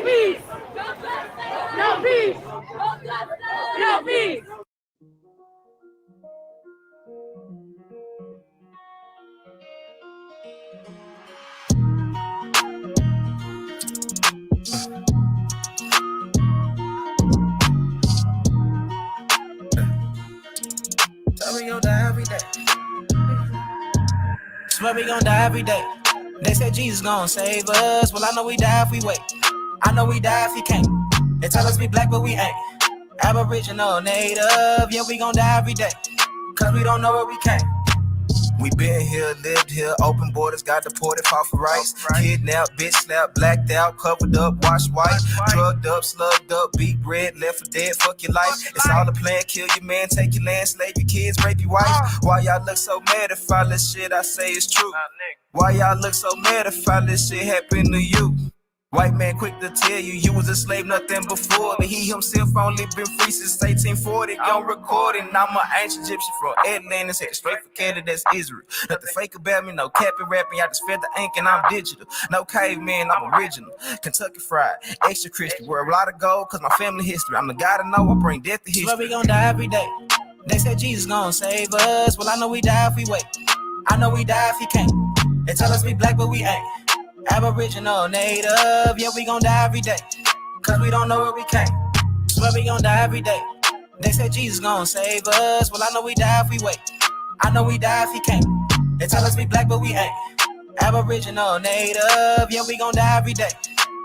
peace. No peace. No peace. Tell me gon' die every day. Swear we gon' die every day. They said Jesus gon' save us. Well, I know we die if we wait. I know we die if he can't. They tell us we black, but we ain't. Aboriginal, native, yeah, we gon' die every day. Cause we don't know where we came. We been here, lived here, open borders, got deported, fought for rights. Kidnapped, bitch slapped, blacked out, covered up, washed white. Drugged up, slugged up, beat bread, left for dead, fuck your life. It's all a plan, kill your man, take your land, slave your kids, rape your wife. Why y'all look so mad if all this shit I say is true? Why y'all look so mad if all this shit happened to you? White man quick to tell you was a slave, nothing before. But he himself only been free since 1840. On recording, I'm an ancient Egyptian from Atlantis, headed straight for Canada, that's Israel. Nothing fake about me, no capping rapping, I just fed the ink and I'm digital. No caveman, I'm original. Kentucky fried, extra crispy, wear a lot of gold cause my family history. I'm the guy to know, I bring death to history. Swear we gon' die every day. They said Jesus gon' save us. Well, I know we die if we wait. I know we die if he can't. They tell us we black, but we ain't. Aboriginal, native, yeah, we gon' die every day. Cause we don't know where we came. Swear we gon' die every day. They said Jesus gon' save us. Well, I know we die if we wait. I know we die if he can't. They tell us we black, but we ain't. Aboriginal, native, yeah, we gon' die every day.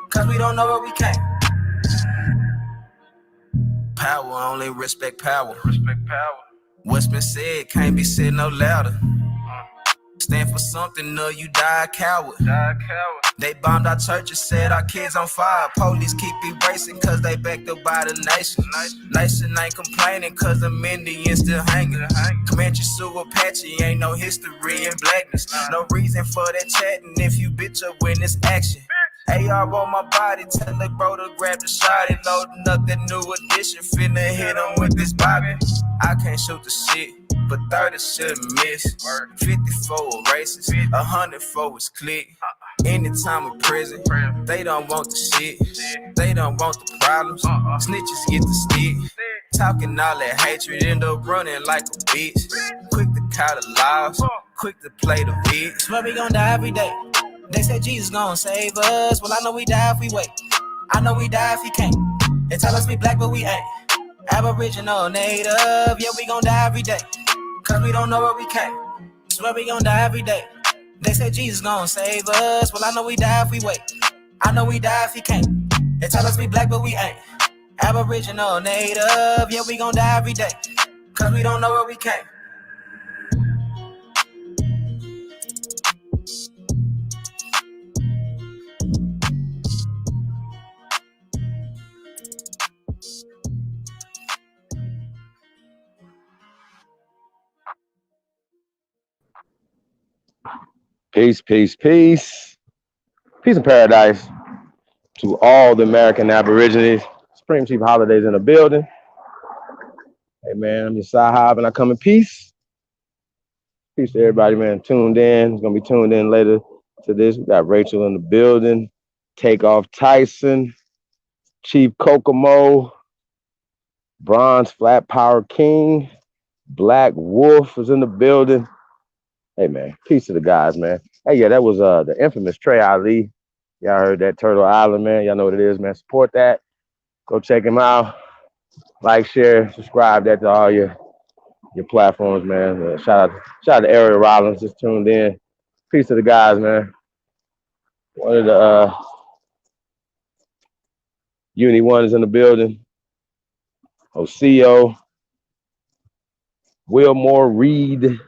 Cause we don't know where we came. Power, only respect power. Respect power. What's been said can't be said no louder. Stand for something, or you die a coward. They bombed our churches, set our kids on fire. Police keep erasing cause they backed up by the nation. Nation ain't complaining cause the Indians still hanging. Comanche, Sioux, Apache, ain't no history in blackness. No reason for that chatting if you bitch up when it's action. AR on my body, tell the bro to grab the shot. He loading up that new edition, finna hit him with this bobby. I can't shoot the shit, but 30 shouldn't miss. 54 races, 100 for his click. Anytime in prison, they don't want the shit. They don't want the problems. Snitches get the stick. Talking all that hatred, end up running like a bitch. Quick to call the laws, quick to play the bitch. Swear we gon' die every day. They said Jesus gon' save us. Well, I know we die if we wait. I know we die if he can't. They tell us we black, but we ain't. Aboriginal, native, yeah, we gon' die every day. Cause we don't know where we came. Swear we gon' die every day. They said Jesus gon' save us. Well, I know we die if we wait. I know we die if he can't. They tell us we black, but we ain't. Aboriginal, native, yeah, we gon' die every day. Cause we don't know where we came. Peace, peace, peace. Peace and paradise to all the American Aborigines. Supreme Chief Holidays in the building. Hey, man, I'm your Sahab and I come in peace. Peace to everybody, man, tuned in. It's going to be tuned in later to this. We got Rachel in the building. Takeoff Tyson. Chief Kokomo. Bronze Flat Power King. Black Wolf is in the building. Hey, man, peace to the guys, man. Hey, yeah, that was the infamous Trey Ali. Y'all heard that, Turtle Island, man. Y'all know what it is, man. Support that. Go check him out. Like, share, subscribe that to all your platforms, man. Shout out to Ariel Rollins, just tuned in. Peace to the guys, man. One of the Uni One is in the building. Oseo. Wilmore Reed.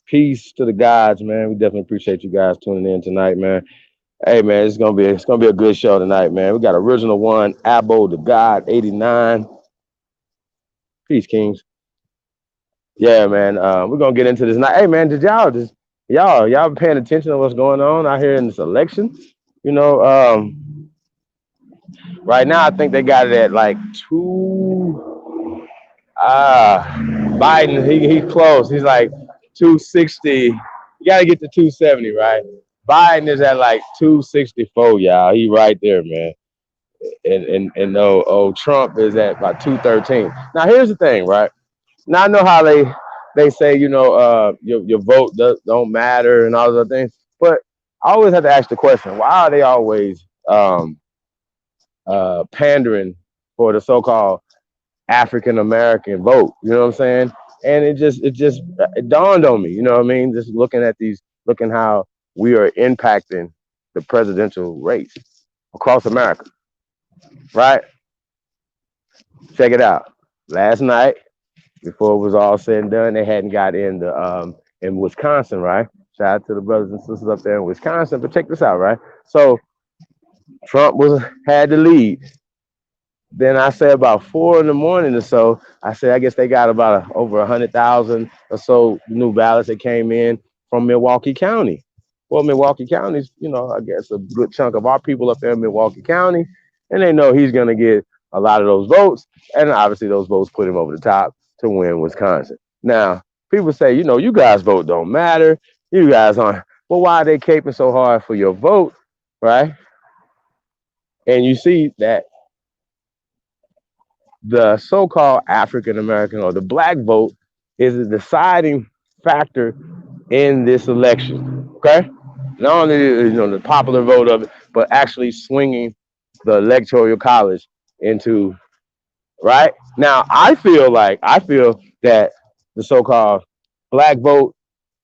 Peace to the guys, man. We definitely appreciate you guys tuning in tonight, man. Hey, man, it's gonna be a good show tonight, man. We got Original One, Abo the God, 89. Peace, Kings. Yeah, man. We're gonna get into this night. Hey, man, y'all been paying attention to what's going on out here in this election? You know, right now I think they got it at like 2. Biden, he's close. He's like 260. You gotta get to 270, right? Biden is at like 264, y'all. He right there, man. And no, Trump is at about 213. Now here's the thing, right? Now I know how they say, your vote don't matter and all those other things, but I always have to ask the question: why are they always pandering for the so-called African American vote? You know what I'm saying? And it dawned on me. You know what I mean? Just looking how we are impacting the presidential race across America. Right? Check it out. Last night, before it was all said and done, they hadn't got in Wisconsin, right? Shout out to the brothers and sisters up there in Wisconsin. But check this out, right? So Trump had the lead. Then I said about 4 in the morning or so, I said I guess they got about over 100,000 or so new ballots that came in from Milwaukee County. Well, Milwaukee County's, I guess a good chunk of our people up there in Milwaukee County, and they know he's gonna get a lot of those votes, and obviously those votes put him over the top to win Wisconsin. Now, people say, you guys vote don't matter. You guys aren't. Well, why are they caping so hard for your vote, right? And you see that the so-called African American or the black vote is a deciding factor in this election. Okay, not only the popular vote of it, but actually swinging the electoral college into right now. I feel that the so-called black vote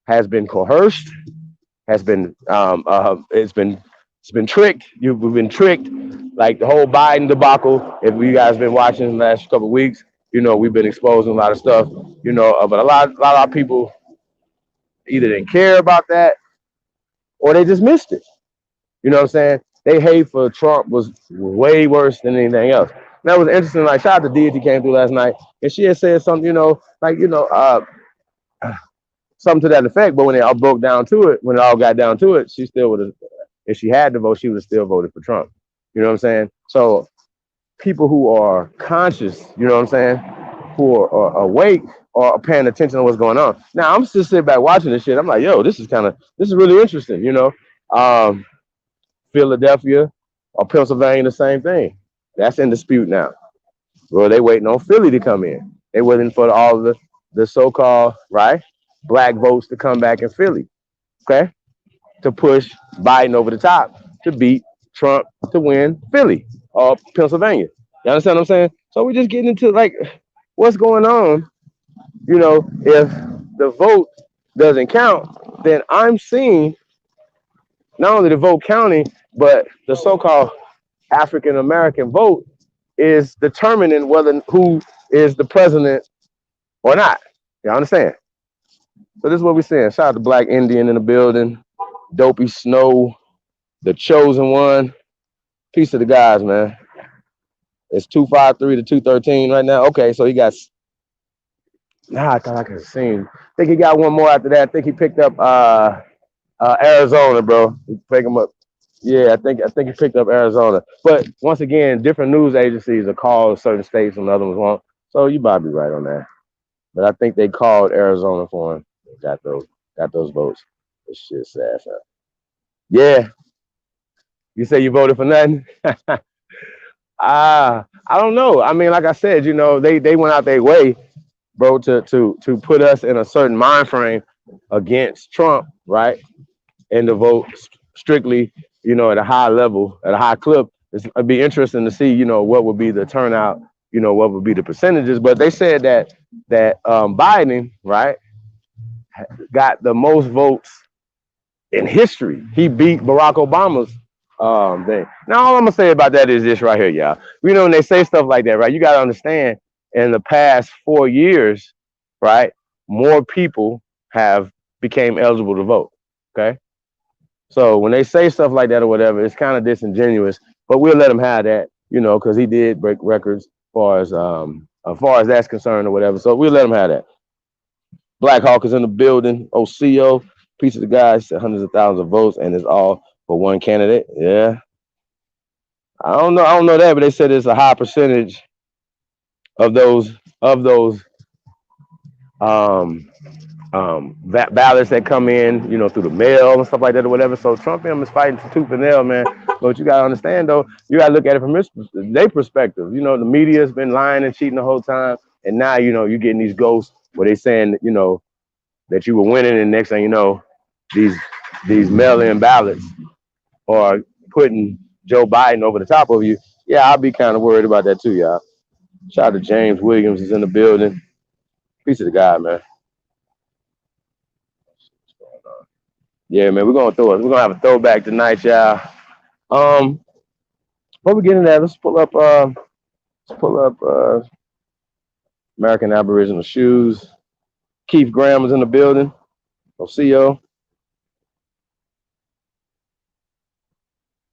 has been coerced, has been it's been tricked. We've been tricked, like the whole Biden debacle. If you guys been watching the last couple of weeks, we've been exposing a lot of stuff. But a lot of people either didn't care about that or they just missed it. You know what I'm saying? They hate for Trump was way worse than anything else. And that was interesting. Like shout out to Deity came through last night, and she had said something, something to that effect. But when it all broke down to it, when it all got down to it, she still would have. If she had to vote, she would have still voted for Trump. You know what I'm saying? So people who are conscious, you know what I'm saying, who are awake or paying attention to what's going on. Now I'm just sitting back watching this shit. I'm like, yo, this is really interesting. Philadelphia or Pennsylvania, the same thing. That's in dispute now. Well, they waiting on Philly to come in. They waiting for all the so-called right black votes to come back in Philly. Okay, to push Biden over the top to beat Trump to win Philly or Pennsylvania. You understand what I'm saying? So we're just getting into like what's going on. If the vote doesn't count, then I'm seeing not only the vote counting, but the so-called African American vote is determining whether who is the president or not. You understand? So this is what we're saying. Shout out to Black Indian in the building, Dopey Snow, the chosen one. Peace to the guys, man. It's 253 to 213 right now. Okay, so he got. Nah, I thought I could have seen. I think he got one more after that. I think he picked up Arizona, bro. He picked him up. Yeah, I think he picked up Arizona. But once again, different news agencies are called certain states and other ones won't. So you might be right on that. But I think they called Arizona for him. Got those votes. This shit's sad, son. Yeah. You say you voted for nothing? I don't know. I mean, like I said, they went out their way, bro, to put us in a certain mind frame against Trump, right? And to vote strictly, at a high level, at a high clip. It'd be interesting to see, what would be the turnout, what would be the percentages. But they said that Biden, right, got the most votes in history. He beat Barack Obama's thing. Now, all I'm gonna say about that is this right here, y'all. When they say stuff like that, right, you gotta understand in the past 4 years, right, more people have became eligible to vote. Okay. So when they say stuff like that or whatever, it's kind of disingenuous, but we'll let him have that, because he did break records as far as that's concerned or whatever. So we'll let him have that. Black Hawk is in the building. OCO, piece of the guy, said hundreds of thousands of votes, and it's all for one candidate. Yeah. I don't know that, but they said it's a high percentage of those ballots that come in, through the mail and stuff like that or whatever. So Trump and them is fighting tooth and nail, man. But what you gotta understand though, you gotta look at it from their perspective. The media has been lying and cheating the whole time, and now you're getting these ghosts where they saying that you were winning, and next thing you know, these mail-in ballots are putting Joe Biden over the top of you. Yeah, I'll be kind of worried about that too, y'all. Shout out to James Williams is in the building. Peace of the guy, man. Yeah, man, we're gonna have a throwback tonight, y'all. Before we get into that, let's pull up American Aboriginal Shoes. Keith Graham is in the building. OCO.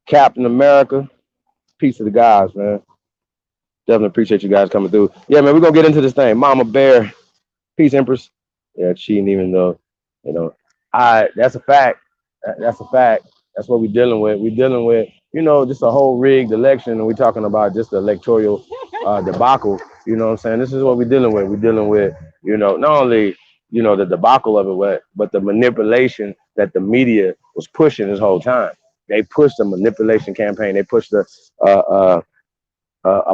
Captain America. Peace of the guys, man. Definitely appreciate you guys coming through. Yeah, man, we're gonna get into this thing. Mama Bear. Peace, Empress. Yeah, cheating, even though, that's a fact. That's a fact. That's what we're dealing with. We're dealing with, just a whole rigged election, and we're talking about just the electoral debacle. You know what I'm saying? This is what we're dealing with. We're dealing with, not only, the debacle of it, but the manipulation that the media was pushing this whole time. They pushed a manipulation campaign. They pushed a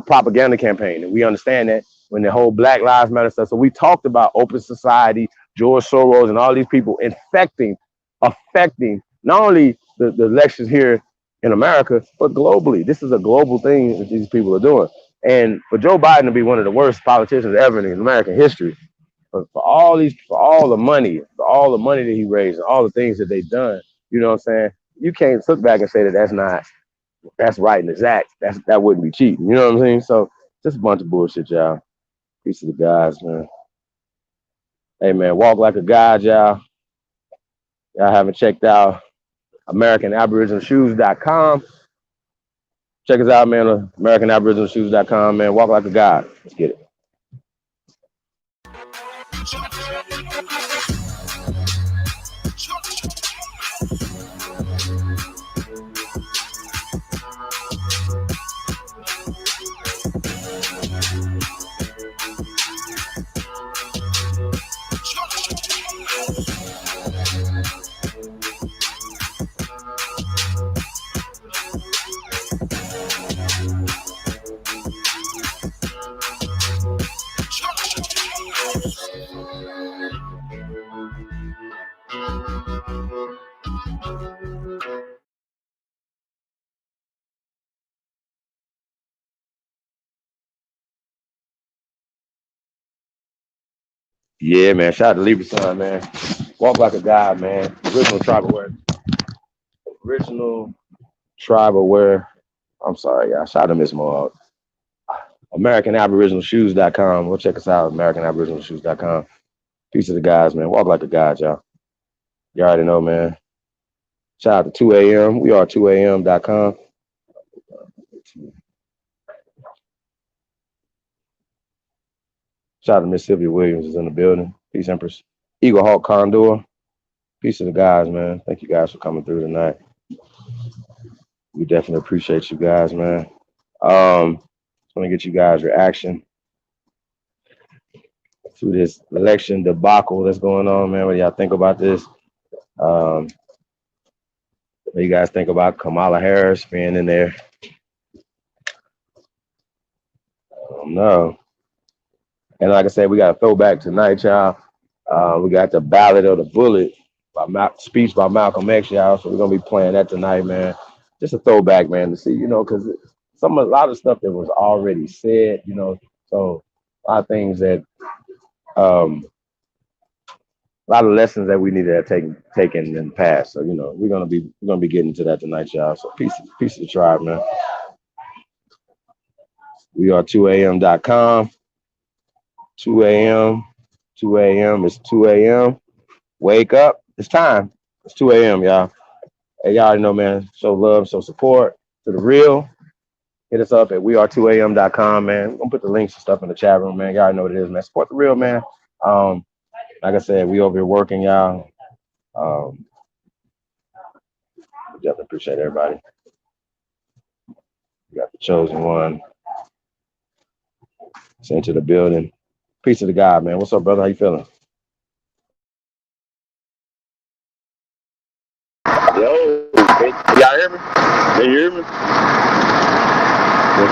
propaganda campaign, and we understand that when the whole Black Lives Matter stuff. So we talked about open society, George Soros, and all these people affecting not only the elections here in America, but globally. This is a global thing that these people are doing. And for Joe Biden to be one of the worst politicians ever in American history, for all the money that he raised, and all the things that they've done, you know what I'm saying? You can't look back and say that's right and exact. That wouldn't be cheating. You know what I'm saying? So just a bunch of bullshit, y'all. Peace of the guys, man. Hey, man, walk like a god, y'all. Y'all haven't checked out AmericanAboriginalShoes.com. Check us out, man. AmericanAboriginalShoes.com, man. Walk like a god. Let's get it. Yeah, man. Shout out to Libra Son, man. Walk like a god, man. Original tribal wear. I'm sorry, y'all. Shout out to Miss Maud. AmericanAboriginalShoes.com. Go check us out. AmericanAboriginalShoes.com. Peace of the guys, man. Walk like a god, y'all. You already know, man. Shout out to 2 a.m. We are 2am.com. Shout out to Miss Sylvia Williams is in the building. Peace, Empress. Eagle Hawk Condor. Peace to the guys, man. Thank you guys for coming through tonight. We definitely appreciate you guys, man. Just want to get you guys' reaction to this election debacle that's going on, man. What do y'all think about this? What do you guys think about Kamala Harris being in there? I don't know. And like I said, we got a throwback tonight, y'all. We got the Ballot or the Bullet speech by Malcolm X, y'all. So we're gonna be playing that tonight, man. Just a throwback, man, to see, because a lot of stuff that was already said, so a lot of things that a lot of lessons that we need to have taken in the past. So, we're gonna be getting into that tonight, y'all. So peace of the tribe, man. We are 2am.com. 2 a.m. 2 a.m. It's 2 a.m. Wake up. It's time. It's 2 a.m., y'all. Hey, y'all already know, man. Show love, show support to the real. Hit us up at weare2am.com, man. We're gonna put the links and stuff in the chat room, man. Y'all already know what it is, man. Support the real, man. Like I said, we over here working, y'all. Definitely appreciate everybody. We got the chosen one. Sent to the building. Peace to the God, man. What's up, brother? How you feeling?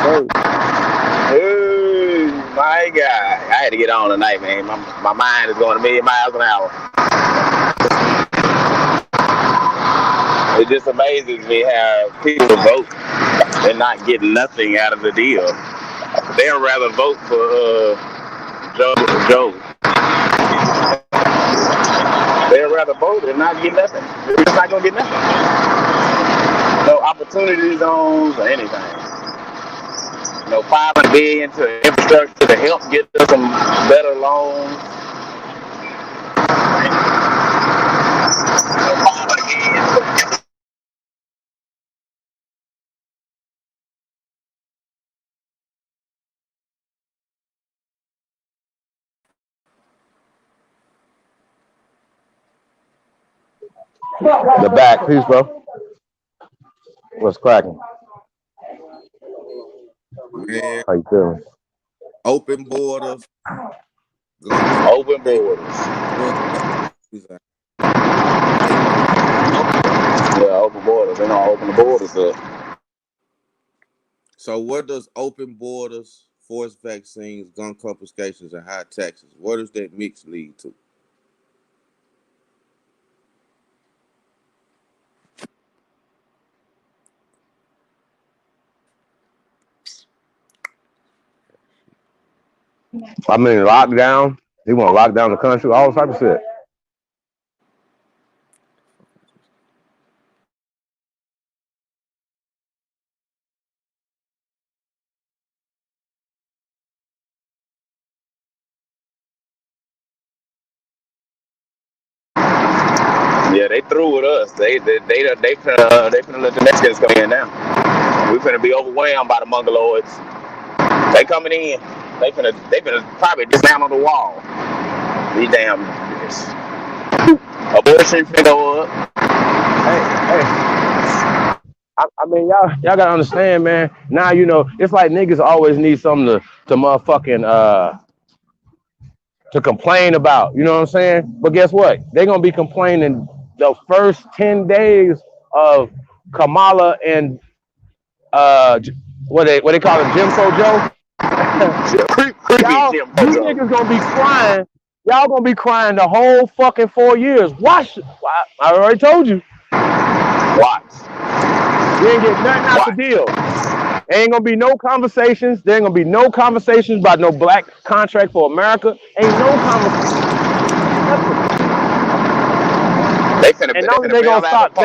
Hey. Oh my God! I had to get on tonight, man. My mind is going a million miles an hour. It just amazes me how people vote and not get nothing out of the deal. They'd rather vote for Joe. They'd rather vote and not get nothing. They're just not gonna get nothing. No opportunity zones or anything. No $500 billion to infrastructure to help get us some better loans. No $500 billion. The back, peace, bro. What's cracking? Man, How you feeling? open borders. Open borders. Yeah, open borders. They don't open the borders up. So what does open borders, forced vaccines, gun confiscations, and high taxes, what does that mix lead to? I mean, lockdown. He want to lock down the country, all type of shit. Yeah, they through with us. They finna let the Mexicans come in now. We finna be overwhelmed by the Mongoloids. They coming in. They finna probably dismantle the wall. These damn bitches. Abortion finna go up. Hey. I mean, y'all gotta understand, man. Now you know it's like niggas always need something to motherfucking to complain about. You know what I'm saying? But guess what? They're gonna be complaining the first 10 days of Kamala and what they call it, Jim Crow Joe. Y'all, you niggas gonna be crying. Y'all gonna be crying the whole fucking 4 years. Watch. I already told you. Watch. You ain't get nothing out the deal. Ain't gonna be no conversations. There ain't gonna be no conversations about no black contract for America. Ain't no conversation. And not only they gonna stop,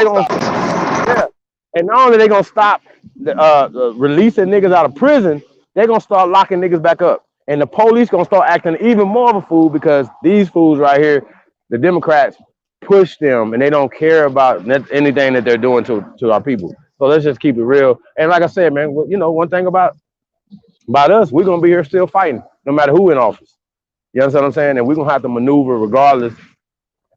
And not only they gonna stop releasing niggas out of prison, they gonna start locking niggas back up. And the police gonna start acting even more of a fool because these fools right here, the Democrats, push them and they don't care about anything that they're doing to our people. So let's just keep it real. And like I said, man, you know, one thing about us, we're gonna be here still fighting, no matter who in office. You understand what I'm saying? And we're gonna have to maneuver regardless.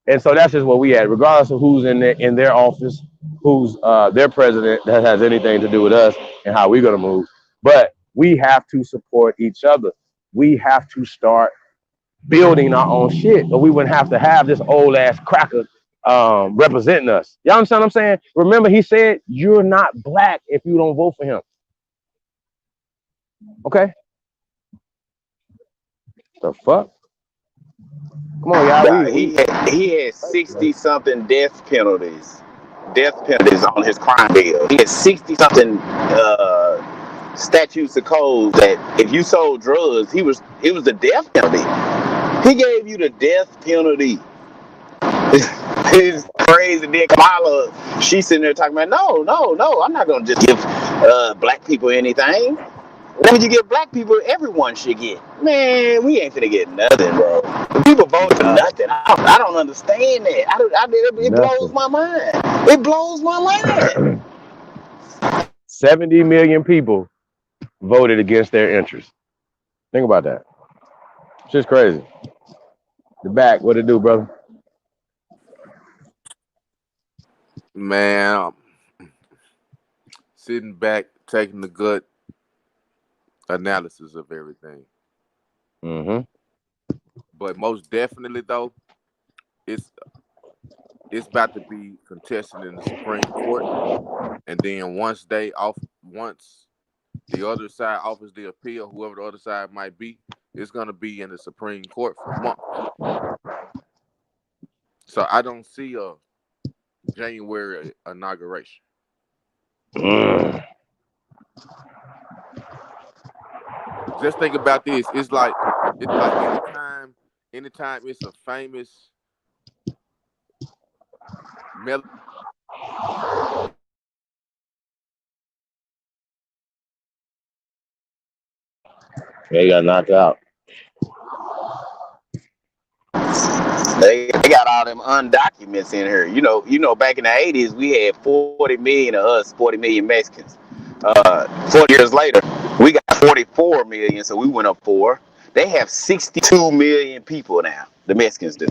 And so that's just what we at, regardless of who's in their office, who's their president, that has anything to do with us and how we're gonna move. But we have to support each other. We have to start building our own shit, or we wouldn't have to have this old ass cracker representing us. Y'all understand what I'm saying? Remember, he said you're not black if you don't vote for him. Okay? The fuck? Come on, y'all. He had 60-something death penalties on his crime bill. He had 60-something statutes of code that if you sold drugs, it was the death penalty. He gave you the death penalty. It's crazy. Then Kamala, she's sitting there talking about, no, I'm not gonna just give black people anything. When you give black people, everyone should get. Man, we ain't finna get nothing, bro. People vote for nothing. I don't understand that. It blows my mind. It blows my mind. 70 million people voted against their interests. Think about that. It's just crazy. The back, what it do, brother? Man, sitting back, taking the gut analysis of everything. Mm-hmm. But most definitely, though, it's about to be contested in the Supreme Court, and then once The other side offers the appeal, whoever the other side might be, is going to be in the Supreme Court for months. So I don't see a January inauguration. Mm. Just think about this. It's like anytime it's a famous melody. Yeah, he got knocked out. They got all them undocuments in here. Back in the 80s, we had 40 million of us, 40 million Mexicans. 40 years later, we got 44 million, so we went up 4. They have 62 million people now, the Mexicans do.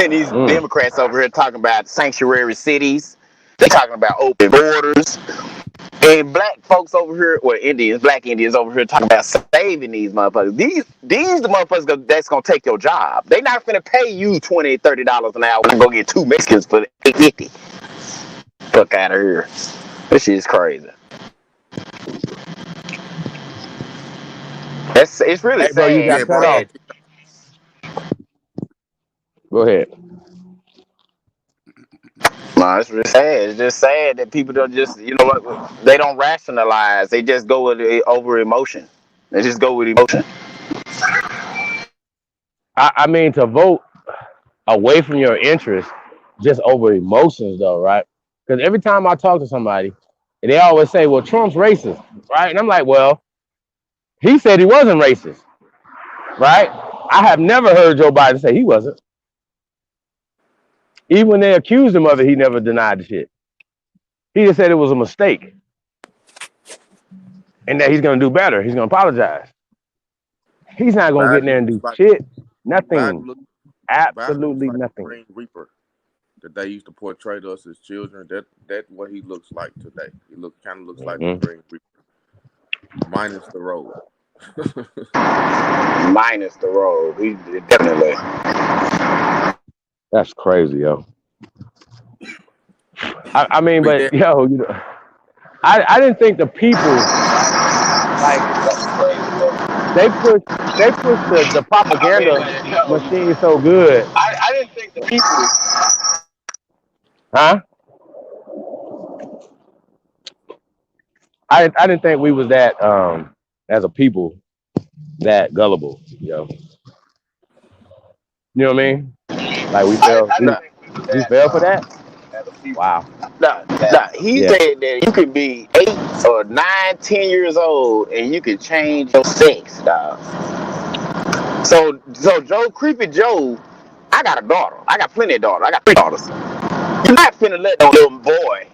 And these Democrats over here talking about sanctuary cities. They talking about open borders. And black folks over here, or black Indians over here talking about saving these motherfuckers. These the motherfuckers that's gonna take your job. They not gonna pay you $20, $30 an hour and go get 2 Mexicans for $8.50. Fuck out of here. This shit is crazy. It's really Hey, bro, you sad. got Yeah, cut bro. off. Go ahead. No, it's really sad. It's just sad that people don't just, they don't rationalize. They just go with it over emotion. They just go with emotion. I mean, to vote away from your interest just over emotions, though, right? Because every time I talk to somebody, they always say, well, Trump's racist, right? And I'm like, well, he said he wasn't racist, right? I have never heard Joe Biden say he wasn't. Even when they accused him of it, he never denied the shit. He just said it was a mistake and that he's going to do better. He's going to apologize. He's not going to get in there and do shit. Biden Nothing. looks Absolutely like the nothing. Green Reaper that they used to portray to us as children. That's what he looks like today. He kind of looks like the Green Reaper, minus the road. Minus the road. He definitely. That's crazy, yo. I mean, but yo, I didn't think the people, right? Like they pushed the propaganda machine so good. I didn't think the people. Huh? I didn't think we was that as a people that gullible, yo. You know what I mean? Like we fell for that. Wow. Nah, he Yeah. said that you could be 8 or 9, 10 years old and you could change your sex, dog. So Creepy Joe, I got a daughter. I got plenty of daughters. I got 3 daughters. You're not finna let no little boy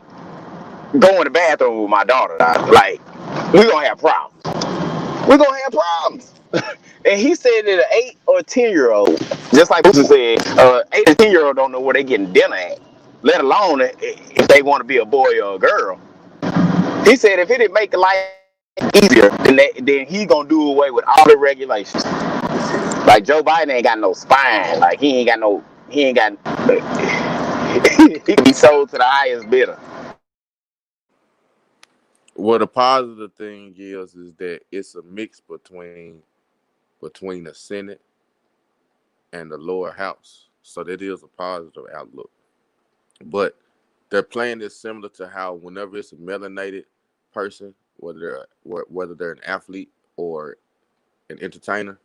go in the bathroom with my daughter, dog. Like, we're gonna have problems. We're gonna have problems. And he said that an 8 or 10-year-old, just like Boosie said, 8 or 10-year-old don't know where they getting dinner at, let alone if they want to be a boy or a girl. He said if it didn't make life easier, then he gonna do away with all the regulations. Like Joe Biden ain't got no spine. Like he ain't got. He can be sold to the highest bidder. Well, the positive thing is that it's a mix between the Senate and the lower house, so that is a positive outlook. But their plan is similar to how whenever it's a melanated person, whether they're an athlete or an entertainer,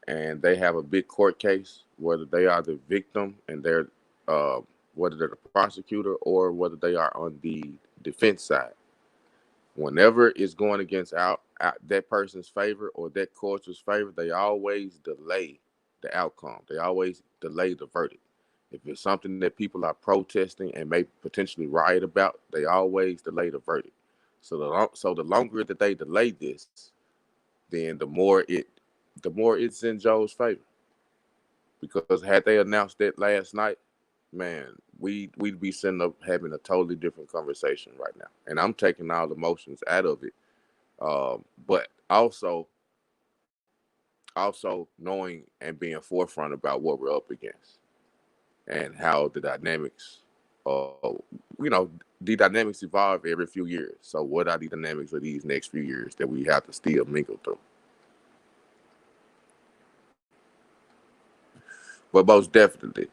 and they have a big court case, whether they are the victim and they're whether they're the prosecutor or whether they are on the defense side. Whenever it's going against that person's favor or that culture's favor, they always delay the outcome. They always delay the verdict. If it's something that people are protesting and may potentially riot about, they always delay the verdict. So the longer that they delay this, then the more it's in Joe's favor. Because had they announced that last night, man, we'd be sitting up having a totally different conversation right now. And I'm taking all the emotions out of it, but also knowing and being forefront about what we're up against and how the dynamics the dynamics evolve every few years. So what are the dynamics of these next few years that we have to still mingle through? But most definitely,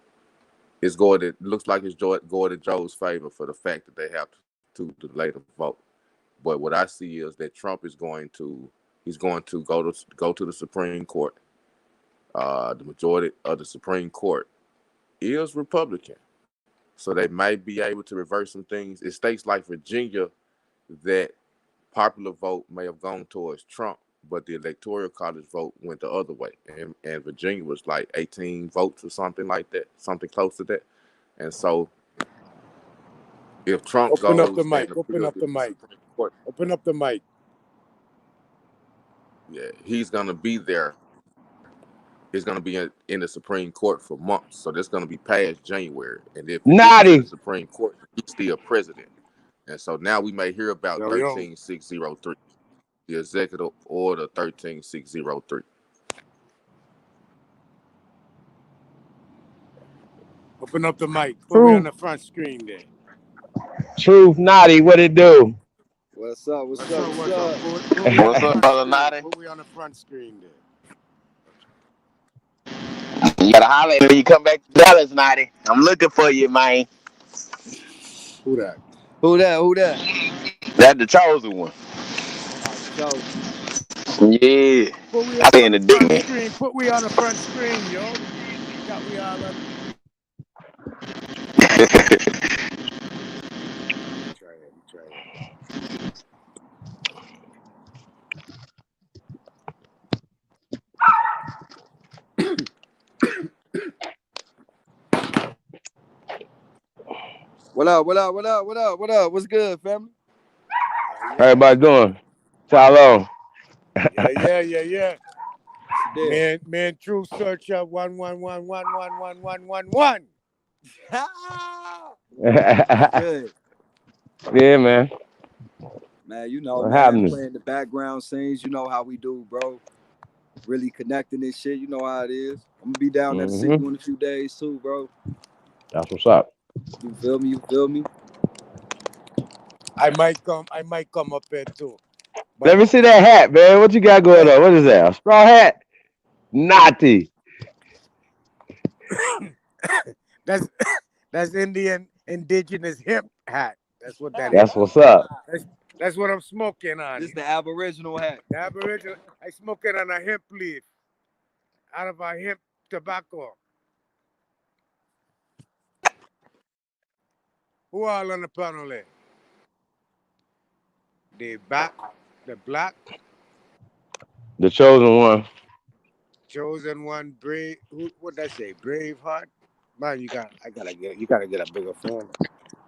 looks like it's going in Joe's favor for the fact that they have to delay the vote. But what I see is that Trump is going to go to the Supreme Court. The majority of the Supreme Court is Republican, so they might be able to reverse some things. In states like Virginia, that popular vote may have gone towards Trump, but the Electoral College vote went the other way, and Virginia was like 18 votes or something like that, something close to that. And so, if Trump Open up goes the mic. and Open appeals up to the the mic. Supreme Court, Open up the mic. yeah, he's gonna be there. He's gonna be in the Supreme Court for months, so that's gonna be past January. And if it gets to the Naughty. Supreme Court, he's still president. And so now we may hear about Yo, yo. 13603, the executive order 13603. Open up the mic. Put me on the front screen there. Truth, Naughty, what it do? What's up? What's up? Put me What's on the up, front brother screen. Naughty? Put me on the front screen there. You gotta holler at me when you come back to Dallas, Naughty. I'm looking for you, man. Who that? Who that? That's the chosen one. So Yeah. Put me I see on in the the dick, front man. screen. Put me on the front screen, yo. Got we all on. Try it. what up? What's good, family? How everybody doing? Shalom. Yeah. Yeah. Man, true searcher 111111111. Good. Yeah, man. Man, you know, What man, happening? playing the background scenes, you know how we do, bro. Really connecting this shit, you know how it is. I'm gonna be down there to see you in a few days too, bro. That's what's up. You feel me? I might come up here too. But Let me see that hat, man. What you got going on? What is that? A straw hat? Naughty. that's Indian indigenous hip hat. That's what that That's is. what's up. That's what I'm smoking on. This is the Aboriginal hat. The Aboriginal. I smoking on a hemp leaf out of a hemp tobacco. Who all on the panel there? The black, The chosen one. chosen one, brave. What that say? Braveheart. Man, you gotta get a bigger phone.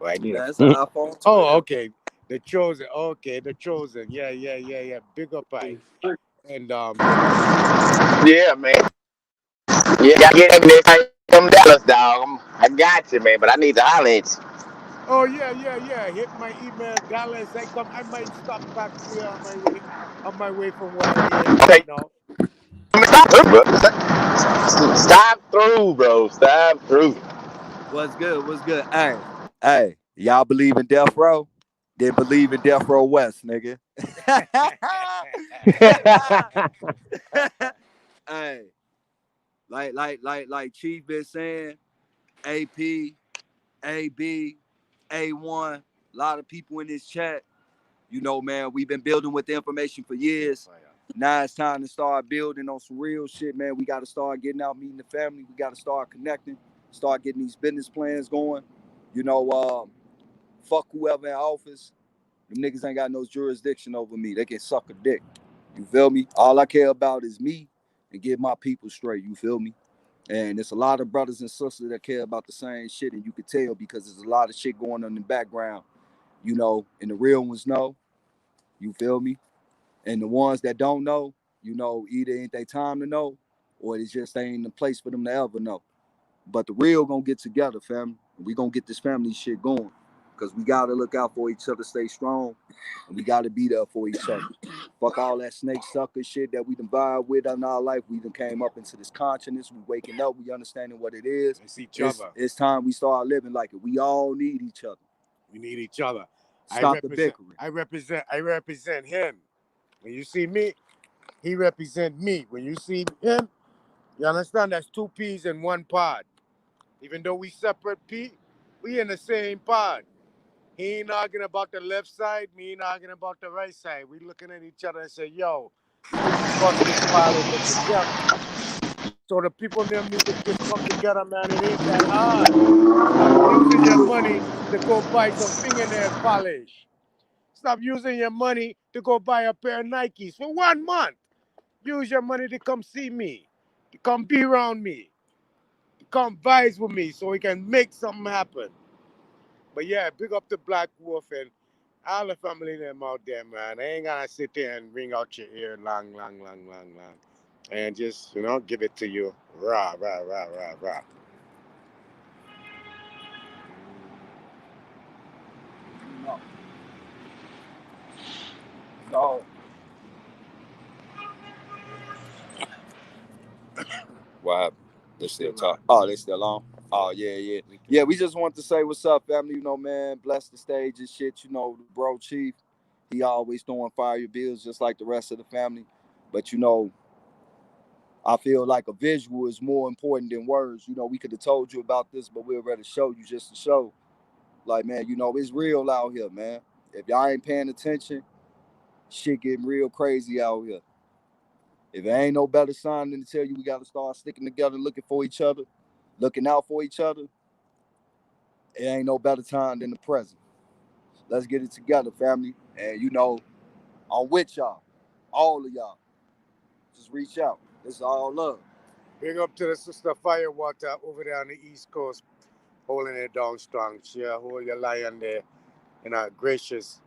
Oh, I need a. That's an iPhone 12. Oh, okay. The chosen. Okay, the chosen. Yeah. Big up, I. And Yeah, man. Yeah, I get every time from Dallas, dog. I got you, man, but I need to holler at you. oh yeah. Hit my email, Dallas. I might stop back there on my way from where I'm here Okay. right now. Stop through, bro. Stop through. What's good? Hey, y'all believe in death row? Then believe in death row West, nigga. Hey, like Chief been saying, AP, AB, A1, a lot of people in this chat. You know, man, we've been building with the information for years. Now it's time to start building on some real shit, man. We got to start getting out, meeting the family. We got to start connecting, start getting these business plans going. You know, fuck whoever in office. Them niggas ain't got no jurisdiction over me. They can suck a dick. You feel me? All I care about is me and get my people straight. You feel me? And there's a lot of brothers and sisters that care about the same shit, and you can tell because there's a lot of shit going on in the background, you know, and the real ones know. You feel me? And the ones that don't know, you know, either ain't they time to know, or it just ain't the place for them to ever know. But the real gonna get together, fam. We gonna get this family shit going. because we got to look out for each other, stay strong, and we got to be there for each other. Fuck all that snake sucker shit that we done vibe with in our life. We done came up into this consciousness. We waking up. We understanding what it is. It's each other. It's time we start living like it. We all need each other. We need each other. Stop the bickering. I represent him. When you see me, he represent me. When you see him, you understand that's two peas in one pod. Even though we separate pea, we in the same pod. He ain't arguing about the left side, me ain't arguing about the right side. We looking at each other and say, yo, we need to bust this pod open together. So the people them need to just come together, man. It ain't that hard. Stop using your money to go buy some fingernail polish. Stop using your money to go buy a pair of Nikes for 1 month. Use your money to come see me, to come be around me, to come vibes with me so we can make something happen. But yeah, big up to Black Wolf and all the family them out there, man. I ain't gonna sit there and ring out your ear long. And just, give it to you. Rah. No. What happened? They still talk. Oh, they still on? Oh, yeah. Yeah, we just want to say what's up, family. Man, bless the stage and shit. The bro Chief, he always throwing fire bills just like the rest of the family. But, I feel like a visual is more important than words. We could have told you about this, but we'd rather show you just to show. Like, man, it's real out here, man. If y'all ain't paying attention, shit getting real crazy out here. If there ain't no better sign than to tell you we got to start sticking together, looking for each other, looking out for each other, it ain't no better time than the present. Let's get it together, family. And, I'm with y'all, all of y'all. Just reach out. This is all love. Big up to the sister Firewater over there on the East Coast, holding it down strong. She hold your lion there in a gracious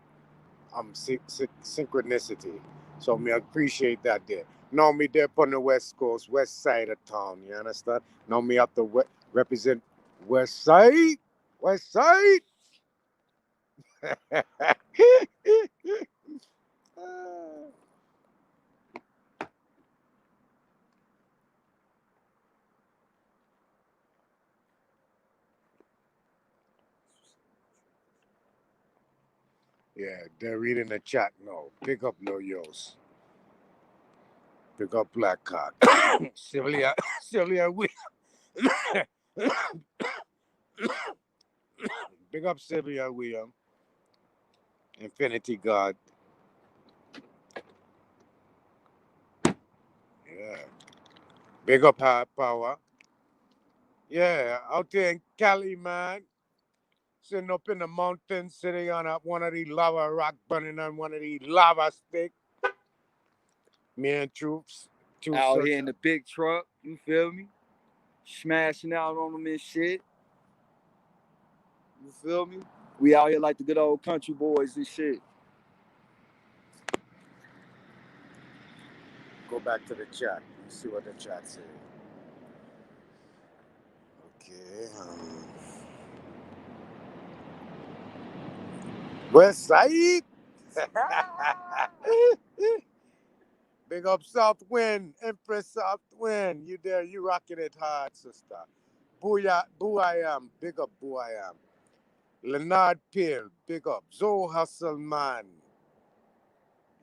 synchronicity. So me appreciate that there. Now me there on the West Coast, west side of town, you understand? Now me have to represent West Side. West Side. Yeah, they're reading the chat now. Pick up No Yos. Pick up Black Card. Sylvia William. Big up Sylvia William. Infinity God. Yeah. Big up High Power. Yeah, out there in Cali, man. Sitting up in the mountains, sitting on one of the lava rock, burning on one of the lava stick. Me and troops. Out here in the big truck, you feel me? Smashing out on them and shit. You feel me? We out here like the good old country boys and shit. Go back to the chat. Let's see what the chat says. Okay. West Side. Big up South Wind, Empress South Wind. You there, you rocking it hard, sister. Booyah, Boo I am. Big up Boo I am. Leonard Peel, big up. Zoe Hasselman.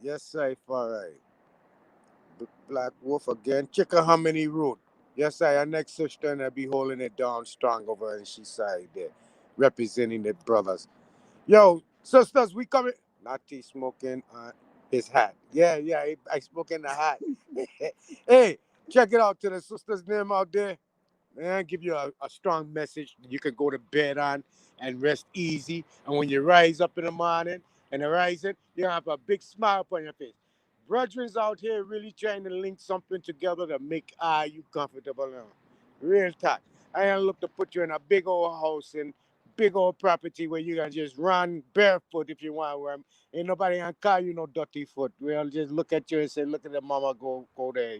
Yes, sir, all right. Black Wolf again. Chicken Harmony Road. Yes, sir, our next sister and I be holding it down strong over on she side there. Representing the brothers. Yo, sisters, we coming. Natty smoking his hat. Yeah, I smoke in the hat. Hey, check it out to the sisters' name out there. Man, give you a strong message you can go to bed on and rest easy. And when you rise up in the morning and arising, you have a big smile upon your face. Brethren's out here really trying to link something together to make you comfortable now. Real talk. I ain't look to put you in a big old house and big old property where you can just run barefoot if you want. Where ain't nobody gonna call you no dirty foot. We'll just look at you and say, look at the mama, go there,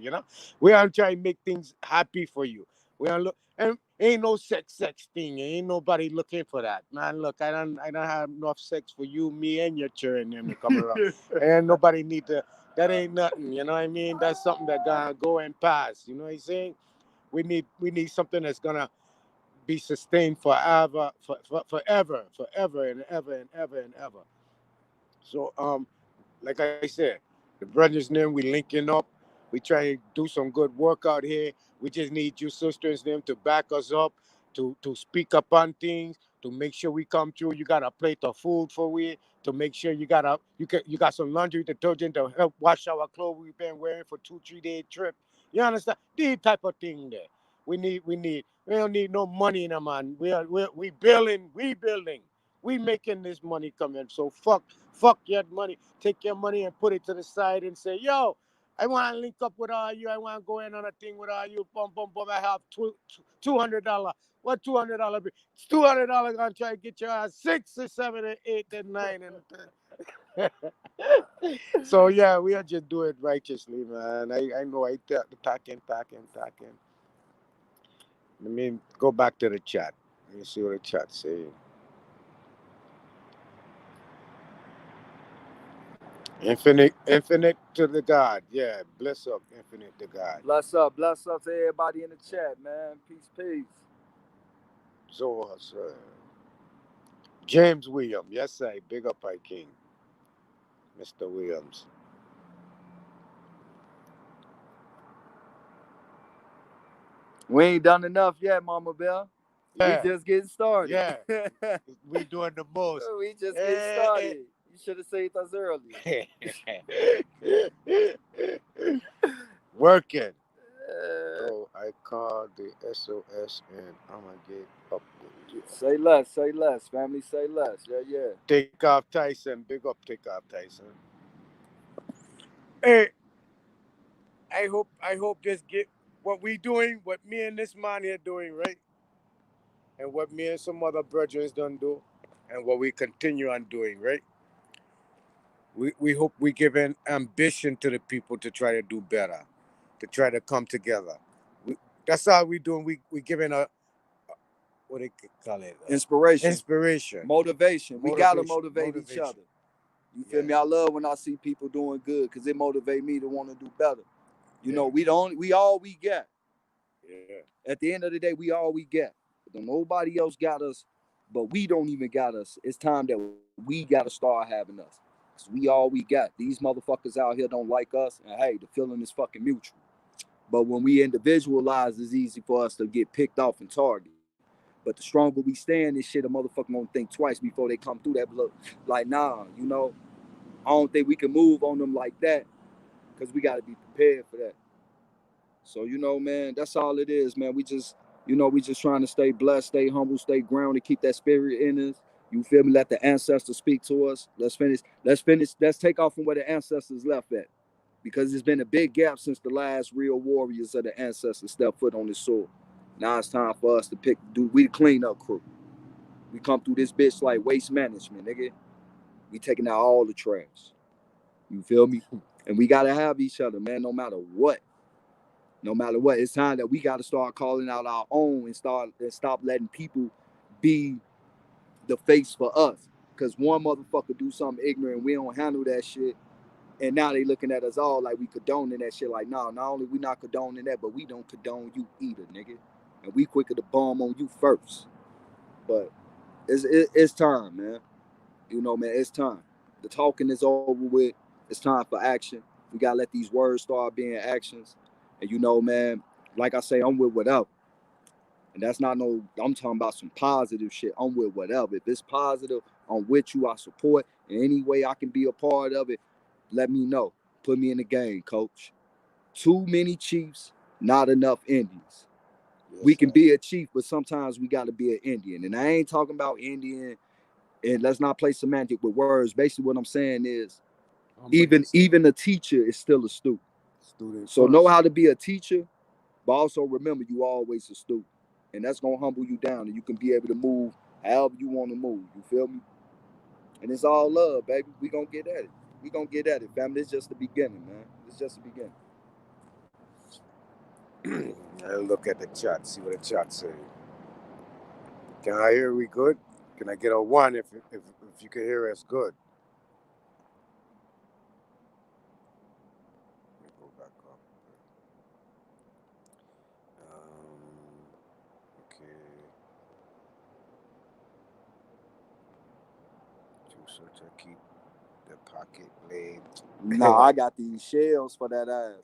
We are trying to make things happy for you. We are look, and Ain't no sex thing. Ain't nobody looking for that, man. Look, I don't have enough sex for you, me, and your children them to come around. And nobody need to. That ain't nothing. You know what I mean? That's something that gonna go and pass. You know what I'm saying? We need something that's gonna be sustained forever, forever and ever and ever and ever. So like I said, the brothers them we linking up. We try to do some good work out here. We just need you sisters them to back us up, to speak up on things, to make sure we come through. You got a plate of food for we, to make sure you got some laundry detergent to help wash our clothes we've been wearing for 2-3 day trip. You understand? These type of thing there. We don't need no money in a man. We building, we making this money come in. So fuck your money. Take your money and put it to the side and say, yo, I want to link up with all you. I want to go in on a thing with all you. Boom, boom, boom. I have $200. What $200 be? It's $200 gonna try to get your ass 6 or 7 or 8 and 9 and 10. So yeah, we are just do it righteously, man. I know I talking. Let me go back to the chat. Let me see what the chat saying. Infinite to the God. Yeah, bless up, infinite to God. Bless up to everybody in the chat, man. Peace. So, sir. James William. Yes, sir. Big up, I King. Mr. Williams. We ain't done enough yet, Mama Bell. Yeah. We just getting started. Yeah. We doing the most. We just getting started. You should have saved us earlier. Working. So I called the SOS and I'm gonna get up with you. Say less, family. Say less. Yeah. Take off Tyson. Big up Take off Tyson. Hey, I hope this get what we doing, what me and this man here doing, right? And what me and some other brethren done do, and what we continue on doing, right? We hope we giving ambition to the people to try to do better, to try to come together. That's all we doing. We giving a what they call it? Inspiration. Motivation. We gotta motivate each other. You feel me? I love when I see people doing good because it motivates me to want to do better. You know, we all we get. Yeah. At the end of the day, we all we get. Nobody else got us, but we don't even got us. It's time that we gotta start having us. Cause we all we got. These motherfuckers out here don't like us, and hey, the feeling is fucking mutual. But when we individualize, it's easy for us to get picked off and targeted. But the stronger we stand, this shit, a motherfucker gonna think twice before they come through that blood. Like, nah, you know, I don't think we can move on them like that because we gotta be prepared for that. So, you know, man, that's all it is, man. We just trying to stay blessed, stay humble, stay grounded, keep that spirit in us. You feel me? Let the ancestors speak to us. Let's take off from where the ancestors left at. Because it's been a big gap since the last real warriors of the ancestors stepped foot on this soil. Now it's time for us to we the cleanup crew. We come through this bitch like waste management, nigga. We taking out all the trash. You feel me? And we gotta have each other, man, no matter what. No matter what. It's time that we gotta start calling out our own and stop letting people be the face for us. Cause one motherfucker do something ignorant, we don't handle that shit. And now they looking at us all like we condoning that shit. Like, nah, not only we not condoning that, but we don't condone you either, nigga. And we quicker to bomb on you first. But it's time, man. You know, man, it's time. The talking is over with. It's time for action. We gotta let these words start being actions. And you know, man, like I say, I'm with whatever. And that's not no, I'm talking about some positive shit. I'm with whatever. If it's positive, I'm with you. I support. In any way I can be a part of it, let me know. Put me in the game, coach. Too many chiefs, not enough Indians. Yes, we can be a chief, but sometimes we got to be an Indian. And I ain't talking about Indian, and let's not play semantic with words. Basically, what I'm saying is, even a teacher is still a student. So know how to be a teacher, but also remember you always a student. And that's going to humble you down, and you can be able to move however you want to move. You feel me? And it's all love, baby. We going to get at it. We going to get at it, family. It's just the beginning, man. It's just the beginning. I'll look at the chat, see what the chat says. Can I hear we good? Can I get a 1 if you can hear us good? Let me go back up. Okay. So to keep the pocket laid. Nah, I got these shells for that ass.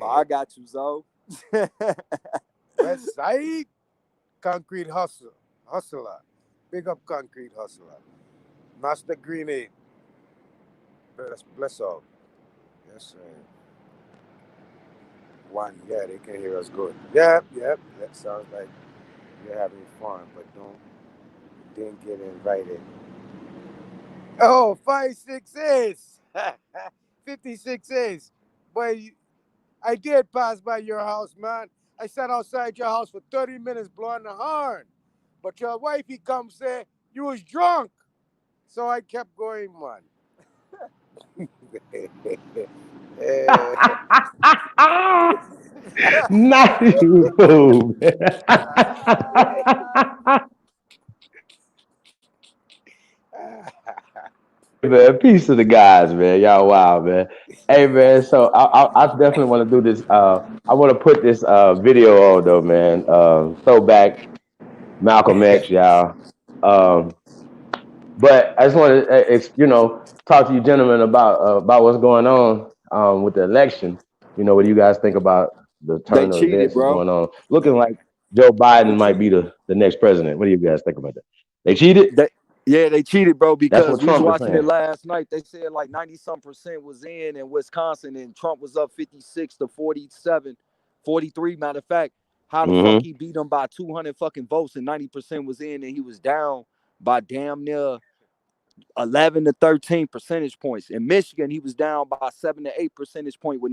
But I got you, Zoe. West Side Concrete Hustler. Big up Concrete Hustler. Master Grenade. Bless up. Yes, sir. 1, yeah, they can hear us good. Yep. That sounds like you're having fun, but didn't get invited. Oh, 56 56. Boy, I did pass by your house, man. I sat outside your house for 30 minutes blowing the horn. But your wifey come say you was drunk. So I kept going, man. Not you, fool. Man, peace to the guys, man. Y'all wild, man. Hey, man. So I definitely want to do this. I want to put this video on though, man. Throwback Malcolm X, y'all. Um, but I just want to, talk to you gentlemen about what's going on with the election. What do you guys think about the They turn of cheated, events that's bro. going on? Looking like Joe They Biden might cheated. be the next president. What do you guys think about that? They cheated. They cheated, bro, That's because what we was Trump is watching it saying. last night. They said like 90-some% was in Wisconsin, and Trump was up 56 to 47, 43. Matter of fact, how the fuck Mm-hmm. he beat him by 200 fucking votes and 90% was in, and he was down by damn near 11 to 13 percentage points. In Michigan, he was down by 7 to 8 percentage point with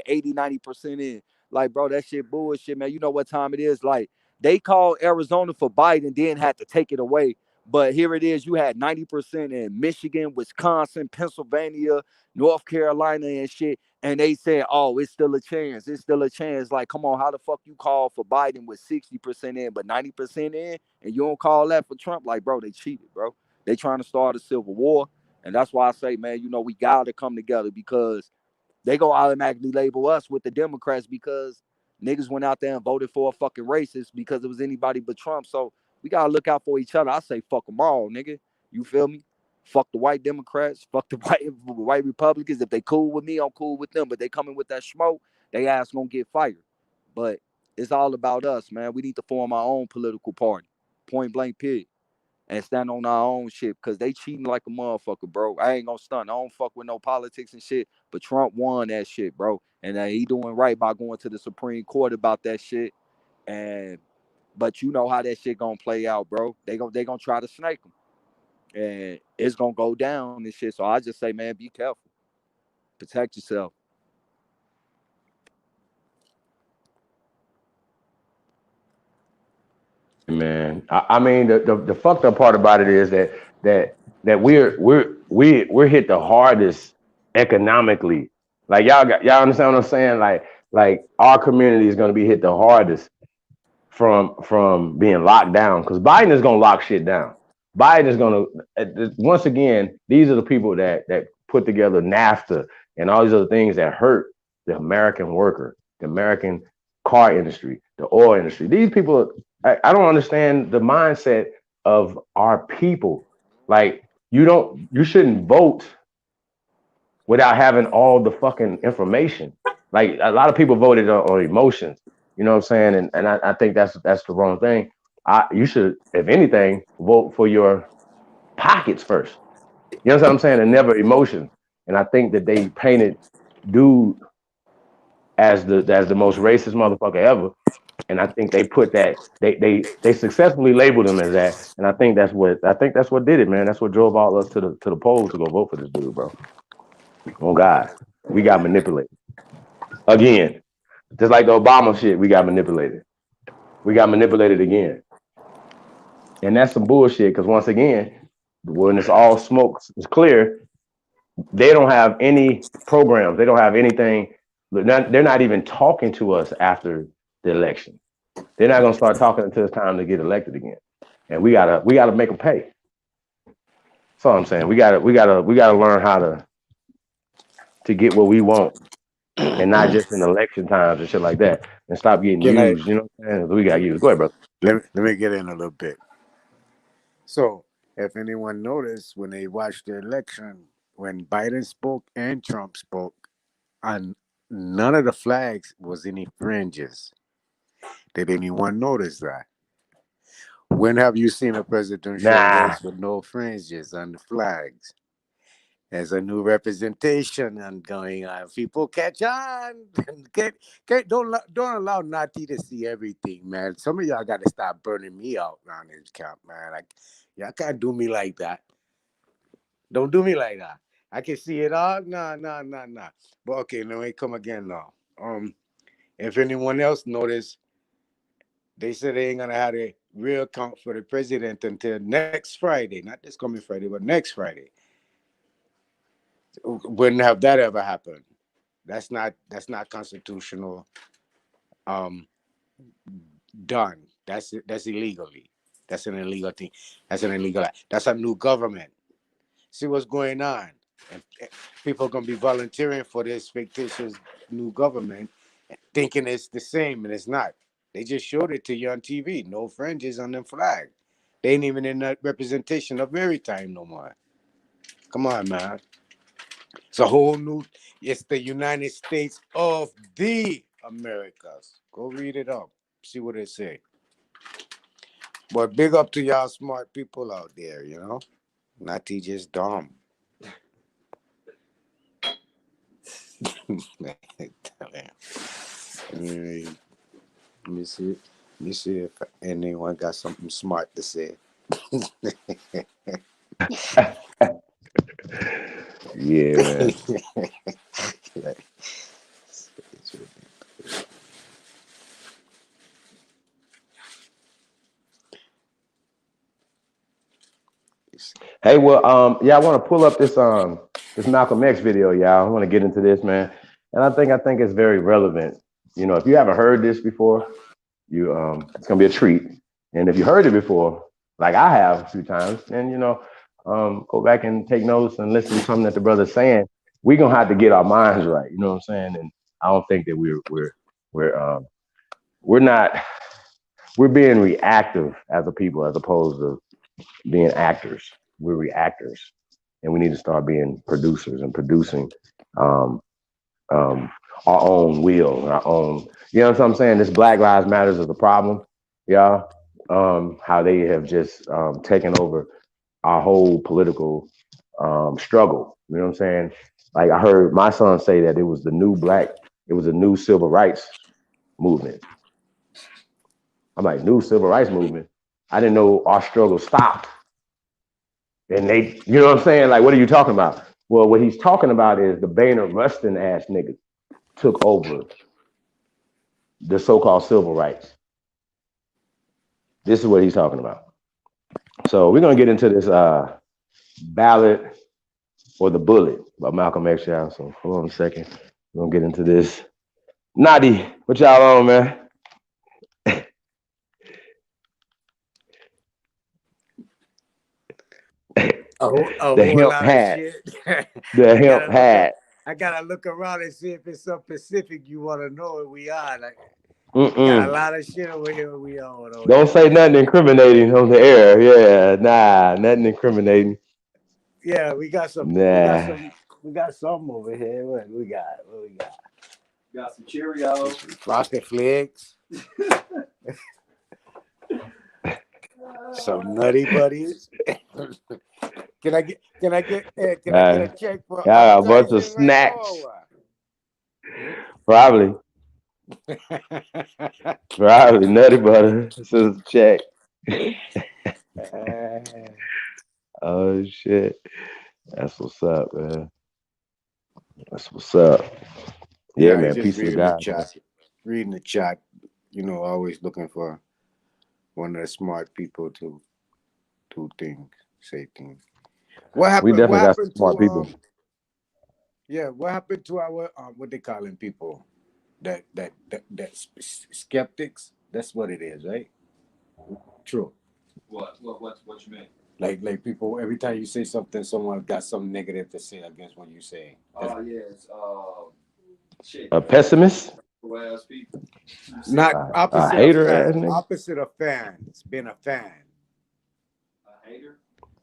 80, 90% in. Like, bro, that shit bullshit, man. You know what time it is? Like, they called Arizona for Biden, then had to take it away. But here it is. You had 90% in Michigan, Wisconsin, Pennsylvania, North Carolina, and shit. And they said, oh, it's still a chance. It's still a chance. Like, come on, how the fuck you call for Biden with 60% in, but 90% in, and you don't call that for Trump? Like, bro, they cheated, bro. They trying to start a civil war. And that's why I say, man, we got to come together, because they go automatically label us with the Democrats because niggas went out there and voted for a fucking racist because it was anybody but Trump. So we got to look out for each other. I say fuck them all, nigga. You feel me? Fuck the white Democrats. Fuck the white Republicans. If they cool with me, I'm cool with them. But they coming with that smoke, they ass gonna get fired. But it's all about us, man. We need to form our own political party. Point blank, period, and stand on our own shit, because they cheating like a motherfucker, bro. I ain't gonna stunt. I don't fuck with no politics and shit, but Trump won that shit, bro. And he doing right by going to the Supreme Court about that shit. And but you know how that shit gonna play out, bro. They gonna try to snake him, and it's gonna go down and shit. So I just say, man, be careful, protect yourself. Man, I mean, the fucked up part about it is that we're hit the hardest economically. Like y'all understand what I'm saying? Like our community is gonna be hit the hardest from being locked down, because Biden is gonna lock shit down. Biden is gonna once again. These are the people that put together NAFTA and all these other things that hurt the American worker, the American car industry, the oil industry. These people, I don't understand the mindset of our people. Like you shouldn't vote without having all the fucking information. Like a lot of people voted on emotions. You know what I'm saying? And I think that's the wrong thing. You should, if anything, vote for your pockets first. You know what I'm saying? And never emotions. And I think that they painted dude as the most racist motherfucker ever. And I think they put that they successfully labeled him as that. And I think that's what did it, man. That's what drove all us to the polls to go vote for this dude, bro. Oh God, we got manipulated again. Just like the Obama shit, we got manipulated. We got manipulated again. And that's some bullshit, because once again, when it's all smoke, it's clear, they don't have any programs. They don't have anything. They're not even talking to us after the election. They're not going to start talking until it's time to get elected again. and we gotta make them pay. That's all I'm saying. We gotta learn how to get what we want, and not just in election times and shit like that, and stop getting Can I used. You know what I'm saying? We got used. Go ahead, bro. let me get in a little bit. So, if anyone noticed when they watched the election, when Biden spoke and Trump spoke, and none of the flags was any fringes. Did anyone notice that? When have you seen a presidential Nah, race with no fringes on the flags? There's a new representation and going on. People catch on. Don't allow Nati to see everything, man. Some of y'all got to stop burning me out around this camp, man. Like, y'all can't do me like that. Don't do me like that. I can see it all. Nah. But okay, let me come again now. If anyone else noticed, they said they ain't gonna have a real count for the president until next Friday, not this coming Friday, but next Friday. Wouldn't have that ever happened. That's not constitutional. Um, done. That's illegally. That's an illegal thing. That's an illegal act. That's a new government. See what's going on. And people are gonna be volunteering for this fictitious new government, thinking it's the same, and it's not. They just showed it to you on TV. No fringes on them flag. They ain't even in that representation of maritime no more. Come on, man. It's a whole new. It's the United States of the Americas. Go read it up. See what it say. But big up to y'all smart people out there, you know? Not to just dumb. Let me see. Let me see if anyone got something smart to say. yeah, man. Hey, well, yeah, I want to pull up this Malcolm X video, y'all. I want to get into this, man, and I think it's very relevant. You know, if you haven't heard this before, it's gonna be a treat. And if you heard it before, like I have a few times, then go back and take notes and listen to something that the brother's saying. We're gonna have to get our minds right. You know what I'm saying? And I don't think that we're not we're being reactive as a people as opposed to being actors. We're reactors, and we need to start being producers and producing um, um, our own will and our own. You know what I'm saying? This Black Lives Matters is a problem, y'all. How they have just taken over our whole political struggle. You know what I'm saying? Like I heard my son say that it was a new civil rights movement. I'm like, new civil rights movement. I didn't know our struggle stopped. And they, you know what I'm saying? Like, what are you talking about? Well, what he's talking about is the Boehner Rustin ass nigga took over the so-called civil rights. This is what he's talking about. So we're gonna get into this ballot or the bullet by Malcolm X. Y'all. So hold on a second. We're gonna get into this. Nadi, what y'all on, man? A The whole hemp lot of hat. shit. The I hemp gotta look up. hat. I gotta look around and see if it's something specific you want to know where we are. Like, we got a Mm-mm. lot of shit over here. We on over Don't here. say nothing incriminating on the air. Yeah, nah, nothing incriminating. Yeah, we got some. We got Nah. some. We got some over here. What we got? What we got? Got some Cheerios. Frosted Flakes. Some Nutty Buddies. Can I get a check for Got a bunch of advertising right now or snacks. what? Probably. Probably nutty butter. This is a check. Oh shit. That's what's up, man. That's what's up. Yeah, Yeah, I man. just Peace to the reading the God, man. chat. Reading the chat. Always looking for one of the smart people to do things, say things. What We happened? What definitely got some happened smart to people. Yeah, what happened to our what they calling people? That skeptics. That's what it is, right? True. What you mean? Like people, every time you say something, someone got something negative to say against what you say. Oh yes, shit. A pessimist, Ass people. Not a opposite of hater fan. ass nigga, Opposite of fans. Being a fan. A hater.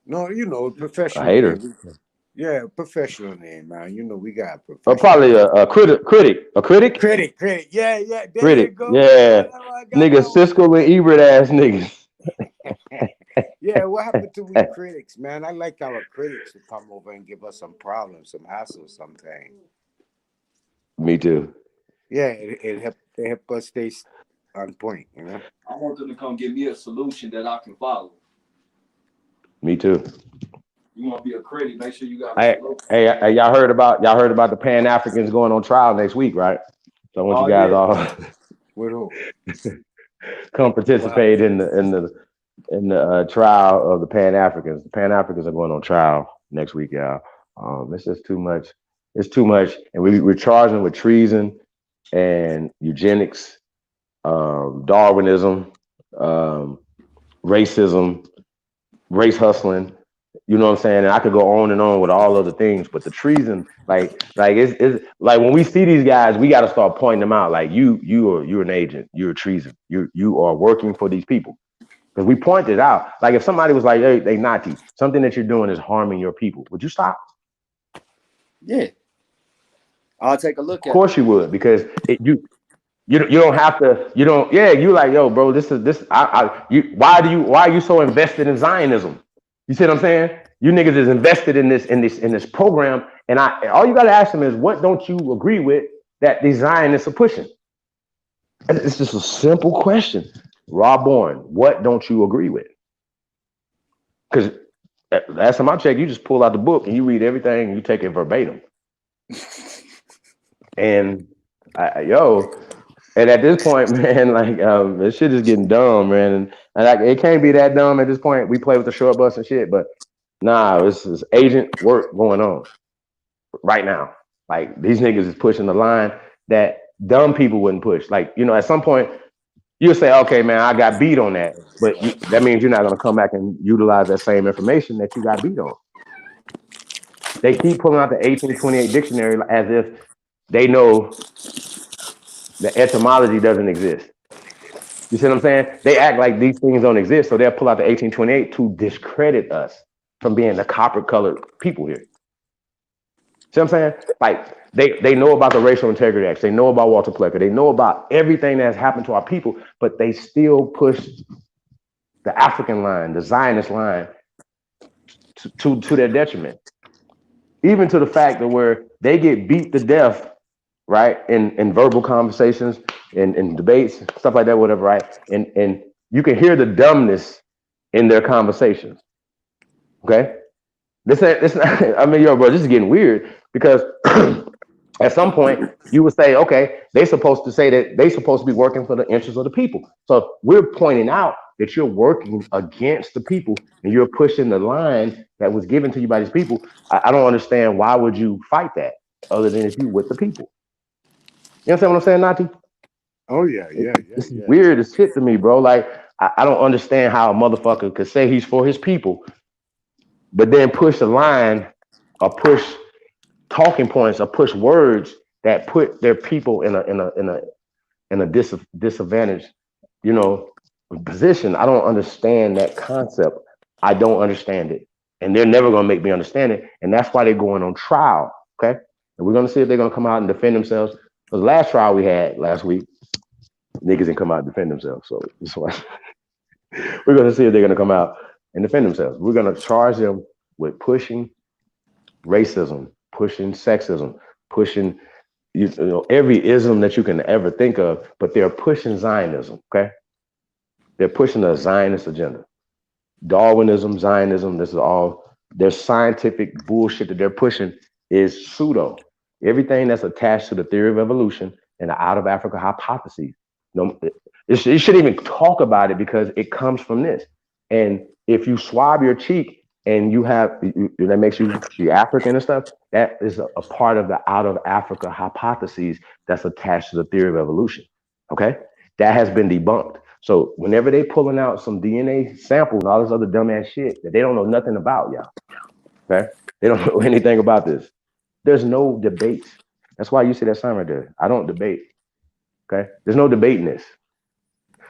No, a professional hater. name. Yeah, professional name, man. We got a Probably professional. a critic. Critic. Yeah. There you Critic, go. yeah. I got Nigga, that one. Siskel and Ebert ass niggas. Yeah, what happened to we critics, man? I like our critics to come over and give us some problems, some hassles, something. Me too. Yeah, it help us stay on point, I want them to come give me a solution that I can follow. Me too. You want to be a critic? Make sure you got a Hey, solution. hey, y'all heard about the Pan Africans going on trial next week, right? So I want you guys Yeah. all With who? come participate in the trial of the Pan Africans. The Pan Africans are going on trial next week, y'all. It's just too much. It's too much, and we're charging with treason and eugenics, Darwinism, racism, race hustling. You know what I'm saying? And I could go on and on with all other things, but the treason, like it's like when we see these guys, we got to start pointing them out. Like you're an agent, you're a treason, you are working for these people. Because we pointed out, like if somebody was like, hey, they Nazi, something that you're doing is harming your people. Would you stop? Yeah. I'll take a look at it. Of course you would, because you don't have to, you don't, yeah, you like, yo, bro, why are you so invested in Zionism? You see what I'm saying? You niggas is invested in this program, and all you gotta ask them is, what don't you agree with that these Zionists are pushing? And it's just a simple question. Rob Bourne, what don't you agree with? Because last time I checked, you just pull out the book and you read everything and you take it verbatim. And and at this point, man, like this shit is getting dumb, man. And like it can't be that dumb at this point. We play with the short bus and shit, but nah, this is agent work going on right now. Like these niggas is pushing the line that dumb people wouldn't push. Like, at some point you'll say, okay, man, I got beat on that. But that means you're not gonna come back and utilize that same information that you got beat on. They keep pulling out the 1828 dictionary as if they know the etymology doesn't exist. You see what I'm saying? They act like these things don't exist, so they'll pull out the 1828 to discredit us from being the copper-colored people here. See what I'm saying? Like they know about the Racial Integrity Act, they know about Walter Plecker, they know about everything that has happened to our people, but they still push the African line, the Zionist line, to their detriment. Even to the fact that where they get beat to death, right, in verbal conversations, in debates, stuff like that, whatever, right? And you can hear the dumbness in their conversations. Okay? This I mean, yo, bro, this is getting weird because at some point you would say, okay, they're supposed to say that they're supposed to be working for the interests of the people. So we're pointing out that you're working against the people and you're pushing the line that was given to you by these people. I don't understand, why would you fight that other than if you with the people? You understand what I'm saying, Nati? Oh yeah. This is weird as shit to me, bro. Like I don't understand how a motherfucker could say he's for his people, but then push a line or push talking points or push words that put their people in a disadvantage, position. I don't understand that concept. I don't understand it, and they're never gonna make me understand it, and that's why they're going on trial. Okay, and we're gonna see if they're gonna come out and defend themselves. The last trial we had last week, niggas didn't come out and defend themselves, so that's why we're gonna see if they're gonna come out and defend themselves. We're gonna charge them with pushing racism, pushing sexism, pushing every ism that you can ever think of, but they're pushing Zionism. Okay, they're pushing a Zionist agenda. Darwinism, Zionism, this is all their scientific bullshit that they're pushing is pseudo. Everything that's attached to the theory of evolution and the out of Africa hypotheses. No, it shouldn't even talk about it because it comes from this. And if you swab your cheek and that makes you be African and stuff, that is a part of the out of Africa hypotheses that's attached to the theory of evolution. Okay? That has been debunked. So whenever they pulling out some DNA samples and all this other dumbass shit that they don't know nothing about, y'all, okay? They don't know anything about this. There's no debate. That's why you see that sign right there. I don't debate, okay? There's no debating this.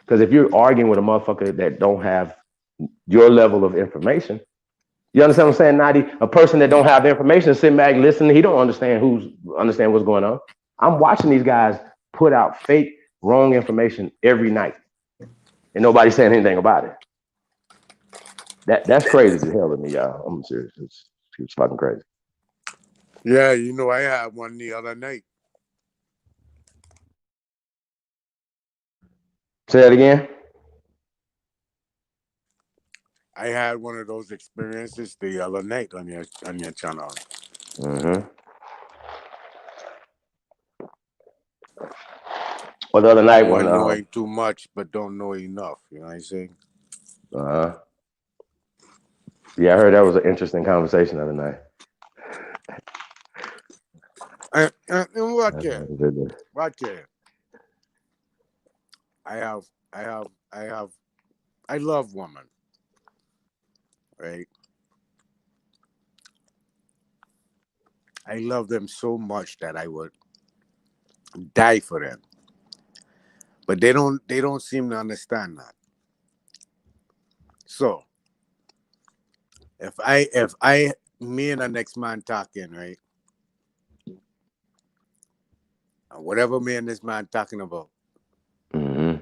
Because if you're arguing with a motherfucker that don't have your level of information, you understand what I'm saying, Nadi? A person that don't have information, sitting back, listening, he don't understand what's going on. I'm watching these guys put out fake, wrong information every night, and nobody's saying anything about it. That's crazy as hell to me, y'all. I'm serious. It's fucking crazy. Yeah, you know, I had one the other night. Say that again. I had one of those experiences the other night on your channel. Mm-hmm. Well, the other night when Someone knowing too much but don't know enough. You know what I'm saying? Yeah, I heard that was an interesting conversation the other night. And what care? I love women, right? I love them so much that I would die for them. But they don't seem to understand that. So if me and the next man talking, right? Whatever me and this man talking about, Mm-hmm.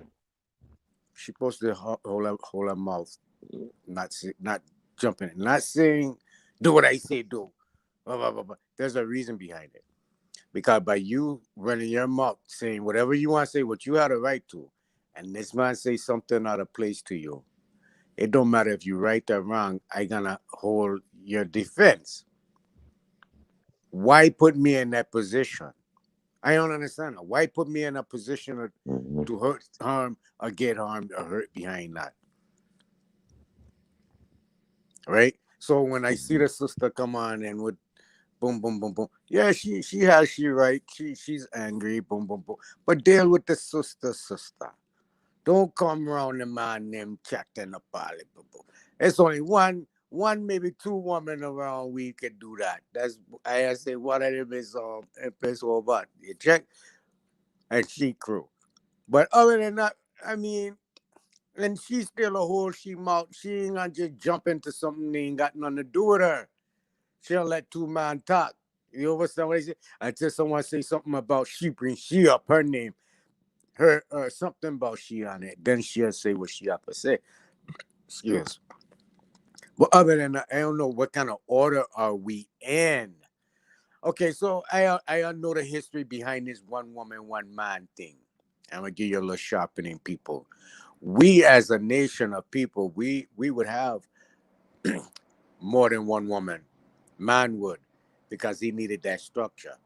she supposed to hold her mouth, not jumping, not saying do what I say do. Blah, blah, blah, blah. There's a reason behind it. Because by you running your mouth, saying whatever you want to say, what you had a right to, and this man say something out of place to you, it don't matter if you right or wrong, I gonna hold your defense. Why put me in that position? I don't understand. Why put me in a position to hurt, harm, or get harmed or hurt behind that? Right? So when I see the sister come on and would boom, boom, boom, boom. Yeah, she right. She's angry, boom, boom, boom. But deal with the sister. Don't come around the man named chatting up all it, boom, boom. It's only one, maybe two women around we could do that. That's I say what it is Empress or what. You check and she crew. But other than that, I mean, and she's still a whole she mouth. She ain't gonna just jump into something that ain't got nothing to do with her. She'll let two man talk. You understand what I say? Until someone say something about she bring she up her name, her something about she on it. Then she'll say what she have to say. Excuse. But other than that, I don't know what kind of order are we in. Okay, so I know the history behind this one woman, one man thing. I'm gonna give you a little sharpening, people. We as a nation of people, we would have more than one woman. Man would, because he needed that structure.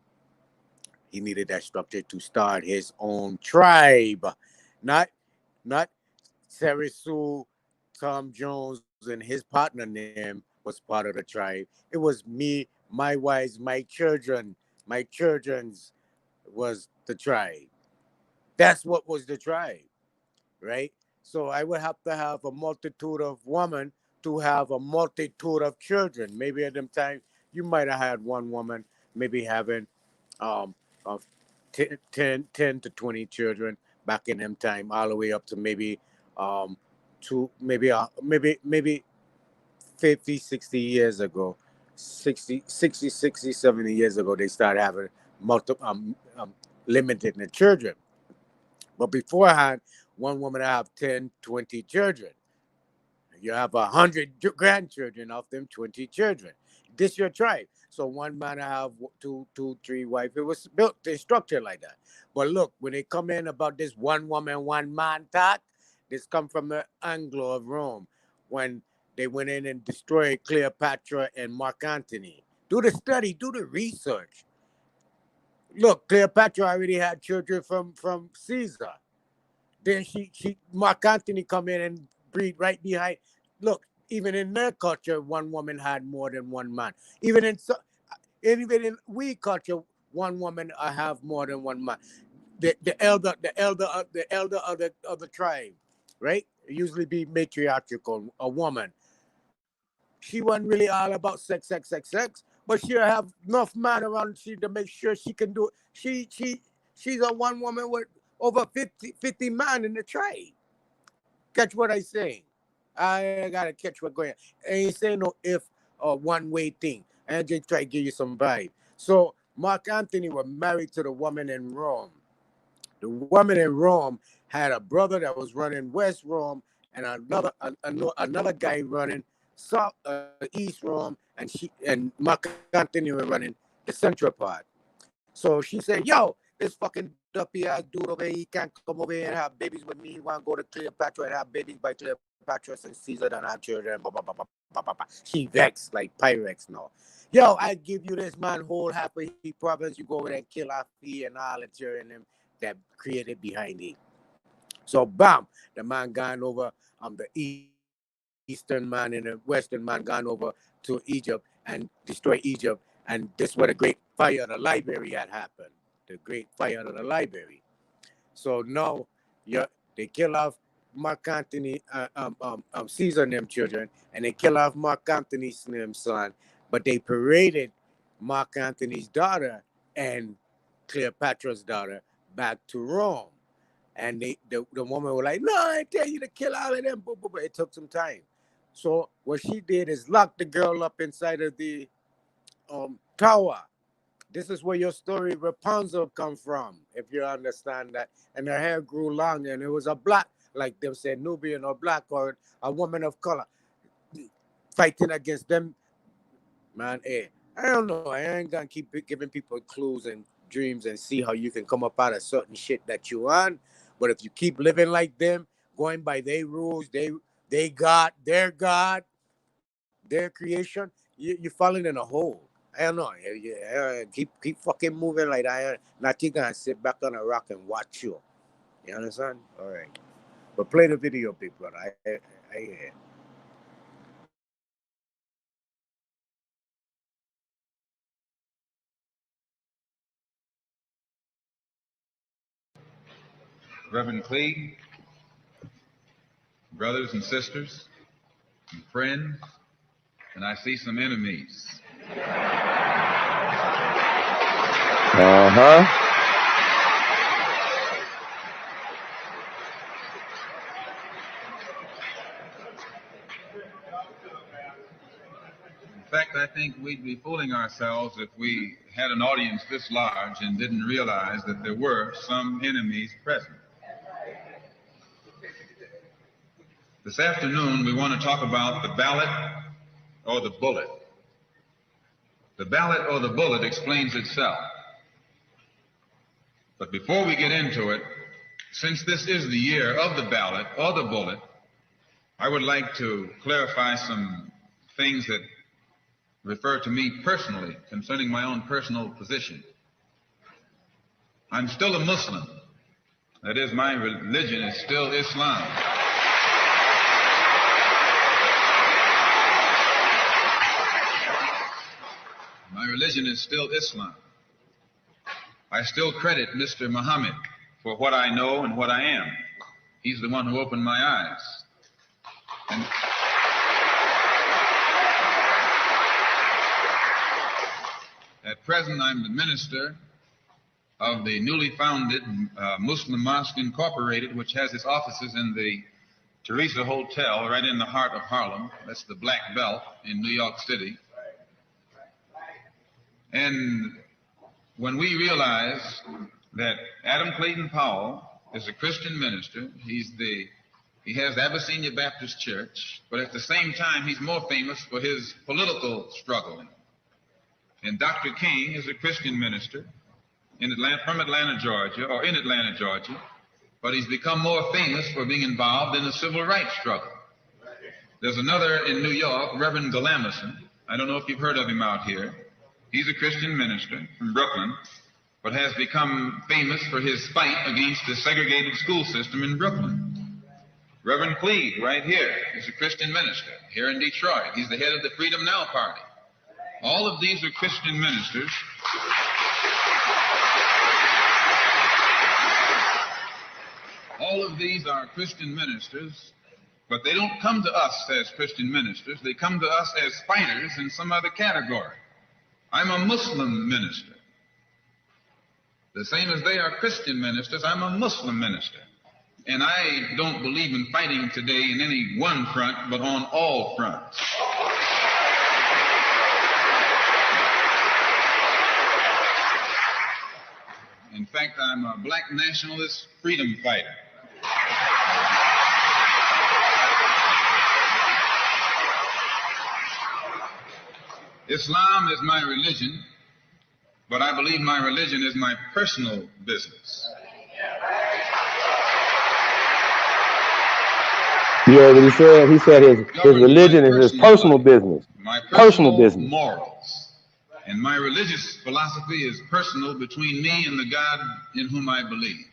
He needed that structure to start his own tribe. Not Terry Sue, Tom Jones, and his partner name was part of the tribe. It was me, my wives, my children. My children's was the tribe. That's what was the tribe, right? So I would have to have a multitude of women to have a multitude of children. Maybe at them time you might have had one woman maybe having um of 10 to 20 children back in them time, all the way up to maybe um to maybe 50, 60 years ago. 70 years ago they started having multiple limited the children. But beforehand, one woman have 10, 20 children. You have 100 grandchildren of them, 20 children. This your tribe. So one man have two, three wives. It was built, they structured like that. But look, when they come in about this one woman, one man talk, this come from the Anglo of Rome when they went in and destroyed Cleopatra and Mark Antony. Do the study, do the research. Look, Cleopatra already had children from Caesar. Then Mark Antony come in and breed right behind. Look, even in their culture, one woman had more than one man. Even in we culture, one woman have more than one man. The elder of the tribe. right? It usually be matriarchal, a woman. She wasn't really all about sex, but she have enough man around she to make sure she can do it. She's a one woman with over 50 man in the trade. Catch what I say? I gotta catch what going. I ain't saying no if or one way thing. I just try to give you some vibe. So Mark Antony was married to the woman in Rome. The woman in Rome had a brother that was running West Rome and another guy running East Rome, and Mark Antony were running the central part. So she said, "Yo, this fucking duppy ass dude over here, he can't come over here and have babies with me. He want to go to Cleopatra and have babies by Cleopatra and Caesar and have children." Blah, blah, blah, blah, blah, blah, blah. She vexed like Pyrex now. Yo, I give you this man whole half of he province. You go over there and kill off he and all the children them that created behind it. So bam, the man gone over the eastern man and the western man gone over to Egypt and destroy Egypt. And this where the great fire of the library had happened. The great fire of the library. So now they kill off Mark Antony, Caesar and them children, and they kill off Mark Antony's son. But they paraded Mark Antony's daughter and Cleopatra's daughter back to Rome. And the woman was like, "No, I tell you to kill all of them." But it took some time. So what she did is lock the girl up inside of the tower. This is where your story Rapunzel come from, if you understand that. And her hair grew long, and it was a black, like them said, Nubian or black or a woman of color fighting against them. Man, I don't know. I ain't gonna keep giving people clues and dreams and see how you can come up out of certain shit that you want. But if you keep living like them, going by their rules, they God, their creation, you're falling in a hole. I don't know. Keep fucking moving like that. Not you gonna sit back on a rock and watch you. You understand? All right. But play the video, big brother. I hear. Reverend Cleave, brothers and sisters, and friends, and I see some enemies. Uh-huh. In fact, I think we'd be fooling ourselves if we had an audience this large and didn't realize that there were some enemies present. This afternoon, we want to talk about the ballot or the bullet. The ballot or the bullet explains itself. But before we get into it, since this is the year of the ballot or the bullet, I would like to clarify some things that refer to me personally concerning my own personal position. I'm still a Muslim. That is, my religion is still Islam. My religion is still Islam. I still credit Mr. Muhammad for what I know and what I am. He's the one who opened my eyes. And at present, I'm the minister of the newly founded Muslim Mosque Incorporated, which has its offices in the Teresa Hotel right in the heart of Harlem. That's the Black Belt in New York City. And when we realize that Adam Clayton Powell is a Christian minister, he has the Abyssinia Baptist Church, but at the same time, he's more famous for his political struggling. And Dr. King is a Christian minister from Atlanta, Georgia, or in Atlanta, Georgia, but he's become more famous for being involved in the civil rights struggle. There's another in New York, Reverend Galamison. I don't know if you've heard of him out here. He's a Christian minister from Brooklyn, but has become famous for his fight against the segregated school system in Brooklyn. Reverend Cleave, right here, is a Christian minister here in Detroit. He's the head of the Freedom Now Party. All of these are Christian ministers. All all of these are Christian ministers, but they don't come to us as Christian ministers. They come to us as fighters in some other category. I'm a Muslim minister. The same as they are Christian ministers, I'm a Muslim minister. And I don't believe in fighting today in any one front, but on all fronts. In fact, I'm a black nationalist freedom fighter. Islam is my religion, but I believe my religion is my personal business. You heard what he said? He said his religion is his personal business. My personal business. Morals. And my religious philosophy is personal between me and the God in whom I believe.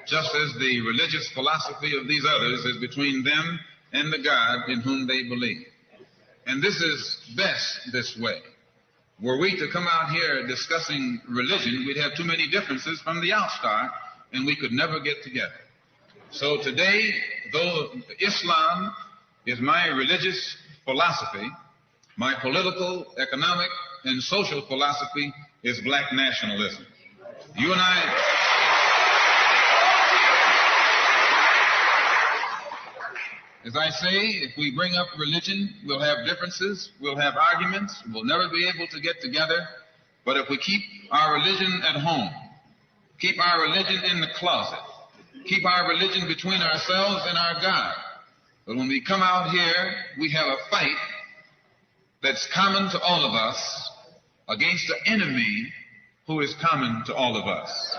Just as the religious philosophy of these others is between them and the God in whom they believe. And this is best this way. Were we to come out here discussing religion, we'd have too many differences from the outstart, and we could never get together. So today, though Islam is my religious philosophy, my political, economic, and social philosophy is black nationalism. You and I... As I say, if we bring up religion, we'll have differences, we'll have arguments, we'll never be able to get together. But if we keep our religion at home, keep our religion in the closet, keep our religion between ourselves and our God, but when we come out here, we have a fight that's common to all of us against the enemy who is common to all of us.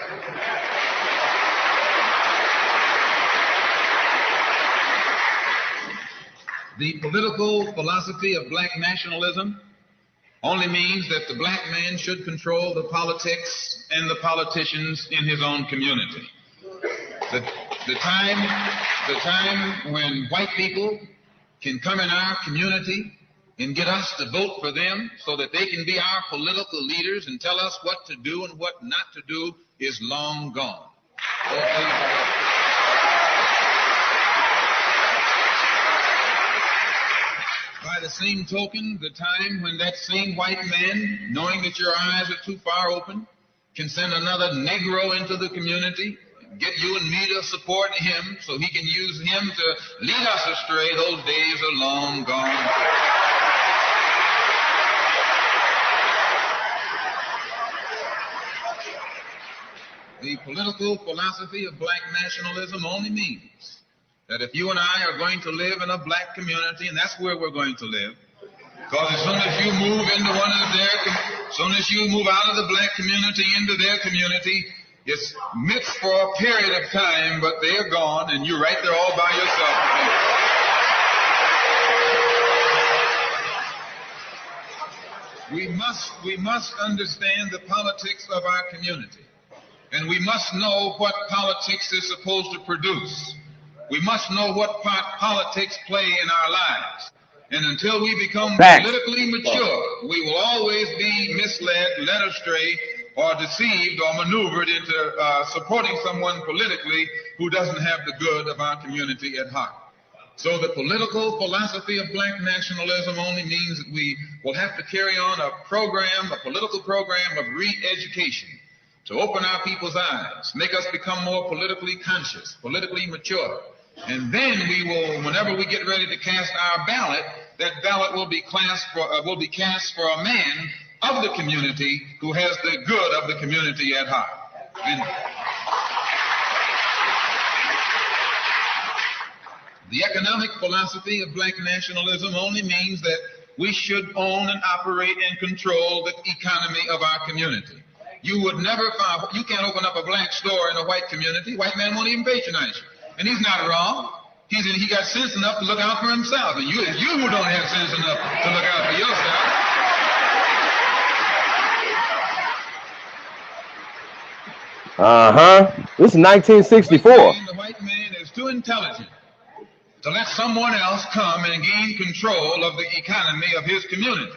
The political philosophy of black nationalism only means that the black man should control the politics and the politicians in his own community. The time when white people can come in our community and get us to vote for them so that they can be our political leaders and tell us what to do and what not to do is long gone. By the same token, the time when that same white man, knowing that your eyes are too far open, can send another Negro into the community, get you and me to support him so he can use him to lead us astray, those days are long gone. The political philosophy of black nationalism only means that if you and I are going to live in a black community, and that's where we're going to live, because as soon as you move into as soon as you move out of the black community into their community, it's mixed for a period of time, but they are gone, and you're right there all by yourself. We must understand the politics of our community, and we must know what politics is supposed to produce. We must know what part politics play in our lives. And until we become politically mature, we will always be misled, led astray, or deceived or maneuvered into supporting someone politically who doesn't have the good of our community at heart. So the political philosophy of black nationalism only means that we will have to carry on a political program of re-education to open our people's eyes, make us become more politically conscious, politically mature. And then we will, whenever we get ready to cast our ballot, that ballot will be cast for a man of the community who has the good of the community at heart. And the economic philosophy of black nationalism only means that we should own and operate and control the economy of our community. You would never find, you can't open up a black store in a white community. White man won't even patronize you. And he's not wrong. He got sense enough to look out for himself. And you who don't have sense enough to look out for yourself. This is 1964. The white man is too intelligent to let someone else come and gain control of the economy of his community.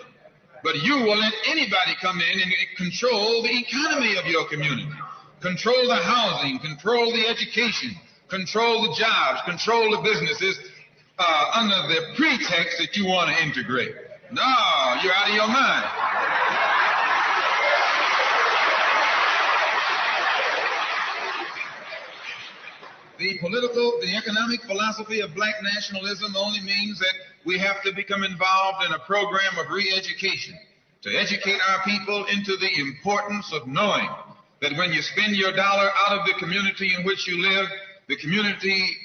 But you will let anybody come in and control the economy of your community. Control the housing, control the education, control the jobs, control the businesses under the pretext that you want to integrate. No, you're out of your mind. The economic philosophy of black nationalism only means that we have to become involved in a program of re-education to educate our people into the importance of knowing that when you spend your dollar out of the community in which you live, the community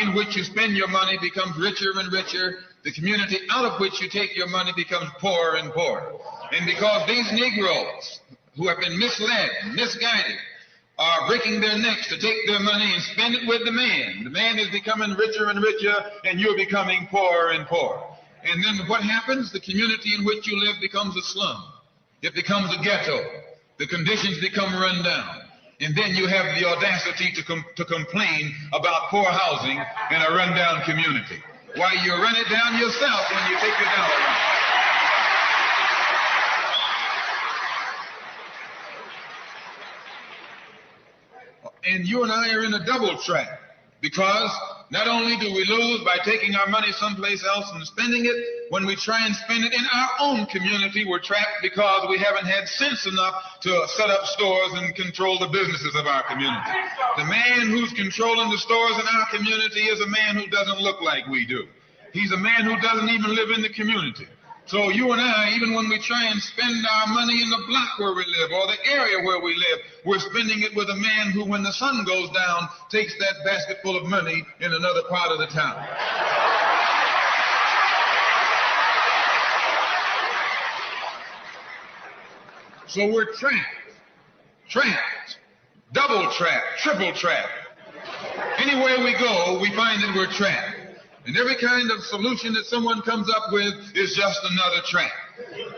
in which you spend your money becomes richer and richer. The community out of which you take your money becomes poorer and poorer. And because these Negroes who have been misled, misguided, are breaking their necks to take their money and spend it with the man. The man is becoming richer and richer, and you're becoming poorer and poorer. And then what happens? The community in which you live becomes a slum. It becomes a ghetto. The conditions become run down. And then you have the audacity to complain about poor housing in a rundown community. Why, you run it down yourself when you take your dollar out. And you and I are in a double trap, because not only do we lose by taking our money someplace else and spending it, when we try and spend it in our own community, we're trapped because we haven't had sense enough to set up stores and control the businesses of our community. The man who's controlling the stores in our community is a man who doesn't look like we do. He's a man who doesn't even live in the community. So you and I, even when we try and spend our money in the block where we live or the area where we live, we're spending it with a man who, when the sun goes down, takes that basket full of money in another part of the town. So we're trapped, double trapped, triple trapped. Anywhere we go, we find that we're trapped. And every kind of solution that someone comes up with is just another trap.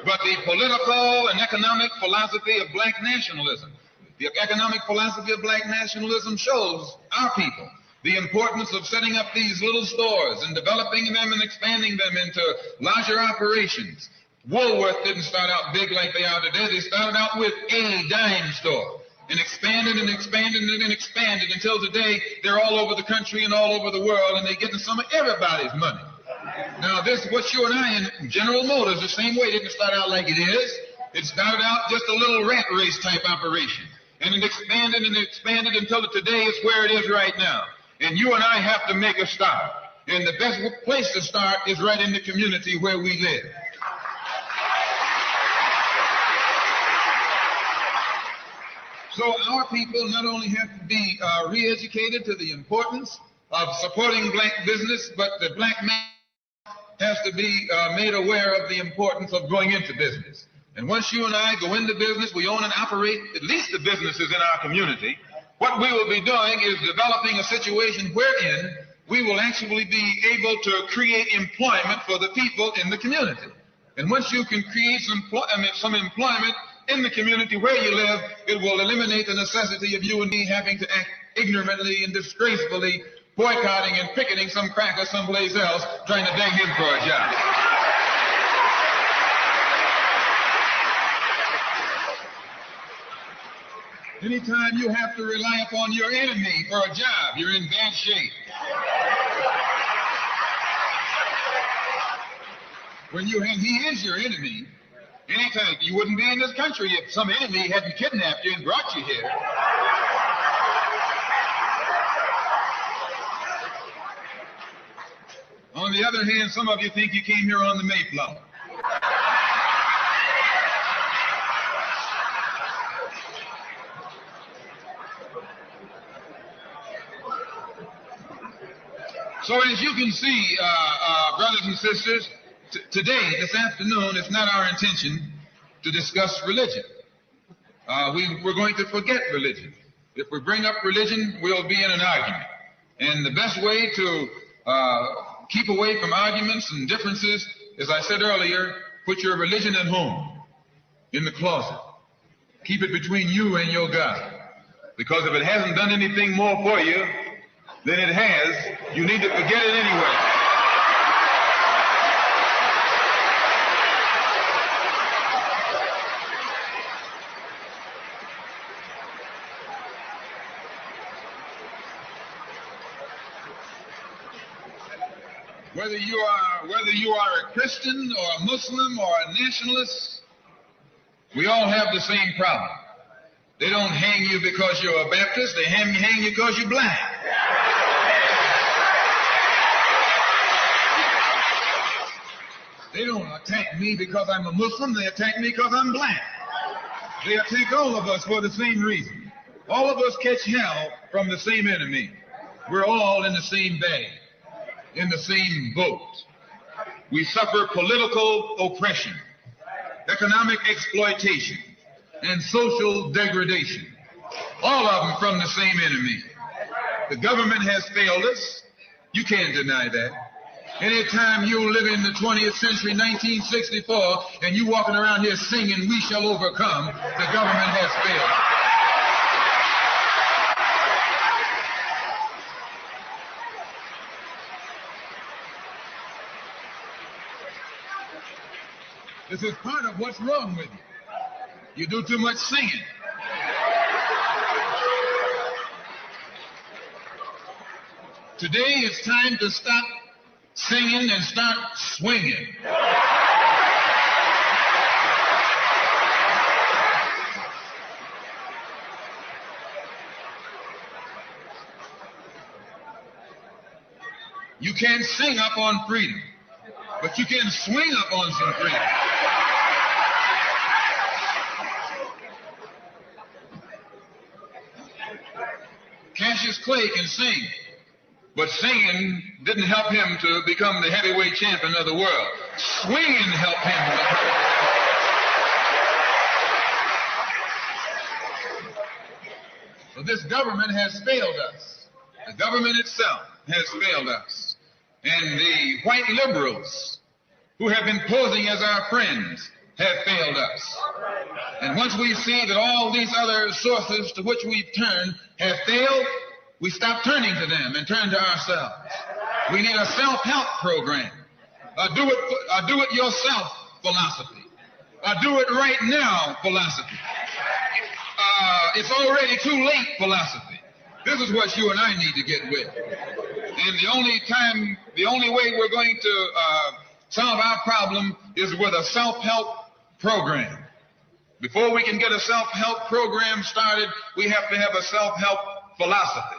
But the political and economic philosophy of black nationalism, the economic philosophy of black nationalism shows our people the importance of setting up these little stores and developing them and expanding them into larger operations. Woolworth didn't start out big like they are today. They started out with a dime store and expanded and expanded and expanded until today they're all over the country and all over the world, and they're getting some of everybody's money. Now this, what you and I in General Motors, the same way, didn't start out like it is. It started out just a little rat race type operation, and it expanded and expanded until today is where it is right now. And you and I have to make a start. And the best place to start is right in the community where we live. So our people not only have to be re-educated to the importance of supporting black business, but the black man has to be made aware of the importance of going into business. And once you and I go into business, we own and operate at least the businesses in our community. What we will be doing is developing a situation wherein we will actually be able to create employment for the people in the community. And once you can create some employment in the community where you live, it will eliminate the necessity of you and me having to act ignorantly and disgracefully, boycotting and picketing some cracker someplace else, trying to beg him for a job. Anytime you have to rely upon your enemy for a job, you're in bad shape. He is your enemy. Anytime, you wouldn't be in this country if some enemy hadn't kidnapped you and brought you here. On the other hand, some of you think you came here on the Mayflower. So as you can see, brothers and sisters, today, this afternoon, it's not our intention to discuss religion. We're going to forget religion. If we bring up religion, we'll be in an argument. And the best way to keep away from arguments and differences, as I said earlier, put your religion at home, in the closet. Keep it between you and your God. Because if it hasn't done anything more for you than it has, you need to forget it anyway. Whether you are a Christian or a Muslim or a nationalist, we all have the same problem. They don't hang you because you're a Baptist, they hang you because you're black. They don't attack me because I'm a Muslim, they attack me because I'm black. They attack all of us for the same reason. All of us catch hell from the same enemy. We're all in the same bag, in the same boat. We suffer political oppression, economic exploitation, and social degradation. All of them from the same enemy. The government has failed us. You can't deny that. Anytime you live in the 20th century, 1964, and you walking around here singing, "We shall overcome," the government has failed. This is part of what's wrong with you. You do too much singing. Today it's time to stop singing and start swinging. You can't sing up on freedom, but you can swing up on some freedom. Cassius Clay can sing, but singing didn't help him to become the heavyweight champion of the world. Swinging helped him. So this government has failed us. The government itself has failed us. And the white liberals who have been posing as our friends have failed us. And once we see that all these other sources to which we've turned have failed, we stop turning to them and turn to ourselves. We need a self-help program, a do it yourself philosophy, a do it right now philosophy. It's already too late philosophy. This is what you and I need to get with. And the only way we're going to solve our problem is with a self-help program. Before we can get a self-help program started, we have to have a self-help philosophy.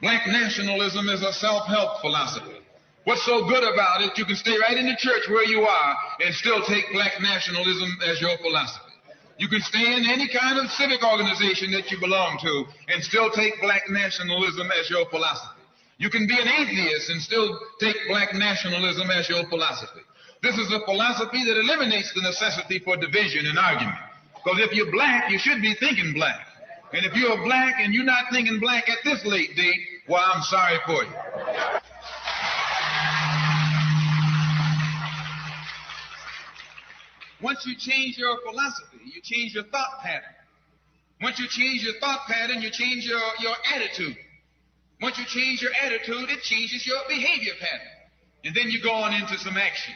Black nationalism is a self-help philosophy. What's so good about it, you can stay right in the church where you are and still take black nationalism as your philosophy. You can stay in any kind of civic organization that you belong to and still take black nationalism as your philosophy. You can be an atheist and still take black nationalism as your philosophy. This is a philosophy that eliminates the necessity for division and argument. Because if you're black, you should be thinking black. And if you're black and you're not thinking black at this late date, well, I'm sorry for you. Once you change your philosophy, you change your thought pattern. Once you change your thought pattern, you change your attitude. Once you change your attitude, it changes your behavior pattern. And then you go on into some action.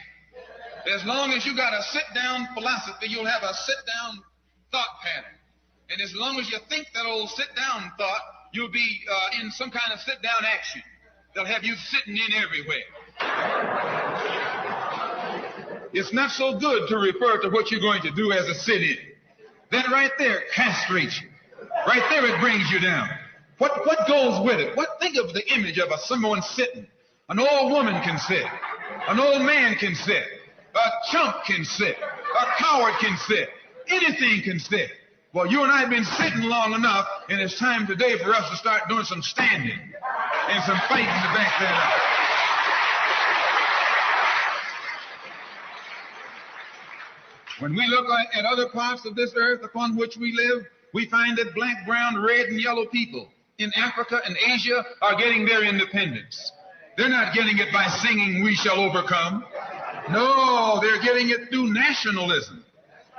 As long as you got a sit-down philosophy, you'll have a sit-down thought pattern. And as long as you think that old sit-down thought, you'll be in some kind of sit-down action. They'll have you sitting in everywhere. It's not so good to refer to what you're going to do as a sit-in. That right there castrates you. Right there it brings you down. What goes with it? Think of the image of someone sitting. An old woman can sit. An old man can sit. A chump can sit. A coward can sit. Anything can sit. Well, you and I have been sitting long enough, and it's time today for us to start doing some standing and some fighting to back that up. When we look at other parts of this earth upon which we live, we find that black, brown, red, and yellow people in Africa and Asia are getting their independence. They're not getting it by singing, "We shall overcome." No, they're getting it through nationalism.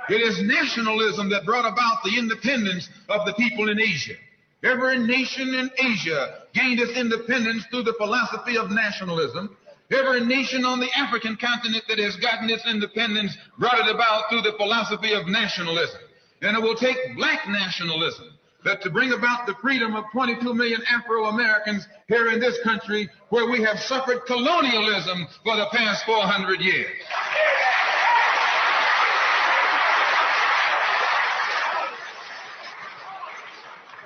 It is nationalism that brought about the independence of the people in Asia. Every nation in Asia gained its independence through the philosophy of nationalism. Every nation on the African continent that has gotten its independence brought it about through the philosophy of nationalism. And it will take black nationalism that to bring about the freedom of 22 million Afro-Americans here in this country where we have suffered colonialism for the past 400 years.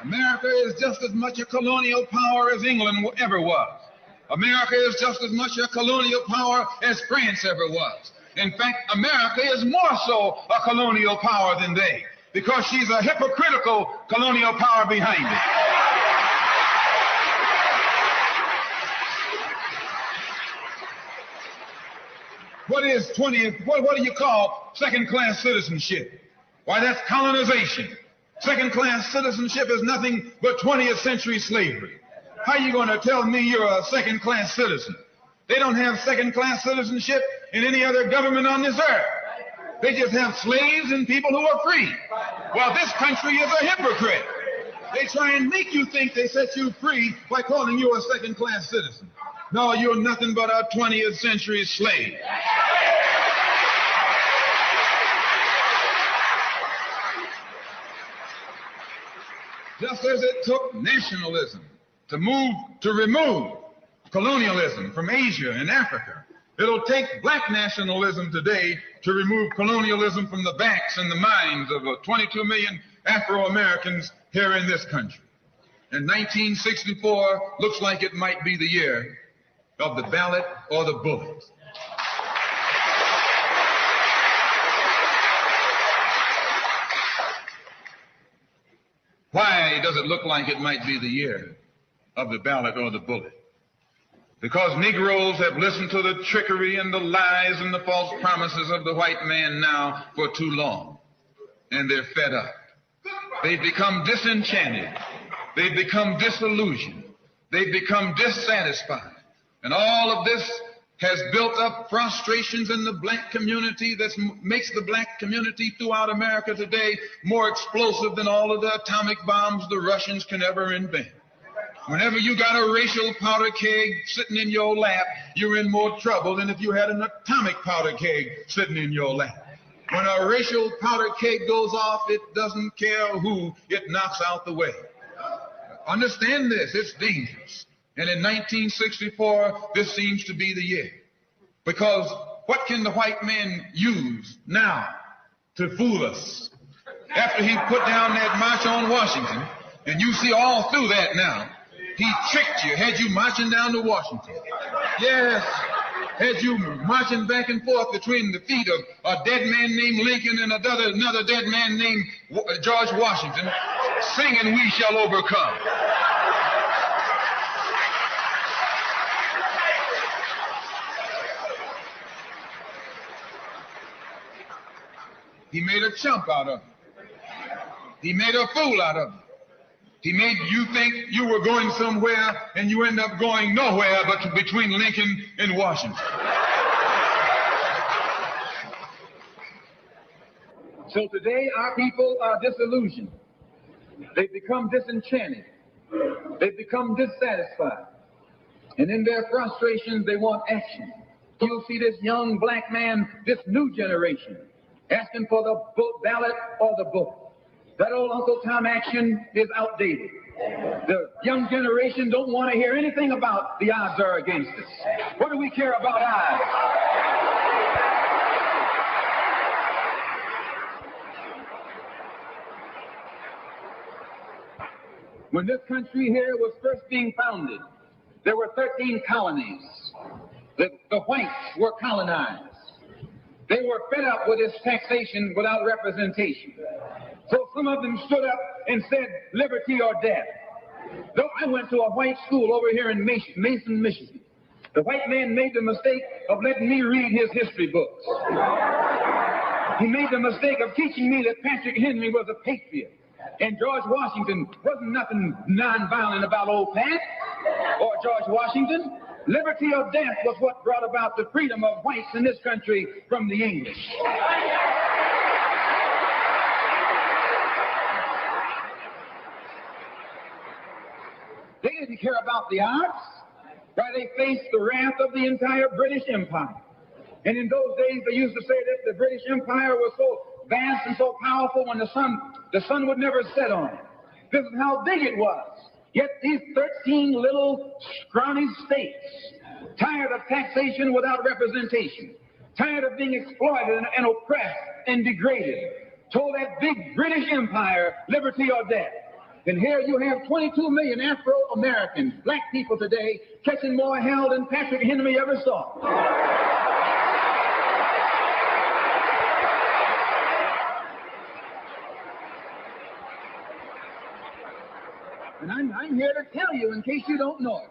America is just as much a colonial power as England ever was. America is just as much a colonial power as France ever was. In fact, America is more so a colonial power than they, because she's a hypocritical colonial power behind it. What do you call second-class citizenship? Why, that's colonization. Second-class citizenship is nothing but 20th century slavery. How are you going to tell me you're a second-class citizen? They don't have second-class citizenship in any other government on this earth. They just have slaves and people who are free. Well, this country is a hypocrite. They try and make you think they set you free by calling you a second-class citizen. No, you're nothing but a 20th century slave. Just as it took nationalism to remove colonialism from Asia and Africa, it'll take black nationalism today to remove colonialism from the backs and the minds of 22 million Afro-Americans here in this country. And 1964 looks like it might be the year of the ballot or the bullet. Why does it look like it might be the year of the ballot or the bullet? Because Negroes have listened to the trickery and the lies and the false promises of the white man now for too long, and they're fed up. They've become disenchanted. They've become disillusioned. They've become dissatisfied. And all of this has built up frustrations in the black community that makes the black community throughout America today more explosive than all of the atomic bombs the Russians can ever invent. Whenever you got a racial powder keg sitting in your lap, you're in more trouble than if you had an atomic powder keg sitting in your lap. When a racial powder keg goes off, it doesn't care who it knocks out the way. Understand this, it's dangerous. And in 1964, this seems to be the year. Because what can the white man use now to fool us? After he put down that march on Washington, and you see all through that now, he tricked you, had you marching down to Washington. Yes, had you marching back and forth between the feet of a dead man named Lincoln and another dead man named George Washington, singing "We Shall Overcome." He made a chump out of it. He made a fool out of it. He made you think you were going somewhere, and you end up going nowhere but between Lincoln and Washington. So today our people are disillusioned. They've become disenchanted. They've become dissatisfied. And in their frustrations, they want action. You'll see this young black man, this new generation, asking for the ballot or the vote. That old Uncle Tom action is outdated. The young generation don't want to hear anything about the odds are against us. What do we care about odds? When this country here was first being founded, there were 13 colonies. The whites were colonized. They were fed up with this taxation without representation. So some of them stood up and said, liberty or death. Though I went to a white school over here in Mason, Michigan. The white man made the mistake of letting me read his history books. He made the mistake of teaching me that Patrick Henry was a patriot. And George Washington wasn't nothing nonviolent about old Pat or George Washington. Liberty or death was what brought about the freedom of whites in this country from the English. They didn't care about the odds. Why, they faced the wrath of the entire British Empire. And in those days, they used to say that the British Empire was so vast and so powerful when the sun would never set on it. This is how big it was. Yet these 13 little scrawny states, tired of taxation without representation, tired of being exploited and oppressed and degraded, told that big British Empire, liberty or death. And here you have 22 million Afro-Americans, black people today, catching more hell than Patrick Henry ever saw. And I'm here to tell you, in case you don't know it,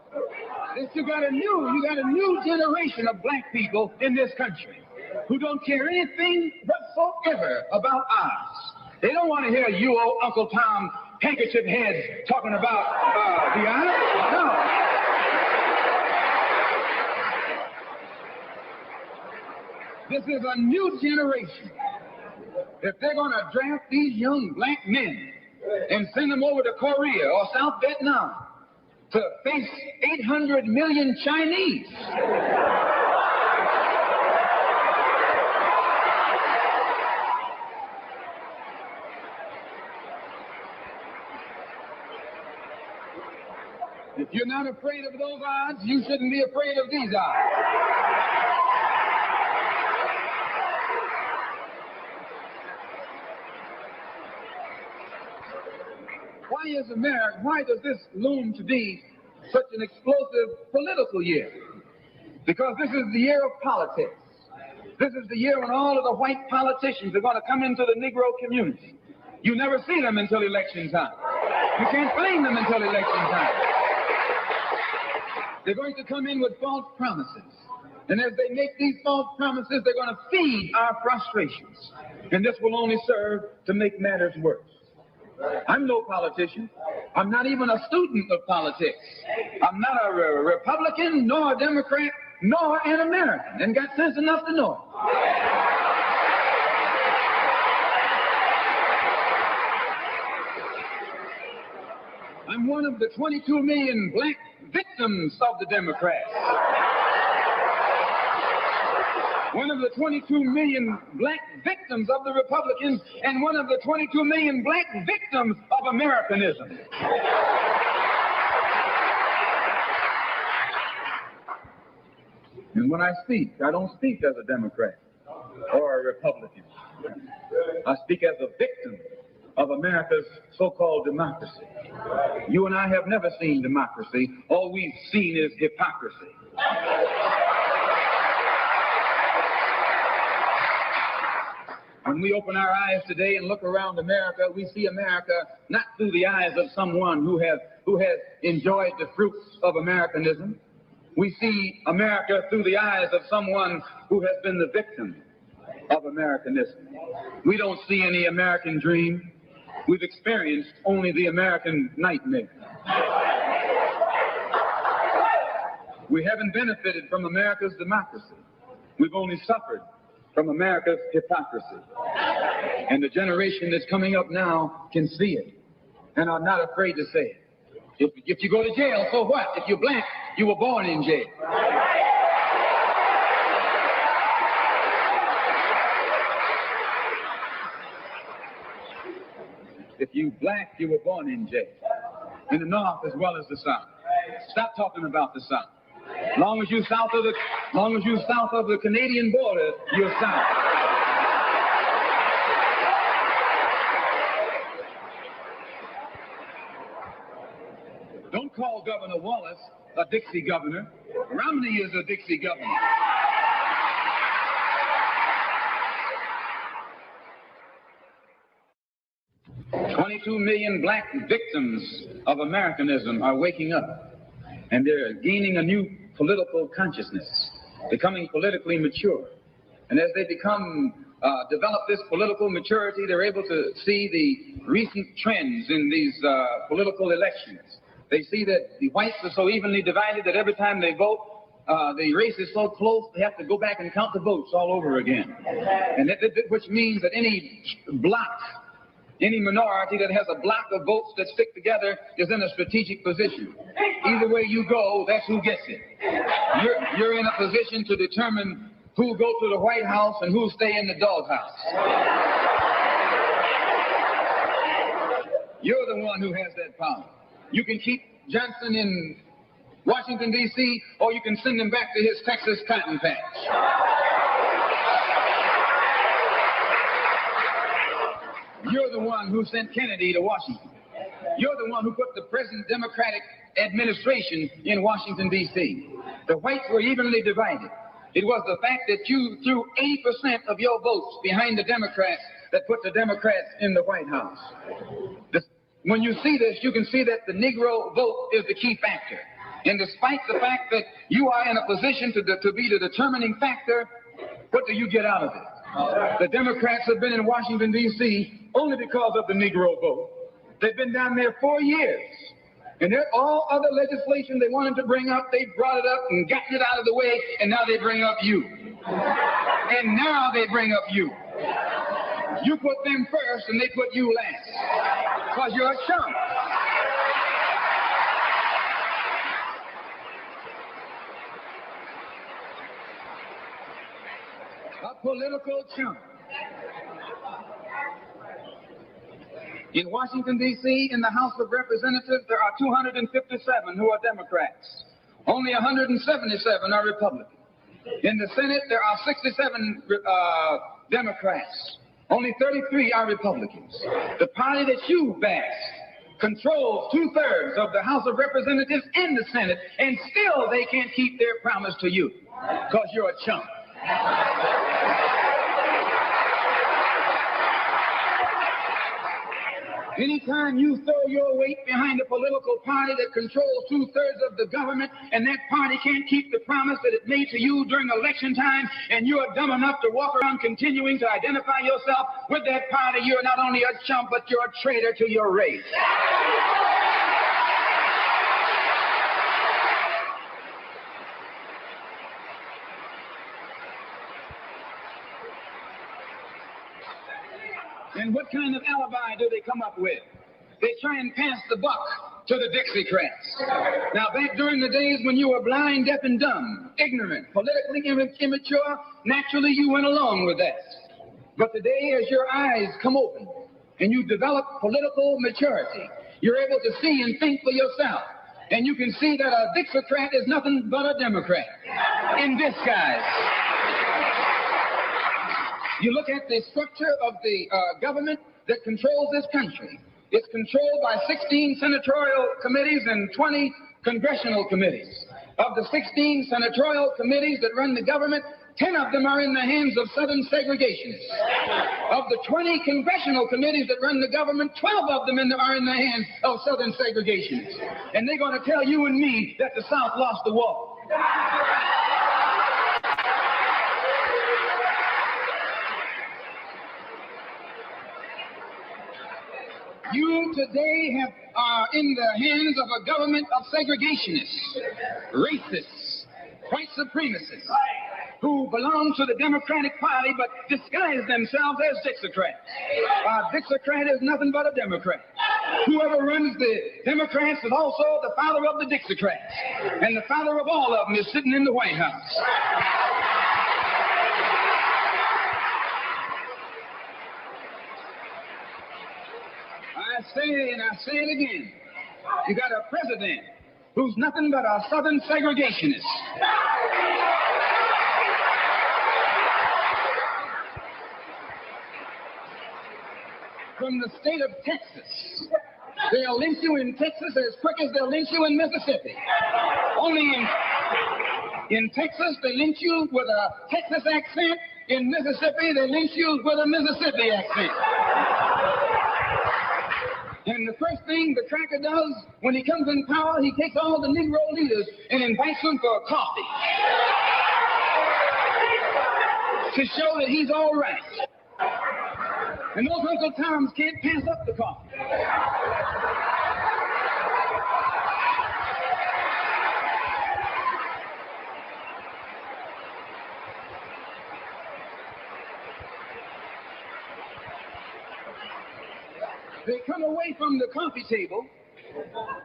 that you got a new generation of black people in this country who don't care anything whatsoever about ours. They don't want to hear you, old Uncle Tom, handkerchief heads talking about the ours. No. This is a new generation. If they're going to draft these young black men and send them over to Korea or South Vietnam to face 800 million Chinese. If you're not afraid of those odds, you shouldn't be afraid of these odds. Why does this loom to be such an explosive political year? Because this is the year of politics. This is the year when all of the white politicians are going to come into the Negro community. You never see them until election time. You can't find them until election time. They're going to come in with false promises. And as they make these false promises, they're going to feed our frustrations. And this will only serve to make matters worse. I'm no politician. I'm not even a student of politics. I'm not a Republican, nor a Democrat, nor an American, and got sense enough to know it. I'm one of the 22 million black victims of the Democrats. One of the 22 million black victims of the Republicans, and one of the 22 million black victims of Americanism. And when I speak, I don't speak as a Democrat or a Republican. I speak as a victim of America's so-called democracy. You and I have never seen democracy. All we've seen is hypocrisy. When we open our eyes today and look around America, we see America not through the eyes of someone who has enjoyed the fruits of Americanism. We see America through the eyes of someone who has been the victim of Americanism. We don't see any American dream. We've experienced only the American nightmare. We haven't benefited from America's democracy. We've only suffered from America's hypocrisy. And the generation that's coming up now can see it and are not afraid to say it. If you go to jail, so what? If you're black, you were born in jail. If you black, you were born in jail. In the North as well as the South. Stop talking about the South. Long as you're south of the Canadian border, you're south. Don't call Governor Wallace a Dixie governor. Romney is a Dixie governor. $22 million black victims of Americanism are waking up. And they're gaining a new political consciousness, becoming politically mature. And as they develop this political maturity, they're able to see the recent trends in these political elections. They see that the whites are so evenly divided that every time they vote, the race is so close, they have to go back and count the votes all over again. And which means that any block, any minority that has a block of votes that stick together is in a strategic position. Either way you go, that's who gets it. You're in a position to determine who go to the White House and who stay in the doghouse. You're the one who has that power. You can keep Johnson in Washington, D.C., or you can send him back to his Texas cotton patch. You're the one who sent Kennedy to Washington. You're the one who put the present Democratic administration in Washington, D.C. The whites were evenly divided. It was the fact that you threw 80% of your votes behind the Democrats that put the Democrats in the White House. When you see this, you can see that the Negro vote is the key factor. And despite the fact that you are in a position to be the determining factor, what do you get out of it? The Democrats have been in Washington, D.C. only because of the Negro vote. They've been down there 4 years. And all other legislation they wanted to bring up, they brought it up and gotten it out of the way, and now they bring up you. And now they bring up you. You put them first, and they put you last. Because you're a chump. A political chump. In Washington, D.C., in the House of Representatives, there are 257 who are Democrats. Only 177 are Republicans. In the Senate, there are 67 Democrats. Only 33 are Republicans. The party that you back controls 2/3 of the House of Representatives and the Senate, and still they can't keep their promise to you because you're a chump. Anytime you throw your weight behind a political party that controls 2/3 of the government, and that party can't keep the promise that it made to you during election time, and you are dumb enough to walk around continuing to identify yourself with that party, you're not only a chump, but you're a traitor to your race. And what kind of alibi do they come up with? They try and pass the buck to the Dixiecrats. Now, back during the days when you were blind, deaf, and dumb, ignorant, politically immature, naturally you went along with that. But today, as your eyes come open and you develop political maturity, you're able to see and think for yourself. And you can see that a Dixiecrat is nothing but a Democrat in disguise. You look at the structure of the government that controls this country. It's controlled by 16 senatorial committees and 20 congressional committees. Of the 16 senatorial committees that run the government, 10 of them are in the hands of Southern segregationists. Of the 20 congressional committees that run the government, 12 of them are in the hands of Southern segregationists. And they're going to tell you and me that the South lost the war. You today are in the hands of a government of segregationists, racists, white supremacists, who belong to the Democratic Party but disguise themselves as Dixiecrats. A Dixiecrat is nothing but a Democrat. Whoever runs the Democrats is also the father of the Dixiecrats. And the father of all of them is sitting in the White House. I say and I say it again. You got a president who's nothing but a Southern segregationist. From the state of Texas. They'll lynch you in Texas as quick as they'll lynch you in Mississippi. Only in Texas, they lynch you with a Texas accent. In Mississippi, they lynch you with a Mississippi accent. And the first thing the cracker does when he comes in power, he takes all the Negro leaders and invites them for a coffee to show that he's all right. And those Uncle Toms can't pass up the coffee. They come away from the coffee table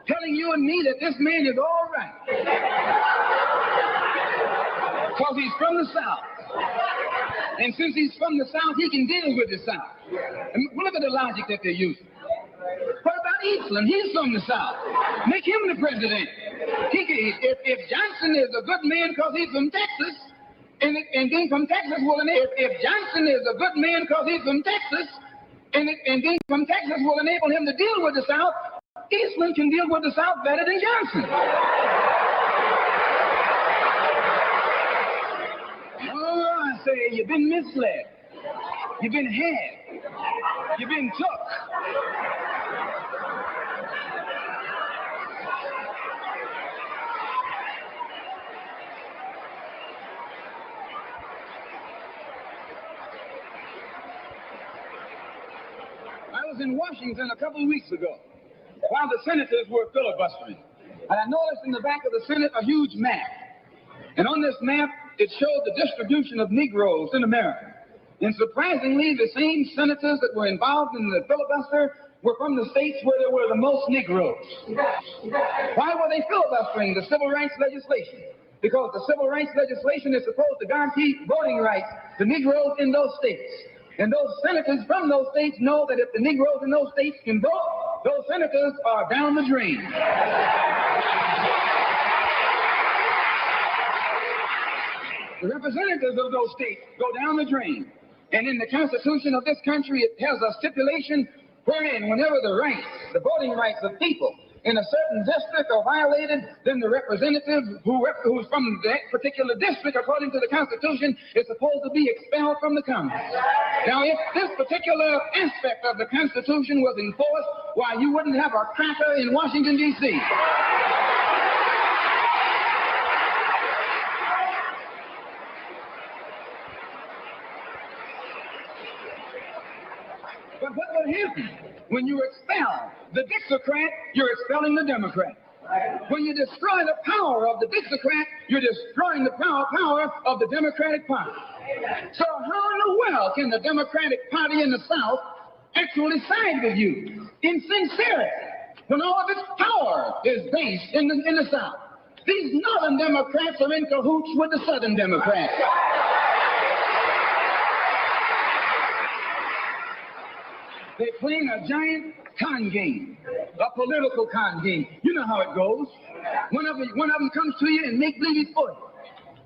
telling you and me that this man is all right. Because he's from the South. And since he's from the South, he can deal with the South. And look at the logic that they're using. What about Eastland, he's from the South. Make him the president. If Johnson is a good man because he's from Texas, and then from Texas will enable, if Johnson is a good man because he's from Texas, and then from Texas will enable him to deal with the South, Eastland can deal with the South better than Johnson. Oh, I say, you've been misled. You've been had. You've been took. I was in Washington a couple of weeks ago while the senators were filibustering. And I noticed in the back of the Senate a huge map. And on this map, it showed the distribution of Negroes in America. And surprisingly, the same senators that were involved in the filibuster were from the states where there were the most Negroes. Why were they filibustering the civil rights legislation? Because the civil rights legislation is supposed to guarantee voting rights to Negroes in those states. And those senators from those states know that if the Negroes in those states can vote, those senators are down the drain. The representatives of those states go down the drain. And in the Constitution of this country, it has a stipulation wherein whenever the rights, the voting rights of people in a certain district are violated, then the representative who's from that particular district, according to the Constitution, is supposed to be expelled from the Congress. Now, if this particular aspect of the Constitution was enforced, why, you wouldn't have a cracker in Washington, D.C. But what would happen when you expel the Dixiecrat? You're expelling the Democrat. When you destroy the power of the Dixiecrat, you're destroying the power of the Democratic Party. So how in the world can the Democratic Party in the South actually side with you in sincerity when all of its power is based in the South? These Northern Democrats are in cahoots with the Southern Democrats. They're playing a giant con game, a political con game. You know how it goes. One of them comes to you and make believe he's for you.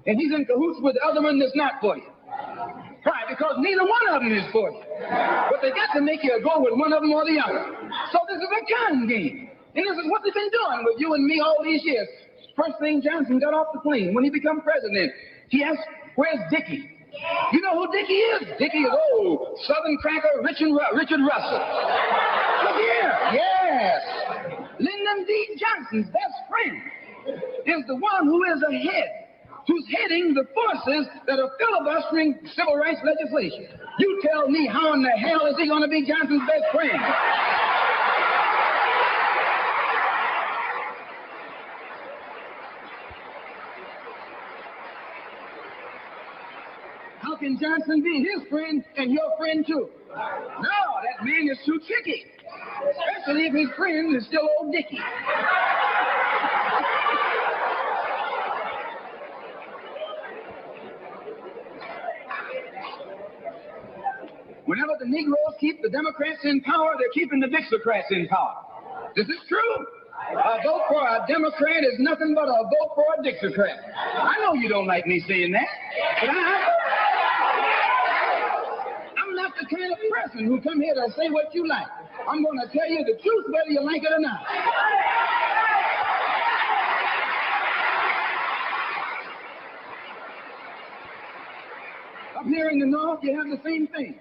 And he's in cahoots with the other one that's not for you. Why? Because neither one of them is for you. But they got to make you go with one of them or the other. So this is a con game. And this is what they've been doing with you and me all these years. First thing Johnson got off the plane, when he became president, he asked, "Where's Dickie?" You know who Dickie is? Dickie is old Southern cracker Richard Russell. Look here. Yes. Lyndon D. Johnson's best friend is the one who is who's heading the forces that are filibustering civil rights legislation. You tell me, how in the hell is he going to be Johnson's best friend? How can Johnson be his friend and your friend too? No, that man is too tricky. Especially if his friend is still old Dickie. Whenever the Negroes keep the Democrats in power, they're keeping the Dixiecrats in power. This is true. A vote for a Democrat is nothing but a vote for a Dixiecrat. I know you don't like me saying that, but I'm not the kind of person who come here to say what you like. I'm going to tell you the truth whether you like it or not. Up here in the North, you have the same thing.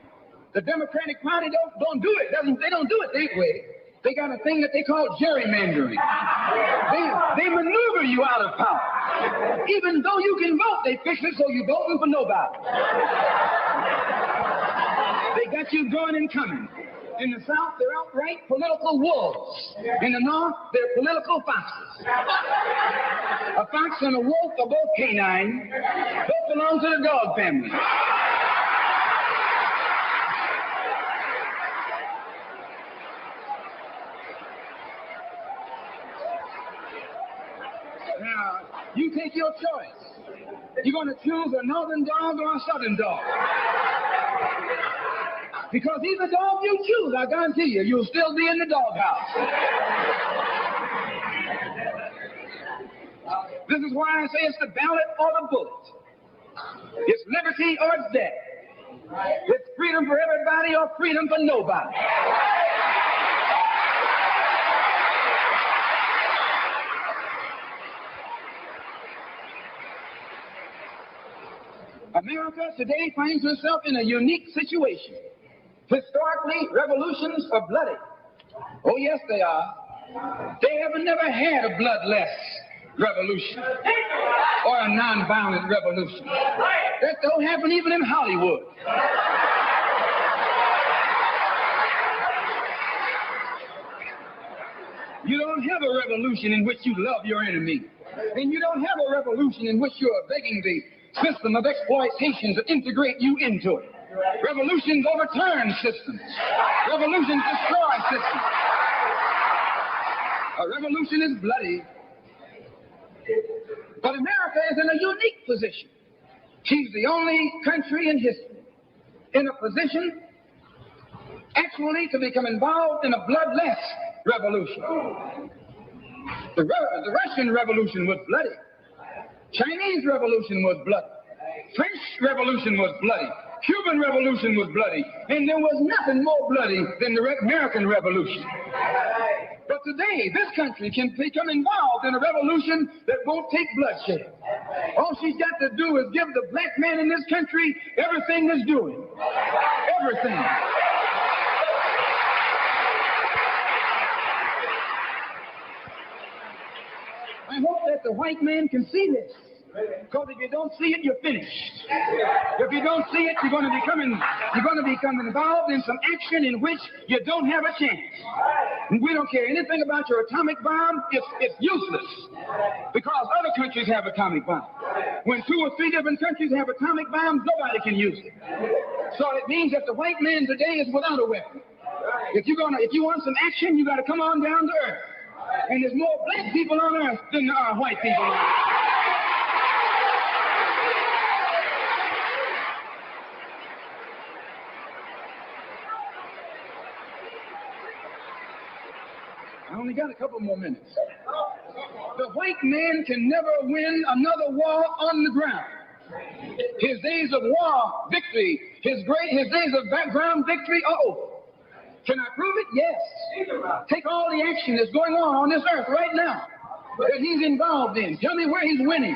The Democratic Party don't do it. They don't do it that way. They got a thing that they call gerrymandering. They maneuver you out of power. Even though you can vote, they fix it so you're voting for nobody. They got you going and coming. In the South, they're outright political wolves. In the North, they're political foxes. A fox and a wolf are both canine. Both belong to the dog family. Now, you take your choice. You're going to choose a northern dog or a southern dog. Because he's a dog you choose, I guarantee you, you'll still be in the doghouse. This is why I say it's the ballot or the bullet. It's liberty or it's death. It's freedom for everybody or freedom for nobody. America today finds herself in a unique situation. Historically, revolutions are bloody. Oh, yes, they are. They have never had a bloodless revolution or a nonviolent revolution. That don't happen even in Hollywood. You don't have a revolution in which you love your enemy. And you don't have a revolution in which you are begging the system of exploitation to integrate you into it. Revolutions overturn systems. Revolutions destroy systems. A revolution is bloody. But America is in a unique position. She's the only country in history in a position actually to become involved in a bloodless revolution. The Russian Revolution was bloody. Chinese Revolution was bloody. French Revolution was bloody. Cuban Revolution was bloody. And there was nothing more bloody than the American Revolution. But today, this country can become involved in a revolution that won't take bloodshed. All she's got to do is give the black man in this country everything that's doing. Everything. I hope that the white man can see this. Because if you don't see it, you're finished. If you don't see it, you're going to become involved in some action in which you don't have a chance. And we don't care anything about your atomic bomb. It's useless. Because other countries have atomic bombs. When 2 or 3 different countries have atomic bombs, nobody can use it. So it means that the white man today is without a weapon. If you want some action, you got to come on down to earth. And there's more black people on earth than there are white people on earth. I only got a couple more minutes. The white man can never win another war on the ground. His days of war victory, his days of background victory are over. Can I prove it? Yes. Take all the action that's going on this earth right now that he's involved in. Tell me where he's winning.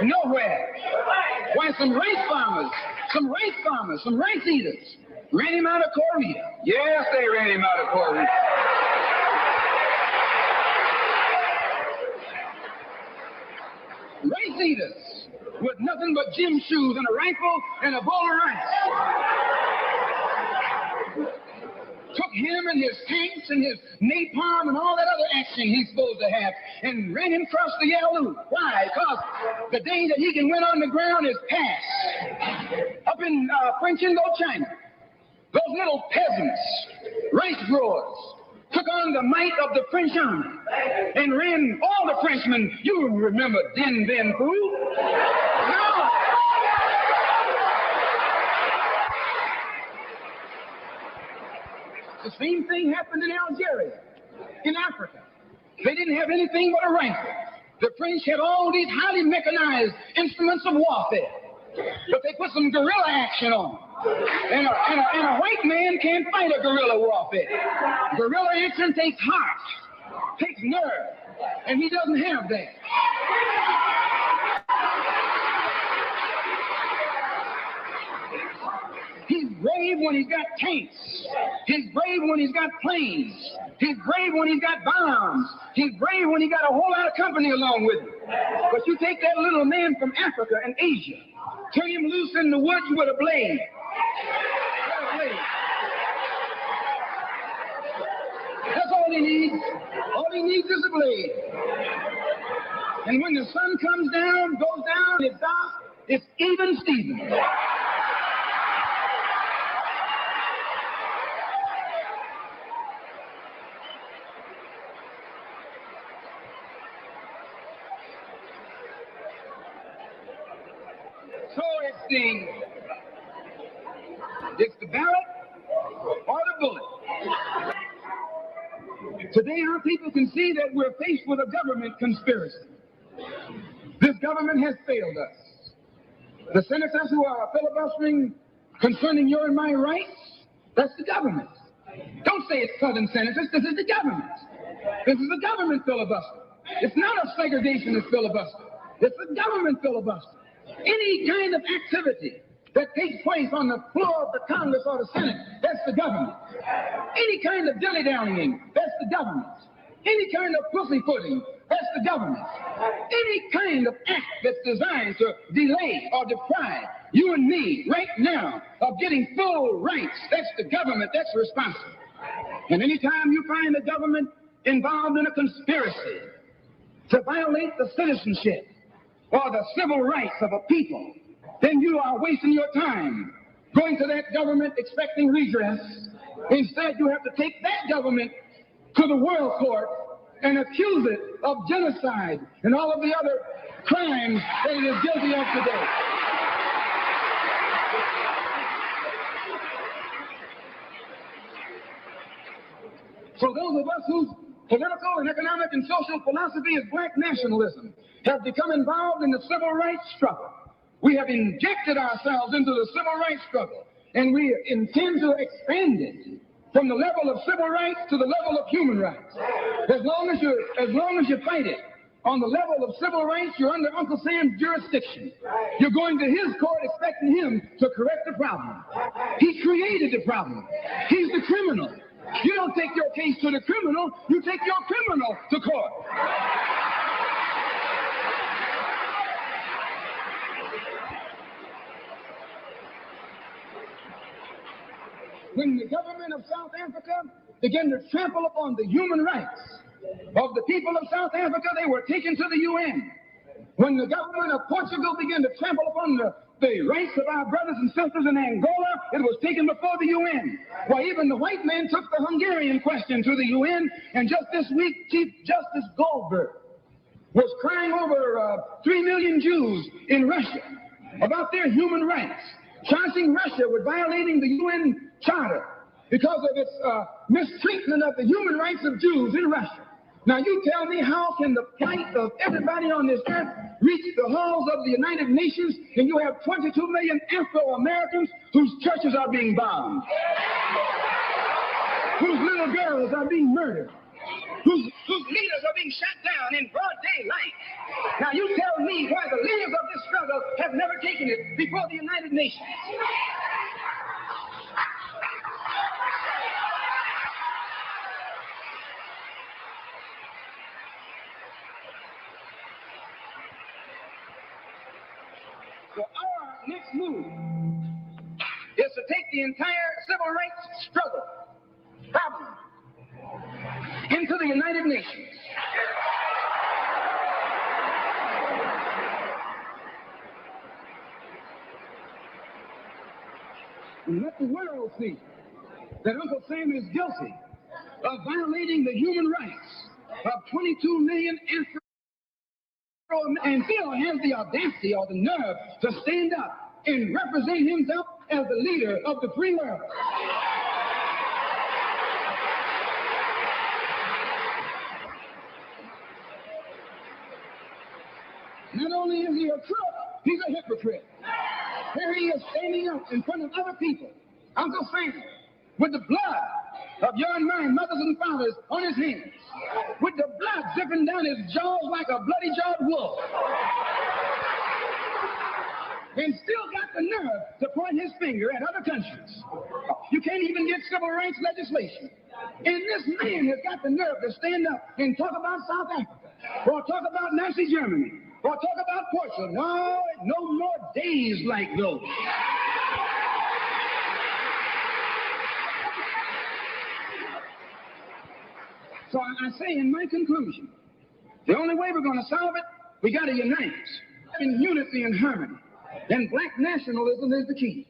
Nowhere. Why, some rice farmers, some rice eaters ran him out of Korea. Yes, they ran him out of Korea. Rice eaters with nothing but gym shoes and a rifle and a bowl of rice. Took him and his tanks and his napalm and all that other action he's supposed to have and ran him across the Yalu. Why? Because the day that he can win on the ground is past. Up in French Indochina, those little peasants, rice growers, took on the might of the French army and ran all the Frenchmen. You remember Dien Bien Phu? No. The same thing happened in Algeria, in Africa. They didn't have anything but a rifle. The French had all these highly mechanized instruments of warfare, but they put some guerrilla action on. And a white man can't fight a guerrilla warfare. Guerrilla action takes heart, takes nerve, and he doesn't have that. He's brave when he's got tanks. He's brave when he's got planes. He's brave when he's got bombs. He's brave when he got a whole lot of company along with him. But you take that little man from Africa and Asia, turn him loose in the woods with a blade. That's all he needs. All he needs is a blade. And when the sun comes down, goes down, it's dark, it's even Steven. So it's the ballot Today, our people can see that we're faced with a government conspiracy. This government has failed us. The senators who are filibustering concerning your and my rights, that's the government. Don't say it's Southern senators. This is the government. This is a government filibuster. It's not a segregationist filibuster. It's a government filibuster. Any kind of activity that takes place on the floor of the Congress or the Senate, that's the government. Any kind of dilly-dallying, that's the government. Any kind of pussyfooting, that's the government. Any kind of act that's designed to delay or deprive you and me right now of getting full rights, that's the government that's responsible. And anytime you find the government involved in a conspiracy to violate the citizenship or the civil rights of a people, then you are wasting your time going to that government expecting redress. Instead, you have to take that government to the world court and accuse it of genocide and all of the other crimes that it is guilty of today. So those of us whose political and economic and social philosophy is black nationalism have become involved in the civil rights struggle. We have injected ourselves into the civil rights struggle, and we intend to expand it from the level of civil rights to the level of human rights. As long as you fight it on the level of civil rights, you're under Uncle Sam's jurisdiction. You're going to his court expecting him to correct the problem. He created the problem. He's the criminal. You don't take your case to the criminal, you take your criminal to court. When the government of South Africa began to trample upon the human rights of the people of South Africa, they were taken to the UN. When the government of Portugal began to trample upon the rights of our brothers and sisters in Angola, it was taken before the UN. Why, even the white man took the Hungarian question to the UN, and just this week, Chief Justice Goldberg was crying over 3 million Jews in Russia about their human rights, charging Russia with violating the UN Charter because of its mistreatment of the human rights of Jews in Russia. Now you tell me, how can the plight of everybody on this earth reach the halls of the United Nations, and you have 22 million Afro-Americans whose churches are being bombed, whose little girls are being murdered, whose leaders are being shot down in broad daylight? Now you tell me why the leaders of this struggle have never taken it before the United Nations. So our next move is to take the entire civil rights struggle problem into the United Nations. And let the world see that Uncle Sam is guilty of violating the human rights of 22 million and still has the audacity or the nerve to stand up and represent himself as the leader of the free world. Not only is he a crook, he's a hypocrite. Here he is standing up in front of other people, Uncle Sam, with the blood of your and my mothers and fathers on his hands, with the blood dripping down his jaws like a bloody-jawed wolf, and still got the nerve to point his finger at other countries. You can't even get civil rights legislation. And this man has got the nerve to stand up and talk about South Africa, or talk about Nazi Germany, or talk about Portugal. No more days like those. So I say in my conclusion, the only way we're going to solve it, we got to unite in unity and harmony. And black nationalism is the key.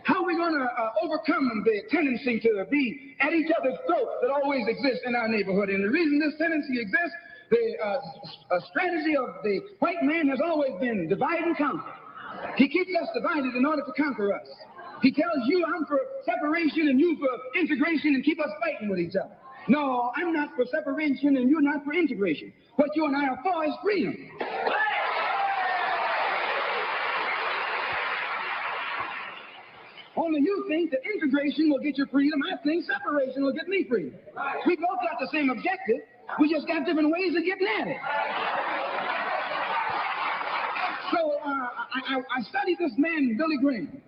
How are we going to overcome the tendency to be at each other's throats that always exists in our neighborhood? And the reason this tendency exists, the strategy of the white man has always been divide and conquer. He keeps us divided in order to conquer us. He tells you, I'm for separation and you for integration, and keep us fighting with each other. No, I'm not for separation and you're not for integration. What you and I are for is freedom. Only you think that integration will get you freedom. I think separation will get me freedom. We both got the same objective. We just got different ways of getting at it. So I studied this man, Billy Graham,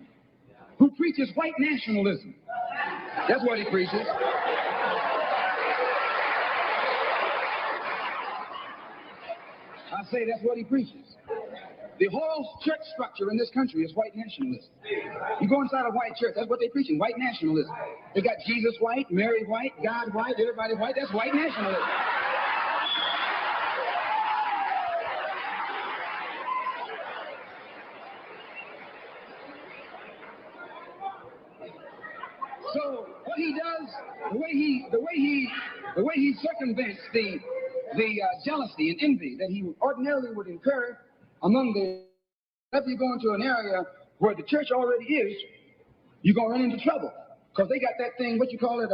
who preaches white nationalism. That's what he preaches. I say that's what he preaches. The whole church structure in this country is white nationalism. You go inside a white church, that's what they're preaching, white nationalism. They got Jesus white, Mary white, God white, everybody white. That's white nationalism. So what he does, the way he circumvents the jealousy and envy that he ordinarily would incur among the, if you go into an area where the church already is, you're going to run into trouble. Because they got that thing, what you call it,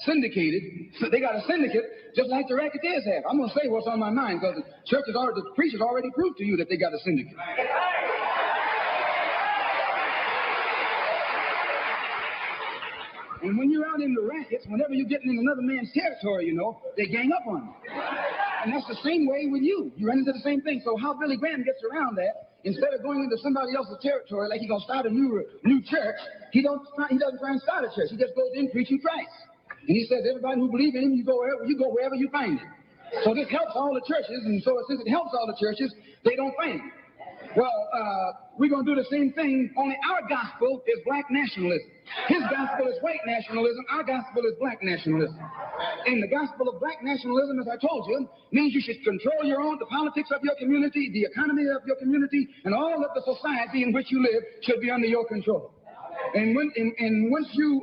syndicated. So they got a syndicate, just like the racketeers have. I'm going to say what's on my mind, because the preachers already proved to you that they got a syndicate. And when you're out in the rackets, whenever you're getting in another man's territory, you know, they gang up on you. And that's the same way with you. You run into the same thing. So how Billy Graham gets around that, instead of going into somebody else's territory like he's going to start a new church, he doesn't try and start a church. He just goes in preaching Christ. And he says, everybody who believes in him, you go wherever you find him. So this helps all the churches, and so since it helps all the churches, they don't find him. Well, we're going to do the same thing, only our gospel is black nationalism. His gospel is white nationalism, our gospel is black nationalism. And the gospel of black nationalism, as I told you, means you should control the politics of your community, the economy of your community, and all of the society in which you live should be under your control. And once you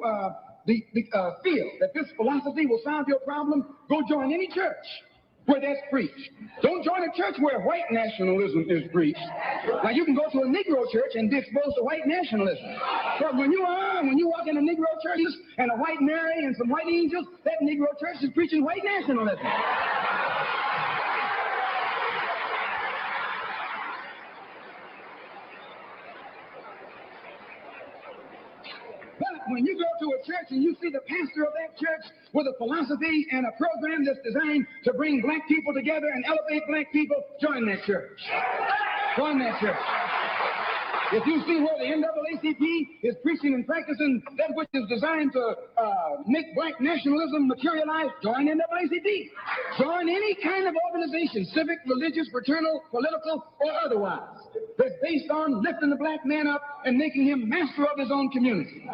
feel that this philosophy will solve your problem, go join any church where that's preached. Don't join a church where white nationalism is preached. Now you can go to a Negro church and be exposed to white nationalism. But when you walk in a Negro church and a white Mary and some white angels, that Negro church is preaching white nationalism. But when you go to a church and you see the pastor of that church with a philosophy and a program that's designed to bring black people together and elevate black people, join that church. Join that church. If you see where the NAACP is preaching and practicing that which is designed to make black nationalism materialize, join NAACP. Join any kind of organization, civic, religious, fraternal, political, or otherwise, that's based on lifting the black man up and making him master of his own community.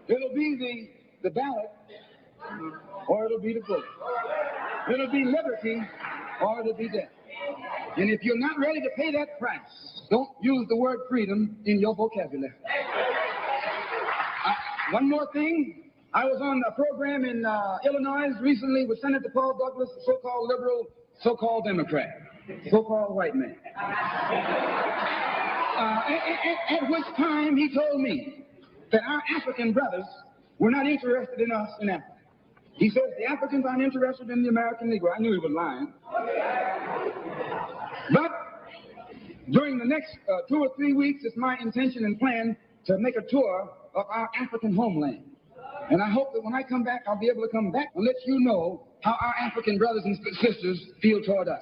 It'll be the ballot, or it'll be the book. It'll be liberty, or it'll be death. And if you're not ready to pay that price, don't use the word freedom in your vocabulary. One more thing. I was on a program in Illinois recently with Senator Paul Douglas, the so-called liberal, so-called Democrat, so-called white man. At which time he told me that our African brothers were not interested in us in Africa. He says the Africans aren't interested in the American Negro. I knew he was lying. But during the next 2 or 3 weeks, it's my intention and plan to make a tour of our African homeland. And I hope that when I come back, I'll be able to come back and let you know how our African brothers and sisters feel toward us.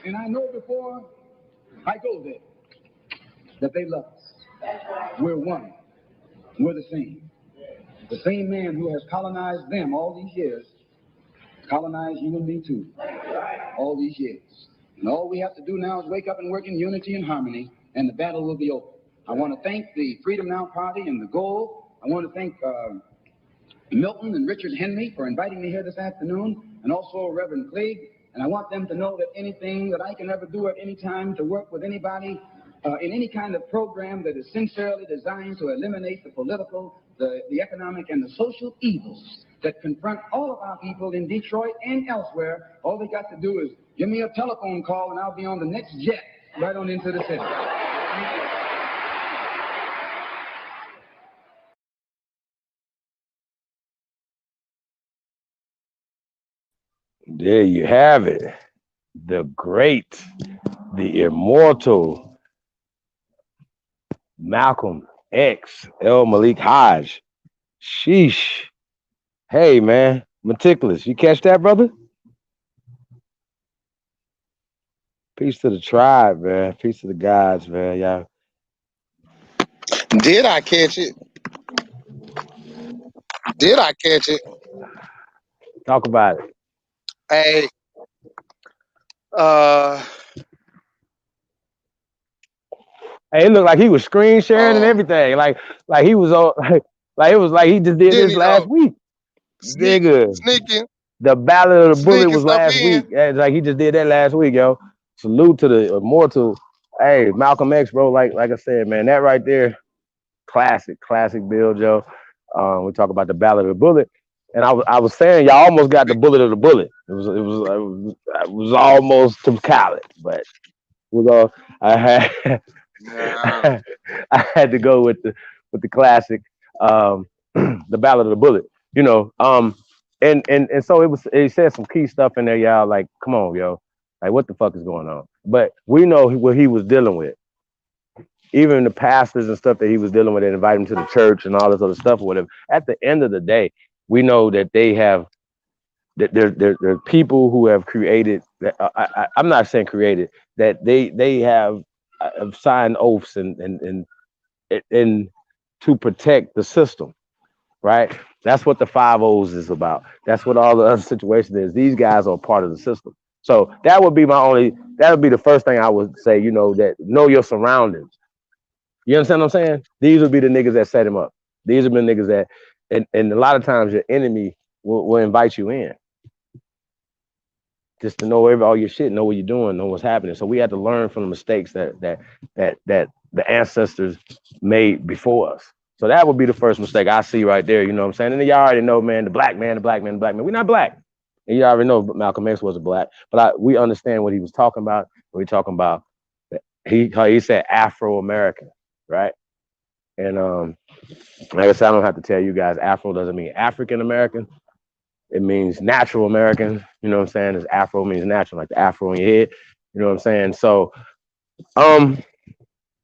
And I know before I go there that they love us. We're one. We're the same. The same man who has colonized them all these years colonized you and me too. All these years. And all we have to do now is wake up and work in unity and harmony, and the battle will be over. I want to thank the Freedom Now Party and the Goal. I want to thank Milton and Richard Henry for inviting me here this afternoon, and also Reverend Clegg. And I want them to know that anything that I can ever do at any time to work with anybody in any kind of program that is sincerely designed to eliminate the political, the economic, and the social evils that confront all of our people in Detroit and elsewhere. All they got to do is give me a telephone call and I'll be on the next jet right on into the city. There you have it. The great, the immortal Malcolm X, El Malik Haj. Sheesh. Hey, man. Meticulous. You catch that, brother? Peace to the tribe, man. Peace to the gods, man. Y'all. Did I catch it? Did I catch it? Talk about it. Hey, Hey, it looked like he was screen sharing and everything. Like he was on like it was like he just did didn't this he last though? week. Nigga. Sneaking The Ballot of the Bullet was stuff last in. week. It's like he just did that last week, yo. Salute to the immortal. Hey, Malcolm X, bro. Like I said, man, that right there, classic build, Joe. We talk about the Ballot of the Bullet, and I was saying y'all almost got the bullet of the bullet. It was almost to college, but we're going. I had I had to go with the classic, the Ballad of the Bullet. You know, and so it said some key stuff in there, y'all. Like, come on, yo, like what the fuck is going on? But we know what he was dealing with. Even the pastors and stuff that he was dealing with, that invite him to the church and all this other stuff or whatever. At the end of the day, we know that they have that there are people who have created. I'm not saying created, that they have signed oaths and to protect the system, right? That's what the 5 O's is about. That's what all the other situation is. These guys are part of the system. So that would be the first thing I would say, you know, that know your surroundings. You understand what I'm saying? These would be the niggas that set him up. These have been niggas that, and a lot of times your enemy will invite you in. Just to know all your shit, know what you're doing, know what's happening. So we had to learn from the mistakes that the ancestors made before us. So that would be the first mistake I see right there. You know what I'm saying? And y'all already know, man, the black man. We're not black. And you already know Malcolm X wasn't black, but we understand what he was talking about. We're talking about he said Afro-American, right? And like I said, I don't have to tell you guys, Afro doesn't mean African American. It means natural American. You know what I'm saying? As Afro means natural, like the Afro in your head. You know what I'm saying? So,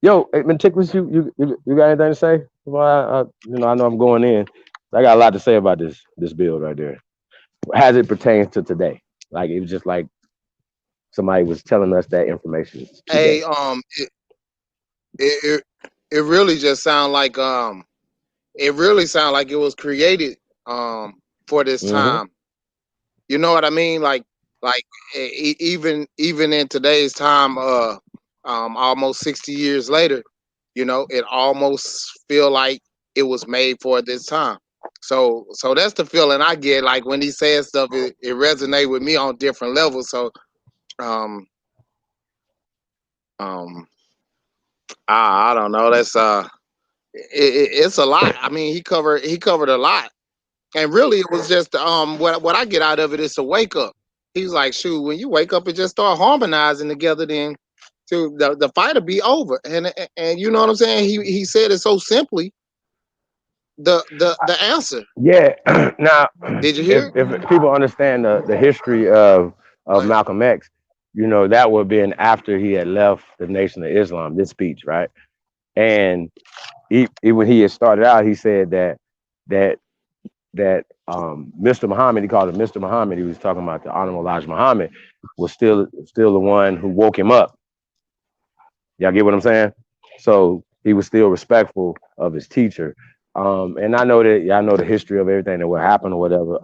yo, Meticulous, you got anything to say? Well, I know I'm going in. I got a lot to say about this bill right there, as it pertains to today. Like it was just like somebody was telling us that information today. Hey, it really just sound like it really sound like it was created for this time. You know what I mean? Like even in today's time, almost 60 years later, you know, it almost feel like it was made for this time. So that's the feeling I get. Like when he says stuff, it resonates with me on different levels. So I don't know. That's it's a lot. I mean, he covered a lot, and really, it was just what I get out of it is a wake up. He's like, shoot, when you wake up and just start harmonizing together, then to the fight will be over. And you know what I'm saying? He said it so simply. The answer. Yeah. Now, Did you hear? if people understand the history of Malcolm X, you know, that would have been after he had left the Nation of Islam, this speech, right? And when he had started out, he said that Mr. Muhammad, he called him Mr. Muhammad. He was talking about the Honorable Elijah Muhammad was still the one who woke him up. Y'all get what I'm saying? So he was still respectful of his teacher. And I know that y'all know the history of everything that would happen or whatever.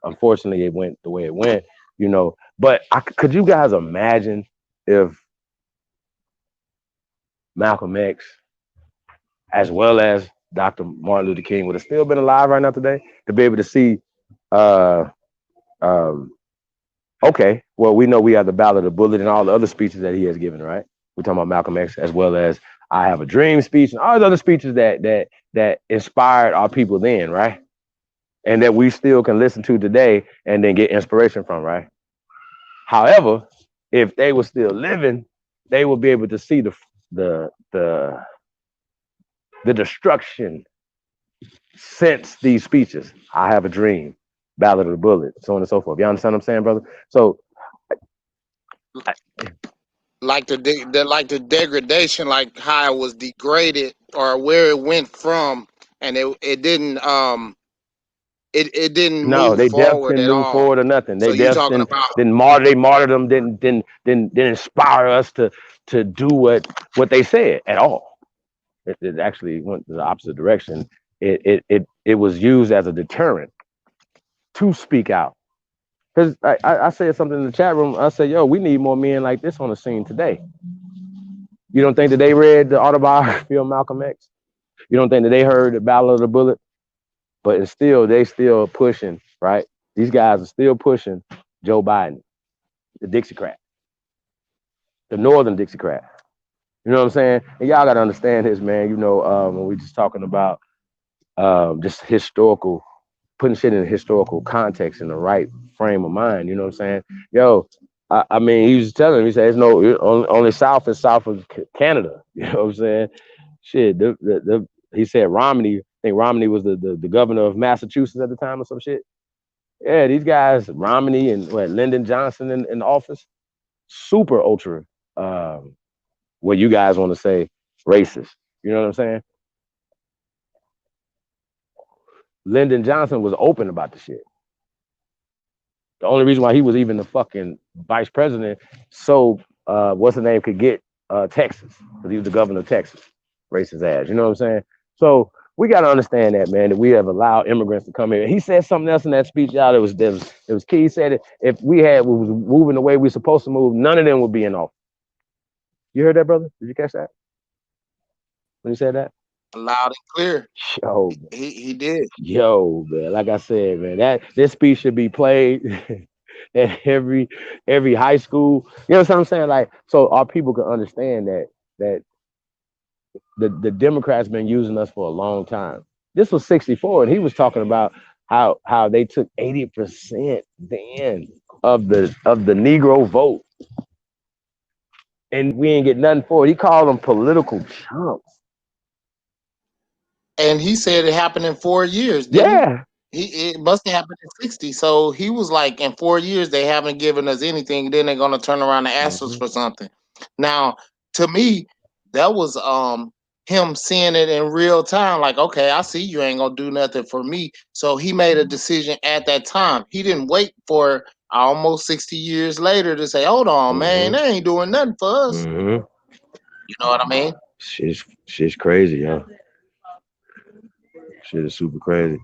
Unfortunately, it went the way it went, you know. But could you guys imagine if Malcolm X, as well as Dr. Martin Luther King, would have still been alive right now today, to be able to see, okay, well, we know we have the Ballot of the Bullet and all the other speeches that he has given, right? We're talking about Malcolm X, as well as I Have a Dream speech and all those other speeches that inspired our people then, right? And that we still can listen to today and then get inspiration from, right? However, if they were still living, they would be able to see the the the destruction since these speeches. I Have a Dream, Ballot of the Bullet, so on and so forth. You understand what I'm saying, brother? So Like the degradation, like how it was degraded or where it went from, and it didn't no, move they death forward didn't at move all. forward or nothing. So They you death talking didn't about didn't martyr they martyred them didn't inspire us to do what they said at all. It actually went in the opposite direction. It was used as a deterrent to speak out. Because I said something in the chat room. I said, yo, we need more men like this on the scene today. You don't think that they read the autobiography of Malcolm X? You don't think that they heard the Battle of the Bullet? But it's still, they still pushing, right? These guys are still pushing Joe Biden, the Dixiecrat, the Northern Dixiecrat. You know what I'm saying? And y'all got to understand this, man. You know, when we just talking about just historical, putting shit in historical context in the right frame of mind. You know what I'm saying? Yo, I mean, he was telling me, he said, "It's no only South is south of Canada." You know what I'm saying? Shit, he said Romney. I think Romney was the governor of Massachusetts at the time or some shit. Yeah, these guys, Romney and Lyndon Johnson in office, super ultra. What you guys want to say, racist? You know what I'm saying? Lyndon Johnson was open about the shit. The only reason why he was even the fucking vice president, so what's the name could get Texas, because he was the governor of Texas, racist ass. You know what I'm saying? So we got to understand that, man, that we have allowed immigrants to come here. He said something else in that speech, y'all. It was key. He said it, if we was moving the way we supposed to move, none of them would be in office. You heard that, brother? Did you catch that when he said that? loud and clear? Yo, He did. yo, man. Like I said, man, that this speech should be played at every high school. You know what I'm saying? Like, so our people can understand that the Democrats been using us for a long time. This was 64, and he was talking about how they took 80% then of the Negro vote, and we ain't get nothing for it. He called them political chumps. And he said it happened in 4 years, didn't he? Yeah. It must have happened in 60. So he was like, in 4 years, they haven't given us anything. Then they're gonna turn around and ask us Mhm. for something. Now, to me, that was him seeing it in real time. Like, okay, I see you ain't gonna do nothing for me. So he made a decision at that time. He didn't wait for almost 60 years later to say, hold on, man, Mhm. they ain't doing nothing for us. Mhm. You know what I mean? Shit's crazy, yo. Shit is super crazy.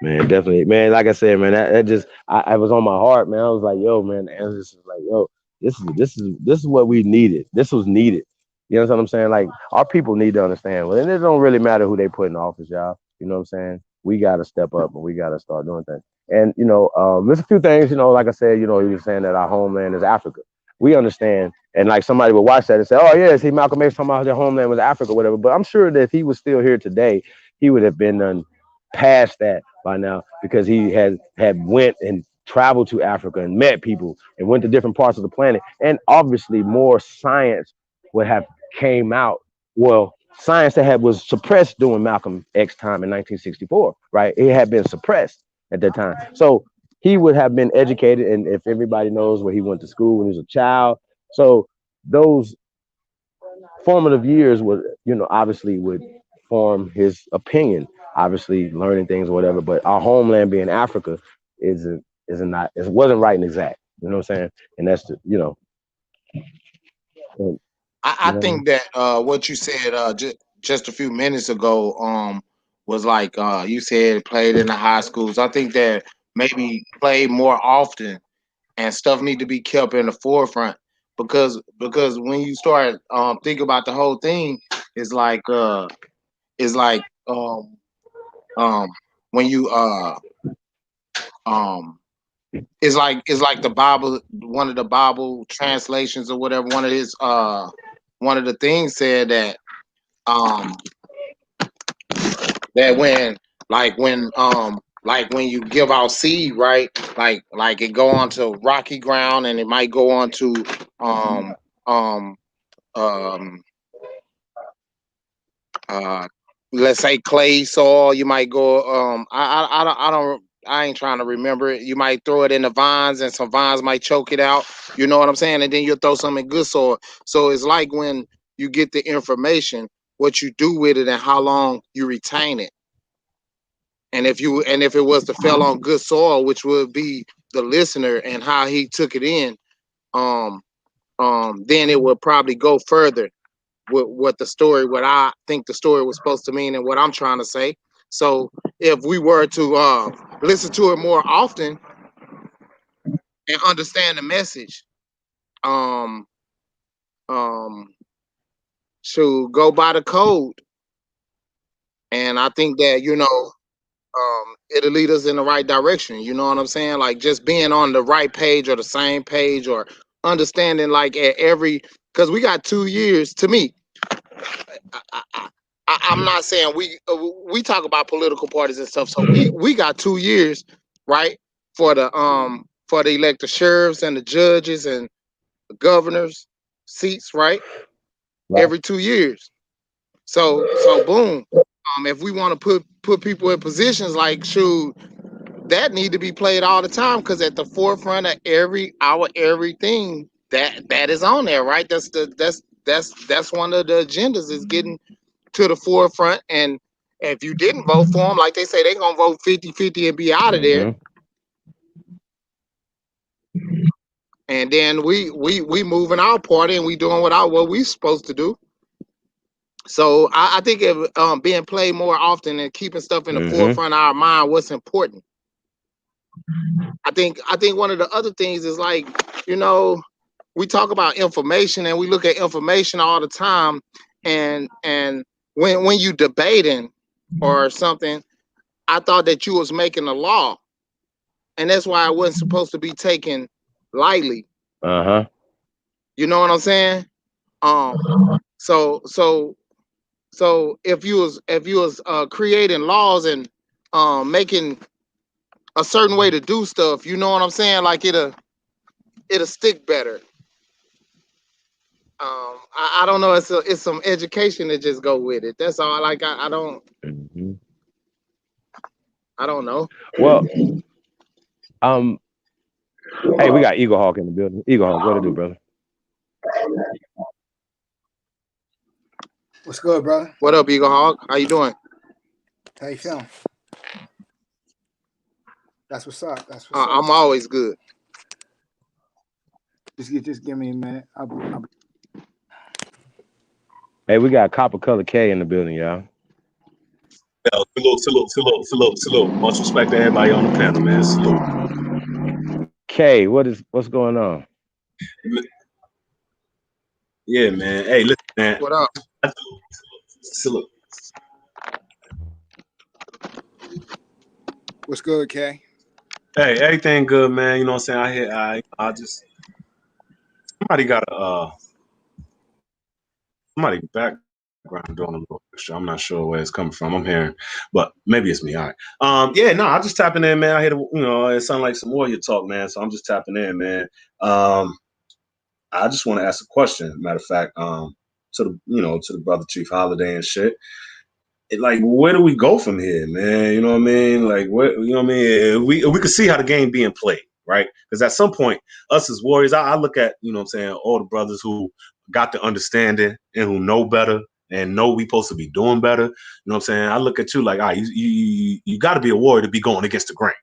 Man, definitely, man. Like I said, man, that just I was on my heart, man. I was like, yo, man, the answers is like, yo, this is what we needed. This was needed. You know what I'm saying? Like our people need to understand. Well, and it don't really matter who they put in office, y'all. You know what I'm saying? We gotta step up and we gotta start doing things. And there's a few things, like I said, he was saying that our homeland is Africa. We understand, and like somebody would watch that and say, oh yeah, see Malcolm X talking about their homeland was Africa, whatever. But I'm sure that if he was still here today, he would have been done past that by now, because he had went and traveled to Africa and met people and went to different parts of the planet, and obviously more science would have came out. Well, science that was suppressed during Malcolm X time in 1964, right? It had been suppressed at that time, so he would have been educated. And if everybody knows where he went to school when he was a child, so those formative years would, obviously would form his opinion, obviously learning things or whatever. But our homeland being Africa isn't not, it wasn't right and exact. You know what I'm saying? And that's and, I you know what I mean? think that what you said just a few minutes ago was like you said played in the high schools. I think that maybe played more often and stuff need to be kept in the forefront because when you start think about the whole thing, it's like it's like um when you um it's like the Bible, one of the Bible translations or whatever. One of the things said that um that when you give out seed, right? Like it go onto rocky ground and it might go onto um um um uh let's say clay soil. You might go I ain't trying to remember it. You might throw it in the vines and some vines might choke it out. You know what I'm saying? And then you'll throw some in good soil. So it's like when you get the information, what you do with it and how long you retain it. And if it was to fell on good soil, which would be the listener and how he took it in, um, then it would probably go further with what I think the story was supposed to mean and what I'm trying to say. So if we were to listen to it more often and understand the message, um, um, to go by the code, and I think that it'll lead us in the right direction. You know what I'm saying? Like just being on the right page or the same page or understanding like at every, because we got 2 years. To me, I'm not saying we talk about political parties and stuff. So we got 2 years, right, for the elected sheriffs and the judges and the governors seats, right? Every 2 years. So boom. If we want to put people in positions, like shoot, that need to be played all the time, because at the forefront of everything that is on there, right? That's one of the agendas, is getting to the forefront. And if you didn't vote for them, like they say, they're gonna vote 50-50 and be out of there. And then we moving our party and we doing what we supposed to do. So I think if being played more often and keeping stuff in the forefront of our mind, what's important. I think one of the other things is like, we talk about information and we look at information all the time, and when you debating or something, I thought that you was making a law, and that's why it wasn't supposed to be taken lightly. You know what I'm saying? So if you was creating laws and making a certain way to do stuff, you know what I'm saying? Like it'll stick better. I don't know. It's some education to just go with it. That's all. Like I don't know. Well, hey, we got Eagle Hawk in the building. Eagle Hawk, what to do, brother? What's good, brother? What up, Eagle Hawk? How you doing? How you feeling? That's what's up. That's what's up. I'm always good. Just give me a minute. Hey, we got Copper Color K in the building, y'all. Salute. Much respect to everybody on the panel, man. Salute. K, what's going on? Yeah, man. Hey, listen, man. What up? Salute. What's good, K? Hey, everything good, man. You know what I'm saying? I just somebody got somebody background doing a little extra. I'm not sure where it's coming from. I'm hearing, but maybe it's me. All right. Yeah, no, I'm just tapping in, man. I hear it sounds like some warrior talk, man. So I'm just tapping in, man. I just want to ask a question. Matter of fact, to the brother Chief Holiday and shit. Like, where do we go from here, man? You know what I mean? Like, what, you know what I mean? We could see how the game being played, right? Because at some point, us as warriors, I look at, you know what I'm saying, all the brothers who got the understanding and who know better and know we supposed to be doing better. You know what I'm saying? I look at you like, you got to be a warrior to be going against the grain.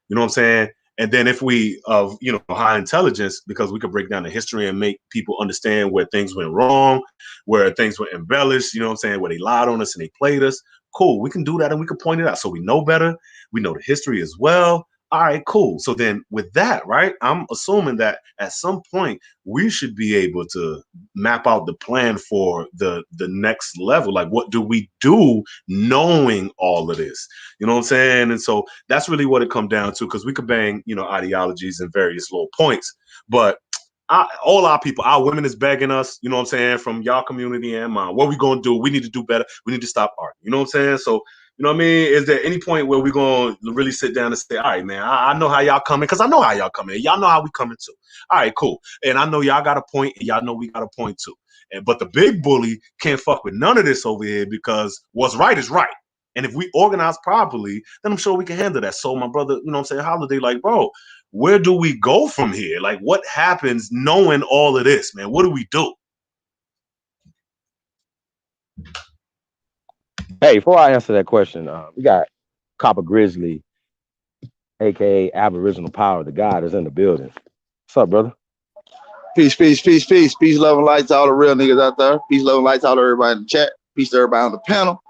You know what I'm saying? And then if we of high intelligence, because we could break down the history and make people understand where things went wrong, where things were embellished, you know what I'm saying, where they lied on us and they played us. Cool, we can do that and we can point it out. So we know better. We know the history as well. All right, cool. So then with that, right, I'm assuming that at some point we should be able to map out the plan for the next level. Like, what do we do knowing all of this? You know what I'm saying? And so that's really what it comes down to, because we could bang, ideologies and various little points, but all our people, our women is begging us, you know what I'm saying, from y'all community and mine. What we gonna do? We need to do better. We need to stop arguing. You know what I'm saying? So, you know what I mean? Is there any point where we're gonna really sit down and say, all right, man, I know how y'all coming, because I know how y'all coming. Y'all know how we coming too. All right, cool. And I know y'all got a point, and y'all know we got a point too. But the big bully can't fuck with none of this over here, because what's right is right. And if we organize properly, then I'm sure we can handle that. So my brother, you know what I'm saying, Holiday, like, bro, where do we go from here? Like, what happens knowing all of this, man? What do we do? Hey, before I answer that question, we got Copper Grizzly, aka Aboriginal Power, the God is in the building. What's up, brother? Peace, peace, peace, peace. Peace, love, and light to all the real niggas out there. Peace, love, and light to all everybody in the chat. Peace to everybody on the panel.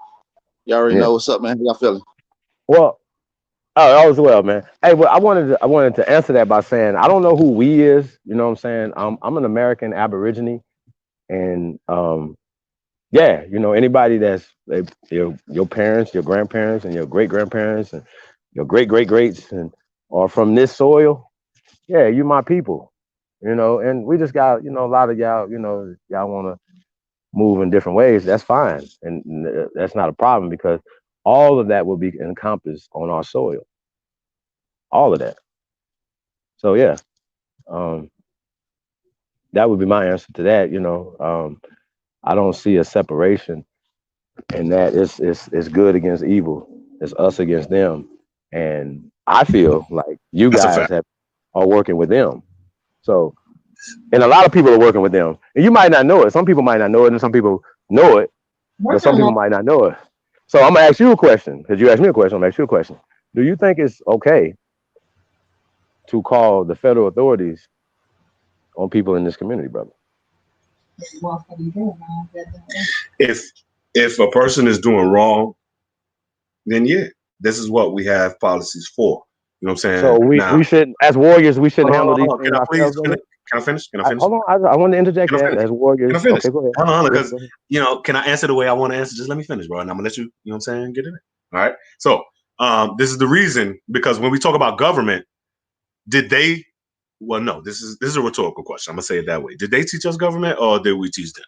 Y'all already know what's up, man. How y'all feeling? Well, all is well, man. Hey, well, I wanted to answer that by saying I don't know who we is. You know what I'm saying? I'm an American Aborigine, and yeah, anybody that's your parents, your grandparents, and your great grandparents, and your great greats, and are from this soil. Yeah, you my people. And we just got a lot of y'all. Y'all want to move in different ways. That's fine, and that's not a problem, because all of that will be encompassed on our soil. All of that. So yeah, that would be my answer to that. I don't see a separation in that. It's good against evil. It's us against them, and I feel like you guys are working with them. So, and a lot of people are working with them, and you might not know it. Some people might not know it, and some people know it, but some people might not know it. So I'm gonna ask you a question, because you asked me a question. I'm gonna ask you a question. Do you think it's okay to call the federal authorities on people in this community, brother? If a person is doing wrong, then yeah, this is what we have policies for. You know what I'm saying? So we should, as warriors, we shouldn't handle these things ourselves. Can I finish? Hold on, I want to interject that as warriors. Can I finish? Okay, go ahead. Hold on, because can I answer the way I want to answer? Just let me finish, bro, and I'm gonna let you. You know what I'm saying? Get in it. All right. So this is the reason, because when we talk about government, did they? Well, no. This is a rhetorical question. I'm gonna say it that way. Did they teach us government, or did we teach them?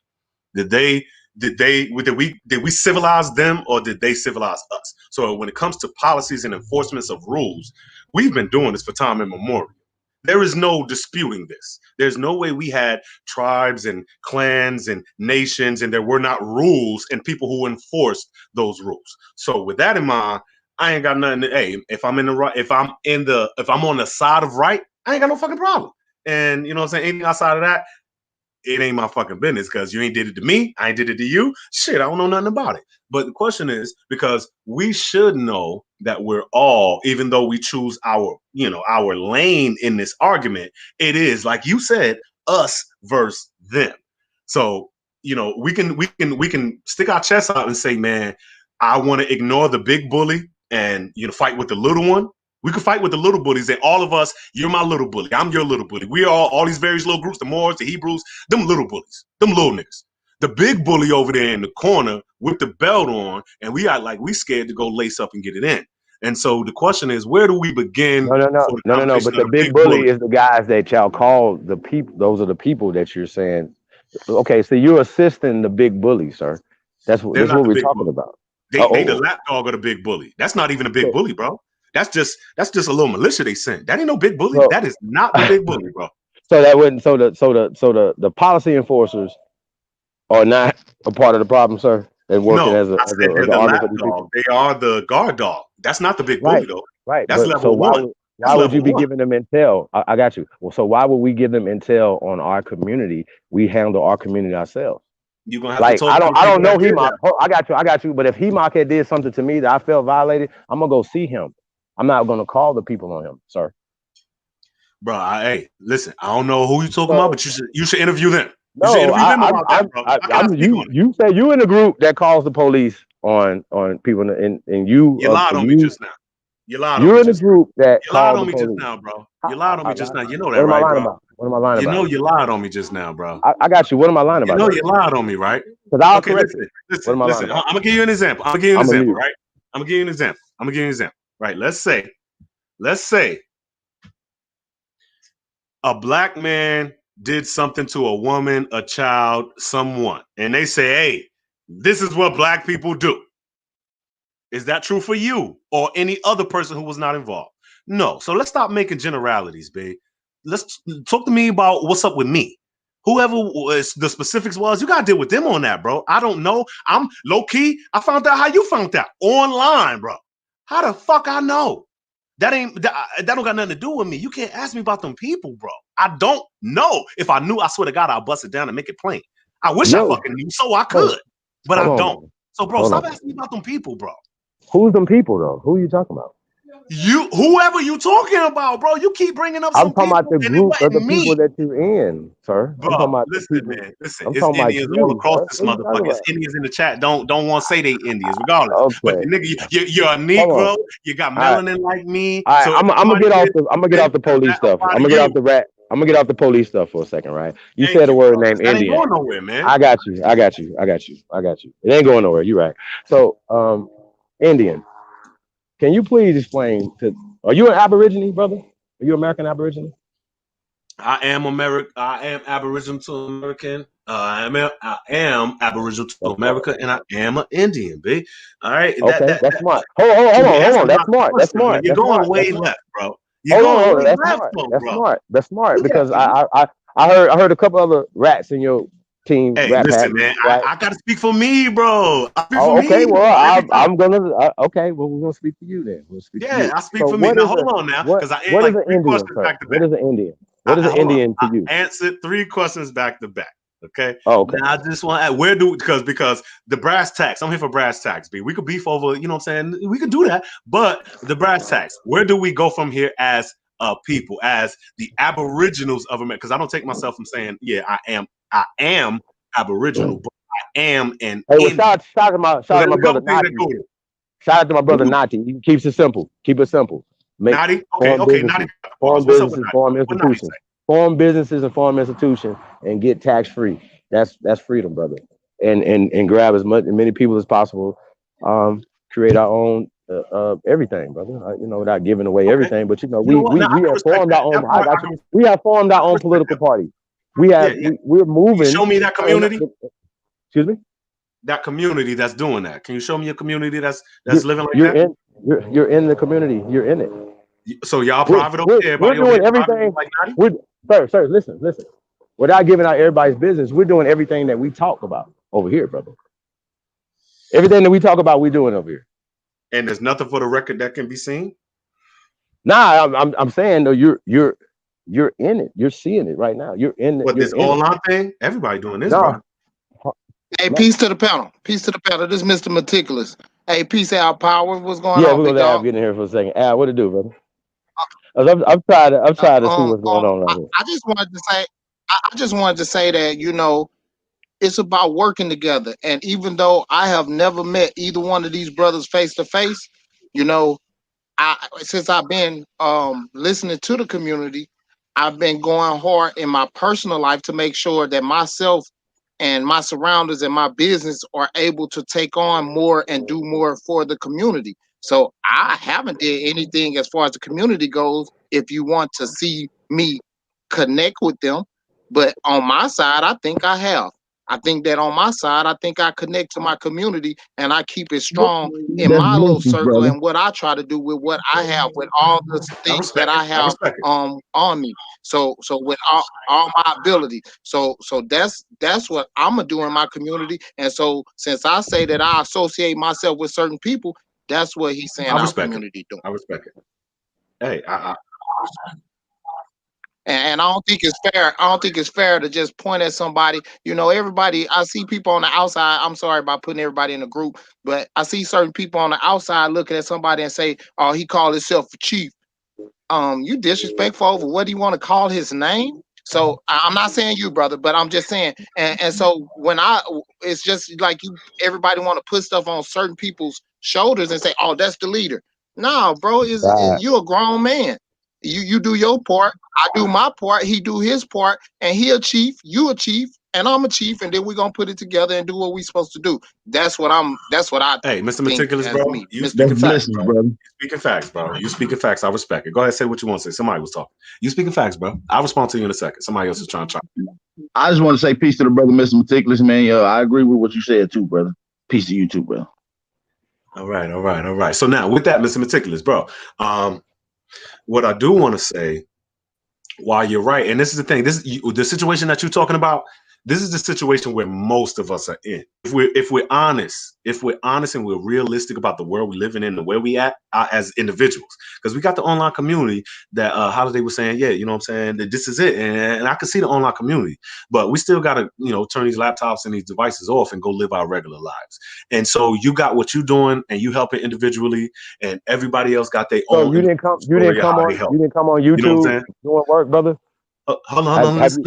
Did we civilize them, or did they civilize us? So when it comes to policies and enforcements of rules, we've been doing this for time immemorial. There is no disputing this. There's no way we had tribes and clans and nations, and there were not rules and people who enforced those rules. So with that in mind, I ain't got nothing to, hey, if I'm on the side of right, I ain't got no fucking problem. And you know what I'm saying? Anything outside of that, it ain't my fucking business, because you ain't did it to me. I ain't did it to you. Shit, I don't know nothing about it. But the question is, because we should know that we're all, even though we choose our lane in this argument, it is, like you said, us versus them. So, we can stick our chests out and say, man, I want to ignore the big bully and fight with the little one. We could fight with the little bullies, and all of us, you're my little bully, I'm your little bully. We are all these various little groups, the Moors, the Hebrews, them little bullies, them little niggas. The big bully over there in the corner with the belt on, and we are like, we scared to go lace up and get it in. And so the question is, where do we begin? No. But the big bully is the guys that y'all call the people. Those are the people that you're saying. Okay, so you're assisting the big bully, sir. That's what we're talking about. They the lapdog of the big bully. That's not even a big bully, bro. That's just a little militia they sent. That ain't no big bully. That is not the big bully, bro. So that wouldn't. So the policy enforcers are not a part of the problem, sir. And working as an army for these people. They are the guard dog. That's not the big bully, though. Right. That's level one. Why would you be giving them intel? I got you. Well, so why would we give them intel on our community? We handle our community ourselves. You're gonna have to talk. I don't know Hemok. I got you. But if Hemok had did something to me that I felt violated, I'm gonna go see him. I'm not gonna call the people on him, sir. Bro, hey, listen. I don't know who you're talking about, but you should interview them. No, you said you in the group that calls the police on people, and you lied on me just now. You lied on You're me in the just group that You lied called on the me just police. now, bro. You lied on me just now. You know that, What am I right, lying bro? about? What am I lying You know about? you lied on me just now, bro. I got you. What am I lying You about, know brother? you lied on me, right? Because I'll Okay, correct it. What am I lying listen. about? I'm gonna give you an example. I'm gonna give you an I'm a example, mute. right? I'm gonna give you an example. Right. Let's say a black man did something to a woman, a child, someone, and they say, hey, this is what black people do. Is that true for you or any other person who was not involved? No. So let's stop making generalities, babe. Let's talk to me about what's up with me. Whoever the specifics was, you gotta deal with them on that, bro. I don't know. I'm low key. I found out how you found out online, bro. How the fuck I know? That don't got nothing to do with me. You can't ask me about them people, bro. I don't know. If I knew, I swear to God, I'll bust it down and make it plain. I wish I fucking knew, so I could, but I don't. Man. So, bro, Hold stop on. asking me about them people, bro. Who's them people though? Who are you talking about? Whoever you talking about, bro. You keep bringing up I'm some talking people, about the and it group of the wasn't people me, that you're in, sir. I'm bro. talking about the Listen, people. man. Listen, I'm it's talking about Indians all you, across sir. this What are you talking motherfucker. It's about? Indians in the chat. Don't want to say they Indians, regardless. But Okay. the nigga, you're a Hold on. Negro. You got All right. melanin like me. All right. So if I'm gonna somebody get off did the. I'm gonna get something, off the police that stuff. apply I'm to gonna get off you. the rat. I'm gonna get off the police stuff for a second, right? You Thank said a you, word bro. named That ain't Indian. going nowhere, man. I got you. I got you. I got you. I got you. It ain't going nowhere. You're right. So, Indian. Can you please explain to? Are you an Aborigine, brother? Are you American Aborigine? I am American. I am Aboriginal to American. I am Aboriginal to That's smart. America, and I am an Indian, B. All right, Okay, that's smart. Hold answer on. That's my smart. That's question, man. smart. You're That's going smart. way That's smart. left, bro. You're Hold going on. way That's left, smart. though, That's bro. smart. That's smart Yeah, because B. I heard a couple other rats in your team Hey, rap pack, listen, man. right? I gotta speak for me, bro. I speak for Oh, okay. me Well, every time. I'm gonna. Okay. Well, we're gonna speak to you then. We'll speak to Yeah, you. I speak So, for me. what Now is a hold on now, because I ain't what is like an three Indian, questions sir? back to What back. is an Indian? What is an Hold on. Indian to I you? answered three questions back to back. Okay. Oh, okay. Now I just want to add, where do because the brass tacks. I'm here for brass tacks. B. We could beef over. You know what I'm saying? We could do that. But the brass tacks. Where do we go from here as people, as the Aboriginals of America? Because I don't take myself from saying, yeah, I am Aboriginal, but I am an Hey, well, Indian. shout So out to there's my a brother couple things that Nati. go there. Shout out to my brother Who? Nati. He keeps it simple. Keep it simple. Make Naughty? form Okay, Naughty. businesses, form What's up with businesses, Naughty? form What Naughty institutions, say? form businesses and form institutions, and get tax free. That's freedom, brother. And grab as many people as possible. Create our own everything, brother. Without giving away Okay. everything, but You know what? Now I we can have respect formed that. our own. That I part got you. We have formed I our can own respect political that. party. Yeah, yeah. We're Can you moving. show me that community? Excuse me. That community that's doing that. Can you show me a community that's You're living like you're that? in you're in the community. You're in it. So y'all private over here, We're everybody over here doing private everything. like Naughty? Sir, listen. Without giving out everybody's business, we're doing everything that we talk about over here, brother. Everything that we talk about, we're doing over here. And there's nothing for the record that can be seen. Nah, I'm saying though, you're in it. You're seeing it right now. You're in it. What, You're this in it. online thing? Everybody doing this, bro. No, Hey, no. peace to the panel. Peace to the panel. This is Mr. Meticulous. Hey, peace out, power. What's going Yeah, on, we're big gonna have dog? get in here for a second. Al, what it do, brother? I'm trying to see what's going on right here. I just wanted to say, I just wanted to say that it's about working together. And even though I have never met either one of these brothers face to face, you know, since I've been listening to the community, I've been going hard in my personal life to make sure that myself and my surroundings and my business are able to take on more and do more for the community. So I haven't did anything as far as the community goes. If you want to see me connect with them, but on my side, I think I have. I think that on my side, I think I connect to my community and I keep it strong in That's my little goofy, circle brother. and what I try to do with what I have with all the I things that respect it. I I have respect it. on me. So with all my ability. So that's what I'm gonna do in my community. And so since I say that I associate myself with certain people, that's what he's saying I our respect it. community doing. I respect it. Hey, And I don't think it's fair. I don't think it's fair to just point at somebody. Everybody. I see people on the outside. I'm sorry about putting everybody in a group, but I see certain people on the outside looking at somebody and say, "Oh, he called himself a chief." You disrespectful over what do you want to call his name? So I'm not saying you, brother, but I'm just saying. And so it's just like everybody want to put stuff on certain people's shoulders and say, "Oh, that's the leader." No, bro, Right. you a grown man. You do your part, I do my part, he do his part, and he a chief, you a chief, and I'm a chief, and then we're gonna put it together and do what we supposed to do. That's what I Hey, Mr. think Meticulous, as bro, me. you Mr. That's speaking facts, blessings, bro. brother. You speaking facts, bro. You speaking facts. I respect it. Go ahead, say what you want to say. Somebody was talking. You speaking facts, bro. I'll respond to you in a second. Somebody else is trying to chime. I just want to say peace to the brother, Mr. Meticulous, man. I agree with what you said too, brother. Peace to you too, brother. All right. So now with that, Mr. Meticulous, bro, what I do want to say, while you're right, and this is the thing, the situation that you're talking about, this is the situation where most of us are in. If we're honest and we're realistic about the world we're living in, the where we at as individuals, because we got the online community that Holiday was saying, yeah, you know what I'm saying, that this is it, and I can see the online community, but we still got to turn these laptops and these devices off and go live our regular lives. And so you got what you're doing, and you helping individually, and everybody else got their So own you didn't come. You story didn't of come how they on. help. You didn't come on You know what I'm YouTube saying? doing work, brother. Hold on, listen.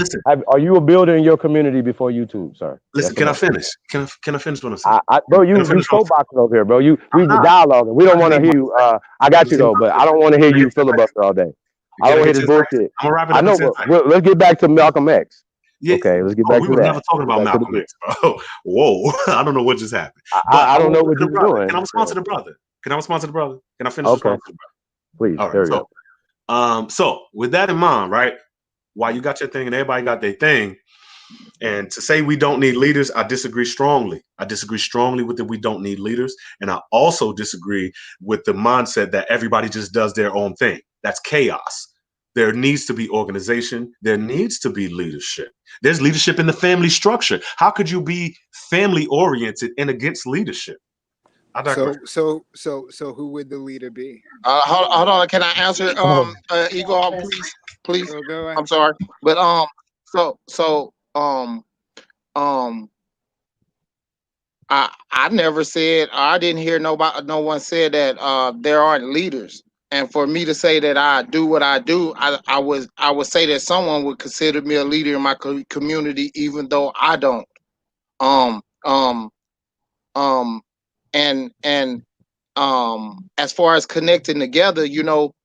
Are you a builder in your community before YouTube, sir? Listen, Yes or can I no? finish? Can I finish what I'm saying? Bro, Can I we finish what I'm spoke saying? boxing over here, bro. We I'm were not. dialoguing. We I'm don't trying want to to make hear my you. I got you though, but I don't want to hear Can I get you 10 seconds? filibuster all day. You I don't gotta want to get hear 10 this seconds. bullshit. I'm gonna wrap it I up in know, 10 but seconds. let's get back to Malcolm X. Yeah. Okay, let's get Oh, back we to were that. never talking Get about back to the Malcolm bill. X, bro. Whoa. I don't know what just happened. But I I don't want know to what the you were brother. Can I doing. respond to the brother? Can I respond to the brother? Can I finish Okay, responding to the please, brother? All there right. we go. So with that in mind, right? While you got your thing and everybody got their thing, and to say we don't need leaders, I disagree strongly. I disagree strongly with that we don't need leaders. And I also disagree with the mindset that everybody just does their own thing. That's chaos. There needs to be organization. There needs to be leadership. There's leadership in the family structure. How could you be family oriented and against leadership? I digress. So who would the leader be? Hold on, can I answer Oh, Igor, please? Oh, go ahead. I'm sorry. But so I never said, I didn't hear no one said that there aren't leaders. And for me to say that I do what I do, I would say that someone would consider me a leader in my community, even though I don't. Um um um and as far as connecting together,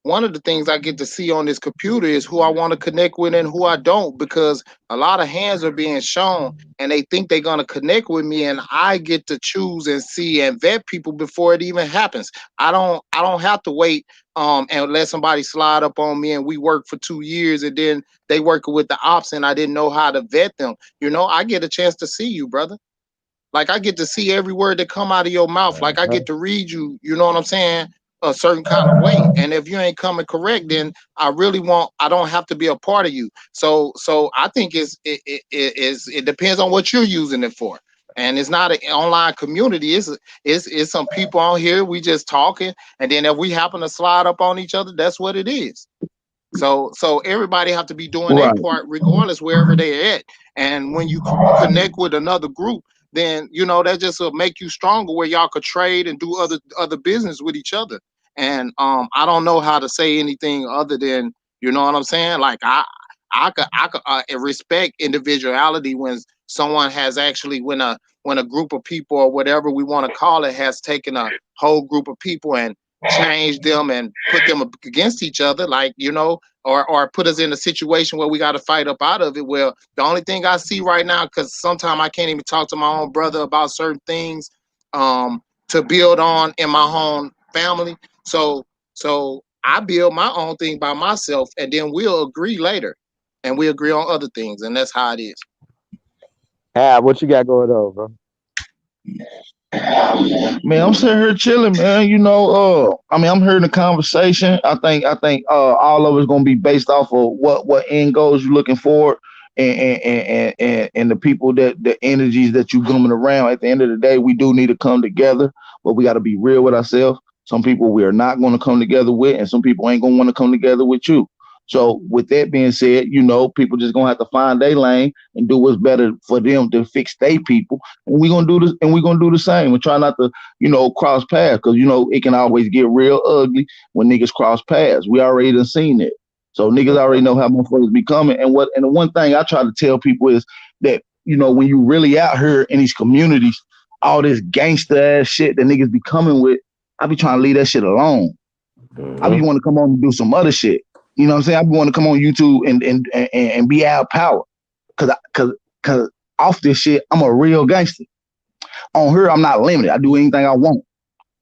one of the things I get to see on this computer is who I want to connect with and who I don't, because a lot of hands are being shown and they think they're going to connect with me, and I get to choose and see and vet people before it even happens. I don't have to wait and let somebody slide up on me and we work for 2 years and then they working with the ops and I didn't know how to vet them. I get a chance to see you, brother. Like, I get to see every word that come out of your mouth. Like, I get to read you, you know what I'm saying, a certain kind of way. And if you ain't coming correct, then I don't have to be a part of you. So I think it depends on what you're using it for. And it's not an online community. It's some people on here. We just talking. And then if we happen to slide up on each other, that's what it is. So everybody have to be doing their Right. part regardless wherever they're at. And when you connect with another group, then that just will make you stronger, where y'all could trade and do other business with each other. And I don't know how to say anything other than, you know what I'm saying? Like, I could respect individuality when someone has actually, when a group of people, or whatever we want to call it, has taken a whole group of people and changed them and put them against each other, like, or put us in a situation where we got to fight up out of it. Well, the only thing I see right now, because sometimes I can't even talk to my own brother about certain things to build on in my own family. So I build my own thing by myself, and then we'll agree later, and we agree on other things, and that's how it is. what you got going on, bro? Man, I'm sitting here chilling, man. I'm hearing the conversation. I think all of it's gonna be based off of what end goals you're looking for, and the people, that the energies that you coming around. At the end of the day, we do need to come together, but we got to be real with ourselves. Some people we are not going to come together with, and some people ain't gonna want to come together with you. So with that being said, people just gonna have to find their lane and do what's better for them to fix their people. And we're gonna do this, and we're gonna do the same, and try not to, cross paths, because it can always get real ugly when niggas cross paths. We already done seen it. So niggas already know how motherfuckers be coming. And the one thing I try to tell people is that, when you really out here in these communities, all this gangster ass shit that niggas be coming with, I be trying to leave that shit alone. I be want to come on and do some other shit. You know what I'm saying? I be want to come on YouTube and be out power. Cause off this shit, I'm a real gangster. On her, I'm not limited. I do anything I want.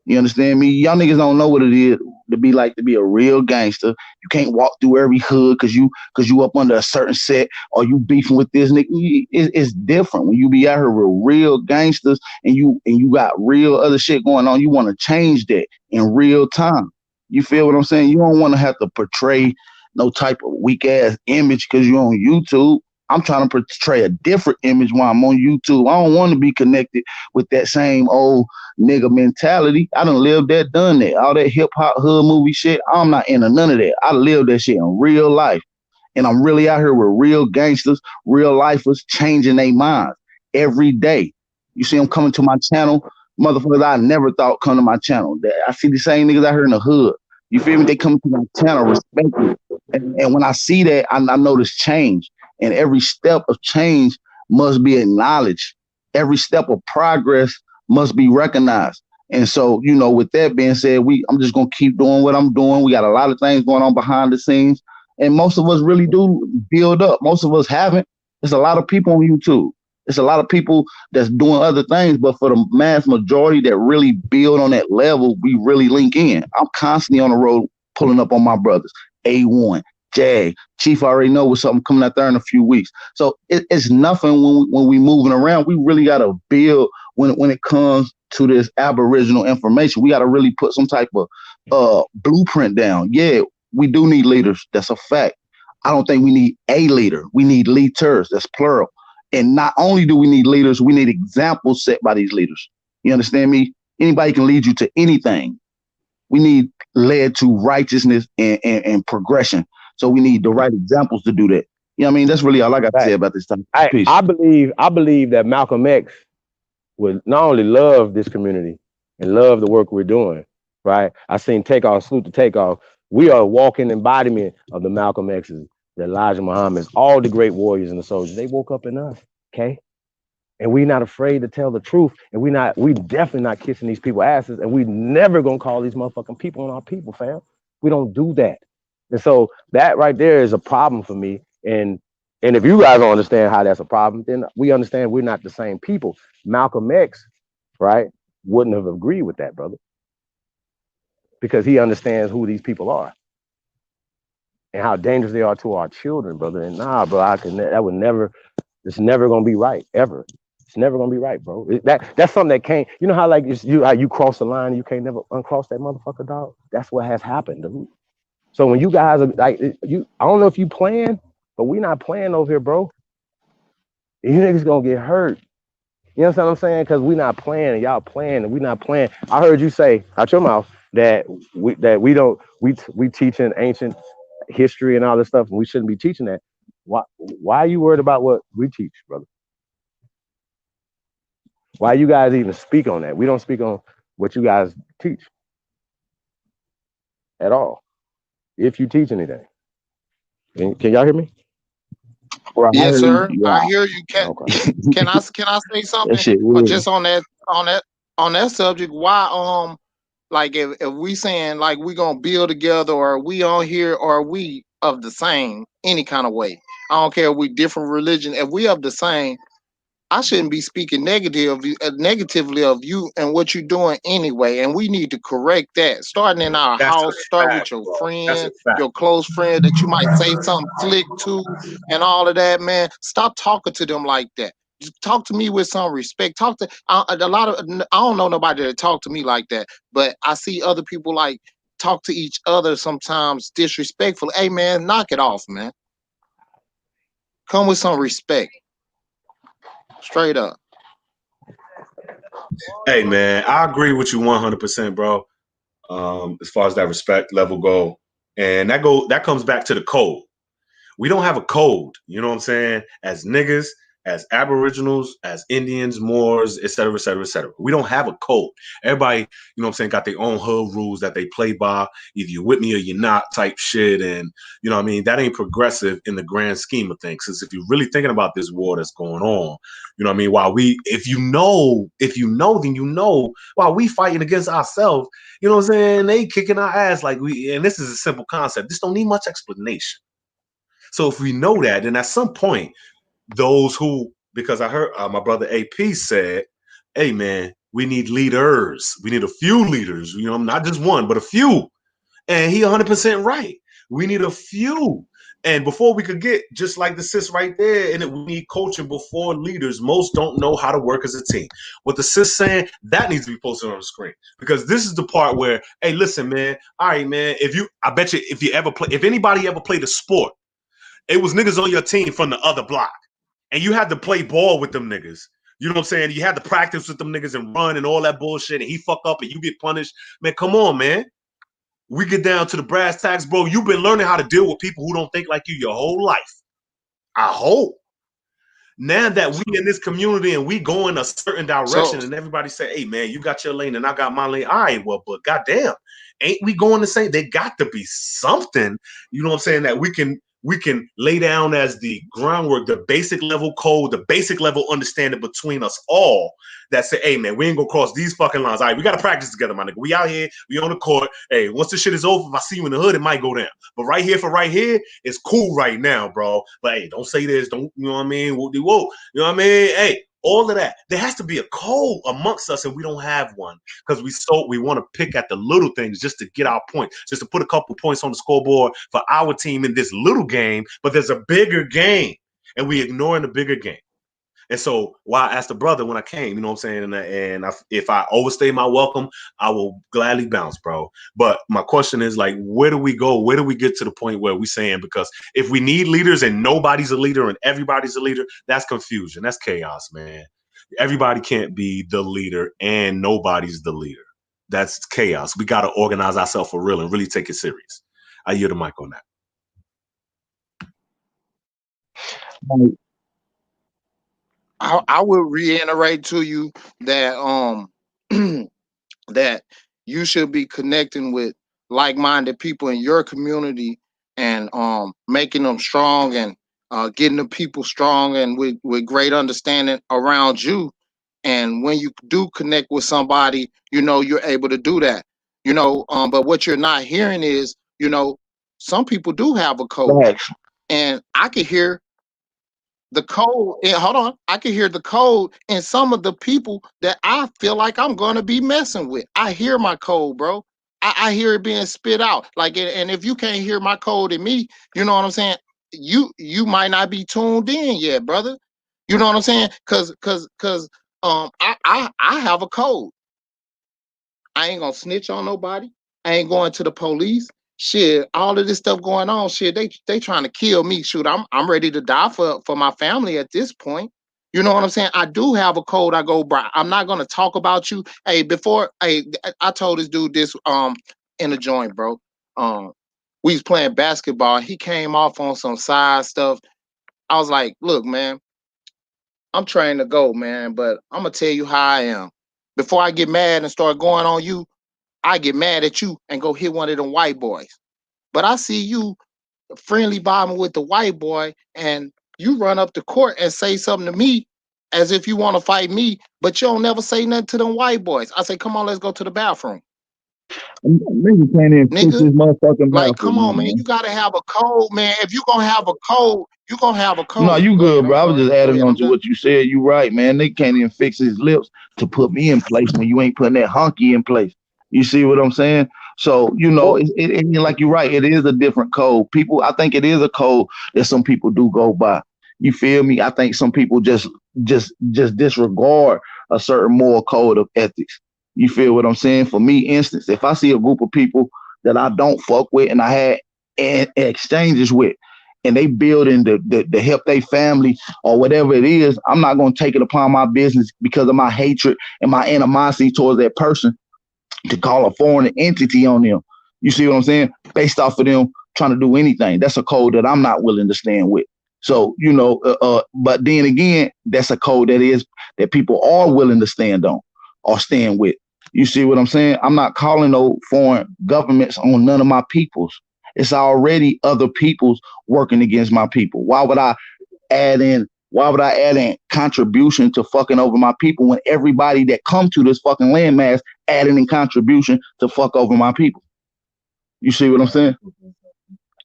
You understand me? Y'all niggas don't know what it is to be like to be a real gangster. You can't walk through every hood cause you up under a certain set or you beefing with this nigga. It's different when you be out here with real gangsters and you got real other shit going on. You want to change that in real time. You feel what I'm saying? You don't want to have to portray no type of weak ass image because you're on YouTube. I'm trying to portray a different image while I'm on YouTube. I don't want to be connected with that same old nigga mentality. I done lived that, done that. All that hip hop hood movie shit. I'm not into none of that. I lived that shit in real life. And I'm really out here with real gangsters, real lifers changing their minds every day. You see them coming to my channel. Motherfuckers I never thought come to my channel. I see the same niggas out here in the hood. You feel me? They come to my channel, respect it. And when I see that, I notice change. And every step of change must be acknowledged. Every step of progress must be recognized. And so, you know, with that being said, I'm just gonna keep doing what I'm doing. We got a lot of things going on behind the scenes, and most of us really do build up. Most of us haven't. There's a lot of people on YouTube. There's a lot of people that's doing other things, but for the mass majority that really build on that level, we really link in. I'm constantly on the road pulling up on my brothers. A1, Jag, Chief already know what's something coming out there in a few weeks. So it's nothing when we moving around. We really got to build when it comes to this Aboriginal information. We got to really put some type of blueprint down. Yeah, we do need leaders. That's a fact. I don't think we need a leader. We need leaders. That's plural. And not only do we need leaders, we need examples set by these leaders. You understand me? Anybody can lead you to anything. We need led to righteousness and progression. So we need the right examples to do that. You know what I mean? That's really all I got to say about this time. Peace. I believe that Malcolm X would not only love this community and love the work we're doing, right? I seen Takeoff, salute to Takeoff. We are a walking embodiment of the Malcolm X's, the Elijah Muhammad's, all the great warriors and the soldiers. They woke up in us, okay? And we're not afraid to tell the truth. And we definitely not kissing these people asses. And we never gonna call these motherfucking people on our people, fam. We don't do that. And so that right there is a problem for me. And if you guys don't understand how that's a problem, then we understand we're not the same people. Malcolm X, right, wouldn't have agreed with that, brother. Because he understands who these people are and how dangerous they are to our children, brother. And nah, bro, it's never gonna be right, ever. It's never gonna be right, bro. That's something that can't, you know how like how you cross the line, you can't never uncross that motherfucker, dog? That's what has happened, dude. So when you guys are like, I don't know if you playing, but we not playing over here, bro. You niggas gonna get hurt. You understand what I'm saying? Because we not playing and y'all playing and we not playing. I heard you say out your mouth that we teaching ancient history and all this stuff, and we shouldn't be teaching that. Why are you worried about what we teach, brother? Why you guys even speak on that? We don't speak on what you guys teach at all. If you teach anything. Can y'all hear me? Yes, sir. Yeah. I hear you. Can I say something? Or just on that subject? Why like if we saying like we gonna build together, or we on here, or we of the same any kind of way? I don't care if we different religion. If we of the same, I shouldn't be speaking negatively of you and what you're doing anyway. And we need to correct that. Starting in our house, start with your friend, your close friend that you might say something slick to and all of that, man. Stop talking to them like that. Just talk to me with some respect. I don't know nobody that talk to me like that, but I see other people like talk to each other sometimes disrespectful. Hey, man, knock it off, man. Come with some respect. Straight up. Hey man, I agree with you 100%, bro. As far as that respect level go, and that comes back to the code. We don't have a code, you know what I'm saying? As niggas, as Aboriginals, as Indians, Moors, et cetera, et cetera, et cetera. We don't have a code. Everybody, you know what I'm saying, got their own hood rules that they play by. Either you're with me or you're not type shit. And, you know what I mean, that ain't progressive in the grand scheme of things. Because if you're really thinking about this war that's going on, you know what I mean, if you know, then you know, while we fighting against ourselves, you know what I'm saying, they kicking our ass and this is a simple concept. This don't need much explanation. So if we know that, then at some point, those who, because I heard my brother AP said, hey man, we need leaders. We need a few leaders, you know, not just one, but a few. And he 100% right. We need a few. And before we could get, just like the sis right there, and we need coaching before leaders. Most don't know how to work as a team. What the sis saying, that needs to be posted on the screen. Because this is the part where, hey, listen, man, all right, man, I bet you if anybody ever played a sport, it was niggas on your team from the other block. And you had to play ball with them niggas. You know what I'm saying? You had to practice with them niggas and run and all that bullshit, and he fuck up and you get punished. Man, come on, man. We get down to the brass tacks, bro. You've been learning how to deal with people who don't think like you your whole life. I hope. Now that we in this community and we go in a certain direction and everybody say, hey, man, you got your lane and I got my lane. All right, well, but goddamn, ain't we going the same? They got to be something, you know what I'm saying, that we can lay down as the groundwork, the basic level code, the basic level understanding between us all that say, hey, man, we ain't gonna cross these fucking lines. All right, we got to practice together, my nigga. We out here, we on the court. Hey, once this shit is over, if I see you in the hood, it might go down. But right here, it's cool right now, bro. But hey, don't say this. Don't, you know what I mean? Whoa. You know what I mean? Hey, all of that. There has to be a code amongst us, and we don't have one because we want to pick at the little things just to get our point, just to put a couple points on the scoreboard for our team in this little game. But there's a bigger game, and we ignoring the bigger game. And so, while I asked the brother when I came, you know what I'm saying, and if I overstay my welcome, I will gladly bounce, bro. But my question is, like, where do we go? Where do we get to the point where we saying, because if we need leaders and nobody's a leader and everybody's a leader, that's confusion. That's chaos, man. Everybody can't be the leader and nobody's the leader. That's chaos. We got to organize ourselves for real and really take it serious. I yield the mic on that. I would reiterate to you that that you should be connecting with like-minded people in your community and making them strong and getting the people strong and with great understanding around you. And when you do connect with somebody, you know, you're able to do that. You know, but what you're not hearing is, you know, some people do have a code. Right. And I could hear the code. Hold on. I can hear the code in some of the people that I feel like I'm going to be messing with. I hear my code, bro. I hear it being spit out. Like, and if you can't hear my code in me, you know what I'm saying? You might not be tuned in yet, brother. You know what I'm saying? Cause I have a code. I ain't gonna snitch on nobody. I ain't going to the police. Shit, all of this stuff going on. Shit, they trying to kill me. Shoot, I'm ready to die for my family at this point. You know what I'm saying? I do have a code I go by. I'm not gonna talk about you. Hey, I told this dude this in a joint, bro. We was playing basketball. He came off on some side stuff. I was like, look, man, I'm trying to go, man, but I'm gonna tell you how I am. Before I get mad and start going on you, I get mad at you and go hit one of them white boys. But I see you friendly bombing with the white boy and you run up the court and say something to me as if you want to fight me, but you don't never say nothing to them white boys. I say, come on, let's go to the bathroom. Nigga can't even fix his motherfucking mouth. Like, come on, man. You gotta have a code, man. If you gonna have a code, you gonna have a code. No, you Go good, ahead, bro. I was just adding on to done. what you said. You right, man. They can't even fix his lips to put me in place when you ain't putting that honky in place. You see what I'm saying? So, you know, like you're right, it is a different code. People, I think it is a code that some people do go by. You feel me? I think some people just disregard a certain moral code of ethics. You feel what I'm saying? For me, instance, if I see a group of people that I don't fuck with and I had exchanges with, and they building the help their family or whatever it is, I'm not going to take it upon my business because of my hatred and my animosity towards that person to call a foreign entity on them. You see what I'm saying? Based off of them trying to do anything. That's a code that I'm not willing to stand with. So, but then again, that's a code that people are willing to stand on or stand with. You see what I'm saying? I'm not calling no foreign governments on none of my peoples. It's already other peoples working against my people. Why would I add in contribution to fucking over my people when everybody that come to this fucking landmass adding in contribution to fuck over my people? You see what I'm saying?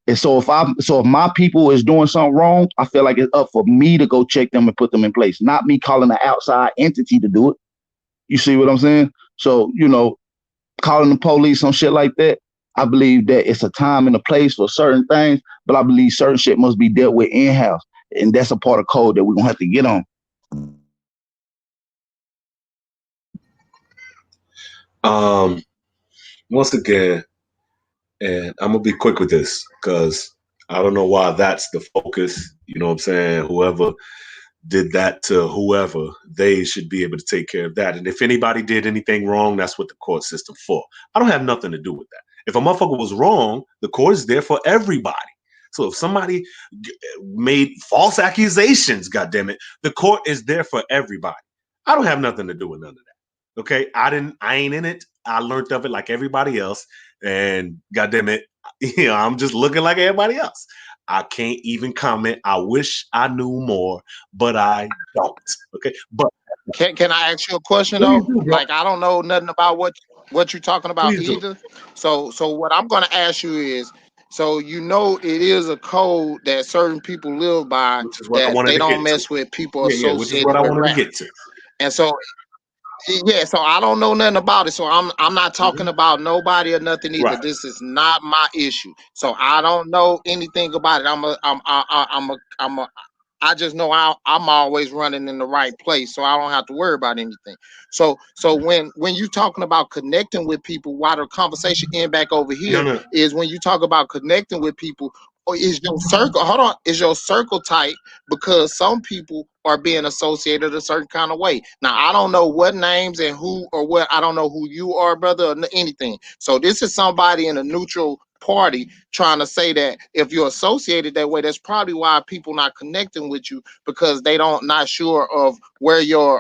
And so if my people is doing something wrong, I feel like it's up for me to go check them and put them in place, not me calling an outside entity to do it. You see what I'm saying? So, calling the police on shit like that, I believe that it's a time and a place for certain things, but I believe certain shit must be dealt with in-house. And that's a part of code that we're going to have to get on. Once again, and I'm going to be quick with this because I don't know why that's the focus. You know what I'm saying? Whoever did that to whoever, they should be able to take care of that. And if anybody did anything wrong, that's what the court system for. I don't have nothing to do with that. If a motherfucker was wrong, the court is there for everybody. So if somebody made false accusations, goddammit, the court is there for everybody. I don't have nothing to do with none of that. Okay, I ain't in it. I learned of it like everybody else, and goddammit, I'm just looking like everybody else. I can't even comment. I wish I knew more, but I don't. Okay, but Can I ask you a question though? Like I don't know nothing about what you're talking about either. So what I'm gonna ask you is, so it is a code that certain people live by that they don't mess with people associated which is what I wanted rap. to get to. And so so I don't know nothing about it. So I'm not talking about nobody or nothing either. Right. This is not my issue. So I don't know anything about it. I just know I'm always running in the right place, so I don't have to worry about anything. So when you talking about connecting with people, why the conversation end back over here is when you talk about connecting with people, or is your circle is your circle tight because some people are being associated a certain kind of way. Now I don't know what names and who or what, I don't know who you are, brother, or anything. So this is somebody in a neutral party trying to say that if you're associated that way, that's probably why people not connecting with you, because they not sure of where your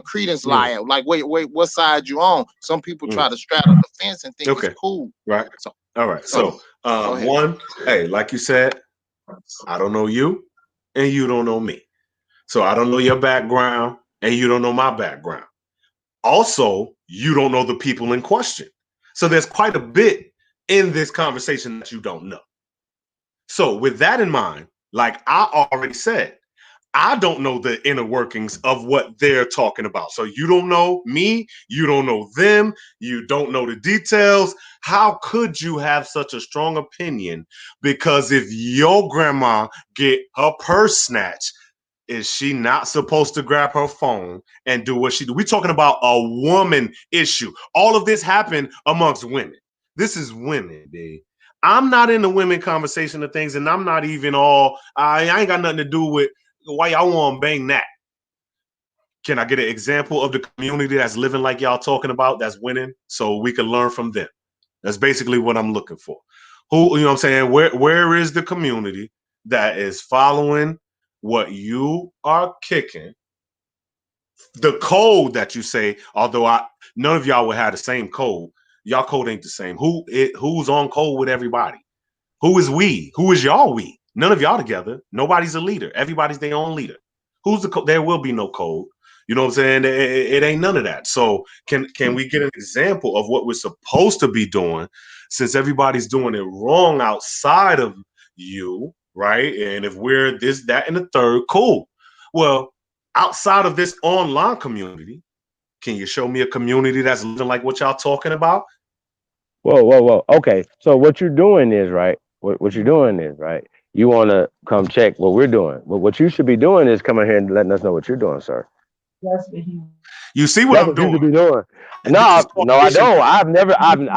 credence lie at, like what side you on. Some people try to straddle the fence and think it's cool. Right. All right. So one, hey, like you said, I don't know you and you don't know me. So I don't know your background and you don't know my background. Also, you don't know the people in question. So there's quite a bit in this conversation that you don't know. So with that in mind, like I already said, I don't know the inner workings of what they're talking about. So you don't know me, you don't know them, you don't know the details. How could you have such a strong opinion? Because if your grandma get her purse snatched, is she not supposed to grab her phone and do what she do? We're talking about a woman issue. All of this happened amongst women. This is women, dude. I'm not in the women conversation of things, and I'm not even I ain't got nothing to do with why y'all want to bang that. Can I get an example of the community that's living like y'all talking about, that's winning, so we can learn from them? That's basically what I'm looking for. Who, you know what I'm saying? Where is the community that is following what you are kicking? The code that you say, although none of y'all would have the same code, y'all code ain't the same. Who's on code with everybody? Who is we? Who is y'all we? None of y'all together. Nobody's a leader. Everybody's their own leader. Who's the code? There will be no code. You know what I'm saying? It ain't none of that. So can we get an example of what we're supposed to be doing, since everybody's doing it wrong outside of you, right? And if we're this, that, and the third, cool. Well, outside of this online community, can you show me a community that's living like what y'all talking about? Whoa. Okay. So what you're doing is, right? What you're doing is, right? You want to come check what we're doing. But what you should be doing is coming here and letting us know what you're doing, sir. You see what I'm doing? You should be doing. No, I don't. I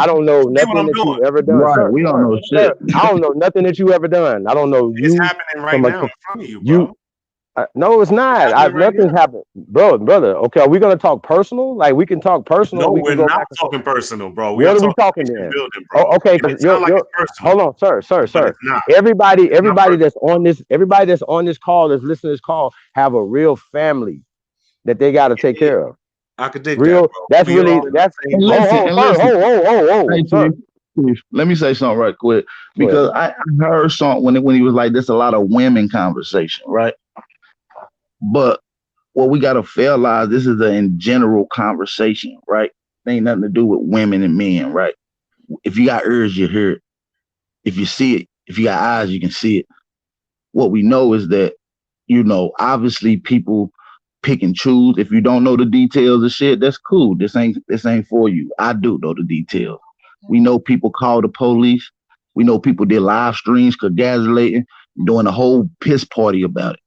don't know nothing that you've ever done. Right, sir, we don't know sir, shit. I don't know nothing that you ever done. I don't know you. It's happening right now in front of you, bro. No, it's not. Happening right Nothing's now. happened, brother. Okay, are we gonna talk personal? Like we can talk personal. No, We can we're go not back and forth. talking personal, bro. We are What are we talking talking nation then? building, Oh, bro. okay, And because it sounds like it's personal, hold on, sir. but it's not. Everybody It's not personal. everybody that's on this call, that's listening to this call, have a real family that they got to take care of. I could dig that, Real. bro. That's We really all in the that's. same And boat. listen, Oh, hey, sir. Chief, let me say something right quick Go ahead. because I heard something when he was like, "There's a lot of women conversation, right?" But what we gotta realize, this is a in general conversation, right? It ain't nothing to do with women and men, right? If you got ears, you hear it. If you see it, if you got eyes, you can see it. What we know is that, obviously people pick and choose. If you don't know the details of shit, that's cool. This ain't for you. I do know the details. We know people call the police. We know people did live streams, congratulating, doing a whole piss party about it.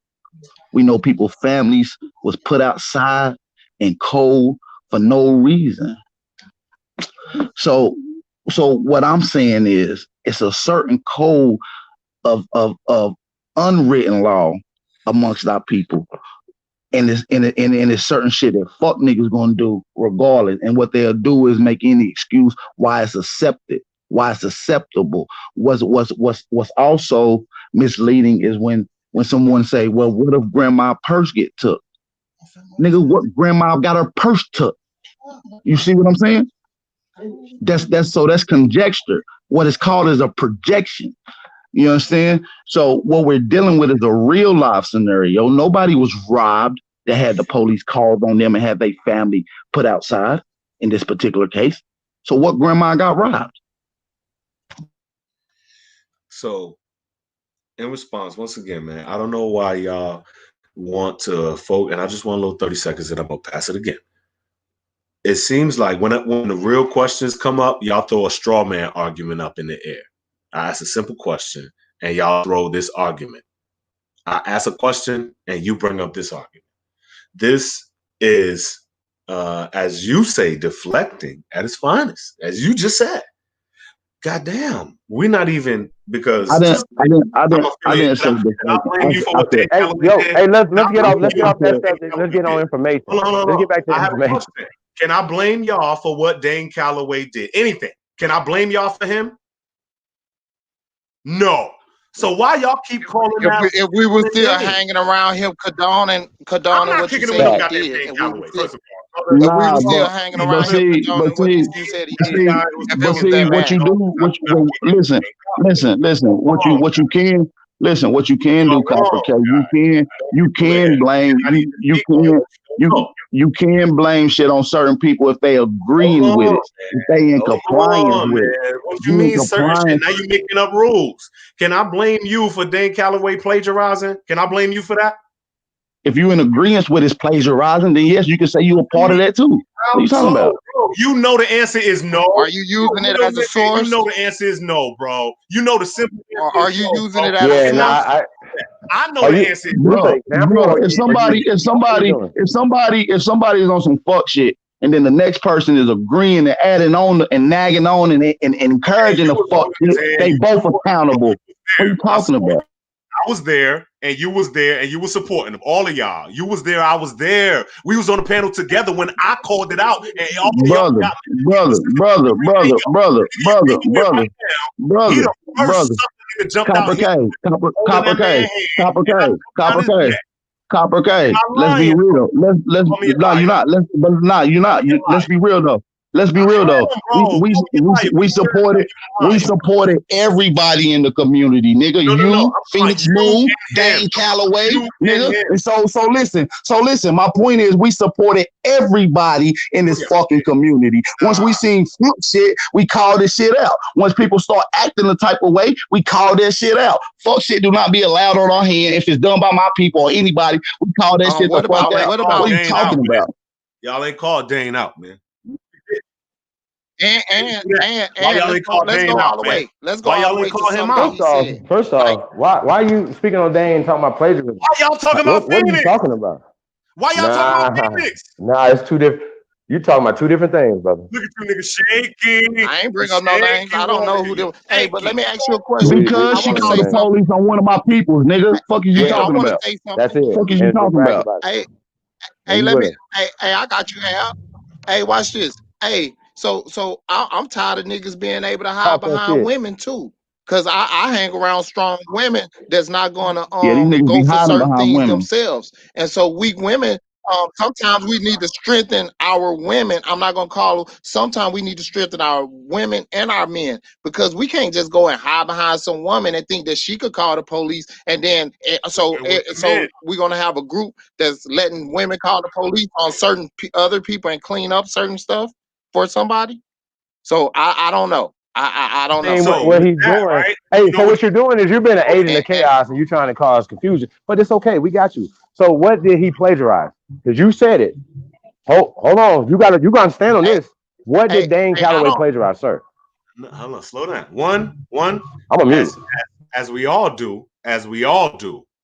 We know people's families was put outside and cold for no reason. So what I'm saying is it's a certain code of unwritten law amongst our people. And it's certain shit that fuck niggas gonna do regardless. And what they'll do is make any excuse why it's accepted, why it's acceptable. What's also misleading is when someone say, well, what if grandma purse get took? Nigga, what grandma got her purse took? You see what I'm saying? That's conjecture. What it's called is a projection. You understand? So what we're dealing with is a real life scenario. Nobody was robbed that had the police called on them and had their family put outside in this particular case. So what grandma got robbed? So in response, once again, man, I don't know why y'all want to vote, and I just want a little 30 seconds and I'm gonna pass it again. It seems like when the real questions come up, y'all throw a straw man argument up in the air. I ask a simple question and y'all throw this argument. I ask a question and you bring up this argument. This is, as you say, deflecting at its finest, as you just said. Goddamn, we're not even because I didn't say I blame you for what Dave Calloway did. Hey, let's get off that subject. Let's get on information. Hold on. Let's get back to I have a information. question. Can I blame y'all for what Dane Calloway did? Anything? Can I blame y'all for him? No. So why y'all keep calling that? If we were still hanging around him, condoning what you said he did, if we were still hanging around him, condoning what you said he did, if it was that what bad. you do, listen, what you can do, Copper K, you can blame you can blame shit on certain people if they agreeing with it, if they in compliance with it. What you mean certain shit? Now you making up rules. Can I blame you for Dane Calloway plagiarizing? Can I blame you for that? If you're in agreement with his plagiarizing, then yes, you can say you're a part of that too. What are you talking about? You know the answer is no. Are you using it as a source? You know the answer is no, bro. You know the simple answer. Or are you using it as a source? I know the answer. Bro, if somebody is on some fuck shit, and then the next person is agreeing and adding on and nagging on and encouraging the fuck shit, they both accountable. What are you talking about? I was there, and you was there, and you were supporting them. All of y'all. You was there. I was there. We was on the panel together when I called it out. And all brother. Copper K. Let's be real. You're not. Let's be real though. Let's be real though. We supported everybody in the community, nigga. You, Phoenix Moon, Dane Calloway, nigga. And so listen. My point is, we supported everybody in this fucking community. Once we seen fuck shit, we call this shit out. Once people start acting the type of way, we call that shit out. Fuck shit do not be allowed on our hand. If it's done by my people or anybody, we call that shit the fuck out. What are you talking about? Y'all ain't called Dane out, man. And let's go all the way. Let's go all the way to something he said. First off, why are you speaking on Dane talking about plagiarism? Why y'all talking about What are you Phoenix? talking about? Why y'all talking about Phoenix? Nah, it's two different. You talking about two different things, brother. Look at you niggas shaking. I ain't bring up no names. I don't know who them. Hey, but let me ask you a question. Because I she want to called say the something. police on one of my peoples, nigga. Fuck is you Hey, I talking want to about? say That's something. it. Fuck is you And talking bragging about? about it. Hey, You let with me. her. Hey, I got you, Al. Hey, watch this. Hey, so I'm tired of niggas being able to hide Pop that behind shit. women too. Cause I hang around strong women that's not gonna Yeah, these niggas go be for hiding certain behind things women. themselves. And so weak women, sometimes we need to strengthen our women. I'm not gonna call them, sometimes we need to strengthen our women and our men because we can't just go and hide behind some woman and think that she could call the police and then so we're gonna have a group that's letting women call the police on certain other people and clean up certain stuff for somebody. So I don't know. I don't know. So what he's doing. Right? Hey, so what you're doing is you're being an agent of chaos and you're trying to cause confusion. But it's okay. We got you. So what did he plagiarize? Because you said it. Hold on. You gotta stand on this. What did Dane Calloway plagiarize, sir? Hold on, slow down. One. I'm a mute. As we all do.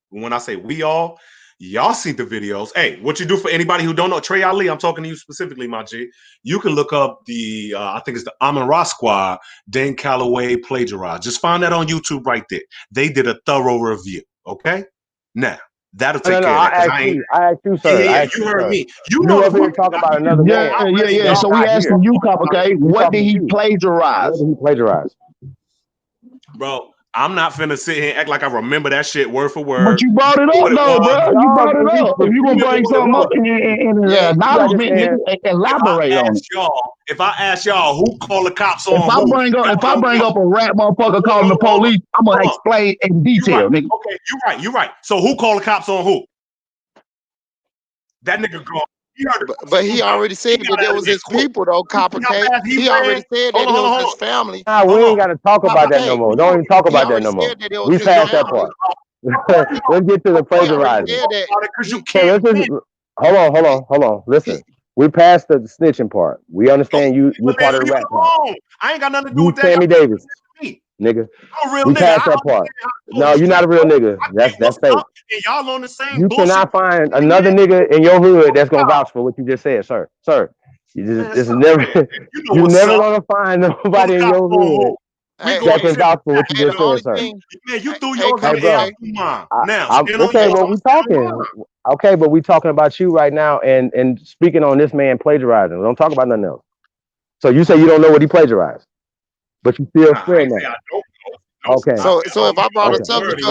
When I say we all, y'all see the videos. Hey, what you do for anybody who don't know, Trey Ali, I'm talking to you specifically, my G. You can look up the, I think it's the Amon Ra Squad, Dane Calloway plagiarized. Just find that on YouTube right there. They did a thorough review, okay? Now, that'll take care of that. I asked you, sir. Yeah, you heard me. You up here talking about another man. Yeah. So we asking you, Copper K, what did he plagiarize? What did he plagiarize? Bro, I'm not finna sit here and act like I remember that shit word for word. But you brought it up, though, bro. You brought it up. If you gonna bring something up in acknowledgement, nigga, elaborate on it. If I ask y'all who called the cops on If I bring up a rat motherfucker calling the police, I'm gonna explain in detail, nigga. Okay, you're right. So who called the cops on who? That nigga gone. But he already said that it was his people, though, Copper K. He already said that it was his family. Nah, we ain't got to talk about that no more. Don't even talk about that no more. We passed that part. Let's get to the plagiarizing. Hold on. Listen, we passed the snitching part. We understand you're part of the rap part. I ain't got nothing to do You with that. Sammy Davis, nigga. I'm a real we nigga. passed that part. No, you're not a real nigga. That's fake. And y'all on the same You bullshit. cannot find another nigga in your hood that's gonna vouch for what you just said, sir. Sir, you never gonna find nobody in your hood that can vouch for what you just said, sir. Man, you threw yours in the air. Now, okay, well, we talking. Okay, but we talking about you right now and speaking on this man plagiarizing. Don't talk about nothing else. So you say you don't know what he plagiarized, but you still spreading that. Okay. So if I brought a subject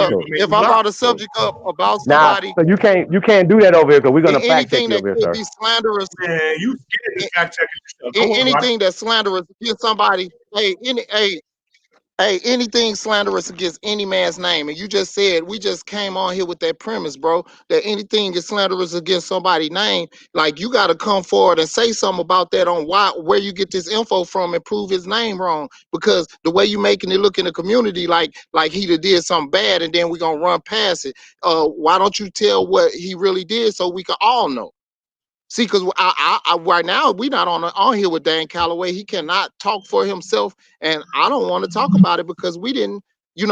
up, about somebody, so you can't do that over here because we're gonna fact check anything you that over here, could sir. be slanderous. Man, you scared to fact check yourself. Anything that's slanderous against somebody. Anything slanderous against any man's name. And you just said, we just came on here with that premise, bro, that anything is slanderous against somebody's name, like you got to come forward and say something about that on where you get this info from and prove his name wrong. Because the way you making it look in the community like he did something bad and then we're going to run past it. Why don't you tell what he really did so we can all know? See, because I right now we not on here with Dan Calloway. He cannot talk for himself, and I don't want to talk about it because we didn't. We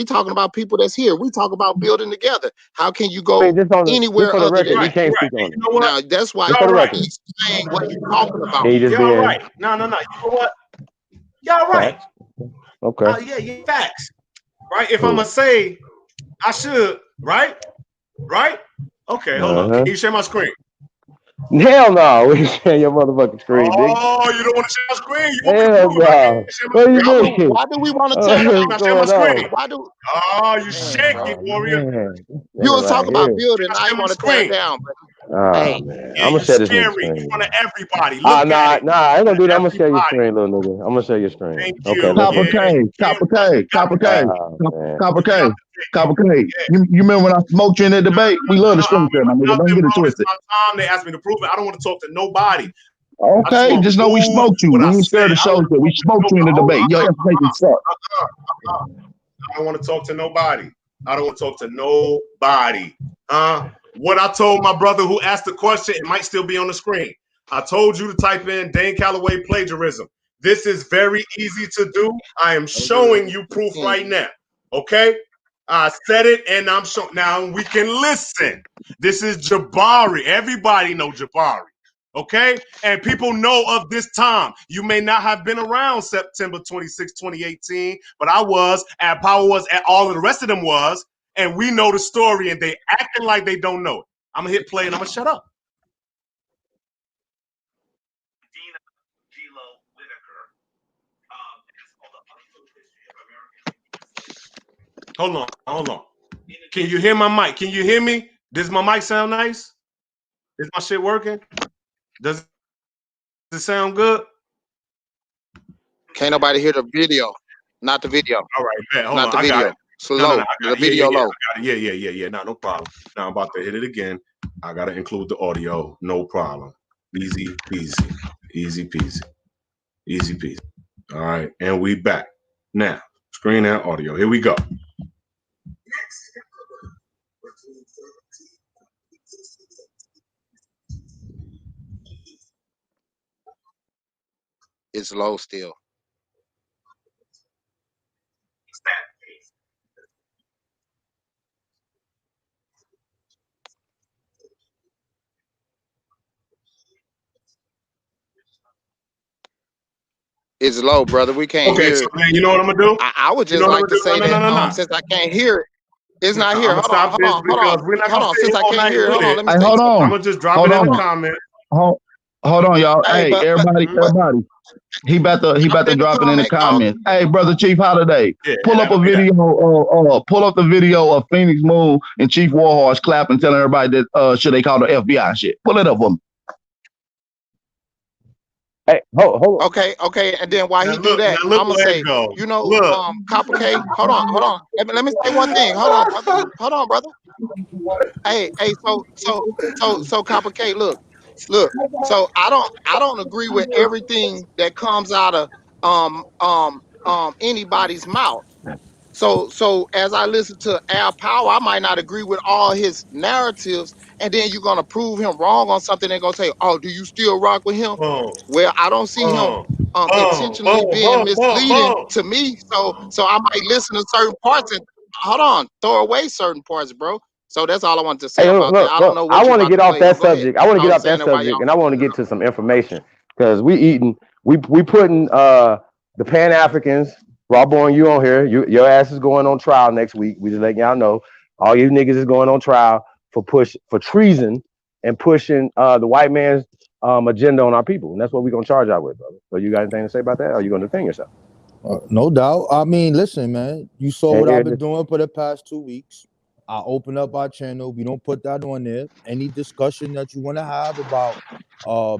talking about people that's here. We talk about building together. How can you go anywhere other than we can't speak on it. You know what? Now that's why y'all right. He's saying what he's talking about. Y'all right. No. You know what? Y'all right. Okay. Yeah, facts. Right? If I'm gonna say I should, right? Okay, hold on. Can you share my screen? Hell no, we share your motherfucking screen, big. Oh, you don't want to share my screen? Hell no. What do you mean? Why do we want to share my screen? Why do? Oh, you shaky, warrior. You was talking about building. Now you want to tear down. Hey, man. I'm gonna share this screen in front of everybody. Nah, I ain't gonna do that. I'm gonna share your screen, little nigga. I'm gonna share your screen. Okay, Copper K. You remember when I smoked you in that debate? We love the screen share, my nigga. Don't get it twisted. They asked me to prove it. I don't want to talk to nobody. Okay, just know we smoked you. We ain't scared to show that we smoked you in the debate. Your information sucks. I don't want to talk to nobody. What I told my brother who asked the question, it might still be on the screen. I told you to type in Dane Calloway plagiarism. This is very easy to do. I am showing you proof right now. Okay? I said it and I'm showing. Now we can listen. This is Jabari. Everybody know Jabari. Okay, and people know of this time. You may not have been around September 26, 2018, but I was, and Power was, and all of the rest of them was, and we know the story, and they acting like they don't know it. I'm gonna hit play and I'm gonna shut up. Hold on. Can you hear my mic? Can you hear me? Does my mic sound nice? Is my shit working? Does it sound good? Can't nobody hear the video. Not the video. All right, bet. Hold Not on. the I got video. it. Slow. No, I got The it. video low. I got it. Yeah. No problem. Now I'm about to hit it again. I gotta include the audio. No problem. Easy peasy. Easy peasy. Easy peasy. All right, and we back. Now, screen and audio. Here we go. It's low still. It's low, brother. We can't Okay, hear so it. man, you know what I'm gonna do? I would You just know what I'm like to gonna say do? that since I can't hear it, it's not I'm here. gonna stop this because we're not gonna sit Since here I all can't night hear it, with hold on. it. Let me Hey, say hold something. I'm on. gonna just drop Hold it in the on. comment. Hold on, y'all. Hey, Hey, everybody. He about to drop it in the comments. Hey, brother Chief Holiday, Yeah, pull up a video. Pull up the video of Phoenix Moon and Chief Warhorse clapping, telling everybody that should they call the FBI and shit. Pull it up for me. Hey, hold on. Okay, and then while he do that, Now look I'm gonna where say, it go. you know, Look. Copper K. Hold on. Let me say one thing. Hold on, brother. Hey, so Copper K, look. So I don't agree with everything that comes out of anybody's mouth. So as I listen to Al Power, I might not agree with all his narratives, and then you're gonna prove him wrong on something. They're gonna say, "Oh, do you still rock with him?" Well, I don't see him intentionally being misleading to me. So I might listen to certain parts and hold on, throw away certain parts, bro. So that's all I wanted to say Hey, about that. I don't look. know I what you want to about get to off play, that but go ahead. subject. I want to I get was off saying that that while y'all. subject, and I want to get to some information because we putting the Pan Africans, Rawborn, you on here. Your ass is going on trial next week. We just letting y'all know. All you niggas is going on trial for treason and pushing the white man's agenda on our people, and that's what we're gonna charge y'all with, brother. So you got anything to say about that? Or are you gonna defend yourself? No doubt. I mean, listen, man. You saw And what I've here been this- doing for the past 2 weeks. I open up our channel. We don't put that on there. Any discussion that you want to have about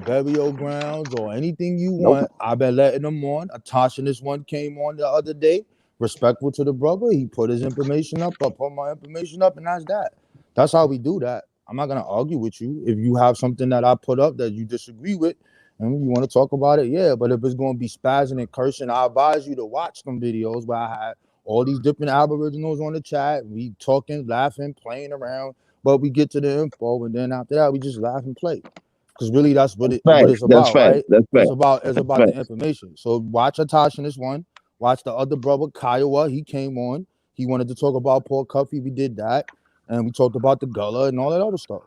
burial grounds or anything you Nope. want, I've been letting them on. Atasha, this one came on the other day. Respectful to the brother. He put his information up. I put my information up, and that's that. That's how we do that. I'm not gonna argue with you. If you have something that I put up that you disagree with, and you want to talk about it, yeah. But if it's going to be spazzing and cursing, I advise you to watch some videos where I had all these different aboriginals on the chat. We talking, laughing, playing around, but we get to the info, and then after that, we just laugh and play. Because really, that's what it's about, right? It's about the information. So watch Atasha in this one. Watch the other brother, Kiowa. He came on. He wanted to talk about Paul Cuffey. We did that, and we talked about the Gullah and all that other stuff.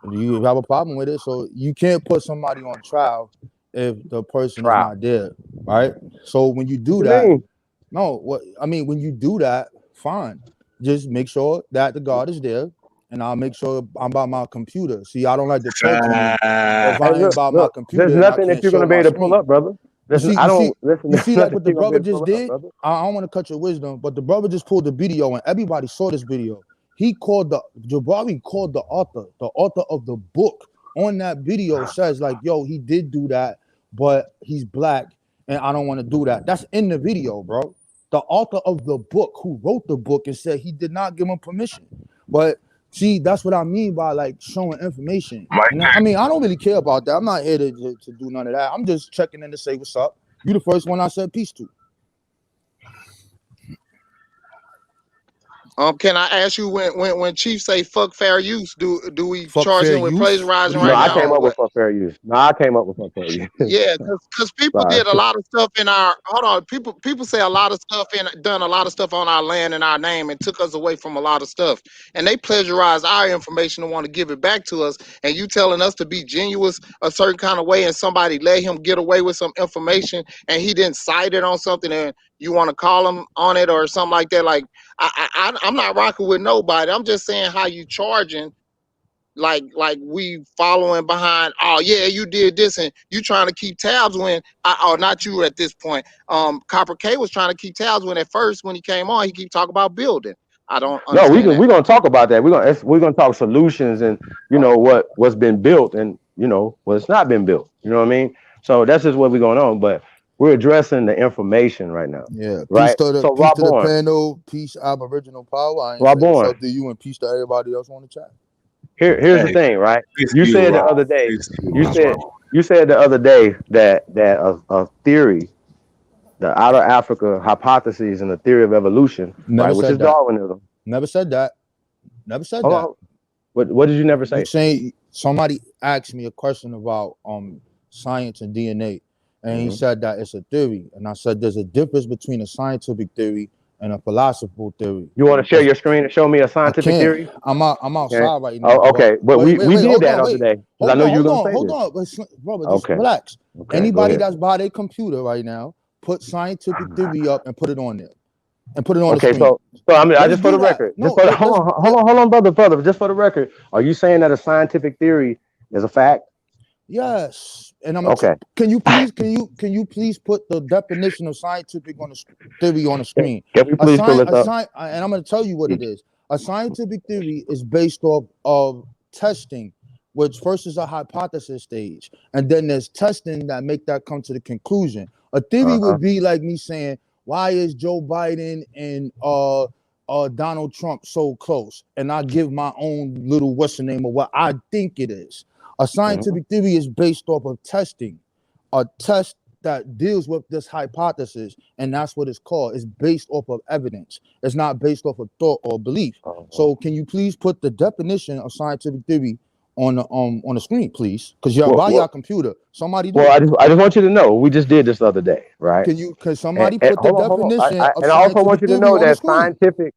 You have a problem with it, so you can't put somebody on trial if the person is not there, right? So when you do that, when you do that, fine. Just make sure that the guard is there, and I'll make sure I'm by my computer. See, I don't like to talk to you if I ain't by my computer. There's and I nothing that can't you're show gonna be my able to pull screen. up, brother. You see, like nothing what the you're gonna be brother able to just pull up, did. brother. I don't want to cut your wisdom, but the brother just pulled the video, and everybody saw this video. He called Jabari called the author of the book on that video says like, yo, he did do that, but he's black, and I don't want to do that. That's in the video, bro. The author of the book who wrote the book and said he did not give him permission. But see, that's what I mean by like showing information. And I mean, I don't really care about that. I'm not here to do none of that. I'm just checking in to say what's up. You the first one I said peace to. Can I ask you when Chief say fuck fair use, do we Fuck charge fair him with use? What plagiarizing do you No, right I mean? now came or up with what? for fair use. No, I came up with for fair use. Yeah, because people Sorry. did a lot of stuff in our people say a lot of stuff and done a lot of stuff on our land in our name and took us away from a lot of stuff. And they plagiarize our information and want to give it back to us. And you telling us to be genuine a certain kind of way, and somebody let him get away with some information and he didn't cite it on something, and you want to call him on it or something like that. Like I'm not rocking with nobody. I'm just saying how you charging. Like we following behind. Oh yeah, you did this, and you trying to keep tabs when or not you at this point. Copper K was trying to keep tabs when at first when he came on, he keep talking about building. I don't No, understand that. we're gonna talk about that. We're gonna talk solutions and what's been built and what's not been built. You know what I mean? So that's just what we're going on. But we're addressing the information right now. Yeah. Right. So Peace Rob to the Bourne. panel. Peace Aboriginal power. I ain't Rob say what's Bourne. up to you, and peace to everybody else on the chat. Here's the thing, right? Peace You to you, said the Rob. other day. Peace to You Rob. said the other day that a theory, the outer Africa hypothesis and the theory of evolution, Never right, which said is that. Darwinism. Never said that. Never said Hold that. on. What did you never You say? saying somebody asked me a question about science and DNA, and he said that it's a theory, and I said there's a difference between a scientific theory and a philosophical theory. You want to share your screen and show me a I scientific can't. theory? I'm outside Okay. right now. Oh, okay. But we did hold that on, other day because I know you were gonna say hold this. on, brother, just Okay. relax. Okay. Anybody that's by their computer right now, put scientific theory up and put it on there, and put it on the screen. So I mean, I Let's just for do the that. record, No, hold on, brother. Just for the record, are you saying that a scientific theory is a fact? Yes, and I'm Okay. Can you please put the definition of scientific theory on the screen? Can we please pull it up? And I'm going to tell you what it is. A scientific theory is based off of testing, which first is a hypothesis stage, and then there's testing that make that come to the conclusion. A theory would be like me saying, why is Joe Biden and Donald Trump so close? And I give my own little what's the name of what I think it is. A scientific theory is based off of testing, a test that deals with this hypothesis, and that's what it's called. It's based off of evidence. It's not based off of thought or belief. So can you please put the definition of scientific theory on the screen, please? Because you're by your computer. Somebody do. Well, I just want you to know we just did this the other day, right? Can somebody put the definition of and I also want scientific you to theory know on the that screen?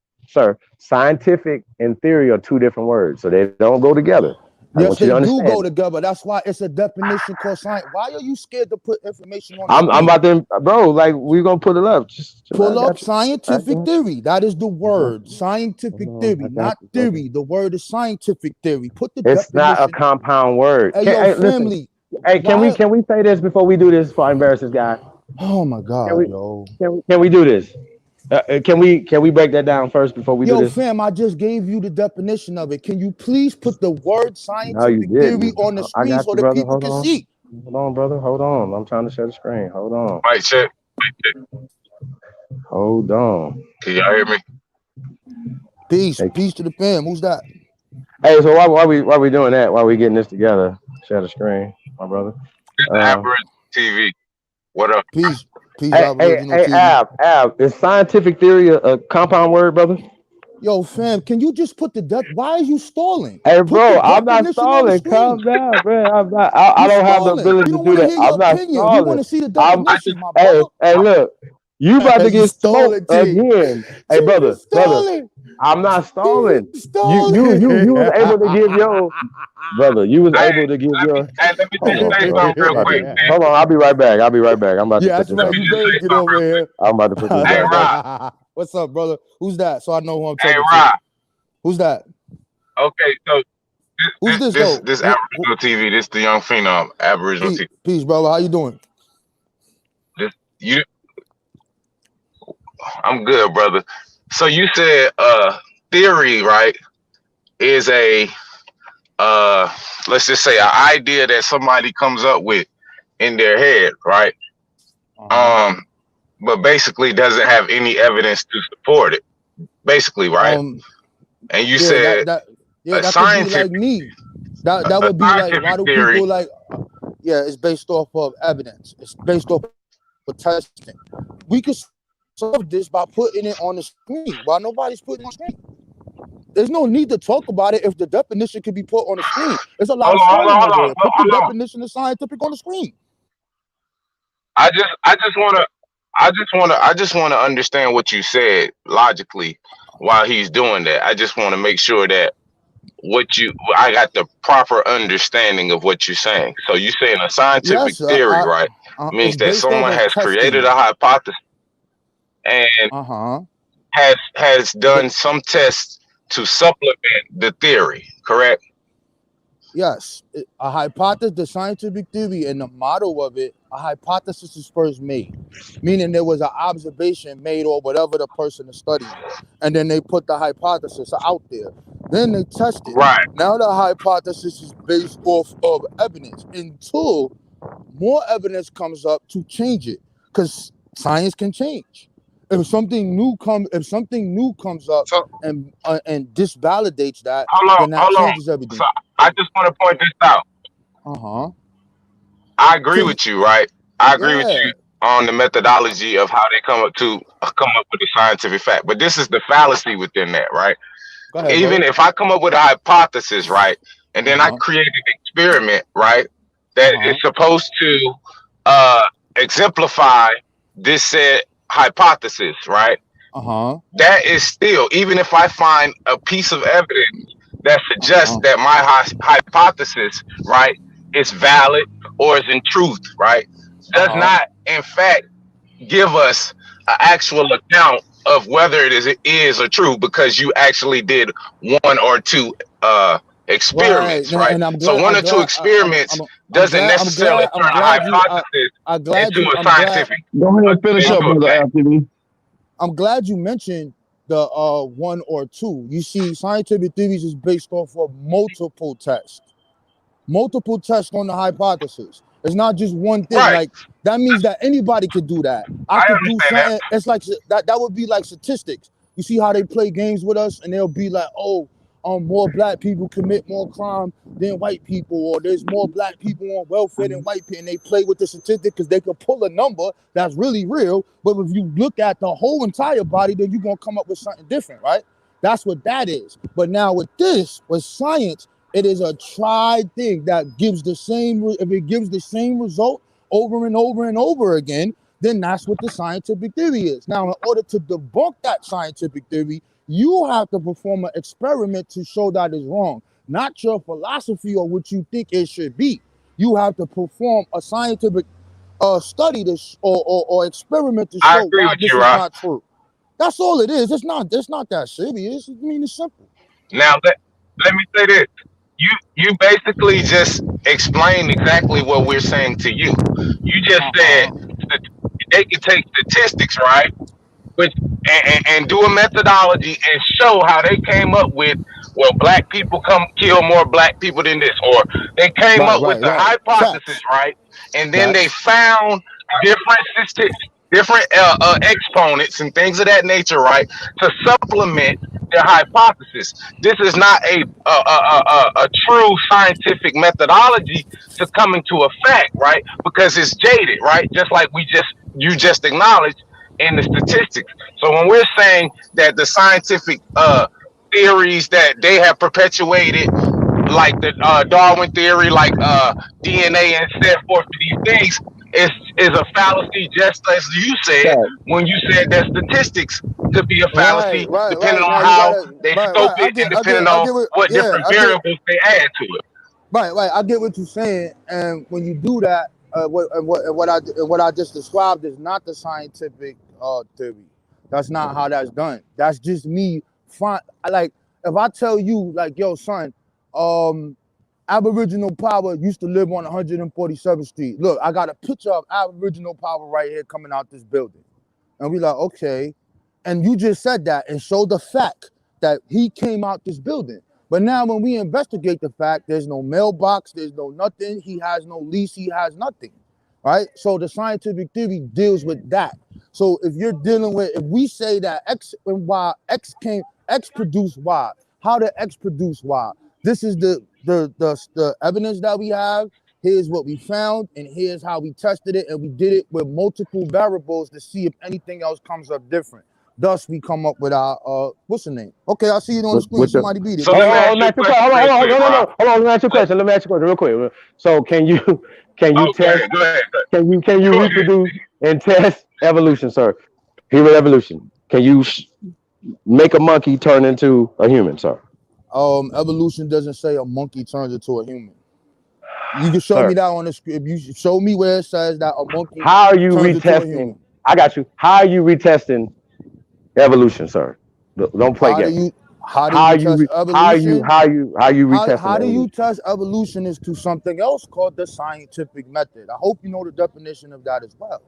scientific and theory are two different words, so they don't go together. Yes, they do go together. That's why it's a definition called science. Why are you scared to put information on the screen? I'm about to, bro. Like we're gonna put it up. Just pull up scientific theory. That is the word. Scientific theory, not theory. The word is scientific theory. Put the It's definition. not a compound word. Hey, yo, family. Listen. Hey, can we say this before we do this? Before I embarrass this guy. Oh my God, yo. Can we do this? Can we break that down first before we do this? Yo, fam, I just gave you the definition of it. Can you please put the word scientific theory on the screen so that people can see? Hold on, brother. Hold on. I'm trying to share the screen. Hold on. Mic check. Hold on. Can y'all hear me? Peace. Peace to the fam. Who's that? Hey, so why we doing that? Why we getting this together? Share the screen, my brother. Aboriginal TV. What up? Peace. Peace, hey, Ab, is scientific theory a compound word, brother? Yo, fam, can you just put why are you stalling? Hey, bro, I'm not stalling. Calm down, bro. I don't have the ability to do that. I'm not stalling. You want to see the definition, my brother? Hey, look, you about to get smoked again. Hey, brother, I'm not stalling. You was able to give your brother. You was able to give your. Hey, let me say something real quick. Hold on, I'll be right back. I'm about to put this up. You better get over here. I'm about to put this Hey, up. Rob. What's up, brother? Who's that? So I know who I'm talking to. Hey, Rob. Who's that? Okay, so who's this? This Aboriginal TV. This the young phenom Aboriginal TV. Peace, brother. How you doing? I'm good, brother. So you said theory, right, is a let's just say an idea that somebody comes up with in their head, right? But basically doesn't have any evidence to support it. Basically, right? And you said that could be like me. That would be like, why do people like? Yeah, it's based off of evidence. It's based off of testing. We could solve this by putting it on the screen. Why nobody's putting it on the screen? There's no need to talk about it if the definition can be put on the screen. There's a lot Hold of on, hold trolling on, over hold here. on, Put the hold on. definition of scientific on the screen. I just wanna understand what you said logically while he's doing that. I just want to make sure that I got the proper understanding of what you're saying. So you're saying a scientific Yes, theory, right? it's Means that based off someone of has created testing. a hypothesis and Uh-huh. has They, done some tests to supplement the theory, correct? yes, a hypothesis, the scientific theory and the model of it, a hypothesis is first made, meaning there was an observation made or whatever the person is studying, and then they put the hypothesis out there. Then they test it. Right. Now the hypothesis is based off of evidence until more evidence comes up to change it, because science can change. If something new comes up So and disvalidates that, Hold then on, that hold on. changes So everything. I just want to point this out. Uh-huh. I agree So with you, right? I agree with yeah, you on the methodology of how they come up with a scientific fact. But this is the fallacy within that, right? go ahead, Even brother. if I come up with a hypothesis, right, and then I Uh-huh. create an experiment, right, that is Uh-huh. supposed to uh, exemplify this said hypothesis, right? Uh-huh. That is still, even if I find a piece of evidence that suggests Uh-huh. that my hypothesis, right, is valid or is in truth, right, does Uh-huh. not, in fact, give us an actual account of whether it is or true, because you actually did one or two Right. experiments, Now, right? and I'm So glad one or two experiments doesn't necessarily turn a hypothesis into a scientific Go ahead and finish up, into a brother fact. LTV. I'm glad you mentioned the one or two. You see, scientific theories is based off of multiple tests on the hypothesis. It's not just one thing. Right. Like that means that anybody could do that. I I could do understand that. something. It's like that would be like statistics. You see how they play games with us, and they'll be like, "Oh, more black people commit more crime than white people, or there's more black people on welfare than white people." And they play with the statistic because they could pull a number that's really real. But if you look at the whole entire body, then you're gonna come up with something different, right? That's what that is. But now with science, it is a tried thing that gives the same. If it gives the same result over and over and over again, then that's what the scientific theory is. Now, in order to debunk that scientific theory, you have to perform an experiment to show that is wrong, not your philosophy or what you think it should be. You have to perform a scientific study or experiment to I show agree why with this you, is Ross. not true. That's all it is. It's not that serious. I mean, it's simple. Now let me say this. You basically just explained exactly what we're saying to you. You just said Uh-huh. that they can take statistics, right? Which and do a methodology and show how they came up with, well, black people come kill more black people than this, or they came up with the Right. hypothesis, Facts. right? And then they Facts. found different different exponents and things of that nature, right, to supplement their hypothesis. This is not a true scientific methodology to coming to a fact, right? Because it's jaded, right? Just like you just acknowledged in the statistics. So when we're saying that the scientific theories that they have perpetuated, like the Darwin theory, like DNA and set forth, these things is a fallacy, just as you said when you said that statistics could be a fallacy, depending Right. Now on you how gotta they right. scope it and depending I on get what what different I get variables they add to it. right. I get what you're saying, and when you do that, what I just described is not the scientific theory. That's not how that's done. That's just me. Like if I tell you, like, yo, son, Aboriginal Power used to live on 147th Street. Look, I got a picture of Aboriginal Power right here coming out this building, and we like, okay, and you just said that and showed the fact that he came out this building. But now when we investigate the fact, there's no mailbox, there's no nothing, he has no lease, he has nothing, right? So the scientific theory deals with that. So if you're dealing with, if we say that X and Y, X produced Y, how did X produce Y? This is the evidence that we have. Here's what we found, and here's how we tested it, and we did it with multiple variables to see if anything else comes up different. Thus, we come up with our what's the name? Okay, I see it on the screen. With the Somebody beat it. So Go let me ahead. ask you a question real quick, Rob. Hold on. Let me ask you a question. Real quick. So can you Oh, go test? ahead. Go ahead. Can you Go ahead. reproduce and test evolution, sir? Human evolution. Can you make a monkey turn into a human, sir? Evolution doesn't say a monkey turns into a human. You can show Sir, me that on the script. You show me where it says that a monkey how are you turns into a retesting? human. I got you. How are you retesting evolution, sir? Don't play How do games. you test evolution? How you retesting How do you evolution? test evolution is to something else called the scientific method. I hope you know the definition of that as well.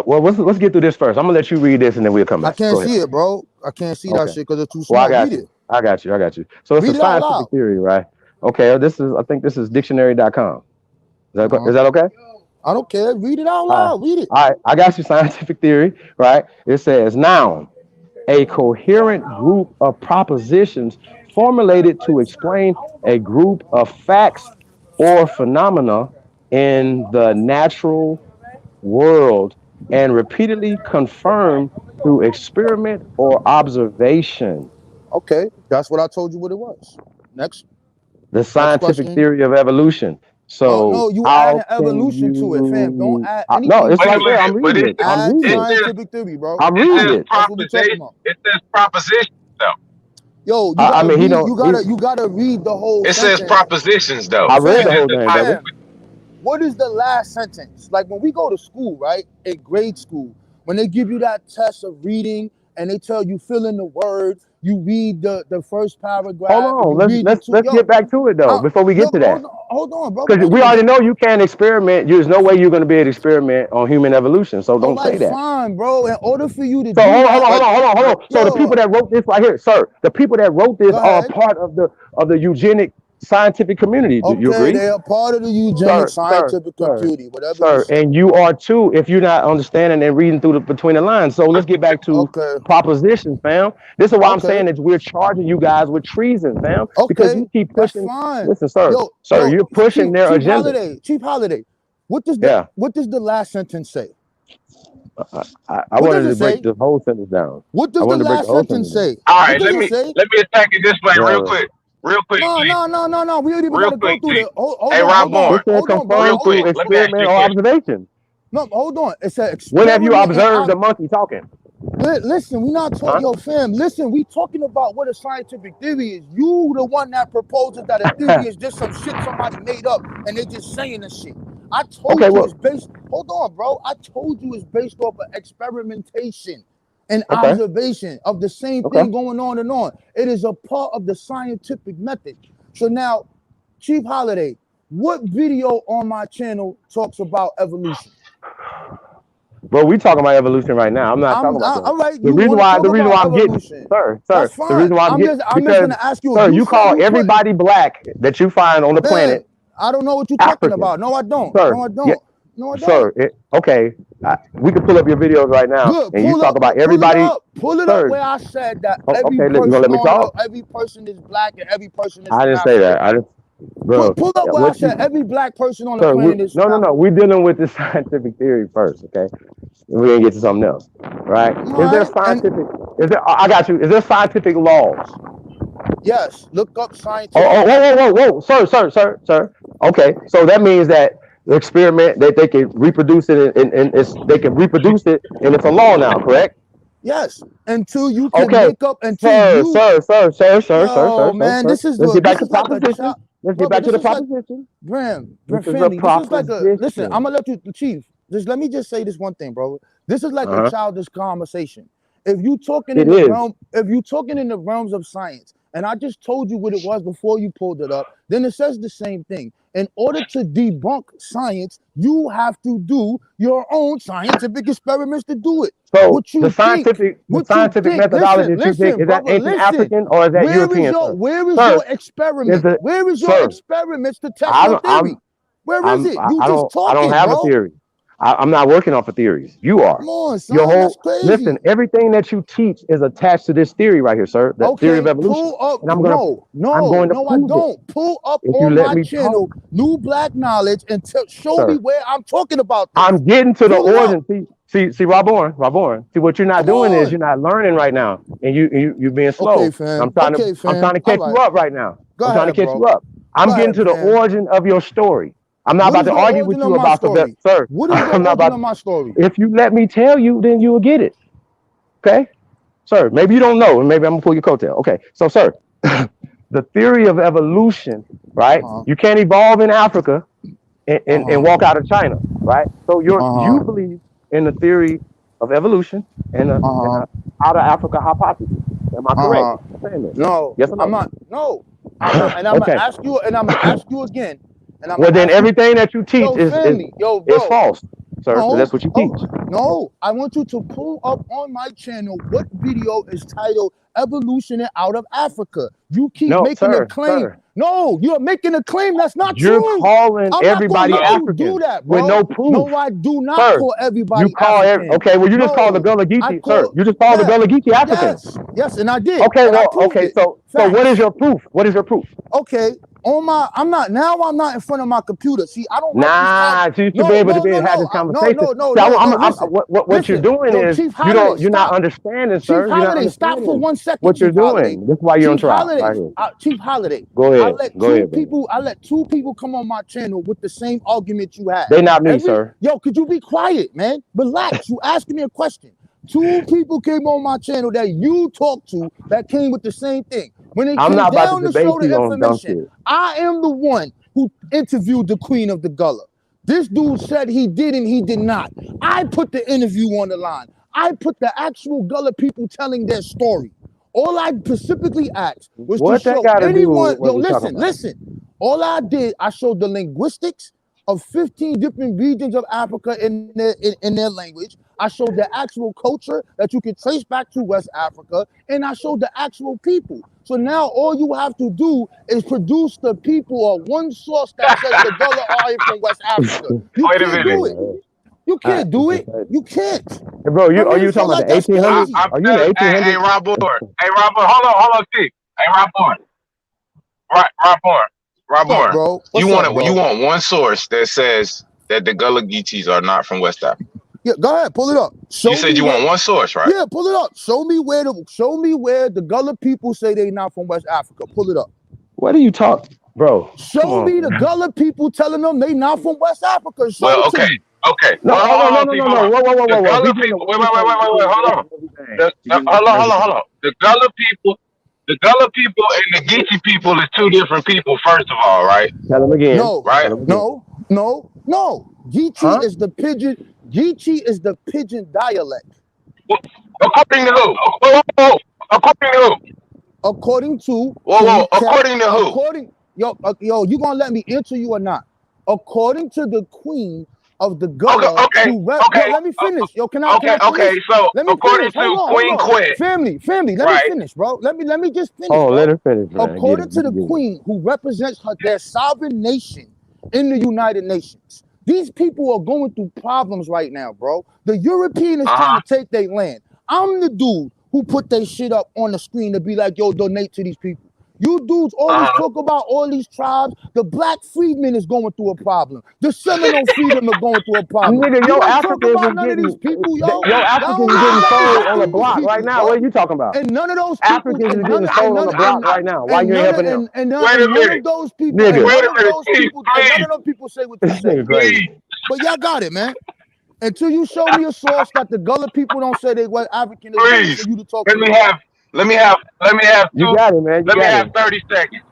Well, let's get through this first. I'm gonna let you read this and then we'll come I back. can't Go ahead. see it, bro. I can't see that Okay. shit because it's too Well, I small. got Read you. it. I got you. So it's Read a it out scientific loud. theory, right? Okay. I think this is dictionary.com. Is Uh-huh. that okay? I don't care. Read it out All right. loud. Read it. All right. I got you. Scientific theory, right? It says noun, a coherent group of propositions formulated to explain a group of facts or phenomena in the natural world and repeatedly confirmed through experiment or observation. Okay, that's what I told you what it was. Next The scientific question. theory of evolution. Oh So no, you adding how can evolution to it, fam. Don't you? add No, anything it's But to right you it. there. I'm looking, but reading it. I'm Add reading it. scientific theory, bro. I'm it reading says it. That's what we talking proposition. about. It says propositions though. Yo, you I gotta mean, he read. don't. You gotta read the whole It says sentence, propositions though. I It read the fam. says whole thing, brother. Fam, what is the last sentence? Like when we go to school, right? In grade school, when they give you that test of reading and they tell you fill in the word, you read the first Hold paragraph and you on. read the two. Let's Yo, get back to it though. Before we get look, to that, hold on, brother. because Wait a we already minute. know you can't experiment. There's no way you're going to be able to experiment on human evolution. So All don't say right, that. fine, bro. In order for you to So do hold that, on. So the people yo, that wrote this right here, sir, the people that wrote this go are a ahead. part of the eugenic scientific community. Do you Okay, agree? they are part of the eugenic Sir, sir, scientific sir, community, whatever you sir, say. and you are too if you're not understanding and reading through between the lines. So let's get back to Okay, propositions, fam. This is why I'm okay, saying that we're charging you guys with treason, fam, because okay. you keep That's pushing. fine. Listen, sir, Yo, you're pushing their Chief agenda. Holiday, Chief Holiday. What does Yeah, the last sentence say? I What does wanted it to break say? the whole sentence down. What I does the wanted to break the last whole sentence sentence down, say? all What right. does it say? Let me attack it this way real brother. quick. Real quick, No. G. We don't even Real gotta go quick, through G. the. Hold Hey, on, Rob It Bourne. said brother. Real confirmed through quick. Let me ask experiment you a or question. observation. No, hold on. It said When have you experiment observed a monkey talking? Listen, we not talking, Huh? yo, fam. Listen, we talking about what a scientific theory is. You the one that proposes that a theory is just some shit somebody made up and they just saying the shit. I told Okay, you well, it's based. Hold on, bro. I told you it's based off of experimentation and okay. observation of the same Okay. thing going on and on. It is a part of the scientific method. So now, Chief Holiday, what video on my channel talks about evolution? But we talking about evolution right now. I'm not talking about that. All right. The You reason want to why talk about I'm getting, evolution? sir, That's the reason fine. why I'm getting, I'm just because, gonna ask you. sir, You you said call you put, everybody black that you find on the man. planet I don't know what you're talking African, about. No, I don't. sir. No, I Yeah, don't. No, I don't. sir. Okay, we can pull up your videos right now, Good. and you Pull talk about it everybody, up. Pull it up sir. where I said that Oh, every okay, look, you gonna let person me talk? every person is black and every person is I from didn't say Africa. that. I didn't, bro. Pull up where I What you, said every black person on the sir? planet is from No. Africa. We're dealing with the scientific theory first, okay? We're gonna get to something else, right? All Is there right. And scientific? Is there? I got you. Is there scientific laws? yes, look up Oh, scientific. whoa, sir. Okay, so that means that the experiment that they can reproduce it, and they can reproduce it, and it's a law now, correct? Yes, until you can Okay, make up, until sir. you. Yo, man, Let's get back to like a proposition. child, Let's get brother. back to This the is like proposition. Bram This is a family. This is like a listen. I'm proposition. gonna let you, Chief. Just let me just say this one thing, bro. This is like a Uh-huh. childish conversation. If you talking It in the is. realms of science, and I just told you what it was before you pulled it up, then it says the same thing. In order to debunk science, you have to do your own scientific experiments to do it. So What the you think? scientific methodology that you pick, Listen, is that brother. ancient Listen. African or is that European, sir? Where is Sir, your experiment? Where is your sir? experiments to test your theory? Where is it? You just I don't talking, have a bro. theory. I'm not working off of theories. You are. Come on, Your son. That's whole listen. crazy. Everything that you teach is attached to this theory right here, sir. The theory of Okay, evolution, pull up. and I'm No, going to I prove it don't. Pull up if you on let my me channel, talk, New Black Knowledge, and show me sir. where I'm talking about this. I'm getting to the Pull it up. origin. See, Raborn. See, what you're not Come doing is on. you're not learning right now, and you're being Okay, slow. fam. I'm Okay, trying fam. to All catch you right. up right now. Go I'm trying to ahead, catch you bro. up. I'm Go getting ahead, to the fam. origin of your story. I'm not What about is to the argue with origin of you my about story? sir. What is the I'm not origin about. of my story? If you let me tell you, then you will get it. Okay, sir. Maybe you don't know, and maybe I'm gonna pull your coattail. Okay, so sir, the theory of evolution, right? Uh-huh. You can't evolve in Africa and Uh-huh. walk out of China, right? So you Uh-huh. believe in the theory of evolution and Uh-huh. a out of Africa hypothesis. Am I correct Uh-huh. in saying this? No, Yes or I'm no? not. No. And I'm gonna Okay. ask you, and I'm gonna ask you again. And I'm Well, gonna then ask you, everything that you teach yo, family, yo, is bro. false, sir, because No, that's what you oh, teach. no. I want you to pull up on my channel what video is titled Evolution Out of Africa. You keep No, making a sir, claim. sir. No, you're making a claim that's not You're true. calling I'm not gonna everybody let you do African that, with bro. no proof, No, I do not sir. call You everybody call African. okay. Well, you just called the No, Gullah I Geechee, sir. call, You just called the yeah, Gullah Geechee African. yes, and I did, Okay, and I well, proved okay. it. So what is Facts. your proof? What is your proof? Okay, I'm not in front of my computer. See, I don't write these tabs. Nah, you should be No, able to no, no, have no, this conversation. See, no. Listen, what you're listen. doing Yo, is Chief Holiday, you're not stop. understanding, Chief sir. You're not Holiday, stop for understanding 1 second, what you're Chief Holiday. doing. This is why you're on Chief trial Holiday, right here. Chief Holiday. Go ahead, brother. I let two people come on my channel with the same argument you had. They not me, sir. Yo, could you be quiet, man? Relax. You asking me a question. Two people came on my channel that you talked to that came with the same thing. When it I'm came not about to down to debate show the you on dumb information, shit. I am the one who interviewed the Queen of the Gullah. This dude said he did and he did not. I put the interview on the line. I put the actual Gullah people telling their story. All I specifically asked was to What that show got to do with anyone, yo, what we talking about? listen. All I did, I showed the linguistics of 15 different regions of Africa in their language. I showed the actual culture that you can trace back to West Africa, and I showed the actual people. So now all you have to do is produce the people or one source that says the Gullah are from West Africa. You Wait a can't do minute. it. You can't do it. You can't. Hey, bro, I are mean, you so talking about like the that's 1800s? crazy. Are you in the Hey, 1800s? Rob Board. Hey, Rob Board. Hold on, Chief. Hey, Rob Board. Rob Board. Rob What's up, Board. bro? What's up, bro? You want one source that says that the Gullah Geechees are not from West Africa. Yeah, go ahead, pull it up. You said you want one source, right? Yeah, pull it up. Show me where the Gullah people say they not from West Africa. Pull it up. What are you talking, bro? Show me the Gullah people telling them they not from West Africa. Show Well, it to me. okay. No, Well, hold on, Chief, no. hold on. Whoa. The Gullah He getting people. Wait. away Hold on. Hold on. The Gullah people. The Gullah people and the Geechee people is two different people. First of all, right? Tell him again. No, right? No. Geechee is the pidgin. Geechee is the pidgin dialect. According to who? Whoa. According to who? According to whoa. According to who? Yo, you gonna let me answer you or not? According to the Queen of the Gullah, Okay. Yo, let me finish. Yo, can I finish? So let me according finish. Hold to on, Queen Quet, family, let me finish, bro. Let me just finish. Oh, bro. let her finish, man. According to the Queen, who represents their sovereign nation in the United Nations, these people are going through problems right now, bro. The European is trying to take their land. I'm the dude who put their shit up on the screen to be like, yo, donate to these people. You dudes always talk about all these tribes. The Black freedmen is going through a problem. The Seminole freedmen are going through a problem. Nigga, You yo, don't talk Africans about is none of these getting people, yo. Africans is getting sold on a block right now. What are you talking about? And none of those people, Africans is getting sold on a block right now. Why you ain't helping them? and none of those people, Nigga. and none of those people say what you This say. nigga crazy. But y'all got it, man. Until you show me a source that the Gullah people don't say they West African, it's better for you to talk to me. Let me have You got it, man. Let me have 30 seconds.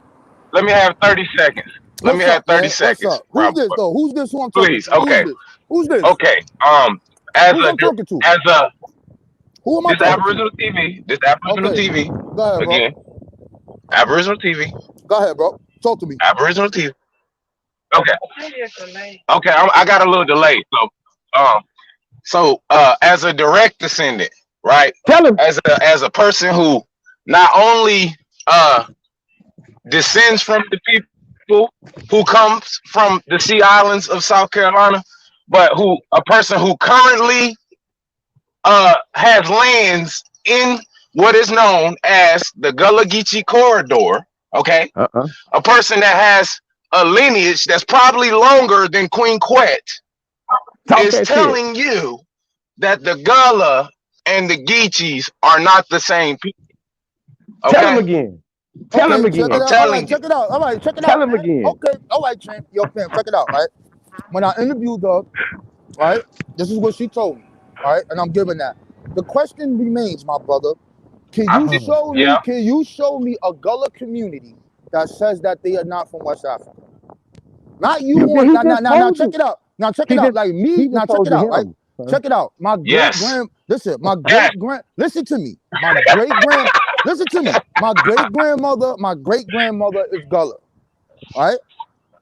Let me have 30 seconds. Let me have 30 seconds. What's up? Who's this though? Who's this who I'm talking Please, to? okay. Who's this? Okay. Who's I'm talking to? Who am I this talking Aboriginal to? TV. This Aboriginal TV. Go ahead, bro. Again. Aboriginal TV. Go ahead, bro. Talk to me. Aboriginal TV. Okay. Okay, I got a little delay. So as a direct descendant, right? Tell him. As a person who not only descends from the people who comes from the Sea Islands of South Carolina, but a person who currently has lands in what is known as the Gullah Geechee corridor. Okay, a person that has a lineage that's probably longer than Queen Quet is telling you that the Gullah and the Geechees are not the same people. Okay? Tell him again. Tell him again. Check it out. All right, check it out. All right, check it out. Tell him again. Okay, all right, champ. Yo, fam, check it out, right? When I interviewed her, right, this is what she told me, right, and I'm giving that. The question remains, my brother. Can you show me? Can you show me a Gullah community that says that they are not from West Africa? Not you want. Now check it out. Now check it out. Like me. Now check it out. Right. Check it out. My great grand. Listen. My great grand. Listen to me. My great grand. Listen to me. My great grandmother. My great grandmother is Gullah. Right.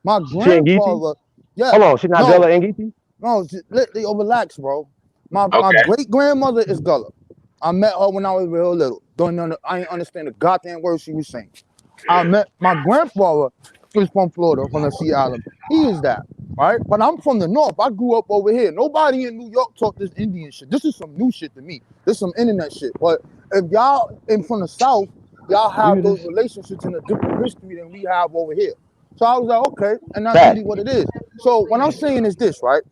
My grandfather. Yeah. Hold on. She's not Gullah and Geechee? No. Relax, bro. My great grandmother is Gullah. I met her when I was real little. I ain't understand the goddamn words she was saying. I met my grandfather is from Florida, from the Sea Island. He is that, right? But I'm from the north. I grew up over here. Nobody in New York taught this Indian shit. This is some new shit to me. This is some internet shit. But if y'all from the south, y'all have those relationships in a different history than we have over here. So I was like, okay, and that's really what it is. So what I'm saying is this, right?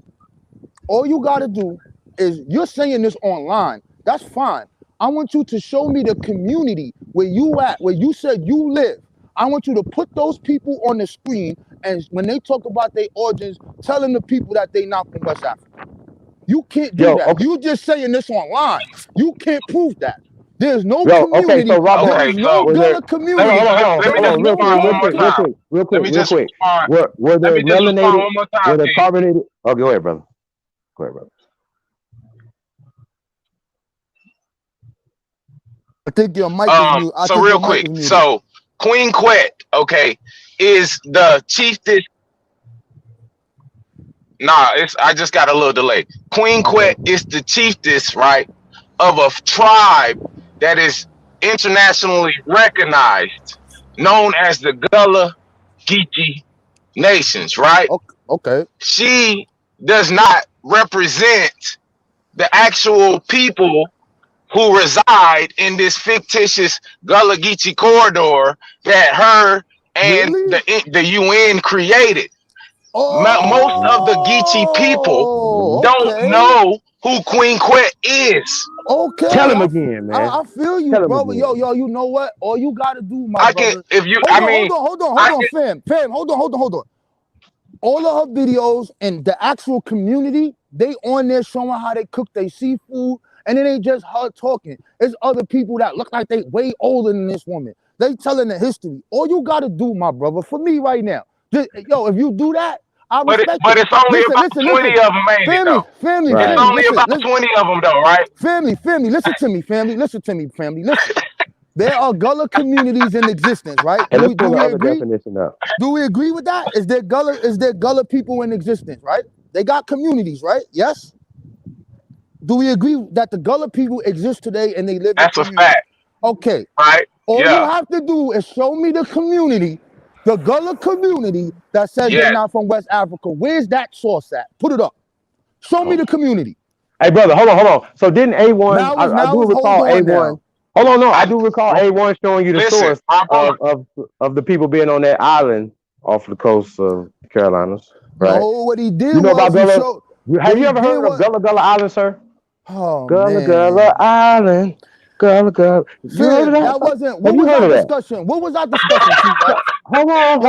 All you gotta do is, you're saying this online. That's fine. I want you to show me the community where you at, where you said you live. I want you to put those people on the screen, and when they talk about their origins, telling the people that they not from West Africa. You can't do that. Okay. You just saying this online. You can't prove that. There's no community. Okay, so Rob, there's no Gullah community. Hold on, real quick. Were there melanated, were there carbonated? Oh, go ahead, brother. Go ahead, brother. I think your mic is mute. So real quick, so Queen Quet, okay, is the chiefess. Nah, I just got a little delay. Queen Quet is the chiefess, right, of a tribe that is internationally recognized, known as the Gullah Geechee Nations, right? Okay. She does not represent the actual people who reside in this fictitious Gullah Geechee corridor that her and the UN created. Most of the Geechee people don't know who Queen Quet is. Okay. Tell him again, man. I feel you, brother. Yo, you know what? All you gotta do, my brother. Hold on, fam, hold on. All of her videos and the actual community, they on there showing how they cook their seafood. And it ain't just her talking. It's other people that look like they way older than this woman. They telling the history. All you gotta do, my brother, for me right now, just, if you do that, I respect it. But it's only about 20 of them made it, though. Family, it's only about 20 of them, though, right? Family, listen to me, family. Listen. There are Gullah communities in existence, right? And do we agree? Do we agree with that? Is there Gullah people in existence, right? They got communities, right? Yes? Do we agree that the Gullah people exist today and they live in community? That's a fact. Okay. Right. All you have to do is show me the community, the Gullah community that says they're not from West Africa. Where's that source at? Put it up. Show me the community. Hey, brother, hold on. So didn't A1, I do recall A1. Hold on, I do recall A1 showing you the source of the people being on that island off the coast of the Carolinas. Right? No, what he did about Gullah? Have you ever heard of Gullah Island, sir? Oh, Gullah Island. Gullah. That wasn't. What was our discussion? What was our discussion, Chief? Hold on.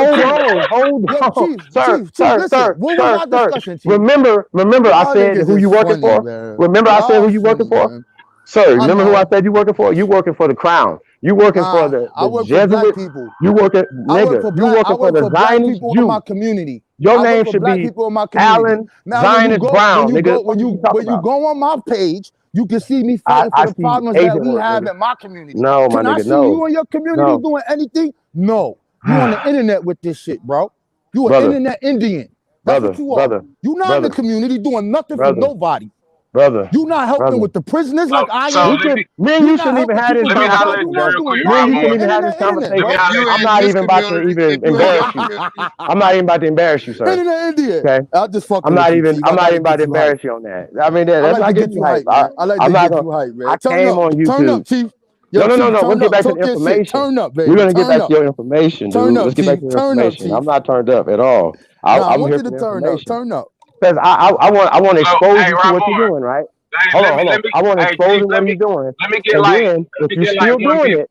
Sir. What was our discussion, Chief? Remember, I said who you working for? Remember, I said who you working for? Sir, remember who I said you working for? You working for the crown. You working for the Jesuit people. You working, nigga. You working for the Zionist Jew. My community. Your name should be Alan Zionist Brown, nigga. When you go on my page, you can see me fighting for the problems that we have in my community. No, my nigga, no. Can I see you in your community doing anything? No. You on the internet with this shit, bro. You an internet Indian. That's what you are. You're not in the community doing nothing for nobody. brother. You not helping with the prisoners like I So am. let me Me and You you not shouldn't even helping have this people let me get holler shot. at conversation, You you not bro. real doing quick Me and while you I'm nothing. shouldn't on. even have this Internet. Let me conversation. holler You at I'm in not this even about to community, even if you in your embarrass you. community, I'm not even about to embarrass you, sir. Internet. Okay. I'm just I'm fucking with not you, even. Chief. I'm I not even gotta about get to you hype. embarrass you on that. I mean, I that's like not to getting get you you hype. hype, man. I like I'm to not get gonna. you hype, I man. Turn came up. on Turn up, YouTube. Chief. No, Yo, no, no, Chief, no. Let's turn get up. back to the Talk your shit. information. Turn up, We're baby. gonna get Turn back to up. your information, Turn dude. up, Let's get back Chief. to your Turn up, information. Chief. I'm not turned up at all. Nah, I I'm want here you for to the turn up. information Turn up. because I want to So expose hey you to what you're Ramon, doing, right? hey, Hold on, hold on. let me I want to hey expose Chief, him what he's doing, let me get and like then if you still one doing people. it,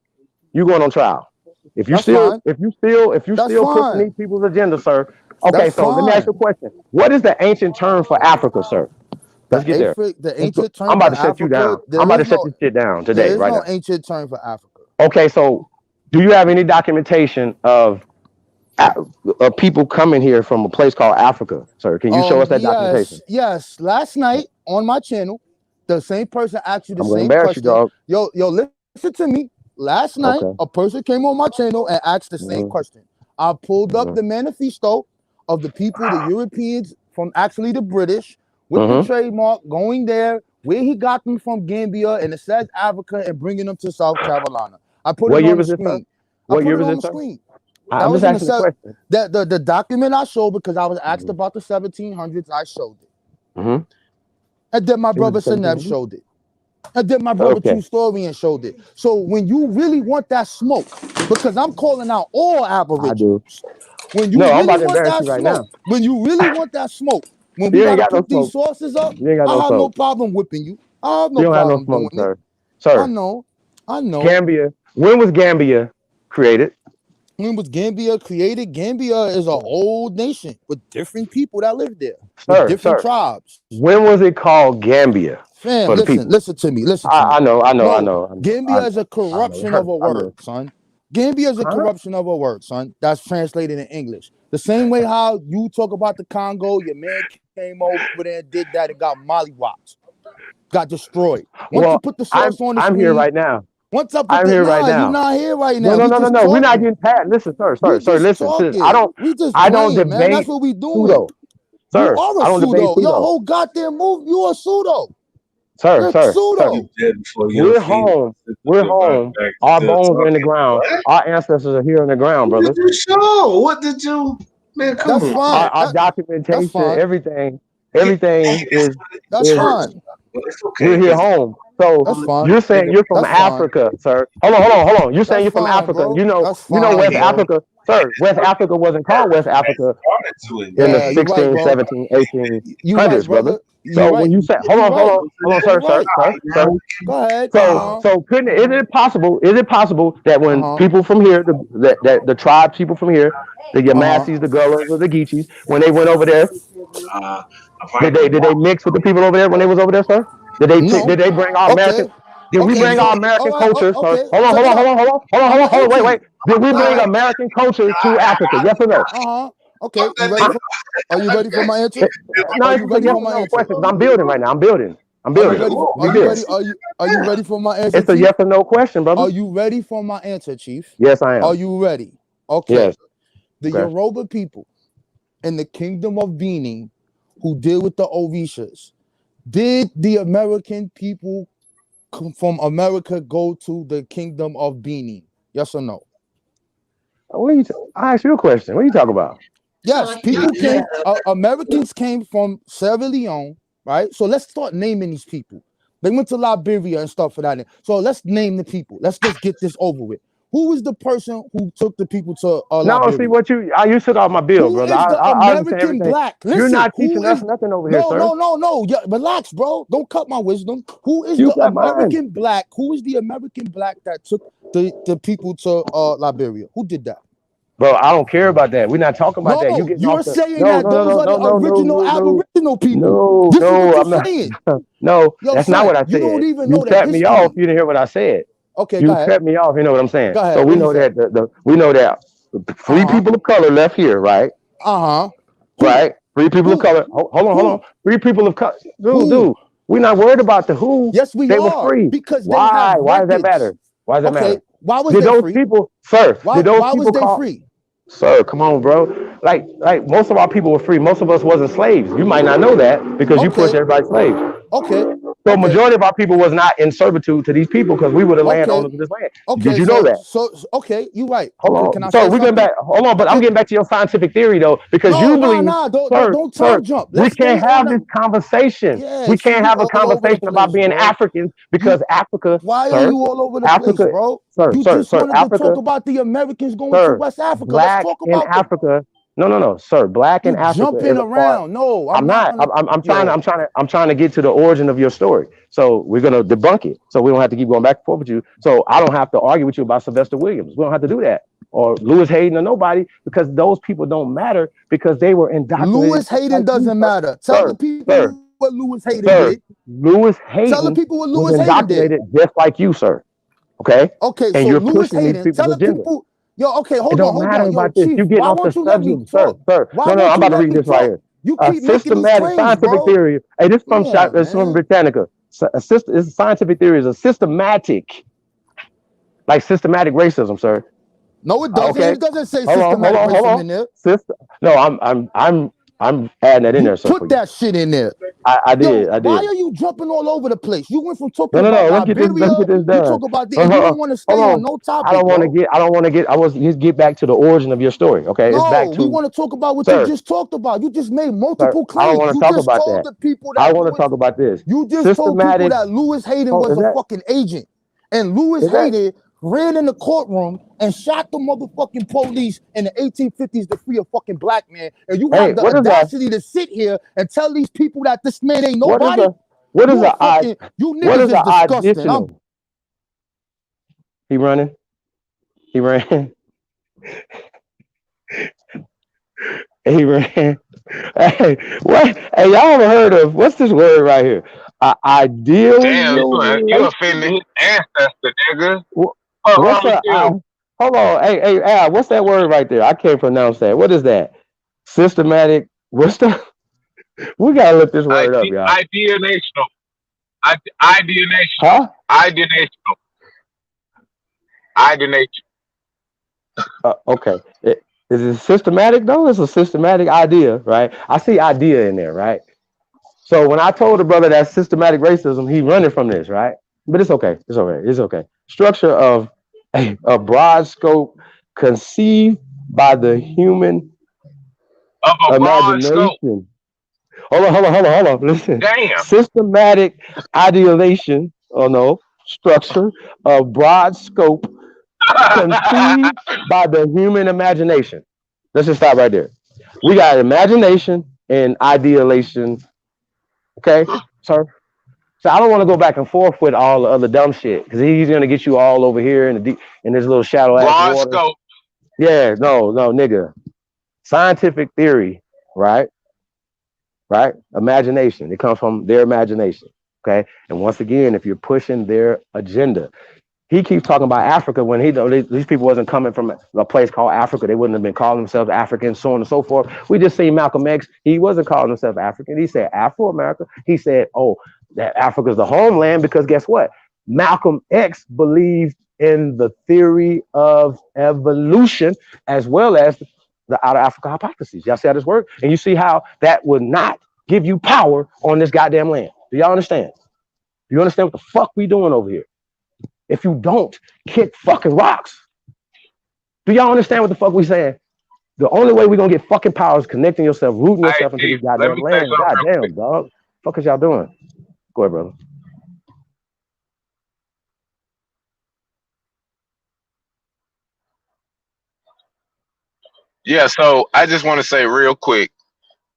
you going on trial. If you That's still, fine. if you That's still pushing fine. these people's agenda, sir. Okay, That's so let me ask you a fine. question. What is the ancient term for Africa, sir? Let's get there. The ancient I'm term about for to shut you Africa, down. I'm about to shut this shit down there today, is right no now. ancient term for Africa. Okay, so do you have any documentation of people coming here from a place called Africa, sir? Can you show us that documentation? Yes. Last night on my channel, the same person asked you the I'm gonna same embarrass you, question. dog. Yo, listen to me. Last night, Okay. a person came on my channel and asked the same question. I pulled up the manifesto of the people, the Europeans, from actually the British, with the trademark, going there, where he got them from Gambia, and it says Africa, and bringing them to South Carolina. I put What it year on the was this, sir? screen. What year was this, sir? That I'm was just in the asking a question. the document I showed, because I was asked about the 1700s. I showed it. And then my brother Seneb showed it. And then my brother True Story showed it. So when you really want that smoke, because I'm calling out all I do. aboriginals. When you No, I'm about really to want embarrass that you right smoke, now. when you really want that smoke, when we You ain't gotta got no put these smoke. sources up, You ain't got no I have no smoke. problem whipping you. I have no You don't have no problem doing smoke, it. sir. I Sir, know. Gambia. When was Gambia created? When was Gambia created? Gambia is an old nation with different people that live there, with Sir, different sir. tribes. When was it called Gambia? Fam, For the people. listen to me. I know. No, Gambia is a corruption of a I know. word, son. Gambia is a corruption of a word, son. That's translated in English. The same way how you talk about the Congo, your man came over there and did that and got mollywopped, got destroyed. Once you Well, put the source on the I'm here screen, right now. once I put I'm the here right you're now. not here right No, now. no, We no, no, just no. We're not talking. getting past. Listen, sir. We just Listen. talking. We just I don't playing, man. That's debate what we doing. pseudo. You Sir, are a I don't debate pseudo. Your pseudo. whole goddamn move, you a pseudo. Sir, You're sir. pseudo. We're home. We're home. Our bones are in the ground. Our ancestors are here in the ground, brother. What did you show? What did you, man? Come That's on. fine. Our That's documentation, fine. everything Yeah, is That's fine. It's okay we're here because home. So That's fine. you're saying you're from That's fine. Africa, sir. Hold on. You're saying That's you're from fine, Africa. bro. That's You know fine, West bro. Africa, sir. West Africa wasn't called West Africa in the Yeah, you right, 16, bro. 17, You right, 1800s, brother. brother. You So when right. you say, You right. hold on, You sir. right. Go ahead. So couldn't is it possible? Is it possible that when people from here, that the tribe people from here, the Yamasis, the Gullas, or the Geechees, when they went over there, did they mix with the people over there when they was over there, sir? No. Did they bring our Okay. American? Did we Okay. bring our So, all American right. culture, sir? Okay. Check it out. Hold I'm gonna on, answer wait. you. Did we Go bring ahead. American culture to Africa? Yes or no? Okay. You ready for? Are you ready for my answer? No, Are it's you just a ready yes for or my no answer? question because I'm building right now. I'm building. Are you ready? Let me Are you build. ready? Are you ready for my answer, It's a Chief? yes or no question, brother. Are you ready for my answer, Chief? Yes, I Are am. you ready? Okay. Yes. The Okay. Yoruba people in the kingdom of Benin who deal with the Orishas, did the American people from America go to the kingdom of Benin? Yes or no? I asked you a question. What are you talking about? Yes, people came, Americans came from Sierra Leone, right? So let's start naming these people. They went to Liberia and stuff for that. So let's name the people. Let's just get this over with. Who was the person who took the people to No, see Liberia? what you took off my bill, Who brother. is the I understand American everything. black? You're Listen, not who teaching us is nothing over here, no, sir. Yeah, relax, bro. Don't cut my wisdom. Who is You the got mine. American black? Who is the American black that took the people to Liberia? Who did that? Bro, I don't care about that. We're not talking about that. You No, getting you're off the saying that those are the original Aboriginal people. This is what I'm you're not. saying. No, Yo, that's not what son, I you don't said. even You know the cut me off. history. You didn't hear what I said. Okay, go You ahead. cut me off. You know what I'm saying. Go ahead. So we What you know say? that we know that free people of color left here, right? Right? Free people of color. Hold on. Free people of color. Dude. We're not worried about the who. Yes, we They were are, free. because they have Why? Why does that records. matter? Why does that Okay, matter? why was Did they those free? people, sir? Did those Why was people they call? free? Sir, come on, bro. like most of our people were free. Most of us wasn't slaves. You might not know that because you push Okay, everybody slaves. okay, So okay, majority of our people was not in servitude to these people because we were the okay, landowners of this land. Did okay. you know that? Okay, you right. Hold Okay, can on. I So say we're getting something? back. Hold on, but I'm Okay, getting back to your scientific theory though, because no, you nah, believe, nah. sir, Don't sir, time jump. we Let's can't stay on have the. this conversation. Yeah, We see, can't you have a all over the conversation about place, being bro. Africans because You, Africa, why are sir, you all over the place, Africa, bro? sir, You sir, just sir, wanted to talk Africa, about the Americans going to sir, West Africa. Let's black talk in about them. Africa. No, sir. Black in You Africa is jumping a part. around. No, I'm I'm not not. gonna. Yo, I'm trying to get to the origin of your story. So we're gonna debunk it. So we don't have to keep going back and forth with you. So I don't have to argue with you about Sylvester Williams. We don't have to do that. Or Lewis Hayden or nobody, because those people don't matter because they were indoctrinated Lewis just Hayden like you, doesn't sir. matter. Tell the Sir, people sir, what Lewis Hayden sir. did. Lewis Tell the Hayden people what was Lewis Hayden did. indoctrinated just like you, sir. Okay? Okay, And so you're Lewis pushing these Hayden, people's tell the agenda. people, yo, okay, It don't hold matter on. Yo, about this. Chief, You getting why off the won't you let me subject, sir, talk? sir. Why No, won't I'm you about to let read me this right talk? here. You A keep making these systematic claims, scientific bro. theory. Hey, this Come from on, it's from man. Britannica. This scientific theory is a systematic, like systematic racism, sir. No, it doesn't. Okay. It doesn't say Hold systematic on, hold racism on. in there. Sister. No, I'm adding that in You there, sir, for put you. that shit in there. I Yo, did, I why did. are you jumping all over the place? You went from talking No. about Let's get this. Let's Liberia, get this you done. talk about the, and you don't want to Hold stay on on. no I topic, don't want to bro. get. I don't want to get. I was. You get back to the origin of your story. Okay. It's No, back we to, want to talk about what you sir. just talked about. You just made Sir, multiple I don't claims. want to You talk just about told that. the people I that want to Lewis, talk about this. you just told people Systematic. that Lewis Hayden Oh, was is a that? fucking agent. And Lewis Is that? Hayden ran in the courtroom and shot the motherfucking police in the 1850s to free a fucking black man. And you Hey, have the audacity to sit here and tell these people that this man ain't what is nobody? a what is You a a odd fucking, you what niggas is is a disgusting. additional? He running. He ran. He ran. Hey, what? Hey, y'all ever heard of what's this word right here? Damn, you Idealization. offended his ancestor, nigga. Wha- What's wrong What's with a you? hold on? Hey, Al, what's that word right there? I can't pronounce that. What is that? Systematic. What's the? We gotta look this word up, y'all. Ideational. Ideational. Huh? Ideational. Ideation. Okay. Is it systematic though? It's a systematic idea, right? I see idea in there, right? So when I told the brother that systematic racism, he running from this, right? But it's okay. It's all right. It's okay. Structure of a broad scope conceived by the human Of a broad scope. imagination. Hold on. Listen. Damn. Systematic idealization, oh no, structure of broad scope conceived by the human imagination. Let's just stop right there. We got imagination and idealization. Okay, sir. So I don't want to go back and forth with all the other dumb shit because he's gonna get you all over here in the deep in this little shallow ass Broad water. scope. Yeah, no, nigga. Scientific theory, right? Right? Imagination. It comes from their imagination. Okay. And once again, if you're pushing their agenda, he keeps talking about Africa when these people wasn't coming from a place called Africa. They wouldn't have been calling themselves African, so on and so forth. We just seen Malcolm X. He wasn't calling himself African. He said Afro-America. He said, oh, that Africa's the homeland because guess what? Malcolm X believed in the theory of evolution as well as the out of Africa hypothesis. Y'all see how this works? And you see how that would not give you power on this goddamn land. Do y'all understand? Do you understand what the fuck we doing over here? If you don't, kick fucking rocks. Do y'all understand what the fuck we saying? The only way we're gonna get fucking power is connecting yourself, rooting Hey, yourself into Chief, this let goddamn me say land. something real quick. Goddamn, dog. Fuck is y'all doing? Go ahead, brother. Yeah, so I just want to say real quick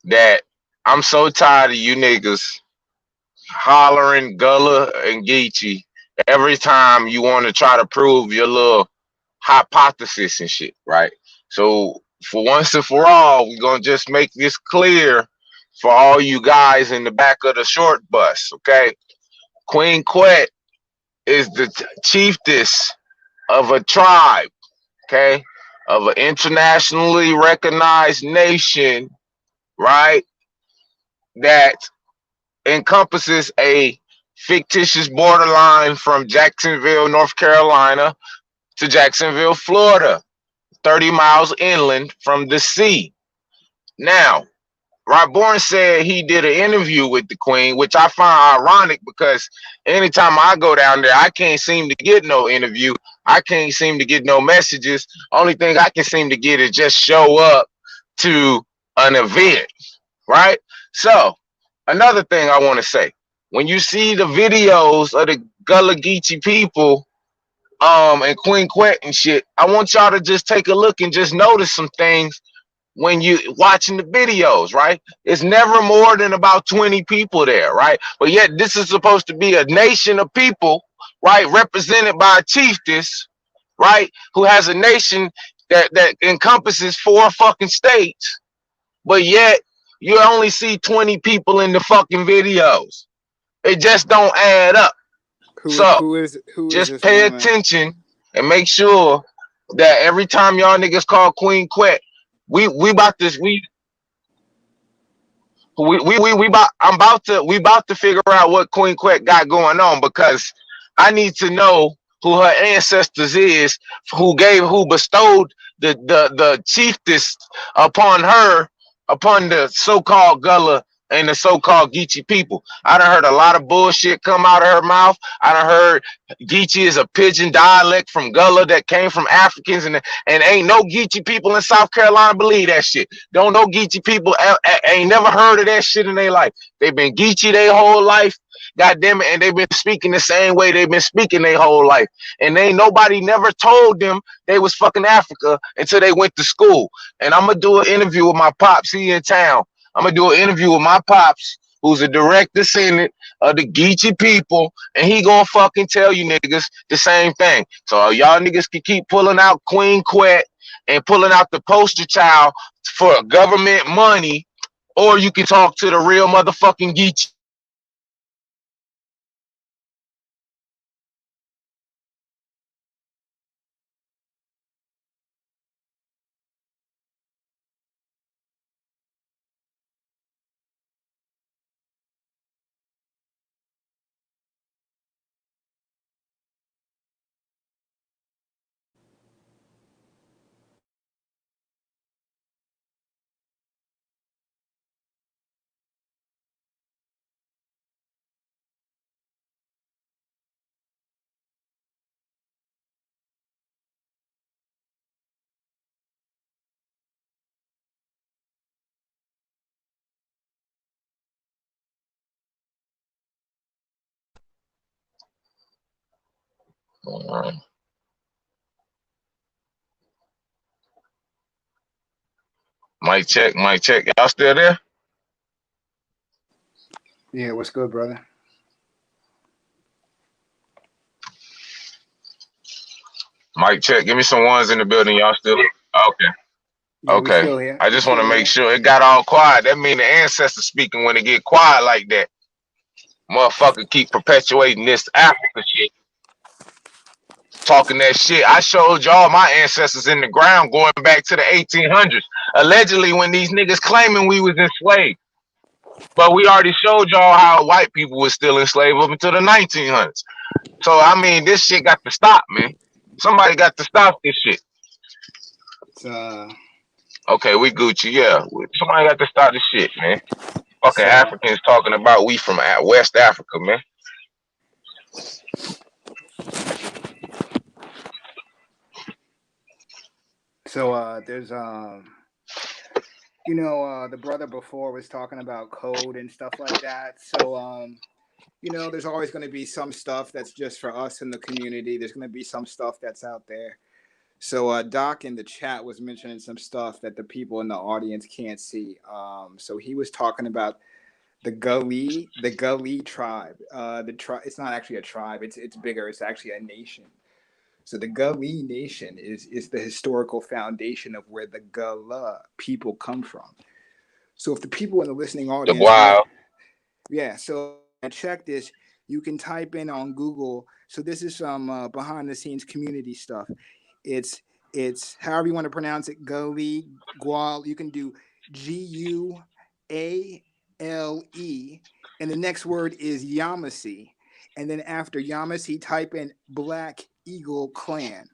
that I'm so tired of you niggas hollering Gullah and Geechee every time you want to try to prove your little hypothesis and shit, right? So for once and for all, we're gonna just make this clear for all you guys in the back of the short bus, okay? Queen Quet is the chiefess of a tribe, okay? Of an internationally recognized nation, right? That encompasses a fictitious borderline from Jacksonville, North Carolina to Jacksonville, Florida, 30 miles inland from the sea. Now, Ryborn said he did an interview with the Queen, which I find ironic because anytime I go down there, I can't seem to get no interview. I can't seem to get no messages. Only thing I can seem to get is just show up to an event, right? So, another thing I want to say, when you see the videos of the Gullah Geechee people, and Queen Quet and shit, I want y'all to just take a look and just notice some things when you watching the videos, right? It's never more than about 20 people there, right? But yet this is supposed to be a nation of people, right? Represented by a chiefess, right? Who has a nation that encompasses 4 fucking states, but yet you only see 20 people in the fucking videos. It just don't add up. So Who is just this pay woman? attention and make sure that every time y'all niggas call Queen Quet, we about this we about to figure out what Queen Quet got going on, because I need to know who her ancestors is, who bestowed the chiefess upon her, upon the so-called Gullah and the so-called Geechee people. I done heard a lot of bullshit come out of her mouth. I done heard Geechee is a pidgin dialect from Gullah that came from Africans, and ain't no Geechee people in South Carolina believe that shit. Don't know Geechee people ain't never heard of that shit in their life. They've been Geechee their whole life, goddamn it, and they've been speaking the same way they've been speaking their whole life. And ain't nobody never told them they was fucking Africa until they went to school. And I'm gonna do an interview with my pops. He in town. I'm gonna do an interview with my pops, who's a direct descendant of the Geechee people, and he gonna fucking tell you niggas the same thing. So y'all niggas can keep pulling out Queen Quet and pulling out the poster child for government money, or you can talk to the real motherfucking Geechee. Mic check, mic check. Y'all still there? Yeah, what's good, brother? Mic check. Give me some ones in the building. Y'all still? Okay. Yeah, we Okay. still here. I We just want to still make here. sure it got all quiet. That mean the ancestors speaking when it get quiet like that. Motherfucker keep perpetuating this Africa shit. Talking that shit. I showed y'all my ancestors in the ground going back to the 1800s. Allegedly when these niggas claiming we was enslaved. But we already showed y'all how white people was still enslaved up until the 1900s. So, I mean, this shit got to stop, man. Somebody got to stop this shit. It's, Okay, we Gucci, yeah. Somebody got to stop this shit, man. Fucking so Africans talking about we from West Africa, man. there's the brother before was talking about code and stuff like that. So there's always going to be some stuff that's just for us in the community. There's going to be some stuff that's out there. So Doc in the chat was mentioning some stuff that the people in the audience can't see. So he was talking about the Gully tribe. The tribe, it's not actually a tribe. It's bigger. It's actually a nation. So the Gully nation is the historical foundation of where the Gullah people come from. So if the people in the listening The audience want, wild. yeah. So check this. You can type in on Google. So this is some behind the scenes community stuff. It's however you want to pronounce it. Gully Gual. You can do Guale, and the next word is Yamasee. And then after Yamasee, type in Black Eagle Clan.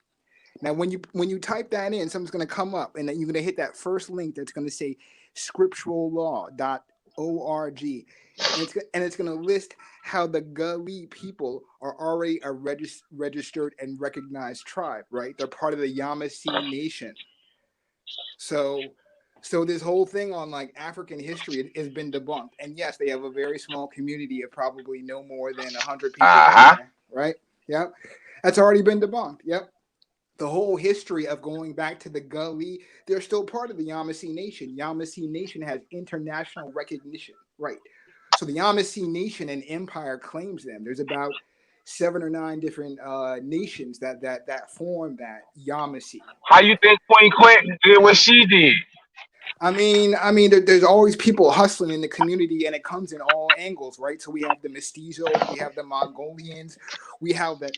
Now, when you type that in, something's going to come up, and then you're going to hit that first link that's going to say scripturallaw.org, and it's going to list how the Gully people are already a registered and recognized tribe, right? They're part of the Yamasee Nation. So this whole thing on like African history has been debunked. And yes, they have a very small community of probably no more than 100 people down there, right? Yep, that's already been debunked. Yep. The whole history of going back to the Gully, they're still part of the Yamasee Nation. Yamasee Nation has international recognition, right? So the Yamasee Nation and Empire claims them. There's about 7 or 9 different nations that form that Yamasee. How you think Queen Quet did what she did? I mean, there's always people hustling in the community, and it comes in all angles, right? So we have the mestizos, we have the Mongolians, we have the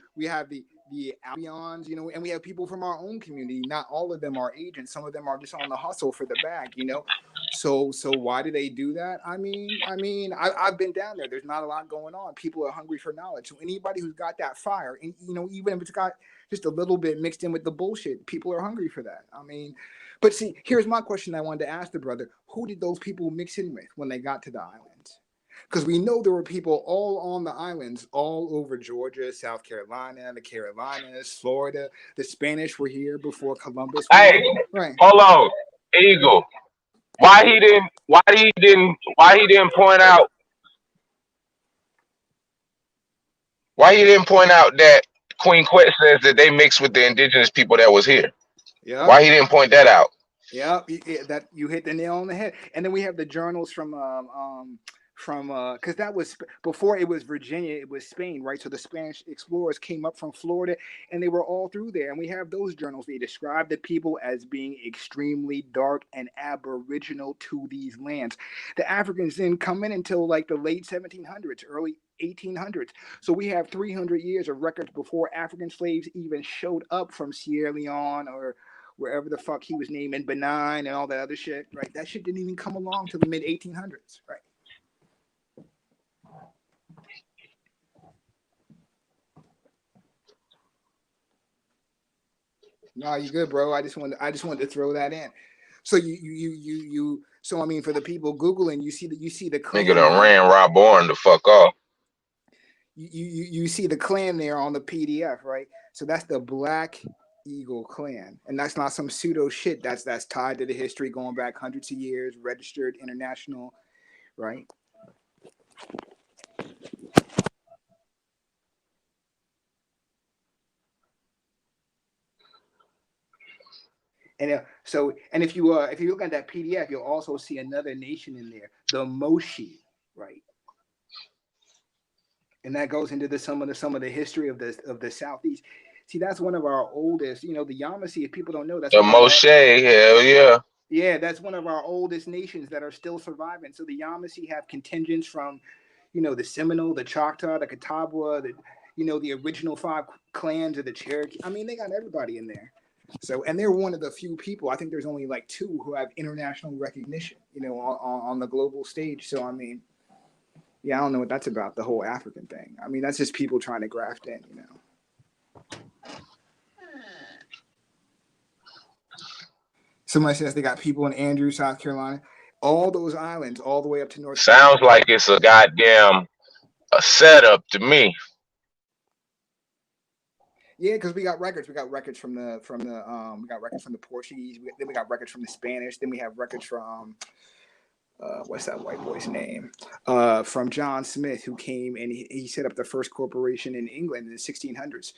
Albions, you know, and we have people from our own community. Not all of them are agents. Some of them are just on the hustle for the bag, you know. So why do they do that? I mean, I've been down there. There's not a lot going on. People are hungry for knowledge. So anybody who's got that fire, and you know, even if it's got just a little bit mixed in with the bullshit, people are hungry for that. I mean, but see, here's my question I wanted to ask the brother. Who did those people mix in with when they got to the islands? Because we know there were people all on the islands, all over Georgia, South Carolina, the Carolinas, Florida. The Spanish were here before Columbus. Hey, right. Hold on, Eagle. Why he didn't point out that Queen Quet says that they mixed with the indigenous people that was here? Yeah. Why he didn't point that out? Yeah, that you hit the nail on the head. And then we have the journals from because that was before it was Virginia, it was Spain, right? So the Spanish explorers came up from Florida, and they were all through there. And we have those journals. They describe the people as being extremely dark and aboriginal to these lands. The Africans didn't come in until like the late 1700s, early 1800s. So we have 300 years of records before African slaves even showed up from Sierra Leone or wherever the fuck he was named, in Benin and all that other shit, right? That shit didn't even come along till the mid 1800s, right? No, you good, bro. I just wanted to throw that in. So so I mean, for the people Googling, you see the clan. Nigga done ran Rob Bourne the fuck off. You see the clan there on the PDF, right? So that's the Black Eagle clan, and that's not some pseudo shit. That's tied to the history going back hundreds of years, registered international, right? And and if you look at that PDF, you'll also see another nation in there, the Moshi, right? And that goes into some of the history of the Southeast. See, that's one of our oldest. You know, the Yamasee. If people don't know, that's the Moshe. Hell yeah. Yeah, that's one of our oldest nations that are still surviving. So the Yamasee have contingents from, you know, the Seminole, the Choctaw, the Catawba, the original 5 clans of the Cherokee. I mean, they got everybody in there. So, and they're one of the few people. I think there's only like 2 who have international recognition, you know, on the global stage. So, I mean, yeah, I don't know what that's about, the whole African thing. I mean, that's just people trying to graft in, you know. Somebody says they got people in Andrews, South Carolina, all those islands, all the way up to North Sounds Carolina. like it's a goddamn setup to me. Yeah, because we got records. We got records from the Portuguese. Then we got records from the Spanish. Then we have records from what's that white boy's name? From John Smith, who came and he set up the first corporation in England in the 1600s.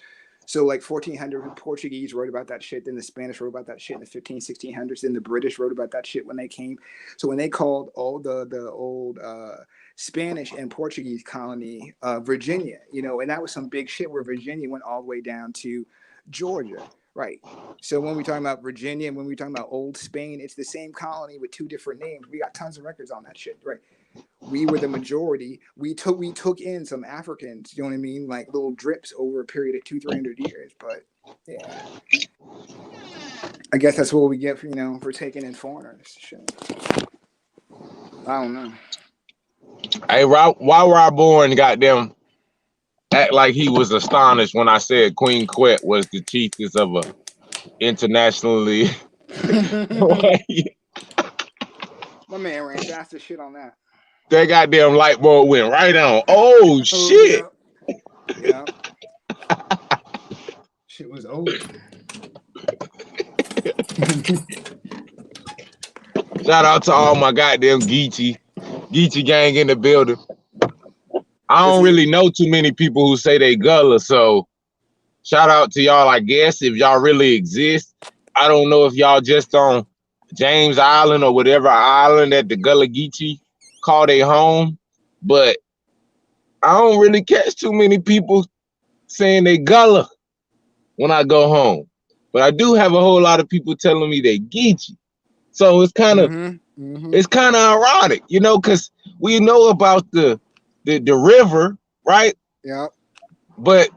So like 1400 Portuguese wrote about that shit. Then the Spanish wrote about that shit in the 1600s. Then the British wrote about that shit when they came. So when they called all the old Spanish and Portuguese colony Virginia, you know, and that was some big shit where Virginia went all the way down to Georgia. Right. So when we're talking about Virginia and when we're talking about old Spain, it's the same colony with 2 different names. We got tons of records on that shit. Right. We were the majority. We took in some Africans, you know what I mean? Like little drips over a period of 200-300 years. But yeah, I guess that's what we get for, you know, for taking in foreigners. Shit. I don't know. Hey, why Rob Bourne goddamn act like he was astonished when I said Queen Quet was the chiefess of a internationally. My man ran fast as shit on that. That goddamn light bulb went right on. Oh Oh shit! yeah. Shit was over. Shout out to all my goddamn Geechee gang in the building. I don't really know too many people who say they Gullah, so shout out to y'all, I guess, if y'all really exist. I don't know if y'all just on James Island or whatever island that the Gullah Geechee call their home, but I don't really catch too many people saying they Gullah when I go home. But I do have a whole lot of people telling me they Geechee. So it's kind of it's kind of ironic, you know, because we know about the river, right? Yeah. But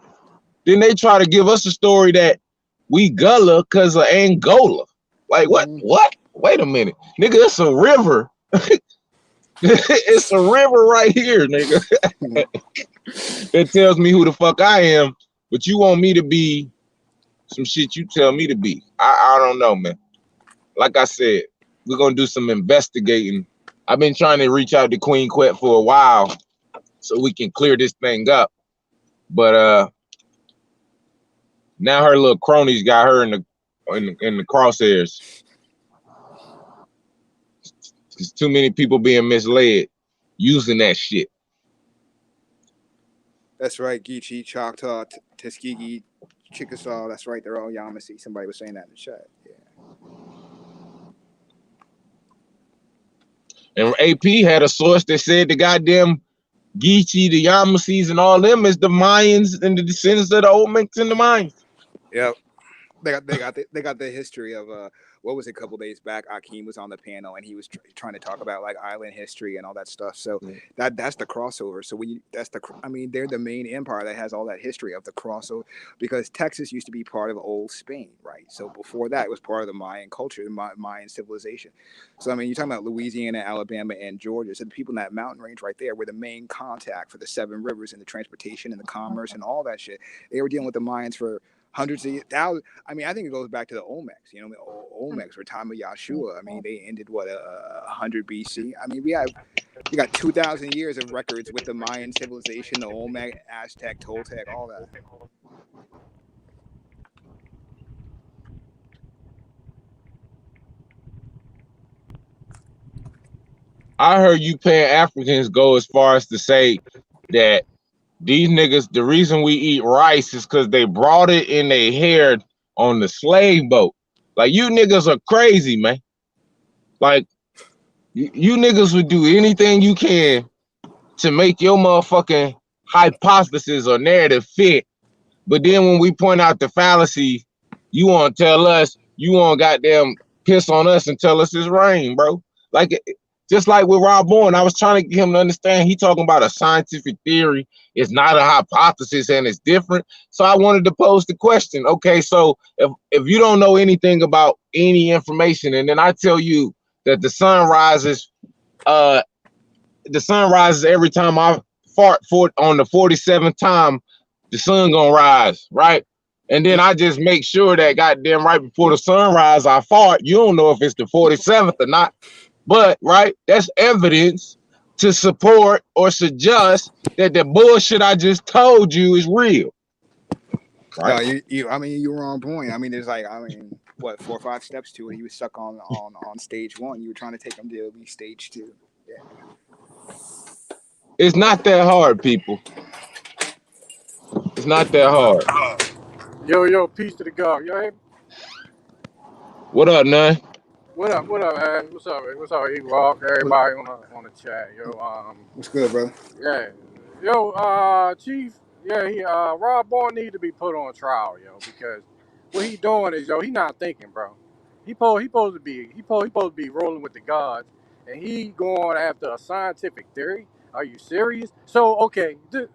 then they try to give us a story that we Gullah because of Angola. Like what? What? Wait a minute, nigga, it's a river. It's a river right here, nigga. It tells me who the fuck I am, but you want me to be some shit you tell me to be. I don't know, man. Like I said, we're gonna do some investigating. I've been trying to reach out to Queen Quet for a while so we can clear this thing up. But now her little cronies got her in the crosshairs. There's too many people being misled using that shit. That's right, Geechee, Choctaw, Tuskegee, Chickasaw. That's right, they're all Yamasee. Somebody was saying that in the chat. Yeah. And AP had a source that said the goddamn Geechee, the Yamasees, and all them is the Mayans and the descendants of the Olmecs and the Mayans. Yep. They got the history of what was it, a couple days back? Akeem was on the panel and he was trying to talk about like island history and all that stuff. So that's the crossover. So they're the main empire that has all that history of the crossover, because Texas used to be part of old Spain, right? So before that, it was part of the Mayan culture, the Mayan civilization. So I mean, you're talking about Louisiana, Alabama, and Georgia. So the people in that mountain range right there were the main contact for the seven rivers and the transportation and the commerce and all that shit. They were dealing with the Mayans for hundreds of years, thousands. I mean, I think it goes back to the Olmecs. You know, Olmecs were time of Yahshua. I mean, they ended 100 BC. I mean, we got 2,000 years of records with the Mayan civilization, the Olmec, Aztec, Toltec, all that. I heard you Pan Africans go as far as to say that these niggas, the reason we eat rice is because they brought it in their hair on the slave boat. Like, you niggas are crazy, man. Like, you niggas would do anything you can to make your motherfucking hypothesis or narrative fit. But then when we point out the fallacy, you want to tell us, you want to goddamn piss on us and tell us it's rain, bro. Like, just like with Rob Bourne, I was trying to get him to understand, he talking about a scientific theory. It's not a hypothesis and it's different. So I wanted to pose the question. Okay, so if you don't know anything about any information, and then I tell you that the sun rises every time I fart on the 47th time, the sun gonna rise, right? And then I just make sure that goddamn right before the sunrise I fart. You don't know if it's the 47th or not. But right, that's evidence to support or suggest that the bullshit I just told you is real. Right? No, you were on point. I mean, there's like, 4 or 5 steps to it. He was stuck on stage 1. You were trying to take him to at least stage 2. Yeah. It's not that hard, people. It's not that hard. Yo, peace to the God. Yo, hey. What up, man? What up, man? What's up, E-Walk? Everybody on the chat, yo. What's good, brother? Yeah. Yo, Chief, Rob Bourne need to be put on trial, yo, because what he doing is, he not thinking, bro. He supposed to be rolling with the gods, and he going after a scientific theory. Are you serious? So, okay, this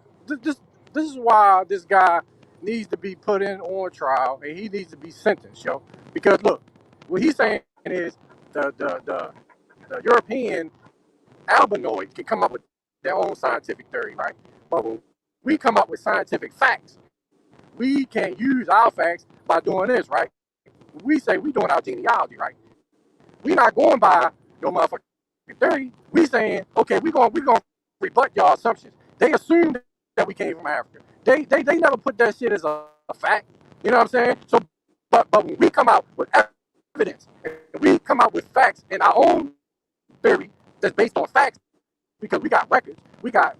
is why this guy needs to be put on trial, and he needs to be sentenced, yo. Because look, what he's saying is the European albinoid can come up with their own scientific theory, right? But when we come up with scientific facts, we can't use our facts by doing this, right? we say we doing our genealogy, right? We not going by no motherfucking theory. We saying, okay, we gonna rebut y'all assumptions. They assumed that we came from Africa. They never put that shit as a fact. You know what I'm saying? So, but when we come out with evidence, and we come out with facts in our own theory that's based on facts, because we got records, we got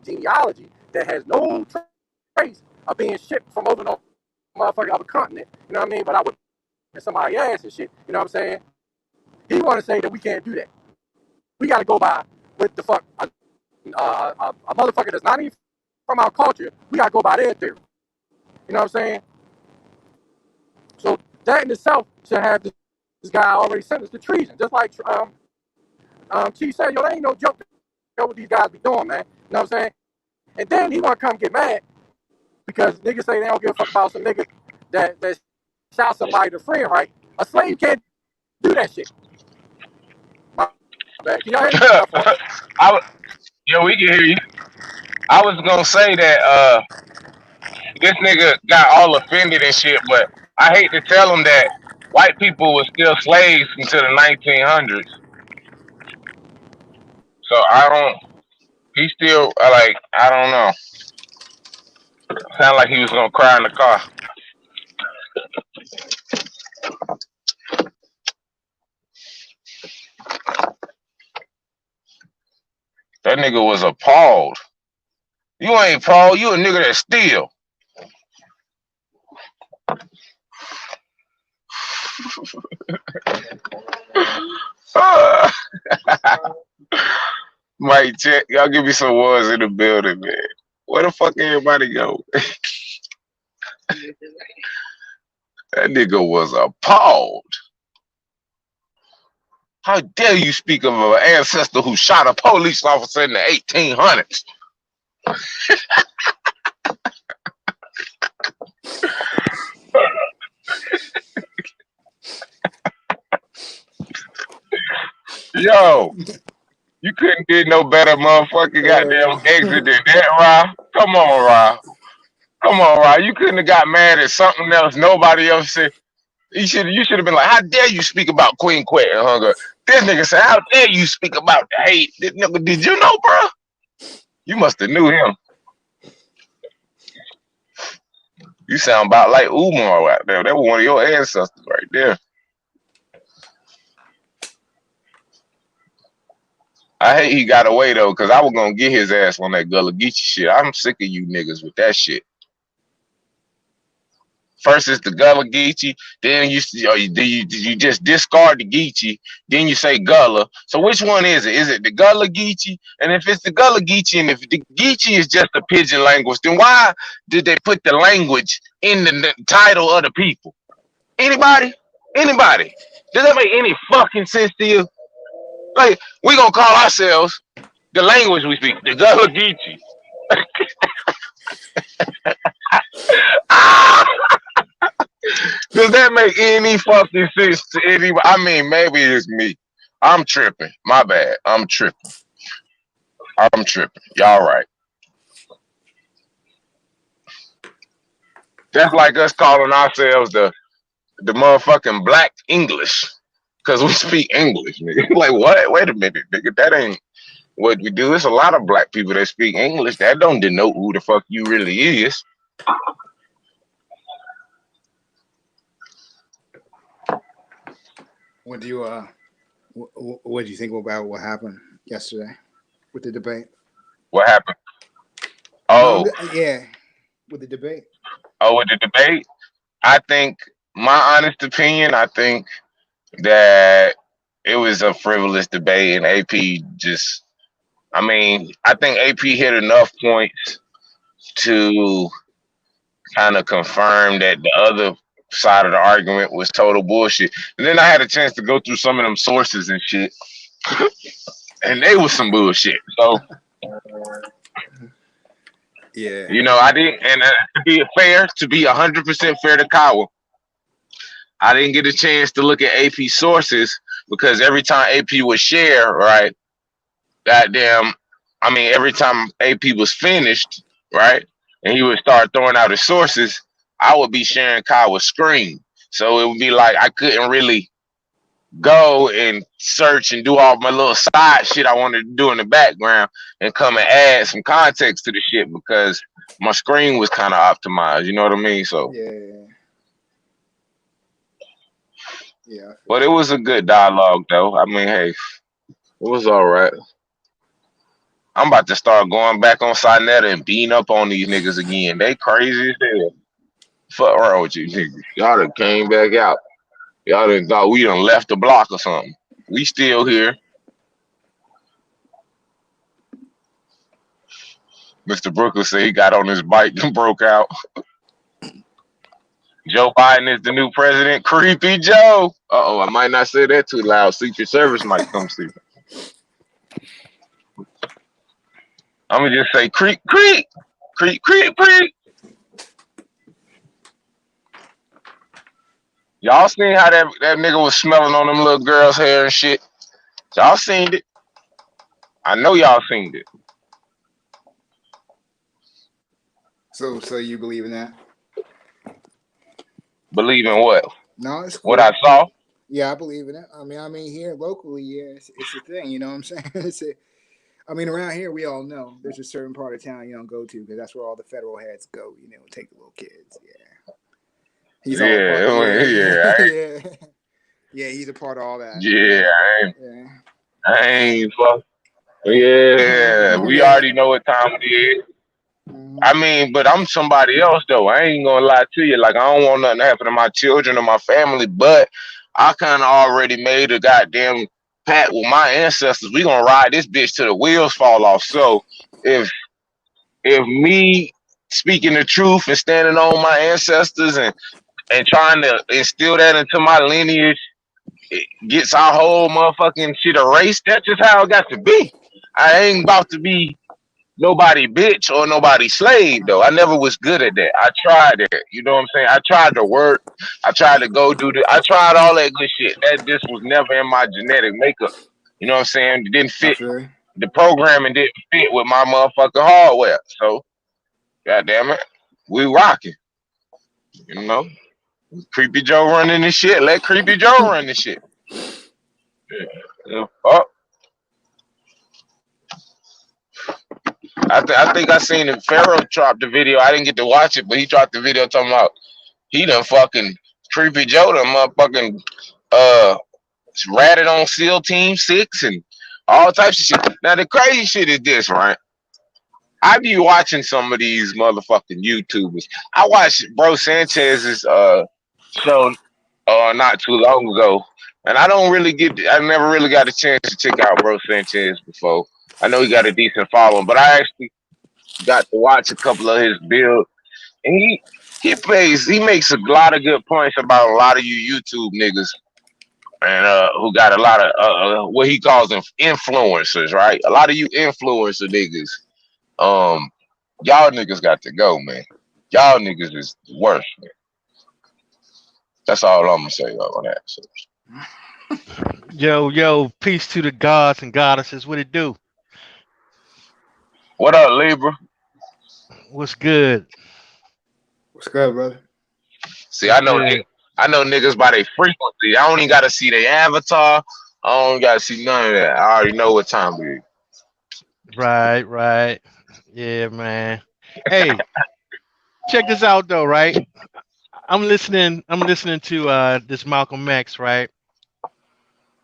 genealogy that has no trace of being shipped from over no motherfucking other continent. You know what I mean? But I would somebody ass and shit. You know what I'm saying? He want to say that we can't do that. We got to go by what the fuck a motherfucker that's not even from our culture. We got to go by their theory. You know what I'm saying? So that in itself should have this guy already sentenced to treason. Just like Chief said, yo, there ain't no joke what these guys be doing, man. You know what I'm saying? And then he want to come get mad because niggas say they don't give a fuck about some niggas that shot somebody to friend, right? A slave can't do that shit. My bad. Can y'all hear me? Yeah, we can hear you. I was gonna say that this nigga got all offended and shit, but I hate to tell him that white people were still slaves until the 1900s. So I don't. He still like I don't know. Sound like he was gonna cry in the car. That nigga was appalled. You ain't Paul. You a nigga that steal. Mike, check. Y'all give me some words in the building, man. Where the fuck everybody go? That nigga was appalled. How dare you speak of an ancestor who shot a police officer in the 1800s? Yo, you couldn't get no better motherfucking goddamn exit than that, Ra. Come on, Ra. Come on, Ra. You couldn't have got mad at something else nobody else said. You should have been like, how dare you speak about Queen Quet and hunger? This nigga said, how dare you speak about the hate? This nigga, did you know, bro? You must have knew him. You sound about like Umar out there. That was one of your ancestors right there. I hate he got away though, cause I was gonna get his ass on that Gullah Geechee shit. I'm sick of you niggas with that shit. First it's the Gullah Geechee, then you just discard the Geechee, then you say Gullah. So which one is it? Is it the Gullah Geechee? And if it's the Gullah Geechee, and if the Geechee is just a pidgin language, then why did they put the language in the title of the people? Anybody? Anybody? Does that make any fucking sense to you? Like, we gonna call ourselves the language we speak, the Gullah Geechee. Does that make any fucking sense to anybody? I mean, maybe it's me. I'm tripping. My bad. I'm tripping. Y'all right. That's like us calling ourselves the motherfucking black English. Cause we speak English, nigga. Like what? Wait a minute, nigga. That ain't what we do. It's a lot of black people that speak English. That don't denote who the fuck you really is. What do you think about what happened yesterday with the debate? What happened? Oh, no, yeah, with the debate. Oh, with the debate, I think my honest opinion. I think that it was a frivolous debate, and AP just. I mean, I think AP hit enough points to kind of confirm that the other side of the argument was total bullshit. And then I had a chance to go through some of them sources and shit, and they was some bullshit. So, yeah, you know, I didn't. And to be 100% fair to Kawa, I didn't get a chance to look at AP sources because every time AP would share, right, goddamn, I mean, every time AP was finished, right, and he would start throwing out his sources, I would be sharing Kawa's screen. So it would be like I couldn't really go and search and do all my little side shit I wanted to do in the background and come and add some context to the shit because my screen was kind of optimized. You know what I mean? So, yeah. but it was a good dialogue though. I mean, hey, it was all right. I'm about to start going back on Sinetta and beating up on these niggas again. They crazy as hell. Fuck wrong with you niggas? Y'all done came back out. Y'all done thought we done left the block or something. We still here. Mr. Brooklyn said he got on his bike and broke out. Joe Biden is the new president. Creepy Joe. Uh-oh, I might not say that too loud. Secret Service might come see me. I'm going to just say creep, creep, creep, creep, creep. Y'all seen how that nigga was smelling on them little girls' hair and shit? Y'all seen it. I know y'all seen it. So you believe in that? Believe in what? No, it's cool. What I saw? Yeah, I believe in it. I mean, here locally, yeah, it's a thing. You know what I'm saying? I mean, around here, we all know there's a certain part of town you don't go to because that's where all the federal heads go. You know, take the little kids. Yeah, he's all yeah, he's a part of all that. Yeah, I ain't fuck. Yeah, we already know what time it is. I mean, but I'm somebody else though. I ain't gonna lie to you. Like, I don't want nothing to happen to my children or my family, but I kind of already made a goddamn pact with my ancestors. We gonna ride this bitch till the wheels fall off. So if me speaking the truth and standing on my ancestors and trying to instill that into my lineage, it gets our whole motherfucking shit erased. That's just how it got to be. I ain't about to be nobody bitch or nobody slave though. I never was good at that. I tried it. You know what I'm saying? I tried to work. I tried to go do the. I tried all that good shit. That just was never in my genetic makeup. You know what I'm saying? It didn't fit. The programming didn't fit with my motherfucking hardware. So, goddamn it, we rocking. You know, Creepy Joe running this shit. Let Creepy Joe run this shit. Yeah. Oh. I think I seen it. Pharaoh dropped the video. I didn't get to watch it, but he dropped the video talking about he done fucking Creepy Joe done motherfucking ratted on SEAL Team 6 and all types of shit. Now the crazy shit is this, right? I be watching some of these motherfucking YouTubers. I watched Bro Sanchez's show not too long ago, and I never really got a chance to check out Bro Sanchez before. I know he got a decent following, but I actually got to watch a couple of his builds, and he makes a lot of good points about a lot of you YouTube niggas and who got a lot of what he calls them influencers, right? A lot of you influencer niggas, y'all niggas got to go, man. Y'all niggas is worse, man. That's all I'm gonna say on that. So. Yo, peace to the gods and goddesses. What it do? What up, Libra? What's good? What's good, brother? See, I know niggas by their frequency. I don't even gotta see their avatar. I don't gotta see none of that. I already know what time it is. Right. Yeah, man. Hey, check this out though, right? I'm listening to this Malcolm X, right?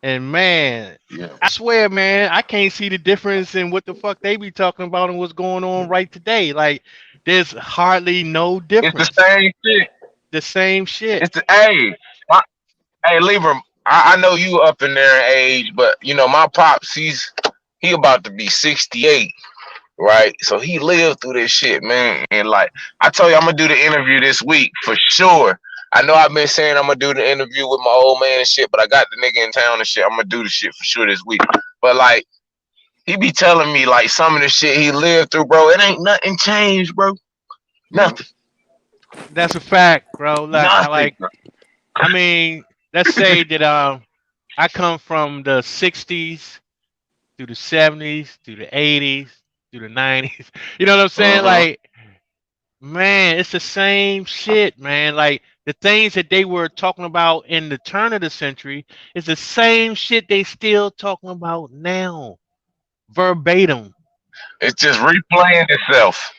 And man, I swear, man, I can't see the difference in what the fuck they be talking about and what's going on right today. Like, there's hardly no difference. It's the same shit. The same shit. It's hey, Libra. I know you up in there in age, but you know my pops. He about to be 68, right? So he lived through this shit, man. And like I told you, I'm gonna do the interview this week for sure. I know I've been saying I'm gonna do the interview with my old man and shit, but I got the nigga in town and shit. I'm gonna do the shit for sure this week. But like, he be telling me like some of the shit he lived through, bro. It ain't nothing changed, bro. Nothing. That's a fact, bro. Nothing. I mean, let's say that I come from the 60s through the 70s, through the 80s, through the 90s. You know what I'm saying? Like, man, it's the same shit, man. Like, The things that they were talking about in the turn of the century is the same shit they still talking about now, verbatim. It's just replaying itself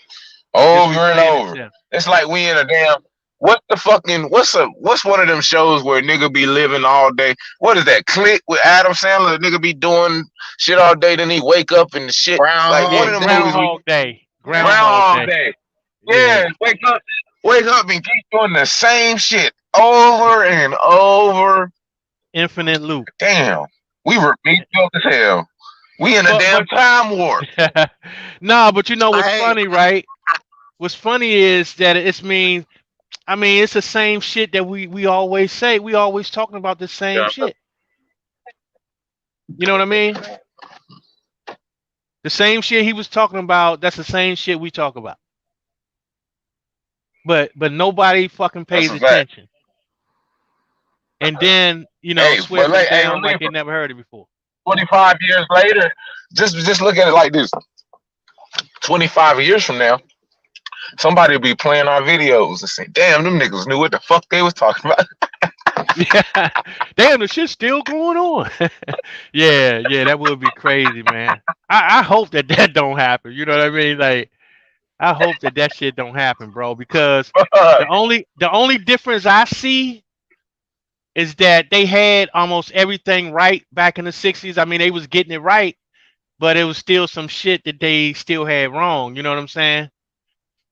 It's over and replaying over. itself. It's like we in a damn what's one of them shows where nigga be living all day? What is that? Click with Adam Sandler. The nigga be doing shit all day, then he wake up and the shit. Like one Yeah, Groundhog of them movies. Day. Groundhog Day. Groundhog Groundhog Day. Day. Yeah. Yeah, wake up and keep doing the same shit over and over. Infinite loop. Damn, we repeat as hell. We in a damn But time warp. nah, but you know what's Hey, funny, right? What's funny is that it's the same shit that we always say. We always talking about the same Yeah. shit. You know what I mean? The same shit he was talking about, that's the same shit we talk about. But nobody fucking That's pays a fact. attention. And then, Hey, but swearing it like, hey, down like leave they never heard it before. 25 years later, just look at it like this. 25 years from now, somebody will be playing our videos and say, damn, them niggas knew what the fuck they was talking about. Yeah. Damn, the shit's still going on. Yeah, that would be crazy, man. I hope that don't happen. You know what I mean? Like, I hope that shit don't happen, bro. Because the only difference I see is that they had almost everything right back in the '60s. I mean, they was getting it right, but it was still some shit that they still had wrong. You know what I'm saying?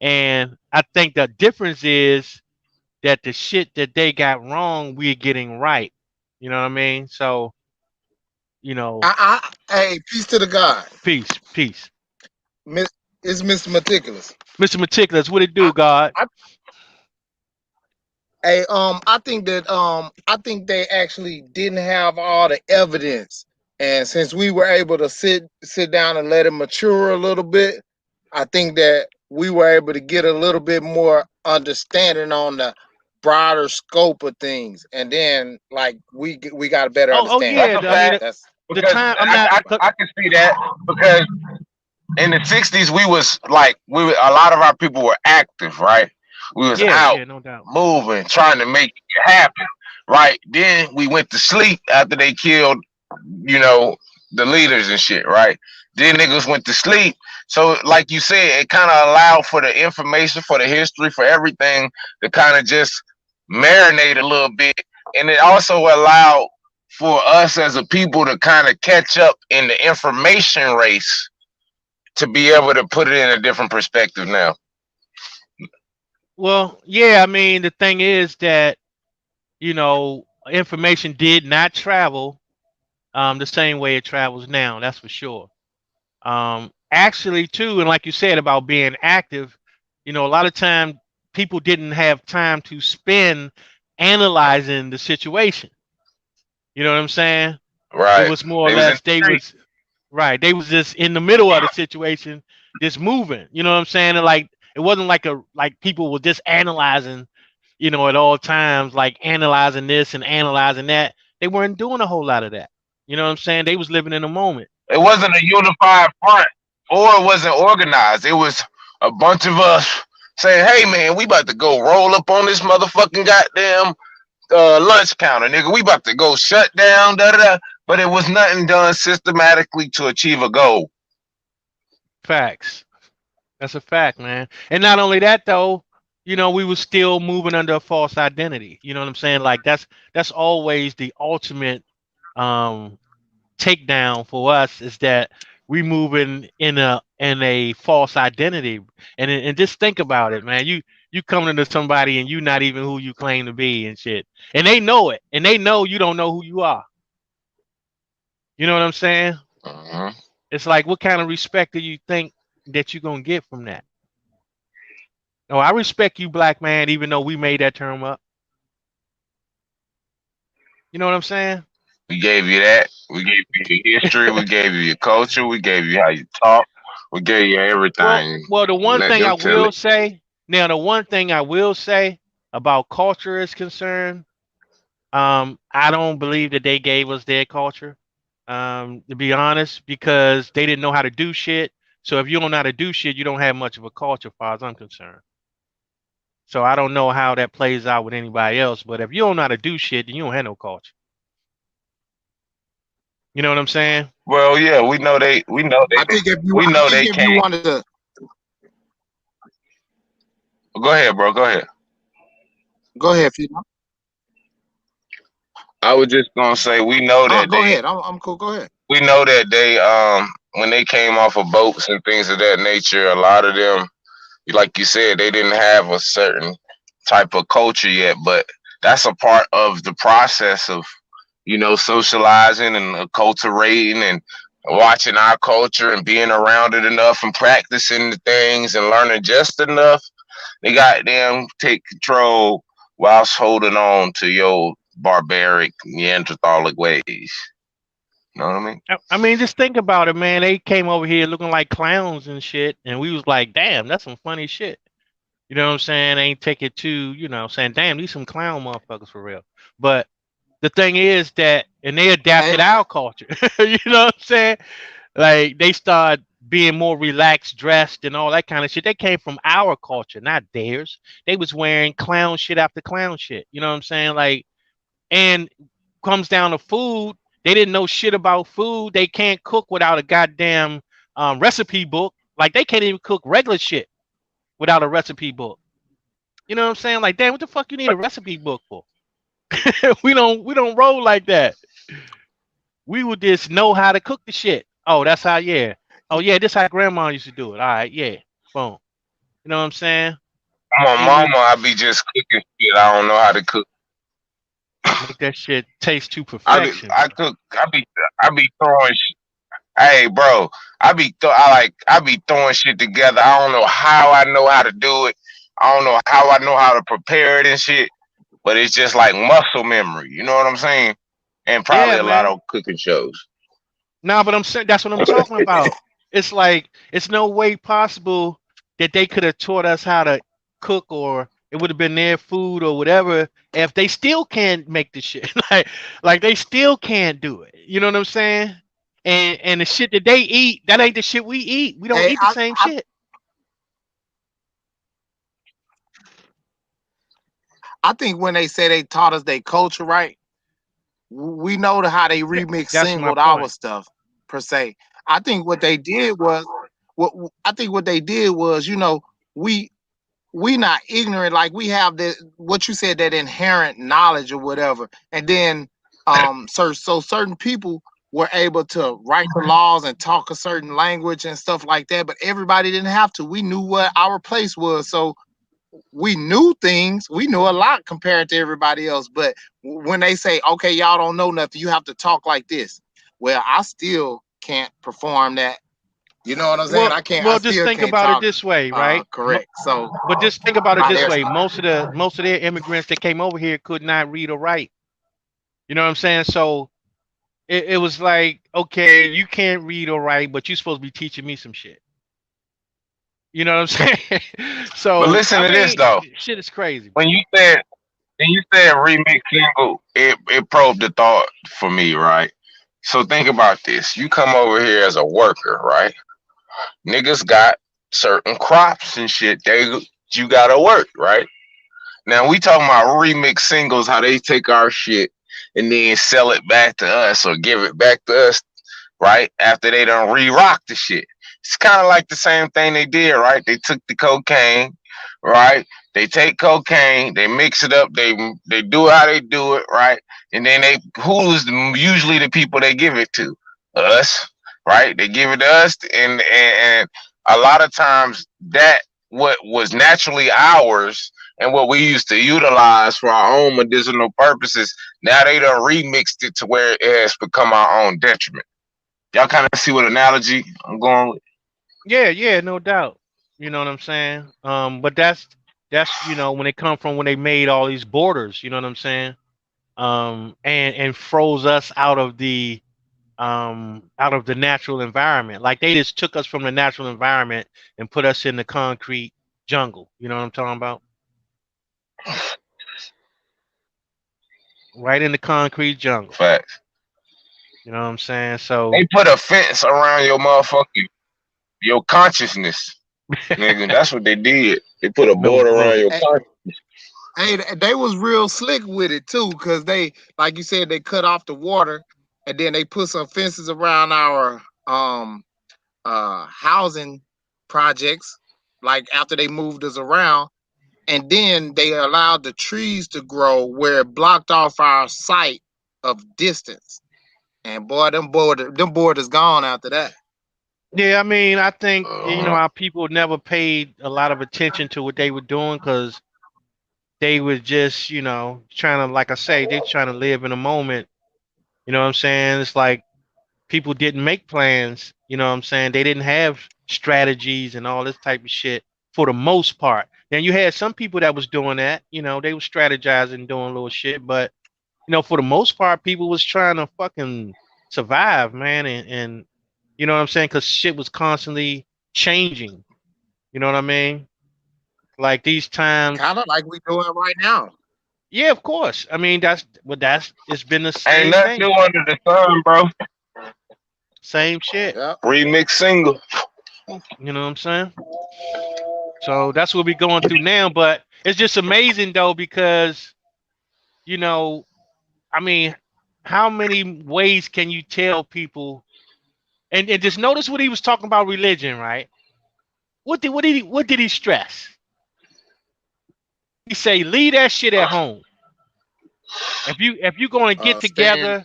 And I think the difference is that the shit that they got wrong, we're getting right. You know what I mean? So, you know, hey, peace to the God. peace. Miss, it's Mr. Meticulous. Mr. Meticulous, what it I, do, God? I, I think they actually didn't have all the evidence, and since we were able to sit down and let it mature a little bit, I think that we were able to get a little bit more understanding on the broader scope of things, and then like we got a better Oh understanding. yeah. That's a I mean, fact. That's the Because time I'm not. I can see that because in the 60s we was like a lot of our people were active, right? We was out Yeah, no doubt. moving, trying to make it happen, right? Then we went to sleep after they killed, you know, the leaders and shit, right? Then niggas went to sleep. So like you said, it kind of allowed for the information, for the history, for everything to kind of just marinate a little bit. And it also allowed for us as a people to kind of catch up in the information race to be able to put it in a different perspective now. Well, yeah. I mean, the thing is that information did not travel the same way it travels now. That's for sure. Actually, too, and like you said about being active, a lot of time people didn't have time to spend analyzing the situation. You know what I'm saying? It Right. was more or They was in the less they street. was right. They was just in the middle of the situation, just moving. You know what I'm saying? And like it wasn't like people were just analyzing, at all times, like analyzing this and analyzing that. They weren't doing a whole lot of that. You know what I'm saying? They was living in the moment. It wasn't a unified front or it wasn't organized. It was a bunch of us saying, hey man, we about to go roll up on this motherfucking goddamn lunch counter, nigga. We about to go shut down, da da da. But it was nothing done systematically to achieve a goal. Facts. That's a fact, man. And not only that though, we were still moving under a false identity. You know what I'm saying? Like that's always the ultimate um takedown for us is that we moving in a false identity. And just think about it, man. You coming into somebody and you not even who you claim to be and shit. And they know it. And they know you don't know who you are. You know what I'm saying? Uh-huh. It's like what kind of respect do you think that you're gonna get from that? No, I respect you, black man, even though we made that term up. You know what I'm saying? We gave you that. We gave you your history. We gave you your culture. We gave you how you talk. We gave you Well, everything. well, Let them tell it. the one thing I will say about culture is concerned, I don't believe that they gave us their culture, to be honest, because they didn't know how to do shit. So if you don't know how to do shit, you don't have much of a culture, as far as I'm concerned. So I don't know how that plays out with anybody else. But if you don't know how to do shit, then you don't have no culture. You know what I'm saying? Well, yeah, we know they I think if you, we I know think they if you can't. wanted to, Go ahead, bro. Go ahead. go ahead, Fino. I was just gonna say we know that Go ahead. I'm cool. Go ahead. they when they came off of boats and things of that nature, a lot of them, like you said, they didn't have a certain type of culture yet, but that's a part of the process of, socializing and acculturating and watching our culture and being around it enough and practicing the things and learning just enough. They goddamn take control whilst holding on to your barbaric Neanderthalic ways. You know what I mean? I mean, just think about it, man. They came over here looking like clowns and shit, and we was like, damn, that's some funny shit. You know what I'm saying? They ain't take it to, saying, damn, these some clown motherfuckers for real. But the thing is that, and they Hey, adapted our culture. You know what I'm saying? Like they start being more relaxed, dressed, and all that kind of shit. They came from our culture, not theirs. They was wearing clown shit after clown shit. You know what I'm saying? Like, and comes down to food. They didn't know shit about food. They can't cook without a goddamn recipe book. Like they can't even cook regular shit without a recipe book. You know what I'm saying? Like, damn, what the fuck you need a recipe book for? we don't roll like that. We would just know how to cook the shit. Oh, that's how, yeah. Oh yeah, this how grandma used to do it. All right, yeah. Boom. You know what I'm saying? I'm a It would mama. I be just cooking shit. I don't know how to cook. make that shit taste to I be, perfection, I bro. cook. I be throwing. Hey, bro. I be throwing shit together. I don't know how to do it. I don't know how I know how to prepare it and shit. But it's just like muscle memory. You know what I'm saying? And probably Yeah, a lot man. of cooking shows. Nah, but I'm saying that's what I'm talking about. It's like it's no way possible that they could have taught us how to cook, or it would have been their food or whatever if they still can't make the shit. Like they still can't do it. You know what I'm saying? And the shit that they eat, that ain't the shit we eat. We don't hey, eat the same shit. I think when they say they taught us their culture, right? We know how they remix That's my singled our point. stuff per se. I think what they did was what they did was, we we not ignorant, like we have the what you said, that inherent knowledge or whatever. And then so certain people were able to write the laws and talk a certain language and stuff like that, but everybody didn't have to. We knew what our place was. So we knew things, we knew a lot compared to everybody else. But when they say, okay, y'all don't know nothing, you have to talk like this, well, I still can't perform that. You know what I'm saying? Well, I well, just still think can't about it talk this way, right? correct. So But just think about it by this their way: standard. most of their immigrants that came over here could not read or write. You know what I'm saying? So it was like, okay, you can't read or write, but you're supposed to be teaching me some shit. You know what I'm saying? But So listen I to this mean, though. shit is crazy, When bro. you said remix single, it probed the thought for me, right? So think about this. You come over here as a worker, right? Niggas got certain crops and shit. You gotta work, right? Now we talking about remix singles, how they take our shit and then sell it back to us or give it back to us, right? After they done re-rock the shit. It's kind of like the same thing they did, right? They took the cocaine, right? They take cocaine, they mix it up, they do how they do it, right? And then usually the people they give it to? Us, right? They give it to us, and a lot of times that what was naturally ours and what we used to utilize for our own medicinal purposes, now they done remixed it to where it has become our own detriment. Y'all kind of see what analogy I'm going with? Yeah, yeah, no doubt. You know what I'm saying? But that's when it come from when they made all these borders. You know what I'm saying? And froze us out of the natural environment. Like they just took us from the natural environment and put us in the concrete jungle. You know what I'm talking about? Right in the concrete jungle. Facts. You know what I'm saying? So They put a fence around your motherfucking your consciousness, nigga. That's what they did. They put a no border around bull. your Hey, consciousness. Hey, they was real slick with it too, because they, like you said, they cut off the water, and then they put some fences around our housing projects. Like after they moved us around, and then they allowed the trees to grow where it blocked off our sight of distance. And boy, them borders gone after that. Yeah, I mean, I think our people never paid a lot of attention to what they were doing because they were just, trying to, like I say, they trying to live in a moment. You know what I'm saying? It's like people didn't make plans. You know what I'm saying? They didn't have strategies and all this type of shit for the most part. Then you had some people that was doing that. They were strategizing, doing little shit, but for the most part, people was trying to fucking survive, man, and you know what I'm saying? Because shit was constantly changing. You know what I mean? Like these times. Kind of like we doing right now. Yeah, of course. I mean, it's been the Ain't same nothing thing. new under the sun, bro. Same shit. Yep. Remix single. You know what I'm saying? So that's what we're going through now. But it's just amazing though, because, I mean, how many ways can you tell people? And just notice what he was talking about religion, right? What did he stress? He say, leave that shit at home. If you're going to get together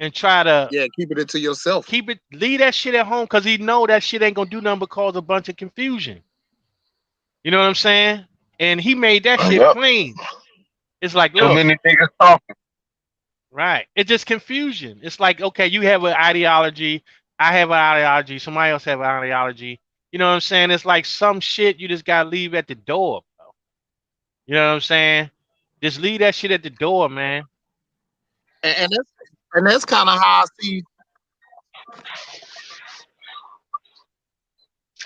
and try to keep it to yourself. Leave that shit at home, because he know that shit ain't gonna do nothing but cause a bunch of confusion. You know what I'm saying? And he made that shit plain. It's like, Too look, many niggas talking. right? It's just confusion. It's like, okay, you have an ideology, I have an ideology, somebody else have an ideology. You know what I'm saying? It's like some shit you just gotta leave at the door, bro. You know what I'm saying? Just leave that shit at the door, man. And that's kind of how I see.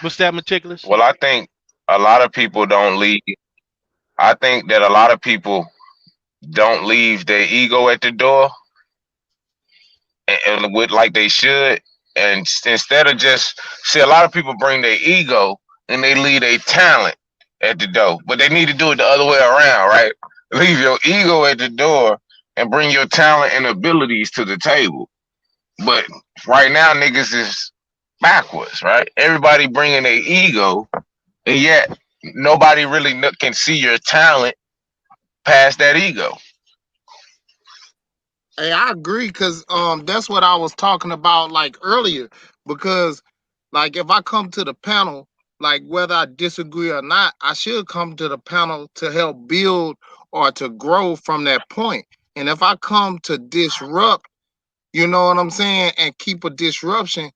What's that, Meticulous? Well, I think a lot of people don't leave. I think that a lot of people don't leave their ego at the door, and with like they should. And instead of just see, a lot of people bring their ego and they leave their talent at the door, but they need to do it the other way around, right? Leave your ego at the door and bring your talent and abilities to the table. But right now, niggas is backwards, right? Everybody bringing their ego, and yet nobody really can see your talent past that ego. Hey, I agree, because that's what I was talking about like earlier. Because like if I come to the panel, like whether I disagree or not, I should come to the panel to help build or to grow from that point. And if I come to disrupt, you know what I'm saying, and keep a disruption,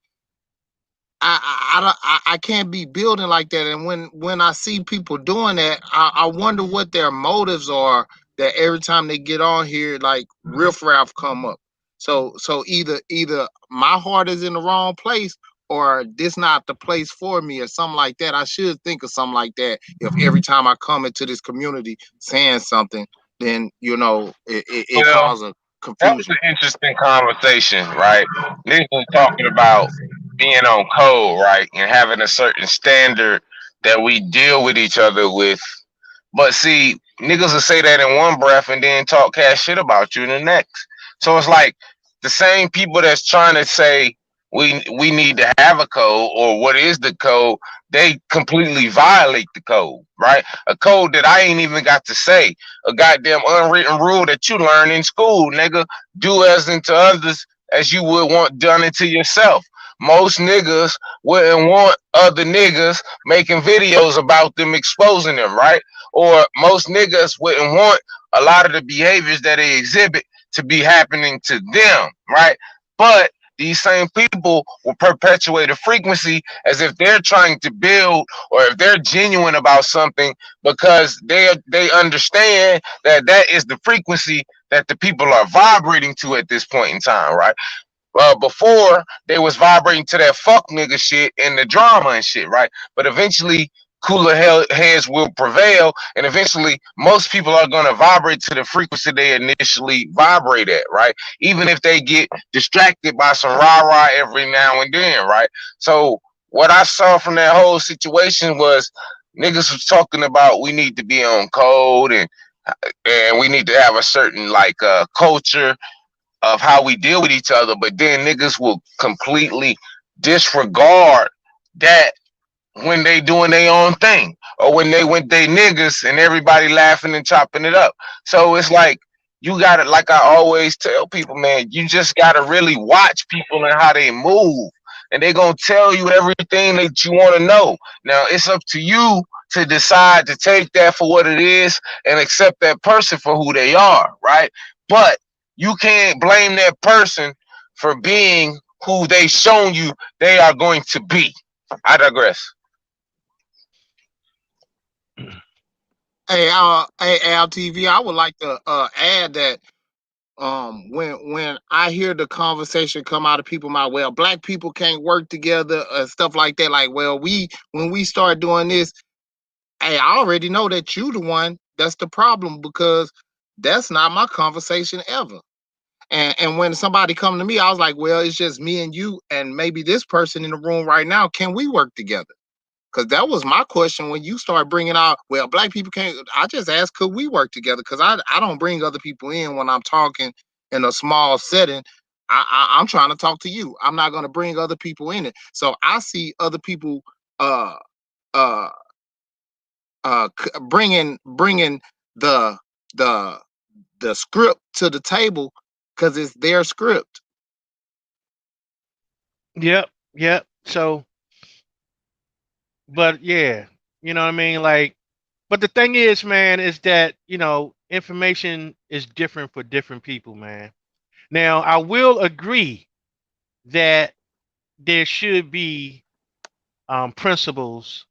I can't be building like that. And when I see people doing that, I wonder what their motives are. That every time they get on here, like riffraff come up. So either my heart is in the wrong place, or this not the place for me, or something like that. I should think of something like that. If every time I come into this community saying something, then it Well, causes that was confusion. an interesting conversation, right? Niggas was talking about being on code, right, and having a certain standard that we deal with each other with. But see, niggas will say that in one breath and then talk cash shit about you in the next. So it's like the same people that's trying to say we need to have a code, or what is the code, they completely violate the code, right? A code that I ain't even got to say, a goddamn unwritten rule that you learn in school, nigga. Do as unto others as you would want done unto yourself. Most niggas wouldn't want other niggas making videos about them, exposing them, right? Or most niggas wouldn't want a lot of the behaviors that they exhibit to be happening to them, right? But these same people will perpetuate a frequency as if they're trying to build, or if they're genuine about something, because they understand that that is the frequency that the people are vibrating to at this point in time, right? Before they was vibrating to that fuck nigga shit and the drama and shit, right? But eventually cooler heads will prevail, and eventually most people are going to vibrate to the frequency they initially vibrate at, right? Even if they get distracted by some rah-rah every now and then, right? So what I saw from that whole situation was niggas was talking about we need to be on code and and we need to have a certain like culture of how we deal with each other. But then niggas will completely disregard that when they doing their own thing, or when they went they niggas and everybody laughing and chopping it up. So it's like you gotta, like I always tell people, man, you just gotta really watch people and how they move, and they gonna tell you everything that you want to know. Now it's up to you to decide to take that for what it is and accept that person for who they are, right? But you can't blame that person for being who they shown you they are going to be. I digress. Hey, LTV, I would like to add that when I hear the conversation come out of people my well, black people can't work together, stuff like that, like, well, when we start doing this, hey, I already know that you the one that's the problem, because that's not my conversation ever. And when somebody come to me, I was like, well, it's just me and you and maybe this person in the room right now. Can we work together? Because that was my question when you start bringing out, well, black people can't. I just asked, could we work together? Because I don't bring other people in when I'm talking in a small setting. I'm trying to talk to you. I'm not going to bring other people in it. So I see other people uh uh bringing the the the script to the table because it's their script. Yep, yep. So, but yeah, you know what I mean? Like, but the thing is, man, is that, information is different for different people, man. Now, I will agree that there should be principles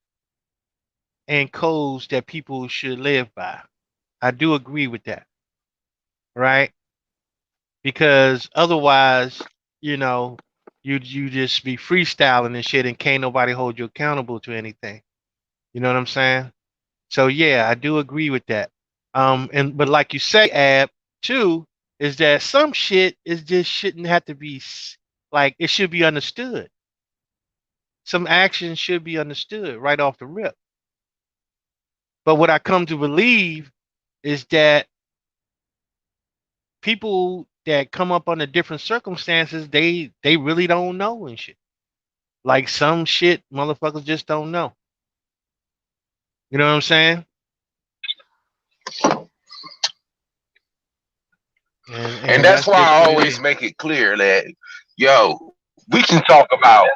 and codes that people should live by. I do agree with that, right? Because otherwise, you know, you just be freestyling and shit, and can't nobody hold you accountable to anything. You know what I'm saying? So yeah, I do agree with that. And but like you say, Ab, too, is that some shit is just shouldn't have to be like it should be understood. Some action should be understood right off the rip. But what I come to believe is that people that come up under different circumstances, they really don't know and shit. Like some shit, motherfuckers just don't know. You know what I'm saying? And And that's that's why just I what it always is. make it clear that, yo, we can talk about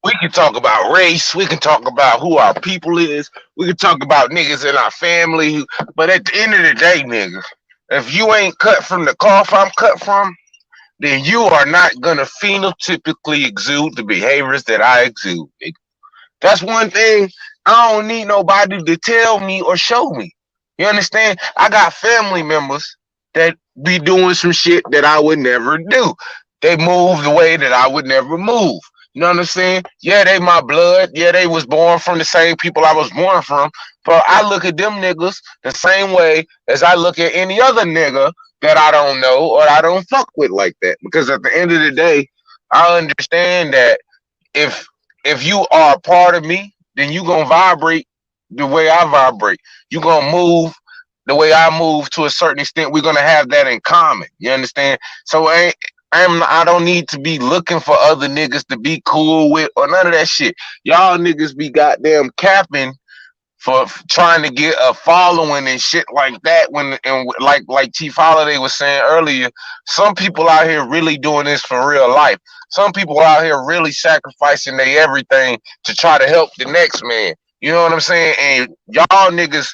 we can talk about race, we can talk about who our people is, we can talk about niggas in our family, but at the end of the day, nigga, if you ain't cut from the cloth I'm cut from, then you are not gonna phenotypically exude the behaviors that I exude. Nigga. That's one thing I don't need nobody to tell me or show me. You understand? I got family members that be doing some shit that I would never do. They move the way that I would never move. You know what I'm saying? Yeah, they my blood. Yeah, they was born from the same people I was born from. But I look at them niggas the same way as I look at any other nigga that I don't know or I don't fuck with like that. Because at the end of the day, I understand that if if you are a part of me, then you gonna vibrate the way I vibrate. You gonna move the way I move to a certain extent. We're gonna have that in common. You understand? So I don't need to be looking for other niggas to be cool with or none of that shit. Y'all niggas be goddamn capping for trying to get a following and shit like that. When and like Chief Holiday was saying earlier, some people out here really doing this for real life. Some people out here really sacrificing their everything to try to help the next man. You know what I'm saying? And y'all niggas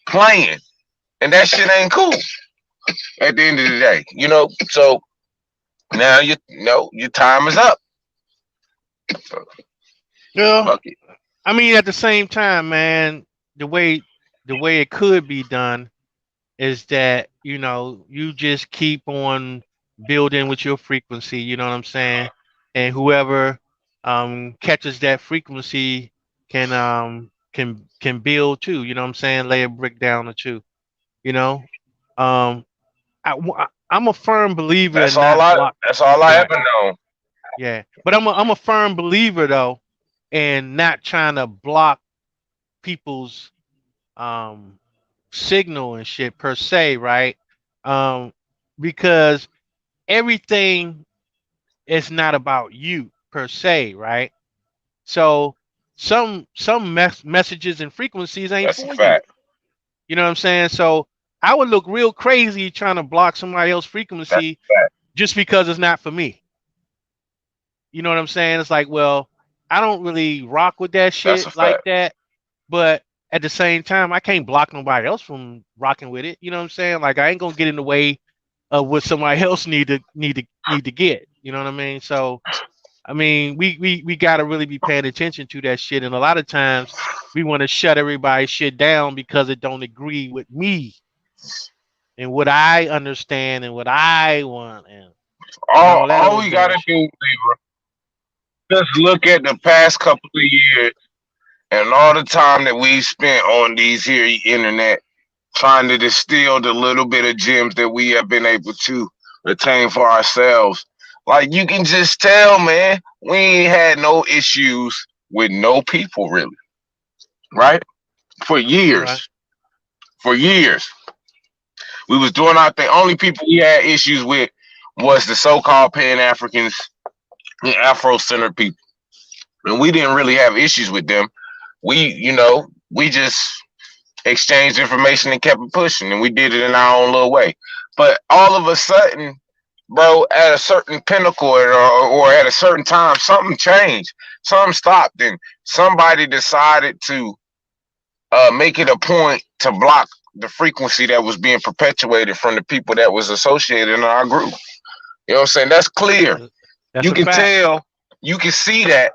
playing, and that shit ain't cool. At the end of the day, So now your time is up. So, Well, fuck it. I mean, at the same time, man, the way the way it could be done is that you just keep on building with your frequency. You know what I'm saying? And whoever catches that frequency can build too. You know what I'm saying? Lay a brick down or two. You know, um, I'm a firm believer That's in all not I. block. That's all I Right. ever know. Yeah. But I'm a firm believer though, in not trying to block people's um signal and shit per se, right? Um, because everything is not about you per se, right? So some messages and frequencies ain't That's a for you. fact. You know what I'm saying? So I would look real crazy trying to block somebody else's That's frequency a fact. just because it's not for me. You know what I'm saying? It's like, well, I don't really rock with that That's a shit like fact. that, but at the same time, I can't block nobody else from rocking with it. You know what I'm saying? Like I ain't gonna get in the way of what somebody else need to get. You know what I mean? So I mean, we gotta really be paying attention to that shit. And a lot of times we want to shut everybody's shit down because it don't agree with me and what I understand and what I want and all that All other we gotta do, bullshit. Libra, just look at the past couple of years and all the time that we spent on these here internet trying to distill the little bit of gems that we have been able to retain for ourselves. Like you can just tell, man, we ain't had no issues with no people really, right? For Right. years. For years. We was doing our thing. Only people we had issues with was the so-called Pan-Africans and Afro-centered people. And we didn't really have issues with them. We just exchanged information and kept it pushing, and we did it in our own little way. But all of a sudden, bro, at a certain pinnacle or at a certain time, something changed. Something stopped, and somebody decided to make it a point to block the frequency that was being perpetuated from the people that was associated in our group. You know what I'm saying? That's clear. That's You a can fact. tell, you can see that,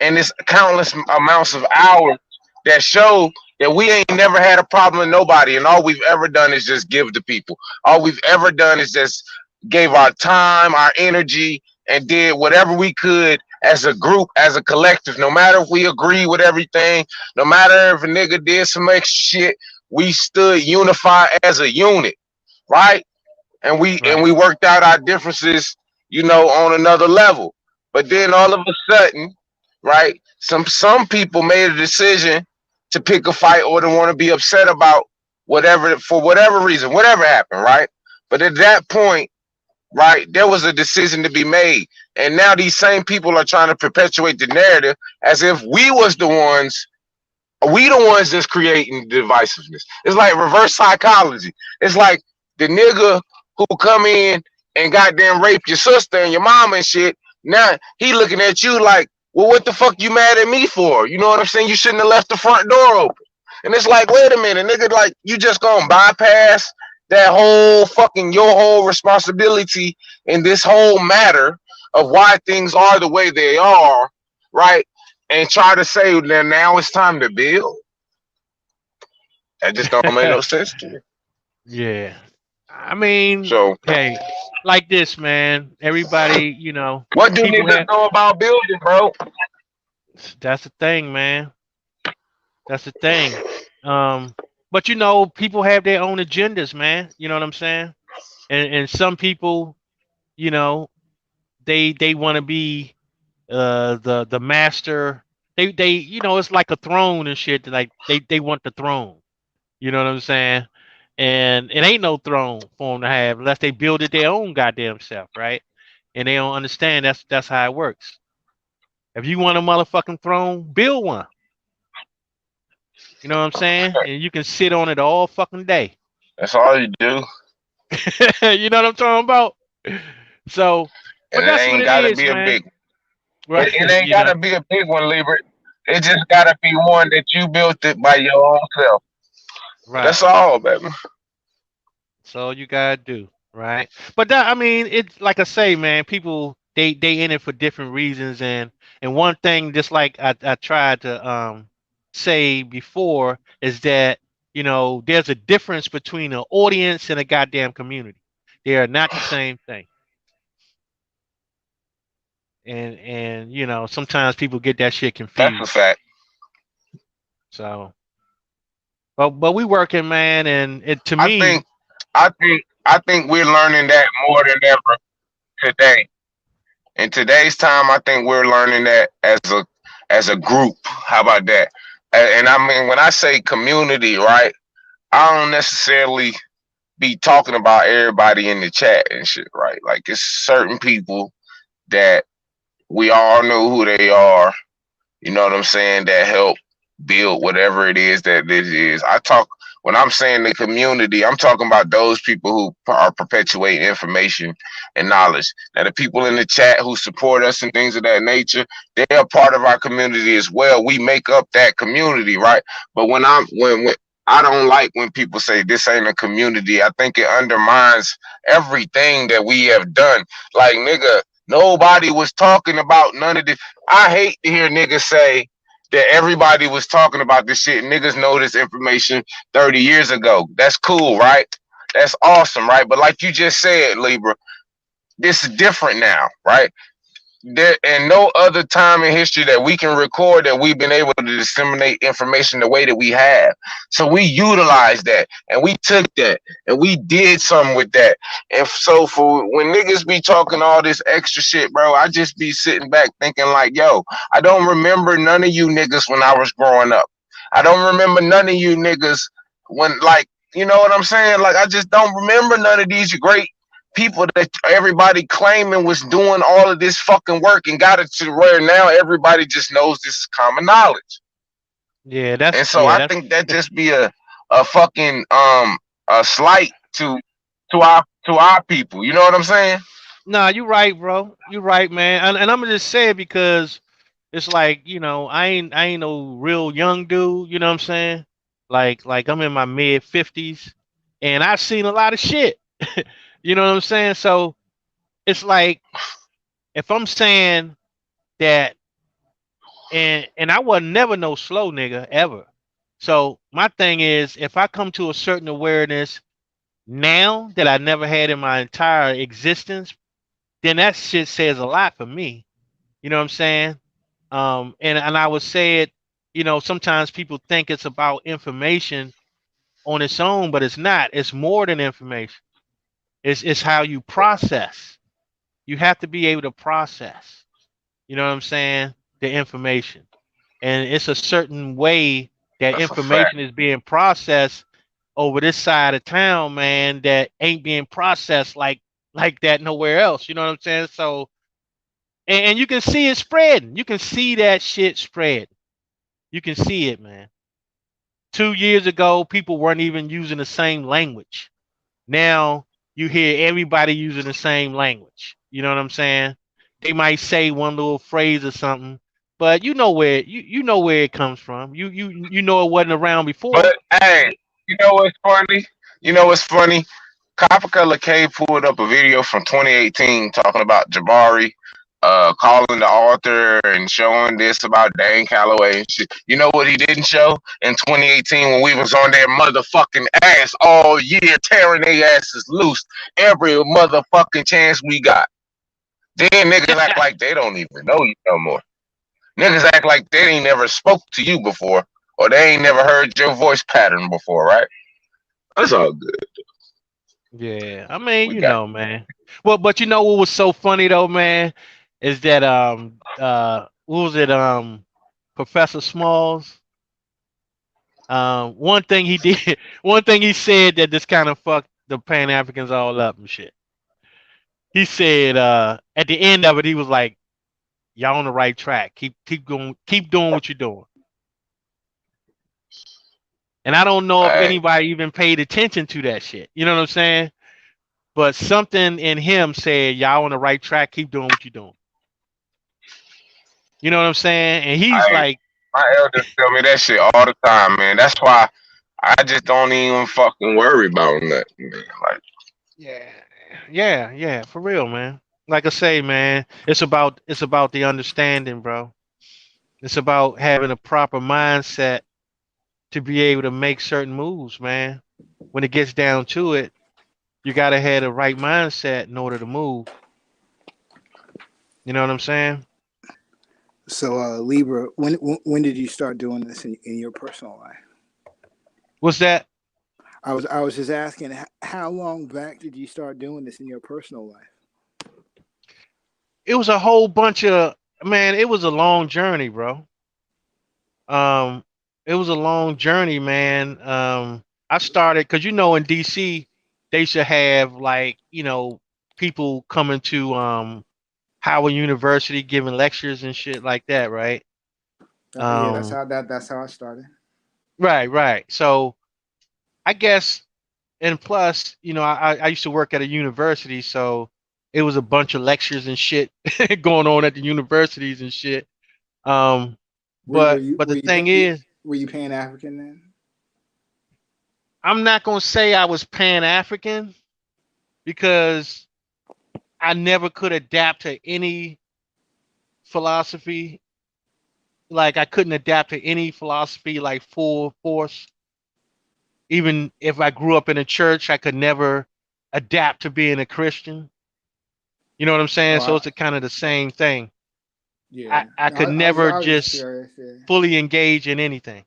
and it's countless amounts of hours that show that we ain't never had a problem with nobody, and all we've ever done is just give to people. All we've ever done is just gave our time, our energy, and did whatever we could as a group, as a collective. No matter if we agree with everything, no matter if a nigga did some extra shit, we stood unified as a unit, right? And Right. we worked out our differences, on another level. But then all of a sudden, right, some people made a decision to pick a fight or to want to be upset about whatever for whatever reason, whatever happened, right? But at that point, right, there was a decision to be made. And now these same people are trying to perpetuate the narrative as if we the ones that's creating divisiveness. It's like reverse psychology. It's like the nigga who come in and goddamn rape your sister and your mama and shit. Now he looking at you like, well, what the fuck you mad at me for? You know what I'm saying? You shouldn't have left the front door open. And it's like, wait a minute, nigga, like you just gonna bypass that whole fucking your whole responsibility in this whole matter of why things are the way they are, right? And try to say that now it's time to build. That just don't make no sense to me. Yeah. I mean, So, hey, like this, man. Everybody, what do people niggas have. know about building, bro? That's the thing, man. That's the thing. But people have their own agendas, man. You know what I'm saying? And some people, you know, they want to be the master. They it's like a throne and shit. Like they want the throne. You know what I'm saying? And it ain't no throne for them to have unless they build it their own goddamn self, right? And they don't understand that's how it works. If you want a motherfucking throne, build one. You know what I'm saying? And you can sit on it all fucking day. That's all you do. You know what I'm talking about? So, but And it that's what ain't it gotta is, be a man. big Right? it ain't gotta be a big one, Libra. It just gotta be one that you built it by your own self. Right. That's all, baby. That's all you gotta do, right? But that, I mean, it's like I say, man. People they in it for different reasons, and one thing, just like I tried to say before, is that there's a difference between an audience and a goddamn community. They are not the same thing. And sometimes people get that shit That's a confused. fact. So, but we working, man, and it to I me, think I think we're learning that more than ever today. In today's time, I think we're learning that as a group. How about that? And I mean, when I say community, right? I don't necessarily be talking about everybody in the chat and shit, right? Like it's certain people that we all know who they are. You know what I'm saying? That help build whatever it is that it is. I talk when I'm saying the community, I'm talking about those people who are perpetuating information and knowledge. Now, the people in the chat who support us and things of that nature, they are part of our community as well. We make up that community, right? But when I don't like when people say this ain't a community. I think it undermines everything that we have done. Like, nigga, nobody was talking about none of this. I hate to hear niggas say that everybody was talking about this shit. Niggas know this information 30 years ago. That's cool, right? That's awesome, right? But like you just said, Libra, this is different now, right? There and no other time in history that we can record that we've been able to disseminate information the way that we have. So we utilized that and we took that and we did something with that. And so for when niggas be talking all this extra shit, bro, I just be sitting back thinking like, yo, I don't remember none of you niggas when I was growing up. I don't remember none of you niggas when, like, you know what I'm saying? Like, I just don't remember none of these great people that everybody claiming was doing all of this fucking work and got it to where now everybody just knows this is common knowledge. Yeah, And so I think that just be a fucking a slight to our people. You know what I'm saying? Nah, you right, bro. You right, man. And I'm gonna just say it because it's like, I ain't no real young dude, you know what I'm saying? Like I'm in my mid 50s and I've seen a lot of shit. You know what I'm saying? So it's like if I'm saying that and I was never no slow nigga ever. So my thing is if I come to a certain awareness now that I never had in my entire existence, then that shit says a lot for me. You know what I'm saying? And I would say it, sometimes people think it's about information on its own, but it's not. It's more than information. It's how you process. You have to be able to process. You know what I'm saying? The information. And it's a certain way that That's a fact. information is being processed over this side of town, man, that ain't being processed like that nowhere else. You know what I'm saying? So and you can see it spreading. You can see that shit spread. You can see it, man. 2 years ago, people weren't even using the same language. Now you hear everybody using the same language. You know what I'm saying? They might say one little phrase or something, but you know where it comes from. You know it wasn't around before. But hey, you know what's funny? You know what's funny? Copper Color K pulled up a video from 2018 talking about Jabari calling the author and showing this about Dan Calloway and shit. You know what he didn't show in 2018 when we was on their motherfucking ass all year, tearing their asses loose every motherfucking chance we got. Then niggas act like they don't even know you no more. Niggas act like they ain't never spoke to you before or they ain't never heard your voice pattern before, right? That's all good. Yeah, I mean, We got man. Well, but you know what was so funny though, man, is that what was it Professor Smalls? One thing he did, one thing he said that just kind of fucked the Pan Africans all up and shit. He said at the end of it, he was like, "Y'all on the right track. Keep going, keep doing what you're doing." And I don't know if hey, anybody even paid attention to that shit. You know what I'm saying? But something in him said, "Y'all on the right track. Keep doing what you're doing." You know what I'm saying? And he's I like, my elders tell me that shit all the time, man. That's why I just don't even fucking worry about nothing, man. Like, yeah, yeah, for real, man. Like I say, man, it's about the understanding, bro. It's about having a proper mindset to be able to make certain moves, man. When it gets down to it, you gotta have the right mindset in order to move. You know what I'm saying? So, Libra, when did you start doing this in your personal life? What's that? I was just asking, how long back did you start doing this in your personal life? It was a whole bunch of man. It was a long journey, bro. Um, it was a long journey, man. I started because in DC they should have like people coming to Howard University giving lectures and shit like that, right? Yeah, Um, that's how I started. right. So I guess, and plus, I used to work at a university, so it was a bunch of lectures and shit going on at the universities and shit. Um, but the thing is, Were you Pan African then? I'm not gonna say I was Pan African because I never could adapt to any philosophy. Like I couldn't adapt to any philosophy like full force. Even if I grew up in a church, I could never adapt to being a Christian. You know what I'm saying? So it's a kind of the same thing. Yeah. I No, could never I was just just curious. Yeah. fully engage in anything.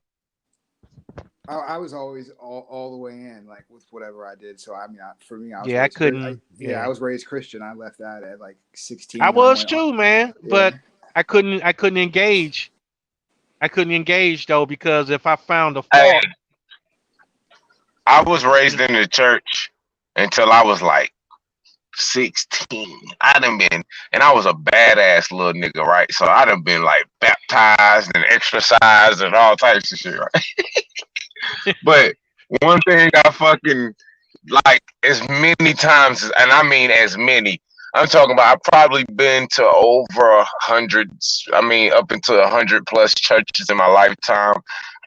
I was always all the way in, like with whatever I did. So I mean, for me, I was Yeah, I raised. couldn't. I Yeah, was raised Christian. I left that at like I 16 when I was went on. too, man. Yeah. But I couldn't engage. I couldn't engage though because if I found a Hey, fault, I was raised in the church until I was like 16. I done been, and I was a badass little nigga, right? So I done been like baptized and exercised and all types of shit, right? But one thing I fucking like as many times, and I mean as many. I'm talking about. I've probably been to over hundreds. I mean, up into 100+ churches in my lifetime,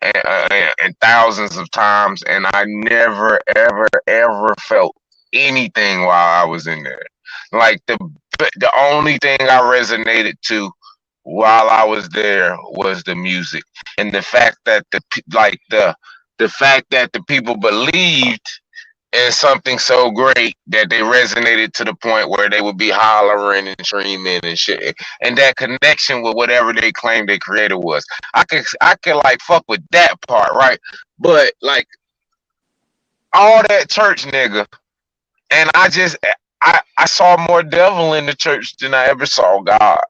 and thousands of times, and I never, ever, ever felt anything while I was in there. Like the only thing I resonated to while I was there was the music and the fact that the fact that the people believed in something so great that they resonated to the point where they would be hollering and screaming and shit. And that connection with whatever they claimed their creator was. I could like fuck with that part, right? But like all that church nigga, and I saw more devil in the church than I ever saw God.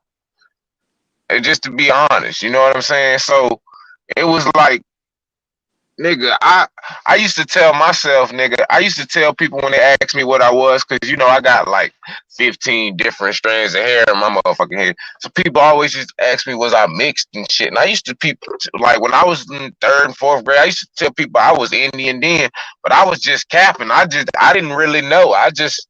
And just to be honest, you know what I'm saying? So it was like, nigga, I used to tell myself, nigga, I used to tell people when they asked me what I was, because I got like 15 different strands of hair in my motherfucking head. So people always just ask me, was I mixed and shit? And I used to people like when I was in third and fourth grade, I used to tell people I was Indian then, but I was just capping. I didn't really know. I just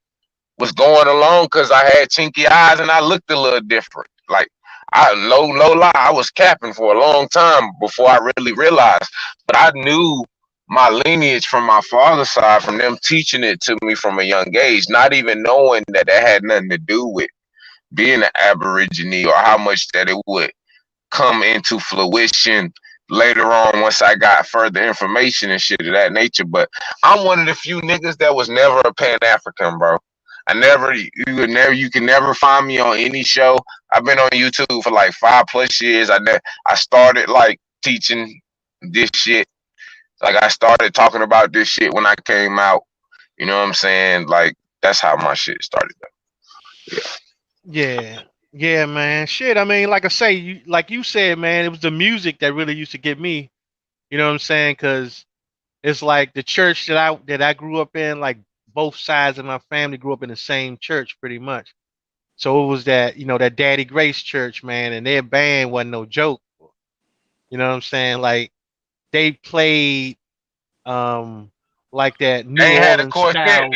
was going along because I had chinky eyes and I looked a little different. Like I no lie, I was capping for a long time before I really realized. But I knew my lineage from my father's side, from them teaching it to me from a young age, not even knowing that had nothing to do with being an Aborigine or how much that it would come into fruition later on once I got further information and shit of that nature. But I'm one of the few niggas that was never a Pan African, bro. You can never find me on any show. I've been on YouTube for like 5+ years. I started like teaching this shit. Like I started talking about this shit when I came out. You know what I'm saying? Like that's how my shit started. Yeah. yeah, man. Shit, I mean, like I say, like you said, man, it was the music that really used to get me. You know what I'm saying? Because it's like the church that I grew up in, like both sides of my family grew up in the same church pretty much. So it was that Daddy Grace church, man, and their band wasn't no joke. You know what I'm saying? Like they played um like that They New ain't had a Orleans quartet, did style.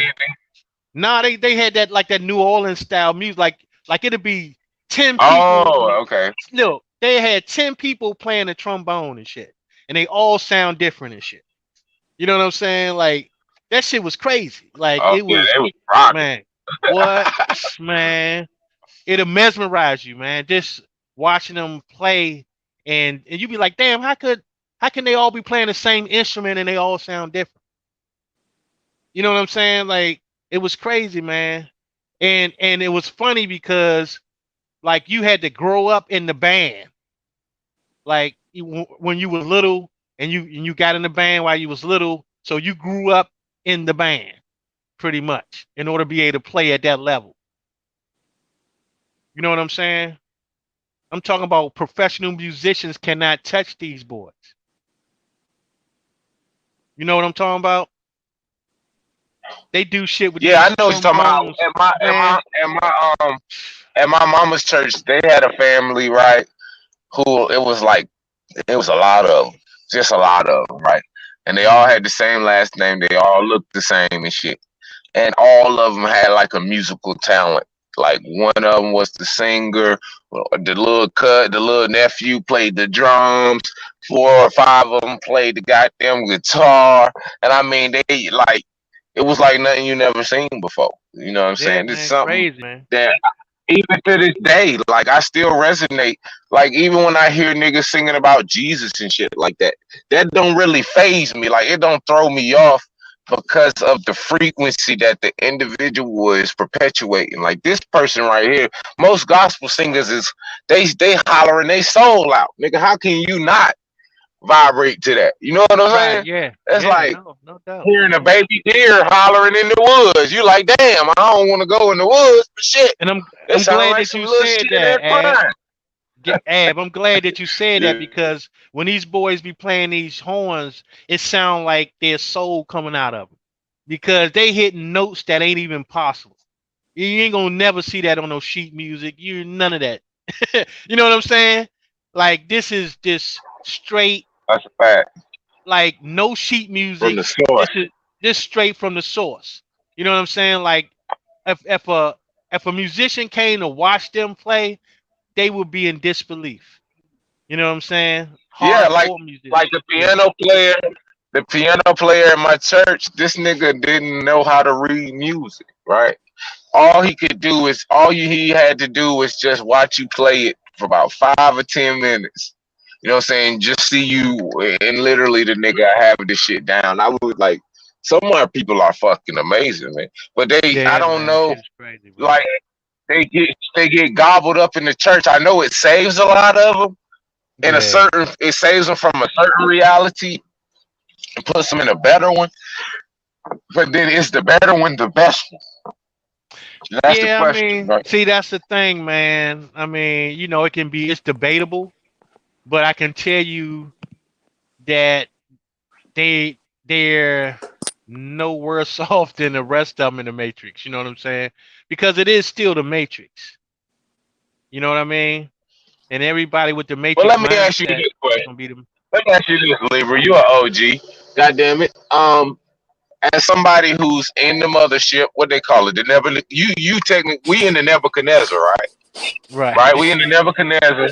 Nah, they had that like that New Orleans style music. Like it'd be 10 they? people. Oh, okay. Look, they had 10 people playing the trombone and shit. And they all sound different and shit. You know what I'm saying? Like that shit was crazy. Like Oh it yeah, was, they was rocking. man, what, man, it'll mesmerize you, man. Just watching them play and you be like, damn, how can they all be playing the same instrument and they all sound different? You know what I'm saying? Like it was crazy, man. And it was funny because like you had to grow up in the band. Like when you were little and you got in the band while you was little, so you grew up in the band pretty much in order to be able to play at that level. You know what I'm saying? I'm talking about professional musicians cannot touch these boys. You know what I'm talking about? They do shit with Yeah, I these know what you're talking about. trombones, man. At my mama's church, they had a family, right? Who it was a lot of them, just a lot of them, right? And they all Mm-hmm. had the same last name. They all looked the same and shit. And all of them had like a musical talent. Like one of them was the singer, the little nephew played the drums. 4 or 5 of them played the goddamn guitar. And I mean, they like it was like nothing you never seen before. You know what I'm Yeah, saying? This is man, something crazy, man. that even to this day, like I still resonate. Like even when I hear niggas singing about Jesus and shit like that, that don't really phase me. Like it don't throw me off because of the frequency that the individual is perpetuating. Like this person right here, most gospel singers is they hollering their soul out. Nigga, how can you not vibrate to that? You know what I'm Right? saying? Yeah, It's yeah. like No doubt. hearing a baby deer hollering in the woods. You like, damn, I don't want to go in the woods, but shit, And it I'm sound glad like that some you little said shit in that that, Ab. crying. Ab, I'm glad that you said that Yeah, because when these boys be playing these horns, it sound like there's soul coming out of them because they hitting notes that ain't even possible. You ain't gonna never see that on no sheet music. You none of that. You know what I'm saying? Like this is just straight, that's a fact. like no sheet From music. the source. This is this straight from the source. You know what I'm saying? Like if a musician came to watch them play, they would be in disbelief. You know what I'm saying? Yeah, Hardcore like musician. the Yeah. piano player, in my church. This nigga didn't know how to read music, right? He had to do was just watch you play it for about 5 or 10 minutes. You know what I'm saying? Just see you and literally the nigga have this shit down. I was like, some of our people are fucking amazing, man. But I Yeah, don't man. know, Shit is crazy, bro. like they get gobbled up in the church. I know it saves a lot of them Yeah. it saves them from a certain reality and puts them in a better one. But then is the better one the best one? That's the Yeah, I question, mean, right? see, that's the thing, man. I mean, it can be, it's debatable, but I can tell you that they're no worse off than the rest of them in the Matrix. You know what I'm saying? Because it is still the Matrix. You know what I mean? And everybody with the Well, Matrix let me ask you mindset this is question. gonna be them. Let me ask you this, Libra. You are OG. God damn it. As somebody who's in the mothership, what they call it, the never you technically we in the Nebuchadnezzar, right? Right? Right. We in the Nebuchadnezzar.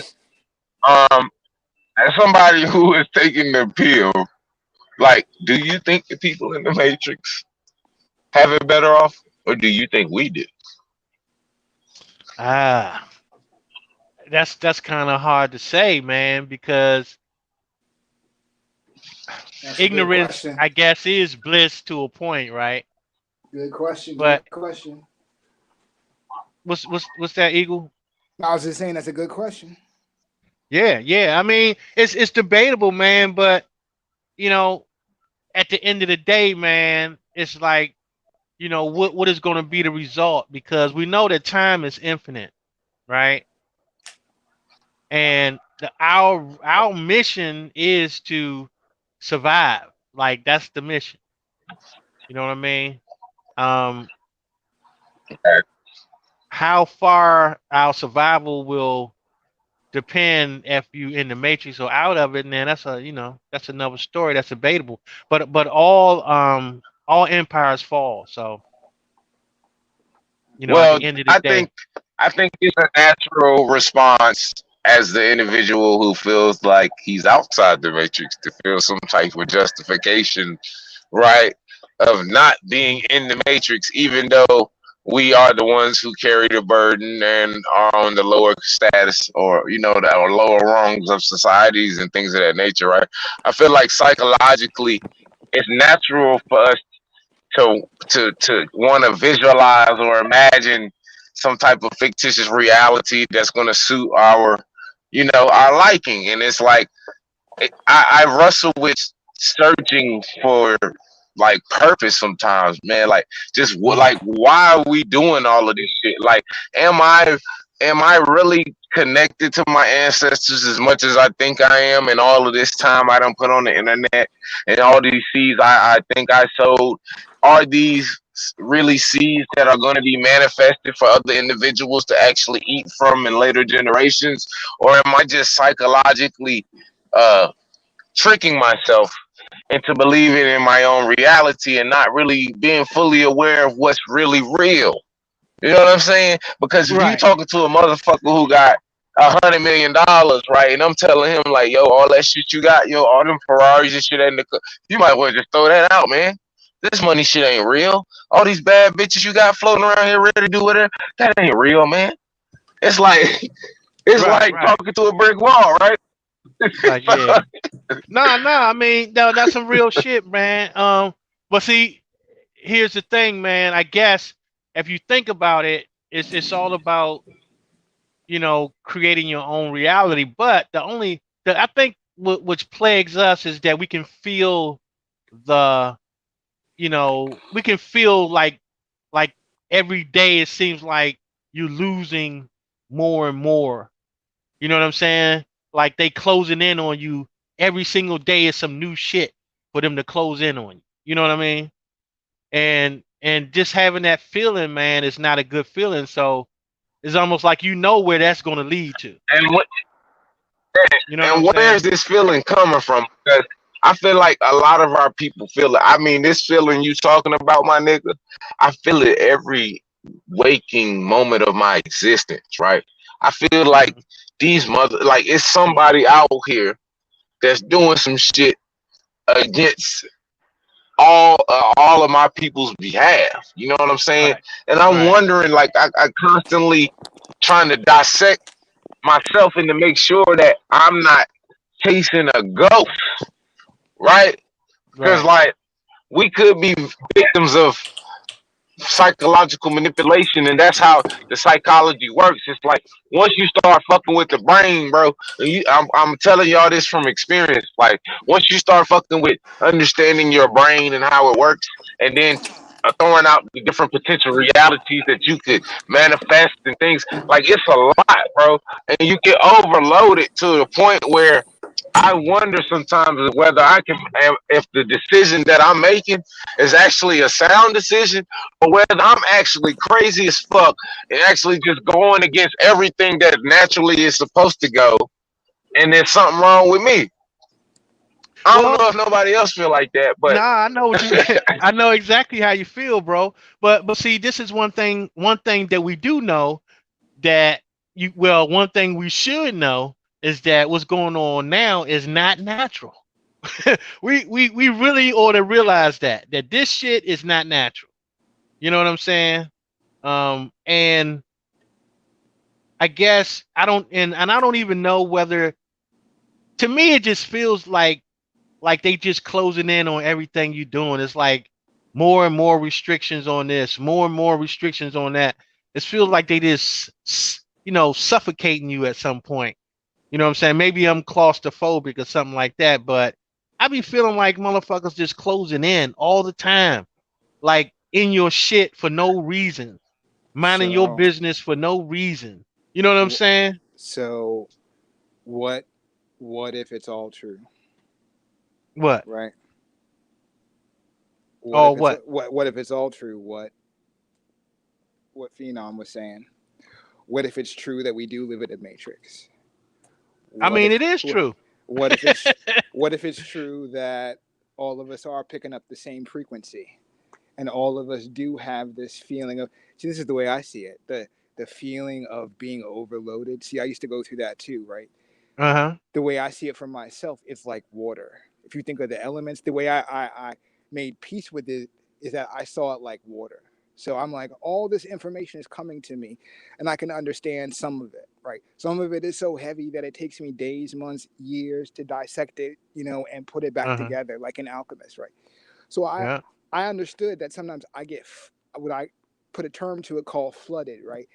Um, as somebody who is taking the pill, like, do you think the people in the Matrix have it better off, or do you think we do? Ah, that's kind of hard to say, man, because That's a good ignorance, question. I guess, is bliss to a point, right? Good question. Good But question. what's that, Eagle? I was just saying that's a good question. Yeah, yeah. I mean, it's debatable, man, but you know, at the end of the day, man, it's like, what is going to be the result, because we know that time is infinite, right? And our mission is to survive. Like that's the mission. You know what I mean? Um, how far our survival will depend if you in the matrix or out of it, and then that's another story that's debatable. But all empires fall. So at Well, the end of the I day. think I think it's a natural response as the individual who feels like he's outside the matrix to feel some type of justification, right, of not being in the matrix, even though we are the ones who carry the burden and are on the lower status, or the or lower rungs of societies and things of that nature, right? I feel like psychologically it's natural for us to want to visualize or imagine some type of fictitious reality that's going to suit our liking. And it's like I wrestle with searching for like purpose sometimes, man. Like just Mm. like why are we doing all of this shit? Like, am I am I really connected to my ancestors as much as I think I am? And all of this time I done put on the internet and all these seeds I think I sowed, are these really seeds that are going to be manifested for other individuals to actually eat from in later generations? Or am I just psychologically tricking myself into believing in my own reality and not really being fully aware of what's really real? You know what I'm saying? Because if you Right. talking to a motherfucker who got $100 million, right, and I'm telling him like, yo, all that shit you got, yo, all them Ferraris and shit, you might well just throw that out, man. This money shit ain't real. All these bad bitches you got floating around here ready to do whatever, that ain't real, man. It's like it's Right. like Right. talking to a brick wall, right? Like, yeah. Nah. I mean, no, that's some real shit, man. But see, here's the thing, man. I guess if you think about it, it's all about, creating your own reality. But I think which plagues us is that we can feel the, we can feel like every day it seems like you're losing more and more. You know what I'm saying? Like they closing in on you every single day is some new shit for them to close in on you. You know what I mean? And just having that feeling, man, is not a good feeling. So it's almost like where that's going to lead to. And what You know what I'm and where is saying? this feeling coming from? Because I feel like a lot of our people feel it. I mean, this feeling you talking about, my nigga, I feel it every waking moment of my existence, right? I feel like Mhm. like it's somebody out here that's doing some shit against all of my people's behalf. You know what I'm saying? Right. And I'm Right. wondering, like, I constantly trying to dissect myself and to make sure that I'm not chasing a ghost, right? Because Right. like we could be victims of psychological manipulation, and that's how the psychology works. It's like once you start fucking with the brain, bro, I'm telling y'all this from experience. Like once you start fucking with understanding your brain and how it works, and then throwing out the different potential realities that you could manifest and things, like it's a lot, bro, and you get overloaded to the point where I wonder sometimes whether I can, if the decision that I'm making is actually a sound decision, or whether I'm actually crazy as fuck and actually just going against everything that naturally is supposed to go, and there's something wrong with me. I don't Well, know if nobody else feel like that, but nah, I know what you I know exactly how you feel, bro. But see, this is one thing that we do know that one thing we should know is that what's going on now is not natural. We really ought to realize that this shit is not natural. You know what I'm saying? And I guess I don't even know whether, to me it just feels like they just closing in on everything you're doing. It's like more and more restrictions on this, more and more restrictions on that. It feels like they just suffocating you at some point. You know what I'm saying? Maybe I'm claustrophobic or something like that, but I be feeling like motherfuckers just closing in all the time, like in your shit for no reason, minding your So, business for no reason. You know what I'm wh- saying? so what? What if it's all true, What? right? What Oh, if it's what? what if it's all true? What Phenom was saying. What if it's true that we do live in a matrix? I What mean, if it is true. what if it's what if it's true that all of us are picking up the same frequency, and all of us do have this feeling of, see, this is the way I see it, the feeling of being overloaded. See, I used to go through that too, right? Uh-huh. The way I see it for myself, it's like water. If you think of the elements, the way I made peace with it is that I saw it like water. So I'm like, all this information is coming to me, and I can understand some of it, right? Some of it is so heavy that it takes me days, months, years to dissect it, and put it back Uh-huh. together like an alchemist, right? So Yeah. I understood that sometimes I get what I put a term to it called flooded, right?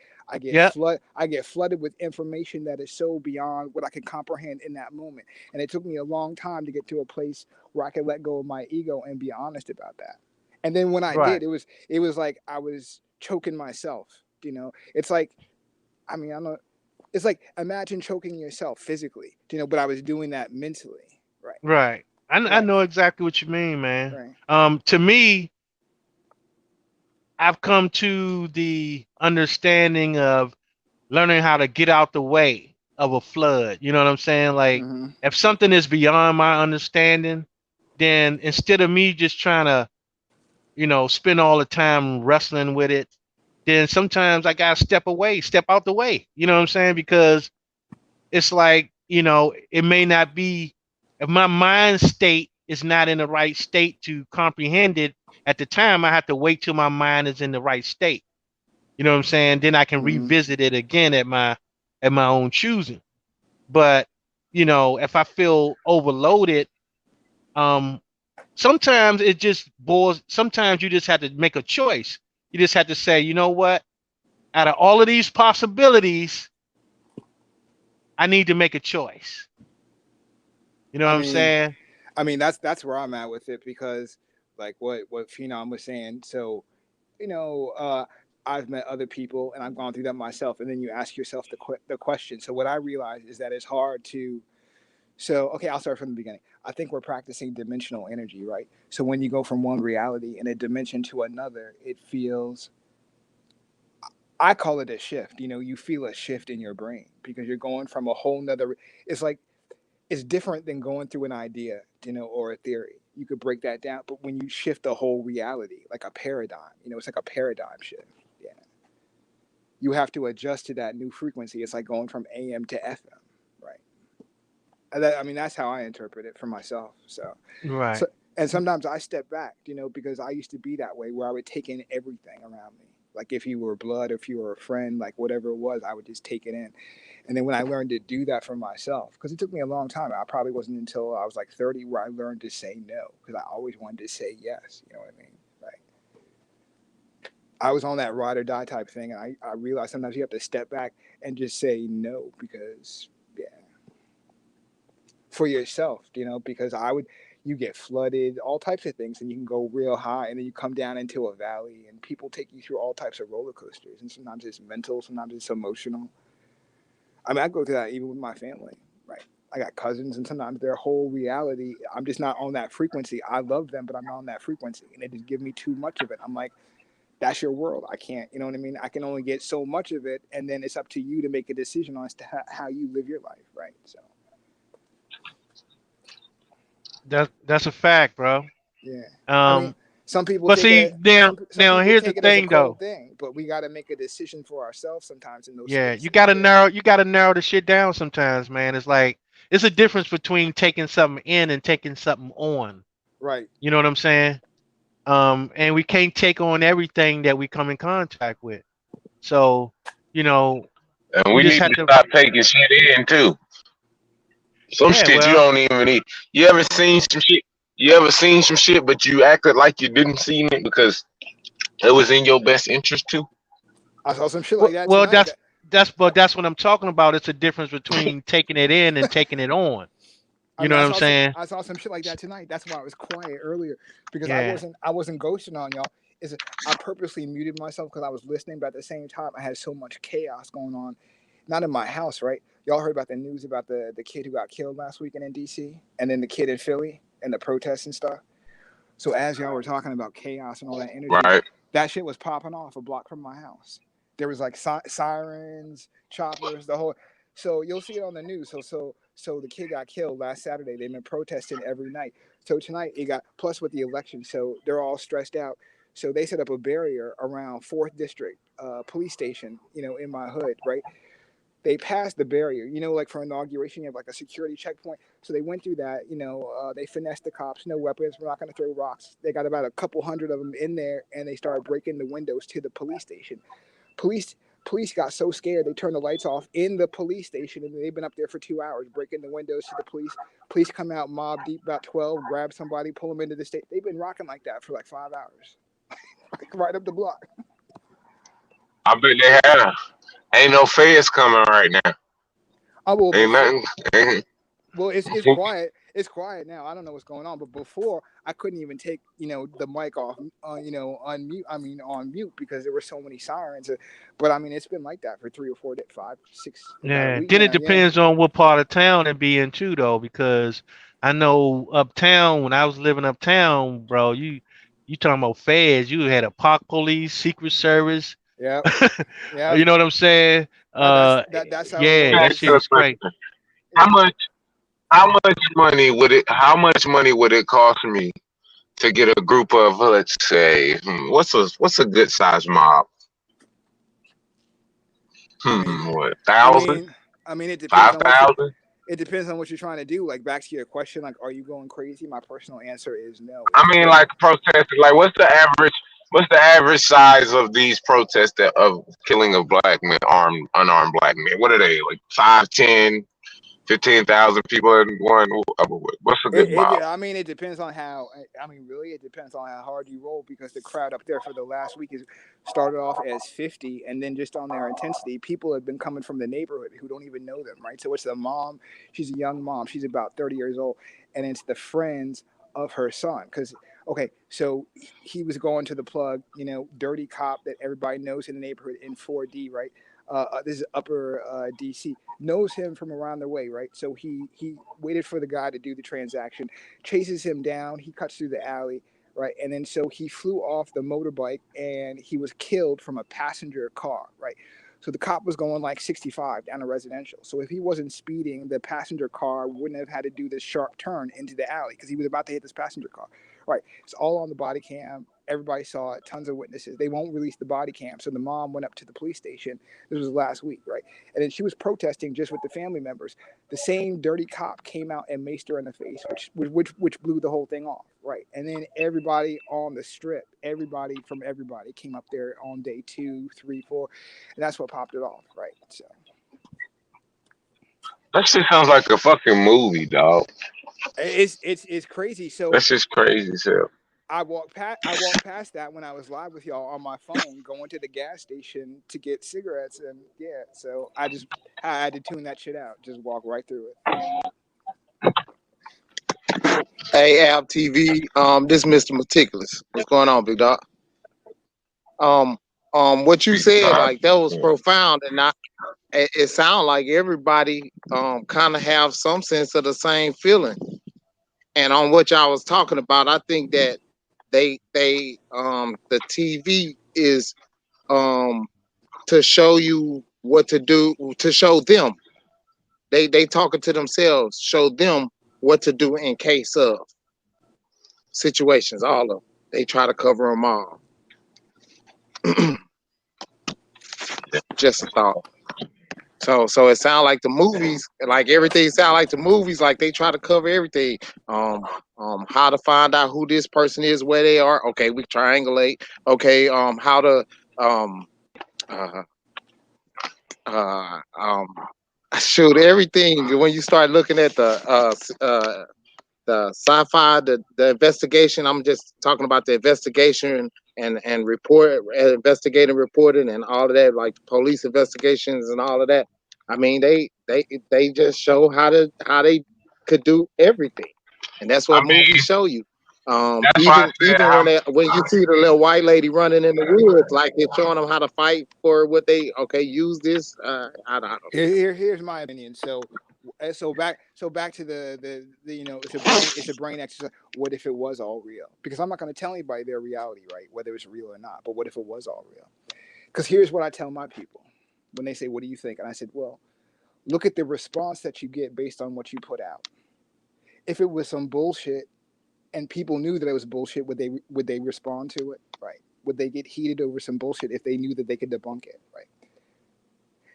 Yeah. I get flooded with information that is so beyond what I can comprehend in that moment. And it took me a long time to get to a place where I could let go of my ego and be honest about that. And then when I Right. did, it was like I was choking myself. It's like I mean, I don't. It's like imagine choking yourself physically, but I was doing that mentally. Right. Right. I Right. know exactly what you mean, man. Right. To me, I've come to the understanding of learning how to get out the way of a flood. You know what I'm saying? Like Mm-hmm. if something is beyond my understanding, then instead of me just trying to, spend all the time wrestling with it, then sometimes I gotta step away, step out the way. You know what I'm saying? Because it's like, it may not be if my mind state is not in the right state to comprehend it at the time, I have to wait till my mind is in the right state. You know what I'm saying? Then I can Mm-hmm. revisit it again at my own choosing. But, if I feel overloaded, um, sometimes it just boils, sometimes you just have to make a choice. You just have to say, you know what? Out of all of these possibilities, I need to make a choice. You know what I I'm mean, saying? that's where I'm at with it because, like what Phenom was saying. So, you know, uh, I've met other people and I've gone through that myself. And then you ask yourself the question. So what I realize is that it's hard to. So okay, I'll start from the beginning. I think we're practicing dimensional energy, right? So when you go from one reality in a dimension to another, it feels. I call it a shift. You feel a shift in your brain because you're going from a whole nother. It's like it's different than going through an idea, or a theory. You could break that down, but when you shift the whole reality, like a paradigm, it's like a paradigm shift. Yeah, you have to adjust to that new frequency. It's like going from AM to FM, right? That's how I interpret it for myself. So, Right. and sometimes I step back, because I used to be that way, where I would take in everything around me. Like if you were blood, if you were a friend, like whatever it was, I would just take it in. And then when I learned to do that for myself, because it took me a long time, I probably wasn't until I was like 30 where I learned to say no, because I always wanted to say yes. You know what I mean? Like I was on that ride or die type thing, and I realized sometimes you have to step back and just say no, because yeah, for yourself, because you get flooded, all types of things, and you can go real high, and then you come down into a valley, and people take you through all types of roller coasters, and sometimes it's mental, sometimes it's emotional. I go through that even with my family, right? I got cousins, and sometimes their whole reality, I'm just not on that frequency. I love them, but I'm not on that frequency, and they just give me too much of it. I'm like, that's your world. I can't, you know what I mean? I can only get so much of it, and then it's up to you to make a decision on as to how you live your life, right? So, That's a fact, bro. yeah. I mean, Um, some people but take see, it. now, Some now people here's the take it as a thing, cold though. thing, but we got to make a decision for ourselves sometimes in those Yeah, you spaces. gotta Yeah. narrow, you gotta narrow the shit down sometimes, man. It's like it's a difference between taking something in and taking something on. Right. You know what I'm saying? And we can't take on everything that we come in contact with. So, you know, And we we just need have to to. stop taking shit in too. Some Yeah, shit you well, don't even need. You ever seen some shit? You ever seen some shit, but you acted like you didn't see it because it was in your best interest to? I saw some shit like well, that well, tonight. that's what I'm talking about. It's a difference between taking it in and taking it on. I You mean, know I what I'm saw some saying? I saw some shit like that tonight. That's why I was quiet earlier because Yeah. I wasn't ghosting on y'all. Is I purposely muted myself because I was listening, but at the same time I had so much chaos going on. Not in my house, right? Y'all heard about the news about the kid who got killed last weekend in DC, and then the kid in Philly and the protests and stuff. So as y'all were talking about chaos and all that energy, Right. that shit was popping off a block from my house. There was like sirens, choppers, the whole. So you'll see it on the news. So the kid got killed last Saturday. They've been protesting every night. So tonight it got plus with the election. So they're all stressed out. So they set up a barrier around Fourth District police station. In my hood, right? They passed the barrier, like for inauguration, you have like a security checkpoint. So they went through that, they finessed the cops, no weapons, we're not going to throw rocks. They got about a couple hundred of them in there and they started breaking the windows to the police station. Police police got so scared they turned the lights off in the police station and they've been up there for 2 hours breaking the windows to the police. Police come out mob deep about 12, grab somebody, pull them into the state. They've been rocking like that for like 5 hours. Right up the block. I bet they have. Ain't no feds coming right now. I will, Ain't before nothing. Ain't, Well, it's quiet. It's quiet now. I don't know what's going on, but before I couldn't even take the mic off, unmute. I mean on mute because there were so many sirens. But I mean it's been like that for 3 or 4 days, 5, 6, about a Yeah. week Then it now. Yeah. depends on what part of town it be in too, though, because I know uptown when I was living uptown, bro, you talking about feds? You had a park police, Secret Service. Yep. Yep. You know what I'm saying? That's how it Yeah, goes. that Ask shit you a is crazy. question. How much how much money would it cost me to get a group of, let's say, what's a good size mob? I mean, What, I 1,000, mean, I mean, it depends on what you. 5,000? It depends on what you're trying to do. Like back to your question, like, are you going crazy? My personal answer is no. It I mean, depends. like protesting. Like, what's the average size of these protests of killing of black men, unarmed black men? What are they, like 5, 10, 15,000 people in one? What's a good mob? I mean, it depends on how. I mean, really, it depends on how hard you roll because the crowd up there for the last week is started off as 50, and then just on their intensity, people have been coming from the neighborhood who don't even know them, right? So it's the mom. She's a young mom. She's about 30 years old, and it's the friends of her son. Because okay, so he was going to the plug, dirty cop that everybody knows in the neighborhood in 4D, right? This is Upper DC, knows him from around the way, right? So he waited for the guy to do the transaction, chases him down, he cuts through the alley, right? And then so he flew off the motorbike and he was killed from a passenger car, right? So the cop was going like 65 down a residential. So if he wasn't speeding, the passenger car wouldn't have had to do this sharp turn into the alley because he was about to hit this passenger car. Right. It's all on the body cam. Everybody saw it. Tons of witnesses. They won't release the body cam. So the mom went up to the police station. This was last week, right? And then she was protesting just with the family members. The same dirty cop came out and maced her in the face, which blew the whole thing off, right? And then everybody on the strip, everybody from everybody came up there on day 2, 3, 4, and that's what popped it off, right? So That shit sounds like a fucking movie, dog. it's crazy. So That's just crazy as hell. I walked past that when I was live with y'all on my phone, going to the gas station to get cigarettes, and yeah, so I had to tune that shit out, just walk right through it. Hey, Al TV. This Mr. Meticulous. What's going on, big dog? Um, what you said, like that was profound, and it sounded like everybody kind of have some sense of the same feeling. And on what y'all was talking about, I think that they the TV is to show you what to do, to show them. They talking to themselves, show them what to do in case of situations. All of them. They try to cover them all. Just a thought. So it sounds like the movies, like everything sound like the movies, like they try to cover everything. How to find out who this person is, where they are. Okay, we triangulate. Okay, how to uh uh um shoot everything when you start looking at the sci-fi, the investigation. I'm just talking about the investigation and report, investigating, reporting, and all of that, like police investigations and all of that. I mean, they just show how they could do everything, and that's I what mean, movies show you. that's why I said Even when you see the little white lady running in the woods, like it's showing them how to fight for what they use this. I don't know. Here's my opinion. So back to the it's a brain exercise. What if it was all real? Because I'm not going to tell anybody their reality, right? Whether it's real or not. But what if it was all real? Because here's what I tell my people when they say, "What do you think?" And I said, "Well, look at the response that you get based on what you put out. If it was some bullshit and people knew that it was bullshit, would they respond to it? Right? Would they get heated over some bullshit if they knew that they could debunk it? Right?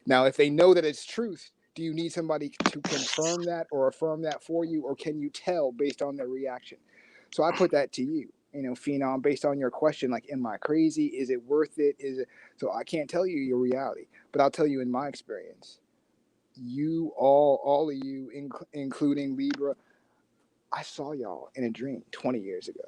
Now, if they know that it's truth, do you need somebody to confirm that or affirm that for you, or can you tell based on their reaction? So I put that to you, Phenom, based on your question, like, am I crazy? Is it worth it? Is it? So I can't tell you your reality, but I'll tell you in my experience. You all of you, including Libra, I saw y'all in a dream 20 years ago.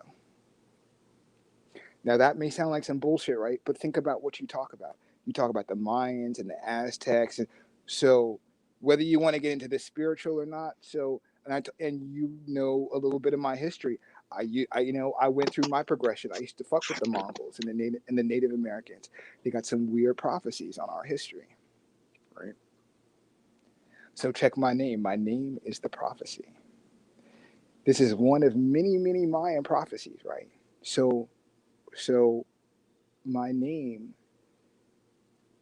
Now that may sound like some bullshit, right? But think about what you talk about. You talk about the Mayans and the Aztecs, and so whether you want to get into the spiritual or not. So And you know a little bit of my history. I went through my progression. I used to fuck with the Mongols and the Native Americans. They got some weird prophecies on our history, right? So check my name. My name is the prophecy. This is one of many, many Mayan prophecies, right? So, so my name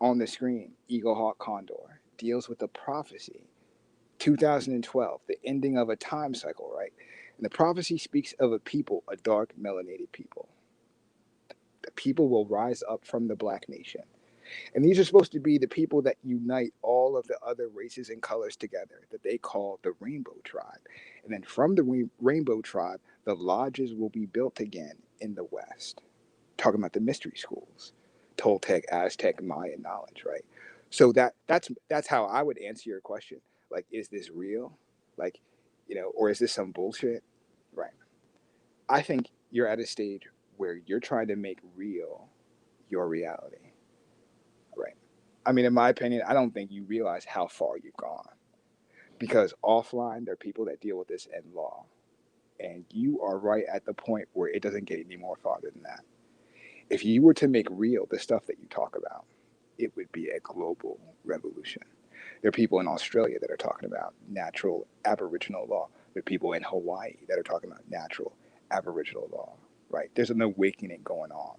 on the screen, Eagle Hawk Condor, deals with the prophecy 2012, the ending of a time cycle, right? And the prophecy speaks of a people, a dark melanated people. The people will rise up from the black nation. And these are supposed to be the people that unite all of the other races and colors together, that they call the Rainbow Tribe. And then from the Rainbow Tribe, the lodges will be built again in the West. Talking about the mystery schools, Toltec, Aztec, Mayan knowledge, right? So that's how I would answer your question. Like, is this real? Like, or is this some bullshit? Right. I think you're at a stage where you're trying to make real your reality. Right. I mean, in my opinion, I don't think you realize how far you've gone. Because offline, there are people that deal with this in law. And you are right at the point where it doesn't get any more farther than that. If you were to make real the stuff that you talk about, it would be a global revolution. There are people in Australia that are talking about natural Aboriginal law. There are people in Hawaii that are talking about natural Aboriginal law, right? There's an awakening going on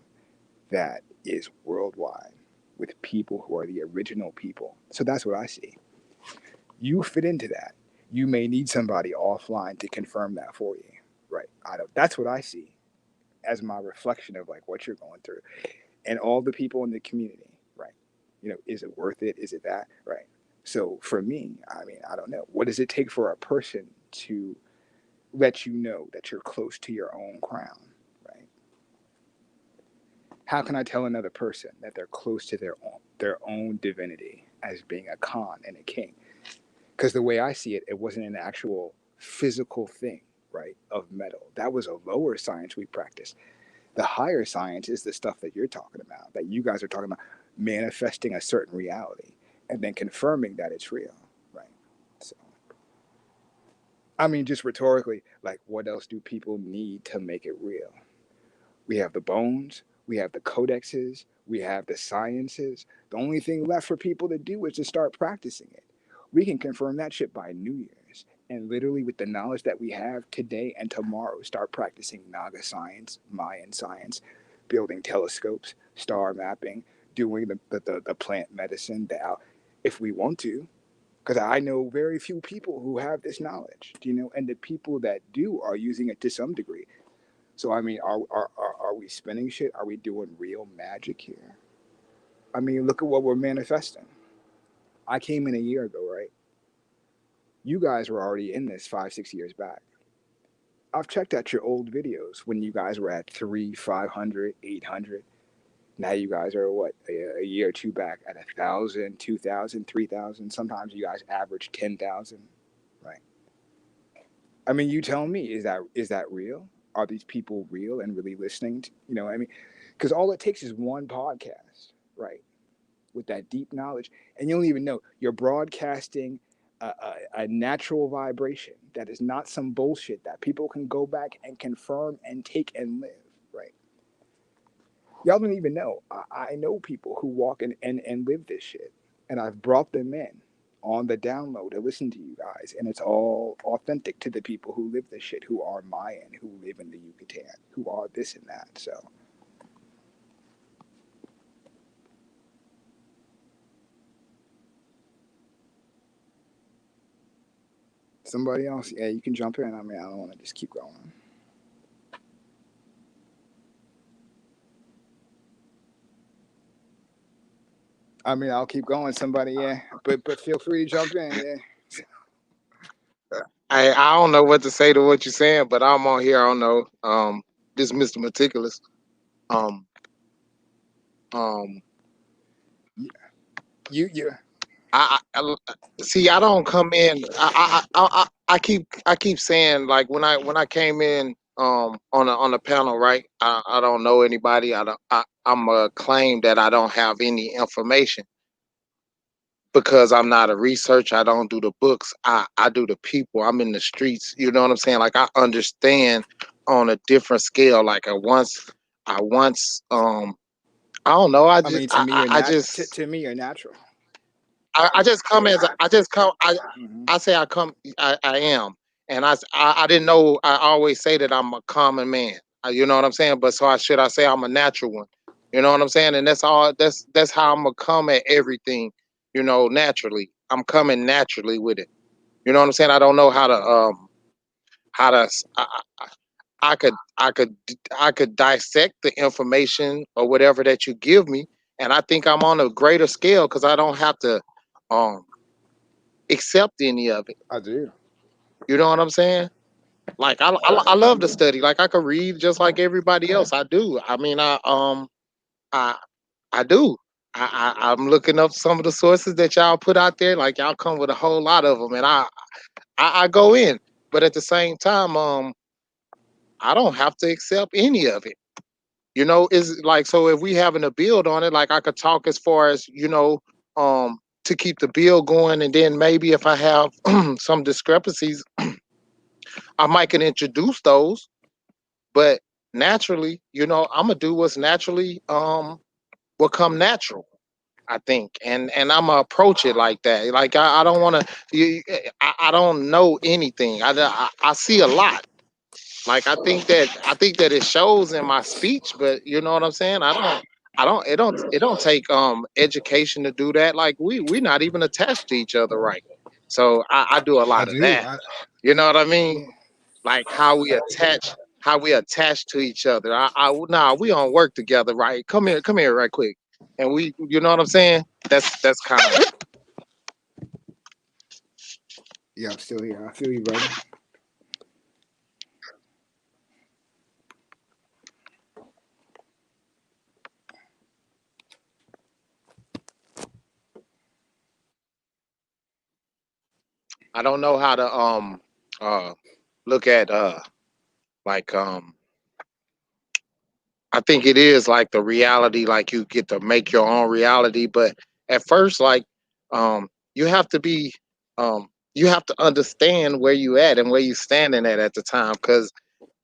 that is worldwide with people who are the original people. So that's what I see. You fit into that. You may need somebody offline to confirm that for you, right? That's what I see as my reflection of like what you're going through and all the people in the community, right? Is it worth it? Is it that, right? So for me, I mean, I don't know. What does it take for a person to let you know that you're close to your own crown, right? How can I tell another person that they're close to their own divinity as being a Khan and a king? Because the way I see it, it wasn't an actual physical thing, right, of metal. That was a lower science we practice. The higher science is the stuff that you're talking about, that you guys are talking about, manifesting a certain reality and then confirming that it's real, right? So, I mean, just rhetorically, like, what else do people need to make it real? We have the bones, we have the codexes, we have the sciences. The only thing left for people to do is to start practicing it. We can confirm that shit by New Year's. And literally, with the knowledge that we have today and tomorrow, start practicing Naga science, Mayan science, building telescopes, star mapping, doing the plant medicine, if we want to. Because I know very few people who have this knowledge, and the people that do are using it to some degree. So I mean, are we spinning shit? Are we doing real magic here? I mean, look at what we're manifesting. I came in a year ago, right? You guys were already in this 5, 6 years back. I've checked out your old videos when you guys were at 3, 500, 800. Now you guys are what, a year or two back at 1,000, 2,000, 3,000. Sometimes you guys average 10,000, right? I mean, you tell me, is that real? Are these people real and really listening? What I mean, because all it takes is one podcast, right, with that deep knowledge, and you don't even know you're broadcasting a natural vibration that is not some bullshit that people can go back and confirm and take and live, right? Y'all don't even know. I know people who walk and live this shit, and I've brought them in on the download to listen to you guys, and it's all authentic to the people who live this shit, who are Mayan, who live in the Yucatan, who are this and that. So somebody else, yeah, you can jump in. I mean, I don't want to just keep going. I mean, I'll keep going. Somebody, yeah, but feel free to jump in, yeah. I don't know what to say to what you're saying, but I'm on here. I don't know. This Mr. Meticulous. Um, um, You I see. I don't come in. I keep saying, like, when I came in on a panel, right? I don't know anybody. I'm a claim that I don't have any information. because I'm not a researcher. I don't do the books. I do the people. I'm in the streets. You know what I'm saying? Like I understand on a different scale. Like I once I don't know. I mean, to me, you're to me, you're natural. I just come as I just come. Hmm. I say I come. I am, and I didn't know. I always say that I'm a common man. You know what I'm saying? But so I say I'm a natural one. You know what I'm saying? And that's all. That's how I'm gonna come at everything. You know, naturally. I'm coming naturally with it. You know what I'm saying? I don't know how to I could I could dissect the information or whatever that you give me, and I think I'm on a greater scale because I don't have to um accept any of it. I do. You know what I'm saying? Like I love to study. Like I could read just like everybody else. I do. I mean I I do. I'm looking up some of the sources that y'all put out there. Like y'all come with a whole lot of them, and I go in. But at the same time, I don't have to accept any of it. You know, is like so if we having a build on it, like I could talk as far as to keep the bill going, and then maybe if I have some discrepancies, I might can introduce those. But naturally, I'm gonna do what's naturally will come natural. I think, and I'm gonna approach it like that. Like I don't want to. I don't know anything. I see a lot. Like I think that it shows in my speech, but you know what I'm saying? It don't take education to do that. Like we're not even attached to each other right. So I do a I lot of do. that. You know what I mean? Yeah. Like how we attach to each other. Nah, we don't work together, right? Come here right quick. And you know what I'm saying? That's kind of Yeah, I'm still here. I feel you, brother. I don't know how to uh look at like I think it is like the reality, like you get to make your own reality. But at first, like, you have to be, you have to understand where you at and where you standing at the time. Because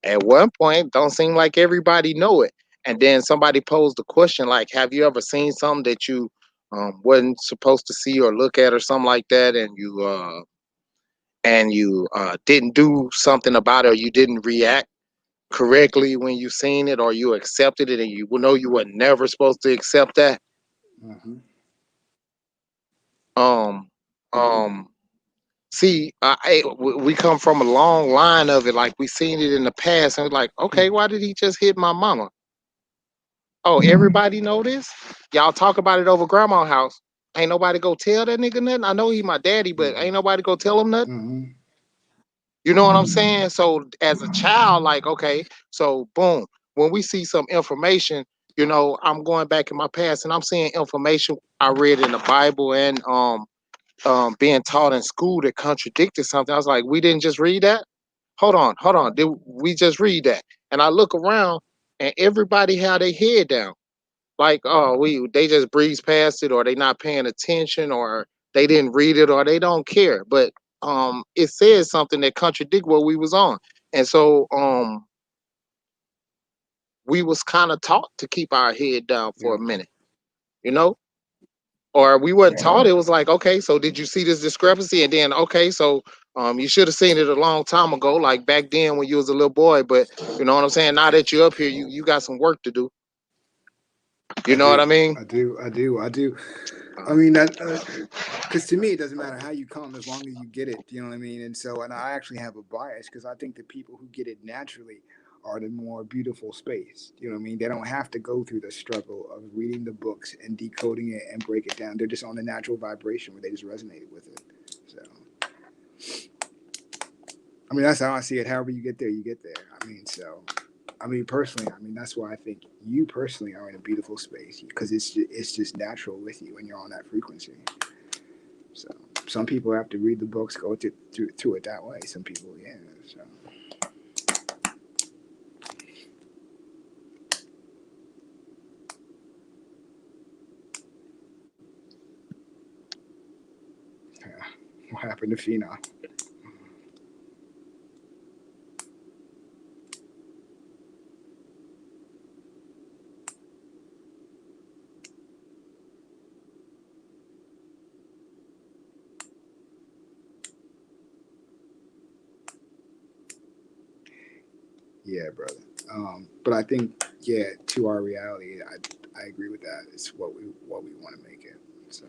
at one point, don't seem like everybody know it. And then somebody posed the question, like, have you ever seen something that you wasn't supposed to see or look at or something like that, and you didn't do something about it, or you didn't react correctly when you seen it, or you accepted it and you know you were never supposed to accept that. Hmm. um um See, we come from a long line of it. Like we seen it in the past, and we're like, okay, why did he just hit my mama? Oh, everybody know this. Y'all talk about it over grandma's house. Ain't nobody go tell that nigga nothing. I know he my daddy, but ain't nobody go tell him nothing. Hmm. You know what I'm saying? So as a child, like, okay, so boom, when we see some information, I'm going back in my past and I'm seeing information I read in the Bible and being taught in school that contradicted something. I was like, we didn't just read that? Hold on. Did we just read that? And I look around and everybody had their head down. Like, oh, they just breeze past it, or they not paying attention, or they didn't read it, or they don't care. But it says something that contradict what we was on. And so we was kind of taught to keep our head down for Yeah. a minute, you know? Or we wasn't taught. It was like, okay, so did you see this discrepancy? And then, okay, so you should have seen it a long time ago, like back then when you was a little boy. But you know what I'm saying? Now that you're up here, you got some work to do. You I know what do. I mean? I do. I do. I do. I Uh, mean that. Because to me, it doesn't matter how you come as long as you get it. You know what I mean? And so, and I actually have a bias because I think the people who get it naturally are the more beautiful space. You know what I mean? They don't have to go through the struggle of reading the books and decoding it and break it down. They're just on a natural vibration where they just resonate with it. So, I mean, that's how I see it. However you get there, you get there. I mean, so. I mean, personally, I mean, that's why I think you personally are in a beautiful space because it's just natural with you and you're on that frequency. So some people have to read the books, go to it that way. Some people, yeah. So What happened to Phenom? Yeah, brother. But I think, yeah, to our reality, I agree with that. It's what we want to make it. So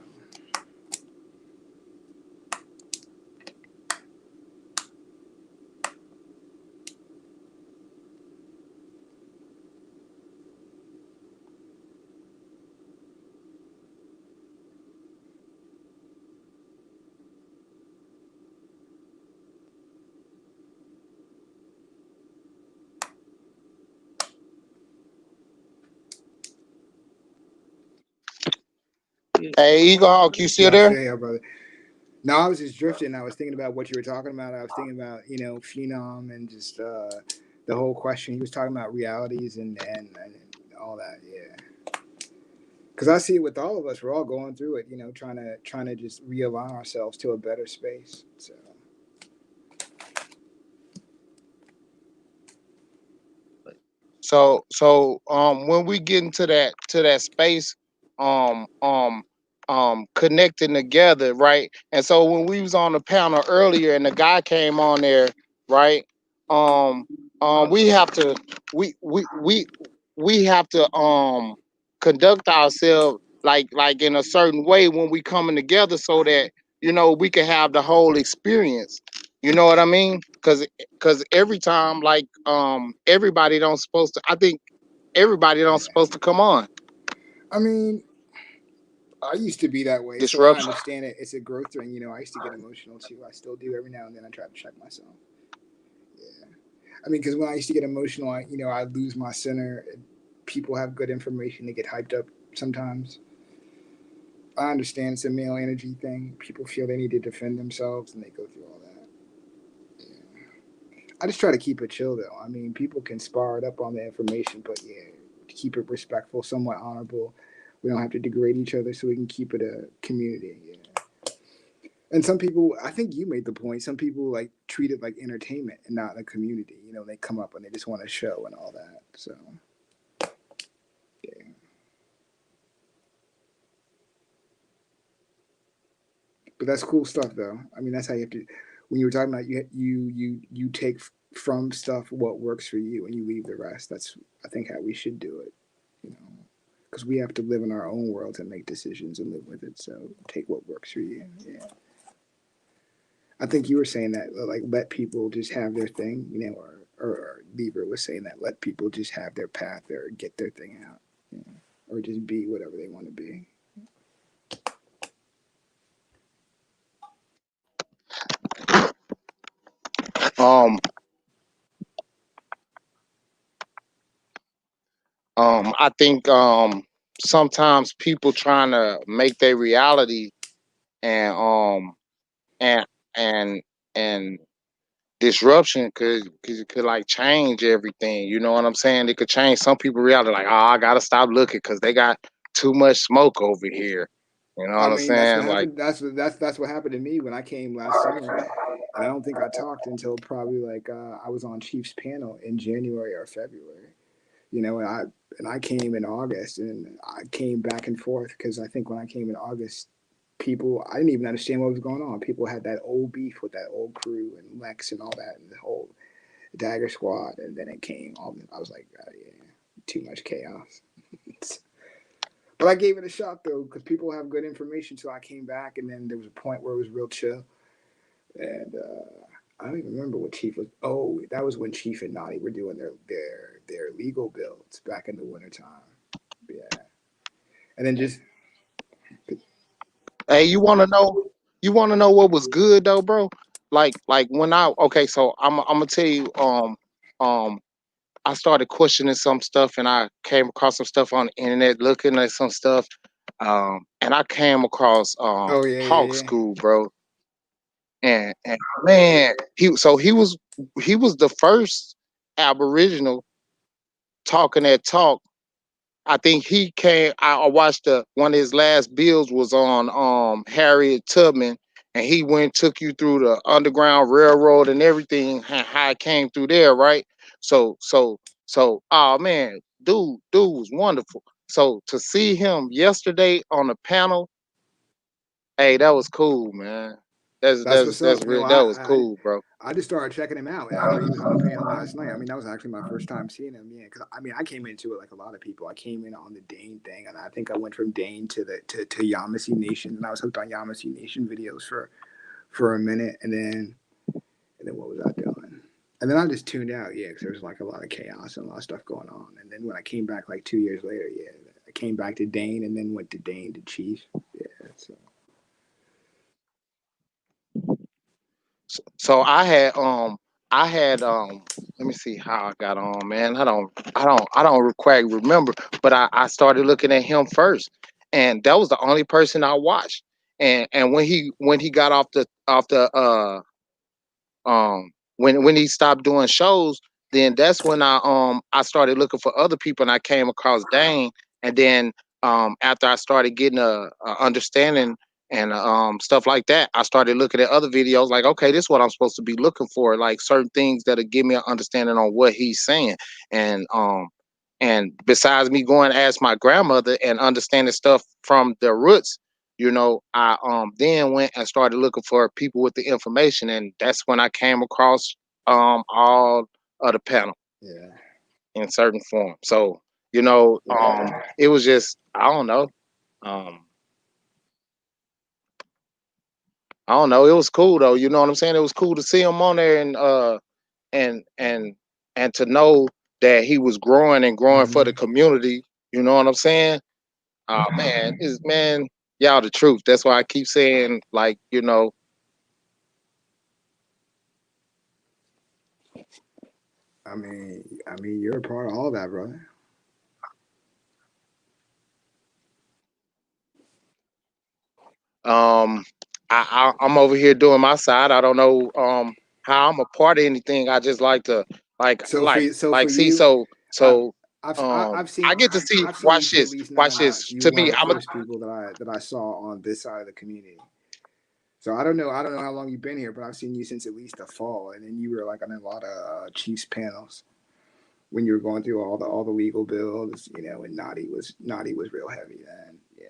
Hey, Eagle Hawk, you still yeah, I'm there? still here, brother. No, I was just drifting. I was thinking about what you were talking about. I was thinking about Phenom and just the whole question. He was talking about realities and all that. Yeah, because I see it with all of us. We're all going through it. Trying to just realign ourselves to a better space. So. When we get into that space, connecting together, right? And so when we was on the panel earlier and the guy came on there, right? Um, we have to we have to conduct ourselves like in a certain way when we coming together so that we can have the whole experience. You know what I mean? Because every time everybody don't supposed to, I think everybody don't supposed to come on. I mean, I used to be that way, so I Disruption. understand it. It's a growth thing. I used to get emotional too. I still do every now and then. I try to check myself. Yeah. I mean, because when I used to get emotional, I lose my center. People have good information. They get hyped up sometimes. I understand it's a male energy thing. People feel they need to defend themselves and they go through all that. Yeah. I just try to keep it chill though. I mean, people can spar it up on the information, but yeah, keep it respectful, somewhat honorable. We don't have to degrade each other, so we can keep it a community. Yeah. And some people, I think you made the point. Some people like treat it like entertainment and not a community. They come up and they just want to show and all that. So yeah. But that's cool stuff, though. I mean, that's how you have to. When you were talking about you take from stuff what works for you and you leave the rest. That's I think how we should do it. Because we have to live in our own world and make decisions and live with it. So take what works for you. Yeah. I think you were saying that like let people just have their thing, or Beaver was saying that let people just have their path or get their thing out, or just be whatever they want to be. Um, I think sometimes people trying to make their reality and and and and disruption could like change everything. You know what I'm saying? It could change some people reality. Like, oh, I gotta stop looking because they got too much smoke over here. You know I what I'm mean, that's what saying? Like, happened. That's what happened to me when I came last summer, and I don't think I talked until probably like I was on Chief's panel in January or February. And I came in August, and I came back and forth because I think when I came in August, people I didn't even understand what was going on. People had that old beef with that old crew and Lex and all that, and the whole Dagger Squad, and then it came. I was like, yeah, too much chaos. But I gave it a shot though, because people have good information. So I came back, and then there was a point where it was real chill, and I don't even remember what Chief was. Oh, that was when Chief and Naughty were doing their legal builds back in the wintertime. Yeah, and then just hey, you wanna know what was good though, bro? Like when I okay, so I'm gonna tell you um I started questioning some stuff and I came across some stuff on the internet looking at some stuff. And I came across oh yeah Hawk yeah yeah. School, bro. And man, he was the first Aboriginal talking that talk. I think he came. I watched one of his last bills was on Harriet Tubman, and he went took you through the Underground Railroad and everything, how it came through there, right? So, oh man, dude was wonderful. So to see him yesterday on the panel, hey, that was cool, man. That's That's that's what's that's up. real. That was cool, bro. I just started checking him out after he was on the panel last night. I mean, that was actually my first time seeing him. Yeah, because I mean, I came into it like a lot of people. I came in on the Dane thing, and I think I went from Dane to Yamasee Nation, and I was hooked on Yamasee Nation videos for a minute, and then what was I doing? And then I just tuned out, yeah, because there was like a lot of chaos and a lot of stuff going on. And then when I came back like 2 years later, yeah, I came back to Dane and then went to Dane to Chief. Yeah, so. So I had let me see how I got on, man. I don't quite remember, but I started looking at him first, and that was the only person I watched. And when he got off the when he stopped doing shows, then that's when I started looking for other people, and I came across Dane. And then after I started getting a understanding and stuff like that, I started looking at other videos like, okay, this is what I'm supposed to be looking for, like certain things that'll give me an understanding on what he's saying. And besides me going to ask my grandmother and understanding stuff from the roots, I then went and started looking for people with the information, and that's when I came across all of the panel Yeah. in certain form. So it was just um I don't know, it was cool though. You know what I'm saying? It was cool to see him on there, and and to know that he was growing and growing for the Mm-hmm. community. You know what I'm saying? Oh man, y'all the truth. That's why I keep saying, like, I mean, you're a part of all that, brother. um I'm over here doing my side. I don't know how I'm a part of anything. I just like to like So like for like see you, so I, so I've I seen get to see. I've seen you Watch for at this. least Watch 9 months. this. You were To one me, of the I'm a first people that I saw on this side of the community. So I don't know how long you've been here, but I've seen you since at least the fall, and then you were like on a lot of Chiefs panels when you were going through all the legal bills, when Naughty was real heavy then. Yeah.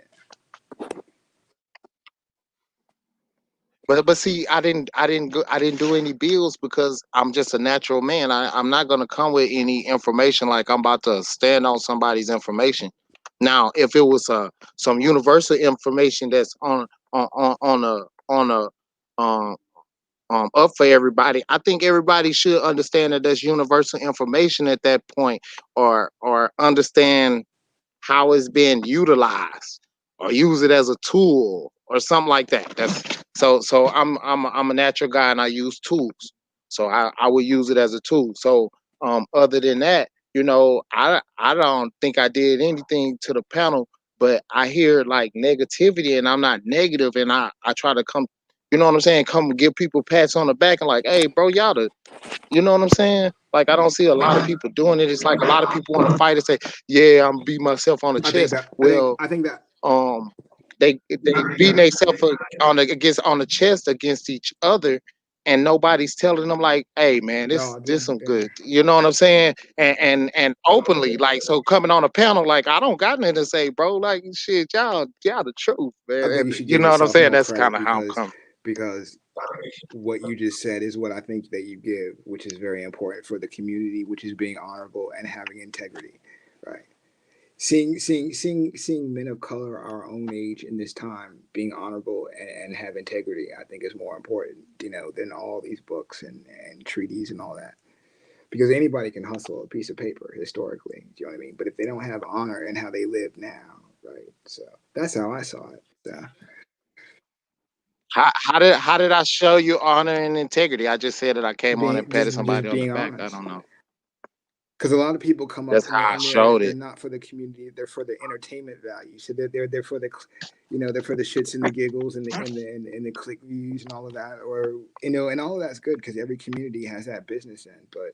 but see, I didn't do any bills because I'm just a natural man. I'm not gonna come with any information like I'm about to stand on somebody's information. Now, if it was some universal information that's on a um up for everybody, I think everybody should understand that there's universal information at that point, or understand how it's being utilized, or use it as a tool or something like that. So I'm a natural guy, and I use tools. So I would use it as a tool. So other than that, I don't think I did anything to the panel, but I hear like negativity, and I'm not negative, and I try to come, you know what I'm saying, come give people pats on the back and like, hey bro, y'all the, you know what I'm saying? Like, I don't see a lot of people doing it. It's like a lot of people want to fight and say, "Yeah, I'm beat myself on the I think chest." that I think Well, I think that um, they beating themselves on the chest against each other, and nobody's telling them like, "Hey, man, this no, this some yeah. good." You know what I'm saying? And openly, like, so coming on a panel, like, I don't got nothing to say, bro. Like, shit, y'all the truth, I man. think you And should you give know what I'm yourself saying? more That's credit kind of how I'm because coming. because what you just said is what I think that you give, which is very important for the community, which is being honorable and having integrity, right? Seeing men of color our own age in this time being honorable and have integrity, I think is more important, than all these books and treaties and all that. Because anybody can hustle a piece of paper historically, do you know what I mean? But if they don't have honor in how they live now, right? So that's how I saw it. So, How did I show you honor and integrity? I just said that I came on being and patted just somebody on the being back. I honest. don't know. Because a lot of people come That's up and how I they're showed they're it. not for the community. They're for the entertainment value. So they're for the, they're for the shits and the giggles and the click views and all of that. Or and all of that's good because every community has that business end. But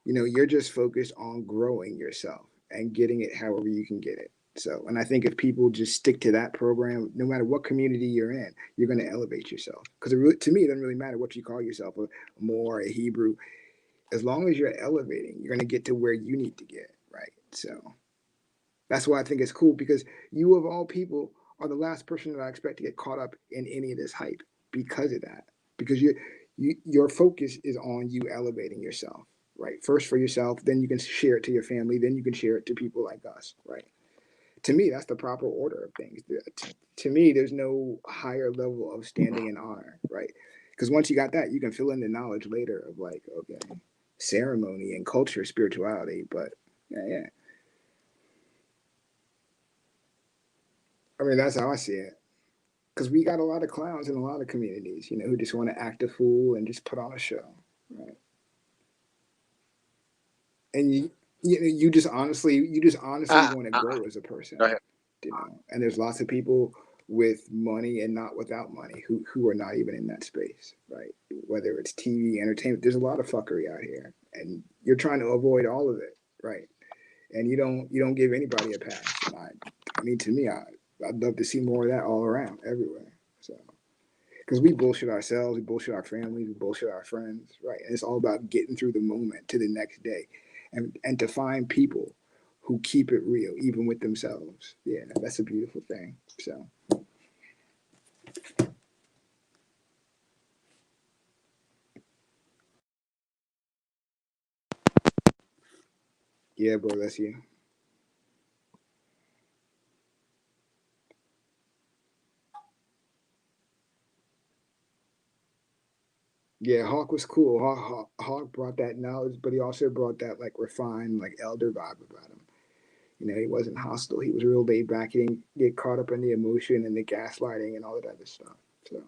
you're just focused on growing yourself and getting it however you can get it. So, and I think if people just stick to that program, no matter what community you're in, you're going to elevate yourself. Because to me, it doesn't really matter what you call yourself, a Moor, a Hebrew. As long as you're elevating, you're going to get to where you need to get, right? So that's why I think it's cool, because you, of all people, are the last person that I expect to get caught up in any of this hype because of that. Because your focus is on you elevating yourself, right? First for yourself, then you can share it to your family, then you can share it to people like us, right? To me, that's the proper order of things. To me, there's no higher level of standing in honor, right? Because once you got that, you can fill in the knowledge later of like, okay, ceremony and culture, spirituality. But yeah. I mean, that's how I see it. Because we got a lot of clowns in a lot of communities, who just want to act a fool and just put on a show, right? And you just honestly I, want to I, grow as a go person, ahead. And there's lots of people with money and not without money who are not even in that space, right? Whether it's TV, entertainment, there's a lot of fuckery out here, and you're trying to avoid all of it, right? And you don't give anybody a pass. And I mean, to me, I'd love to see more of that all around, everywhere. So, because we bullshit ourselves, we bullshit our families, we bullshit our friends, right? And it's all about getting through the moment to the next day, and to find people who keep it real, even with themselves. Yeah, that's a beautiful thing. So, yeah, bro, that's you. Yeah, Hawk was cool. Hawk brought that knowledge, but he also brought that like refined, like elder vibe about him. He wasn't hostile. He was real laid back. He didn't get caught up in the emotion and the gaslighting and all that other stuff. So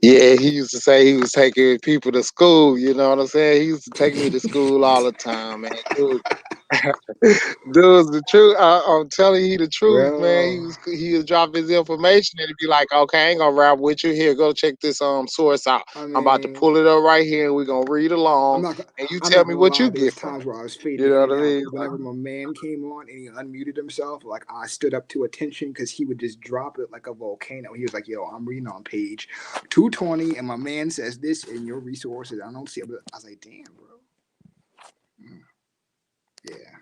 Yeah, he used to say he was taking people to school. You know what I'm saying? He used to take me to school all the time, man. Dude, dude's the truth. I'm telling you the truth, man. real. He would drop his information and he'd be like, "Okay, I ain't gonna rap with you. Here, go check this source out. I I'm about to mean, pull it up right here, and we're gonna read I'm along, not. and you I'm tell not me gonna what lie. you There was get from times it." where I was You fading know in what and I out mean? because whenever my man came on and he unmuted himself, like I stood up to attention because he would just drop it like a volcano. He was like, "Yo, I'm reading on page 220, and my man says this in your resources. I don't see it." But I was like, "Damn, bro." Mm, yeah.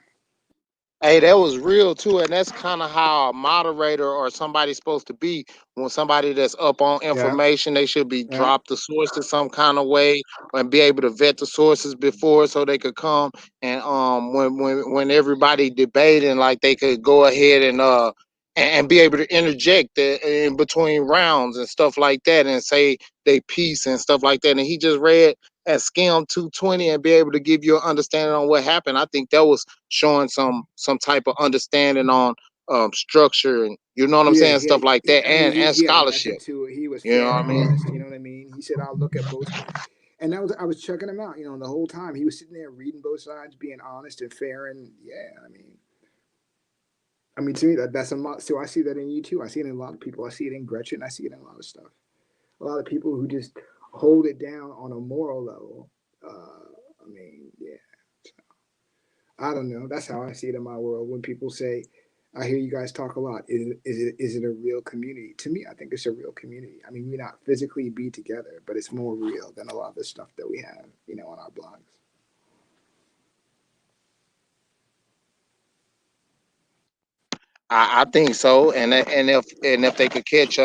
Hey, that was real too, and that's kind of how a moderator or somebody's supposed to be. When somebody that's up on Yeah. information, they should be Yeah. dropped the sources some kind of way and be able to vet the sources before, so they could come and when everybody debating, like they could go ahead and be able to interject in between rounds and stuff like that and say they piece and stuff like that. And he just read at Scam 220 and be able to give you an understanding on what happened. I think that was showing some type of understanding on structure, and you know what I'm Yeah, saying, stuff like that, I mean, and he had a scholarship. method to it. He was You know fair what and I mean? honest. You know what I mean? He said, "I'll look at both," and that was I was checking him out. The whole time he was sitting there reading both sides, being honest and fair, and yeah, I mean, to me that's a lot. So I see that in you too. I see it in a lot of people. I see it in Gretchen. I see it in a lot of stuff. A lot of people who just hold it down on a moral level. I mean, yeah. I don't know. That's how I see it in my world. When people say, "I hear you guys talk a lot," is it a real community? To me, I think it's a real community. I mean, we not physically be together, but it's more real than a lot of the stuff that we have, on our blogs. I think so, and if they could catch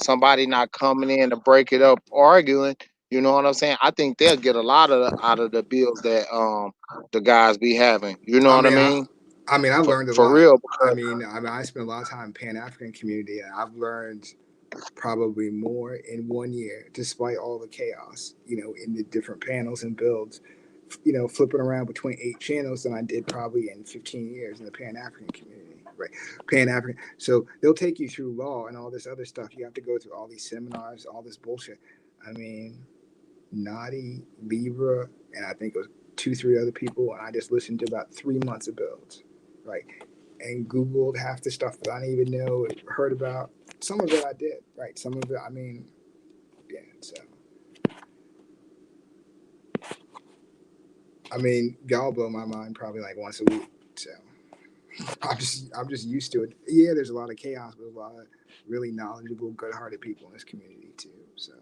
somebody not coming in to break it up arguing, you know what I'm saying? I think they'll get a lot out of the bills that the guys be having. You know I what I mean, mean? I learned a For lot. real, I spent a lot of time in Pan African community, and I've learned probably more in 1 year, despite all the chaos, in the different panels and builds, flipping around between 8 channels than I did probably in 15 years in the Pan African community, right? Pan African. So they'll take you through law and all this other stuff. You have to go through all these seminars, all this bullshit. I mean, Naughty, Libra, and I think it was two, three other people, and I just listened to about 3 months of builds, right? And Googled half the stuff that I didn't even know, heard about. Some of it I did, right? Some of it, I mean, yeah. So I mean, y'all blow my mind probably like once a week. So I'm just used to it. Yeah, there's a lot of chaos, but a lot of really knowledgeable, good-hearted people in this community too. So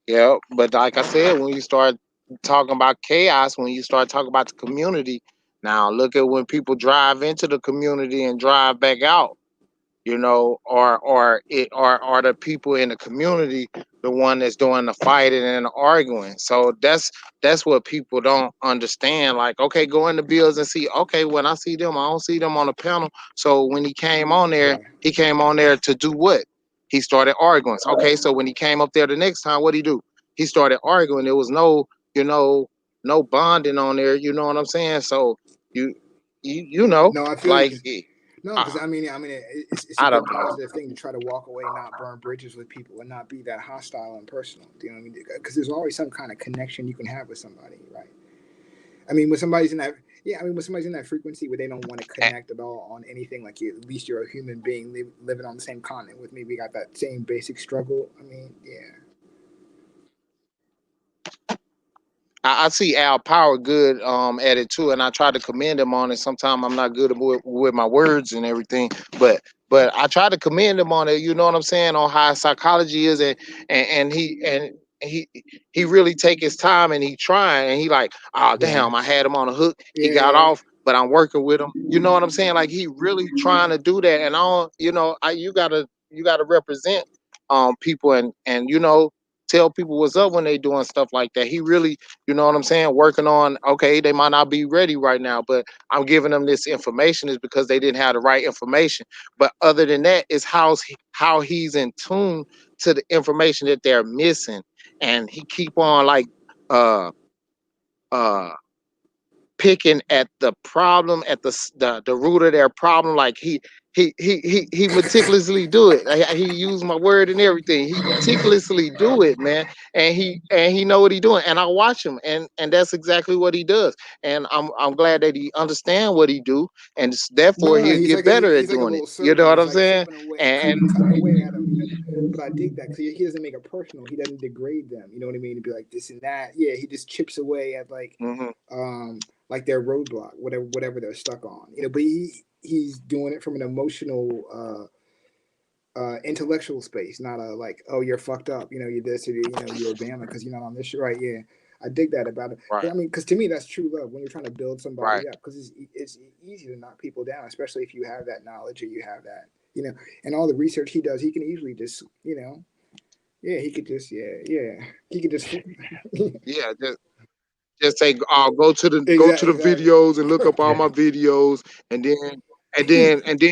Yeah, but like I said, when you start talking about chaos, when you start talking about the community, now look at when people drive into the community and drive back out. Or the people in the community the one that's doing the fighting and the arguing. So that's what people don't understand. Like, okay, go in the bills and see. Okay, when I see them, I don't see them on the panel. So when right. he came on there to do what? He started arguing. Okay, so when he came up there the next time, what he do? He started arguing. There was no bonding on there. You know what I'm saying? So you you know No, I feel you. like. 'Cause no, I, because it's a I good don't know. positive thing to try to walk away, not burn bridges with people, and not be that hostile and personal. Do you know what I mean? Because there's always some kind of connection you can have with somebody, right? I mean, when somebody's in that, yeah, I mean, when somebody's in that frequency where they don't want to connect at all on anything, like at least you're a human being living on the same continent with me. We got that same basic struggle. I mean, yeah. I see Al Power good at it too, and I try to commend him on it. Sometimes I'm not good with my words and everything, but I try to commend him on it. You know what I'm saying, on how psychology is, and he he really take his time and he trying and he like, oh Right. damn, I had him on a hook, he got Yeah. off, but I'm working with him. You know what I'm saying? Like he really trying to do that, and I don't, you gotta represent people and tell people what's up when they doing stuff like that. He really, you know what I'm saying, working on, okay, they might not be ready right now, but I'm giving them this information is because they didn't have the right information. But other than that, is how he's in tune to the information that they're missing. And he keep on like uh uh picking at the problem at the root of their problem. Like he meticulously do it. He used my word and everything. He meticulously do it, man. And he know what he doing. And I watch him, and that's exactly what he does. And I'm glad that he understand what he do, and therefore No, he'll get better at he's like a doing it. little You know surgeon. what He's I'm like saying? chipping away, And cutting away at them. But I dig that because he doesn't make it personal. He doesn't degrade them. You know what I mean? To be like this and that. Yeah, he just chips away at mhm, like their roadblock, whatever they're stuck on. But he's doing it from an emotional intellectual space, not a like, oh, you're fucked up, you're this, or you're a bama because you're not on this shit, right? Yeah, I dig that about it. right, I mean, because to me, that's true love when you're trying to build somebody right, up, because it's easy to knock people down, especially if you have that knowledge or you have that, and all the research he does, he can easily just, yeah, he could just, yeah, he could just, yeah. Just say, go to the exactly. videos and look up all my videos, and then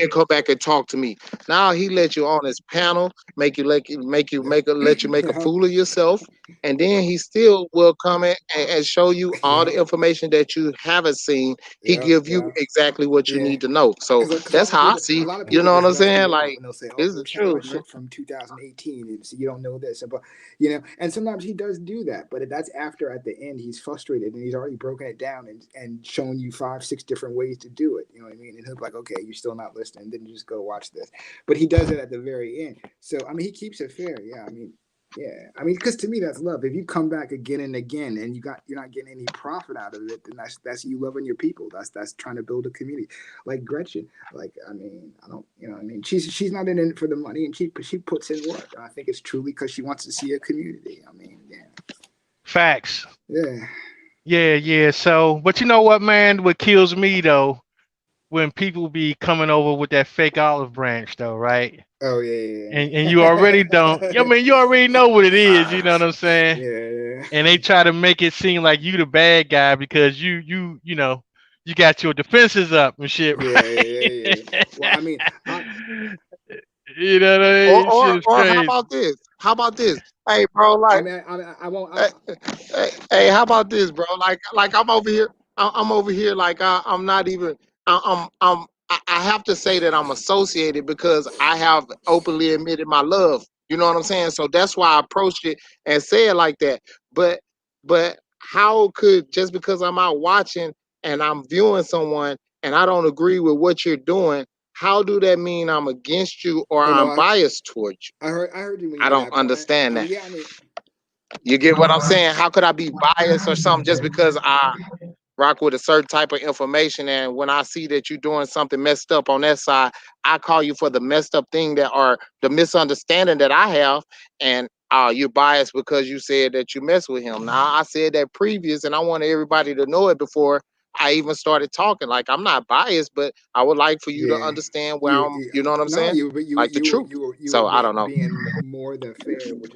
come back and talk to me. Now he let you on his panel, let you make a Yeah, fool of yourself, and then he still will come in and show you all yeah, the information that you haven't seen. He yeah, give you yeah. exactly what you Yeah, need to know. So because that's how I a see. lot of You people know what just I'm dust saying? you off Like and they'll say, "Oh, this is go the check my truth, man. shit from 2018," and so you don't know this, but and sometimes he does do that, but that's after at the end he's frustrated and he's already broken it down and shown you 5, 6 different ways to do it. You know what I mean? And he'll be like, "Okay, you're still not listening. Then you just go watch this." But he does it at the very end. So I mean, he keeps it fair. Yeah, I mean. Yeah, I mean, because to me that's love. If you come back again and again, and you're not getting any profit out of it, then that's you loving your people. That's trying to build a community. Like Gretchen, like I mean, I don't, you know, what I mean, she's not in it for the money, and she puts in work. And I think it's truly because she wants to see a community. I mean, Facts. yeah. Yeah, yeah. So, but you know what, man? What kills me though, when people be coming over with that fake olive branch, though, right? Oh yeah, And you already don't. I yeah, mean, you already know what it is. You know what Facts. I'm saying? yeah, And they try to make it seem like you the bad guy because you got your defenses up and shit, yeah, yeah, right? yeah. Well, I mean, I, You know what I Or mean? Shit or is or how crazy. about this? How about this? Hey, bro, I like. mean, I won't. Hey, how about this, bro? Like I'm over here. I'm over here. Like I'm not even. I have to say that I'm associated because I have openly admitted my love. You know what I'm saying? So that's why I approached it and say it like that. But but how could, just because I'm out watching and I'm viewing someone and I don't agree with what you're doing, how do that mean I'm against you or Oh no, I'm biased towards you? I heard you when you I made don't that comment. understand I mean, that. yeah, I mean. You get what I'm saying? How could I be biased or something just because I rock with a certain type of information, and when I see that you're doing something messed up on that side, I call you for the messed up thing that or the misunderstanding that I have, and you're biased because you said that you mess with him. Now I said that previous, and I wanted everybody to know it before I even started talking. Like I'm not biased, but I would like for you to Yeah, understand where I'm. You know what I'm no, saying? you but you Like the you were truth. you were you were So I don't being know. more than fair, which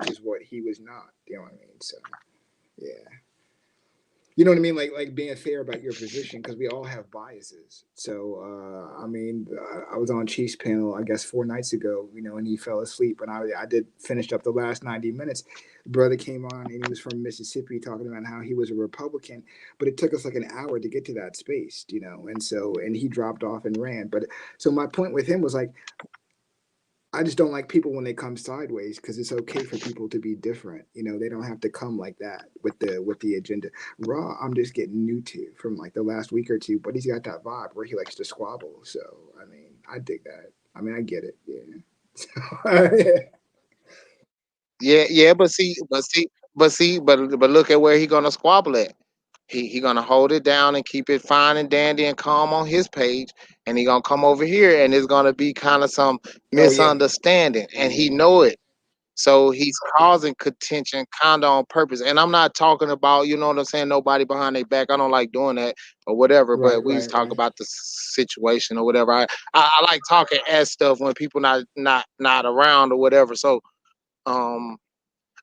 is what he was not. You know what I mean? So yeah. You know what I mean? Like being fair about your position because we all have biases. So I mean, I was on Chief's panel I guess 4 nights ago, and he fell asleep, and I did finished up the last 90 minutes. The brother came on and he was from Mississippi talking about how he was a Republican, but it took us like an hour to get to that space, and he dropped off and ran. But so my point with him was like I just don't like people when they come sideways because it's okay for people to be different. They don't have to come like that with the agenda. Raw, I'm just getting new to from like the last week or two, but he's got that vibe where he likes to squabble. So I mean, I dig that. I mean, I get it. Yeah. Yeah, but look at where he gonna squabble at. He gonna hold it down and keep it fine and dandy and calm on his page, and he gonna come over here and it's gonna be kind of some Oh yeah. misunderstanding, and he know it. So he's causing contention kind of on purpose. And I'm not talking about, you know what I'm saying, nobody behind their back. I don't like doing that or whatever. But Right, we just right, talk right. about the situation or whatever. I like talking at stuff when people not around or whatever. So um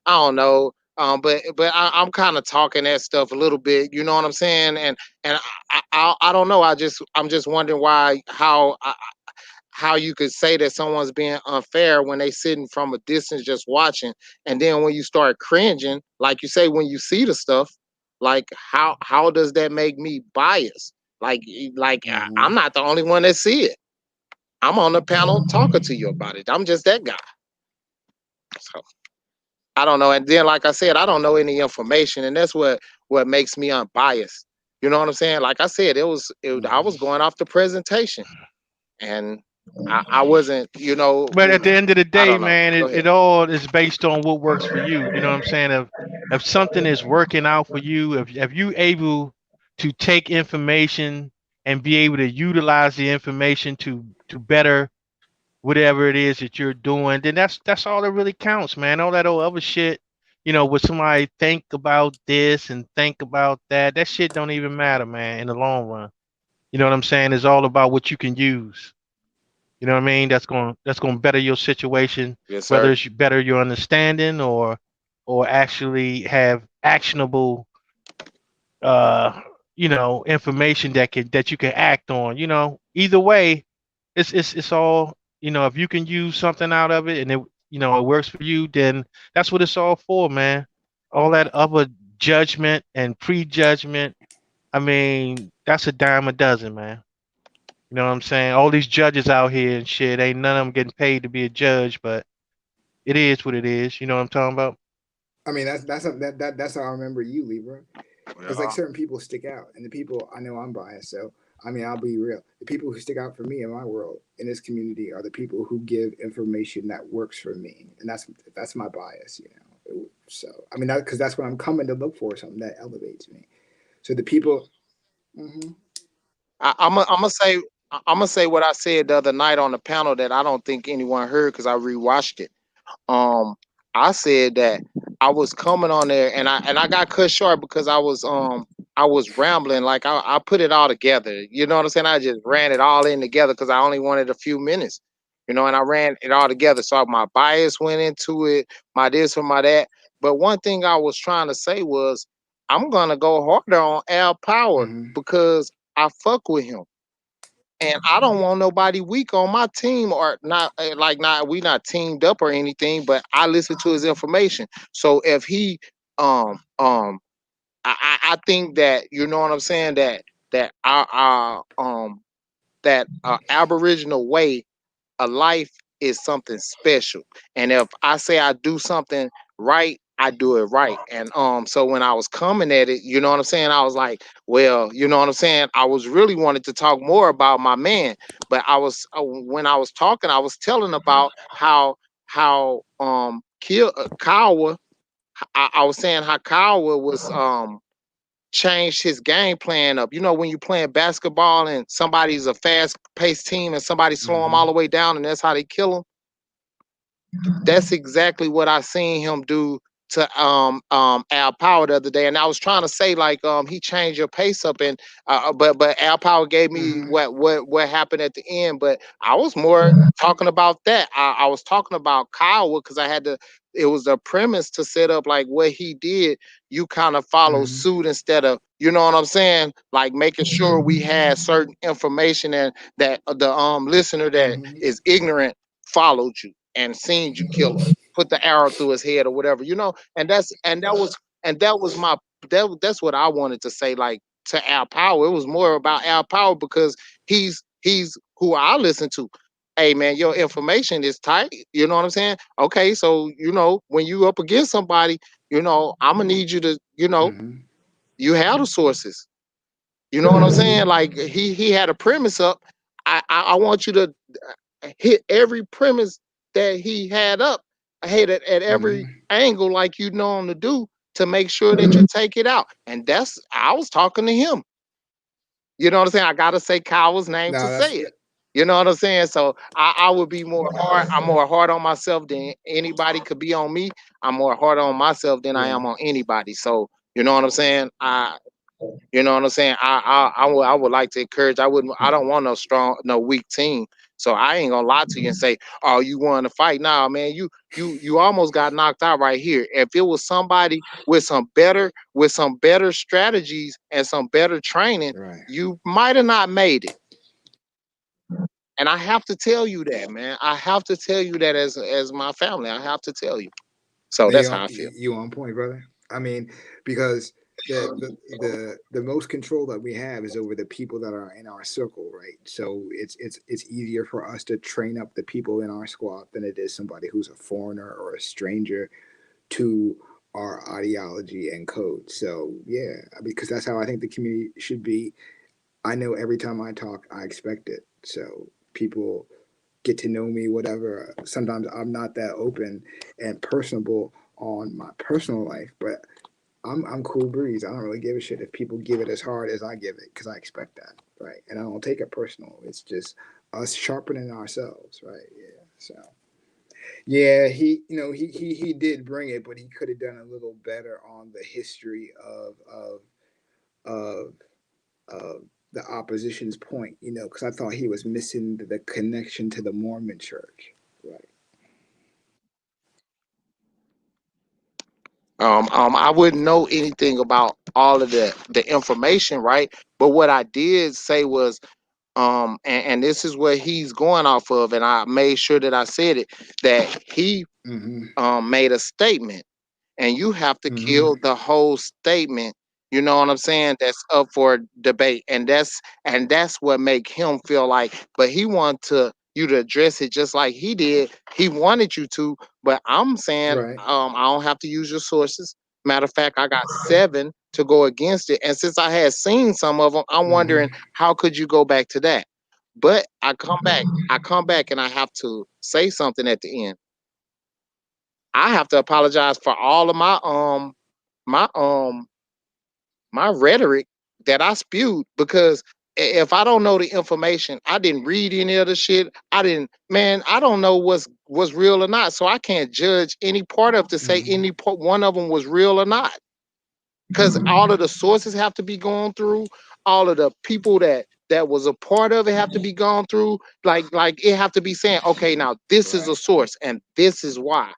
I don't know. But I'm kind of talking that stuff a little bit. You know what I'm saying? And I don't know. I'm just wondering why how you could say that someone's being unfair when they sitting from a distance just watching, and then when you start cringing, like you say, when you see the stuff, like how does that make me biased? I'm not the only one that see it. I'm on the panel talking to you about it. I'm just that guy. So I don't know. And then, like I said, I don't know any information, and that's what makes me unbiased. You know what I'm saying? Like I said, I was going off the presentation, and I wasn't. But at the end of the I day, don't know. man, Go it ahead. all is based on what works for you. You know what I'm saying? If something is working out for you, if you able to take information and be able to utilize the information to better whatever it is that you're doing, then that's all that really counts, man. All that old other shit, with somebody think about this and think about that, that shit don't even matter, man, in the long run. You know what I'm saying? It's all about what you can use. You know what I mean? That's going to better your situation, Yes, whether sir. it's better your understanding or actually have actionable uh information that you can act on. Either way, it's all, if you can use something out of it and it works for you, then that's what it's all for, man. All that other judgment and prejudgment, I mean, that's a dime a dozen, man. You know what I'm saying? All these judges out here and shit, ain't none of them getting paid to be a judge, but it is what it is. You know what I'm talking about? I mean, that's how I remember you, Libra. Because like Yeah. certain people stick out, and the people I know I'm biased, so I mean I'll be real. The people who stick out for me in my world in this community are the people who give information that works for me, and that's my bias. So I mean that because that's what I'm coming to look for, something that elevates me. So the people. Hmm. I'm gonna say what I said the other night on the panel that I don't think anyone heard because I rewatched it. um I said that I was coming on there, and I got cut short because I was rambling. Like I put it all together. You know what I'm saying? I just ran it all in together because I only wanted a few minutes. And I ran it all together. So my bias went into it, my this or my that. But one thing I was trying to say was I'm gonna go harder on Al Power Hmm. because I fuck with him. And I don't want nobody weak on my team or not not we not teamed up or anything, but I listen to his information. So if he um um I think that you know what I'm saying that our aboriginal way a life is something special. And if I say I do something right, I do it right. And so when I was coming at it, you know what I'm saying? I was like, well, you know what I'm saying? I was really wanted to talk more about my man, but I was when I was talking, I was telling about how Kyle I was saying how Kyle was changed his game plan up. You know, when you're playing basketball and somebody's a fast paced team and somebody slow them all the way down, and that's how they kill them. That's exactly what I seen him do to Al Power the other day. And I was trying to say like he changed your pace up, and but Al Power gave me what happened at the end. But I was more talking about that. I was talking about Kyle because I had to. It was a premise to set up like what he did. You kind of follow suit instead of, you know what I'm saying, like making sure we had certain information and that the listener that is ignorant followed you and seen you kill him, put the arrow through his head or whatever, you know. And that was my that's what I wanted to say, like to Al Power. It was more about Al Power because he's who I listen to. Hey man, your information is tight. You know what I'm saying? Okay, so you know when you up against somebody, you know I'm gonna need you to, you know, you have the sources. You know what I'm saying? Like he had a premise up. I want you to hit every premise that he had up. I hit it at every angle like you know him to do to make sure that you take it out. And that's I was talking to him. You know what I'm saying? I gotta say Kyle's name to No, say that's it. You know what I'm saying? So I would be more hard. I'm more hard on myself than anybody could be on me. I'm more hard on myself than I am on anybody. So you know what I'm saying? You know what I'm saying? I would like to encourage. I don't want no strong, no weak team. So I ain't gonna lie to you and say, oh, you want to fight. Nah, man, you almost got knocked out right here. If it was somebody with some better strategies and some better training, you might have not made it. And I have to tell you that, man. I have to tell you that as my family. I have to tell you. So that's how I feel. You on point, brother. I mean, because the most control that we have is over the people that are in our circle, right? So it's easier for us to train up the people in our squad than it is somebody who's a foreigner or a stranger to our ideology and code. So yeah, because that's how I think the community should be. I know every time I talk, I expect it. So people get to know me, whatever. Sometimes I'm not that open and personable on my personal life, but I'm cool breeze. I don't really give a shit if people give it as hard as I give it because I expect that, right? And I don't take it personal. It's just us sharpening ourselves, right? Yeah. So yeah, he did bring it, but he could have done a little better on the history of of the opposition's point, because I thought he was missing the connection to the Mormon church, right? I wouldn't know anything about all of the information, right? But what I did say was, and this is what he's going off of, and I made sure that I said it, that he made a statement, and you have to kill the whole statement. You know what I'm saying? That's up for debate, and that's what make him feel like. But he want to you to address it just like he did. He wanted you to, but I'm saying Right. I don't have to use your sources. Matter of fact, I got 7 to go against it, and since I had seen some of them, I'm wondering how could you go back to that? But I come back, and I have to say something at the end. I have to apologize for all of my my rhetoric that I spewed because if I don't know the information, I didn't read any of the shit. I don't know what's real or not. So I can't judge any part of to say any part one of them was real or not. Because all of the sources have to be gone through, all of the people that was a part of it have to be gone through. Like it have to be saying, okay, now this is a source and this is why.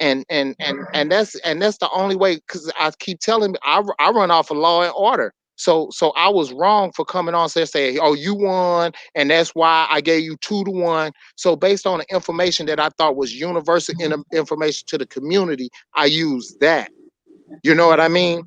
And that's the only way because I keep telling I run off of law and order. So I was wrong for coming on say, oh, you won, and that's why I gave you 2-1. So based on the information that I thought was universal information to the community, I used that. You know what I mean?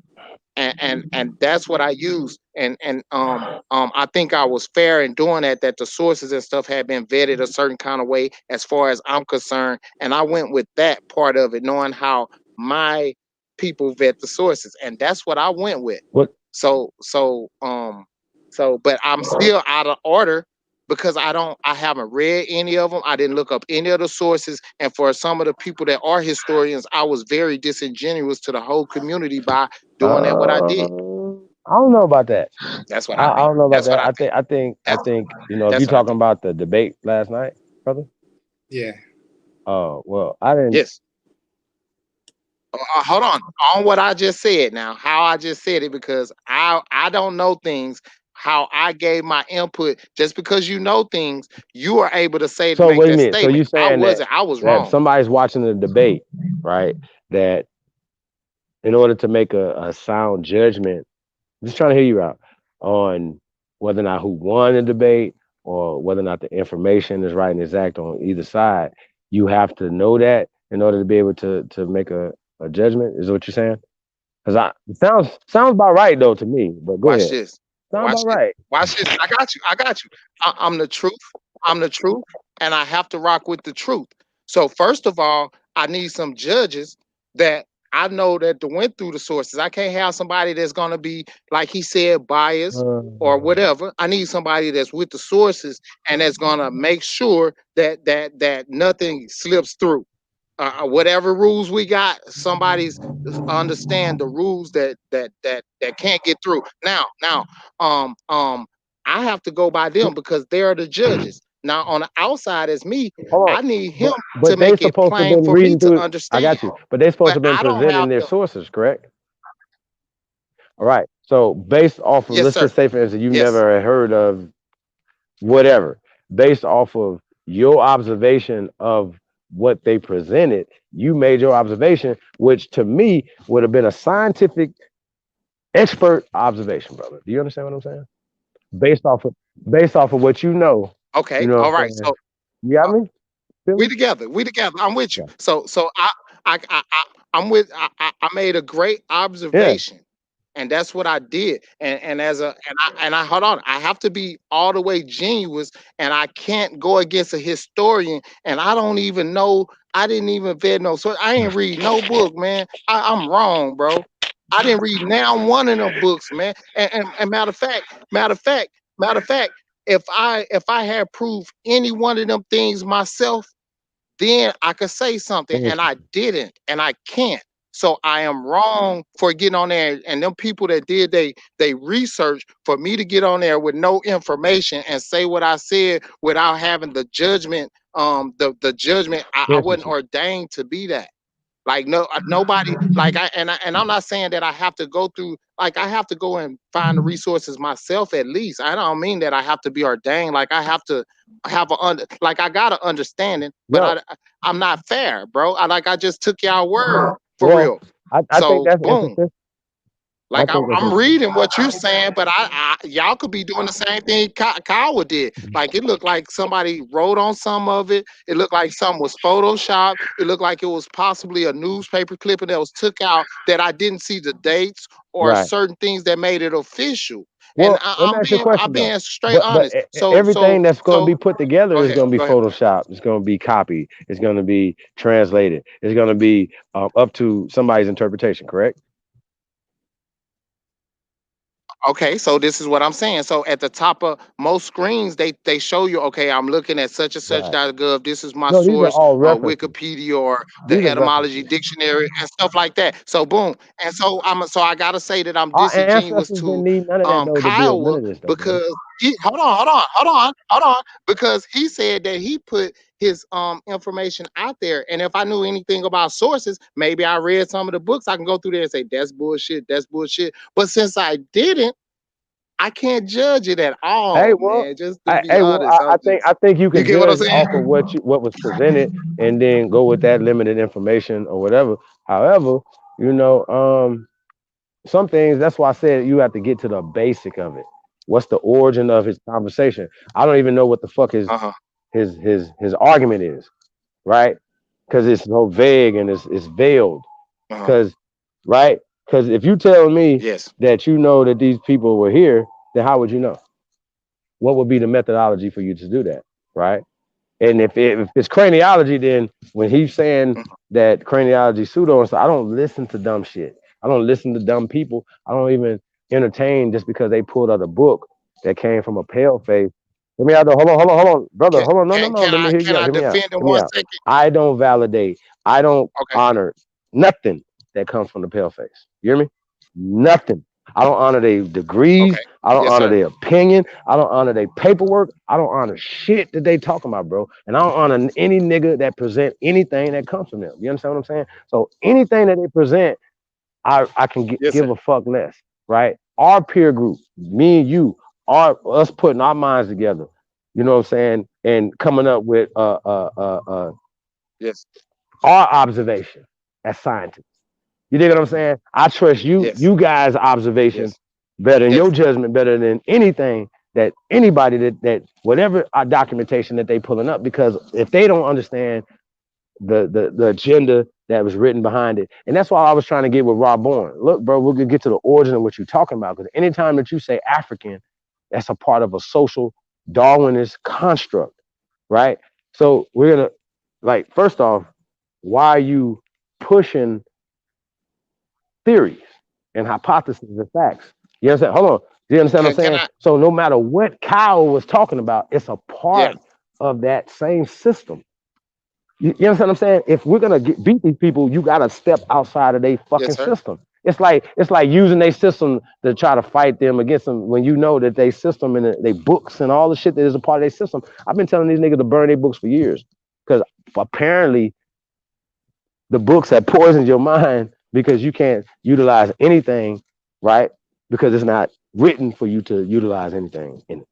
And that's what I used. And I think I was fair in doing that the sources and stuff had been vetted a certain kind of way as far as I'm concerned. And I went with that part of it, knowing how my people vet the sources. And that's what I went with. What? So but I'm still out of order because I haven't read any of them. I didn't look up any of the sources. And for some of the people that are historians, I was very disingenuous to the whole community by doing that what I did. I don't know about that. That's what I, I I think. don't know about That's what that. I think. I That's think, if that's you're what I talking think. about the debate last night, brother. Yeah. Oh, well, I didn't. Yes. Hold on what I just said now, how I just said it, because I don't know things, how I gave my input. Just because you know things, you are able to say to So make wait a that minute. So you statement. I saying that wasn't. I was that wrong. somebody's watching the debate, right? That in order to make a sound judgment, I'm just trying to hear you out on whether or not who won the debate or whether or not the information is right and exact on either side. You have to know that in order to be able to make a judgment. Is what you're saying? Because it sounds about right though to me. But go Watch ahead. this. Sound Watch about this. right. Watch this. I got you. I got you. I'm the truth. I'm the truth. And I have to rock with the truth. So first of all, I need some judges that I know that went through the sources. I can't have somebody that's gonna be, like he said, biased or whatever. I need somebody that's with the sources and that's gonna make sure that nothing slips through. Whatever rules we got, somebody's understand the rules that can't get through. Now, I have to go by them because they're the judges. Now, on the outside as me, Hold on. I need him to But they make it supposed to have plain been for me reading to through. I understand. got you. But they supposed But to have been I don't presenting have their the sources, correct? All right. So based off of, yes, let's sir. just say for instance, you've Yes. never heard of whatever, based off of your observation of what they presented, you made your observation, which to me would have been a scientific expert observation, brother. Do you understand what I'm saying? Based off of what Okay. you know All what I'm right. saying? So You got uh, me? Feel we me? together. We together. I'm with you. Yeah. So I'm with. I made a great Yeah. observation, and that's what I did. And as a and I hold on. I have to be all the way genuine, and I can't go against a historian. And I don't even know. I didn't even vet no. So I ain't read no book, man. I'm wrong, bro. I didn't read now one of them books, man. And matter of fact, matter of fact, if I had proved any one of them things myself, then I could say something, and I didn't, and I can't. So I am wrong for getting on there, and them people that did they research for me to get on there with no information and say what I said without having the judgment. The judgment. I wasn't ordained to be that. Like no nobody like I'm not saying that I have to go through, like I have to go and find the resources myself at least. I don't mean that I have to be ordained. Like I have to have like I got an understanding, but Yo, I'm not fair, bro. I just took y'all word for well, real. I think So that's boom. interesting. I Like think that's I'm interesting. reading what you're saying, but y'all could be doing the same thing Kyle did. Like it looked like somebody wrote on some of it. It looked like something was photoshopped. It looked like it was possibly a newspaper clipping that was took out that I didn't see the dates or Right. certain things that made it official. And Well, let me ask you a I'm question though. being straight honest. Everything that's going to be So put together go is ahead. going to be Go ahead. photoshopped. It's going to be copied. It's going to be translated. It's going to be up to somebody's interpretation. Correct? Okay, so this is what I'm saying. So at the top of most screens, they show you, okay, I'm looking at such and Right. such.gov. This is my No, these are source, all references. Wikipedia or These the are etymology references. dictionary and stuff like that. So boom, and so I gotta say that I'm Our disingenuous ancestors didn't to need none of that though to build none Kiowa of this though, brother. because hold on, because he said that he put his information out there, and if I knew anything about sources, maybe I read some of the books. I can go through there and say that's bullshit, that's bullshit. But since I didn't, I can't judge it at Hey, all, well, man. Just to be well, honest, I'm just, I think you you can get what I'm judge saying? off of what was presented, and then go with that limited information or whatever. However, you know, some things. That's why I said you have to get to the basic of it. What's the origin of his conversation? I don't even know what the fuck Uh-huh. his argument is, right? Because it's so vague and it's veiled. Uh-huh. Because right? Because if you tell me Yes. that you know that these people were here, then how would you know? What would be the methodology for you to do that, right? And if it's craniology, then when he's saying Mhm. that craniology pseudo and stuff, I don't listen to dumb shit. I don't listen to dumb people. I don't even entertain just because they pulled out a book that came from a pale face. Hear me out though. Hold on, brother. Can Hold on. No, no, can no. can Let me I hear can you out. I Hear me out. defend in Hear me one out. second? I don't validate. I don't Okay. honor nothing that comes from the pale face. You hear me? Nothing. I don't honor their degrees. Okay. I don't Yes, honor sir. their opinion. I don't honor their paperwork. I don't honor shit that they talking about, bro. And I don't honor any nigga that present anything that comes from them. You understand what I'm saying? So anything that they present, I can Yes, sir. give a fuck less, right? Our peer group, me and you, us putting our minds together, you know what I'm saying, and coming up with Yes. our observation as scientists. You dig what I'm saying? I trust Yes. you guys' observation Yes. better than Yes. your judgment, better than anything that anybody that whatever documentation that they pulling up, because if they don't understand the agenda that was written behind it. And that's why I was trying to get with Rob Bourne. Look, bro, we're gonna get to the origin of what you're talking about. Because anytime that you say African, that's a part of a social Darwinist construct, right? So we're gonna like, first off, why are you pushing theories and hypotheses and facts? You understand? Hold on. Do you understand what I'm Can saying? I? So no matter what Kyle was talking about, it's a Yeah. part of that same system. You understand what I'm saying? If we're gonna beat these people, you gotta step outside of their Yes, fucking sir. system. It's like using their system to try to fight them against them when you know that they system and they books and all the shit that is a part of their system. I've been telling these niggas to burn their books for years because apparently the books have poisoned your mind because you can't utilize anything, right? Because it's not written for you to utilize anything in it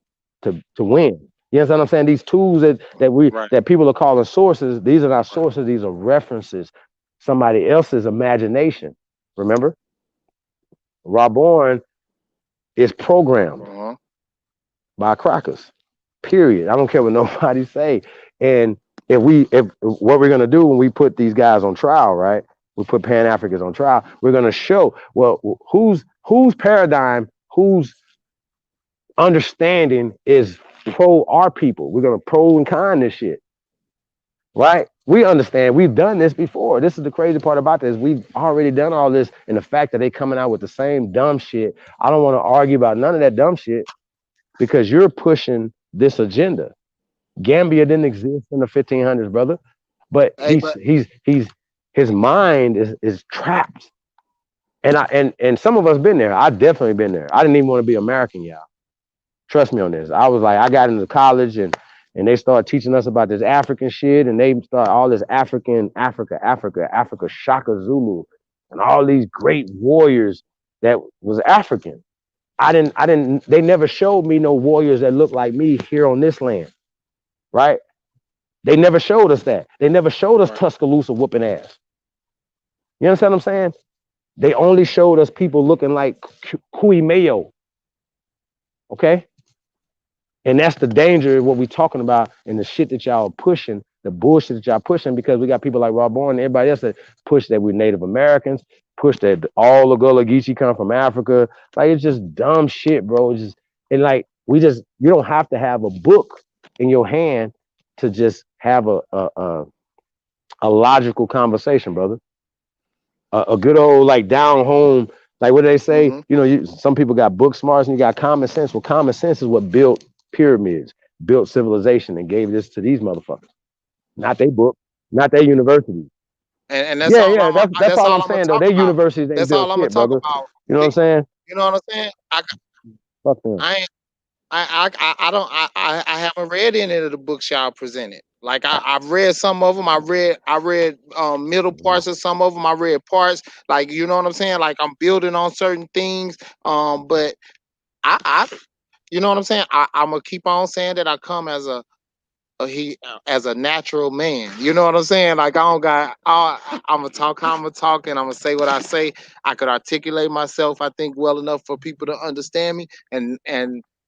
to win. You understand what I'm saying? These tools Right. that people are calling sources, these are not sources, these are references. Somebody else's imagination. Remember? Rob Bourne is programmed Uh-huh. by crackers. Period. I don't care what nobody say. And if what we're gonna do when we put these guys on trial, right? We put Pan Africans on trial. We're gonna show well whose paradigm, whose understanding is pro our people. We're gonna pro and con this shit, right? We understand. We've done this before. This is the crazy part about this. We've already done all this, and the fact that they coming out with the same dumb shit. I don't want to argue about none of that dumb shit because you're pushing this agenda. Gambia didn't exist in the 1500s, brother. But Hey, but he's his mind is trapped. And some of us been there. I definitely been there. I didn't even want to be American, y'all. Trust me on this. I was like, I got into college and they started teaching us about this African shit, and they start all this Africa, Shaka Zulu, and all these great warriors that was African. They never showed me no warriors that looked like me here on this land, right? They never showed us that. They never showed us right. Tuscaloosa whooping ass. You understand what I'm saying? They only showed us people looking like Kui Mayo, okay? And that's the danger of what we're talking about and the shit that y'all pushing, the bullshit that y'all pushing, because we got people like Rob Bourne and everybody else that push that we're Native Americans, push that all the Gullah Geechee come from Africa. Like, it's just dumb shit, bro. It's just, and like, you don't have to have a book in your hand to just have a logical conversation, brother. A good old like down home, like what do they say? Mm-hmm. You know, some people got book smarts and you got common sense. Well, common sense is what built pyramids, built civilization, and gave this to these motherfuckers. Not they book, not their universities. And that's Yeah, all yeah, that's that's all all I'm I'm gonna saying though. talk Their about. universities ain't That's built all I'm gonna shit, talk brother. about. You know what I'm saying? You know what I'm saying? Fuck them. I ain't I don't I haven't read any of the books y'all presented. Like I've read some of them. I read middle parts of some of them. I read parts. Like you know what I'm saying. Like I'm building on certain things. But I you know what I'm saying. I'm gonna keep on saying that I come as as a natural man. You know what I'm saying? Like I don't got. I'm gonna talk how I'm gonna talk, and I'm gonna say what I say. I could articulate myself, I think, well enough for people to understand me. And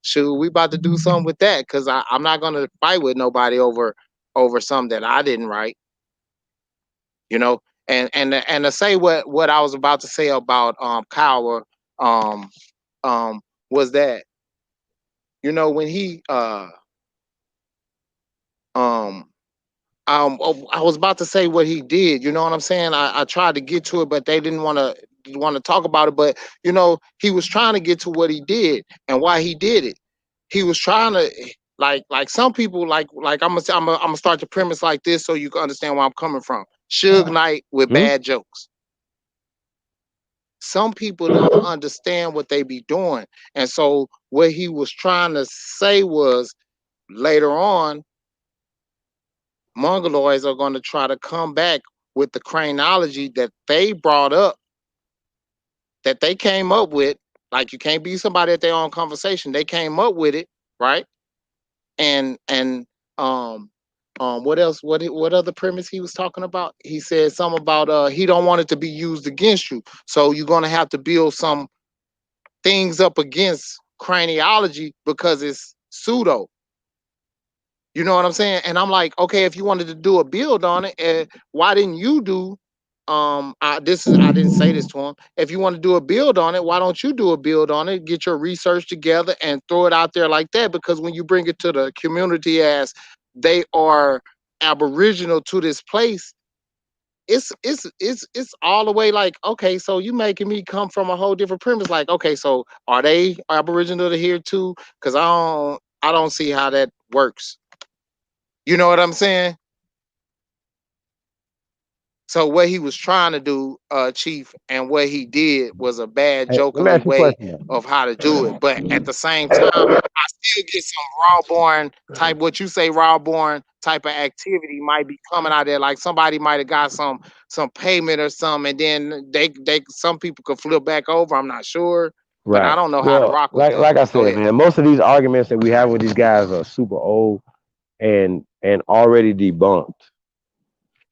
shoot, we about to do something with that because I'm not gonna fight with nobody over something that I didn't write. You know, and to say what I was about to say about Kyle um was that when he um I was about to say what he did. You know what I'm saying? I tried to get to it, but they didn't want to talk about it. But he was trying to get to what he did and why he did it. He was trying to like some people like I'm gonna start the premise like this so you can understand where I'm coming from. Suge Knight with bad jokes. Some people don't understand what they be doing, and so what he was trying to say was later on, Mongoloids are going to try to come back with the craniology that they brought up, that they came up with. Like you can't be somebody at their own conversation. They came up with it, right? And what else? What other premise he was talking about? He said something about he don't want it to be used against you. So you're gonna have to build some things up against craniology because it's pseudo. You know what I'm saying? And I'm like, okay, if you wanted to do a build on it, why didn't you do I didn't say this to him. If you want to do a build on it, why don't you do a build on it? Get your research together and throw it out there like that. Because when you bring it to the community as they are aboriginal to this place, it's all the way like, okay, so you making me come from a whole different premise. Like, okay, so are they aboriginal to here too? Because I don't see how that works. You know what I'm saying? So what he was trying to do, Chief, and what he did was a bad Hey, let me jokerly ask you a way question, man. of how to do it. But at the same time, I still get some raw born type, what you say, raw born type of activity might be coming out there. Like somebody might have got some payment or something, and then they some people could flip back over. I'm not sure, but I Right. don't know how to Well, rock with that. like I Go said, ahead. man, most of these arguments that we have with these guys are super old and already debunked.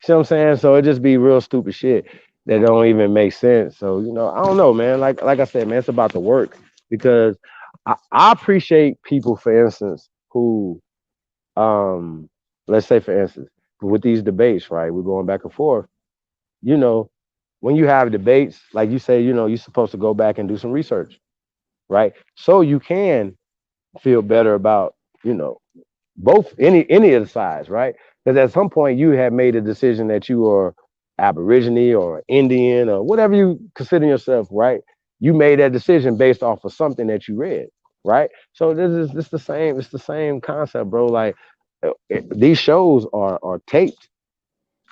See what I'm saying? So it just be real stupid shit that don't even make sense. So, I don't know, man. Like I said, man, it's about the work because I appreciate people, for instance, who let's say for instance, with these debates, right? We're going back and forth, you know, when you have debates, like you say, you're supposed to go back and do some research, right? So you can feel better about, you know, both any of the sides, right? Because at some point you have made a decision that you are Aborigine or Indian or whatever you consider yourself, right? You made that decision based off of something that you read, right? So this the same. It's the same concept, bro. Like these shows are taped.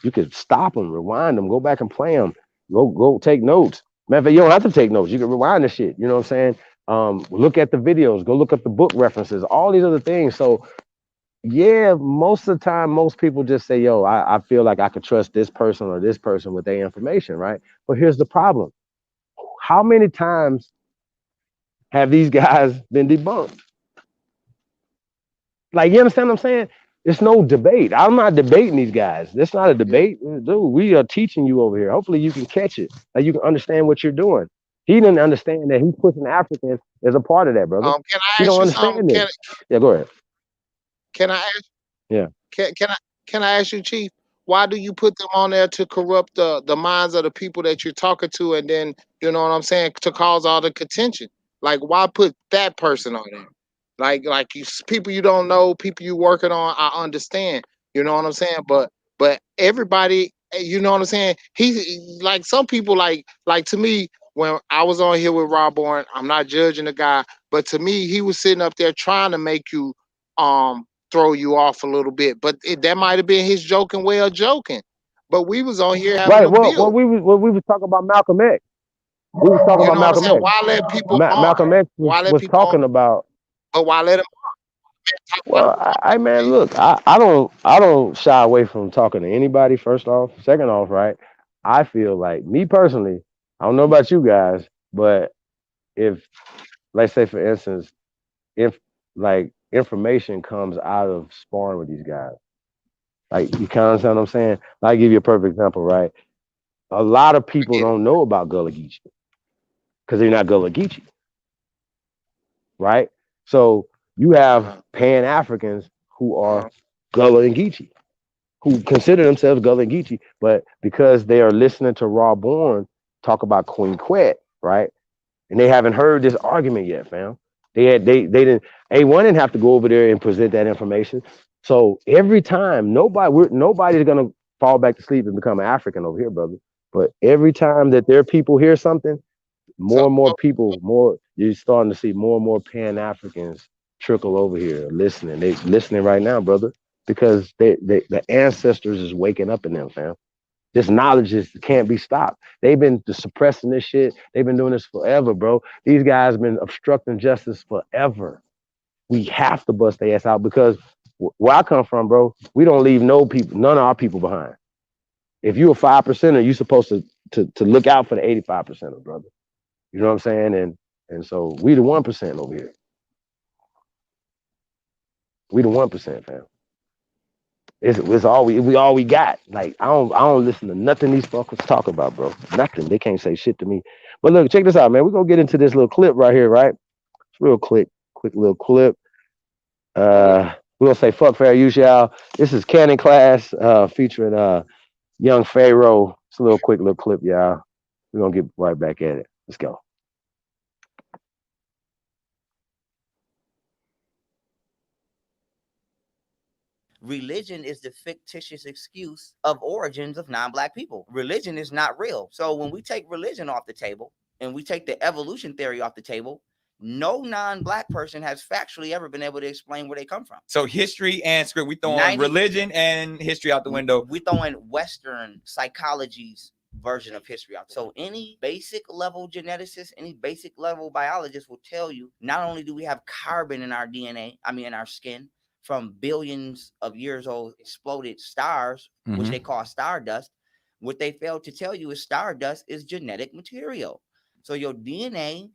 You could stop them, rewind them, go back and play them, go take notes. Matter of fact, you don't have to take notes. You can rewind the shit. You know what I'm saying? Look at the videos, go look up the book references, all these other things. So yeah, most of the time, most people just say, yo, I feel like I could trust this person or this person with their information, right? But here's the problem. How many times have these guys been debunked? Like, you understand what I'm saying? It's no debate. I'm not debating these guys. That's not a Yeah. debate. Dude, we are teaching you over here. Hopefully you can catch it. Like you can understand what you're doing. He didn't understand that he's pushing Africans as a part of that, brother. Can He I ask don't you something? understand this. Yeah, go ahead. Can I ask Yeah. can I ask you, Chief? Why do you put them on there to corrupt the minds of the people that you're talking to, and then you know what I'm saying to cause all the contention? Like, why put that person on there? Like people you don't know, people you working on. I understand, you know what I'm saying, but everybody, you know what I'm saying. Like some people like to me when I was on here with Rob Bourne. I'm not judging the guy, but to me, he was sitting up there trying to make you throw you off a little bit. But that might have been his joking way of joking. But we was on here having Right. a Well, build. we was talking about Malcolm X. We was talking You about know what I'm Malcolm saying? X. Why let people on? Malcolm X Why let was people on? talking about. But why let him talk about Well, I man, look, I don't shy away from talking to anybody. First off, second off, right? I feel like me personally. I don't know about you guys, but if, let's say, for instance, if like information comes out of sparring with these guys, like you kind of understand what I'm saying. I'll give you a perfect example, right? A lot of people don't know about Gullah Geechee because they're not Gullah Geechee, right? So you have Pan Africans who are Gullah and Geechee, who consider themselves Gullah and Geechee, but because they are listening to Raw Born talk about Queen Quet, right? And they haven't heard this argument yet, fam. They didn't A1 didn't have to go over there and present that information. So every time nobody's gonna fall back to sleep and become an African over here, brother. But every time that their people hear something, more and more people, you're starting to see more and more Pan Africans trickle over here listening. They listening right now, brother, because the ancestors is waking up in them, fam. This knowledge can't be stopped. They've been suppressing this shit. They've been doing this forever, bro. These guys been obstructing justice forever. We have to bust their ass out because where I come from, bro, we don't leave none of our people behind. If you a 5%er, you're supposed to look out for the 85%er, brother. You know what I'm saying? And so we the 1% over here. We the 1%, fam. It's all we got. Like I don't listen to nothing these fuckers talk about, bro. Nothing. They can't say shit to me. But look, check this out, man. We're gonna get into this little clip right here, right? It's real quick little clip. We're gonna say fuck fair use, y'all. This is Canon Class featuring Young Pharaoh. It's a quick little clip, y'all. We're gonna get right back at it. Let's go. Religion is the fictitious excuse of origins of non-black people. Religion is not real. So when we take religion off the table and we take the evolution theory off the table, no non-black person has factually ever been able to explain where they come from. So history and script, we throwing religion and history out the window. We throwing Western psychology's version of history out there. So any basic level geneticist, any basic level biologist will tell you, not only do we have carbon in our DNA, in our skin, from billions of years old exploded stars, which they call stardust. What they failed to tell you is stardust is genetic material. So your DNA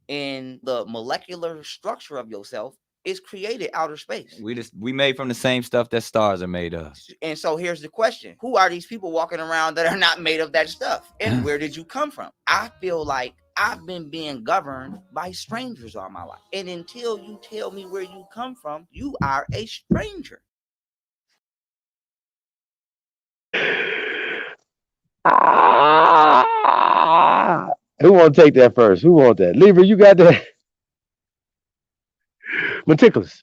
and the molecular structure of yourself is created outer space. We made from the same stuff that stars are made of. And so here's the question. Who are these people walking around that are not made of that stuff? And where did you come from? I feel like I've been being governed by strangers all my life. And until you tell me where you come from, you are a stranger. Who want to take that first? Who want that? Libra, you got that? Meticulous.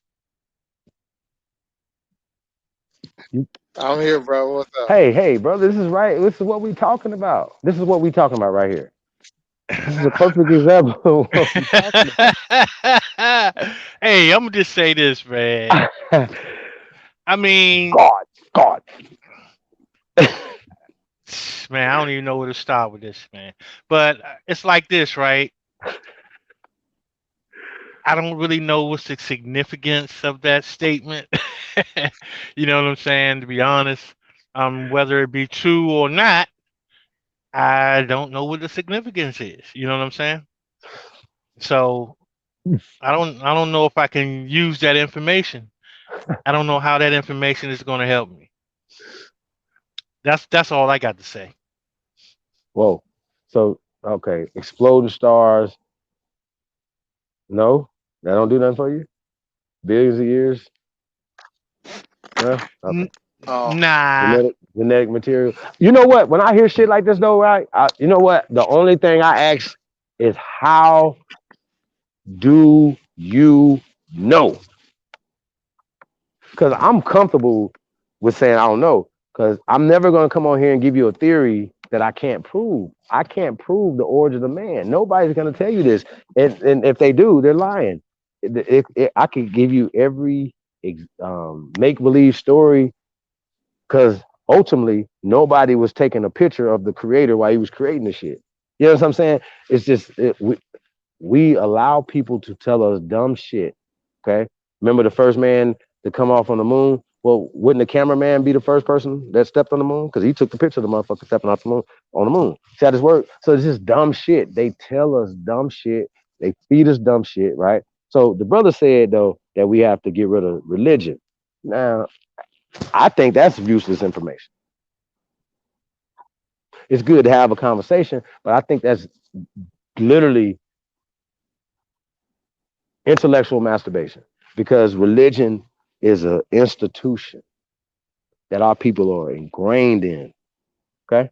I'm here, bro. What's up? Hey, brother, this is right. This is what we talking about. This is what we talking about right here. This is a perfect example of what we talking about. Hey, I'm gonna just say this, man. I mean, God. Man, I don't even know where to start with this, man. But it's like this, right? I don't really know what's the significance of that statement. You know what I'm saying? To be honest, whether it be true or not, I don't know what the significance is. You know what I'm saying? So I don't know if I can use that information. I don't know how that information is going to help me. That's all I got to say. Whoa. So okay, exploding stars. No, that don't do nothing for you. Billions of years. Okay. Nah. Genetic material. You know what? When I hear shit like this, though, right? You know what? The only thing I ask is, how do you know? Because I'm comfortable with saying I don't know. Because I'm never going to come on here and give you a theory that I can't prove. I can't prove the origin of man. Nobody's going to tell you this. And if they do, they're lying. I could give you every make-believe story, because ultimately nobody was taking a picture of the creator while he was creating the shit. You know what I'm saying? It's just we allow people to tell us dumb shit. Okay, remember the first man to come off on the moon? Well, wouldn't the cameraman be the first person that stepped on the moon? Because he took the picture of the motherfucker stepping off the moon on the moon. See how this work? So it's just dumb shit. They tell us dumb shit. They feed us dumb shit, right? So the brother said, though, that we have to get rid of religion. Now, I think that's useless information. It's good to have a conversation, but I think that's literally intellectual masturbation, because religion is an institution that our people are ingrained in. Okay.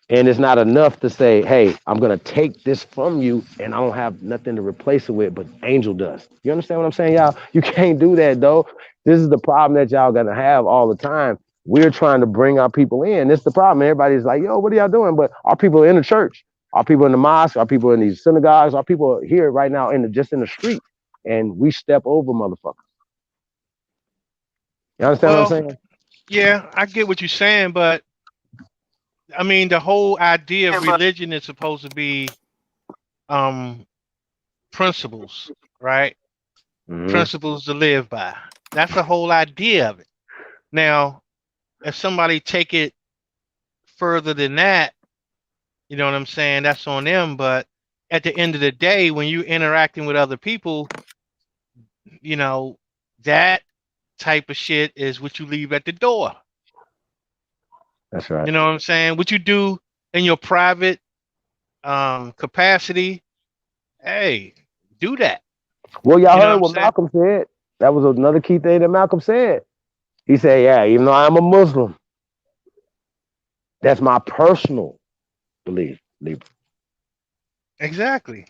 And it's not enough to say, hey, I'm going to take this from you and I don't have nothing to replace it with but angel dust. You understand what I'm saying, y'all? You can't do that, though. This is the problem that y'all going to have all the time. We're trying to bring our people in. This is the problem. Everybody's like, yo, what are y'all doing? But our people are in the church. Our people in the mosque. Our people in these synagogues. Our people are here right now just in the street. and we step over motherfuckers. You understand what I'm Well, saying? yeah, I get what you're saying, but I mean, the whole idea of religion is supposed to be um principles, right? Mm-hmm. Principles to live by. That's the whole idea of it. Now, if somebody take it further than that, you know what I'm saying? That's on them. But at the end of the day, when you interacting with other people, you know, that type of shit is what you leave at the door. That's right. You know what I'm saying? What you do in your private capacity, hey, do that. Well, y'all You know what heard I'm what saying? Malcolm said. That was another key thing that Malcolm said. He said, "Yeah, even though I'm a Muslim, that's my personal belief." Exactly.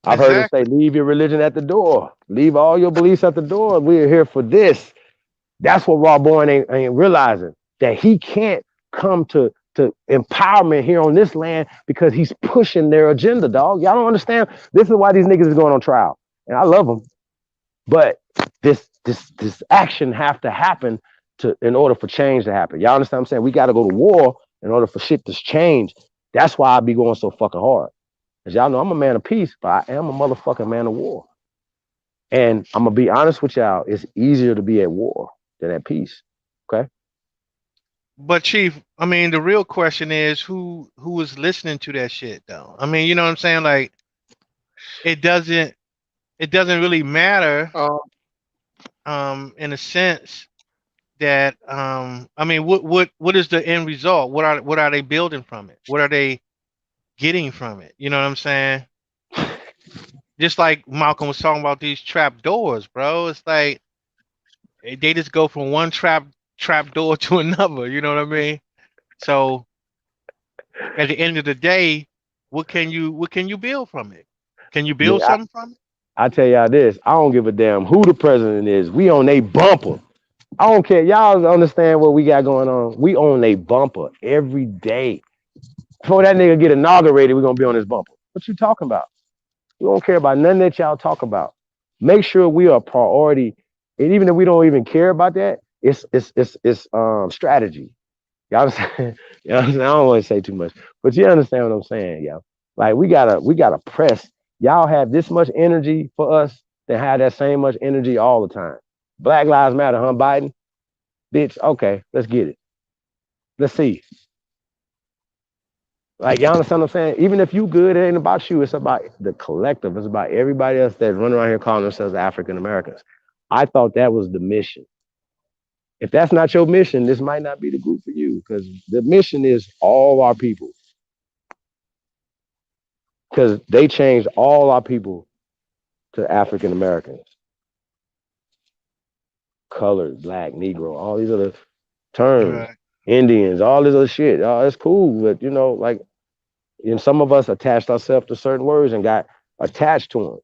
I've heard him say, Exactly. "Leave your religion at the door. Leave all your beliefs at the door. We're here for this." That's what Raw Boy ain't realizing, that he can't come to empowerment here on this land because he's pushing their agenda, dog. Y'all don't understand. This is why these niggas is going on trial, and I love them. But this action have to happen in order for change to happen. Y'all understand what I'm saying? We got to go to war in order for shit to change. That's why I be going so fucking hard. Cause y'all know I'm a man of peace, but I am a motherfucking man of war. And I'm gonna be honest with y'all, it's easier to be at war than at peace. Okay? But Chief, I mean, the real question is who is listening to that shit though? I mean, you know what I'm saying? Like it doesn't really matter in a sense that I mean, what is the end result? What are they building from it? What are they getting from it? You know what I'm saying? Just like Malcolm was talking about these trap doors, bro. It's like they just go from one trap door to another. You know what I mean? So at the end of the day, what can you build from it? Can you build Yeah, something from it? I tell y'all this, I don't give a damn who the president is. We on a bumper. I don't care. Y'all understand what we got going on. We on a bumper every day. Before that nigga get inaugurated, we're gonna be on this bumper. What you talking about? We don't care about nothing that y'all talk about. Make sure we are a priority. And even if we don't even care about that, it's strategy. Y'all understand? You know what I'm saying? I don't want to say too much, but you understand what I'm saying, yo. Like we gotta press. Y'all have this much energy for us, then have that same much energy all the time. Black Lives Matter, huh, Biden? Bitch, okay, let's get it. Let's see. Like, y'all understand what I'm saying? Even if you good, it ain't about you. It's about the collective. It's about everybody else that's running around here calling themselves African Americans. I thought that was the mission. If that's not your mission, this might not be the group for you, because the mission is all our people. Because they changed all our people to African Americans, colored, black, Negro, all these other terms, Right. Indians, all this other shit. Oh, it's cool, but you know, like, and some of us attached ourselves to certain words and got attached to them.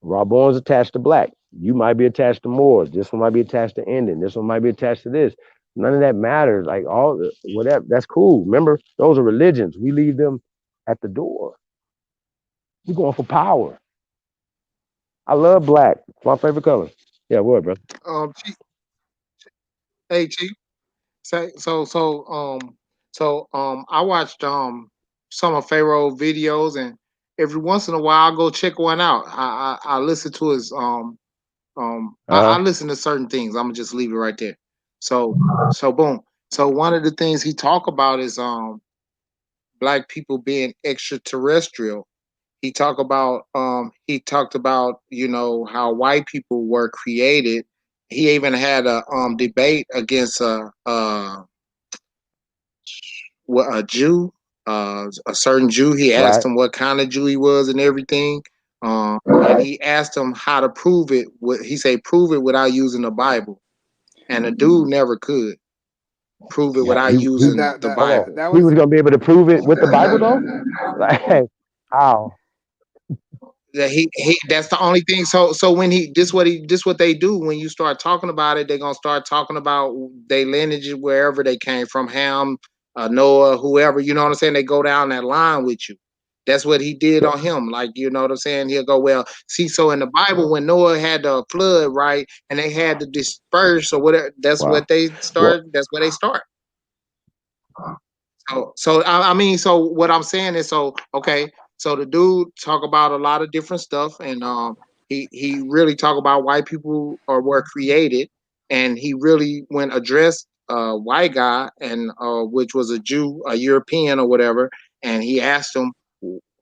Raw Bone's attached to black. You might be attached to Moors. This one might be attached to Indian. This one might be attached to this. None of that matters. Like all whatever, that's cool. Remember, those are religions. We leave them at the door. We're going for power. I love black. It's my favorite color. Yeah, what, bro? Chief, hey Chief. I watched some of Pharaoh videos, and every once in a while I go check one out. I listen to his I Uh-huh. listen to certain things. I'm gonna just leave it right there. So boom. So one of the things he talk about is black people being extraterrestrial. He talked about, you know, how white people were created. He even had a debate against a Jew, a certain Jew. He asked Right. him what kind of Jew he was and everything. And he asked him how to prove it. He said, prove it without using the Bible. And the dude never could prove it Yeah. without He using the hold on. Bible. That He was was gonna be able to prove it with the Bible though? Like, how? Yeah, he that's the only thing. So when this what they do when you start talking about it, they're gonna start talking about their lineage wherever they came from, Ham, Noah, whoever, you know what I'm saying? They go down that line with you. that's what he did on him. Like, you know what I'm saying? He'll go, well, see, so in the Bible, when Noah had the flood, right, and they had to disperse or whatever, that's Wow. what they start. Well, That's where they start. So I mean, so what I'm saying is, so okay, so the dude talk about a lot of different stuff, and he really talk about white people were created, and he really went addressed white guy and which was a Jew, a European or whatever, and he asked him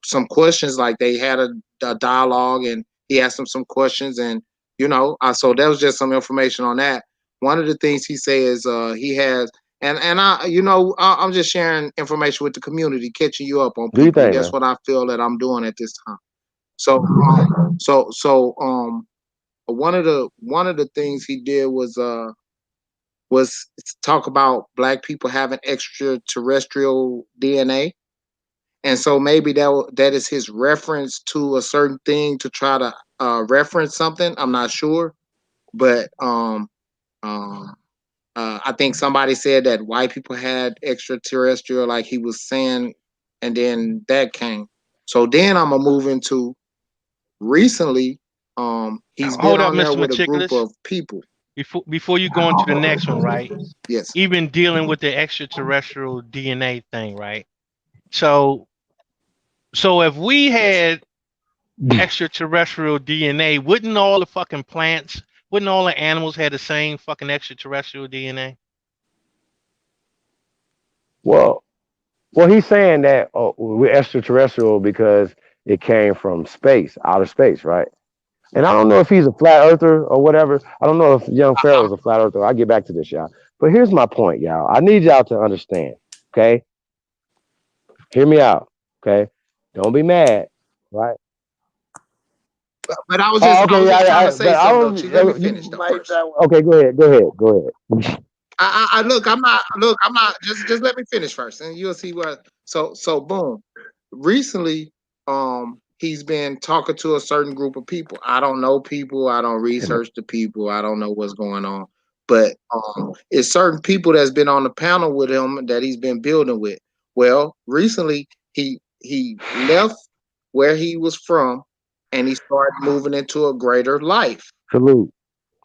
some questions, like they had a dialogue, and he asked him some questions, and so that was just some information on that. One of the things he says he has. And I'm just sharing information with the community, catching you up on do you people. think, That's man? what I feel that I'm doing at this time. So one of the things he did was talk about black people having extraterrestrial DNA, and so maybe that is his reference to a certain thing to try to reference something. I'm not sure, but um I think somebody said that white people had extraterrestrial, like he was saying, and then that came. So then I'm gonna move into recently. He's been Hold up, on there Mr. with a group Meticulous. of people. Before you go into the next one, right? Yes. Even dealing with the extraterrestrial DNA thing, right? So if we Yes. had extraterrestrial DNA, wouldn't all the fucking plants, wouldn't all the animals have the same fucking extraterrestrial DNA? Well, he's saying that we're extraterrestrial because it came from space, outer space, right? And I don't know if he's a flat earther or whatever. I don't know if young Pharaoh's a flat earther. I'll get back to this, y'all. But here's my point, y'all. I need y'all to understand, okay? Hear me out, okay? Don't be mad, right? But I was Oh, just okay, trying to but say I something though, don't. Chief. Let me You finish though might first. not. Okay, go ahead. I look. I'm not. Just let me finish first, and you'll see where. So boom. Recently, he's been talking to a certain group of people. I don't know people. I don't research the people. I don't know what's going on. But it's certain people that's been on the panel with him that he's been building with. Well, recently he left where he was from, and he started moving into a greater life. Salute.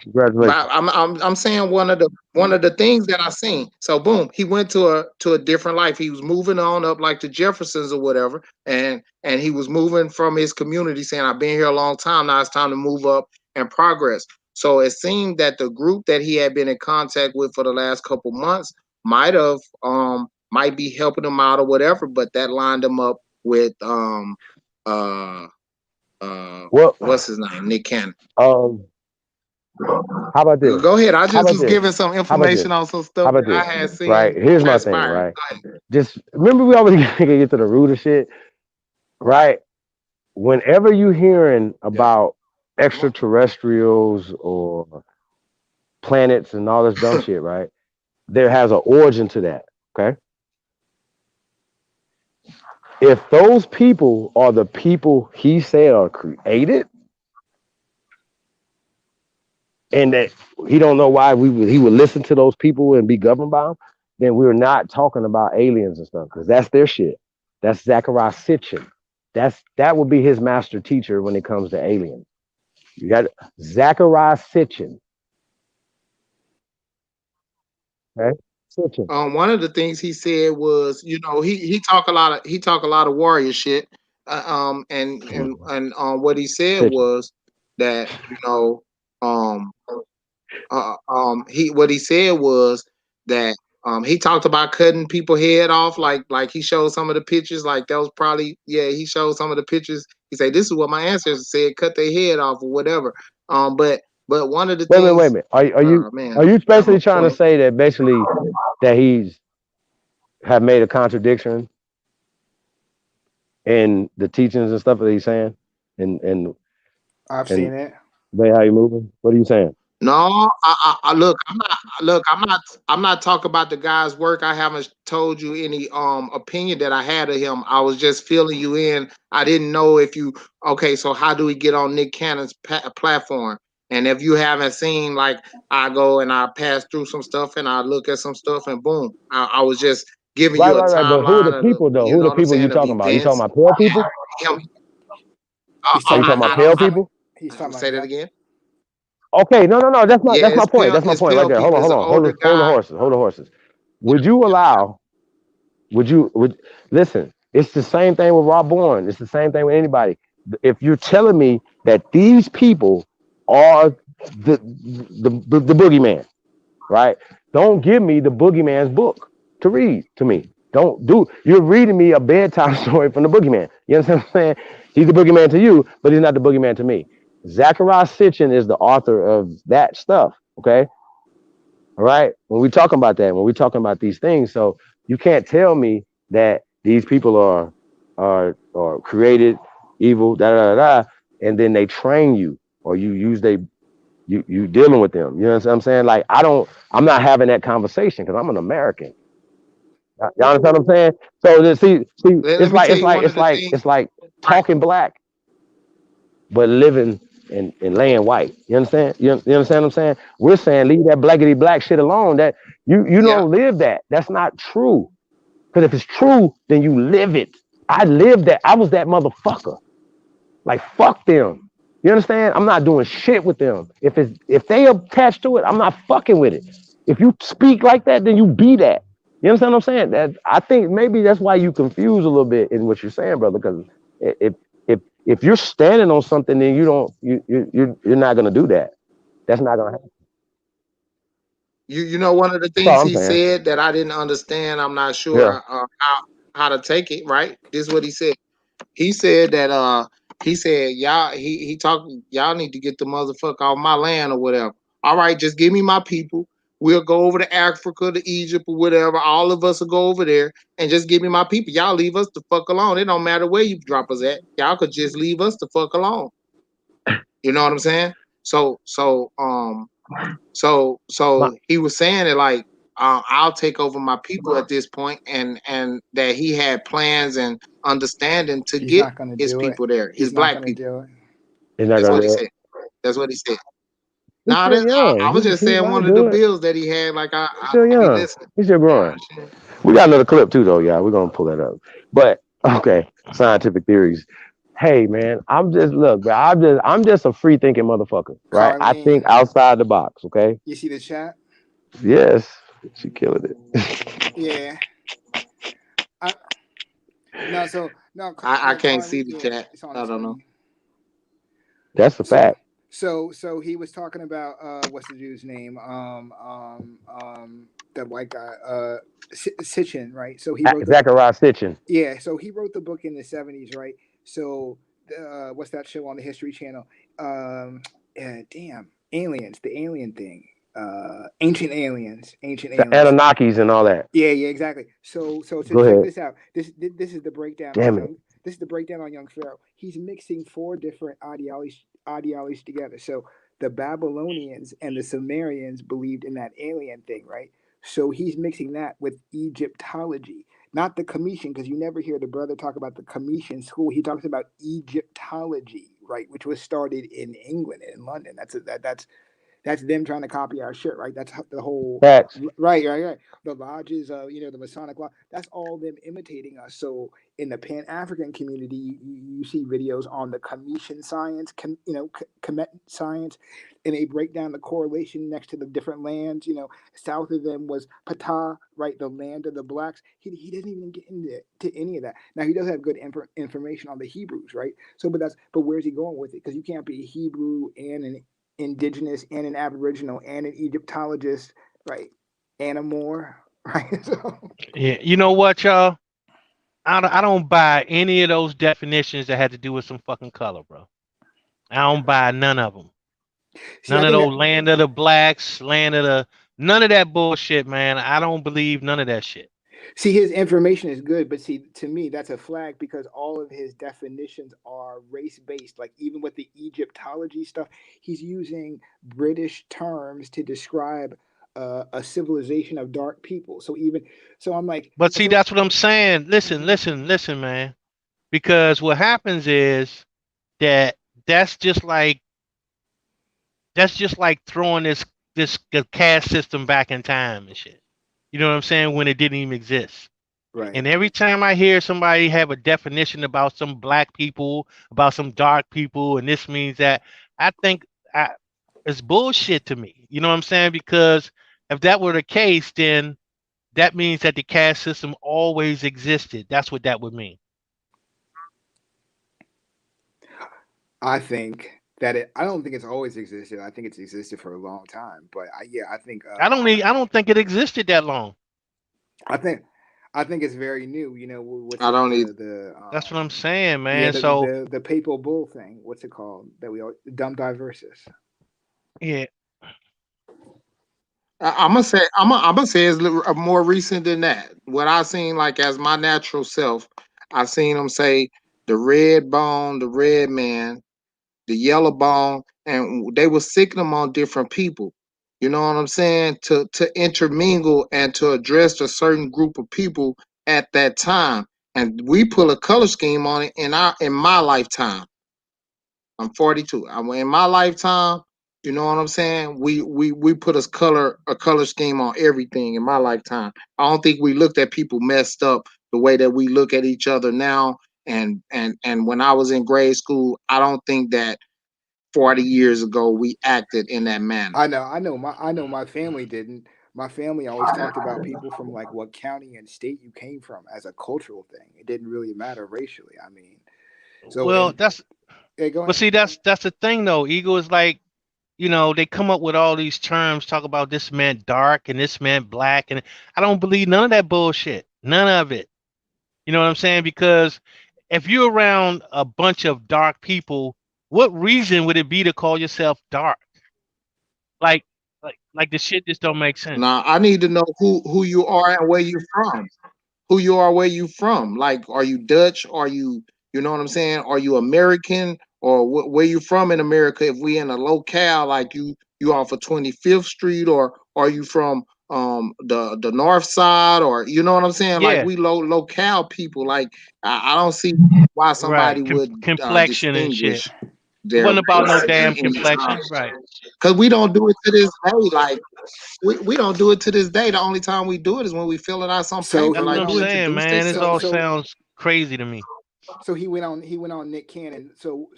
But Congratulations. I'm saying one of the things that I seen. So boom, he went to a different life. He was moving on up like the Jeffersons or whatever, and he was moving from his community, saying, "I've been here a long time. Now it's time to move up and progress." So it seemed that the group that he had been in contact with for the last couple months might be helping him out or whatever, but that lined him up with uh What? what's his name, Nick Cannon. How about this? Go ahead. I How just about was this? giving some How about this? information on some How stuff about that I this? had Right. seen Here's my thing, transpiring. right? Go ahead. Just remember we always get to the root of shit, right? Whenever you hearing about extraterrestrials or planets and all this dumb shit, right? There has an origin to that. Okay. If those people are the people he said are created, and that he don't know why he would listen to those people and be governed by them, then we're not talking about aliens and stuff because that's their shit. That's Zachariah Sitchin. That would be his master teacher when it comes to aliens. You got Zachariah Sitchin. Okay, Sitchin. One of the things he said was, he talk a lot of warrior shit. And what he said Sitchin. was that um he what he said was that he talked about cutting people head off, like he showed some of the pictures, like that was probably, yeah, he showed some of the pictures. He said, this is what my ancestors said, cut their head off or whatever. But one of the Wait a minute, wait a things, minute. Are you man, are you got my basically trying to point. say that basically that he's have made a contradiction in the teachings and stuff that he's saying? And I've and seen it. way how you moving? What are you saying? No, I look. I'm not talking about the guy's work. I haven't told you any opinion that I had of him. I was just filling you in. I didn't know if you. Okay, so how do we get on Nick Cannon's platform? And if you haven't seen, like, I go and I pass through some stuff and I look at some stuff and boom, I was just giving Right, you a right, right. But who are the timeline of the, people though? you Who are know the what I'm people you saying, of talking about? You talking events. about pale people? Him, He's Are you talking talking about about I pale don't. Yep. people? He's talking about Say that Yep. again. Okay, no, no, no. Yeah, That's my point. That's my it's point right pale there. Hold people. on, It's hold an on, older hold the guy. horses, hold the horses. Would you allow? Would listen? It's the same thing with Rob Bourne. It's the same thing with anybody. If you're telling me that these people are the boogeyman, right? Don't give me the boogeyman's book to read to me. Don't do. You're reading me a bedtime story from the boogeyman. You understand what I'm saying? He's the boogeyman to you, but he's not the boogeyman to me. Zachariah Sitchin is the author of that stuff. Okay, all right. When we talking about that, when we talking about these things, so you can't tell me that these people are created evil, da da da da, and then they train you or you use they you dealing with them. You know what I'm saying? Like I'm not having that conversation because I'm an American. You understand what I'm saying? So see, Let me tell you one of the things. it's like Right. talking black but living and laying white. You understand? You understand what I'm saying? We're saying leave that blackity black shit alone. That you Yeah. don't live that. That's not true. Because if it's true, then you live it. I lived that. I was that motherfucker. Like fuck them. You understand? I'm not doing shit with them. If they attached to it, I'm not fucking with it. If you speak like that, then you be that. You understand what I'm saying? That I think maybe that's why you confuse a little bit in what you're saying, brother. Because if if you're standing on something, then you don't you're not gonna do that. That's not gonna happen. You know one of the That's all things I'm he saying. said that I didn't understand. I'm not Yeah. sure how to take it. Right. This is what he said. He said that he said y'all he talked y'all need to get the motherfucker off my land or whatever. All right, just give me my people. We'll go over to Africa, to Egypt, or whatever. All of us will go over there and just give me my people. Y'all leave us the fuck alone. It don't matter where you drop us at. Y'all could just leave us the fuck alone. You know what I'm saying? So he was saying that like I'll take over my people at this point, and that he had plans and understanding to He's get not gonna his do it. people there, his He's not black gonna people. do it. He's not That's gonna what he do it. said. That's what he said. He's Now still young. I was just He saying might one of the do it. bills that he had. Like He's still I be young. listening. He's still growing. We got another clip too, though, y'all. We're gonna pull that up. But okay, scientific theories. Hey, man, I'm just look, bro. I'm just a free thinking motherfucker, right? I think Carlene, outside the box. Okay. you see the chat? Yes, she killing it. Yeah. I no. So no. I No. can't see Carlene. the Yeah, chat. it's on the I don't know. screen. That's a So fact. so he was talking about what's the dude's name? The white guy, Sitchin, right? So he wrote the book. Zachariah Sitchin. Yeah, so he wrote the book in the 70s, right? So what's that show on the History Channel? Damn, aliens, the alien thing. Ancient aliens, ancient The aliens. Anunnakis and all that. Yeah, exactly. So Go check ahead. this out. This is the breakdown on Damn it. young. This is the breakdown on young Pharaoh. He's mixing four different ideologies together. So the Babylonians and the Sumerians believed in that alien thing, right? So he's mixing that with Egyptology, not the Commission, because you never hear the brother talk about the Commission school. He talks about Egyptology, right, which was started in England and in London. That's them trying to copy our shit, right? That's the whole Facts. right. The lodges, the Masonic lodge. That's all them imitating us. So in the Pan African community, you see videos on the Commission science, Kemet science, and they break down the correlation next to the different lands. South of them was Ptah, right, the land of the blacks. He doesn't even get into any of that. Now he does have good information on the Hebrews, right? So, but where's he going with it? Because you can't be a Hebrew and an indigenous and an aboriginal and an Egyptologist, right? And a Moor, right? So, Yeah, you know what, y'all? I don't buy any of those definitions that had to do with some fucking color, bro. I don't buy none of them. see, I None of think those that land of the blacks, none of that bullshit, man. I don't believe none of that shit. see his information is good, but see, to me, that's a flag because all of his definitions are race based. Like even with the Egyptology stuff, he's using British terms to describe a civilization of dark people. So I'm like, But see, so that's what I'm saying. Listen, man. Because what happens is that that's just like throwing this caste system back in time and shit. You know what I'm saying? When it didn't even exist. Right. And every time I hear somebody have a definition about some black people, about some dark people, and this means that, I think it's bullshit to me. You know what I'm saying? Because if that were the case, then that means that the caste system always existed. That's what that would mean. I think that I don't think it's always existed. I think it's existed for a long time. But yeah, I think I don't think it existed that long. I think I think it's very new. You know, what's I it don't either. the That's what I'm saying, yeah, man. So the papal bull thing. What's it called? That we all dumb diversus. yeah, I'm gonna say it's more recent than that. What I seen like as my natural self, I seen them say the red bone, the red man, the yellow bone, and they were sicking them on different people. You know what I'm saying? To intermingle and to address a certain group of people at that time. And we pull a color scheme on it in my lifetime. I'm 42. In my lifetime, you know what I'm saying? We put a color scheme on everything in my lifetime. I don't think we looked at people messed up the way that we look at each other now. And when I was in grade school, I don't think that 40 years ago we acted in that manner. I know my family didn't. My family always talked about people from like what county and state you came from as a cultural thing. It didn't really matter racially. I mean, so well, and that's yeah, go but ahead. see, that's the thing though. Ego is like, they come up with all these terms, talk about this meant dark and this meant black, and I don't believe none of that bullshit. None of it. You know what I'm saying? Because if you're around a bunch of dark people, what reason would it be to call yourself dark? Like, the shit just don't make sense. Now I need to know who you are and where you're from. Who you are, where you from. Like, are you Dutch? Are you know what I'm saying? Are you American? Or where you from in America? If we in a locale, like you off of 25th Street, or are you from the north side, or you know what I'm saying? Like Yeah, we locale people. Like I don't see why somebody right. would Complexion and shit. distinguish It their wasn't about no race damn in this complexion, house. right? Because we don't do it to this day. Like we don't do it to this day. The only time we do it is when we fill it out some So paper. That's he what went Like I'm who on. saying, introduced man. This all themselves? sounds crazy to me. So he went on Nick Cannon. So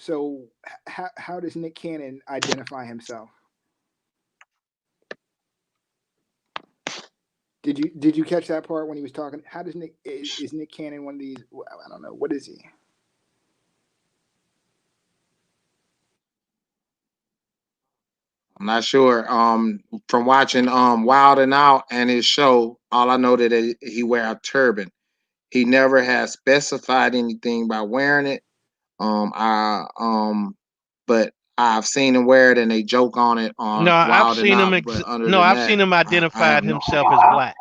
how does Nick Cannon identify himself? Did you catch that part when he was talking? How does Nick is Nick Cannon one of these? I don't know. What is he? I'm not sure. From watching Wild and Out and his show, all I know that he wear a turban. He never has specified anything by wearing it. I but I've seen him wear it and they joke on it No, on I've Wild and seen him. Out. But other No, than I've that, seen him I have identified no. himself as black.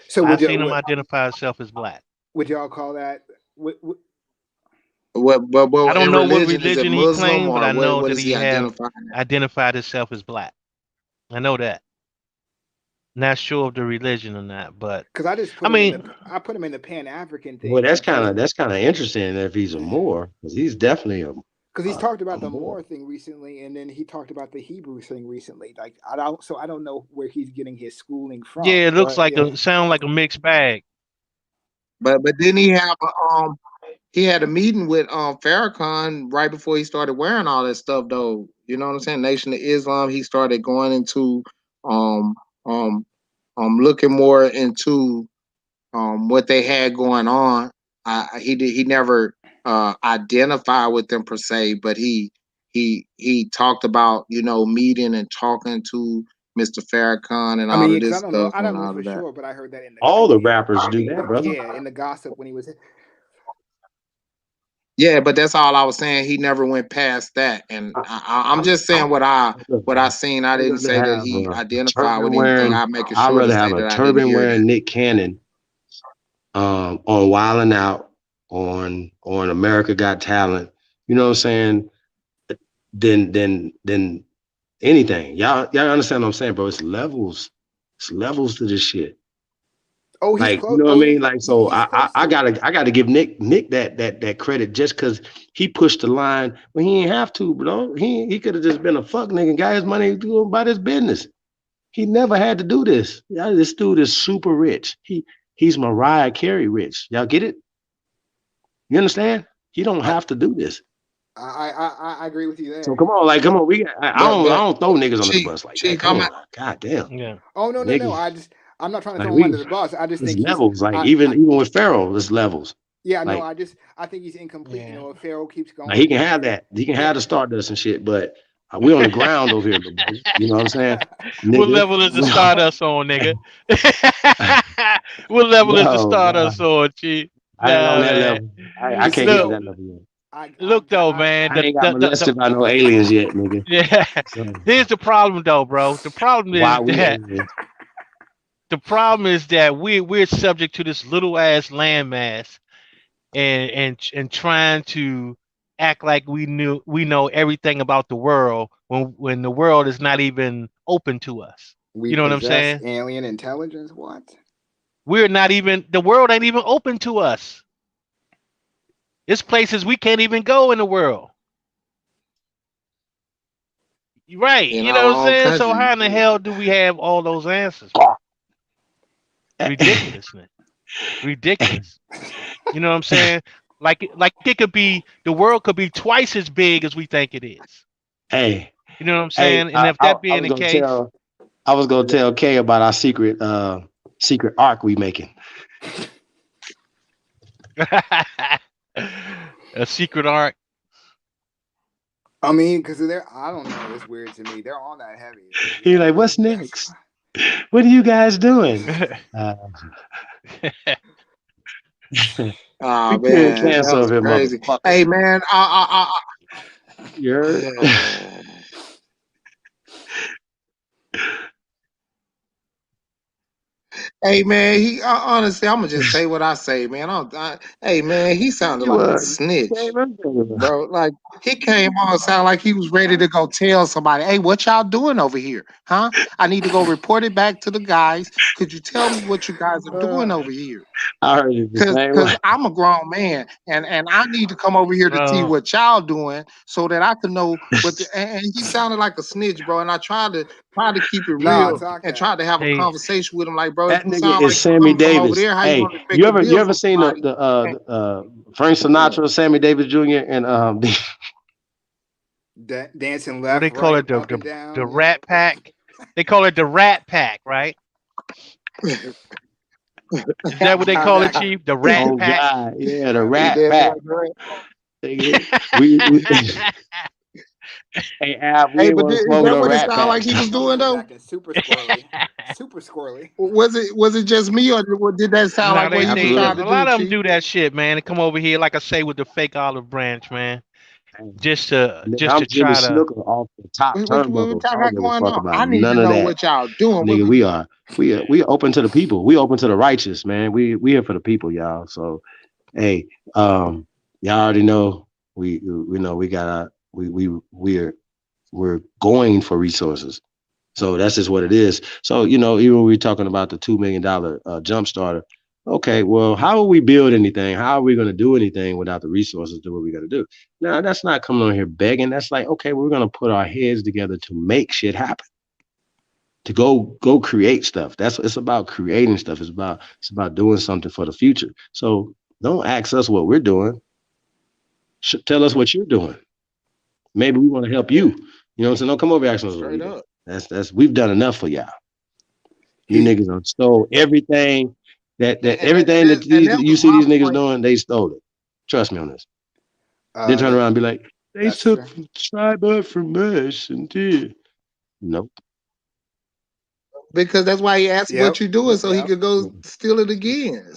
So I've seen him identify himself as black. would y'all call that? Would, I What don't in know what religion is it religion he Muslim claimed, but or I know what that is he he have identifying? identified himself as black. I know that. Not sure of the religion or not, but Because I just I put him in mean, the I put him in the Pan African Well, thing because that's kind of interesting if he's a Moor, because he's definitely he's talked a about the Moor. Moor thing recently, and then he talked about the Hebrew thing recently. Like I don't know where he's getting his schooling from, yeah, it looks but like yeah. sound like a mixed bag. But didn't he have he had a meeting with Farrakhan right before he started wearing all that stuff though. You know what I'm saying? Nation of Islam. He started going into um um looking more into what they had going on. He never identified with them per se, but he talked about meeting and talking to Mr. Farrakhan and I all mean, of because this stuff I don't and know all for of that. sure, but I heard that in the All the rappers do that, brother. yeah in the gossip when he was Yeah, but that's all I was saying. He never went past that, and I'm just saying what I seen. I I'd didn't rather say that have he a identified turban with anything. wearing. I'm making I'd sure to rather say have a that I didn't turban hear wearing that. Nick Cannon on Wild 'N Out on America Got Talent. You know what I'm saying? Than anything. Y'all understand what I'm saying, bro? It's levels. It's levels to this shit. oh he's Like, you close know what I oh mean? Like, so he's close I to it. gotta give Nick that credit just because he pushed the line when he ain't have to, bro. He could have just been a fuck nigga and got his money to go about his business. He never had to do this. Yeah, this dude is super rich. He's Mariah Carey rich. Y'all get it? You understand? He don't have to do this. I agree with you there. So come on, like, come on. I don't throw niggas under the bus like that. Chief, Come on, God damn. Yeah. Oh no. Niggas, I'm not trying to like throw him under the bus. I just there's think levels. Like even with Pharaoh, there's levels. Yeah, no, Like, I think he's incomplete. You know, if Pharaoh keeps going, he can have that. He can have the Stardust and shit, but we on the ground over here, buddy. You know what I'm saying? Nigga, What level is the Stardust on, nigga? What level is the Stardust on, Chief? I ain't on that man. level. I can't get to that level yet. Look though, man. I ain't got molested by no aliens yet, nigga. Yeah. So, Here's the problem, though, bro. The problem why is we that aliens? the problem is that we're subject to this little ass landmass, and trying to act like we know everything about the world when the world is not even open to us. We You know what I'm saying? Alien intelligence? What? The world ain't even open to us. It's places we can't even go in the world. Right. In You know what I'm our own saying? So country. how in the hell do we have all those answers? Ridiculousness. Ridiculous. You know what I'm saying? Like it could be, the world could be twice as big as we think it is. Hey. You know what I'm saying? And if that being the case, I was gonna tell Kay about our secret arc we making. A secret arc. I mean, because I don't know. It's weird to me. They're all that heavy. He's like, what's next? What are you guys doing? Oh we man, cancel that was him, crazy. motherfucker. Hey man, You heard? Hey man, honestly, I'm gonna just say what I say, man. Hey man, he sounded like a snitch, bro. Like he came on, sound like he was ready to go tell somebody, "Hey, what y'all doing over here? Huh? I need to go report it back to the guys. Could you tell me what you guys are doing over here?" I heard it the same Because way. I'm a grown man and I need to come over here to see what y'all doing so that I can know what. And he sounded like a snitch, bro. And I tried to keep it real and tried to have a conversation with him, like, bro, That you nigga sound is like Sammy you come over Davis. there. How you Hey, gonna expect to you deal ever with seen somebody? the Frank Sinatra, Sammy Davis Jr. and dancing what left, they call right, it, up and down. the Rat Pack. They call it the Rat Pack, right? Is that what they call it, Chief? The Rat Pack. God, yeah, the Rat Pack. Hey, Ab, we Hey, ain't but want to is smoke that no what it Rat sounded like Pack. he was doing though? Acting super squirrely. Super squirrely. Was it just me or did that sound like what he was trying to A do, lot of them Chief? do that shit, man. They come over here, like I say, with the fake olive branch, man. Just to I'm Jimmy try to. Snooker off the top What turnbuckle. y'all I got don't give a going fuck on? about I need none to of know that. what y'all doing. Nigga, we open to the people. We open to the righteous, man. We here for the people, y'all. So, hey, y'all already know we know we got we're going for resources. So that's just what it is. So, even when we're talking about the $2 million jump starter, okay, well, how will we build anything? How are we going to do anything without the resources to do what we got to do? Now, that's not coming on here begging. That's like, okay, we're going to put our heads together to make shit happen, to go create stuff. It's about creating stuff. It's about doing something for the future. So don't ask us what we're doing. Tell us what you're doing. Maybe we want to help you. You know what I'm saying? Don't come over and ask us what we do. That's we've done enough for y'all. You niggas done stole everything that you see these niggas doing. They stole it. Trust me on this. Then turn around and be like, they took tribe up from us and did. Nope. Because that's why he asked what you doing, so he could go steal it again.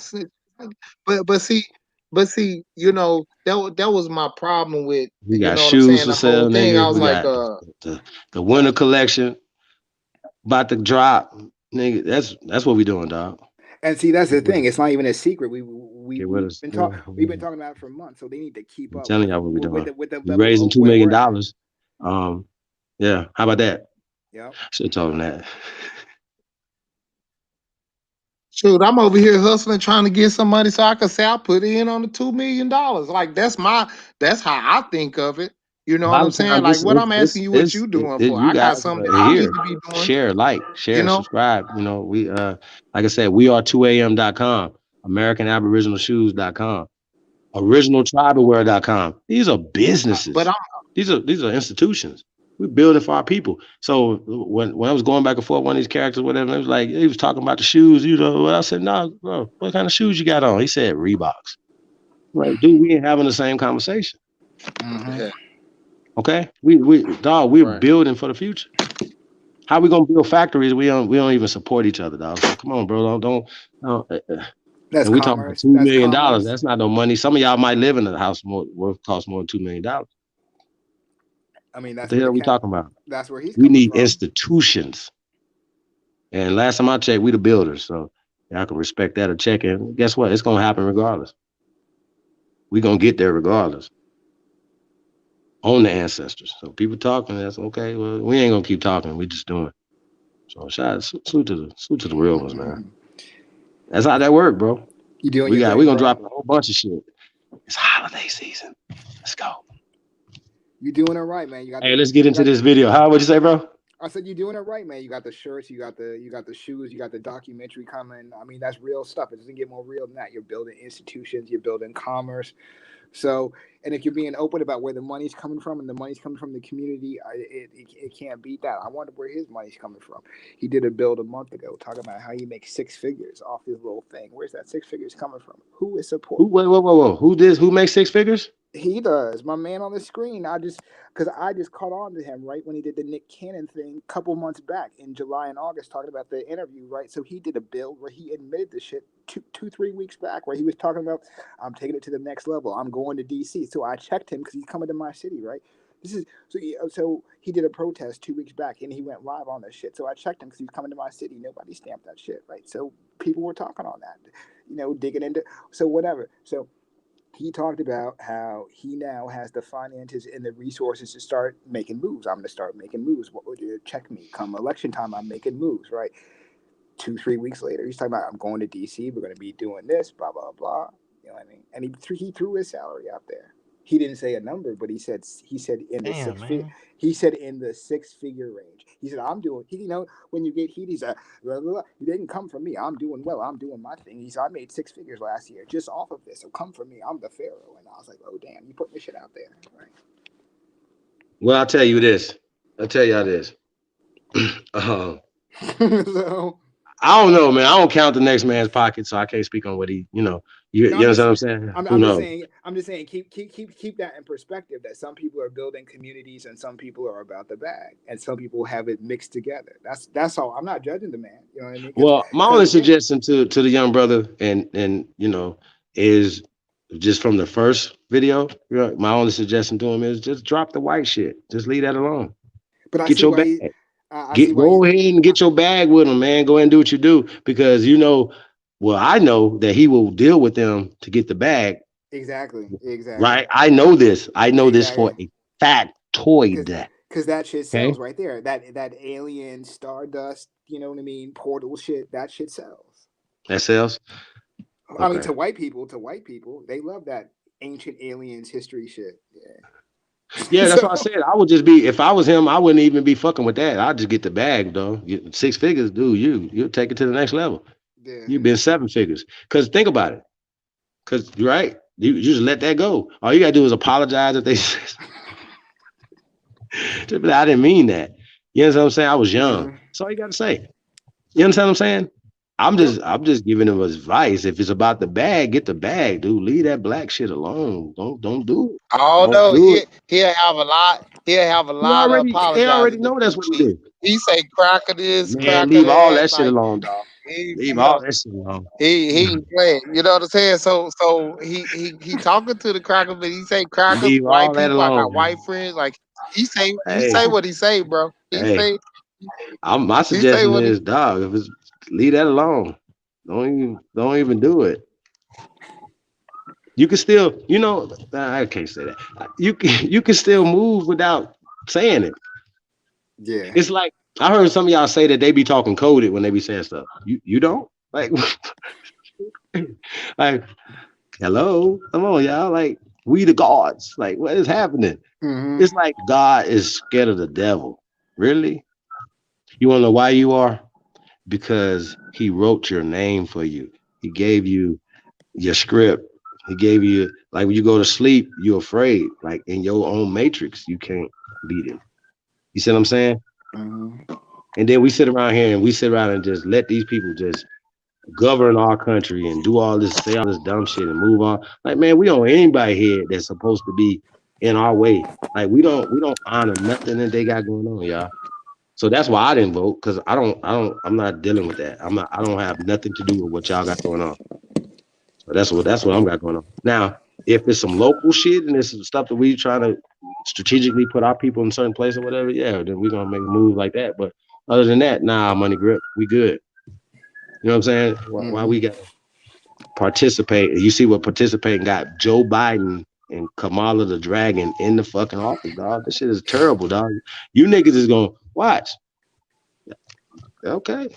But see, that was my problem with We got what I'm shoes saying, for the whole sale, thing. nigga. I was We like, got the winter collection about to drop, nigga. That's what we doing, dog. And see, that's the thing. It's not even a secret. We've been talking about it for months. So they need to keep I'm up. telling y'all what we doing. With the We raising $2 million. Yeah, how about that? Yeah. Should tell them that. shoot, I'm over here hustling, trying to get some money so I can say I put in on the $2 million. Like that's how I think of it. You know A what lot I'm of saying? times Like what I'm asking you, what you doing for? you I got guys something are that I need here. to be doing. Share, You know? subscribe. You know, we like I said, we are 2am.com, AmericanAboriginalShoes.com, OriginalTribalWear.com. These are But businesses. These are institutions. We're building for our people. So when I was going back and forth, one of these characters, whatever, it was like he was talking about the shoes. You know, I said, "No, bro, what kind of shoes you got on?" He said, "Reeboks." I'm like, dude, we ain't having the same conversation. Yeah. Okay, we're building for the future. How we gonna build factories? We don't even support each other, dog. So come on, bro, don't. That's And we talking about commerce. $2 That's million. commerce. That's not no money. Some of y'all might live in a house worth cost more than $2 million. What I mean, that's the where hell the are we cat. talking about? That's where he's We coming need from. institutions. And last time I checked, we the builders. So y'all can respect that or check in. Guess what? It's gonna happen regardless. We're gonna get there regardless. On the ancestors. So people talking, that's okay. Well, we ain't gonna keep talking. We just doing. So salute to the real ones, man. That's how that work, bro. You doing We your thing, gonna bro. drop a whole bunch of shit. It's holiday season. Let's go. You doing it right, man. You got. Hey, let's get into this video. How would you say, bro? I said you're doing it right, man. You got the shirts, you got the shoes, you got the documentary coming. I mean, that's real stuff. It doesn't get more real than that. You're building institutions, you're building commerce. So, and if you're being open about where the money's coming from, and the money's coming from the community, it can't beat that. I wonder where his money's coming from. He did a build a month ago talking about how you make 6 figures off this little thing. Where's that 6 figures coming from? Who is supporting? Whoa. Who makes 6 figures? He does, my man on the screen. I just caught on to him right when he did the Nick Cannon thing a couple months back in July and August, talking about the interview, right? So he did a build where he admitted the shit 3 weeks back, where he was talking about, I'm taking it to the next level. I'm going to DC. So I checked him because he's coming to my city, right? So he did a protest 2 weeks back and he went live on this shit. So I checked him because he's coming to my city. Nobody stamped that shit, right? So people were talking on that, digging into, so whatever. So he talked about how he now has the finances and the resources to start making moves. I'm going to start making moves. What would you check me? Come election time, I'm making moves, right? 2-3 weeks later, he's talking about, I'm going to DC. We're going to be doing this, blah, blah, blah. You know what I mean? And he threw his salary out there. He didn't say a number, but he said in the 6-figure range. He said, I'm doing, when you get heat, he's like, blah, blah, blah. You didn't come from me. I'm doing well. I'm doing my thing. He said, I made 6 figures last year just off of this. So come from me. I'm the pharaoh. And I was like, oh, damn, you putting this shit out there. Right. Well, I'll tell you this. I'll tell y'all this. So I don't know, man. I don't count the next man's pocket, so I can't speak on what he, you know what I'm saying? I'm just saying, keep that in perspective. That some people are building communities and some people are about the bag, and some people have it mixed together. That's all. I'm not judging the man. You know what I mean? Well, my only suggestion to the young brother, and is just from the first video. My only suggestion to him is just drop the white shit. Just leave that alone. But get your bag. Go ahead and get your bag with him, man. Go ahead and do what you do, because I know that he will deal with them to get the bag. Exactly. Right. I know this. This for a factoid. Because that shit sells right there. That alien Stardust, you know what I mean? Portal shit. That shit sells. That sells. Okay. I mean, to white people, they love that ancient aliens history shit. Yeah. Yeah, that's what I said. I would just be, if I was him, I wouldn't even be fucking with that. I'd just get the bag, though. 6 figures, dude. You'll take it to the next level. Yeah. You've been 7 figures. Because think about it. Because you're right. You just let that go. All you gotta do is apologize if they I didn't mean that. You know what I'm saying? I was young. That's all you gotta say. You understand what I'm saying? I'm just giving him advice. If it's about the bag, get the bag, dude. Leave that black shit alone. Don't do it. Although he'll have a lot of apologizing. He already know that's what he do. He say cracker this, man, cracker leave that. all that shit alone, dog. Leave all that shit alone. He ain't playing. You know what I'm saying? So he talking to the crackers, but he say crackers, leave white all that people. alone, I got white friends. Like he say what he say, bro. My suggestion is, dog, if it's leave that alone. Don't even do it. You can still, I can't say that. You can still move without saying it. Yeah. It's like I heard some of y'all say that they be talking coded when they be saying stuff. You don't? Like like hello, come on, y'all. Like We the gods. Like, what is happening? Mm-hmm. It's like God is scared of the devil. Really? You want to know why you are? Because he wrote your name for you. He gave you your script. He gave you, like, when you go to sleep, you're afraid. Like in your own matrix, you can't beat him. You see what I'm saying? Mm-hmm. And then we sit around here and we sit around and just let these people just govern our country and do all this, say all this dumb shit and move on. Like, man, we don't want anybody here that's supposed to be in our way. Like, we don't honor nothing that they got going on, y'all. So that's why I didn't vote, because I'm not dealing with that. I don't have nothing to do with what y'all got going on. So that's what I'm got going on. Now, if it's some local shit and it's some stuff that we trying to strategically put our people in certain place or whatever, yeah, then we're gonna make a move like that. But other than that, nah, money grip, we good. You know what I'm saying? Why Mm-hmm. we got to participate? You see what participating got Joe Biden and Kamala the Dragon in the fucking office, dog. This shit is terrible, dog. You niggas is gonna watch. Okay,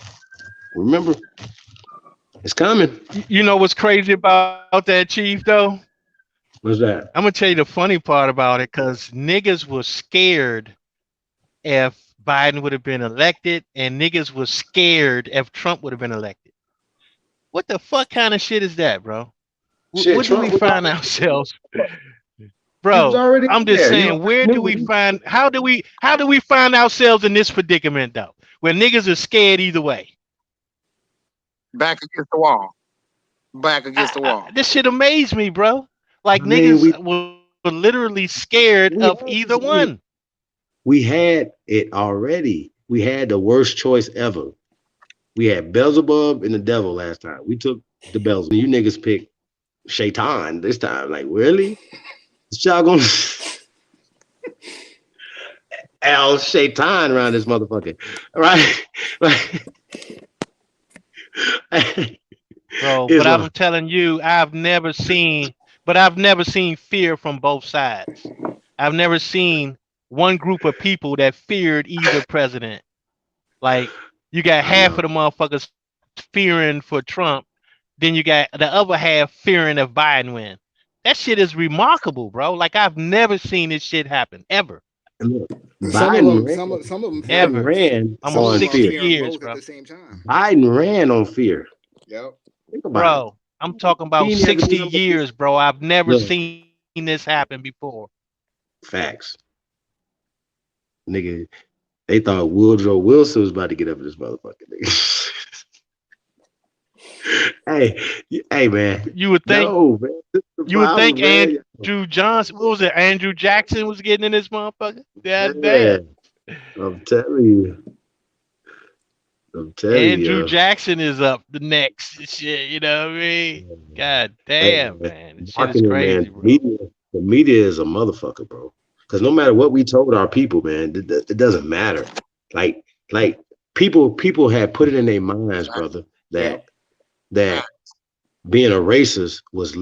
remember, it's coming. You know what's crazy about that, Chief? Though What's that? I'm gonna tell you the funny part about it, cause niggas was scared if Biden would have been elected, and niggas was scared if Trump would have been elected. What the fuck kind of shit is that, bro? Shit, What do we Trump was find already ourselves, he was bro? already I'm in just there. You saying, know, where do we find? How do we find ourselves in this predicament though, where niggas are scared either way? Back against the wall. Back against the wall. This shit amazed me, bro. Like I mean, niggas were literally scared of we either one. we had it already. We had the worst choice ever. We had Beelzebub and the devil last time. We took the Beelzebub. You niggas picked Shaitan this time. Like, really? Y'all gonna Al Shaitan around this motherfucker, right? Like, Bro, but I'm Islam. telling you, I've never seen fear from both sides. I've never seen one group of people that feared either president. Like you got I half of know. the motherfuckers fearing for Trump, then you got the other half fearing if Biden win. That shit is remarkable, bro. Like I've never seen this shit happen ever, And look, Some of Biden them, ran. fear. Biden ever. ran Some of Almost them on are 60 fear. fearing years, both at bro. the same time. Biden ran on fear. Yep. Think about it. Bro, I'm talking He about ain't never 60 did something. years, bro. I've never Look, seen this happen before. facts, nigga. They thought Woodrow Wilson was about to get up in this motherfucker. Nigga. hey, hey, man. You would think No, man. This is the you would think problem, man. Andrew Johnson, what was it? Andrew Jackson was getting in this motherfucker. God Yeah, damn. I'm telling you. I'm telling Andrew you. Jackson is up the next shit. You know what I mean? God Hey, damn, man. man, this shit is Marketing, man. crazy, bro. The media is a motherfucker, bro. Because no matter what we told our people, man, it doesn't matter. Like, like people had put it in their minds, brother, Yep. that being a racist was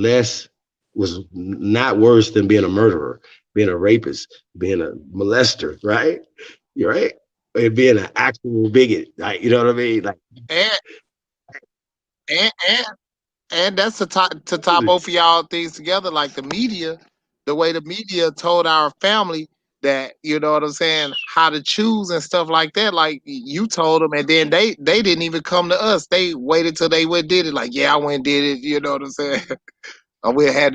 not worse than being a murderer, being a rapist, being a molester, right? You're right. And being an actual bigot, like, you know what I mean? Like, And and and, and that's to tie both of y'all things together. Like the media, the way the media told our family that, you know what I'm saying, how to choose and stuff like that. Like you told them, and then they didn't even come to us. They waited till they went did it. Like, yeah, I went and did it. You know what I'm saying? I had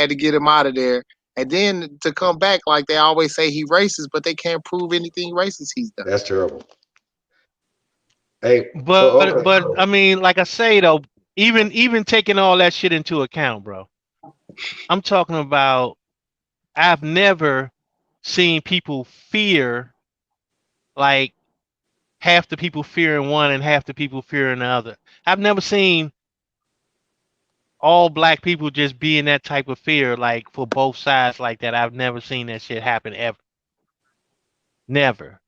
to get him out of there. And then to come back, like they always say he racist, but they can't prove anything racist he's done. that's terrible. Hey, so But okay. I mean, like I say though, even taking all that shit into account, bro. I'm talking about I've never seen people fear like half the people fearing one and half the people fearing the other. I've never seen all black people just be in that type of fear, like for both sides like that. I've never seen that shit happen ever. Never.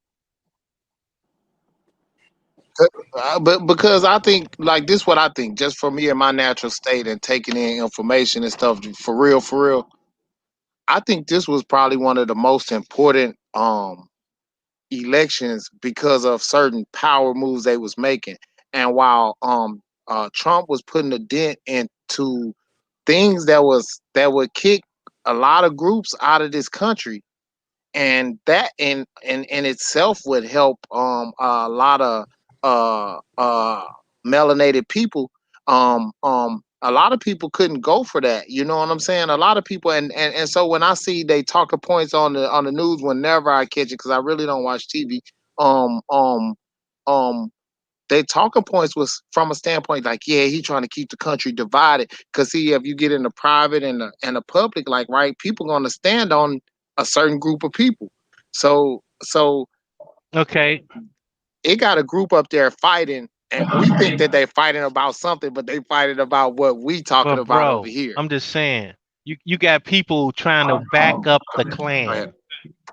But because I think like this, what I think, just for me in my natural state and taking in information and stuff, for real, I think this was probably one of the most important elections because of certain power moves they was making. And while Trump was putting a dent into things that would kick a lot of groups out of this country, and that in itself would help a lot of melanated people. A lot of people couldn't go for that. You know what I'm saying? A lot of people, and so when I see they talking points on the news, whenever I catch it, because I really don't watch TV. Um um um they talking points was from a standpoint like, yeah, he trying to keep the country divided. Cause see, if you get in the private and the public, like, right, people gonna stand on a certain group of people. So Okay, it got a group up there fighting, and we think that they fighting about something, but they fighting about what we talking but about over bro, here. I'm just saying, you got people trying to back up the Go ahead. Klan.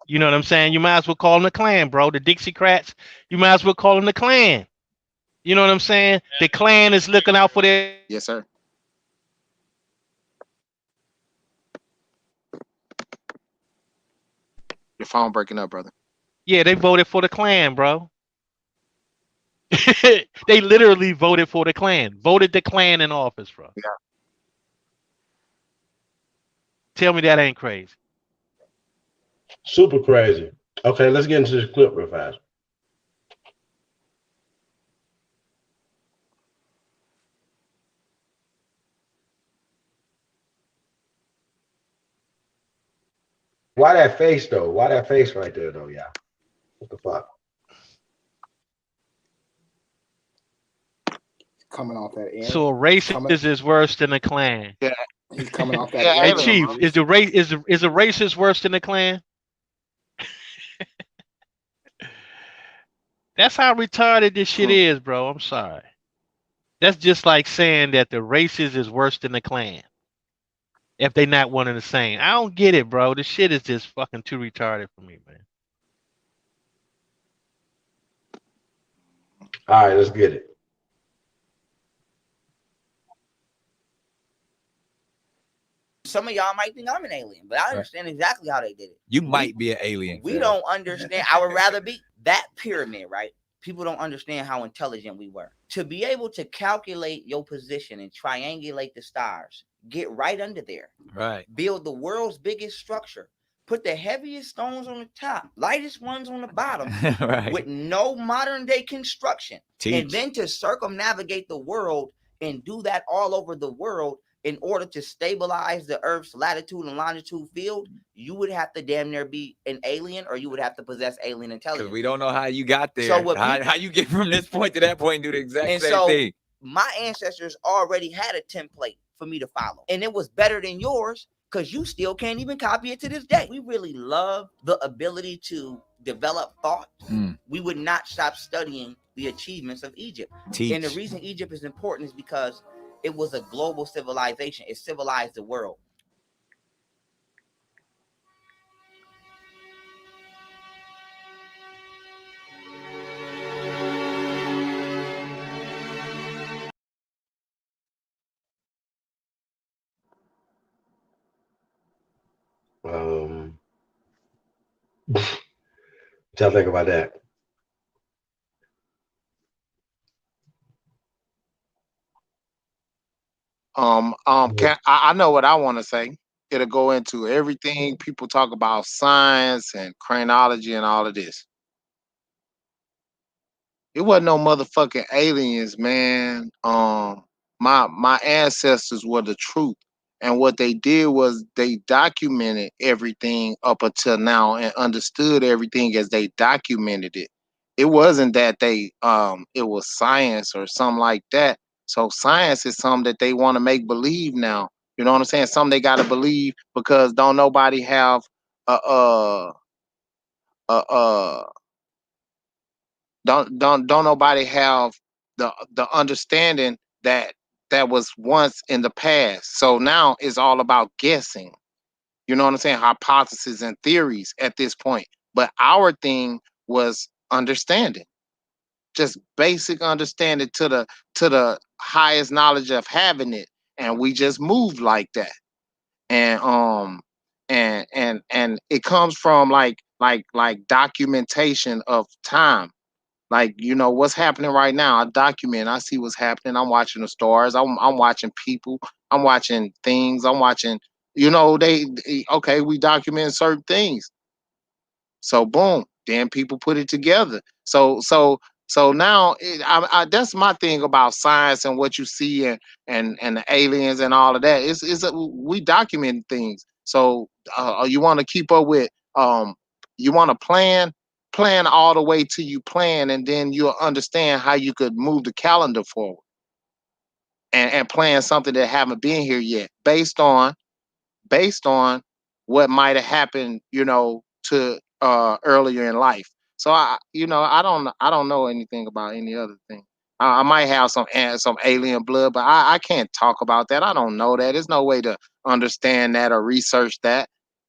You know what I'm saying? You might as well call them the Klan, bro. The Dixiecrats, you might as well call them the Klan. You know what I'm saying? The Klan is looking out for their. Yes, sir. Your phone breaking up, brother. Yeah, they voted for the Klan, bro. They literally voted for the Klan. Voted the Klan in office, bro. Yeah. Tell me that ain't crazy. Super crazy. Okay, let's get into this clip real fast. Why that face though? Why that face right there though? Yeah. What the fuck? Coming off that air. So a racist is worse than a Klan. Yeah. He's coming off that Yeah, air. Hey alien, Chief, bro. is the race is a racist worse than a Klan? That's how retarded this shit is, bro. I'm sorry. That's just like saying that the racist is worse than the Klan. If they not one and the same. I don't get it, bro. This shit is just fucking too retarded for me, man. All right, let's get it. Some of y'all might think I'm an alien, but I understand exactly how they did it. You might be an alien. We don't understand. I would rather be that pyramid, right? People don't understand how intelligent we were. To be able to calculate your position and triangulate the stars, get right under there, Right. build the world's biggest structure, put the heaviest stones on the top, lightest ones on the bottom, Right. with no modern day construction, and Teach. then to circumnavigate the world and do that all over the world in order to stabilize the Earth's latitude and longitude field, you would have to damn near be an alien, or you would have to possess alien intelligence. Because we don't know how you got there. So what how you get from this point to that point and do the exact And same so thing. my ancestors already had a template for me to follow, and it was better than yours because you still can't even copy it to this day. We really love the ability to develop thought. We would not stop studying the achievements of Egypt. Teach. And the reason Egypt is important is because it was a global civilization. It civilized the world. What y'all think about that? I know what I want to say. It'll go into everything people talk about, science and chronology and all of this. It wasn't no motherfucking aliens, man. My ancestors were the truth, and what they did was they documented everything up until now and understood everything as they documented it. It wasn't that it was science or something like that. So science is something that they want to make believe now. You know what I'm saying? Something they got to believe because don't nobody have a don't nobody have the understanding that was once in the past. So now it's all about guessing. You know what I'm saying? Hypotheses and theories at this point. But our thing was understanding, just basic understanding to the highest knowledge of having it, and we just moved like that. And and it comes from like documentation of time. Like, you know, what's happening right now, I document, I see what's happening. I'm watching the stars, I'm watching people, I'm watching things, I'm watching, You know, okay, we document certain things. So boom, then people put it together. So now that's my thing about science and what you see and the aliens and all of that. We document things. So you want to keep up with you want to plan all the way till you plan, and then you'll understand how you could move the calendar forward and plan something that haven't been here yet, based on what might have happened, to earlier in life. So I don't know anything about any other thing. I might have some alien blood, but I can't talk about that. I don't know that. There's no way to understand that or research that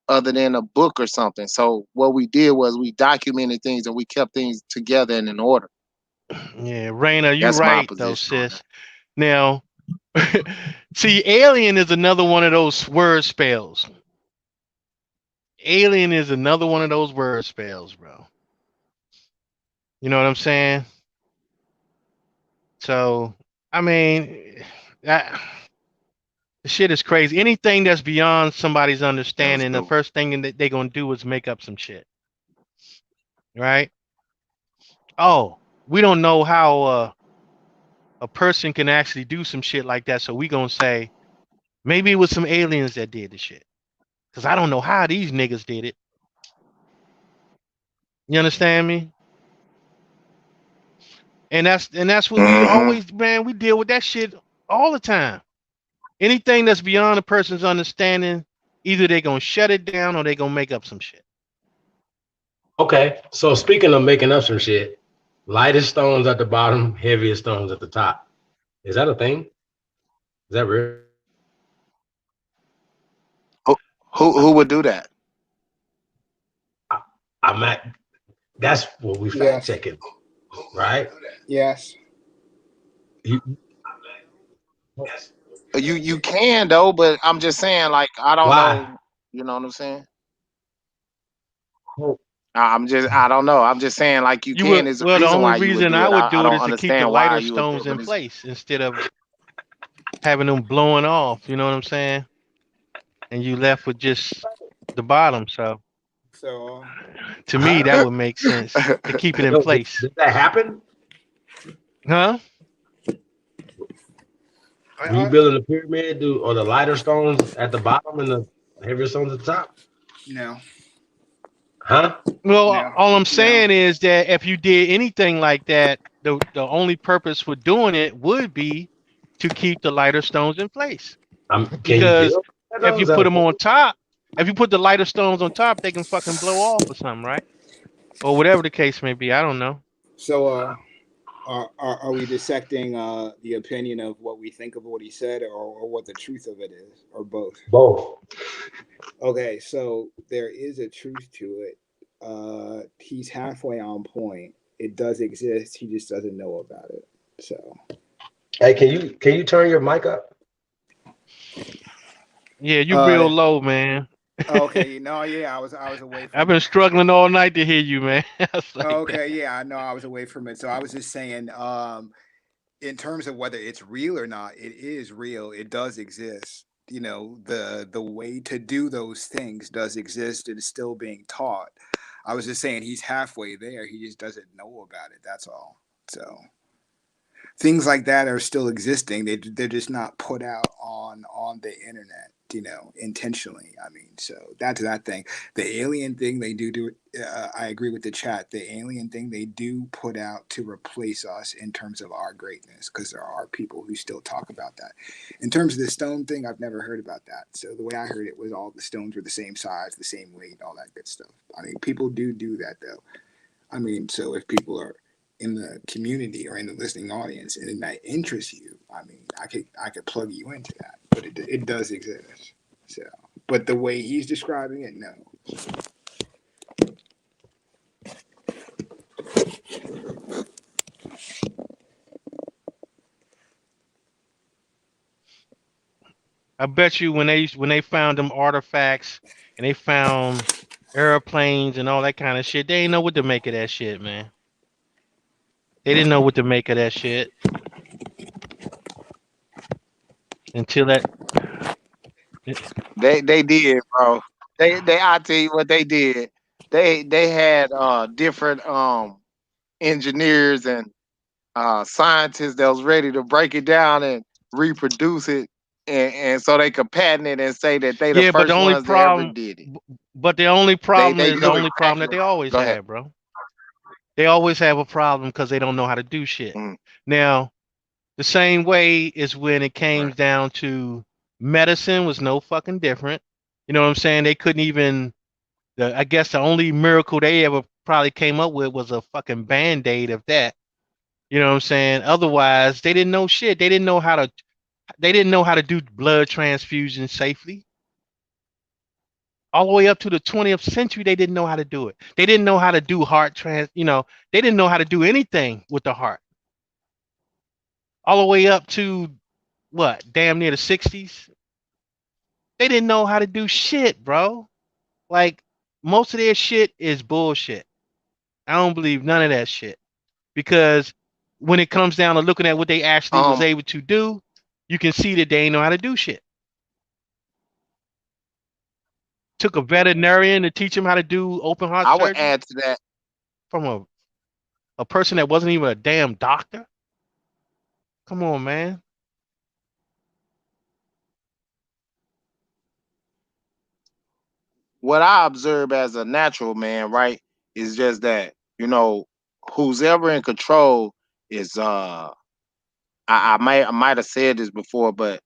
other than a book or something. So what we did was we documented things and we kept things together and in order. Yeah, Raina, you That's my right though, position on that. sis. Now, see, alien is another one of those word spells. Alien is another one of those word spells, bro. You know what I'm saying? So, I mean, that the shit is crazy. Anything that's beyond somebody's That was a good understanding, the one. first thing that they're gonna do is make up some shit, right? Oh, we don't know how a person can actually do some shit like that, so we gonna say maybe it was some aliens that did the shit. Cause I don't know how these niggas did it. You understand me? And that's what we Hmm. always, man, we deal with that shit all the time. Anything that's beyond a person's understanding, either they gonna shut it down or they gonna make up some shit. Okay, so speaking of making up some shit, lightest stones at the bottom, heaviest stones at the top. Is that a thing? Is that real? Who would do that? I'm at. That's what we fact Yes. checking, right? Yes. You, You can though, but I'm just saying, like, I don't why? know. You know what I'm saying? I don't know. I'm just saying, like, you You can. would Is the well, the reason only why you would reason do I it. would I do it don't is to keep the understand why lighter you would do it, stones but in it's place instead of having them blowing off. You know what I'm saying? And you left with just the bottom. So So to me, that Huh? would make sense to keep it in Yo, place. did that happen? Huh? When you building a pyramid, do or the lighter stones at the bottom and the heavier stones at the top? no, Huh? Well, no, all I'm no. saying is that if you did anything like that, the only purpose for doing it would be to keep the lighter stones in place. Can you Because build if those? you Is that put a them thing? on top, if you put the lighter stones on top, they can fucking blow off or something, right? Or whatever the case may be. I don't know. So are we dissecting the opinion of what we think of what he said, or what the truth of it is, or both? Both. Okay, so there is a truth to it. He's halfway on point. It does exist. He just doesn't know about it. So Hey, can you turn your mic up? Yeah, you uh real low, man. okay, no, yeah, I was away I've from been it. struggling all night to hear you, man. I was like that. Okay, yeah, I know I was away from it. So I was just saying, in terms of whether it's real or not, it is real. It does exist. The way to do those things does exist. It is still being taught. I was just saying he's halfway there. He just doesn't know about it. That's all. So things like that are still existing. They're just not put out on the internet, intentionally. I mean, so that's that thing. The alien thing they do. I agree with the chat. The alien thing they do put out to replace us in terms of our greatness, because there are people who still talk about that. In terms of the stone thing, I've never heard about that. So the way I heard it was all the stones were the same size, the same weight, all that good stuff. I mean, people do that though. I mean, so if people are in the community or in the listening audience and it might interest you, I mean, I could plug you into that, but it does exist. So, but the way he's describing it, no. I bet you when they found them artifacts and they found airplanes and all that kind of shit, they didn't know what to make of that shit, man. They didn't know what to make of that shit until that They did, bro. They I tell you what they did. They had different engineers and scientists that was ready to break it down and reproduce it, and so they could patent it and say that they the Yeah, but the first only ones that ever problem, did it. but the only problem They is the knew only problem that exactly. they always Go ahead. have, bro. They always have a problem because they don't know how to do shit. Mm, Now, the same way is when it came right. down to medicine was no fucking different. You know what I'm saying? They couldn't even. I guess the only miracle they ever probably came up with was a fucking band-aid of that. You know what I'm saying? Otherwise, they didn't know shit. They didn't know how to. They didn't know how to do blood transfusion safely. All the way up to the 20th century, they didn't know how to do it. They didn't know how to do heart trans. They didn't know how to do anything with the heart. All the way up to what? Damn near the 60s. They didn't know how to do shit, bro. Like most of their shit is bullshit. I don't believe none of that shit because when it comes down to looking at what they actually was Um, able to do, you can see that they ain't know how to do shit. Took a veterinarian to teach him how to do open heart I would surgery add to that. from a person that wasn't even a damn doctor. Come on, man. What I observe as a natural man, right, is just that who's ever in control is I might have said this before, but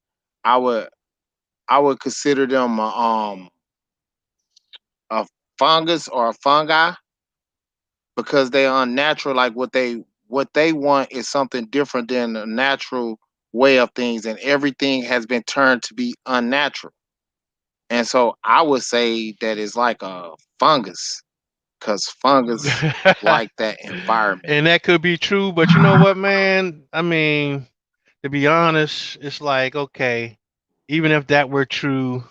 I would I would consider them a fungus or a fungi because they're unnatural. Like what they want is something different than the natural way of things, and everything has been turned to be unnatural. And so I would say that it's like a fungus because fungus like that environment. And that could be true, but you know what, man? I mean, to be honest, it's like, okay, even if that were true,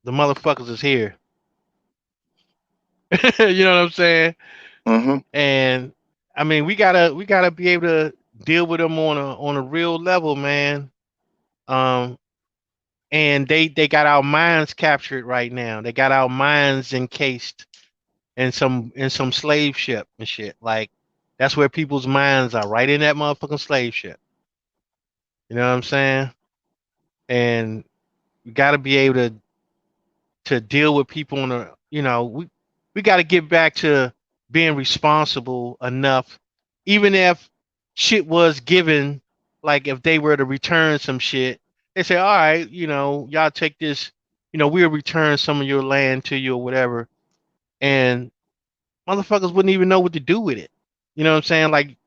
the motherfuckers is here. You know what I'm saying? Hmm. And I mean, we gotta be able to deal with them on a real level, man. Um, and they got our minds captured right now. They got our minds encased in some slave ship and shit. Like that's where people's minds are, right in that motherfucking slave ship. You know what I'm saying? And we got to be able to deal with people on a, we got to get back to being responsible enough, even if shit was given, like if they were to return some shit, they say, all right, y'all take this, we'll return some of your land to you or whatever, and motherfuckers wouldn't even know what to do with it. You know what I'm saying? Like,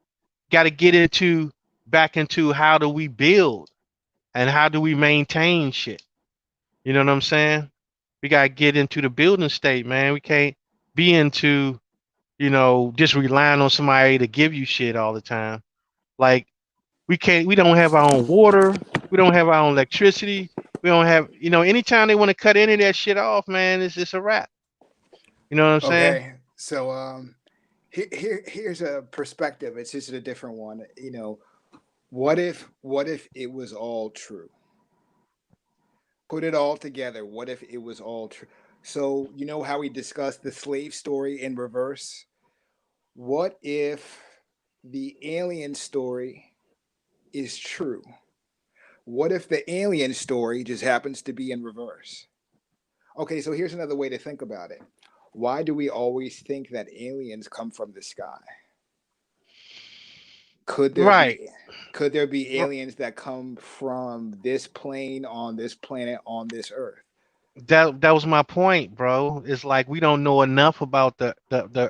got to get into back into how do we build and how do we maintain shit. You know what I'm saying? We gotta get into the building state, man. We can't be into, just relying on somebody to give you shit all the time. Like we don't have our own water, we don't have our own electricity, we don't have, anytime they want to cut any of that shit off, man, it's just a wrap. You know what I'm saying? Okay, so here's a perspective. It's just a different one. What if it was all true? Put it all together. What if it was all true? So you know how we discussed the slave story in reverse? What if the alien story is true? What if the alien story just happens to be in reverse? Okay, so here's another way to think about it. Why do we always think that aliens come from the sky? Could there Right. be could there be aliens that come from this plane on this planet on this earth? That was my point, bro. It's like we don't know enough about the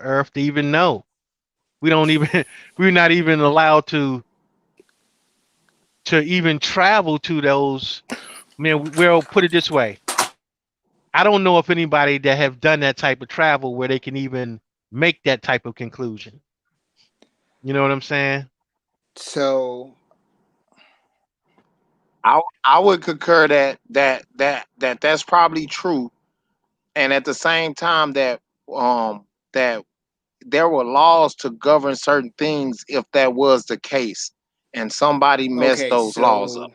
earth to even know. We don't even we're not even allowed to even travel to those. Man, we'll put it this way. I don't know if anybody that have done that type of travel where they can even make that type of conclusion. You know what I'm saying? So I would concur that's probably true, and at the same time that there were laws to govern certain things if that was the case, and somebody messed okay, those laws up.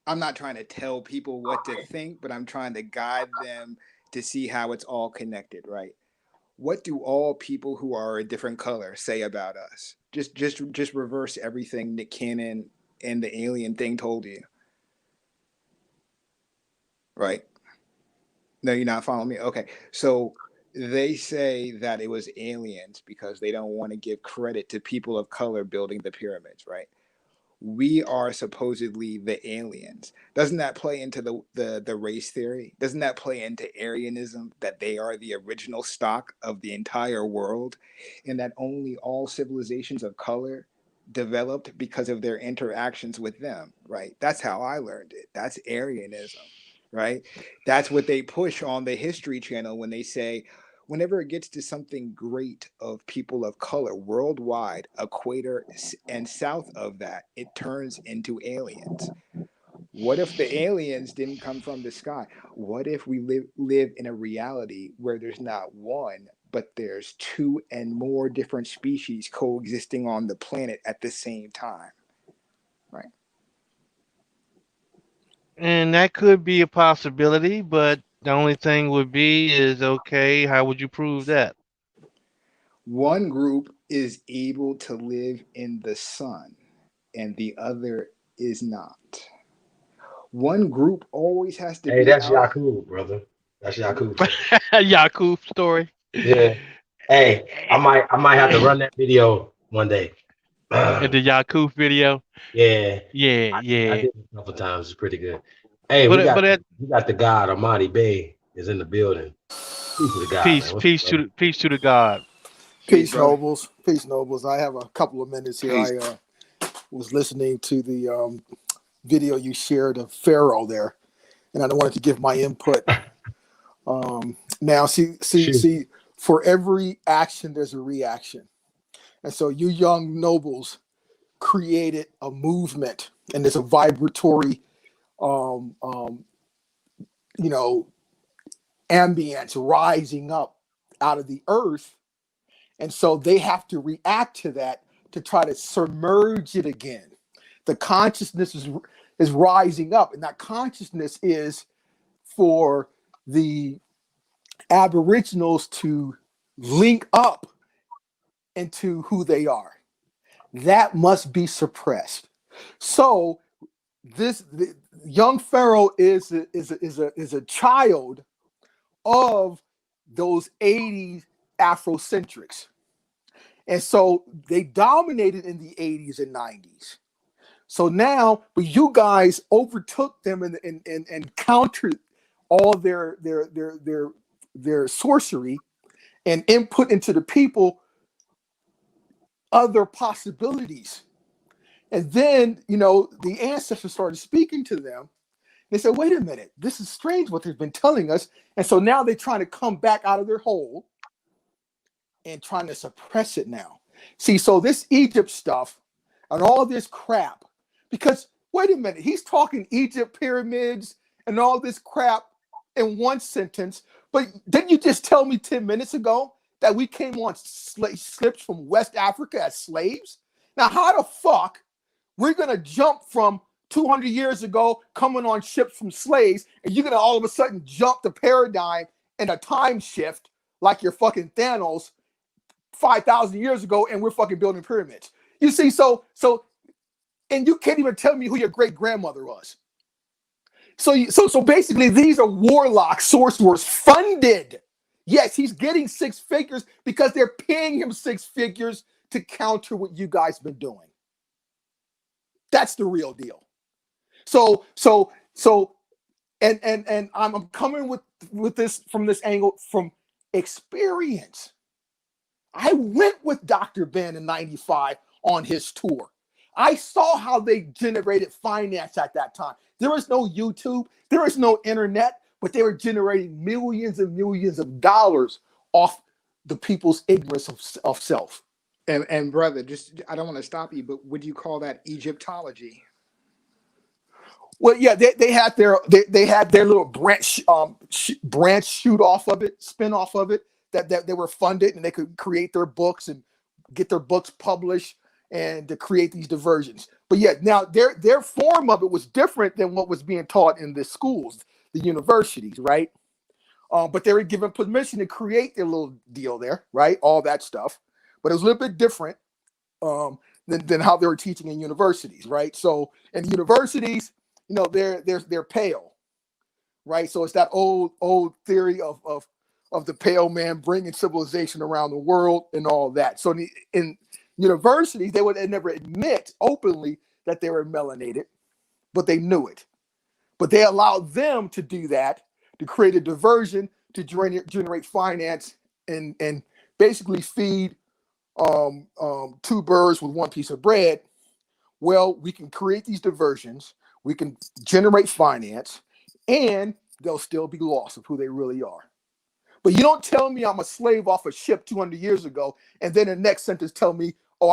I'm not trying to tell people what to think, but I'm trying to guide them to see how it's all connected, right? What do all people who are a different color say about us? Just reverse everything Nick Cannon and the alien thing told you, right? No, you're not following me. Okay, so they say that it was aliens because they don't want to give credit to people of color building the pyramids, right? We are supposedly the aliens. Doesn't that play into the race theory? Doesn't that play into Aryanism, that they are the original stock of the entire world, and that only all civilizations of color developed because of their interactions with them, right? That's how I learned it. That's Aryanism, right? That's what they push on the History Channel when they say, whenever it gets to something great of people of color worldwide, equator and south of that, it turns into aliens. What if the aliens didn't come from the sky? What if we live in a reality where there's not one, but there's two and more different species coexisting on the planet at the same time, right? And that could be a possibility, but the only thing would be is, okay, how would you prove that? One group is able to live in the sun and the other is not. One group always has to Hey, be that's out. Yakub, brother. That's Yakub story. Yakub story. Yeah. Hey, I might have to run that video one day. And the Yakub video. Yeah. Yeah, I yeah. did it a couple times. It's pretty good. Hey, we But got that we got the God Almighty Bay is in the building. Peace to the God, man. What's up, brother? peace to the God. Peace, Peace, brother. nobles. Peace, nobles. I have a couple of minutes here. Peace. I was listening to the video you shared of Pharaoh there, and I wanted to give my input. Now, Shoot. see. For every action, there's a reaction, and so you young nobles created a movement, and there's a vibratory, um, um, you know, ambience rising up out of the earth. And so they have to react to that to try to submerge it again. The consciousness is rising up, and that consciousness is for the Aboriginals to link up into who they are. That must be suppressed. So the young Pharaoh is a child of those 80s Afrocentrics. And so they dominated in the 80s and 90s. So now, but you guys overtook them and countered all their sorcery and input into the people other possibilities. And then, the ancestors started speaking to them. They said, wait a minute, this is strange what they've been telling us. And so now they're trying to come back out of their hole and trying to suppress it now. See, so this Egypt stuff and all this crap, because wait a minute, he's talking Egypt pyramids and all this crap in one sentence, but didn't you just tell me 10 minutes ago that we came on slips from West Africa as slaves? Now, how the fuck we're gonna jump from 200 years ago coming on ships from slaves, and you're gonna all of a sudden jump the paradigm in a time shift like you're fucking Thanos 5,000 years ago, and we're fucking building pyramids. You see, so, and you can't even tell me who your great grandmother was. So basically, these are warlocks, sorcerers, funded. Yes, he's getting six figures because they're paying him six figures to counter what you guys been doing. That's the real deal. And I'm coming with this from this angle from experience. I went with Dr. Ben in 95 on his tour. I saw how they generated finance at that time. There was no YouTube, there was no internet, but they were generating millions and millions of dollars off the people's ignorance of self. And brother, just I don't want to stop you, but would you call that Egyptology? Well, yeah, they had their little branch shoot off of it, spin off of it, that they were funded and they could create their books and get their books published and to create these diversions. But yeah, now their form of it was different than what was being taught in the schools, the universities, right? But they were given permission to create their little deal there, right? All that stuff. But it was a little bit different than how they were teaching in universities, right? So in universities, you know, they're pale, right? So it's that old theory of the pale man bringing civilization around the world and all that. So in universities, they would never admit openly that they were melanated, but they knew it. But they allowed them to do that, to create a diversion, to generate finance and basically feed two birds with one piece of bread. Well, we can create these diversions, we can generate finance, and they'll still be lost of who they really are. But you don't tell me I'm a slave off a ship 200 years ago, and then the next sentence tell me, oh,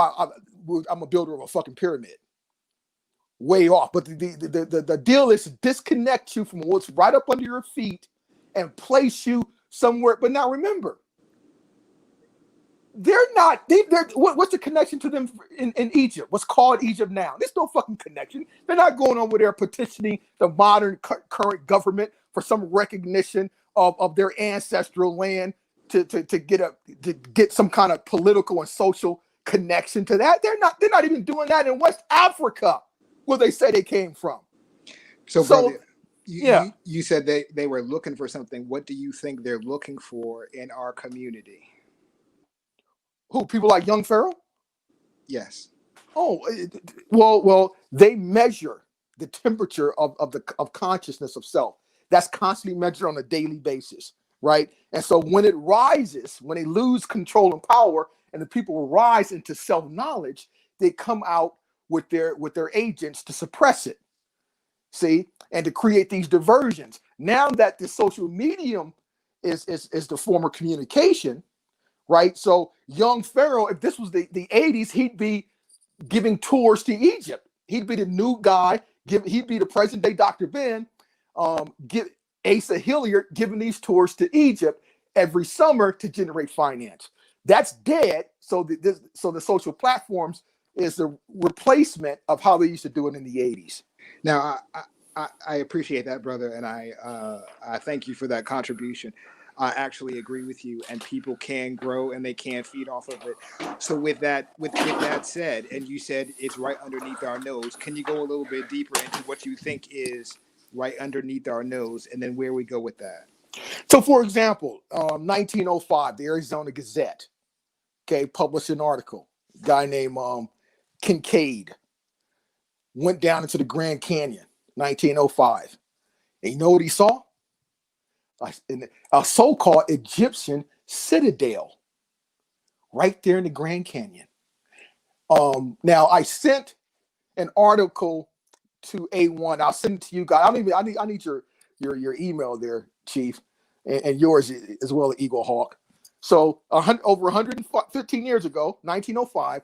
I'm a builder of a fucking pyramid. Way off. But the deal is to disconnect you from what's right up under your feet and place you somewhere. But now remember, they're not, what's the connection to them in Egypt? What's called Egypt now? There's no fucking connection. They're not going over there petitioning the modern current government for some recognition of their ancestral land to get some kind of political and social connection to that. They're not even doing that in West Africa, where they say they came from. So brother, yeah, you said they were looking for something. What do you think they're looking for in our community? Who, people like Young Pharaoh? Yes. Oh, well, they measure the temperature of consciousness of self. That's constantly measured on a daily basis, right? And so when it rises, when they lose control and power, and the people will rise into self-knowledge, they come out with their agents to suppress it. See, and to create these diversions. Now that the social medium is the form of communication, right? So young Pharaoh, if this was the 80s, he'd be giving tours to Egypt. He'd be the new guy. He'd be the present day Dr. Ben. Give Asa Hilliard giving these tours to Egypt every summer to generate finance. That's dead. So the social platforms is the replacement of how they used to do it in the 80s. Now, I appreciate that, brother, and I thank you for that contribution. I actually agree with you, and people can grow and they can feed off of it. So with that said, and you said it's right underneath our nose, can you go a little bit deeper into what you think is right underneath our nose, and then where we go with that? So, for example, 1905, the Arizona Gazette, okay, published an article. A guy named Kincaid went down into the Grand Canyon, 1905. And you know what he saw? A so-called Egyptian citadel right there in the Grand Canyon. Now I sent an article to A1. I'll send it to you guys. I need your email there, Chief, and yours as well, Eagle Hawk. So over 115 years ago, 1905,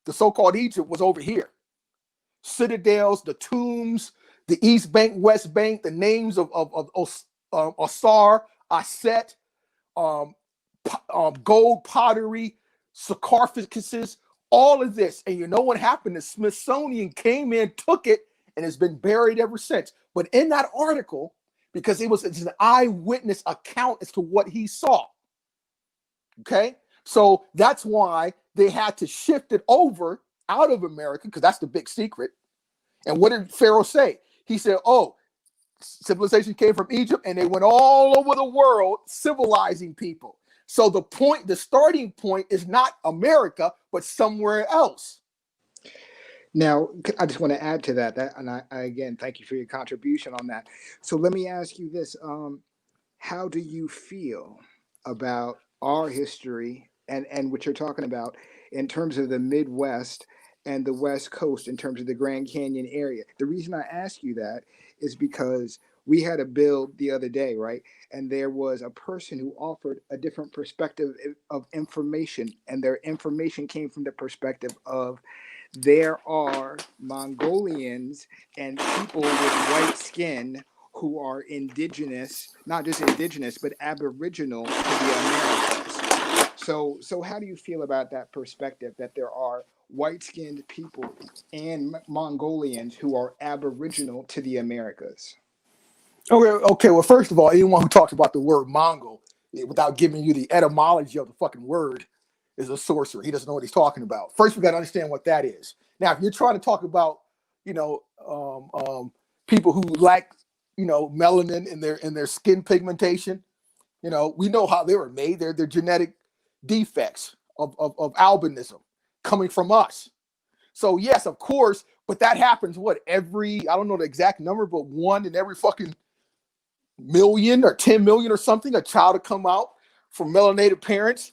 the so-called Egypt was over here. Citadels, the tombs, the East Bank, West Bank, the names of Osar, Aset, gold pottery, sarcophaguses, all of this. And you know what happened? The Smithsonian came in, took it, and it's been buried ever since. But in that article, because it's an eyewitness account as to what he saw. Okay? So that's why they had to shift it over out of America, because that's the big secret. And what did Pharaoh say? He said, oh, civilization came from Egypt and they went all over the world civilizing people. So the starting point is not America, but somewhere else. Now, I just want to add to that, and I again, thank you for your contribution on that. So let me ask you this. How do you feel about our history and what you're talking about in terms of the Midwest and the West Coast in terms of the Grand Canyon area? The reason I ask you that is because we had a bill the other day, right? And there was a person who offered a different perspective of information, and their information came from the perspective of there are Mongolians and people with white skin who are indigenous, not just indigenous, but aboriginal to the Americas. So how do you feel about that perspective that there are white-skinned people and Mongolians who are aboriginal to the Americas. Okay. Well, first of all, anyone who talks about the word Mongol without giving you the etymology of the fucking word is a sorcerer. He doesn't know what he's talking about. First, we got to understand what that is. Now, if you're trying to talk about, people who lack, melanin in their skin pigmentation, we know how they were made. They're genetic defects of albinism coming from us. So yes, of course, but that happens every, I don't know the exact number, but 1 in every fucking million or 10 million or something, a child to come out from melanated parents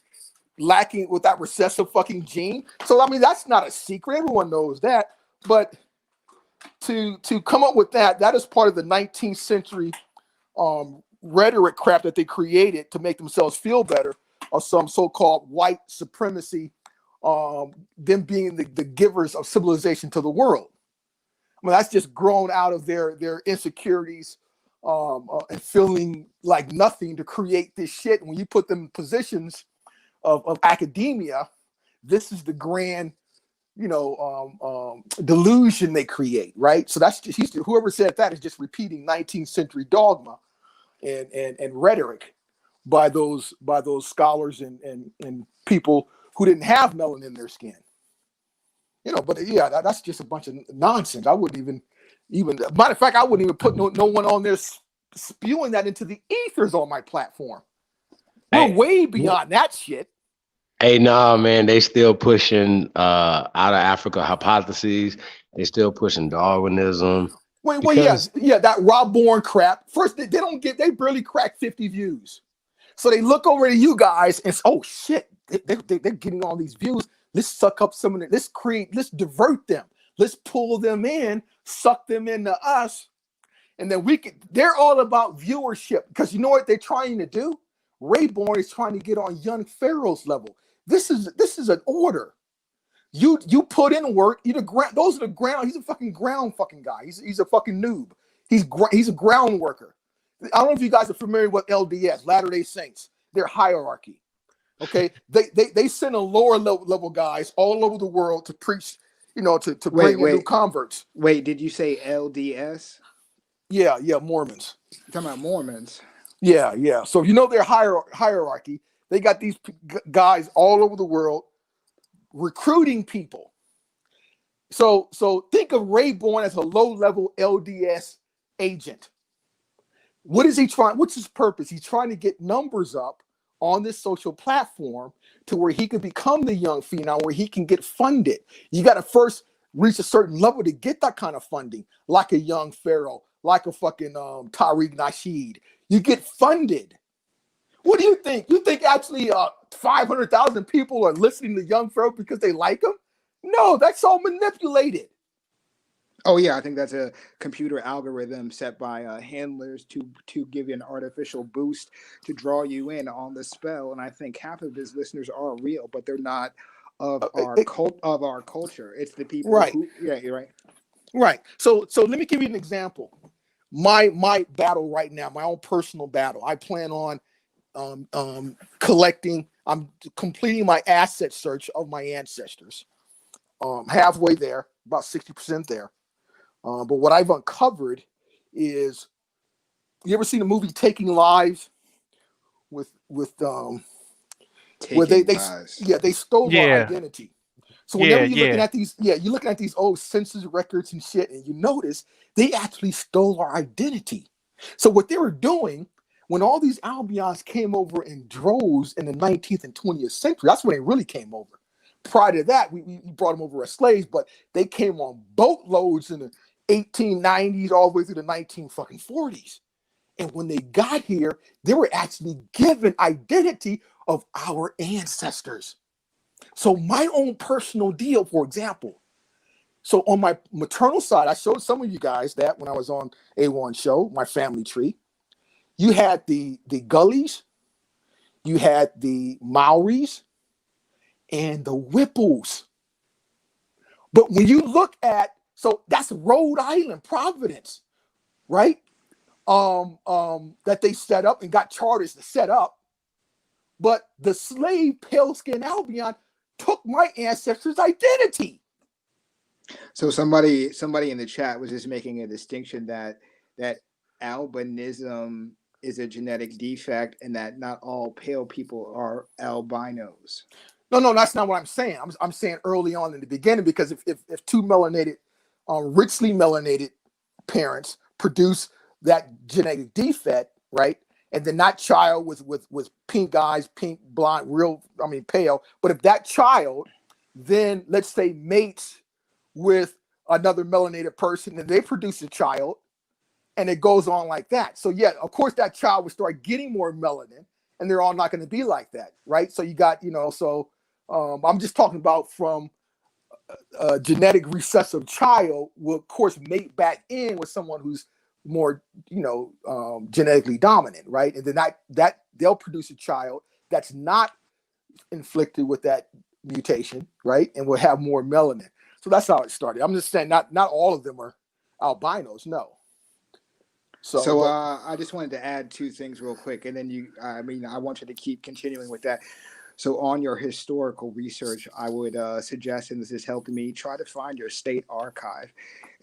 lacking with that recessive fucking gene. So I mean, that's not a secret. Everyone knows that. But to come up with that is part of the 19th century rhetoric crap that they created to make themselves feel better, of some so-called white supremacy, them being the givers of civilization to the world. I mean, that's just grown out of their insecurities and feeling like nothing to create this shit. And when you put them in positions of academia, this is the grand, delusion they create, right? So that's just, whoever said that is just repeating 19th century dogma and rhetoric by those scholars and people who didn't have melanin in their skin. But yeah, that's just a bunch of nonsense. I wouldn't even matter of fact, I wouldn't even put no one on there spewing that into the ethers on my platform. We're way beyond that shit. Hey, nah, man, they still pushing out of Africa hypotheses. They still pushing Darwinism. Well, yeah, that Rob Bourne crap. First, they barely crack 50 views. So they look over to you guys and say, oh shit, they're getting all these views. Let's suck up some of it. Let's divert them. Let's pull them in, suck them into us. And then they're all about viewership, because you know what they're trying to do? Rayborn is trying to get on young Pharaoh's level. This is an order. You put in work. Those are the ground. He's a fucking ground fucking guy. He's a fucking noob. He's a ground worker. I don't know if you guys are familiar with LDS, Latter-day Saints, their hierarchy. Okay, they send a lower level guys all over the world to preach, to bring in new converts. Wait, did you say LDS? Yeah, Mormons. You're talking about Mormons. Yeah. So their hierarchy. They got these guys all over the world recruiting people. So think of Rayborn as a low-level LDS agent. What is he trying? What's his purpose? He's trying to get numbers up on this social platform to where he could become the young phenom, where he can get funded. You got to first reach a certain level to get that kind of funding, like a young Pharaoh, like a fucking Tariq Nasheed. You get funded. What do you think? You think actually 500,000 people are listening to young Pharaoh because they like him? No, that's all manipulated. Oh yeah, I think that's a computer algorithm set by handlers to give you an artificial boost to draw you in on the spell. And I think half of his listeners are real, but they're not of our culture. It's the people who, yeah, you're right. Right. So let me give you an example. My battle right now, my own personal battle. I plan on collecting. I'm completing my asset search of my ancestors. Halfway there, about 60% there. But what I've uncovered is, you ever seen the movie Taking Lives with where they stole our identity. So whenever you're looking at these, you're looking at these old census records and shit, and you notice they actually stole our identity. So what they were doing when all these Albions came over in droves in the 19th and 20th century, that's when they really came over. Prior to that, we brought them over as slaves, but they came on boatloads in the 1890s all the way through the 1940s. And when they got here, they were actually given identity of our ancestors. So my own personal deal, for example. So on my maternal side, I showed some of you guys that when I was on A1 show, my family tree. You had the Gullies, you had the Maoris, and the Whipples. But when you look at, so that's Rhode Island, Providence, right? That they set up and got charters to set up. But the slave pale skin Albion took my ancestors' identity. So somebody in the chat was just making a distinction that albinism is a genetic defect and that not all pale people are albinos. No, that's not what I'm saying. I'm saying early on in the beginning, because if two melanated, richly melanated parents produce that genetic defect, right? And then that child with pink eyes, pink, blonde, pale. But if that child then, let's say, mates with another melanated person and they produce a child, and it goes on like that. So yeah, of course that child would start getting more melanin, and they're all not going to be like that, right? So you got, I'm just talking about from a genetic recessive child will of course mate back in with someone who's more, genetically dominant, right? And then that they'll produce a child that's not inflicted with that mutation, right? And will have more melanin. So that's how it started. I'm just saying not all of them are albinos, no. So I just wanted to add two things real quick, and then I want you to keep continuing with that. So on your historical research, I would suggest, and this is helping me, try to find your state archive.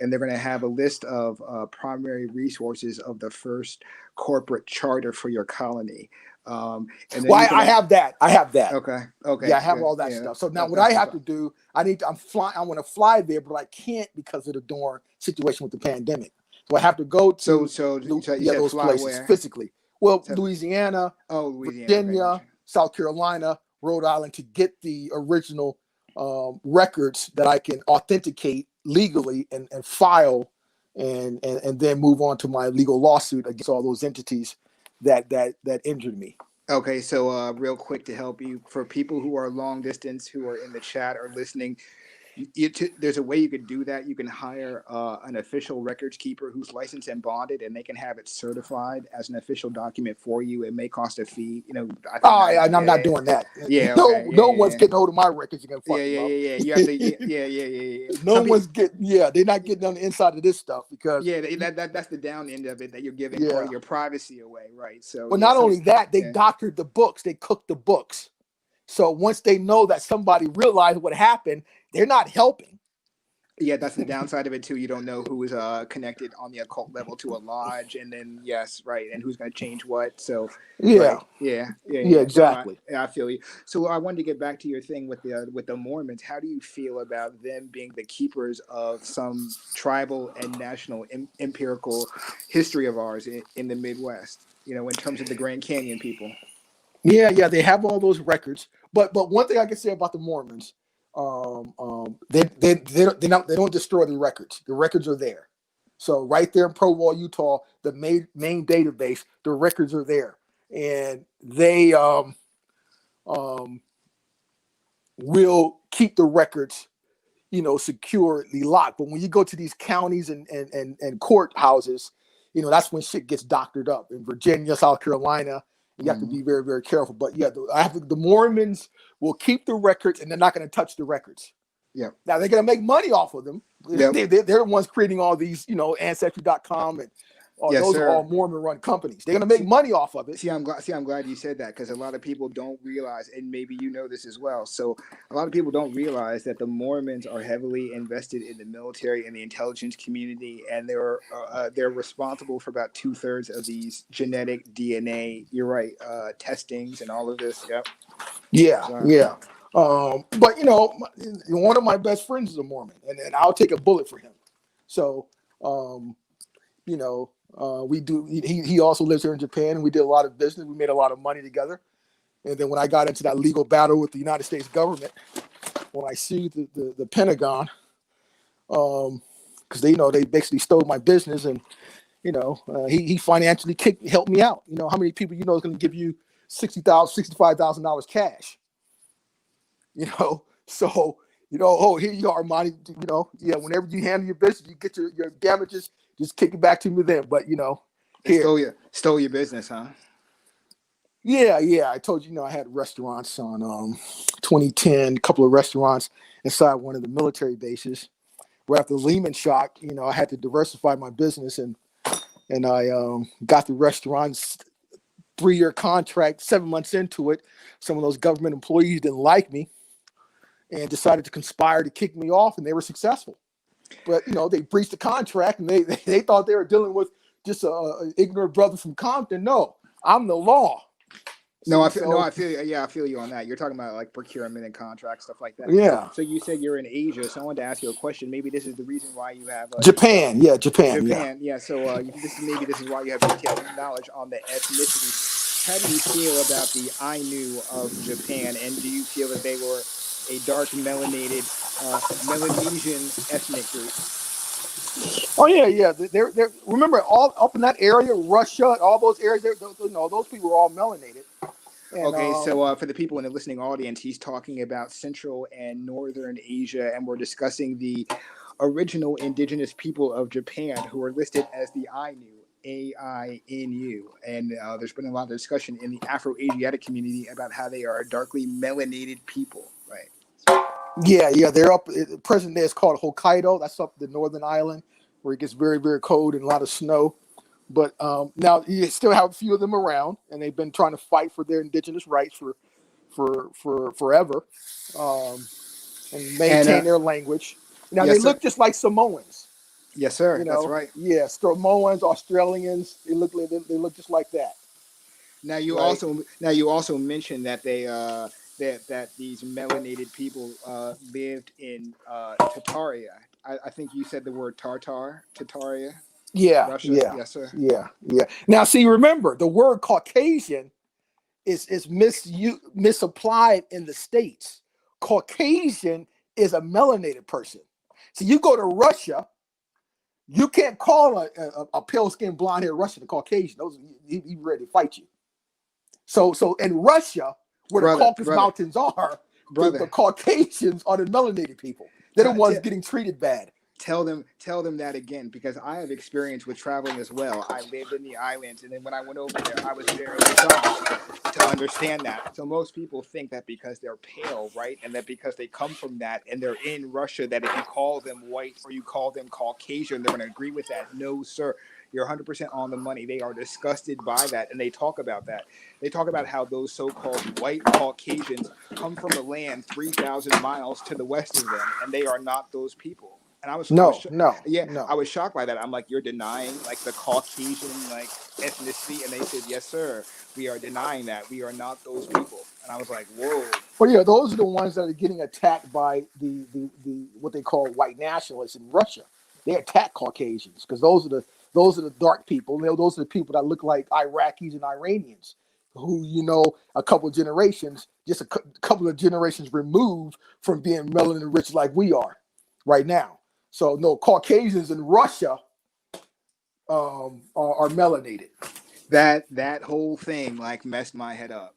And they're going to have a list of primary resources of the first corporate charter for your colony. And then I have that. Okay. Yeah, I have all that stuff. So now what I have to do, I want to fly there, but I can't because of the darn situation with the pandemic. So I have to go to those places where? Physically. Well, Louisiana, Virginia, okay, South Carolina, Rhode Island, to get the original records that I can authenticate legally and file and then move on to my legal lawsuit against all those entities that injured me. Okay, so real quick to help you, for people who are long distance, who are in the chat or listening, there's a way you could do that. You can hire an official records keeper who's licensed and bonded, and they can have it certified as an official document for you. It may cost a fee, I'm not doing that. Yeah, no one's getting hold of my records. You can fuck them up. You have to, No one's getting. Yeah, they're not getting on the inside of this stuff because that's the down end of it, that you're giving part of your privacy away, right? So, but not only that, they doctored the books, they cooked the books. So once they know that somebody realized what happened, they're not helping. Yeah, that's the downside of it too. You don't know who is connected on the occult level to a lodge, and then and who's going to change what. So exactly. So I feel you. So I wanted to get back to your thing with the Mormons. How do you feel about them being the keepers of some tribal and national empirical history of ours in the Midwest? In terms of the Grand Canyon people. Yeah, they have all those records. But one thing I can say about the Mormons, they don't destroy the records. The records are there. So right there in Provo, Utah, the main database, the records are there, and they will keep the records, securely locked. But when you go to these counties and courthouses, that's when shit gets doctored up. In Virginia, South Carolina, you have to be very, very careful. But yeah, the Mormons will keep the records, and they're not going to touch the records. Yeah. Now they're going to make money off of them. Yep. They're the ones creating all these, Ancestry.com and those are all Mormon-run companies. They're going to make money off of it. I'm glad you said that, because a lot of people don't realize, and maybe you know this as well. So a lot of people don't realize that the Mormons are heavily invested in the military and the intelligence community, and they're responsible for about 2/3 of these genetic DNA. You're right, testings and all of this. Yep. Yeah. But one of my best friends is a Mormon, and I'll take a bullet for him. So, we do. He also lives here in Japan, and we did a lot of business. We made a lot of money together. And then when I got into that legal battle with the United States government, when I sued the Pentagon, because they basically stole my business, and he financially helped me out. How many people is going to give you $65,000 cash? So here you are, Monty. Whenever you handle your business, you get your damages. Just kick it back to me then. But stole your business, huh? Yeah. I told you, I had restaurants on 2010, a couple of restaurants inside one of the military bases. Right after the Lehman shock, I had to diversify my business, and I got the restaurants 3-year contract. 7 months into it, some of those government employees didn't like me. and decided to conspire to kick me off, and they were successful. But they breached the contract, and they thought they were dealing with just an ignorant brother from Compton. No, I'm the law. I feel you on that. You're talking about like procurement and contract stuff like that. Yeah. So you said you're in Asia, so I wanted to ask you a question. Maybe this is the reason why you have Japan. Japan. Yeah. So this is why you have detailed knowledge on the ethnicity. How do you feel about the Ainu of Japan, and do you feel that they were a dark melanated Melanesian ethnic group? Oh yeah. They're remember all up in that area, Russia, all those areas. Those people were all melanated. And, okay, so for the people in the listening audience, he's talking about Central and Northern Asia, and we're discussing the original indigenous people of Japan who are listed as the Ainu, AINU. And there's been a lot of discussion in the Afro-Asiatic community about how they are a darkly melanated people, right? Yeah, they're up. Present day is called Hokkaido. That's up the northern island where it gets very, very cold and a lot of snow. But now you still have a few of them around, and they've been trying to fight for their indigenous rights for forever, and maintain their language. Now they look just like Samoans. Yes, sir. That's right. Yeah, Samoans, Australians. They look just like that. Now you also mentioned that they that these melanated people lived in Tataria. I think you said the word Tataria. Yeah, Russia. yeah, Yes, sir. Yeah. Now, see, remember the word Caucasian is misapplied in the States. Caucasian is a melanated person. So you go to Russia, you can't call a pale-skinned, blonde-haired Russian a Caucasian. He's ready to fight you. So in Russia, where the Caucasus Mountains are, the Caucasians are the melanated people. They're the ones getting treated bad. Tell them that again, because I have experience with traveling as well. I lived in the islands, and then when I went over there, I was very shocked to understand that. So most people think that because they're pale, right, and that because they come from that and they're in Russia, that if you call them white or you call them Caucasian, they're going to agree with that. No, sir. You're 100% on the money. They are disgusted by that, and they talk about that. They talk about how those so-called white Caucasians come from a land 3,000 miles to the west of them, and they are not those people. And I was shocked by that. I'm like, you're denying like the Caucasian like ethnicity, and they said, yes, sir, we are denying that. We are not those people. And I was like, whoa. Well, yeah, those are the ones that are getting attacked by the what they call white nationalists in Russia. They attack Caucasians because those are the dark people. Those are the people that look like Iraqis and Iranians, who a couple of generations, just a couple of generations removed from being melanin rich like we are right now. So no, Caucasians in Russia are melanated. That whole thing like messed my head up.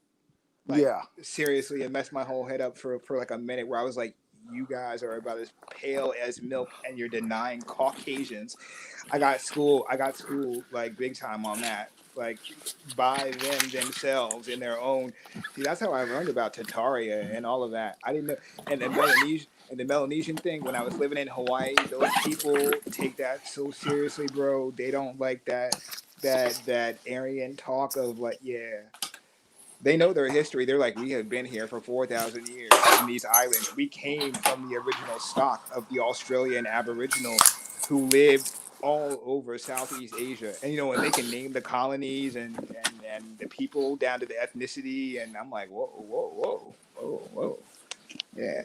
Like, yeah, seriously, it messed my whole head up for like a minute, where I was like, you guys are about as pale as milk, and you're denying Caucasians. I got school like big time on that, like by themselves in their own. See, that's how I learned about Tataria and all of that. I didn't know, and the Melanesian thing. When I was living in Hawaii, those people take that so seriously, bro. They don't like that Aryan talk of like, yeah. They know their history. They're like, we have been here for 4,000 years in these islands. We came from the original stock of the Australian Aboriginal who lived all over Southeast Asia. And, and they can name the colonies and the people down to the ethnicity. And I'm like, whoa. Yeah.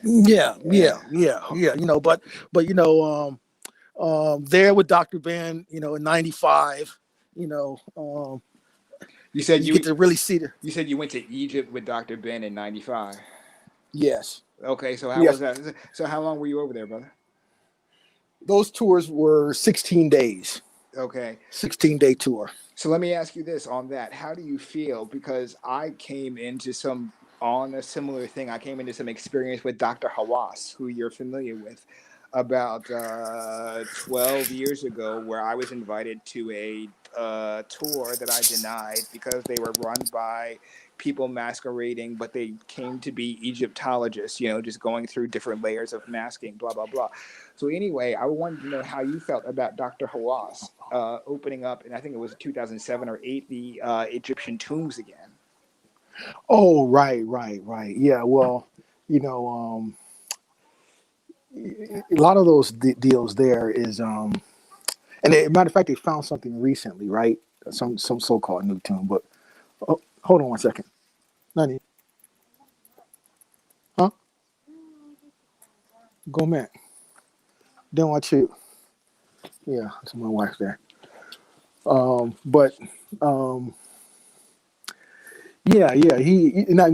There with Dr. Ben, in 95, you said you get to really see the. You said you went to Egypt with Dr. Ben in 95. Yes. Okay, so how was that? So how long were you over there, brother? Those tours were 16 days. Okay. 16-day tour. So let me ask you this on that. How do you feel? Because I came into on a similar thing. I came into some experience with Dr. Hawass, who you're familiar with, about 12 years ago, where I was invited to a tour that I denied because they were run by people masquerading, but they came to be Egyptologists, just going through different layers of masking, blah, blah, blah. So anyway, I wanted to know how you felt about Dr. Hawass opening up, and I think it was 2007 or 2008, the Egyptian tombs again. Oh, right. Yeah, well, a lot of those deals there is and matter of fact, they found something recently, right? Some so-called new tune. But hold on one second, Nani, huh? Go Mac. Then watch you. Yeah, it's my wife there. But um, yeah. Now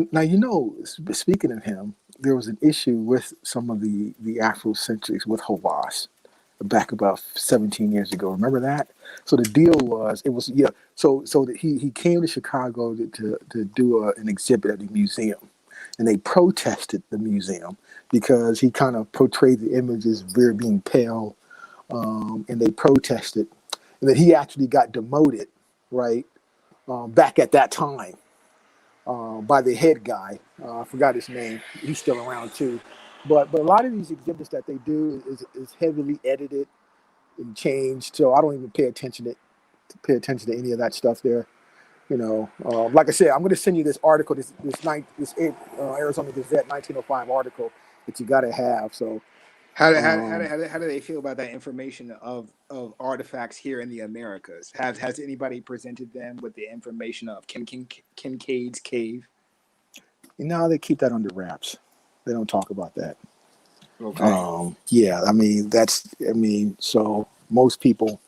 Speaking of him, there was an issue with some of the Afrocentrics with Havas back about 17 years ago. Remember that? So the deal was, it was yeah. So that he came to Chicago to do an exhibit at the museum, and they protested the museum because he kind of portrayed the image as very being pale, and they protested, and then he actually got demoted, right? Back at that time, by the head guy. I forgot his name. He's still around too. But a lot of these exhibits that they do is heavily edited and changed. So I don't even pay attention to any of that stuff there. Like I said, I'm going to send you this article, this Arizona Gazette 1905 article that you got to have. So how do they feel about that information of artifacts here in the Americas? Has anybody presented them with the information of Kincaid's cave? They keep that under wraps. They don't talk about that. Okay. Yeah, so most people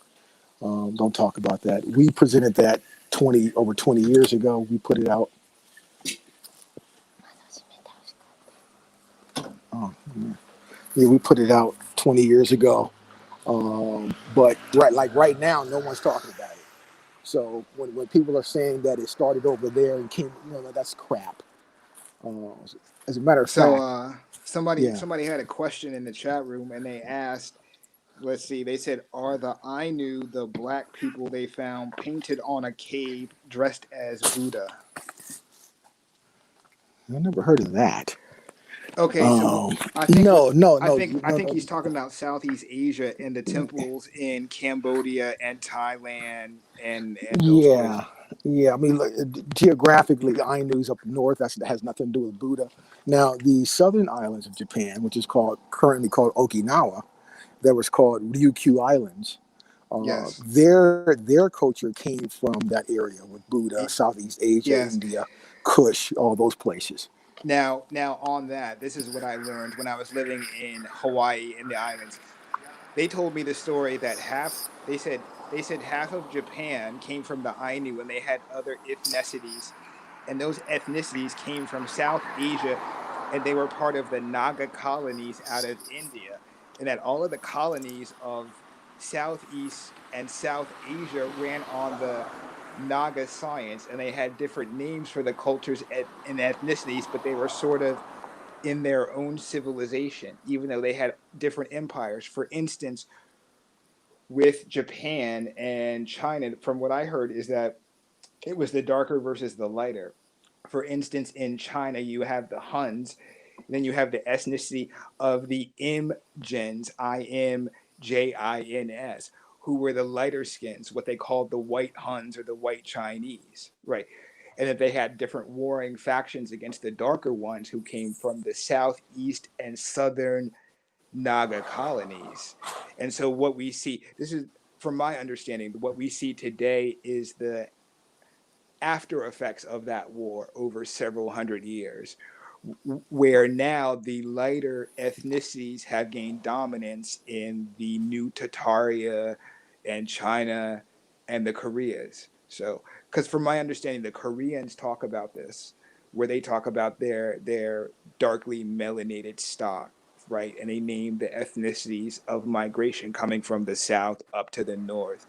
don't talk about that. We presented that over 20 years ago. We put it out. Oh, yeah, we put it out 20 years ago. But right now, no one's talking about it. So when people are saying that it started over there and came, that's crap. As a matter of So fact, somebody had a question in the chat room and they asked, let's see, they said, are the Ainu the black people they found painted on a cave dressed as Buddha? I never heard of that. Okay, so I think he's talking about Southeast Asia and the temples in Cambodia and Thailand and those places. Yeah. Look, geographically, the Ainu's up north. That has nothing to do with Buddha. Now, the southern islands of Japan, which is currently called Okinawa, that was called Ryukyu Islands. Yes. Their culture came from that area with Buddha, Southeast Asia, Yes. India, Kush, all those places. Now on that, this is what I learned when I was living in Hawaii in the islands. They told me the story that they said half of Japan came from the Ainu and they had other ethnicities, and those ethnicities came from South Asia, and they were part of the Naga colonies out of India, and that all of the colonies of Southeast and South Asia ran on the Naga science, and they had different names for the cultures and ethnicities, but they were sort of in their own civilization, even though they had different empires. For instance, with Japan and China, from what I heard, is that it was the darker versus the lighter. For instance, in China, you have the Huns, then you have the ethnicity of the Imjins, Imjins, who were the lighter skins, what they called the white Huns or the white Chinese, right? And that they had different warring factions against the darker ones who came from the southeast and southern Naga colonies. And so what we see, this is from my understanding, what we see today is the after effects of that war over several hundred years, where now the lighter ethnicities have gained dominance in the new Tataria and China and the Koreas. So, because from my understanding, the Koreans talk about this, where they talk about their darkly melanated stock, right? And they name the ethnicities of migration coming from the south up to the north.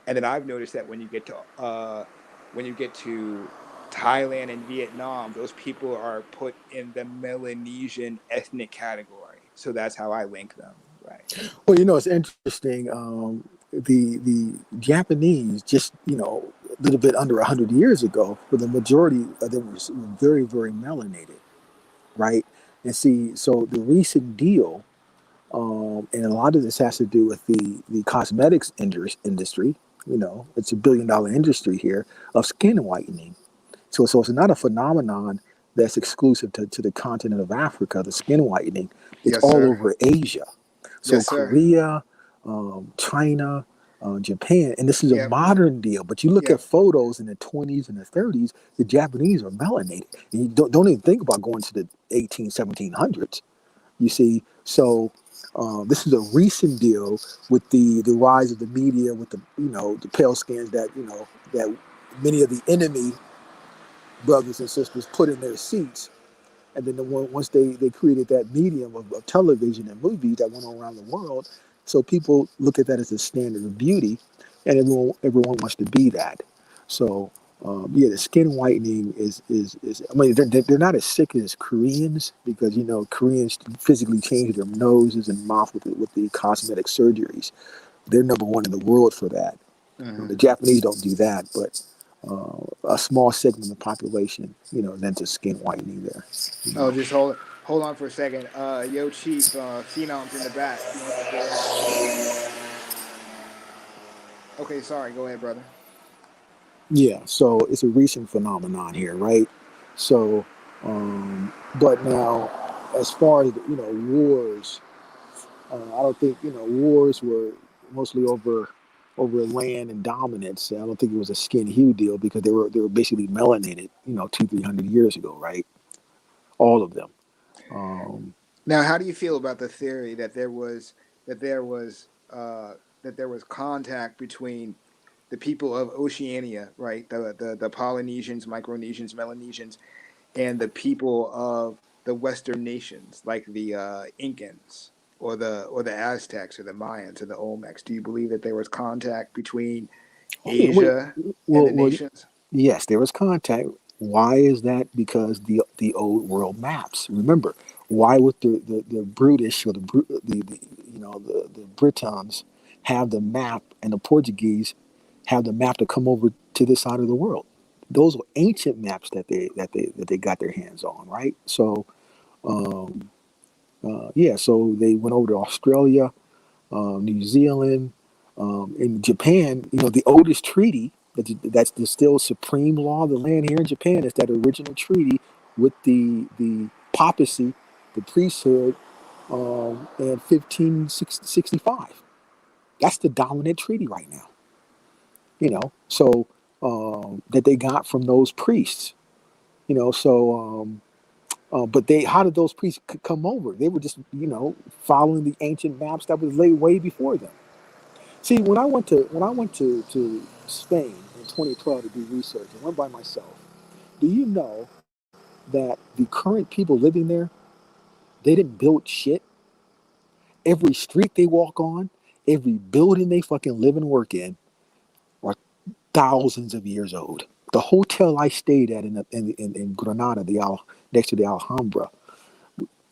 And then I've noticed that when you get to Thailand and Vietnam, those people are put in the Melanesian ethnic category. So that's how I link them, right? Well, it's interesting. The Japanese, just a little bit under 100 years ago, for the majority of them were very, very melanated, right? And see, so the recent deal, and a lot of this has to do with the cosmetics industry. It's $1 billion industry here of skin whitening. So it's not a phenomenon that's exclusive to the continent of Africa, the skin whitening. It's Yes, all sir. over Asia. So Yes, sir. Korea, China, Japan, and this is a Yep. modern deal. But you look at Yep. photos in the 20s and the 30s, the Japanese are melanated. And you don't even think about going to the 1700s. You see, so this is a recent deal with the rise of the media, with the the pale skins that that many of the enemy brothers and sisters put in their seats. And then once they created that medium of television and movies that went around the world, so people look at that as a standard of beauty, and everyone wants to be that. So yeah, the skin whitening is I mean they're not as sick as Koreans, because Koreans physically change their noses and mouth with the cosmetic surgeries. They're number one in the world for that. Hmm. The Japanese don't do that, but a small segment of the population, then to skin whitening there. Oh, just hold on for a second. Yo, Chief, Phenom's in the back. He wants to say hi. Okay, sorry. Go ahead, brother. Yeah, so it's a recent phenomenon here, right? So, but now, as far as wars, I don't think wars were mostly over land and dominance. I don't think it was a skin hue deal, because they were basically melanated, 200-300 years ago, right? All of them. Um, Now, how do you feel about the theory that that there was there was contact between the people of Oceania, right? The Polynesians, Micronesians, Melanesians, and the people of the Western nations, like the Incans or the Aztecs or the Mayans or the Olmecs. Do you believe that there was contact between wait, Asia and the well, nations? yes, there was contact. Why is that? Because the old world maps. Remember, why would the British or the Britons have the map, and the Portuguese have the map to come over to this side of the world? Those were ancient maps that they got their hands on, right? So um, yeah, so they went over to Australia, New Zealand, in Japan. The oldest treaty that's the still supreme law of the land here in Japan is that original treaty with the papacy, the priesthood, in 1565. That's the dominant treaty right now. So that they got from those priests. So. But how did those priests come over? They were just, following the ancient maps that was laid way before them. See, when I went to Spain in 2012 to do research, I went by myself. Do you know that the current people living there, they didn't build shit? Every street they walk on, every building they fucking live and work in, are thousands of years old. The hotel I stayed at in Granada, next to the Alhambra,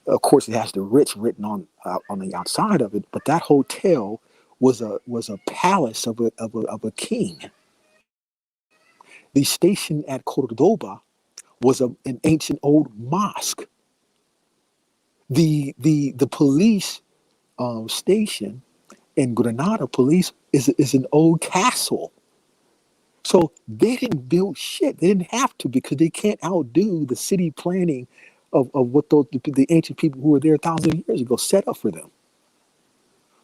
of course, it has the rich written on the outside of it, but that hotel was a palace of a king. The station at Cordoba was an ancient old mosque. The police station in Granada police is an old castle. So they didn't build shit. They didn't have to, because they can't outdo the city planning of what the ancient people who were there thousands of years ago set up for them.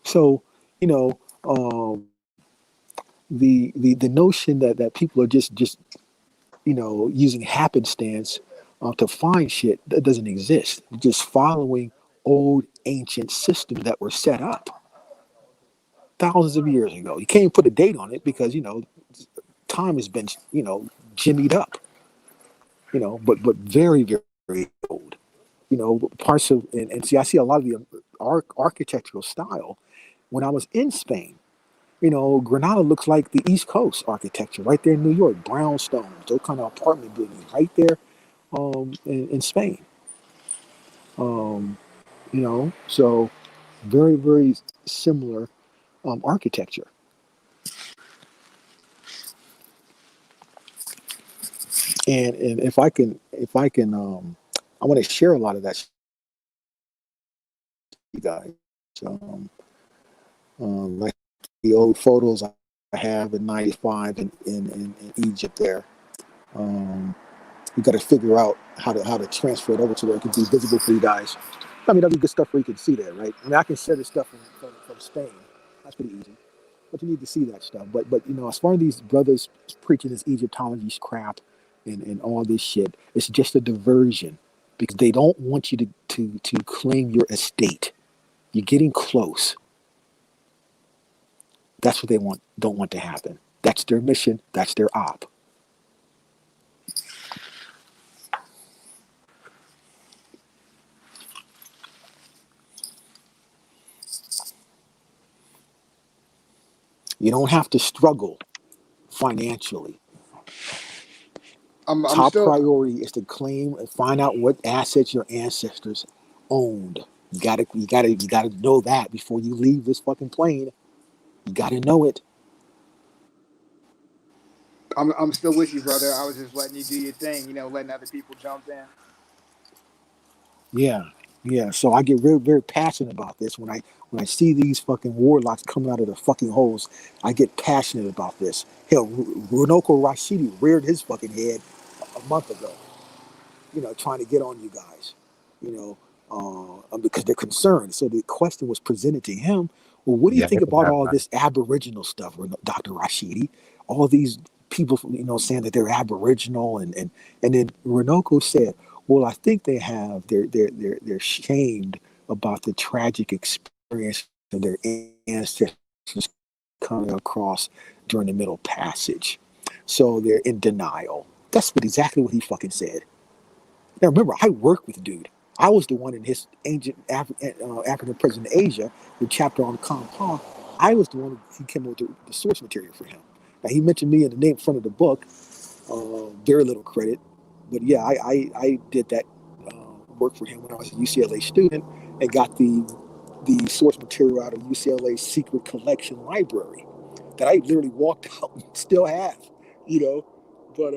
So, you know, the notion that people are just using happenstance to find shit, that doesn't exist. Just following old ancient systems that were set up thousands of years ago. You can't even put a date on it, because time has been jimmied up. But very, very old. Parts of, and see, I see a lot of the architectural style when I was in Spain. Granada looks like the East Coast architecture right there in New York, brownstones, those kind of apartment buildings right there, in Spain. Um, so very, very similar architecture. And if I can, I want to share a lot of that, you guys. Um, like the old photos I have in '95 in Egypt there. Um, We got to figure out how to transfer it over to where it can be visible for you guys. I mean, that'll be good stuff where you can see that, right? I mean, I can share this stuff from Spain. That's pretty easy. But you need to see that stuff. But as far as these brothers preaching this Egyptology crap and all this shit, it's just a diversion because they don't want you to claim your estate. You're getting close. That's what they don't want to happen. That's their mission. That's their op. You don't have to struggle financially. I'm Top still priority is to claim and find out what assets your ancestors owned. You gotta know that before you leave this fucking plane. You gotta know it. I'm still with you, brother. I was just letting you do your thing, letting other people jump in. Yeah, yeah. So I get very, very passionate about this when I see these fucking warlocks coming out of the fucking holes. I get passionate about this. Hell, Runoko Rashidi reared his fucking head a month ago. Trying to get on you guys, because they're concerned. So the question was presented to him. Well, what do you Yeah, think that's about what all happened. this Aboriginal stuff, Dr. Rashidi? All these people, saying that they're Aboriginal, and then Runoko said, "Well, I think they're shamed about the tragic experience of their ancestors coming across during the Middle Passage, so they're in denial." That's exactly what he fucking said. Now remember, I worked with the dude. I was the one in his ancient African president Asia, the chapter on Kampa. I was the one who came up with the source material for him. Now he mentioned me in the name front of the book. Very little credit, but yeah, I did that work for him when I was a UCLA student and got the source material out of UCLA's secret collection library that I literally walked out and still have, but.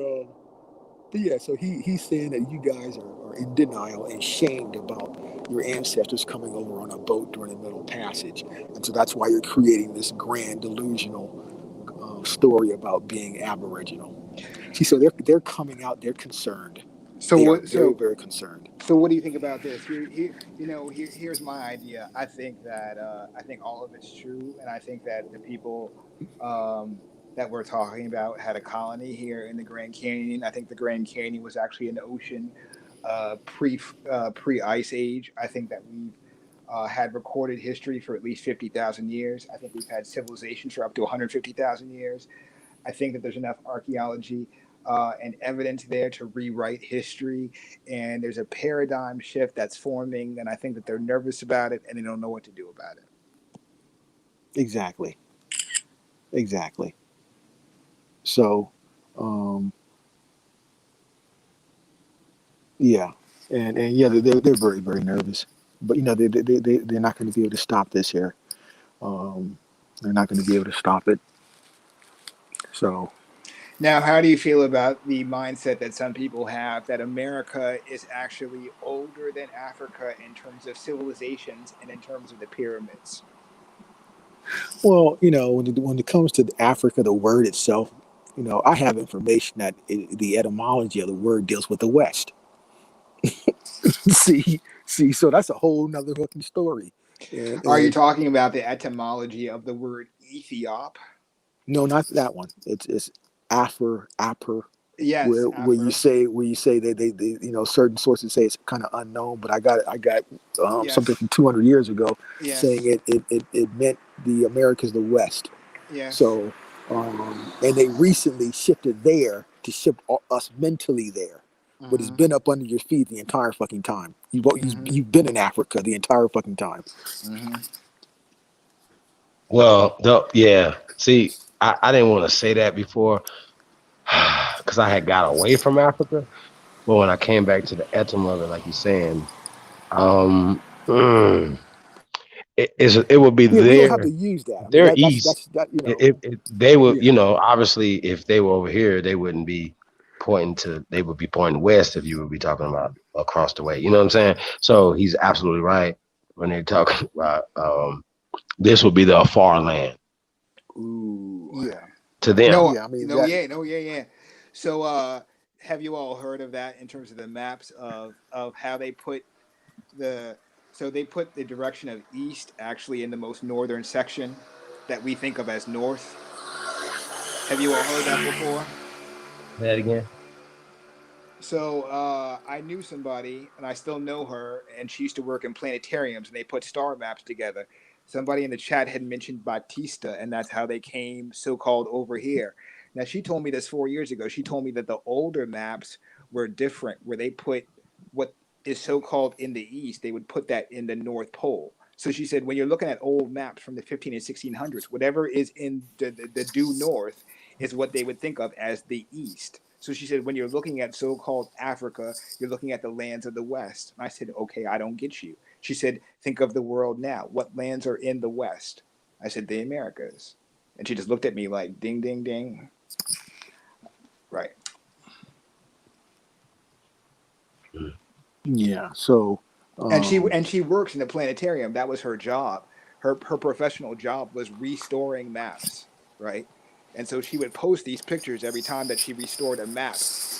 But yeah, so he's saying that you guys are in denial and shamed about your ancestors coming over on a boat during the Middle Passage, and so that's why you're creating this grand delusional story about being Aboriginal. See, so they're coming out. They're concerned. So They are what? very, very concerned. So what do you think about this? Here's my idea. I think all of it's true, and I think that the people that we're talking about had a colony here in the Grand Canyon. I think the Grand Canyon was actually an ocean pre Ice Age. I think that we've had recorded history for at least 50,000 years. I think we've had civilizations for up to 150,000 years. I think that there's enough archaeology and evidence there to rewrite history. And there's a paradigm shift that's forming. And I think that they're nervous about it and they don't know what to do about it. Exactly. So, yeah, and yeah, they're very, very nervous. But they're not going to be able to stop this here. Um, they're not going to be able to stop it. So. Now, how do you feel about the mindset that some people have that America is actually older than Africa in terms of civilizations and in terms of the pyramids? Well, when it comes to Africa, the word itself, I have information that the etymology of the word deals with the West. see, so that's a whole nother fucking story. Are you And talking about the etymology of the word Ethiop? no, not that one. It's Aper, Yes, where you Afro. say they certain sources say it's kind of unknown, but I got something Yes, from 200 years ago saying yes, it meant the Americas, the West. yes. So, and they recently shifted there to shift us mentally there. But it's Mm-hmm. been up under your feet the entire fucking time. Mm-hmm. You've been in Africa the entire fucking time. Mm-hmm. Well, yeah. See, I didn't want to say that before because I had got away from Africa. But when I came back to the etym of it, like you're saying, um, mm, it would be Yeah, we don't have to their use that. I mean, their that's east. that. They would, Yeah, obviously, if they were over here, they wouldn't be pointing to. They would be pointing west if you would be talking about across the way. You know what I'm saying? So he's absolutely right when they're talking about this would be the far land Ooh. yeah, to them. No, yeah. I mean no, that. yeah, no, yeah, yeah. So, have you all heard of that in terms of the maps of how they put the so they put the direction of east actually in the most northern section that we think of as north? Have you all heard that before? Say that again. So I knew somebody, and I still know her, and she used to work in planetariums, and they put star maps together. Somebody in the chat had mentioned Batista, and that's how they came so-called over here. Now she told me this 4 years ago. She told me that the older maps were different, where they put what is so-called in the east, they would put that in the North Pole. So she said, when you're looking at old maps from the 15 and 1600s, whatever is in the due north is what they would think of as the East. So she said, when you're looking at so-called Africa, you're looking at the lands of the West. And I said, okay, I don't get you. She said, think of the world now. What lands are in the West? I said, the Americas. And she just looked at me like, ding, ding, ding. Right. Yeah. So, And she works in the planetarium. That was her job. Her professional job was restoring maps, right? And so she would post these pictures every time that she restored a map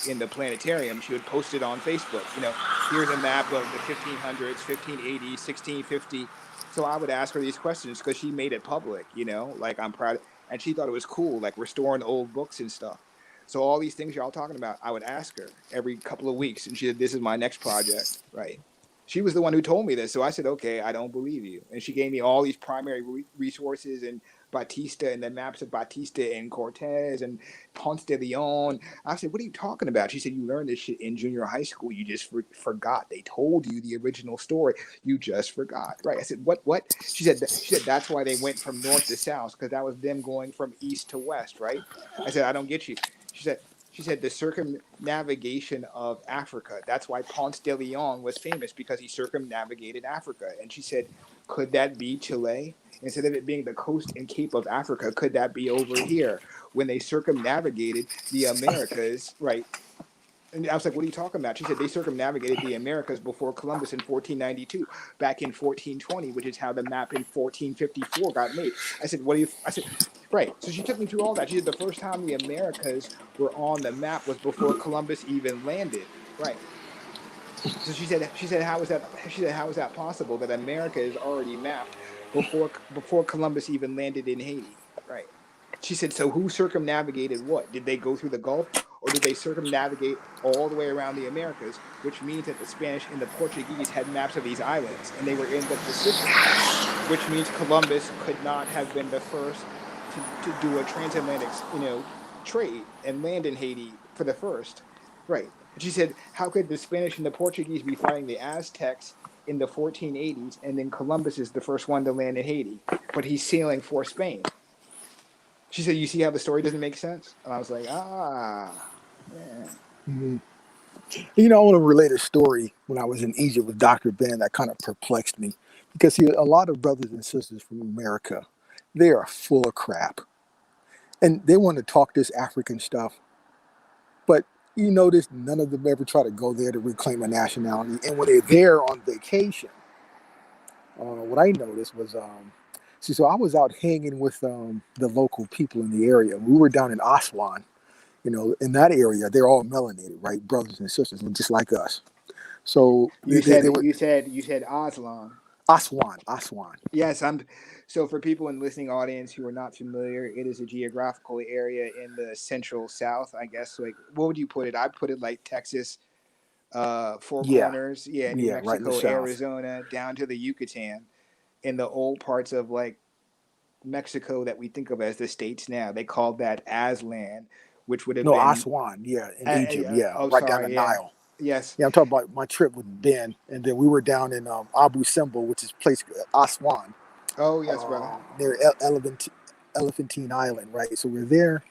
in the planetarium. She would post it on Facebook. Here's a map of the 1500s, 1580s, 1650. So I would ask her these questions because she made it public. Like I'm proud, and she thought it was cool, like restoring old books and stuff. So all these things y'all talking about, I would ask her every couple of weeks, and she said, "This is my next project," right? She was the one who told me this. So I said, okay, I don't believe you. And she gave me all these primary resources and Batista and the maps of Batista and Cortez and Ponce de Leon. I said, what are you talking about? She said, you learned this shit in junior high school. You just forgot. They told you the original story. You just forgot. Right. I said, what? She said, that's why they went from north to south, because that was them going from east to west. Right. I said, I don't get you. She said the circumnavigation of Africa. That's why Ponce de Leon was famous, because he circumnavigated Africa. And she said, could that be Chile? Instead of it being the coast and cape of Africa, could that be over here when they circumnavigated the Americas, right? And I was like, what are you talking about? She said they circumnavigated the Americas before Columbus in 1492, back in 1420, which is how the map in 1454 got made. I said, I said, right. So she took me through all that. She said the first time the Americas were on the map was before Columbus even landed. Right. So how is that possible that America is already mapped before Columbus even landed in Haiti? Right. She said, so who circumnavigated what? Did they go through the Gulf, or did they circumnavigate all the way around the Americas? Which means that the Spanish and the Portuguese had maps of these islands, and they were in the Pacific, which means Columbus could not have been the first to do a transatlantic, trade and land in Haiti for the first. Right. And she said, how could the Spanish and the Portuguese be fighting the Aztecs in the 1480s, and then Columbus is the first one to land in Haiti, but he's sailing for Spain? She said, you see how the story doesn't make sense? And I was like, yeah. mhm. I want to relate a story when I was in Egypt with Dr. Ben that kind of perplexed me, because a lot of brothers and sisters from America, they are full of crap, and they want to talk this African stuff, but you notice none of them ever try to go there to reclaim a nationality. And when they're there on vacation, what I noticed was, so I was out hanging with the local people in the area. We were down in Aswan. In that area, they're all melanated, right? Brothers and sisters, just like us. So You they said were Aslan. Aswan. Yes, so for people in the listening audience who are not familiar, it is a geographical area in the central south, I guess. Like, what would you put it? I put it like Texas, Four Yeah, Corners, yeah, New yeah, right in the Mexico, south. Arizona, down to the Yucatan, in the old parts of like Mexico that we think of as the states now. They called that Aslan, which would have No, been. Aswan, yeah, in Egypt, yeah, Oh, right down the sorry, yeah, Nile. yes. Yeah, I'm talking about my trip with Ben, and then we were down in Abu Simbel, which is place Aswan, Oh, yes, brother. near Elephantine Island, right? So we're there,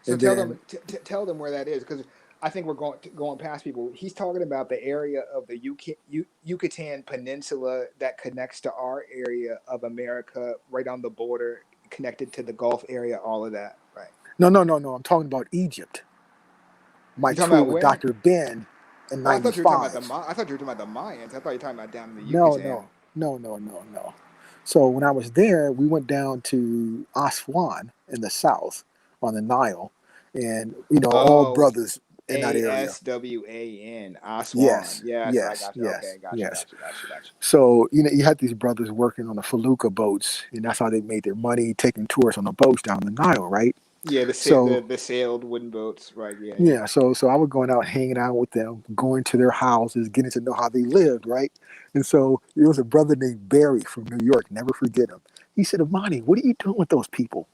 So and then tell them where that is, because I think we're going past people. He's talking about the area of the Yucatan Peninsula that connects to our area of America, right on the border, connected to the Gulf area, all of that, right? no, I'm talking about Egypt. My You talking tour about with where? Dr. Ben in Oh, I thought you were talking about '95. I thought you were talking about the Mayans. I thought you were talking about down in the No, Yucatan. no, no. So when I was there, we went down to Aswan in the south on the Nile, and all Oh, brothers. in that area. ASWAN, Aswan. Yes, Yes, I yes, got you. Okay, yes, gotcha, yes. gotcha, gotcha, gotcha. So, you had these brothers working on the felucca boats, and that's how they made their money, taking tours on the boats down the Nile, right? Yeah, So, the sailed wooden boats, right? Yeah, yeah. yeah, so I was going out hanging out with them, going to their houses, getting to know how they lived, right? And so there was a brother named Barry from New York, never forget him. He said, Amani, what are you doing with those people?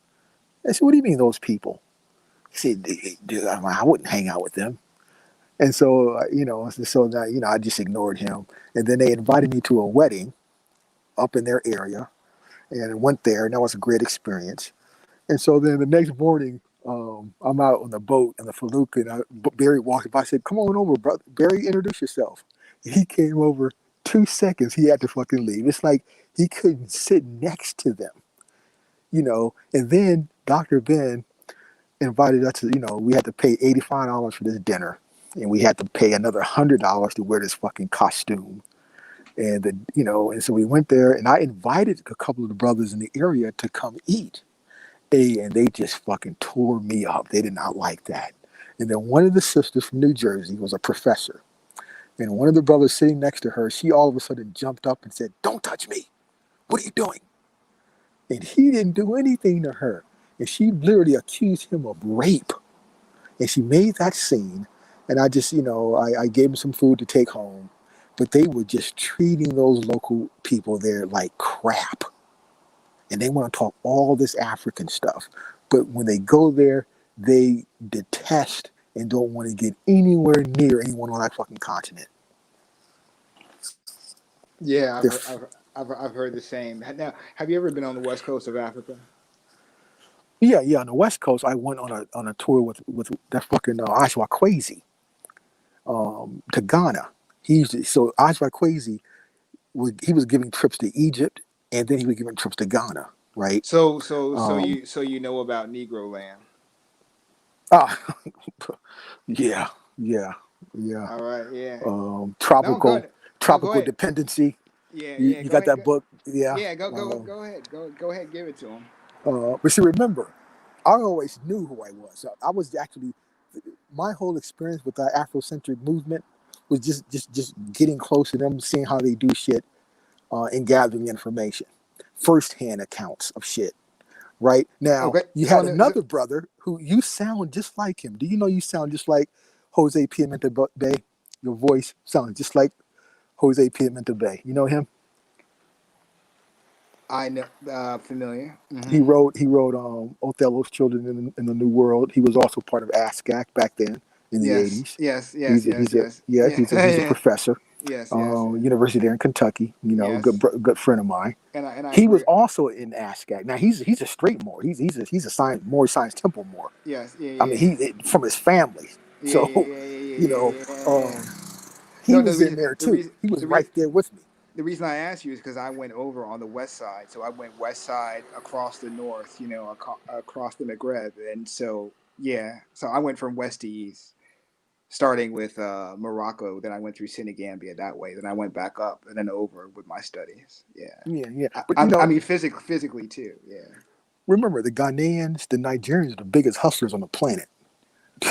I said, what do you mean those people? He said, dude, I wouldn't hang out with them. And so, so that, I just ignored him. And then they invited me to a wedding up in their area, and I went there, and that was a great experience. And so then the next morning, I'm out on the boat in the felucca, and Barry walked by. I said, "Come on over, brother. Barry, introduce yourself." He came over 2 seconds. He had to fucking leave. It's like he couldn't sit next to them. And then Dr. Ben invited us to, we had to pay $85 for this dinner, and we had to pay another $100 to wear this fucking costume. And so we went there, and I invited a couple of the brothers in the area to come eat. And they just fucking tore me up. They did not like that. And then one of the sisters from New Jersey was a professor. And one of the brothers sitting next to her, she all of a sudden jumped up and said, "Don't touch me. What are you doing?" And he didn't do anything to her. And she literally accused him of rape. And she made that scene. And I just, I gave him some food to take home. But they were just treating those local people there like crap. And they want to talk all this African stuff. But when they go there, they detest and don't want to get anywhere near anyone on that fucking continent. Yeah, They're I've heard the same. Now, have you ever been on the west coast of Africa? Yeah. On the West Coast, I went on a tour with that fucking Ashwa Kwesi to Ghana. So Ashwa Kwesi he was giving trips to Egypt, and then he was giving trips to Ghana, right? So you know about Negro Land. Ah, yeah, yeah, yeah. All right, yeah. No, go Tropical ahead. No, go ahead. dependency. Yeah, yeah. You Go got ahead. that book, yeah. Yeah, go ahead. Go ahead. Give it to him. But see, remember, I always knew who I was. I was actually, my whole experience with the Afrocentric movement was just getting close to them, seeing how they do shit, and gathering information, firsthand accounts of shit. Right now, Okay. you So, had another brother who you sound just like him. Do you know you sound just like Jose Pimenta Bay? Your voice sounds just like Jose Pimenta Bay. You know him? I know, familiar. He Mm-hmm. wrote Othello's Children in the New World. He was also part of ASCAC back then in the Yes, 80s. yes, yes, He's yes, yes. Yeah, he's a yeah. professor. Yes, yes, University there in Kentucky. yes. Good friend of mine. And I He was agree. also in ASCAC. Now he's a straight Moor. He's a Science Temple Moor. Yes, yeah, I mean, yeah, from his family. yeah, So, yeah, yeah, yeah, you yeah, know, yeah, yeah. um, he No, the was in reason, there the too. reason, He was the right reason, there with me. the reason I asked you is because I went over on the west side. So I went west side across the north, across the Maghreb, and so yeah. So I went from west to east, starting with Morocco. Then I went through Senegambia that way. Then I went back up and then over with my studies. Yeah. Yeah. But I mean, physically too. Yeah. remember the Ghanaians, the Nigerians are the biggest hustlers on the planet.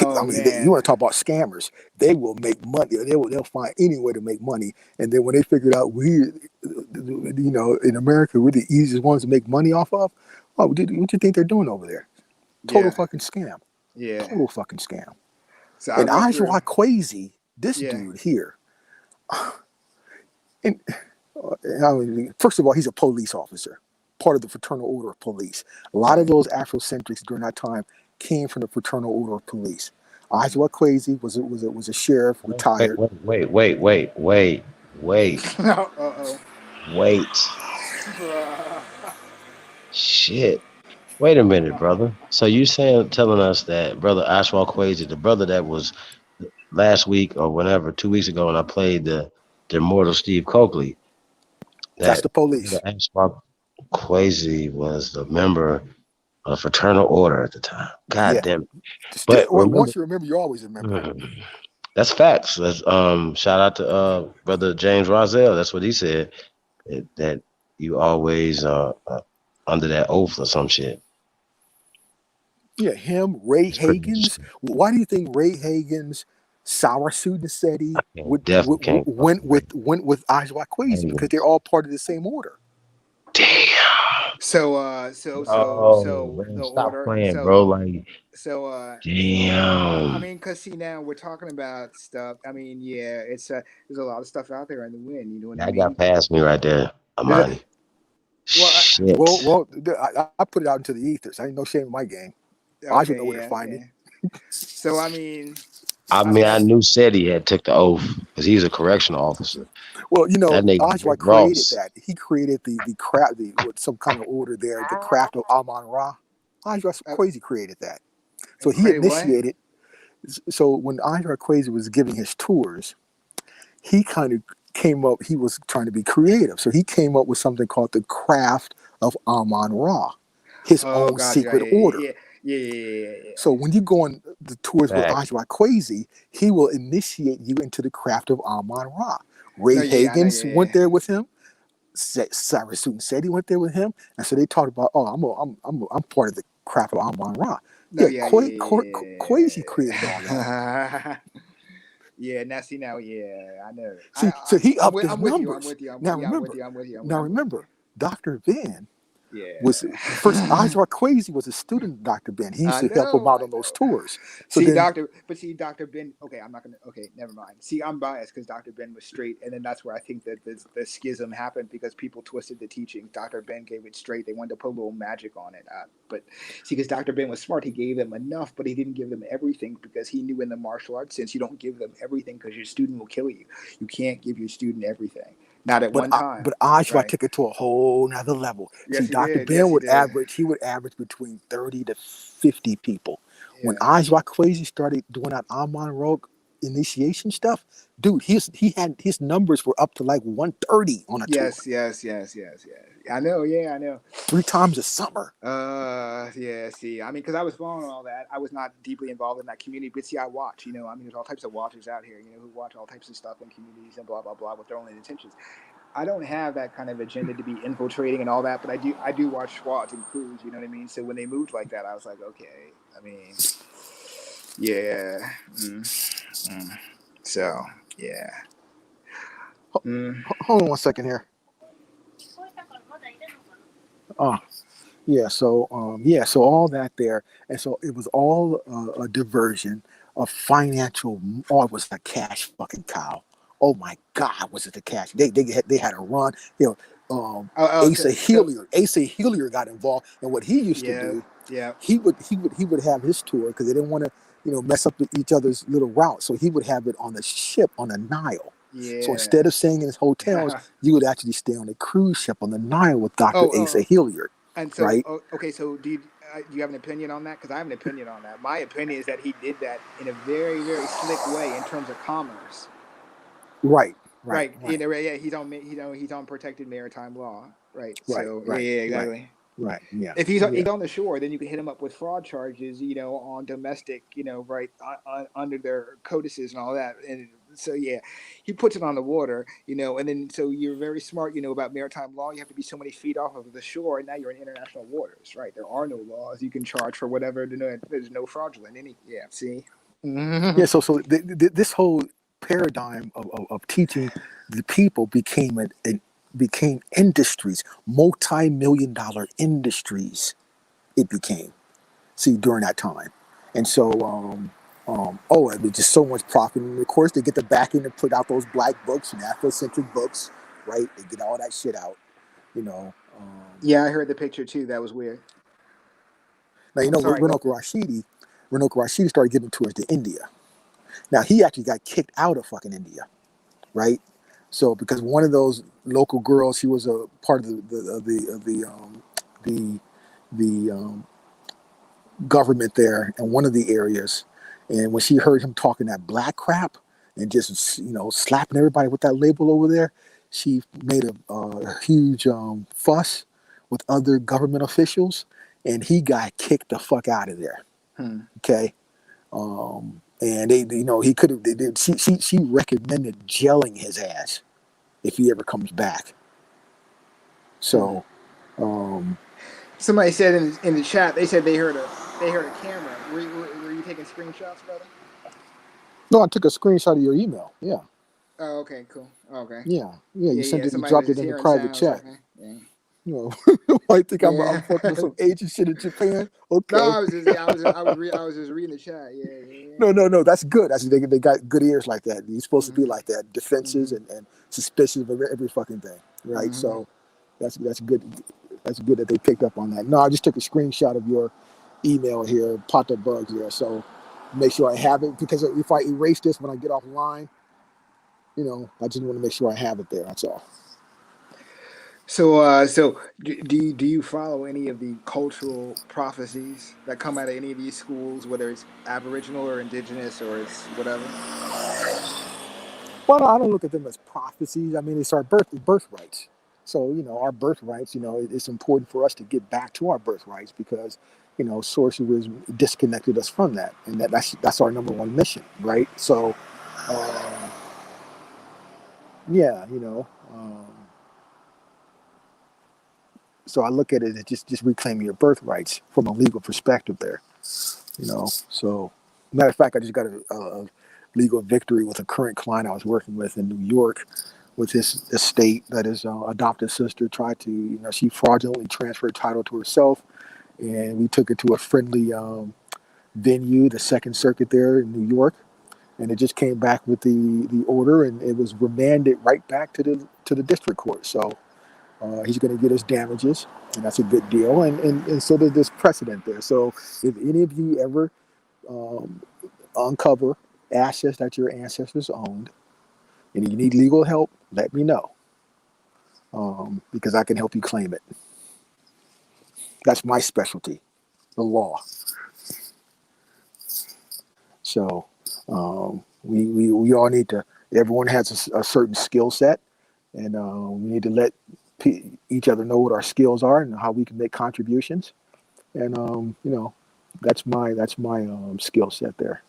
Oh I mean, you man. want to talk about scammers? They will make money. They'll find any way to make money. And then when they figured out in America, we're the easiest ones to make money off of. Oh, what do you think they're doing over there? Total Yeah. fucking scam. Yeah. Total fucking scam. So I And went through. Ajwa Kwesi, this Yeah. dude here, and I mean, first of all, he's a police officer, part of the Fraternal Order of Police. A lot of those Afrocentrics during that time came from the Fraternal Order of Police. Ajwa Kwesi was a sheriff, Wait, retired. Uh-oh. wait. Shit. Wait a minute, brother. So you telling us that brother Ashwell Quasi, the brother that was last week or whenever, 2 weeks ago, when I played the immortal Steve Coakley, That's that the police. brother Ashwell Quasi was the member of Fraternal Order at the time. God Yeah. damn it. But remember, Once you remember, you always remember. that's facts. That's, shout out to brother James Rozelle. That's what he said. That you always under that oath or some shit. Yeah, him, Ray It's pretty Hagan's. interesting. Why do you think Ray Hagan's Sour Suit and SETI Definitely can't fuck with went with Ajwa Quasi? Because Hagen. they're all part of the same order. Damn. Oh So man, the stop order. playing, bro. Like, I damn. mean, cause see now we're talking about stuff. I mean, yeah, it's there's a lot of stuff out there in the wind. You know what I That got mean? past me right there, There's a Amani. Shit. I put it out into the ethers. I ain't no shame in my game. I should know where to find me. So I mean, I mean, I knew said he had took the oath because he's a correctional officer. well, you know, That nigga Ajwa Rick created Ross. that. He created the craft, with some kind of order there, the craft of Amon Ra. Ajwa Quasi created that. So he Created what? initiated. So when Ajwa Quasi was giving his tours, he kind of came up. He was trying to be creative, so he came up with something called the craft of Amon Ra, his Oh, own gotcha. secret order. Yeah. So when you go on the tours with Facts. Ajwa Quasi, he will initiate you into the craft of Amon Ra. No, Ray yeah, I know, Hagan's went yeah. there with him. Cyrus Suit said he went there with him, and so they talked about, oh, I'm part of the craft of Amon Ra. No, Yeah, Quasi created all that. Yeah, now see now, yeah, I know. So he upped his I'm with you. I'm numbers. with you. Now I'm with remember, you. I'm with you. Dr. Ben Yeah. was first. Ajwa Quasi was a student of Dr. Ben. He used I to help him know. out on those tours. So See, then, Dr. Ben. Okay, I'm not gonna. Okay, never mind. See, I'm biased because Dr. Ben was straight, and then that's where I think that the schism happened because people twisted the teachings. Dr. Ben gave it straight. They wanted to put a little magic on it. But see, because Dr. Ben was smart, he gave them enough, but he didn't give them everything because he knew in the martial arts sense you don't give them everything because your student will kill you. You can't give your student everything. Not at one time. but Ajwa Right. took it to a whole nother level. Yes, See, he Dr. did. Ben Yes, he would did. average between 30 to 50 people. When Ajwa Quasi started doing that Amon Rogue initiation stuff, dude, he had his numbers were up to like 130 on a tour. Yes. I know. Yeah, I know. 3 times a summer. Yeah. See, I mean, because I was following all that, I was not deeply involved in that community, but see, I watch. You know, I mean, there's all types of watchers out here. You know, who watch all types of stuff in communities and blah blah blah with their own intentions. I don't have that kind of agenda to be infiltrating and all that, but I do watch squads and crews. You know what I mean? So when they moved like that, I was like, okay. I mean, yeah. So yeah. Hold on one second here. So all that there, and so it was all a diversion of financial. Oh, it was a cash fucking cow. Oh my God, was it the cash? They had a run. You know, Asa Hillier got involved, and what he used to do, he would have his tour because they didn't want to mess up each other's little route, so he would have it on the ship on the Nile. Yeah. So instead of staying in his hotels, you would actually stay on a cruise ship on the Nile with Dr. Asa Hillier. And so, right? Okay, so do you have an opinion on that? Because I have an opinion on that. My opinion is that he did that in a very, very slick way in terms of commerce. Right. You know, yeah, he's on protected maritime law. Right. So yeah, exactly. Right. Yeah. If he's on the shore, then you can hit him up with fraud charges, on domestic, under their codices and all that. And so yeah, he puts it on the water, and then so you're very smart, about maritime law. You have to be so many feet off of the shore, and now you're in international waters, right? There are no laws. You can charge for whatever. There's no fraudulent. See. Yeah. So this whole paradigm of teaching the people became industries, multi-million-dollar industries. It became, during that time, and so it was just so much profit. And of course, they get the backing to put out those black books and Afrocentric books, right? They get all that shit out, Yeah, I heard the picture too. That was weird. Now Ranoka Rashidi started giving tours to India. Now he actually got kicked out of fucking India, right? So because one of those local girls, she was a part of the government there in one of the areas, and when she heard him talking that black crap and just slapping everybody with that label over there, she made a huge fuss with other government officials, and he got kicked the fuck out of there. Okay. And he could have. She recommended jailing his ass if he ever comes back. So, somebody said in the chat, they said they heard They heard a camera. Were you taking screenshots, brother? No, I took a screenshot of your email. Yeah. Oh, okay, cool. Okay. Yeah. You Yeah, sent yeah. it. You Somebody was dropped it just in the hearing private sounds. chat. Okay. Yeah. You know, I think I'm Yeah. fucking with some agent shit in Japan. No, Okay. I was just reading the chat. Yeah. No. That's good. They got good ears like that. You're supposed to be Mm-hmm. like that, defenses and suspicious of every fucking thing, right? Mm-hmm. So that's good. That's good that they picked up on that. No, I just took a screenshot of your email here, popped up bugs there. So make sure I have it, because if I erase this when I get offline, I just want to make sure I have it there. That's all. So do you follow any of the cultural prophecies that come out of any of these schools, whether it's Aboriginal or Indigenous or it's whatever? Well, I don't look at them as prophecies. I mean, it's our birthrights. So, our birthrights, it's important for us to get back to our birthrights, because, sorcerism disconnected us from that. And that's our number one mission, right? So, um, yeah, so I look at it as just reclaiming your birthrights from a legal perspective there, So, matter of fact, I just got a legal victory with a current client I was working with in New York, with his estate that his adopted sister tried to, she fraudulently transferred title to herself, and we took it to a friendly venue, the Second Circuit there in New York, and it just came back with the order, and it was remanded right back to the district court. So he's going to get his damages, and that's a good deal, and so there's this precedent there. So if any of you ever uncover assets that your ancestors owned, and you need legal help, let me know, because I can help you claim it. That's my specialty, the law. So we all need to. Everyone has a certain skill set, and we need to let each other know what our skills are and how we can make contributions. And that's my skill set there.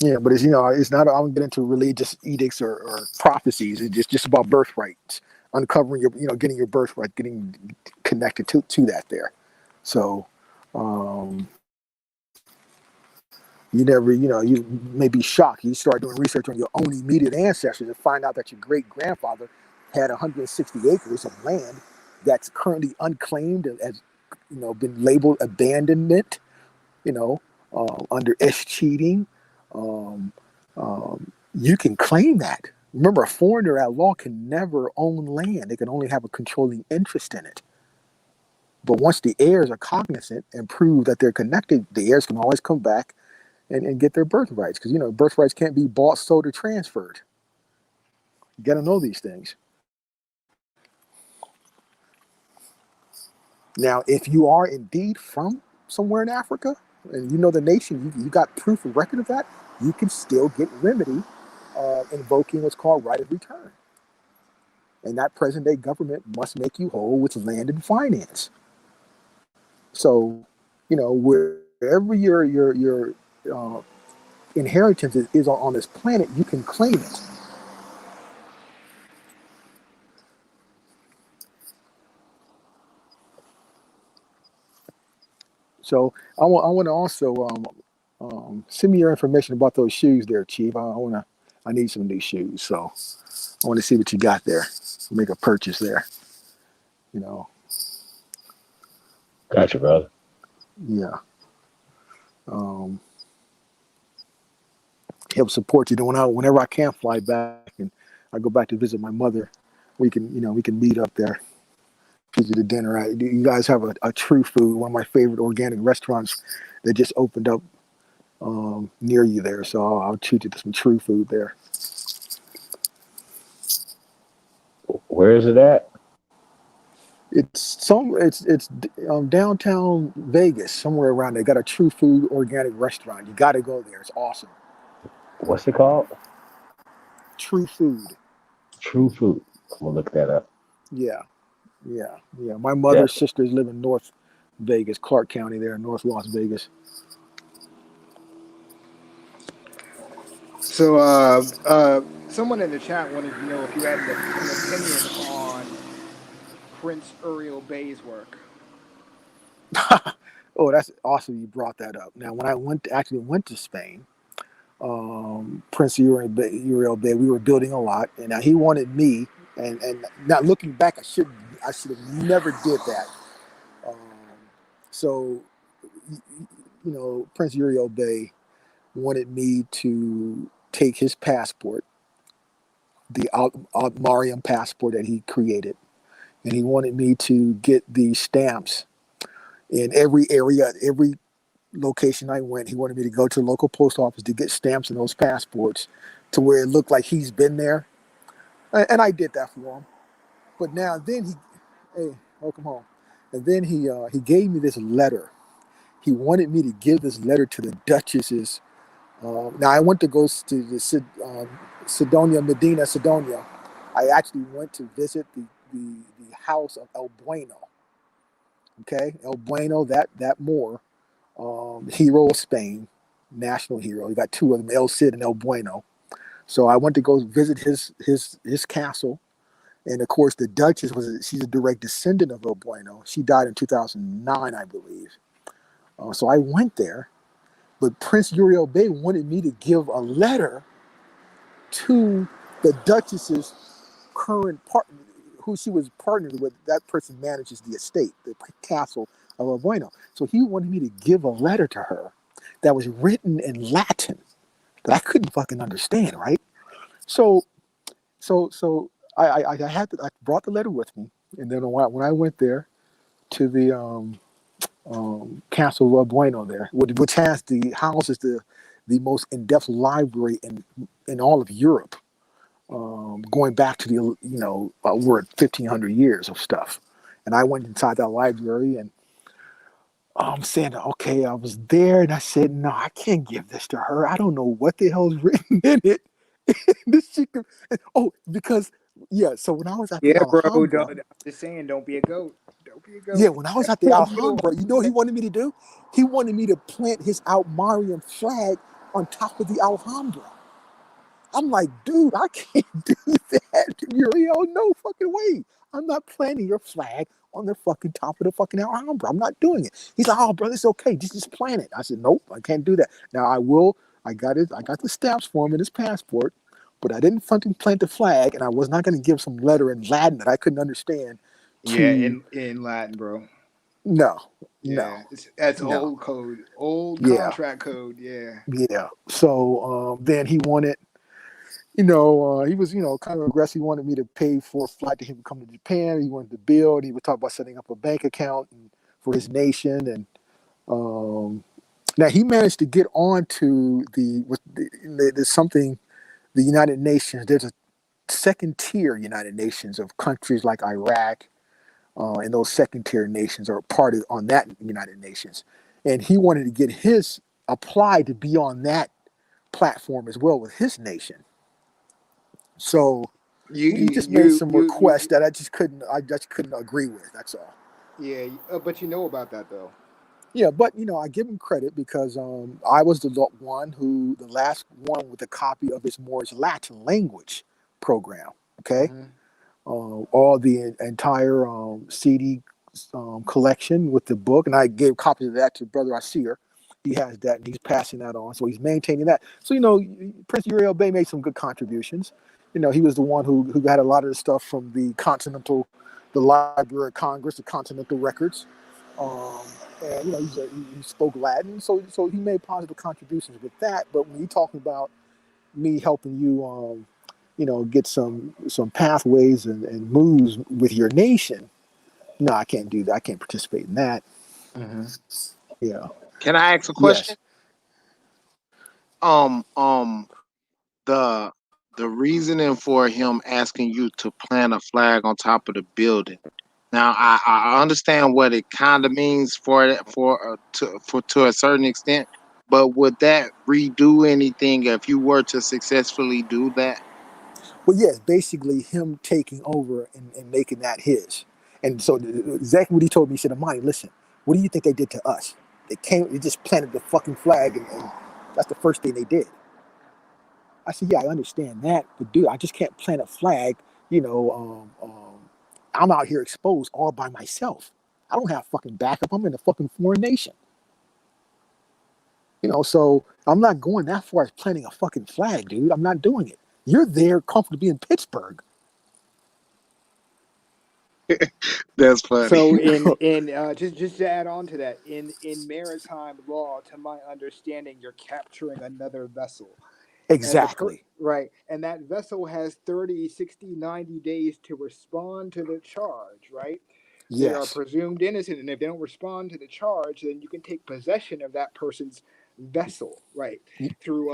Yeah, but it's not. I don't get into religious edicts or prophecies. It's just about birthrights, uncovering your, getting your birthright, getting connected to that there. So, you may be shocked. You start doing research on your own immediate ancestors and find out that your great grandfather had 160 acres of land that's currently unclaimed and has, been labeled abandonment. Under cheating. Um, you can claim that. Remember, a foreigner at law can never own land. They can only have a controlling interest in it. But once the heirs are cognizant and prove that they're connected, the heirs can always come back and get their birthrights. Because, birthrights can't be bought, sold, or transferred. You got to know these things. Now, if you are indeed from somewhere in Africa, and you know the nation, you got proof and record of that, you can still get remedy invoking what's called right of return. And that present day government must make you whole with land and finance. So, wherever your inheritance is on this planet, you can claim it. So I want to also send me your information about those shoes there, Chief. I need some new shoes, so I want to see what you got there. Make a purchase there. Gotcha, brother. Yeah. Help support you. Whenever I can fly back and I go back to visit my mother, we can meet up there. Visit the dinner. You guys have a True Food, one of my favorite organic restaurants that just opened up near you there. So I'll treat you to some True Food there. Where is it at? It's downtown Vegas, somewhere around there. Got a True Food organic restaurant. You got to go there. It's awesome. What's it called? True Food. True Food. I'm gonna look that up. Yeah. My mother's sisters live in North Vegas, Clark County there, North Las Vegas. So, someone in the chat wanted to know if you had an opinion on Prince Uriel Bey's work? Oh, that's awesome. You brought that up. Now, when I actually went to Spain, Prince Uriel Bey, we were building a lot, and now he wanted me. And now looking back, I should have never did that. Um, so, Prince Uriel Bey wanted me to take his passport, the Mariam passport that he created, and he wanted me to get the stamps in every area, every location I went. He wanted me to go to the local post office to get stamps in those passports to where it looked like he's been there. And I did that for him. But now then hey, welcome home. And then he gave me this letter. He wanted me to give this letter to the Duchess's. Now I went to go to the Sidonia, Medina, Sidonia. I actually went to visit the house of El Bueno. Okay, El Bueno, that Moor, hero of Spain, national hero. You got two of them, El Cid and El Bueno. So I went to go visit his castle, and of course the Duchess she's a direct descendant of El Bueno. She died in 2009, I believe. So I went there, but Prince Uriel Bey wanted me to give a letter to the Duchess's current partner, who she was partnered with. That person manages the estate, the castle of El Bueno. So he wanted me to give a letter to her that was written in Latin that I couldn't fucking understand, right? So I brought the letter with me, and then when I went there to the castle of El Bueno there, which houses the most in-depth library in all of Europe, going back to we're at 1,500 years of stuff. And I went inside that library, and I'm saying, okay, I was there, and I said, no, I can't give this to her. I don't know what the hell's written in it. This chick, because so when I was at the Yeah, bro. Alhambra, I'm just saying, don't be a goat. Don't be a yeah, goat. when I was at the Alhambra, you know what he wanted me to do? He wanted me to plant his Almarian flag on top of the Alhambra. I'm like, dude, I can't do that. Uriel, no fucking way. I'm not planting your flag on the fucking top of the fucking Alhambra. I'm not doing it. He's like, oh, brother, it's okay. Just plant it. I said, nope, I can't do that. Now I will. I got it. I got the stamps for him in his passport, but I didn't fucking plant the flag, and I was not going to give some letter in Latin that I couldn't understand Yeah, to. in Latin, bro. No, Yeah, that's no. old code, old Yeah, contract code. Yeah. yeah. So then he wanted. He was, kind of aggressive. He wanted me to pay for a flight to him to come to Japan. He wanted to build. He would talk about setting up a bank account for his nation. And now he managed to get on to there's something, the United Nations. There's a second tier United Nations of countries like Iraq, and those second tier nations are part of on that United Nations. And he wanted to get his applied to be on that platform as well with his nation. So he just made some requests that I just couldn't agree with. That's all. Yeah, but you know about that though. Yeah, but I give him credit because I was the last one with a copy of his Moorish Latin language program. Okay, all the entire CD collection with the book, and I gave copies of that to Brother Asir. He has that, and he's passing that on, so he's maintaining that. So Prince Uriel Bey made some good contributions. He was the one who got a lot of the stuff from the Library of Congress, the Continental Records, and he spoke Latin, so he made positive contributions with that. But when you're talking about me helping you, get some pathways and moves with your nation, no, I can't do that. I can't participate in that. Yeah. Can I ask a question? Yes. The reasoning for him asking you to plant a flag on top of the building. Now I understand what it kind of means to a certain extent, but would that redo anything if you were to successfully do that? Well, yes, basically him taking over and making that his. And so exactly what he told me, he said, Amani, listen, what do you think they did to us? They just planted the fucking flag, and that's the first thing they did. I said, yeah, I understand that, but dude, I just can't plant a flag, I'm out here exposed all by myself. I don't have fucking backup. I'm in a fucking foreign nation. So I'm not going that far as planting a fucking flag, dude. I'm not doing it. You're there comfortably in Pittsburgh. That's funny. So in just to add on to that, in maritime law, to my understanding, you're capturing another vessel. And Exactly. right, and that vessel has 30, 60, 90 days to respond to the charge, right? They are Yes. presumed innocent, and if they don't respond to the charge, then you can take possession of that person's vessel, right? Through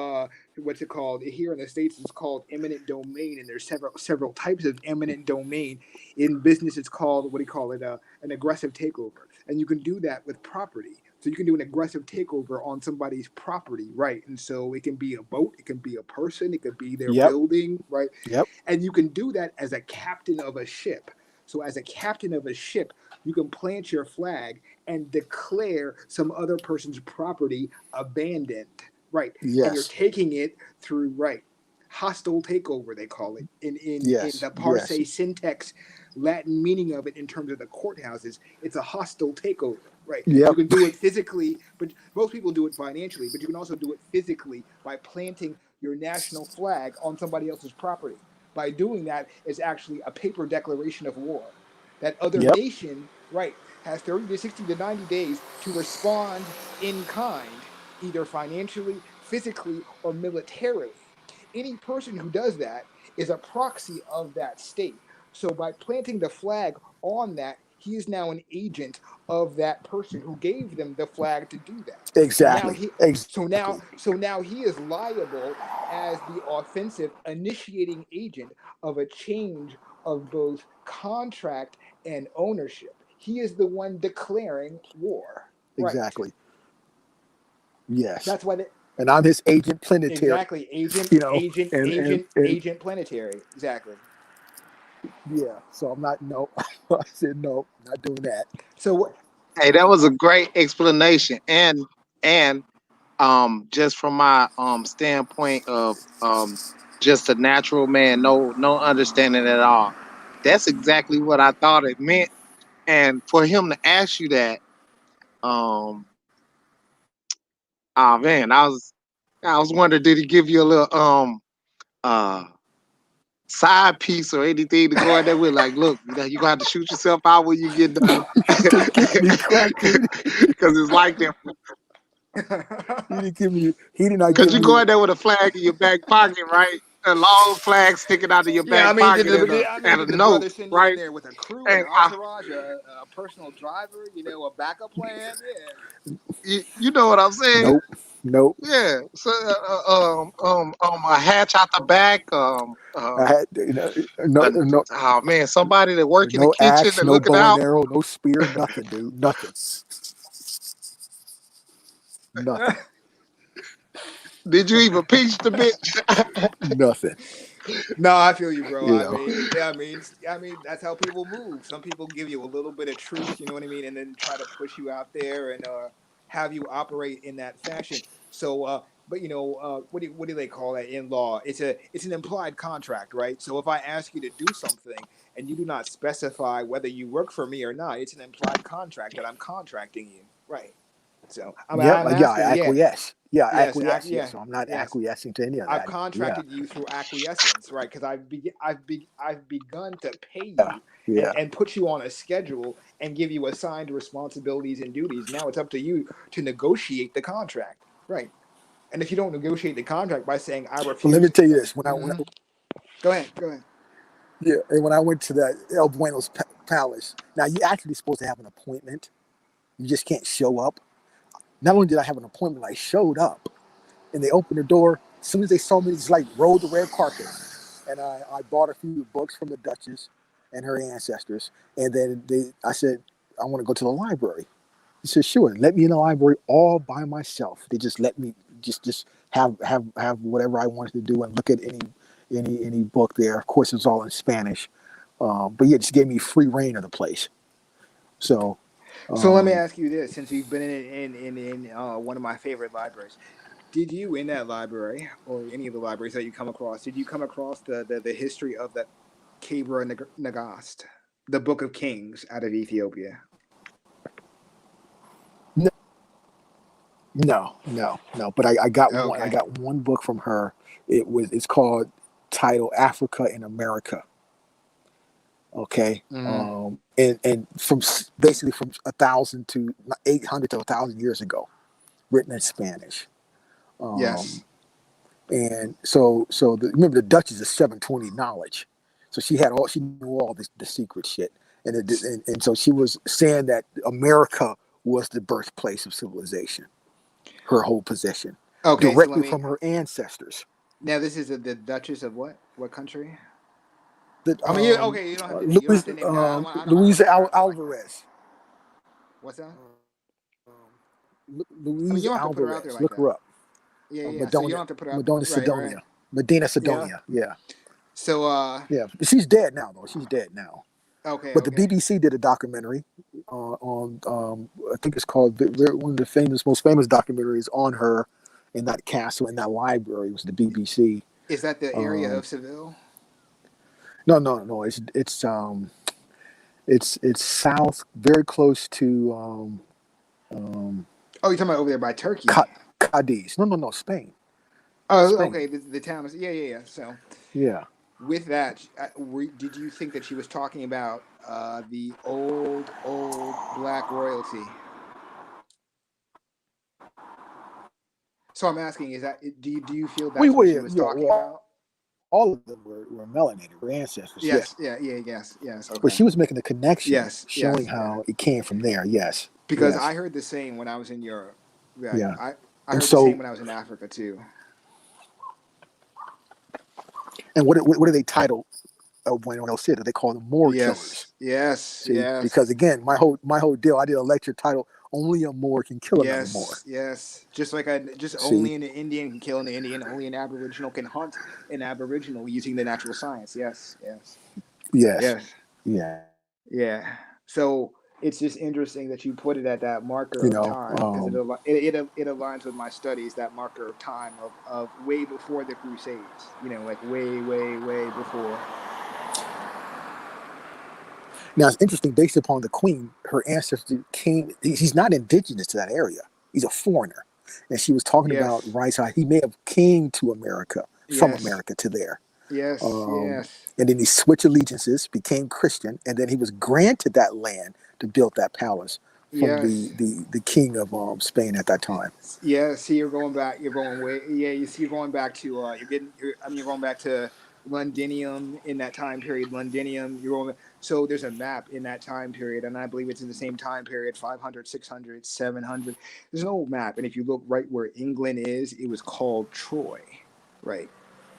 what's it called here in the States? It's called eminent domain, and there's several types of eminent domain. In business, it's called, what do you call it? An aggressive takeover, and you can do that with property. So you can do an aggressive takeover on somebody's property, right? And so it can be a boat, it can be a person, it could be their Yep. building, right? Yep. And you can do that as a captain of a ship. So as a captain of a ship, you can plant your flag and declare some other person's property abandoned, right? And you're Yes. taking it through, right, hostile takeover, they call it, in Yes. the Yes. parse syntax Latin meaning of it in terms of the courthouses. It's a hostile takeover, right? Yep. You can do it physically, but most people do it financially, but you can also do it physically by planting your national flag on somebody else's property. By doing that, it's actually a paper declaration of war. That other Yep. nation, right, has 30 to 60 to 90 days to respond in kind, either financially, physically, or militarily. Any person who does that is a proxy of that state. So by planting the flag on that, he is now an agent of that person who gave them the flag to do that. So now Exactly. he Exactly. so now he is liable as the offensive initiating agent of a change of both contract and ownership. He is the one declaring war. Right. Exactly. Yes. That's why And I'm his agent planetary. exactly agent And agent planetary. Exactly. yeah. So I'm not no. I said no, not doing that. So what? Hey, that was a great explanation, and just from my standpoint of just a natural man, no understanding at all. That's exactly what I thought it meant, and for him to ask you that, um, oh man, I was wondering, did he give you a little uh side piece or anything to go in there with? Like, look, you're gonna have to shoot yourself out when you get done, Get me cracked, dude. because it's like that. He didn't give me. He did not Because give you me. go in there with a flag in your back pocket, right? A long flag sticking out of your Yeah, I back mean, pocket and a did the note, brother send you in right? there with a crew, an And entourage, a personal driver, a backup plan? Yeah. you know what I'm saying? Nope. Nope. Yeah. So a hatch out the back. I had no Oh man, somebody that work in the no kitchen axe, and no looking bow and out. arrow, no spear, nothing, dude. Nothing. Nothing. Did you even peach the bitch? Nothing. No, I feel you, bro. You know. I mean, that's how people move. Some people give you a little bit of truth, you know what I mean, and then try to push you out there and have you operate in that fashion. So, but what do they call that in law? It's an implied contract, right? So if I ask you to do something and you do not specify whether you work for me or not, it's an implied contract that I'm contracting you, right? So Yep. I'm Yeah. I asking, yeah, acquiesce. Yeah. I yes, acquiesce. Yeah. yeah, So I'm not yes. acquiescing to any of I've that. Yeah. contracted you through acquiescence, right? Because I've begun to pay Yeah. you Yeah. and put you on a schedule and give you assigned responsibilities and duties. Now it's up to you to negotiate the contract, right? And if you don't negotiate the contract by saying I But let me refuse, tell you this: go ahead. yeah, and when I went to that El Bueno's Palace, now you actually supposed to have an appointment. You just can't show up. Not only did I have an appointment, I showed up, and they opened the door. As soon as they saw me, just like rolled the red carpet, and I bought a few books from the Duchess and her ancestors, and then I said I want to go to the library. He said sure, let me in the library all by myself. They just let me just have whatever I wanted to do and look at any book there. Of course, it's all in Spanish, but yeah, just gave me free reign of the place. So. So let me ask you this: since you've been in one of my favorite libraries, did you in that library or any of the libraries that you come across, did you come across the history of the Cabra Nagast? the Book of Kings out of Ethiopia? No. But I got one. I Okay. got one book from her. It's called titled Africa in America. Okay. Mm-hmm. And basically from 1,000 to 800 to 1,000 years ago, written in Spanish. Yes. And remember the Duchess is 720 knowledge, so she knew all the secret shit, and so she was saying that America was the birthplace of civilization, her whole position, Okay, so let directly me. from her ancestors. Now, this is the Duchess of what? What country? That I mean, you don't have to name. You don't have to name. No, I don't want Louisa to pronounce it like that. Alvarez. What's that? I mean, you Louisa don't have to put her out there Alvarez. like Look her that. up. Yeah. So you Madonna, don't have to put her out. Madonna Right. Sidonia, Medina Yeah. Sidonia. Yeah, So, yeah. She's dead now, though. She's dead now. okay. But the BBC did a documentary on, I think it's called one of the most famous documentaries on her in that castle, in that library. Was the BBC. Is that the area Um, of Seville? no. It's south, very close to Oh, you're talking about over there by Turkey. Cadiz. No, Spain. Oh, Spain. okay. The town is yeah. So, Yeah. with that, did you think that she was talking about the old black royalty? So I'm asking, do you feel that's what she was talking about? All of them were melanated, were ancestors. Yes. Yeah. Yes. But Okay. she was making a connection, Yes. showing how it came from there. Yes. Because Yes. I heard the same when I was in Europe. Right. Yeah. I And heard the same so, when I was in Africa too. and what do they title when else said it? They call them Moor killers. Yes. See, because again, my whole deal, I did a lecture titled "Only a Moor Can Kill Another Moor." Yes. Just like See, only an Indian can kill an Indian, only an Aboriginal can hunt an Aboriginal using the natural science. Yes. yes, yeah, Yeah. So it's just interesting that you put it at that marker you of know, time because it aligns with my studies. That marker of time of way before the Crusades. Like way before. now it's interesting. Based upon the Queen, her ancestor came. He's not indigenous to that area. He's a foreigner, and she was talking about Rice. How he may have came to America from America to there. Yes. And then he switched allegiances, became Christian, and then he was granted that land to build that palace from the king of Spain at that time. Yeah. See, you're going back. You're going way. Yeah. You see, you're going back to. You're going back to Londinium in that time period. Londinium. So there's a map in that time period, and I believe it's in the same time period: 500, 600, 700. There's an old map, and if you look right where England is, it was called Troy. Right.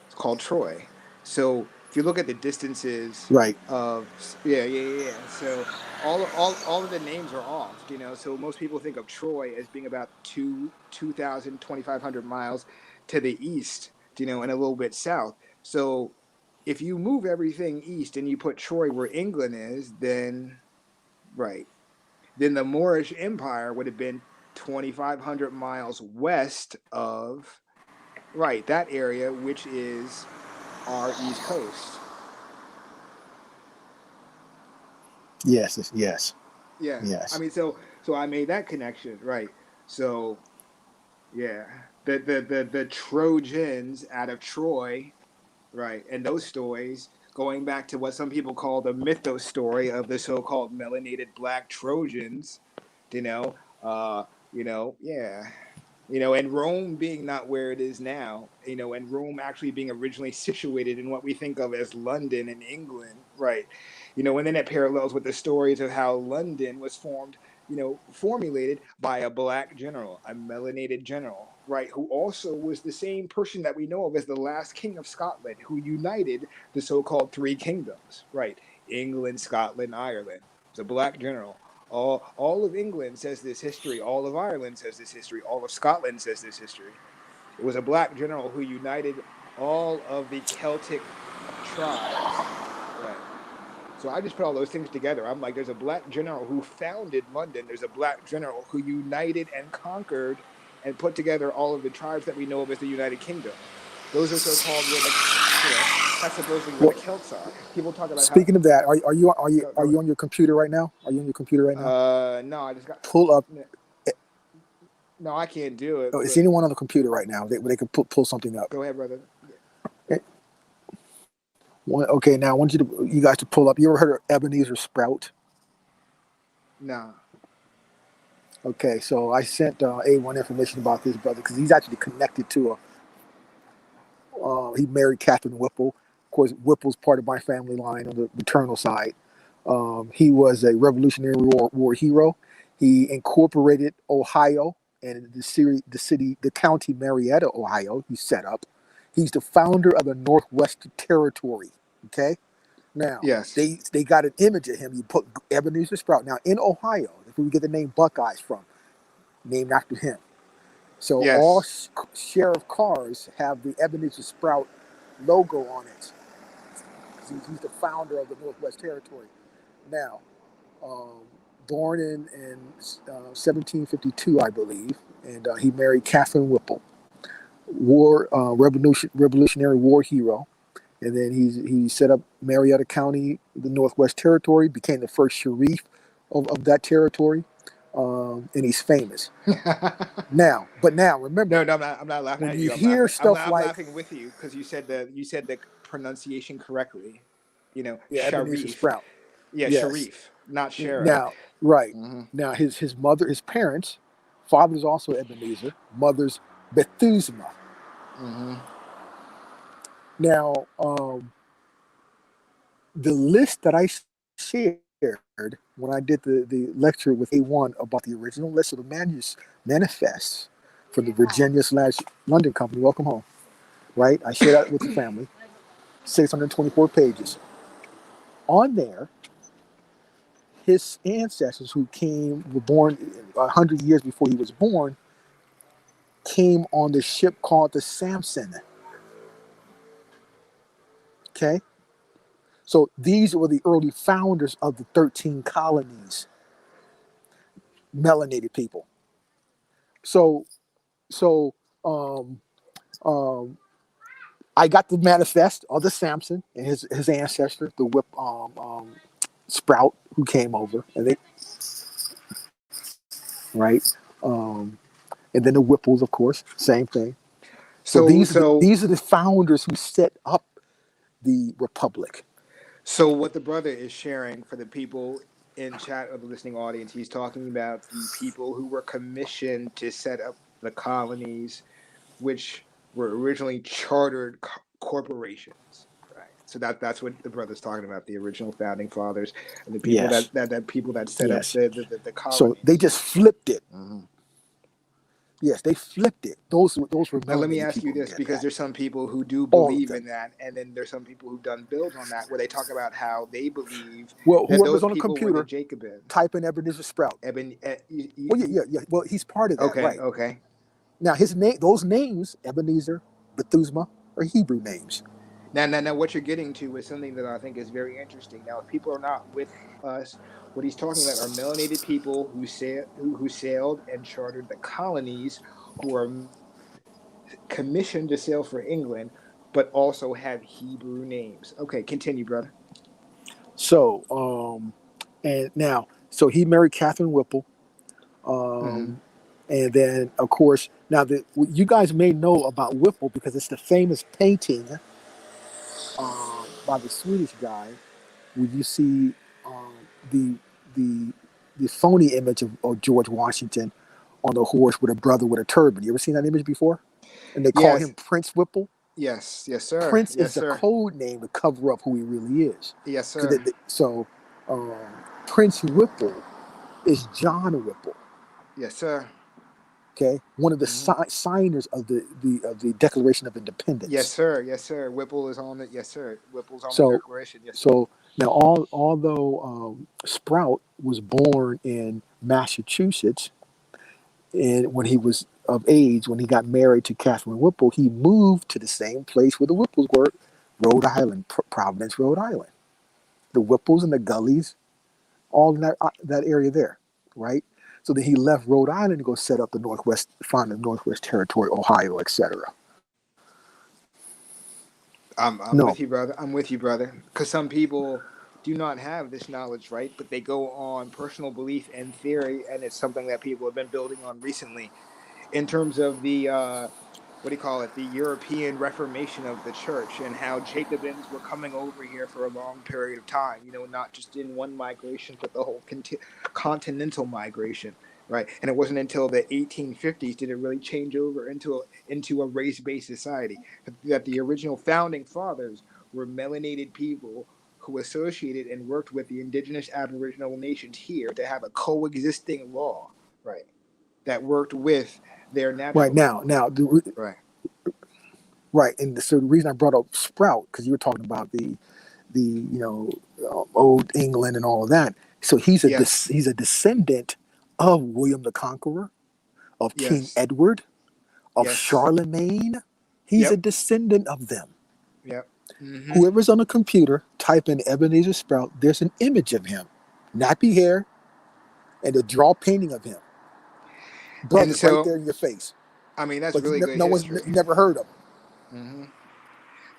It's called Troy. So if you look at the distances Right. of so all of the names are off, so most people think of Troy as being about 2,500 miles to the east, and a little bit south. So if you move everything east and you put Troy where England is, then the Moorish Empire would have been 2,500 miles west of that area, which is our East Coast. Yes. Yeah. I mean, so I made that connection, right? So, yeah, the Trojans out of Troy, right, and those stories going back to what some people call the mythos story of the so-called melanated black Trojans, yeah. And Rome being not where it is now, and Rome actually being originally situated in what we think of as London in England, right? And then it parallels with the stories of how London was formulated by a black general, a melanated general, right? Who also was the same person that we know of as the last king of Scotland, who united the so-called three kingdoms, right? England, Scotland, Ireland. It was a black general. All of England says this history. All of Ireland says this history. All of Scotland says this history. It was a black general who united all of the Celtic tribes. Right. So I just put all those things together. I'm like, there's a black general who founded London. There's a black general who united and conquered and put together all of the tribes that we know of as the United Kingdom. Those are so-called That's supposedly where Well, the Celts are. People talk about how. speaking of that, Go, are go. you on your computer right now? Are you on your computer right now? No, I just got. Pull up. No, I can't do it. Oh, is But anyone on the computer right now? They can pull something up. go ahead, brother. Okay. Okay, now I want you guys to pull up. You ever heard of Ebenezer Sprout? No. Okay, so I sent A1 information about this brother because he's actually connected to he married Catherine Whipple. Of course, Whipple's part of my family line on the maternal side. He was a Revolutionary War hero. He incorporated Ohio and the county Marietta, Ohio. He set up. He's the founder of the Northwest Territory. Okay, now Yes. they got an image of him. You put Ebenezer Sprout. Now in Ohio, that's where we get the name Buckeyes from, named after him. So all Yes. sheriff cars have the Ebenezer Sprout logo on it. He's the founder of the Northwest Territory. Now, born in 1752, I believe, and he married Catherine Whipple, Revolutionary War hero. And then he set up Marietta County, the Northwest Territory, became the first sheriff of that territory, and he's famous. Now remember, No, I'm not laughing when at you you. I'm hear laughing. stuff I'm like laughing with you because you said the pronunciation correctly. Ebenezer Sharif. Sprout, Yeah, yes. Sharif, not sheriff. Now, right Hmm. now, his parents, father's also Ebenezer, mother's Bethusma. Hmm. Now, the list that I shared when I did the lecture with A1 about the original list of the manifests from the Virginia/London Company. Welcome home, right? I shared that with the family. 624 pages. On there, his ancestors were born 100 years before he was born, came on the ship called the Samson. Okay, so these were the early founders of the 13 colonies, melanated people. So, so um, um, I got the manifest of the Samson and his ancestor, the Sprout, who came over, and they right, um, and then the Whipples, of course, same thing. So So these are the founders who set up the republic. so what the brother is sharing for the people in chat of the listening audience, he's talking about the people who were commissioned to set up the colonies, which were originally chartered corporations. Right. So that's what the brother's talking about, the original founding fathers and the people Yes, that people that set up yes. the So they colonies. just flipped it. Hmm. Yes, they flipped it. Those were Now let me melanated ask you people who this, did because that. there's some people who do All of believe them. in that, and then there's some people who've done builds on that where they talk about how they believe Well, that whoever's those on a people were the computer, Jacobins. type in Ebenezer Sprout. Eben, Well, yeah. Well, he's part of that, okay, right? okay. Now, his name, those names, Ebenezer, Bethusma, are Hebrew names. Now, what you're getting to is something that I think is very interesting. Now, if people are not with us, what he's talking about are melanated people who sailed and chartered the colonies, who are commissioned to sail for England, but also have Hebrew names. Okay, continue, brother. So, and now, so he married Catherine Whipple. Hmm. And then, of course, now you guys may know about Whipple because it's the famous painting by the Swedish guy where you see the the the phony image of George Washington on the horse with a brother with a turban. You ever seen that image before? And they call him Yes, Prince Whipple. yes, sir. Prince is Yes, the sir. code name to cover up who he really is. Yes, Because sir. so um, Prince Whipple is John Whipple. Yes, sir. Okay, one of the Hmm. signers of the Declaration of Yes, Independence. sir. Yes, sir. Whipple is on it. Yes, sir. Whipple's on the So, declaration. Yes, sir. so now, although Sprout was born in Massachusetts, and when he was of age, when he got married to Catherine Whipple, he moved to the same place where the Whipples were, Rhode Island, Providence, Rhode Island. The Whipples and the Gullies, all in that area there, right? So then he left Rhode Island to go set up the Northwest, found the Northwest Territory, Ohio, etc. I'm No, with you, brother. I'm with you, brother. Because some people do not have this knowledge, right? But they go on personal belief and theory, and it's something that people have been building on recently in terms of the what do you call it, the European Reformation of the church, and how Jacobins were coming over here for a long period of time, not just in one migration but the whole continental migration, right? And it wasn't until the 1850s did it really change over into a race-based society, that the original founding fathers were melanated people who associated and worked with the indigenous aboriginal nations here to have a coexisting law, right, that worked with their right natural now, law. now, Right. right, and so the reason I brought up Sprout because you were talking about the old England and all of that. So Yes. he's a descendant of William the Conqueror, of King Yes. Edward, of Yes. Charlemagne. He's a Yep. descendant of them. Yep. Mm-hmm. Whoever's on a computer, type in Ebenezer Sprout. There's an image of him, nappy hair, and a draw painting of him, And brother, right so, there in your face. I mean, that's But really good no one's history. never heard of him. Mm-hmm.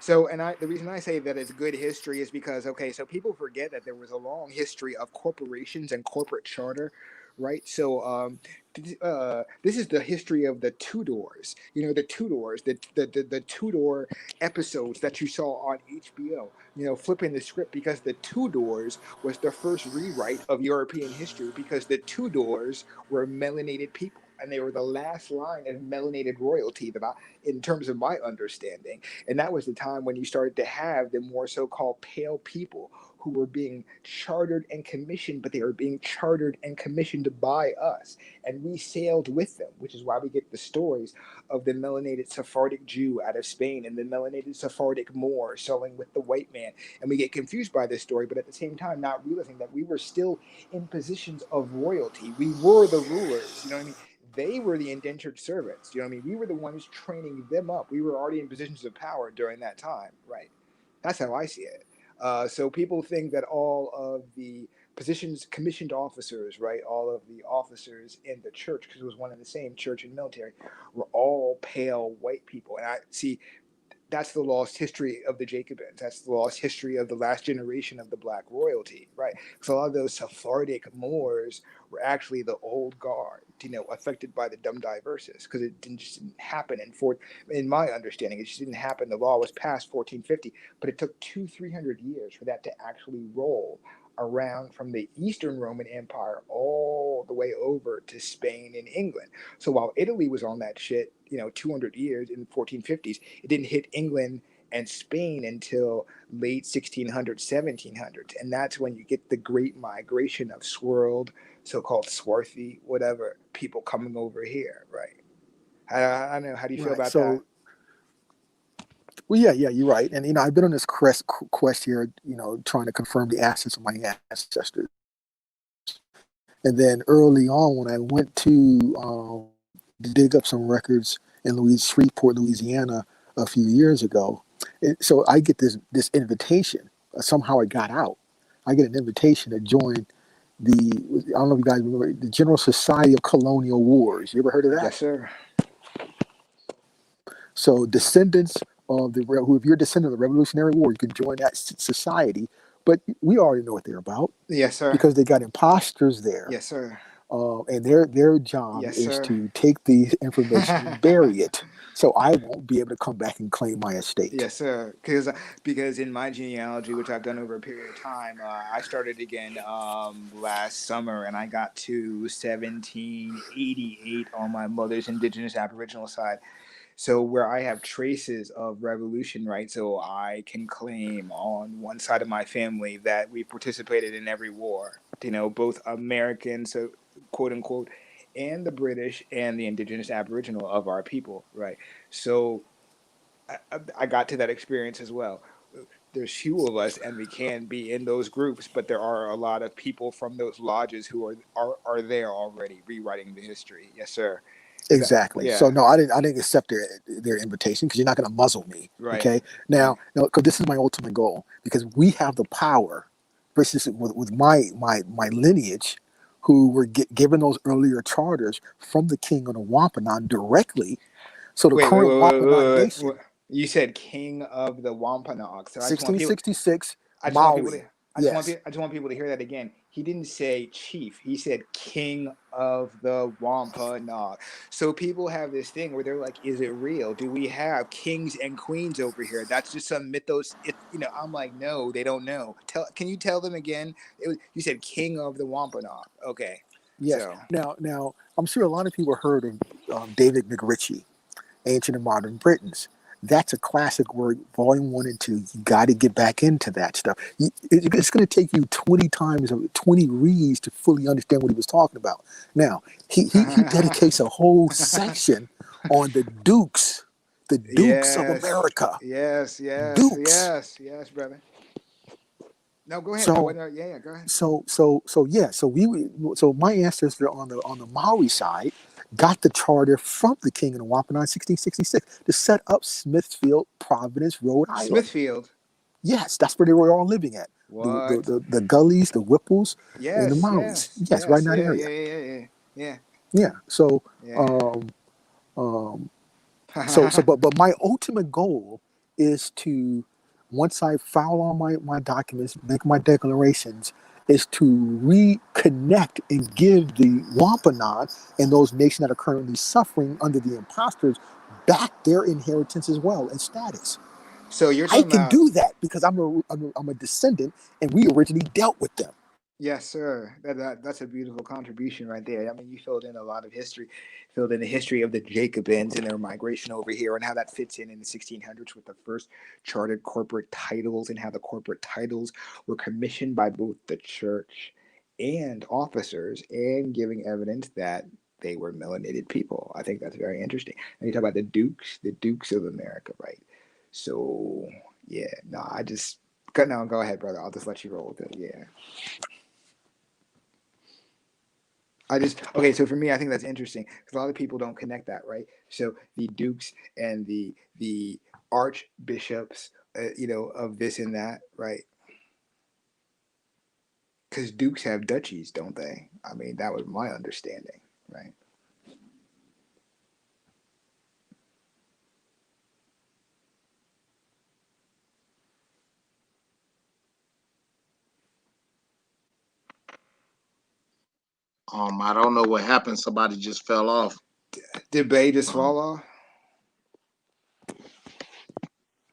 So, and the reason I say that it's good history is because, okay, so people forget that there was a long history of corporations and corporate charter, right? So, this is the history of the Tudors. The Tudors, the Tudor episodes that you saw on HBO. Flipping the script, because the Tudors was the first rewrite of European history, because the Tudors were melanated people. And they were the last line of melanated royalty in terms of my understanding. And that was the time when you started to have the more so-called pale people who were being chartered and commissioned, but they were being chartered and commissioned by us. And we sailed with them, which is why we get the stories of the melanated Sephardic Jew out of Spain and the melanated Sephardic Moor selling with the white man. And we get confused by this story, but at the same time, not realizing that we were still in positions of royalty. We were the rulers, you know what I mean? They were the indentured servants. You know what I mean? We were the ones training them up. We were already in positions of power during that time, right? That's how I see it. So people think that all of the positions, commissioned officers, right, all of the officers in the church, because it was one and the same, church and military, were all pale white people. And I see that's the lost history of the Jacobins. That's the lost history of the last generation of the black royalty, right? So a lot of those Sephardic Moors were actually the old guard, affected by the dumb diverses, because it just didn't happen. In my understanding, it just didn't happen. The law was passed 1450, but it took 200-300 years for that to actually roll around from the Eastern Roman Empire all the way over to Spain and England. So while Italy was on that shit, 200 years in the 1450s, it didn't hit England and Spain until late 1600s, 1700s. And that's when you get the great migration of swirled, so-called swarthy, whatever, people coming over here, right? I don't know. How do you feel Right. about that? So, well, yeah, you're right. And I've been on this quest here, trying to confirm the assets of my ancestors. And then early on, when I went to dig up some records in Shreveport, Louisiana, a few years ago, so I get this invitation. Somehow it got out. I get an invitation to join I don't know if you guys remember the General Society of Colonial Wars. You ever heard of that? Yes, sir. So descendants of if you're a descendant of the Revolutionary War, you can join that society. But we already know what they're about Yes, sir. because they got imposters there, Yes, sir. and their job Yes, is sir. to take the information and bury it. So I won't be able to come back and claim my estate. Yes, sir. Because in my genealogy, which I've done over a period of time, I started again last summer, and I got to 1788 on my mother's indigenous Aboriginal side. So where I have traces of revolution, right? So I can claim on one side of my family that we participated in every war. Both American, so quote unquote, and the British and the indigenous Aboriginal of our people, right? So I got to that experience as well. There's few of us, and we can be in those groups, but there are a lot of people from those lodges who are there already, rewriting the history. Yes, sir. Exactly. So Yeah. no, I didn't accept their invitation because you're not going to muzzle me. Right. Okay. Right. Now, no, because this is my ultimate goal. Because we have the power, versus with my lineage, who were given those earlier charters from the king of the Wampanoag directly. So the Wait, wait, current wait, wait, Wampanoag wait, Nation. wait. You said king of the Wampanoag. So I just want people. 1666, I just want people to. Maui. I just want. Yes. I just want people to hear that again. He didn't say chief. He said king of the Wampanoag. So people have this thing where they're like, "Is it real? Do we have kings and queens over here? That's just some mythos." I'm like, no, they don't know. Can you tell them again? You said king of the Wampanoag. Okay, Yes. so Now, I'm sure a lot of people heard of David McRitchie, Ancient and Modern Britons. That's a classic work, volume 1 and 2. You got to get back into that stuff. It's going to take you 20 times, 20 reads to fully understand what he was talking about. Now, he dedicates a whole section on the Dukes of yes, America. yes, yes, Dukes. yes, yes, brother. No, go ahead. So, Yeah, go ahead. so my ancestor on the Maori side got the charter from the king of the Wampanoag in 1666 to set up Smithfield, Providence, Rhode Island. Smithfield. Yes, that's where they were all living at. What? The Gullies, the Whipples, and the Yes, Maoris. yes, Yes, right in yes, that yeah, area. yeah, yeah, yeah, yeah, Yeah. So, yeah. um, um, but my ultimate goal is to, once I file all my documents, make my declarations, is to reconnect and give the Wampanoag and those nations that are currently suffering under the imposters back their inheritance as well and status. So you're I talking can about do that because I'm a descendant and we originally dealt with them. yes, sir. That's a beautiful contribution right there. I mean, you filled in a lot of history, filled in the history of the Jacobins and their migration over here, and how that fits in the 1600s with the first chartered corporate titles, and how the corporate titles were commissioned by both the church and officers, and giving evidence that they were melanated people. I think that's very interesting. And you talk about the Dukes of America, right? So yeah, no, go ahead, brother. I'll just let you roll with it. Yeah. Okay. So for me, I think that's interesting because a lot of people don't connect that, right? So the dukes and the archbishops, of this and that, right? Because dukes have duchies, don't they? I mean, that was my understanding, right? I don't know what happened. Somebody just fell off. Did Bay just Um, fall off?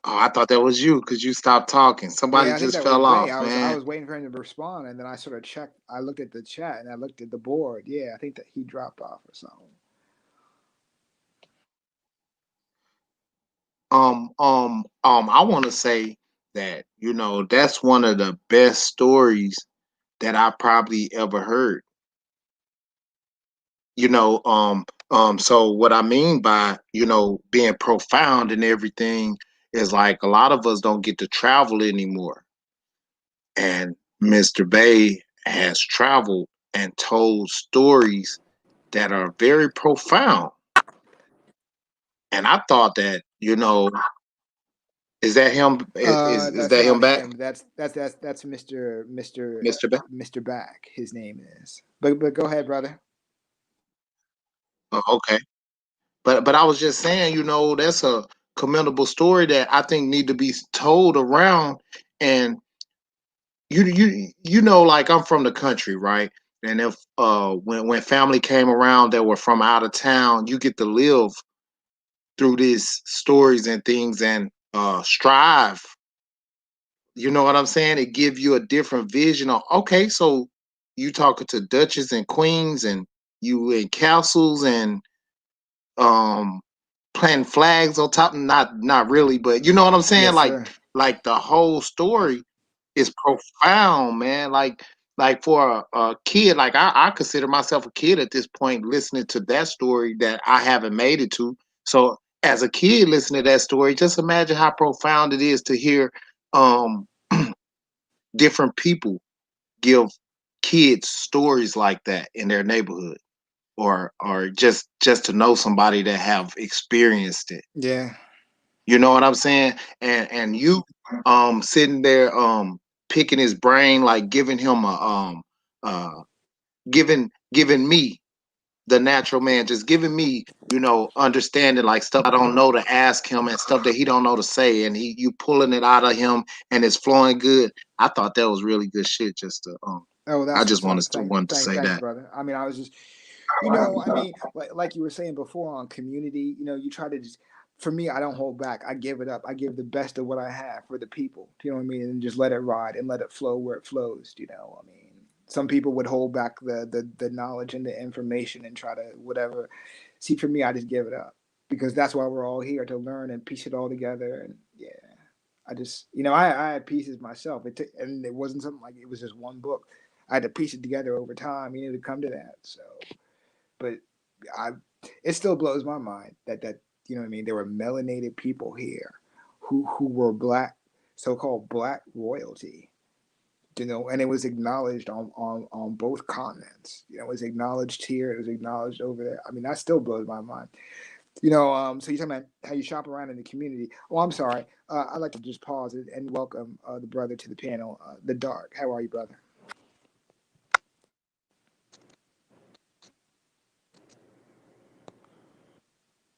oh, I thought that was you because you stopped talking. Somebody Yeah, I think just that was fell Bay. off, I man. was waiting for him to respond, and then I sort of checked. I looked at the chat and I looked at the board. Yeah, I think that he dropped off or something. I want to say that that's one of the best stories that I probably ever heard. So what I mean by being profound and everything is like a lot of us don't get to travel anymore, and Mr. Bay has traveled and told stories that are very profound. And I thought that, is that him? Is That's that him not back, him. That's Mr. Bay? Mr. Back. His name is. But go ahead, brother. Oh, okay. But I was just saying, that's a commendable story that I think need to be told around. And like I'm from the country, right? And if when family came around that were from out of town, you get to live through these stories and things and strive. You know what I'm saying? It give you a different vision of, okay, so you talking to duchess and queens and you in castles and um planting flags on top, not really, but you know what I'm saying, Yes, sir. like the whole story is profound, man. Like for a kid, like I consider myself a kid at this point listening to that story that I haven't made it to. So as a kid listening to that story, just imagine how profound it is to hear um different people give kids stories like that in their neighborhood, or just to know somebody that have experienced it. Yeah. You know what I'm saying? And you sitting there picking his brain, like giving him a uh giving me, the natural man, just giving me understanding like stuff I don't know to ask him and stuff that he don't know to say, and you pulling it out of him and it's flowing good. I thought that was really good shit. Just to Oh, I that's just what's up. wanted to say Thanks, that. brother. I mean, I was just, I mean, like you were saying before on community, you try to just, for me, I don't hold back. I give it up. I give the best of what I have for the people. Do you know what I mean? And just let it ride and let it flow where it flows. I mean, some people would hold back the knowledge and the information and try to whatever. See, for me, I just give it up because that's why we're all here to learn and piece it all together. And yeah, I just, I had pieces myself. And it wasn't something like it was just one book. I had to piece it together over time, to come to that. So, but I, it still blows my mind that you know what I mean. There were melanated people here, who were black, so-called black royalty. And it was acknowledged on both continents. It was acknowledged here. It was acknowledged over there. I mean, that still blows my mind. So you're talking about how you shop around in the community. Oh, I'm sorry. I'd like to just pause it and welcome the brother to the panel, The Dark. How are you, brother?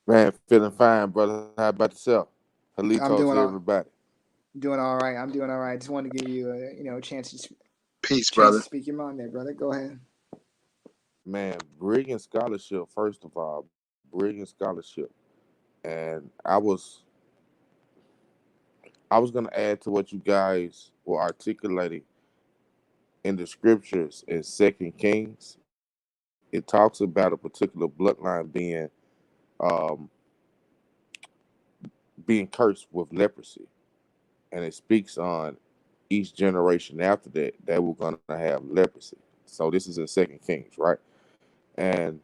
Man, feeling fine, brother. How about yourself? I'm Halito doing to all everybody. doing all right. I'm doing all right. Just wanted to give you a chance Peace, chance brother. to speak your mind there, brother. Go ahead. Man, brilliant scholarship, first of all. Brilliant scholarship. And I was gonna add to what you guys were articulating in the scriptures in Second Kings. It talks about a particular bloodline um, being cursed with leprosy. And it speaks on each generation after that that we're gonna have leprosy. So this is in Second Kings, right? And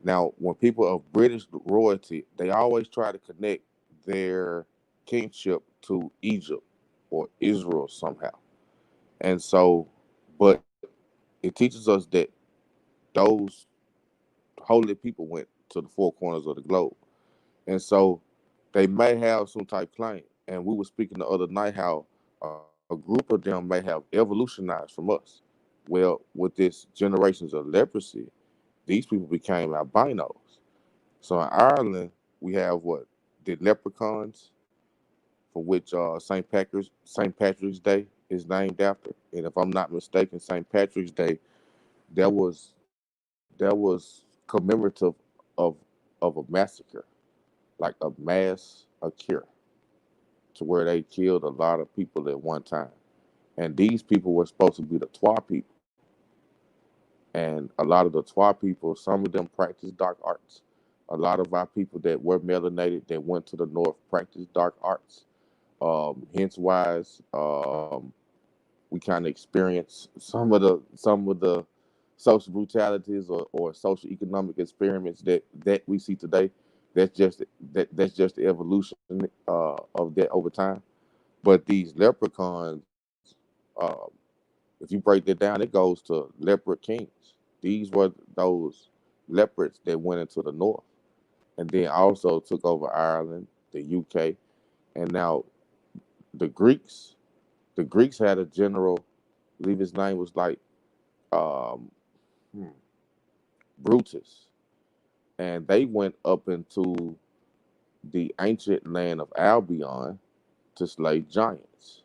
now, when people of British royalty, they always try to connect their kingship to Egypt or Israel somehow. And so, but it teaches us that those holy people went to the four corners of the globe. And so they may have some type claim. And we were speaking the other night how a group of them may have evolutionized from us. Well, with this generations of leprosy, these people became albinos. So in Ireland, we have what the leprechauns, for which St. Patrick's Day is named after. And if I'm not mistaken, St. Patrick's Day that was commemorative of of a massacre, like a mass a cure, to where they killed a lot of people at one time. And these people were supposed to be the Twa people. And a lot of the Twa people, some of them practice dark arts. A lot of our people that were melanated that went to the north practice dark arts. Hence wise, we kind of experience some of the social brutalities or social economic experiments that we see today. That's just the evolution of that over time. But these leprechauns, uh, if you break that down, it goes to leopard kings. These were those leopards that went into the north and then also took over Ireland, the UK, and now the Greeks. The Greeks had a general, I believe his name was like um, hmm, Brutus, and they went up into the ancient land of Albion to slay giants.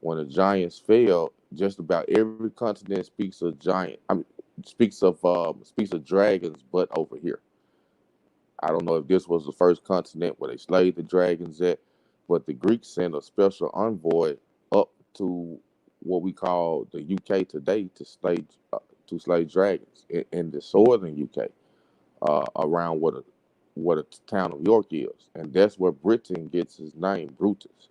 When the giants fell, just about every continent speaks of giant. I mean, speaks of dragons, but over here. I don't know if this was the first continent where they slayed the dragons at, but the Greeks sent a special envoy up to what we call the UK today to slay dragons in the southern UK, around what a town of York is, and that's where Britain gets his name, Brutus.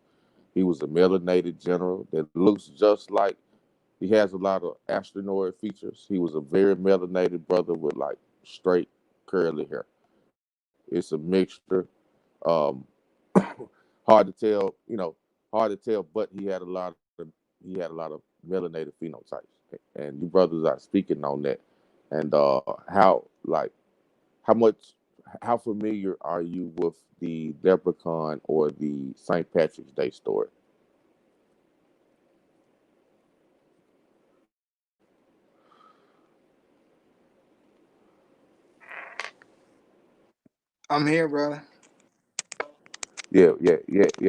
He was a melanated general that looks just like he has a lot of astronoid features. He was a very melanated brother with like straight curly hair. It's a mixture. Um, hard to tell, hard to tell, but he had a lot of melanated phenotypes, and you brothers are speaking on that, and how much how familiar are you with the Leprechaun or the St. Patrick's Day story? I'm here, brother. Yeah.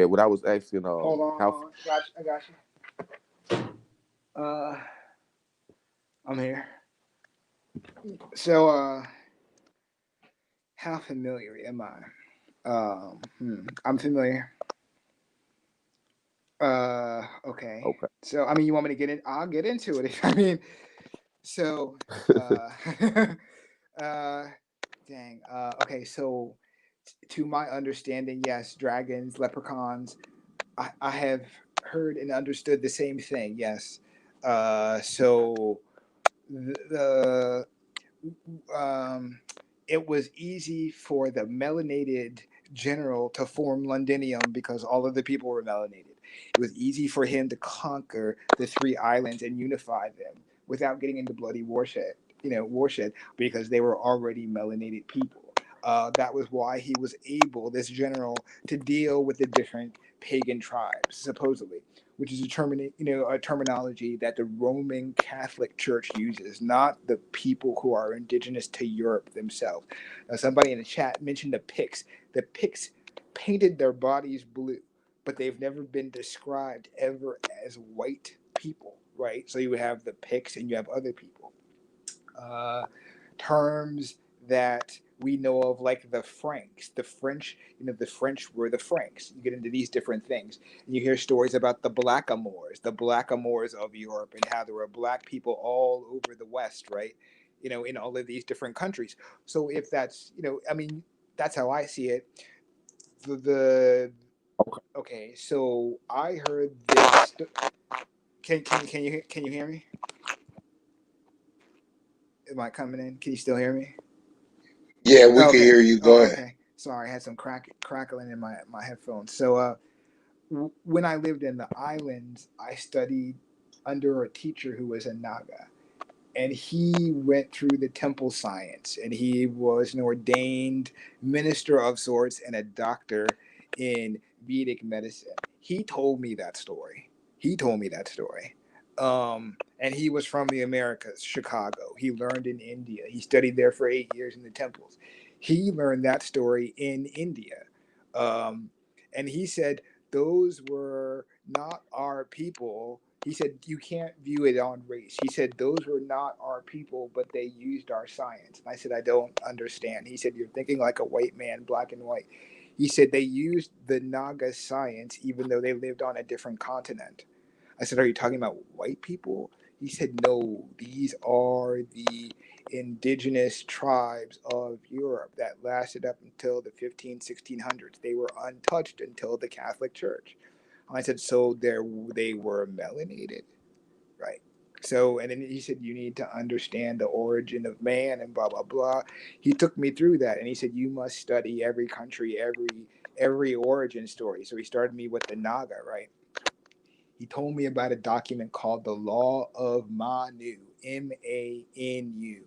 What I was asking, Hold on, how? hold on. I got you. I'm here. So, how familiar am I? I'm familiar. Okay. Okay. So, I mean, you want me to get in? I'll get into it. I mean, so, uh, dang. Okay. So, to my understanding, yes, dragons, leprechauns. I have heard and understood the same thing. Yes. So the um, it was easy for the melanated general to form Londinium because all of the people were melanated. It was easy for him to conquer the three islands and unify them without getting into bloody warshed, because they were already melanated people. That was why he was able, this general, to deal with the different pagan tribes, supposedly, which is a terminology that the Roman Catholic Church uses, not the people who are indigenous to Europe themselves. Now, somebody in the chat mentioned the Picts. The Picts painted their bodies blue, but they've never been described ever as white people, right? So you have the Picts and you have other people. Terms that we know of, like the Franks, the French, the French were the Franks. You get into these different things. And you hear stories about the Blackamoors of Europe, and how there were black people all over the West, right? In all of these different countries. So if that's, I mean, that's how I see it. Okay, so I heard this. Can you hear me? Am I coming in? Can you still hear me? Yeah, we Oh, can okay. hear you. Go Oh, ahead. okay. Sorry, I had some crackling in my headphones. So, when I lived in the islands, I studied under a teacher who was a Naga, and he went through the temple science, and he was an ordained minister of sorts and a doctor in Vedic medicine. He told me that story. And he was from the Americas, Chicago. He learned in India. He studied there for 8 years in the temples. He learned that story in India. Um, and he said those were not our people. He said you can't view it on race. He said those were not our people, but they used our science. And I said, I don't understand. He said, you're thinking like a white man, black and white. He said they used the Naga science even though they lived on a different continent. I said, are you talking about white people? He said, no, these are the indigenous tribes of Europe that lasted up until the 1600s. They were untouched until the Catholic Church. I said, so they were melanated, right? So, and then he said, you need to understand the origin of man and blah, blah, blah. He took me through that, and he said, you must study every country, every origin story. So he started me with the Naga, right? He told me about a document called the Law of Manu, Manu,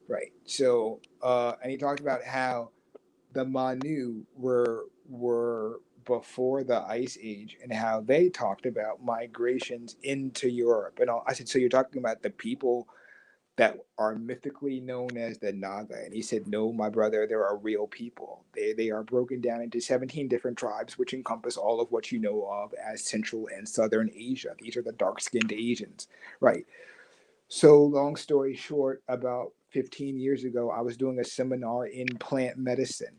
right? So, and he talked about how the Manu were before the Ice Age, and how they talked about migrations into Europe. And I said, so you're talking about the people that are mythically known as the Naga? And he said, no, my brother, there are real people. They are broken down into 17 different tribes, which encompass all of what you know of as Central and Southern Asia. These are the dark-skinned Asians, right? So, long story short, about 15 years ago, I was doing a seminar in plant medicine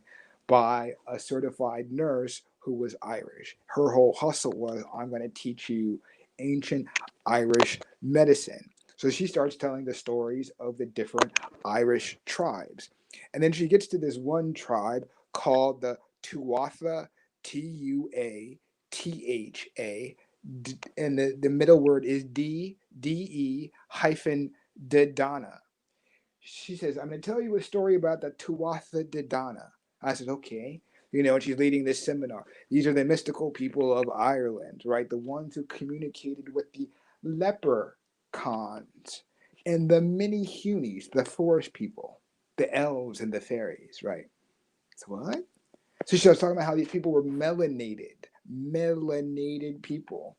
by a certified nurse who was Irish. Her whole hustle was, I'm going to teach you ancient Irish medicine. So she starts telling the stories of the different Irish tribes. And then she gets to this one tribe called the Tuatha, Tuatha, and the middle word is DE hyphen Dana. She says, I'm going to tell you a story about the Tuatha De Dana. I said, okay. And she's leading this seminar. These are the mystical people of Ireland, right? The ones who communicated with the leprechauns and the mini Hunies, the forest people, the elves and the fairies, right? So what? So she starts talking about how these people were melanated people.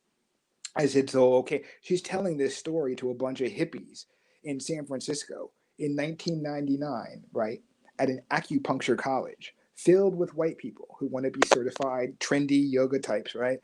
I said, so, okay. She's telling this story to a bunch of hippies in San Francisco in 1999, right? At an acupuncture college. filled with white people who want to be certified trendy yoga types, right?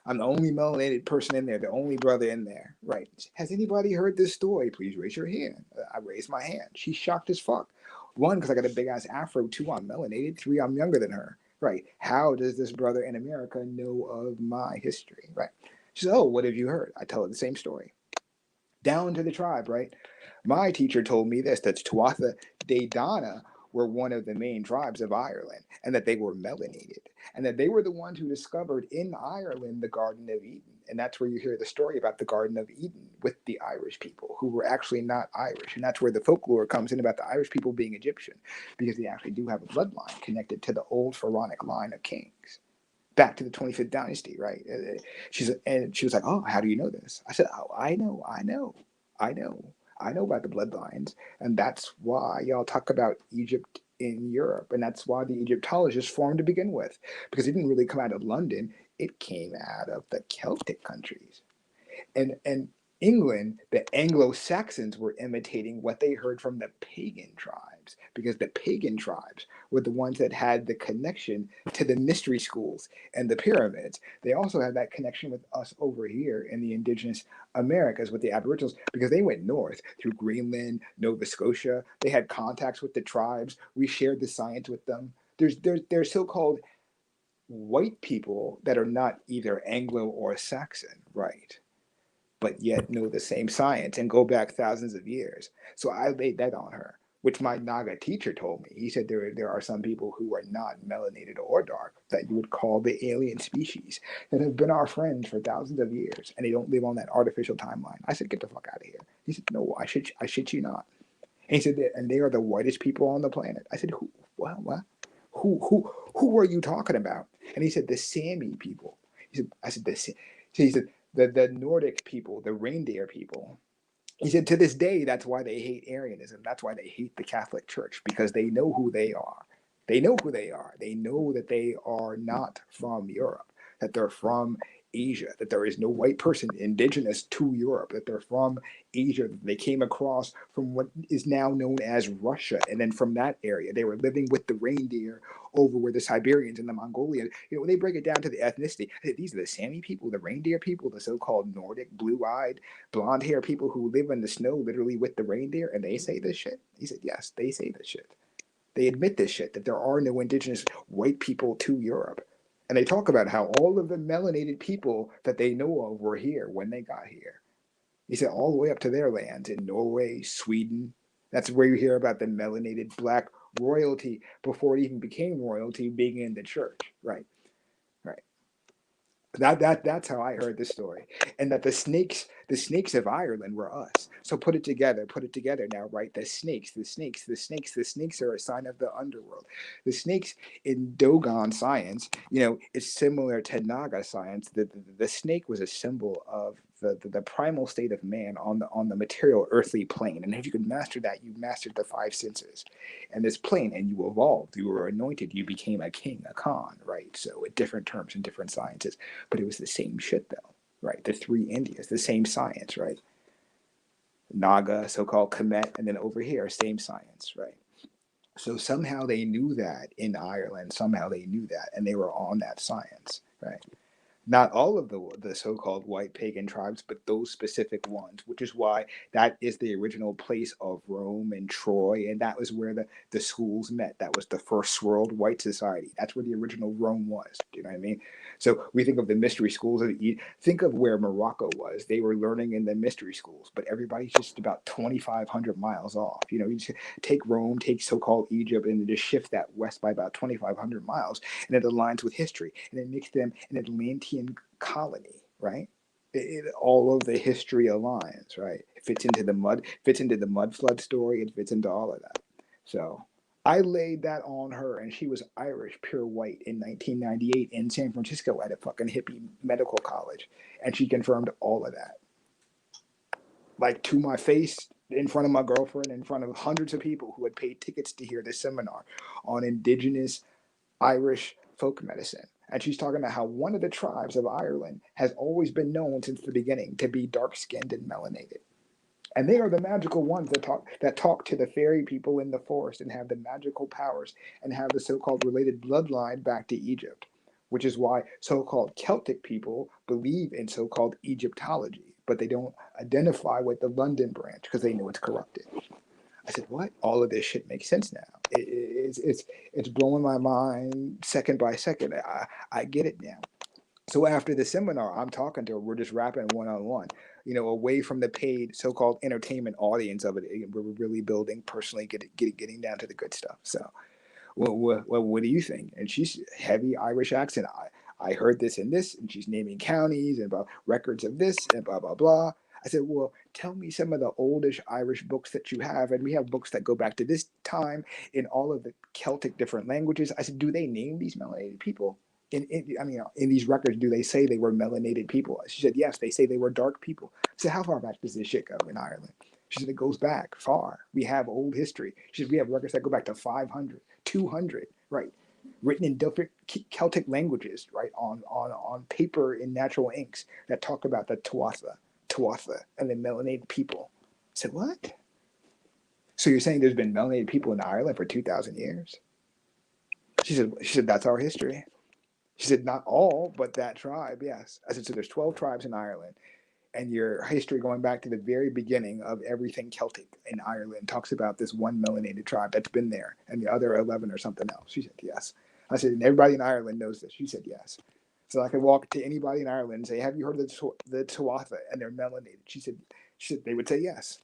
I'm the only melanated person in there, the only brother in there, right? Has anybody heard this story? Please raise your hand. I raised my hand. She's shocked as fuck. One, because I got a big ass afro. Two, I'm melanated. Three, I'm younger than her, right? How does this brother in America know of my history, right? She says, oh, what have you heard? I tell her the same story. Down to the tribe, right? My teacher told me this, that Tuatha De Dana were one of the main tribes of Ireland, and that they were melanated, and that they were the ones who discovered in Ireland the Garden of Eden. And that's where you hear the story about the Garden of Eden with the Irish people, who were actually not Irish. And that's where the folklore comes in about the Irish people being Egyptian, because they actually do have a bloodline connected to the old pharaonic line of kings, back to the 25th dynasty, right? She was like, oh, how do you know this? I said, oh, I know about the bloodlines, and that's why y'all talk about Egypt in Europe, and that's why the Egyptologists formed to begin with, because it didn't really come out of London, it came out of the Celtic countries. And England, the Anglo-Saxons were imitating what they heard from the pagan tribes, because the pagan tribes were the ones that had the connection to the mystery schools and the pyramids. They also had that connection with us over here in the indigenous Americas with the Aboriginals, because they went north through Greenland, Nova Scotia. They had contacts with the tribes. We shared the science with them. There's so-called white people that are not either Anglo or Saxon, right? But yet know the same science and go back thousands of years. So I laid that on her, which my Naga teacher told me. He said there are some people who are not melanated or dark that you would call the alien species that have been our friends for thousands of years, and they don't live on that artificial timeline. I said, get the fuck out of here. He said, no, I shit you not. And he said, and they are the whitest people on the planet. I said, who? What? Who are you talking about? And he said, the Sami people. He said, I said, he said, the Nordic people, the reindeer people. He said, to this day, that's why they hate Arianism. That's why they hate the Catholic Church, because they know who they are. They know who they are. They know that they are not from Europe, that they're from Asia, that there is no white person indigenous to Europe, that they're from Asia, that they came across from what is now known as Russia. And then from that area, they were living with the reindeer over where the Siberians and the Mongolians, when they break it down to the ethnicity, these are the Sami people, the reindeer people, the so-called Nordic, blue-eyed, blonde hair people who live in the snow literally with the reindeer, and they say this shit? He said, yes, they say this shit. They admit this shit, that there are no indigenous white people to Europe. And they talk about how all of the melanated people that they know of were here when they got here. He said all the way up to their lands in Norway, Sweden. That's where you hear about the melanated black royalty before it even became royalty being in the church. Right. That's how I heard the story, and that the snakes of Ireland were us. So put it together now, right? The snakes are a sign of the underworld. The snakes in Dogon science, it's similar to Naga science. The snake was a symbol of the primal state of man on the material earthly plane, and if you could master that, you mastered the five senses and this plane, and you evolved, you were anointed, you became a king, a Khan, right? So at different terms in different sciences, but it was the same shit though, right? The three Indias, the same science, right? Naga, so-called Kemet, and then over here, same science, right? So somehow they knew that in Ireland, and they were on that science, right? Not all of the so-called white pagan tribes, but those specific ones, which is why that is the original place of Rome and Troy, and that was where the schools met. That was the first world white society. That's where the original Rome was. Do you know what I mean? So we think of the mystery schools of think of where Morocco was. They were learning in the mystery schools, but everybody's just about 2,500 miles off. You just take Rome, take so-called Egypt, and just shift that west by about 2,500 miles, and it aligns with history, and it makes them an Atlantean colony, right? All of the history aligns, right? It fits into the mud flood story. It fits into all of that. So I laid that on her, and she was Irish, pure white, in 1998 in San Francisco at a fucking hippie medical college, and she confirmed all of that, like to my face, in front of my girlfriend, in front of hundreds of people who had paid tickets to hear this seminar on indigenous Irish folk medicine. And she's talking about how one of the tribes of Ireland has always been known since the beginning to be dark skinned and melanated. And they are the magical ones that talk to the fairy people in the forest and have the magical powers and have the so-called related bloodline back to Egypt, which is why so-called Celtic people believe in so-called Egyptology, but they don't identify with the London branch because they know it's corrupted. I said, what? All of this shit makes sense now. It's blowing my mind second by second. I get it now. So after the seminar, I'm talking to her. We're just rapping one-on-one, away from the paid so-called entertainment audience of it. We're really building personally, getting down to the good stuff. So, what do you think? And she's heavy Irish accent. I heard this and this, and she's naming counties and about records of this and blah, blah, blah. I said, well, tell me some of the oldish Irish books that you have. And we have books that go back to this time in all of the Celtic different languages. I said, do they name these melanated people? In these records, do they say they were melanated people? She said, yes, they say they were dark people. I said, how far back does this shit go in Ireland? She said, it goes back far. We have old history. She said, we have records that go back to 500, 200, right? Written in different Celtic languages, right? On paper in natural inks that talk about the Tuatha, and the melanated people. I said, what? So you're saying there's been melanated people in Ireland for 2,000 years? She said, that's our history. She said, not all, but that tribe, yes. I said, so there's 12 tribes in Ireland, and your history going back to the very beginning of everything Celtic in Ireland talks about this one melanated tribe that's been there, and the other 11 or something else. She said, yes. I said, and everybody in Ireland knows this. She said, yes. So I could walk to anybody in Ireland and say, have you heard of the Tuatha, and they're melanated? She said, they would say yes.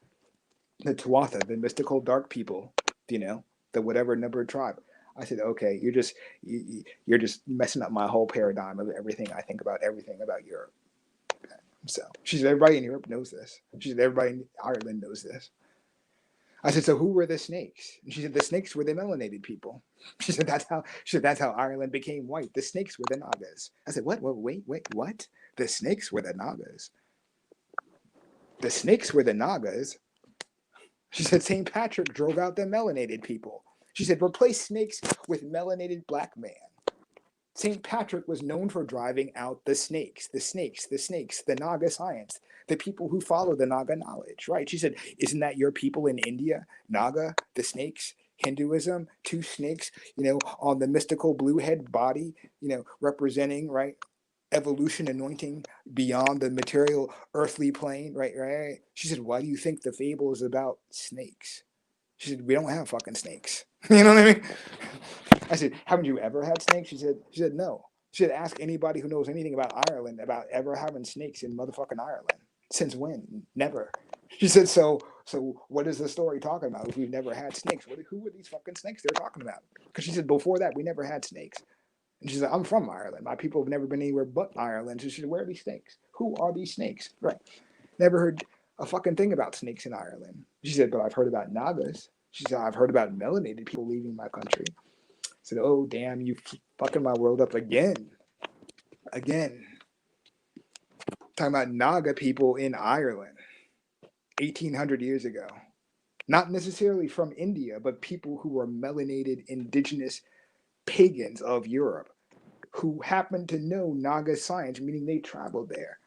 The Tuatha, the mystical dark people, the whatever number tribe. I said, okay, you're just messing up my whole paradigm of everything I think about everything about Europe. So she said, everybody in Europe knows this. She said, everybody in Ireland knows this. I said, so who were the snakes? And she said, the snakes were the melanated people. She said, that's how Ireland became white. The snakes were the Nagas. I said, what? Wait, what? The snakes were the Nagas. The snakes were the Nagas. She said, St. Patrick drove out the melanated people. She said, replace snakes with melanated black man. St. Patrick was known for driving out the snakes, the Naga science, the people who follow the Naga knowledge, right? She said, isn't that your people in India? Naga, the snakes, Hinduism, two snakes, on the mystical blue head body, representing, right, evolution anointing beyond the material earthly plane, right? She said, why do you think the fable is about snakes? She said, we don't have fucking snakes. You know what I mean? I said, haven't you ever had snakes? She said, no. She said, ask anybody who knows anything about Ireland about ever having snakes in motherfucking Ireland. Since when? Never. She said, so what is the story talking about if we've never had snakes? Who were these fucking snakes they're talking about? Because she said, before that, we never had snakes. And she said, I'm from Ireland. My people have never been anywhere but Ireland. So she said, where are these snakes? Who are these snakes? Right. Never heard a fucking thing about snakes in Ireland. She said, but I've heard about Nagas. She said, I've heard about melanated people leaving my country. I said, oh, damn, you fucking my world up again. Again. Talking about Naga people in Ireland 1,800 years ago. Not necessarily from India, but people who were melanated indigenous pagans of Europe who happened to know Naga science, meaning they traveled there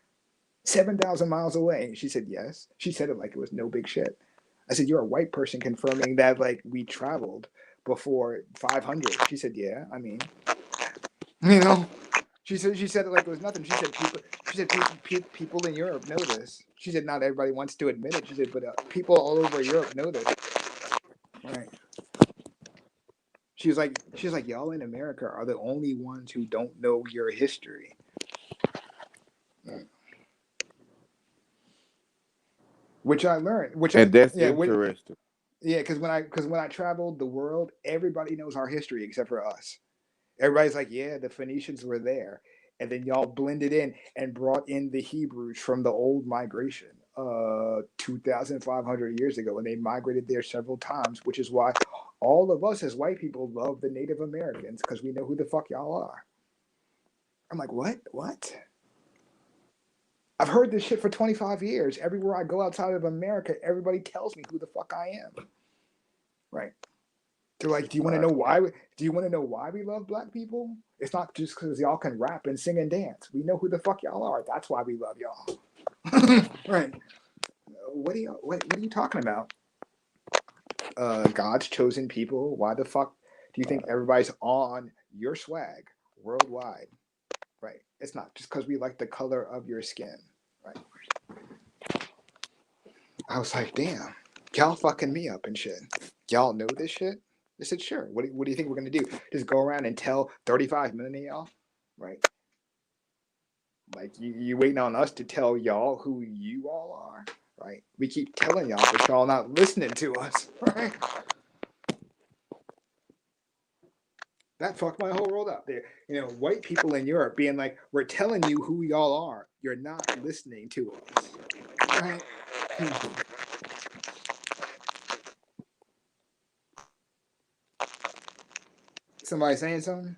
7,000 miles away. She said, yes. She said it like it was no big shit. I said, you're a white person confirming that, like, we traveled before 500. She said, yeah, I mean, she said it like it was nothing. She said people in Europe know this. She said, not everybody wants to admit it. She said, but people all over Europe know this. Right. She was like, y'all in America are the only ones who don't know your history. Right. Which I learned. That's interesting. Because when I traveled the world, everybody knows our history except for us. Everybody's like, yeah, the Phoenicians were there, and then y'all blended in and brought in the Hebrews from the old migration, 2,500 years ago, and they migrated there several times, which is why all of us as white people love the Native Americans because we know who the fuck y'all are. I'm like, what? I've heard this shit for 25 years. Everywhere I go outside of America, everybody tells me who the fuck I am. Right. They're like, do you want to know why? Do you want to know why we love black people? It's not just because y'all can rap and sing and dance. We know who the fuck y'all are. That's why we love y'all. Right. what are you talking about? God's chosen people. Why the fuck do you think everybody's on your swag worldwide? Right. It's not just because we like the color of your skin. Right. I was like, damn, y'all fucking me up and shit. Y'all know this shit? They said, sure. What do you think we're gonna do? Just go around and tell 35 million of y'all? Right. Like you waiting on us to tell y'all who you all are, right? We keep telling y'all, but y'all not listening to us, right? That fucked my whole world up there. White people in Europe being like, we're telling you who y'all are. You're not listening to us, right? Somebody saying something?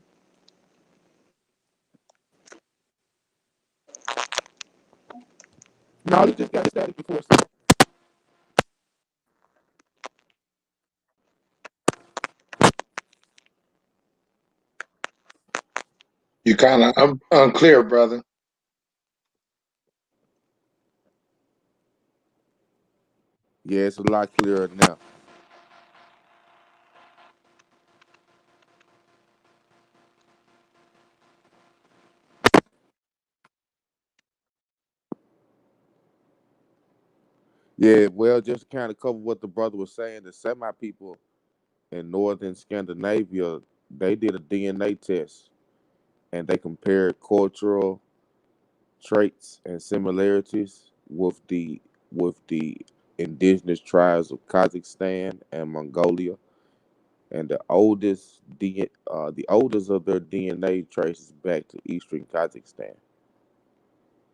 No, they just got started before. You kind of unclear, brother. Yeah, it's a lot clearer now. Yeah, well, just to kind of cover what the brother was saying, the Semi people in northern Scandinavia, they did a DNA test and they compared cultural traits and similarities with the indigenous tribes of Kazakhstan and Mongolia, and the oldest of their DNA traces back to eastern Kazakhstan,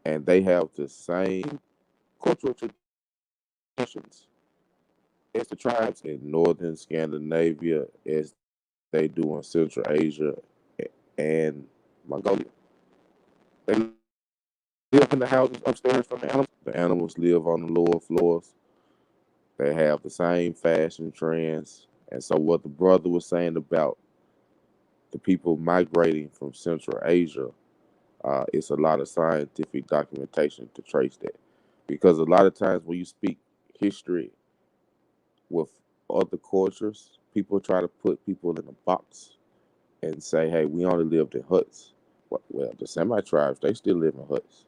and they have the same cultural traditions as the tribes in northern Scandinavia as they do in Central Asia and Mongolia. They live in the houses upstairs from the animals. The animals live on the lower floors. They have the same fashion trends. And so what the brother was saying about the people migrating from Central Asia, it's a lot of scientific documentation to trace that. Because a lot of times when you speak history with other cultures, people try to put people in a box and say, hey, we only lived in huts. Well, the Semi tribes, they still live in huts.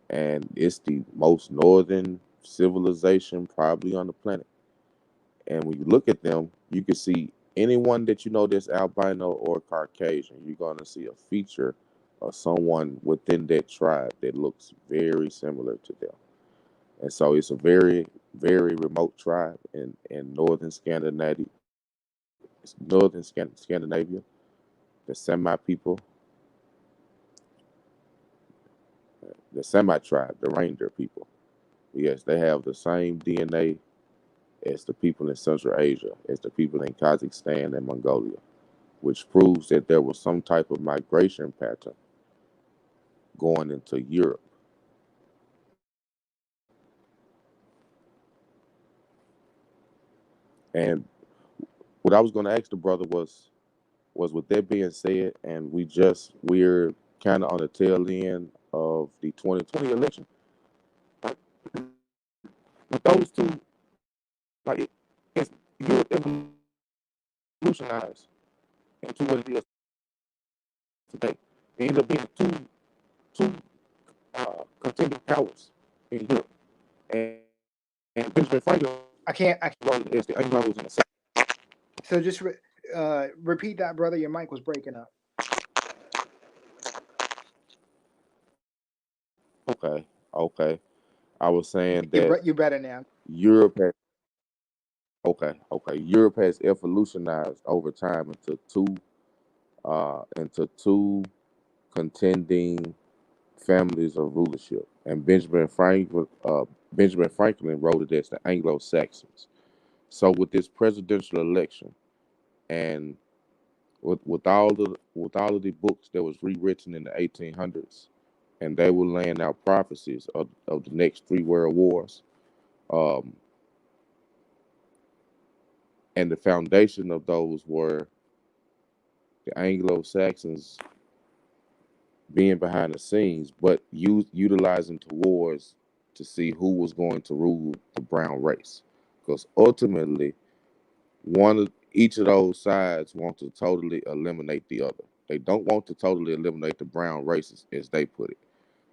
And it's the most northern civilization probably on the planet. And when you look at them, you can see anyone that you know that's albino or Caucasian, you're going to see a feature of someone within that tribe that looks very similar to them. And so it's a very, very remote tribe in Scandinavia, the Semi people, the Semi tribe, the reindeer people. Yes, they have the same DNA as the people in Central Asia, as the people in Kazakhstan and Mongolia, which proves that there was some type of migration pattern going into Europe. And what I was going to ask the brother was with that being said, and we're kind of on the tail end of the 2020 election. With those two, like it's Europe evolutionized into what it is today. It ended up being two contending powers in Europe, and, and Benjamin Franklin I can't. is the Anglos in the South. So just repeat that, brother. Your mic was breaking up. Okay. I was saying that You're better now. Europe has Europe has evolutionized over time into two contending families of rulership. And Benjamin Franklin wrote it as the Anglo-Saxons. So with this presidential election and with all of the books that was rewritten in the 1800s, and they were laying out prophecies of the next three world wars. Um, and the foundation of those were the Anglo-Saxons being behind the scenes, but utilizing towards to see who was going to rule the brown race, because ultimately each of those sides want to totally eliminate the other. They don't want to totally eliminate the brown races, as they put it.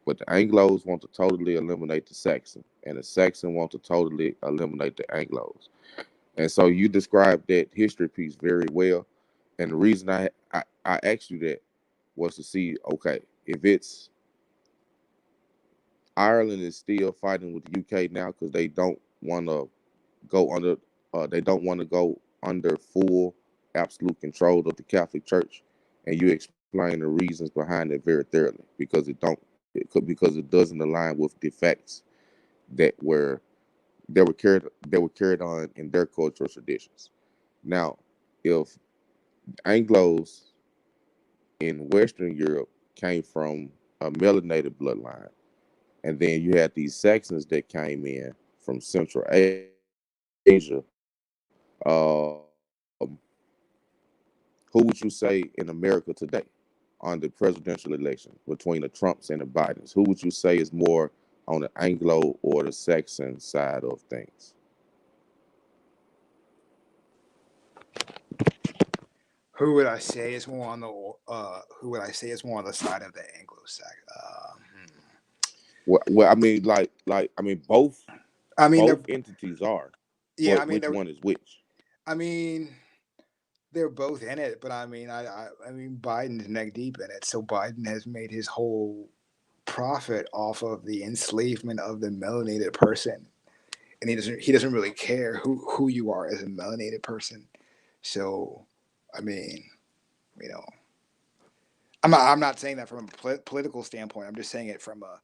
But the Anglos want to totally eliminate the Saxon, and the Saxon want to totally eliminate the Anglos. And so you described that history piece very well. And the reason I asked you that was to see, okay, if it's Ireland is still fighting with the UK now because they don't want to go under, they don't want to go under full absolute control of the Catholic Church, and you explain the reasons behind it very thoroughly, because because it doesn't align with the facts that were carried on in their cultural traditions. Now, if Anglos in Western Europe came from a melanated bloodline, and then you had these Saxons that came in from Central Asia, who would you say in America today on the presidential election between the Trumps and the Bidens? Who would you say is more on the Anglo or the Saxon side of things? Who would I say is more on the who would I say is more on the side of the Anglo-Saxon? Well, I mean, I mean, both I mean, entities are, yeah. but which one is which? I mean, they're both in it, but I mean, I mean, Biden's neck deep in it. So Biden has made his whole profit off of the enslavement of the melanated person, and he doesn't really care who you are as a melanated person. So, I mean, you know, I'm not saying that from a political standpoint. I'm just saying it from a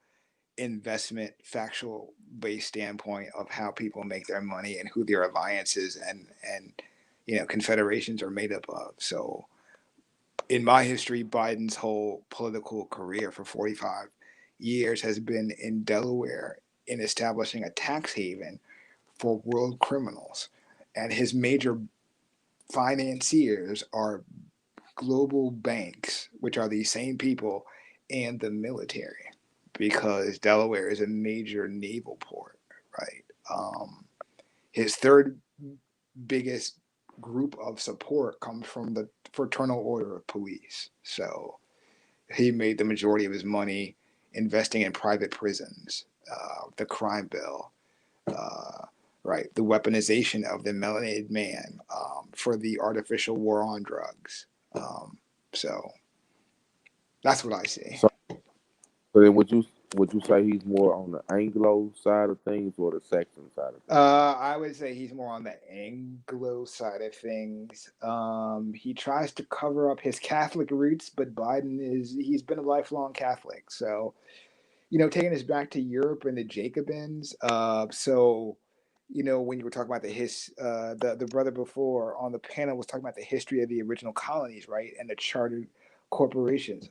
investment factual based standpoint of how people make their money and who their alliances and confederations are made up of. So in my history, Biden's whole political career for 45 years has been in Delaware in establishing a tax haven for world criminals, and his major financiers are global banks, which are these same people, and the military, because Delaware is a major naval port, right? His third biggest group of support comes from the Fraternal Order of Police. So he made the majority of his money investing in private prisons, the crime bill, right, the weaponization of the melanated man for the artificial war on drugs. So that's what I see. So then would you say he's more on the Anglo side of things or the Saxon side of things? I would say he's more on the Anglo side of things. He tries to cover up his Catholic roots, but he's been a lifelong Catholic. So, taking us back to Europe and the Jacobins. When you were talking about the brother before on the panel was talking about the history of the original colonies, right, and the chartered corporations.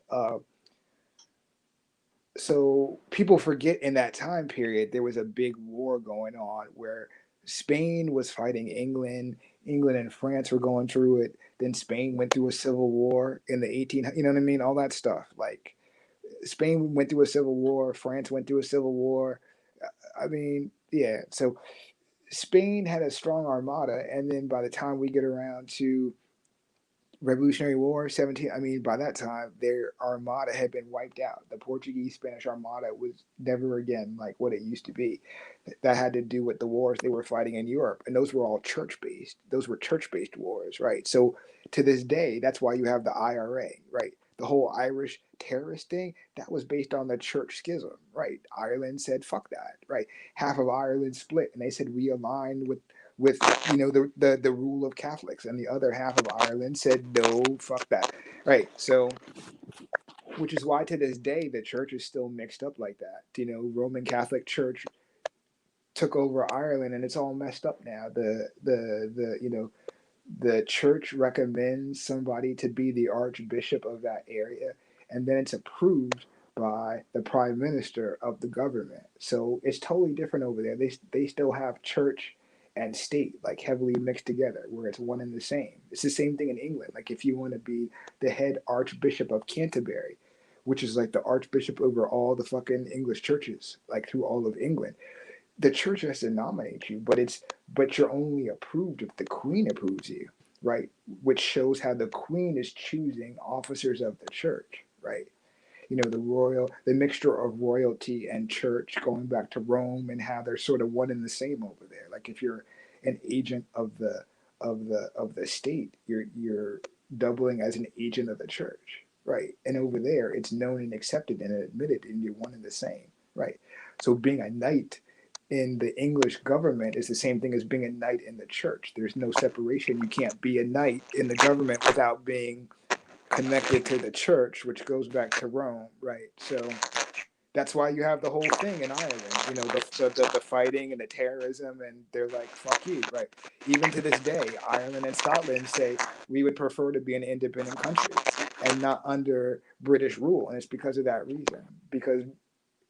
So people forget in that time period there was a big war going on where Spain was fighting England and France were going through it. Then Spain went through a civil war in the 18, you know what I mean? All that stuff. Like Spain went through a civil war, France went through a civil war. I mean, yeah. So Spain had a strong armada, and then by the time we get around to Revolutionary War, 17. I mean, by that time, their armada had been wiped out. The Portuguese Spanish armada was never again like what it used to be. That had to do with the wars they were fighting in Europe, and those were all church based. Those were church based wars, right? So to this day, that's why you have the IRA, right? The whole Irish terrorist thing that was based on the church schism, right? Ireland said fuck that, right? Half of Ireland split, and they said we aligned with the rule of Catholics, and the other half of Ireland said no, fuck that, right? So, which is why to this day the church is still mixed up like that. Roman Catholic Church took over Ireland, and it's all messed up now. The church recommends somebody to be the archbishop of that area, and then it's approved by the prime minister of the government. So it's totally different over there. They still have church and state like heavily mixed together, where it's one and the same. It's the same thing in England. Like if you want to be the head archbishop of Canterbury, which is like the archbishop over all the fucking English churches, like through all of England. The church has to nominate you, but you're only approved if the queen approves you, right? Which shows how the queen is choosing officers of the church, right? You know, the mixture of royalty and church going back to Rome, and how they're sort of one and the same over there. Like if you're an agent of the state, you're doubling as an agent of the church, right? And over there it's known and accepted and admitted, and you're one and the same, right? So being a knight in the English government is the same thing as being a knight in the church. There's no separation. You can't be a knight in the government without being connected to the church, which goes back to Rome, right? So that's why you have the whole thing in Ireland, you know, the fighting and the terrorism, and they're like, fuck you, right? Even to this day, Ireland and Scotland say we would prefer to be an independent country and not under British rule. And it's because of that reason, because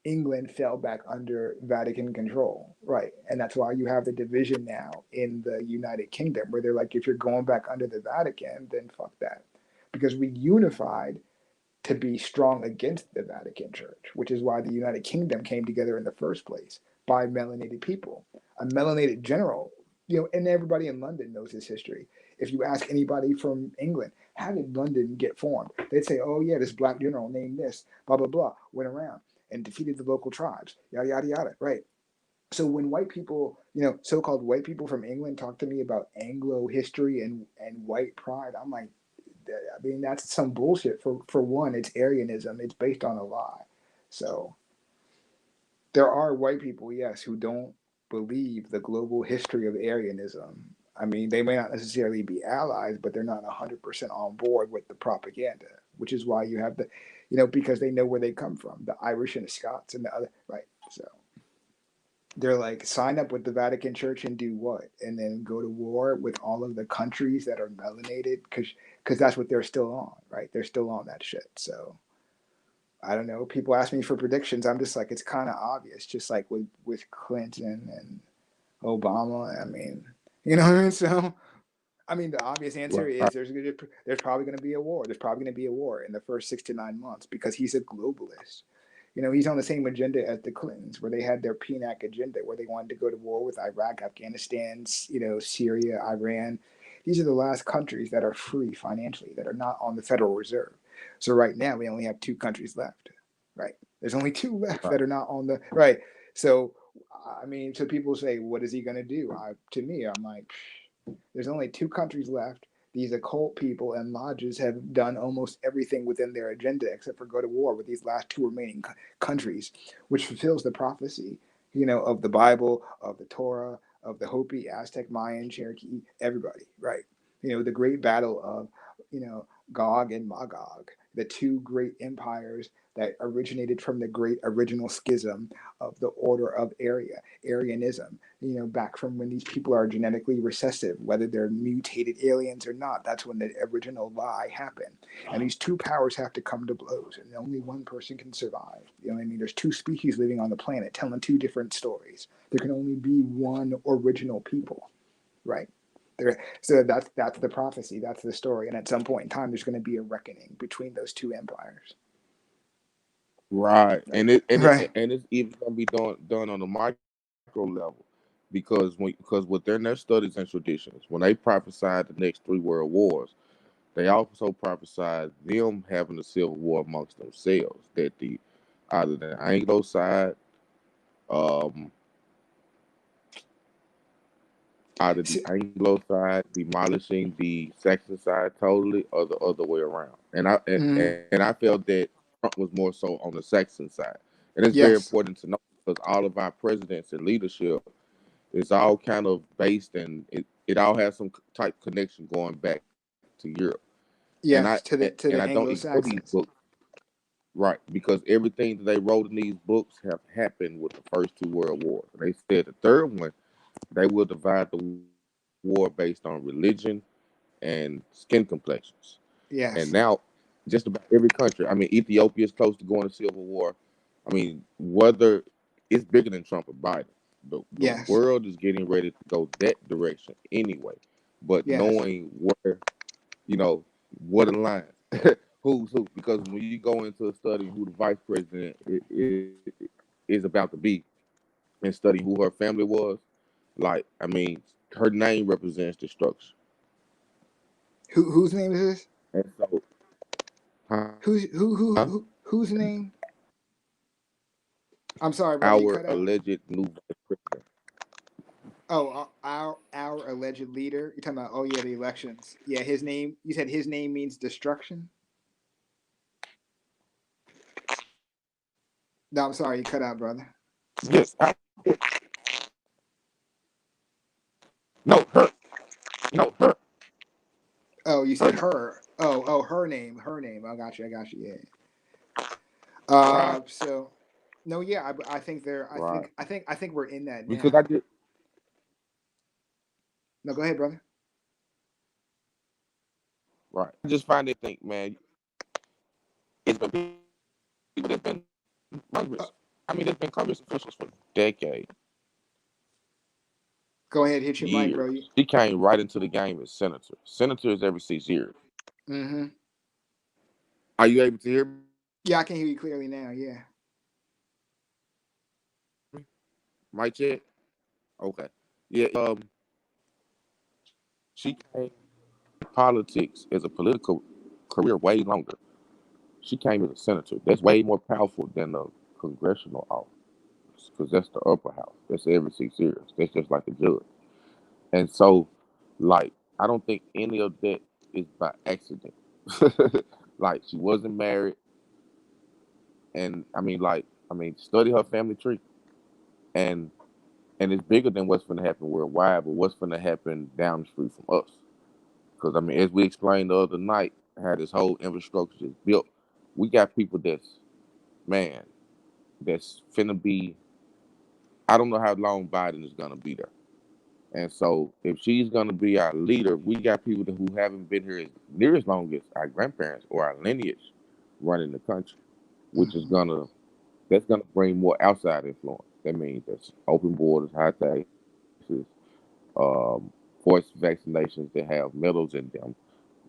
England fell back under Vatican control, right? And that's why you have the division now in the United Kingdom, where they're like, if you're going back under the Vatican, then fuck that. Because we unified to be strong against the Vatican Church, which is why the United Kingdom came together in the first place by melanated people. A melanated general, you know, and everybody in London knows his history. If you ask anybody from England, how did London get formed? They'd say, oh yeah, this black general named this, blah, blah, blah, went around and defeated the local tribes, yada, yada, yada, right? So when white people, you know, so-called white people from England talk to me about Anglo history and white pride, I'm like, I mean, that's some bullshit. For one, it's Aryanism. It's based on a lie. So there are white people, yes, who don't believe the global history of Aryanism. I mean, they may not necessarily be allies, but they're not 100% on board with the propaganda, which is why you have the, you know, because they know where they come from, the Irish and the Scots and the other, right? So they're like, sign up with the Vatican Church and do what? And then go to war with all of the countries that are melanated, because that's what they're still on, right? They're still on that shit. So I don't know. People ask me for predictions. I'm just like, it's kind of obvious, just like with Clinton and Obama. I mean, you know what I mean? So I mean, the obvious answer Right. is there's probably going to be a war. There's probably going to be a war in the first 6 to 9 months because he's a globalist. You know, he's on the same agenda as the Clintons, where they had their PNAC agenda, where they wanted to go to war with Iraq, Afghanistan, you know, Syria, Iran. These are the last countries that are free financially, that are not on the Federal Reserve. So right now, we only have two countries left, right? There's only two left that are not on the, right? So, I mean, so people say, what is he going to do? To me, I'm like, there's only two countries left. These occult people and lodges have done almost everything within their agenda except for go to war with these last two remaining countries, which fulfills the prophecy, you know, of the Bible, of the Torah, of the Hopi, Aztec, Mayan, Cherokee, everybody, right? You know, the great battle of, you know, Gog and Magog, the two great empires that originated from the great original schism of the order of Aryanism, you know, back from when these people are genetically recessive, whether they're mutated aliens or not. That's when the original lie happened. And these two powers have to come to blows, and only one person can survive. You know what I mean? There's two species living on the planet telling two different stories. There can only be one original people, right? So that's the prophecy. That's the story. And at some point in time, there's going to be a reckoning between those two empires. Right. Right. And Right. it's even gonna be done on a micro level. Because within their studies and traditions, when they prophesied the next three world wars, they also prophesied them having a civil war amongst themselves. That the either the Anglo side, um, either the See, Anglo side demolishing the Saxon side totally, or the other way around. mm, And I felt that Trump was more so on the Saxon side, and it's very yes. important to know because all of our presidents and leadership is all kind of based, and it all has some type connection going back to Europe. Yes, to And the I don't ignore these Anglo-Saxons. books, right? Because everything that they wrote in these books have happened with the first two world wars. And they said the third one they will divide the war based on religion and skin complexions. And Yes. now, just about every country, I mean, Ethiopia is close to going to civil war. I mean, whether it's bigger than Trump or Biden, the Yes. world is getting ready to go that direction anyway. But Yes. knowing where, you know, what aligns, who's who. Because when you go into studying who the vice president is about to be and studying who her family was, like, I mean, her name represents destruction. Whose name is this? And so, huh? Whose name? I'm sorry, brother. You Our cut out. alleged new vice president. Oh, our alleged leader. You're talking about? Oh yeah, the elections. Yeah, his name. You said his name means destruction. No, I'm sorry. You cut out, brother. Yes. No, her. No, her. Oh, you Her said name. her. Oh, her name. Her name. I got you. Yeah. Right. So, no, yeah. I think they're. Right. I think we're in that Because I now. did. No, go ahead, brother. Right. I just find it think, man, it's been people that's been Uh, Congress. I mean, there's been Congress officials for decades, Go ahead. Hit your mic, years. bro. She came right into the game as senator. Senator is every 6 years. Mm-hmm. Are you able to hear me? Yeah, I can hear you clearly now. Yeah. Mic check. Okay. Yeah. She came politics as a political career way longer. She came as a senator. That's way more powerful than a congressional office because that's the upper house. That's every 6 years. That's just like a judge. And so, like, I don't think any of that is by accident. Like, she wasn't married, and study her family tree, and it's bigger than what's going to happen worldwide, but what's going to happen down the street from us. Because I mean, as we explained the other night, how this whole infrastructure is built, we got people man, that's finna be. I don't know how long Biden is gonna be there, and so if she's gonna be our leader, we got people who haven't been here as near as long as our grandparents or our lineage running the country, which is Mm-hmm. gonna bring more outside influence. That means that's open borders, high taxes, um, forced vaccinations that have metals in them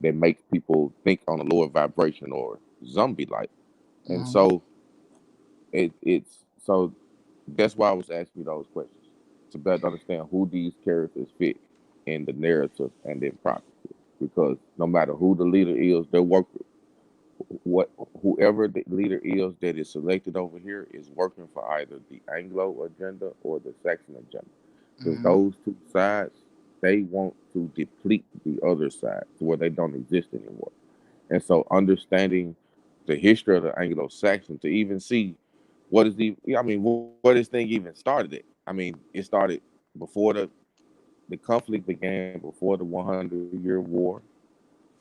that make people think on a lower vibration or zombie like. And Mm-hmm. so it's so that's why I was asking you those questions to better understand who these characters fit in the narrative and in prophecy. Because no matter who the leader is, they work what whoever the leader is that is selected over here is working for either the Anglo agenda or the Saxon agenda. Because Mm-hmm. those two sides, they want to deplete the other side to where they don't exist anymore. And so understanding the history of the Anglo-Saxon to even see what is where this thing even started at. I mean, it started before the conflict began, before the 100-year war.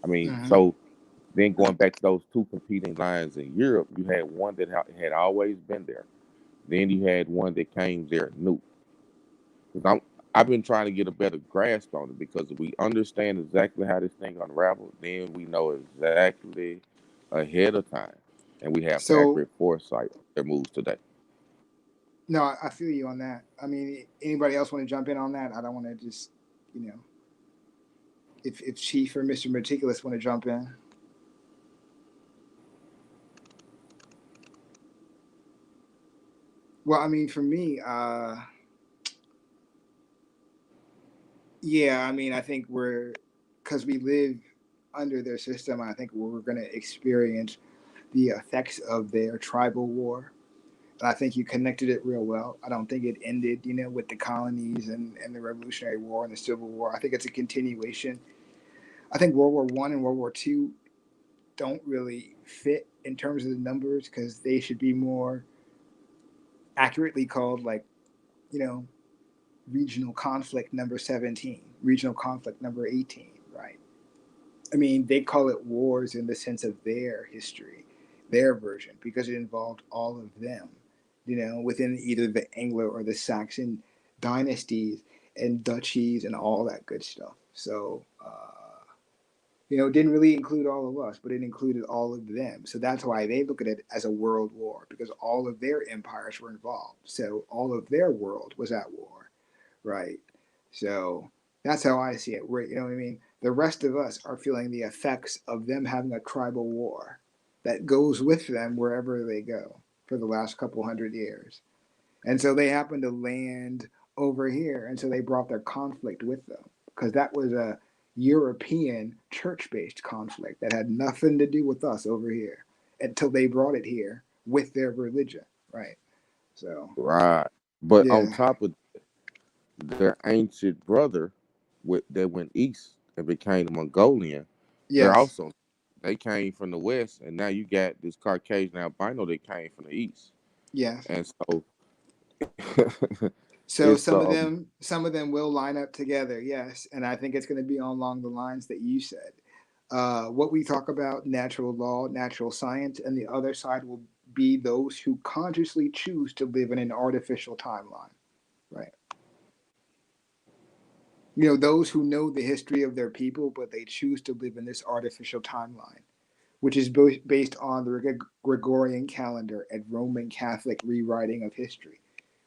I mean, Mm-hmm. so then going back to those two competing lines in Europe, you had one that had always been there. Then you had one that came there new. 'Cause I've been trying to get a better grasp on it because if we understand exactly how this thing unraveled, then we know exactly ahead of time, and we have So accurate foresight of their moves today. no, I feel you on that. I mean, anybody else want to jump in on that? I don't want to just, you know, if Chief or Mister Meticulous want to jump in. Well, I mean, for me, yeah, I mean, I think because we live under their system, I think we're going to experience the effects of their tribal war. And I think you connected it real well. I don't think it ended, with the colonies and the Revolutionary War and the Civil War. I think it's a continuation. I think World War One and World War Two don't really fit in terms of the numbers because they should be more accurately called like, you know, regional conflict number 17, regional conflict number 18, right? I mean, they call it wars in the sense of their history, their version, because it involved all of them, within either the Anglo or the Saxon dynasties and duchies and all that good stuff. So, it didn't really include all of us, but it included all of them. So that's why they look at it as a world war, because all of their empires were involved. So all of their world was at war, right? So that's how I see it. You know what I mean? The rest of us are feeling the effects of them having a tribal war. that goes with them wherever they go for the last couple hundred years. And so they happened to land over here, and so they brought their conflict with them because that was a European church-based conflict that had nothing to do with us over here until they brought it here with their religion, right? So Right. But on yeah, top of their ancient brother that went east and became the Mongolian, they're yes, also they came from the west, and now you got this Caucasian albino that came from the east, yes. and so So it's some of them will line up together, yes, and I think it's going to be along the lines that you said. What we talk about, natural law, natural science, and the other side will be those who consciously choose to live in an artificial timeline, right? You know, those who know the history of their people, but they choose to live in this artificial timeline, which is based on the Gregorian calendar and Roman Catholic rewriting of history,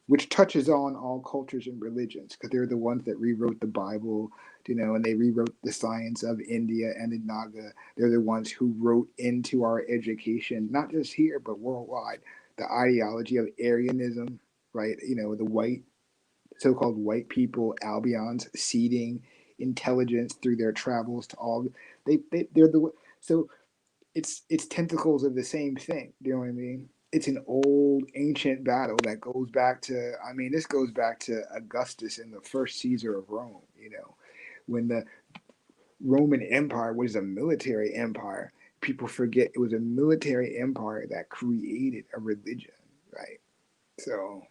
which touches on all cultures and religions because they're the ones that rewrote the Bible, you know, and they rewrote the science of India and the Naga. They're the ones who wrote into our education, not just here, but worldwide, the ideology of Aryanism, right? You know, the white, so-called white people, Albions, seeding intelligence through their travels to all. They're the so it's tentacles of the same thing. Do you know what I mean? It's an old ancient battle that goes back to, I mean, this goes back to Augustus and the first Caesar of Rome, you know, when the Roman Empire was a military empire. People forget it was a military empire that created a religion, right? So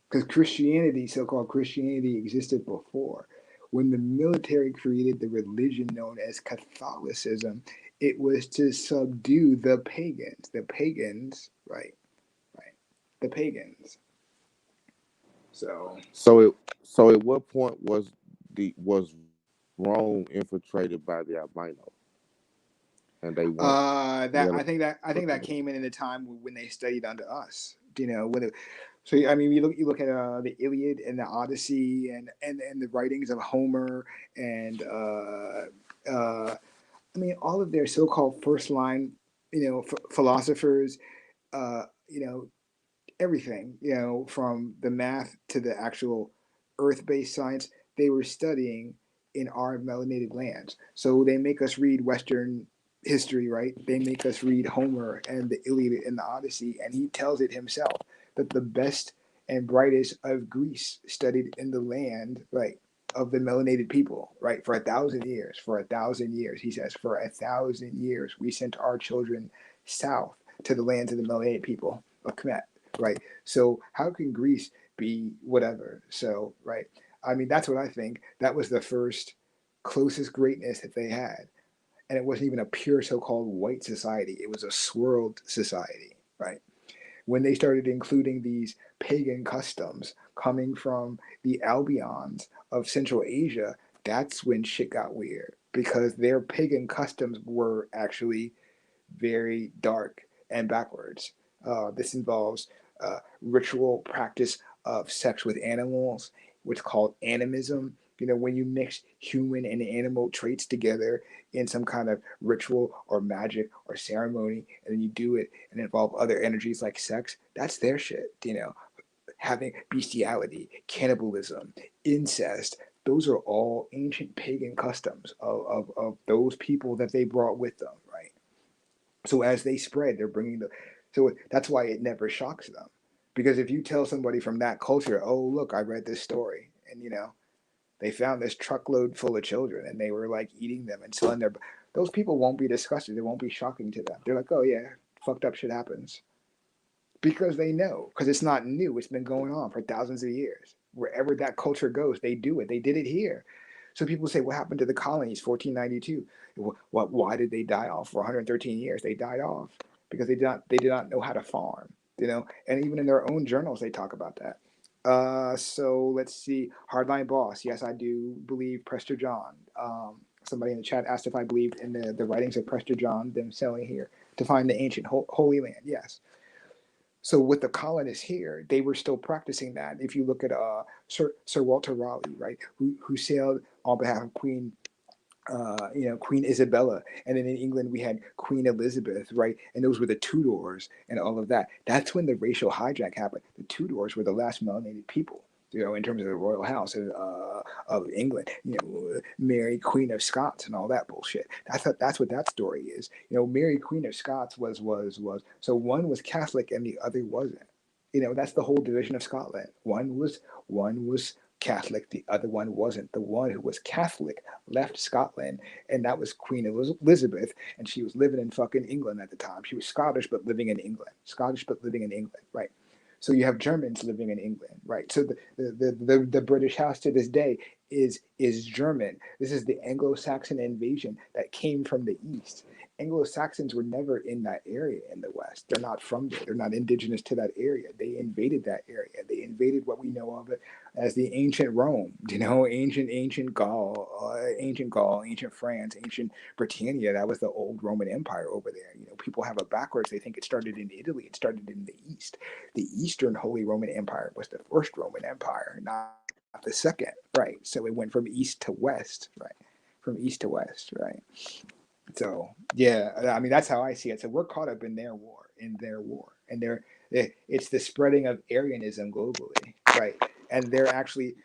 because Christianity, so-called Christianity, existed before. When the military created the religion known as Catholicism, it was to subdue the pagans. The pagans, right, right, the pagans. So, so at what point was Rome infiltrated by the albino, and they want that yellow? I think that came in a time when they studied under us. You know, when it, so I mean, you look at the Iliad and the Odyssey and the writings of Homer and I mean, all of their so-called first line, you know, philosophers, you know, everything, you know, from the math to the actual earth-based science, they were studying in our melanated lands. So they make us read Western history, right? They make us read Homer and the Iliad and the Odyssey, and he tells it himself that the best and brightest of Greece studied in the land, right, of the melanated people, right, for 1,000 years. For 1,000 years, he says, for 1,000 years, we sent our children south to the lands of the melanated people of Kemet, right? So how can Greece be whatever? So, right. I mean, that's what I think. That was the first closest greatness that they had. And it wasn't even a pure so-called white society. It was a swirled society, right? When they started including these pagan customs coming from the Albions of Central Asia, that's when shit got weird because their pagan customs were actually very dark and backwards. This involves ritual practice of sex with animals, what's called animism. You know, when you mix human and animal traits together in some kind of ritual or magic or ceremony, and then you do it and involve other energies like sex, that's their shit. You know, having bestiality, cannibalism, incest. Those are all ancient pagan customs of those people that they brought with them, right? So as they spread, they're bringing the. So that's why it never shocks them, because if you tell somebody from that culture, "Oh, look, I read this story," and you know, they found this truckload full of children, and they were like eating them and selling their. Those people won't be disgusted. It won't be shocking to them. They're like, "Oh yeah, fucked up shit happens," because they know, because it's not new. It's been going on for thousands of years. Wherever that culture goes, they do it. They did it here. So people say, what happened to the colonies, 1492? What? Why did they die off for 113 years? They died off because they did not know how to farm. You know, and even in their own journals, they talk about that. So let's see. Hardline Boss. Yes, I do believe Prester John. Somebody in the chat asked if I believed in the writings of Prester John, them sailing here to find the ancient Holy Land. Yes. So with the colonists here, they were still practicing that. If you look at Sir Walter Raleigh, right, who sailed on behalf of Queen Queen Isabella, and then in England we had Queen Elizabeth, right? And those were the Tudors and all of that. That's when the racial hijack happened. The Tudors were the last melanated people, in terms of the royal house of England. Mary Queen of Scots and all that bullshit. That's what that story is. Mary Queen of Scots was so one was Catholic and the other wasn't. That's the whole division of Scotland. One was Catholic, the other one wasn't. The one who was Catholic left Scotland, and that was Queen Elizabeth, and she was living in fucking England at the time. She was Scottish but living in England. Right? So you have Germans living in England, right? So the British house to this day is German. This is the Anglo-Saxon invasion that came from the East. Anglo-Saxons were never in that area in the West. They're not from there. They're not indigenous to that area. They invaded that area. They invaded what we know of it as the ancient Rome, ancient Gaul, ancient France, ancient Britannia. That was the old Roman Empire over there. People have it backwards. They think it started in Italy. It started in the East. The Eastern Holy Roman Empire was the first Roman Empire, not the second, right? So it went from east to west, right? Right? So yeah, I mean that's how I see it. So we're caught up in their war, and it's the spreading of Aryanism globally, right? And they're actually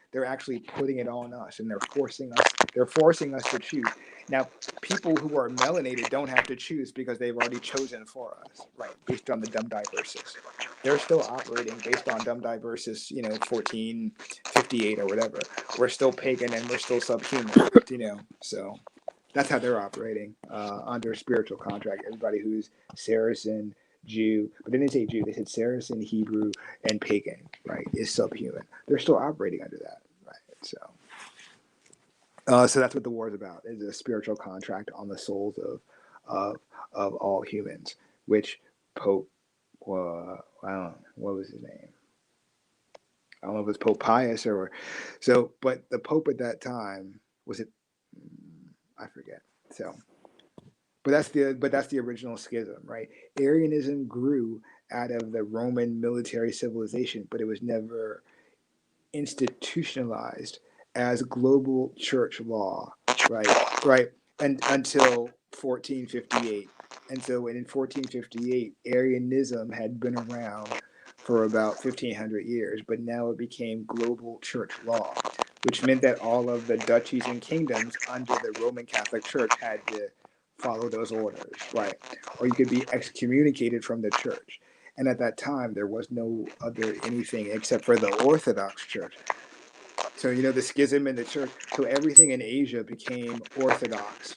putting it on us, and they're forcing us to choose. Now, people who are melanated don't have to choose because they've already chosen for us, right? Based on the dumb diversus. They're still operating based on dumb diversus, 1458 or whatever. We're still pagan and we're still subhuman, so that's how they're operating under a spiritual contract. Everybody who's Saracen, Jew, but they didn't say Jew, they said Saracen, Hebrew, and pagan, right, is subhuman. They're still operating under that, right? So that's what the war is about, is a spiritual contract on the souls of all humans, which Pope, I don't know, what was his name? I don't know if it was Pope Pius but the Pope at that time, was it, I forget. So, but that's the original schism, right? Arianism grew out of the Roman military civilization, but it was never institutionalized as global church law, right, and until 1458. And so in 1458, Arianism had been around for about 1500 years, but now it became global church law, which meant that all of the duchies and kingdoms under the Roman Catholic Church had to follow those orders, right? Or you could be excommunicated from the church. And at that time, there was no other anything except for the Orthodox Church. So, the schism in the church, so everything in Asia became Orthodox.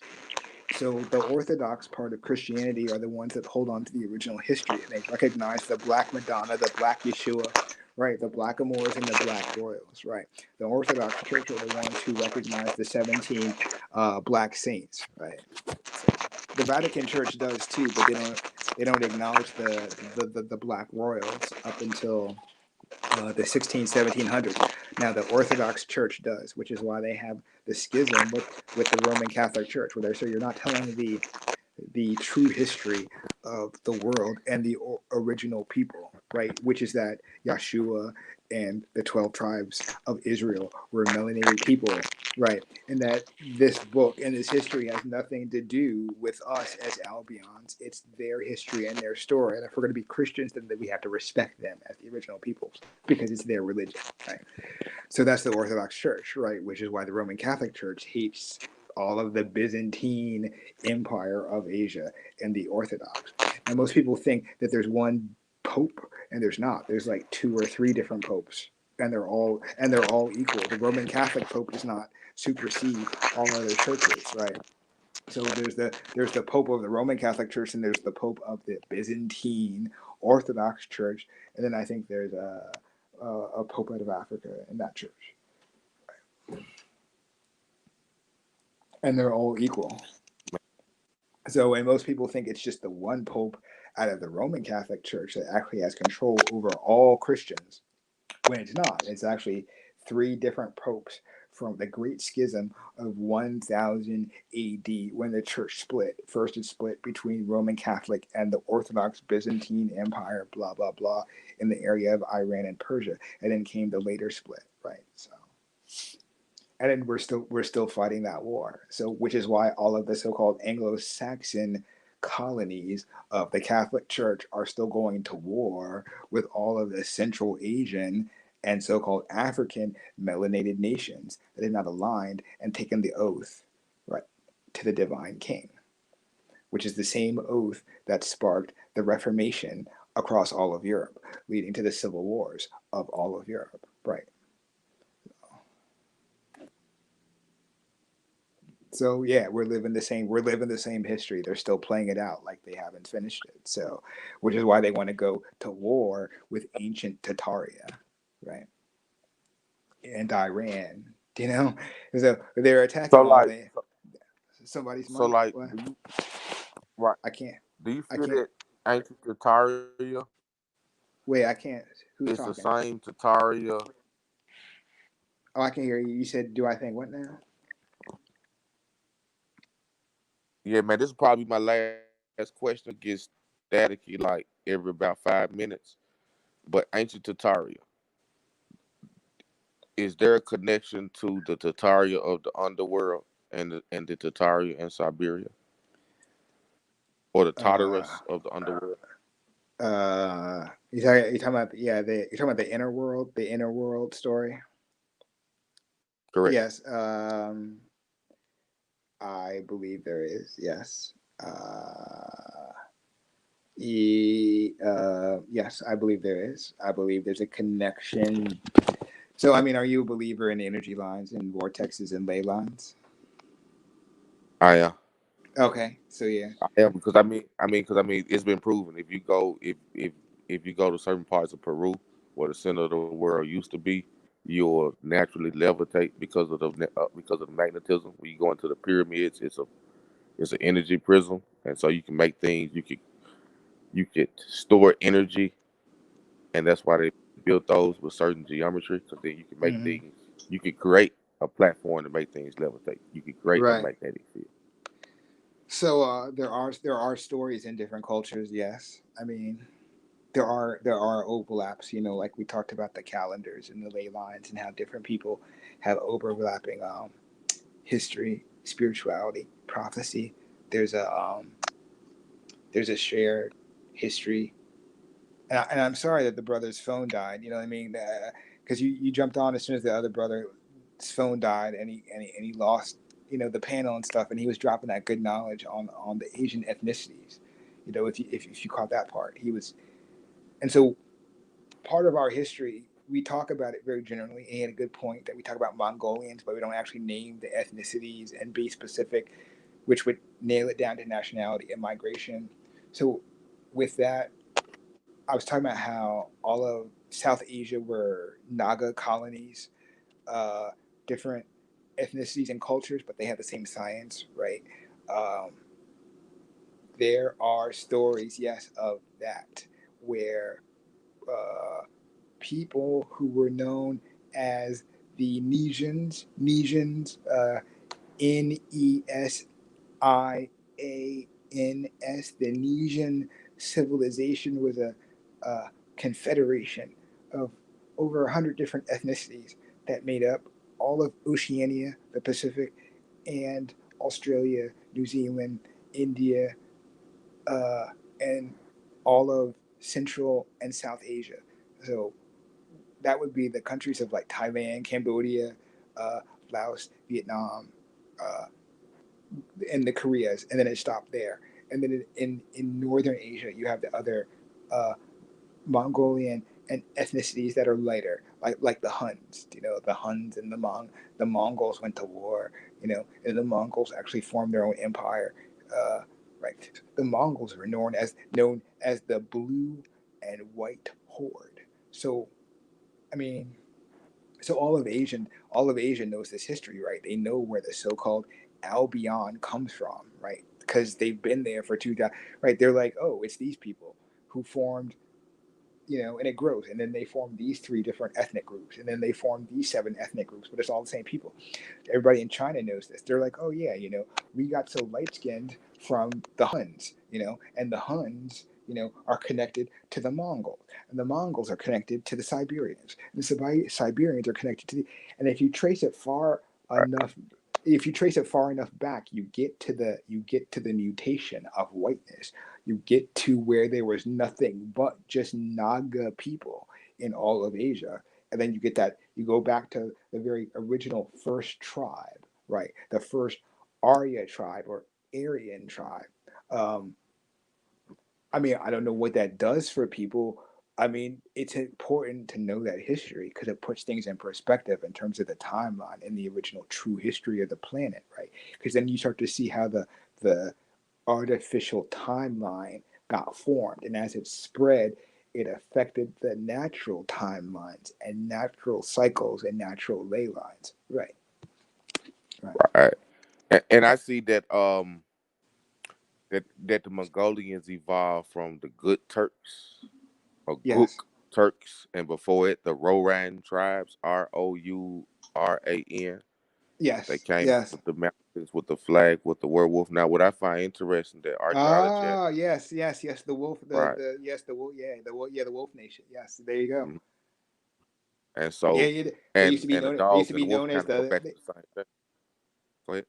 So the Orthodox part of Christianity are the ones that hold on to the original history, and they recognize the Black Madonna, the Black Yeshua, right? The Blackamoors and the Black Royals, right? The Orthodox Church are the ones who recognize the 17 Black saints, right? The Vatican Church does too, but they don't acknowledge the Black Royals up until the 1700s. Now the Orthodox Church does, which is why they have the schism with the Roman Catholic Church, where they say you're not telling the true history of the world and the original people, right? Which is that Yeshua and the 12 tribes of Israel were melanated people, right? And that this book and this history has nothing to do with us as Albions. It's their history and their story. And if we're going to be Christians, then we have to respect them as the original peoples because it's their religion, right? So that's the Orthodox Church, right? Which is why the Roman Catholic Church hates all of the Byzantine Empire of Asia and the Orthodox. And most people think that there's one pope, and there's not. There's like 2 or 3 different popes, and they're all equal. The Roman Catholic Pope does not supersede all other churches, right? So there's the Pope of the Roman Catholic Church, and there's the Pope of the Byzantine Orthodox Church, and then I think there's a Pope out of Africa in that church. And they're all equal. So, and most people think it's just the one pope out of the Roman Catholic Church that actually has control over all Christians, when it's not. It's actually 3 different popes from the Great Schism of 1000 AD when the church split. First, it split between Roman Catholic and the Orthodox Byzantine Empire, blah, blah, blah, in the area of Iran and Persia. And then came the later split, right? So and then we're still fighting that war. So, which is why all of the so-called Anglo-Saxon colonies of the Catholic Church are still going to war with all of the Central Asian and so-called African melanated nations that have not aligned and taken the oath, right, to the divine king, which is the same oath that sparked the Reformation across all of Europe, leading to the civil wars of all of Europe, right? So yeah, we're living the same history. They're still playing it out like they haven't finished it. So, which is why they want to go to war with ancient Tataria, right? And Iran, so they're So attacking all like, the somebody's so mic. like, What? right? I can't. Do you I feel can't. that ancient Tataria Wait, I can't. Who's is the talking? same Tataria? Oh, I can hear you. You said, "Do I think what now?" Yeah, man, this is probably my last question. It gets staticky like every about 5 minutes. But ancient Tataria, is there a connection to the Tataria of the underworld and the Tataria in Siberia, or the Uh, Tartarus of the underworld? you're talking about you're talking about the inner world story. Correct. Yes, I believe there is. Yes, yes, I believe there is. I believe there's a connection. So, I mean, are you a believer in energy lines and vortexes and ley lines? I am. Okay, so yeah. I am because because it's been proven. If you go to certain parts of Peru where the center of the world used to be, you'll naturally levitate because of the magnetism. When you go into the pyramids, it's an energy prism, and so you can make things. You could store energy, and that's why they built those with certain geometry. Because then you can make Hmm. things. You could create a platform to make things levitate. You could create a Right. magnetic field. So there are stories in different cultures. Yes, I mean there are overlaps. Like we talked about the calendars and the ley lines and how different people have overlapping history, spirituality, prophecy. There's a um, there's a shared history, and I'm sorry that the brother's phone died. You know what I mean? Because you jumped on as soon as the other brother's phone died, and he lost the panel and stuff, and he was dropping that good knowledge on the Asian ethnicities. If you caught that part, he was, and so part of our history. We talk about it very generally, and he had a good point that we talk about Mongolians, but we don't actually name the ethnicities and be specific, which would nail it down to nationality and migration. So, with that, I was talking about how all of South Asia were Naga colonies, uh, different ethnicities and cultures, but they have the same science, right? Um, there are stories, yes, of that, where uh, people who were known as the Nesians, Nesians, the Nesian civilization was a confederation of over 100 different ethnicities that made up all of Oceania, the Pacific, and Australia, New Zealand, India, uh, and all of Central and South Asia. So that would be the countries of like Thailand, Cambodia, uh, Laos, Vietnam, uh, and the Koreas, and then it stopped there. And then in Northern Asia, you have the other uh, Mongolian and ethnicities that are lighter, like the Huns. The Huns and the Mongols went to war. And the Mongols actually formed their own empire. Uh, right, the Mongols were known as the Blue and White Horde. So, I mean, so all of Asia knows this history, right? They know where the so-called Albion comes from, right? Because they've been there for 2,000, right? They're like, oh, it's these people who formed, and it grows, and then they form these three different ethnic groups, and then they form these seven ethnic groups, but it's all the same people. Everybody in China knows this. They're like, oh yeah, we got so light skinned from the Huns, and the Huns, are connected to the Mongols, and the Mongols are connected to the Siberians, and the Siberians are connected to and if you trace it far enough. If you trace it far enough back, you get to the mutation of whiteness. You get to where there was nothing but just Naga people in all of Asia, and then you get that. You go back to the very original first tribe, right? The first Arya tribe or Aryan tribe. Um, I mean, I don't know what that does for people. I mean, it's important to know that history because it puts things in perspective in terms of the timeline and the original true history of the planet, right? Because then you start to see how the artificial timeline got formed, and as it spread, it affected the natural timelines and natural cycles and natural ley lines. Right, right. Right. And I see that the Mongolians evolved from the good Turks or Yes, Guk Turks, and before it the Roran tribes, Rouran. They yes, came yes. with the mountains, with the flag, with the werewolf. Now, what I find interesting that archaeology has, Ah, yes, yes, yes. The wolf, right, the yes, the wolf, yeah, the wolf, yeah, the wolf nation. Yes, there you go. mhm. And Yeah, so, yeah. and the They used dog to and be the wolf known as kind of go the. back to the same thing. Go ahead.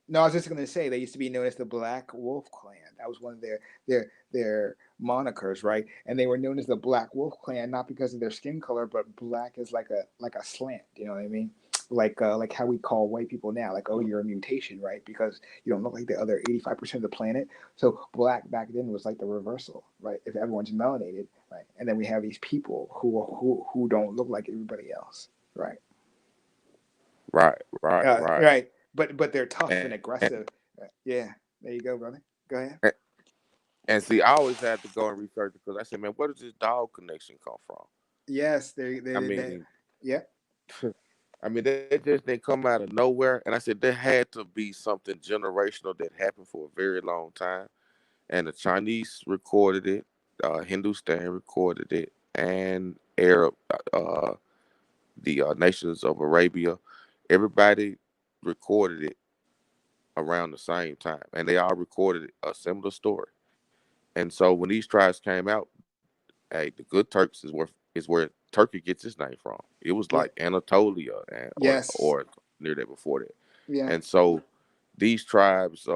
No, I was just gonna say they used to be known as the Black Wolf Clan. That was one of their monikers, right? And they were known as the Black Wolf Clan not because of their skin color, but black is like a slant. You know what I mean? Like how we call white people now, like, oh, you're a mutation, right? Because you don't look like the other 85% of the planet. So black back then was like the reversal, right? If everyone's melanated, right? And then we have these people who don't look like everybody else, right? Right, right, right. Right. But they're tough and And, aggressive. Yeah. There you go, brother. Go ahead. and and see, I always had to go and research because I said, man, where does this dog connection come from? Yes, I they mean, yeah. I mean, they just didn't come out of nowhere. And I said there had to be something generational that happened for a very long time. And the Chinese recorded it, Hindustan recorded it, and Arab, the nations of Arabia, everybody recorded it around the same time, and they all recorded a similar story. And so when these tribes came out, hey, the good Turks is where Turkey gets its name from. It was Yeah. like Anatolia and Yes. or near there before that. Yeah. And so these tribes,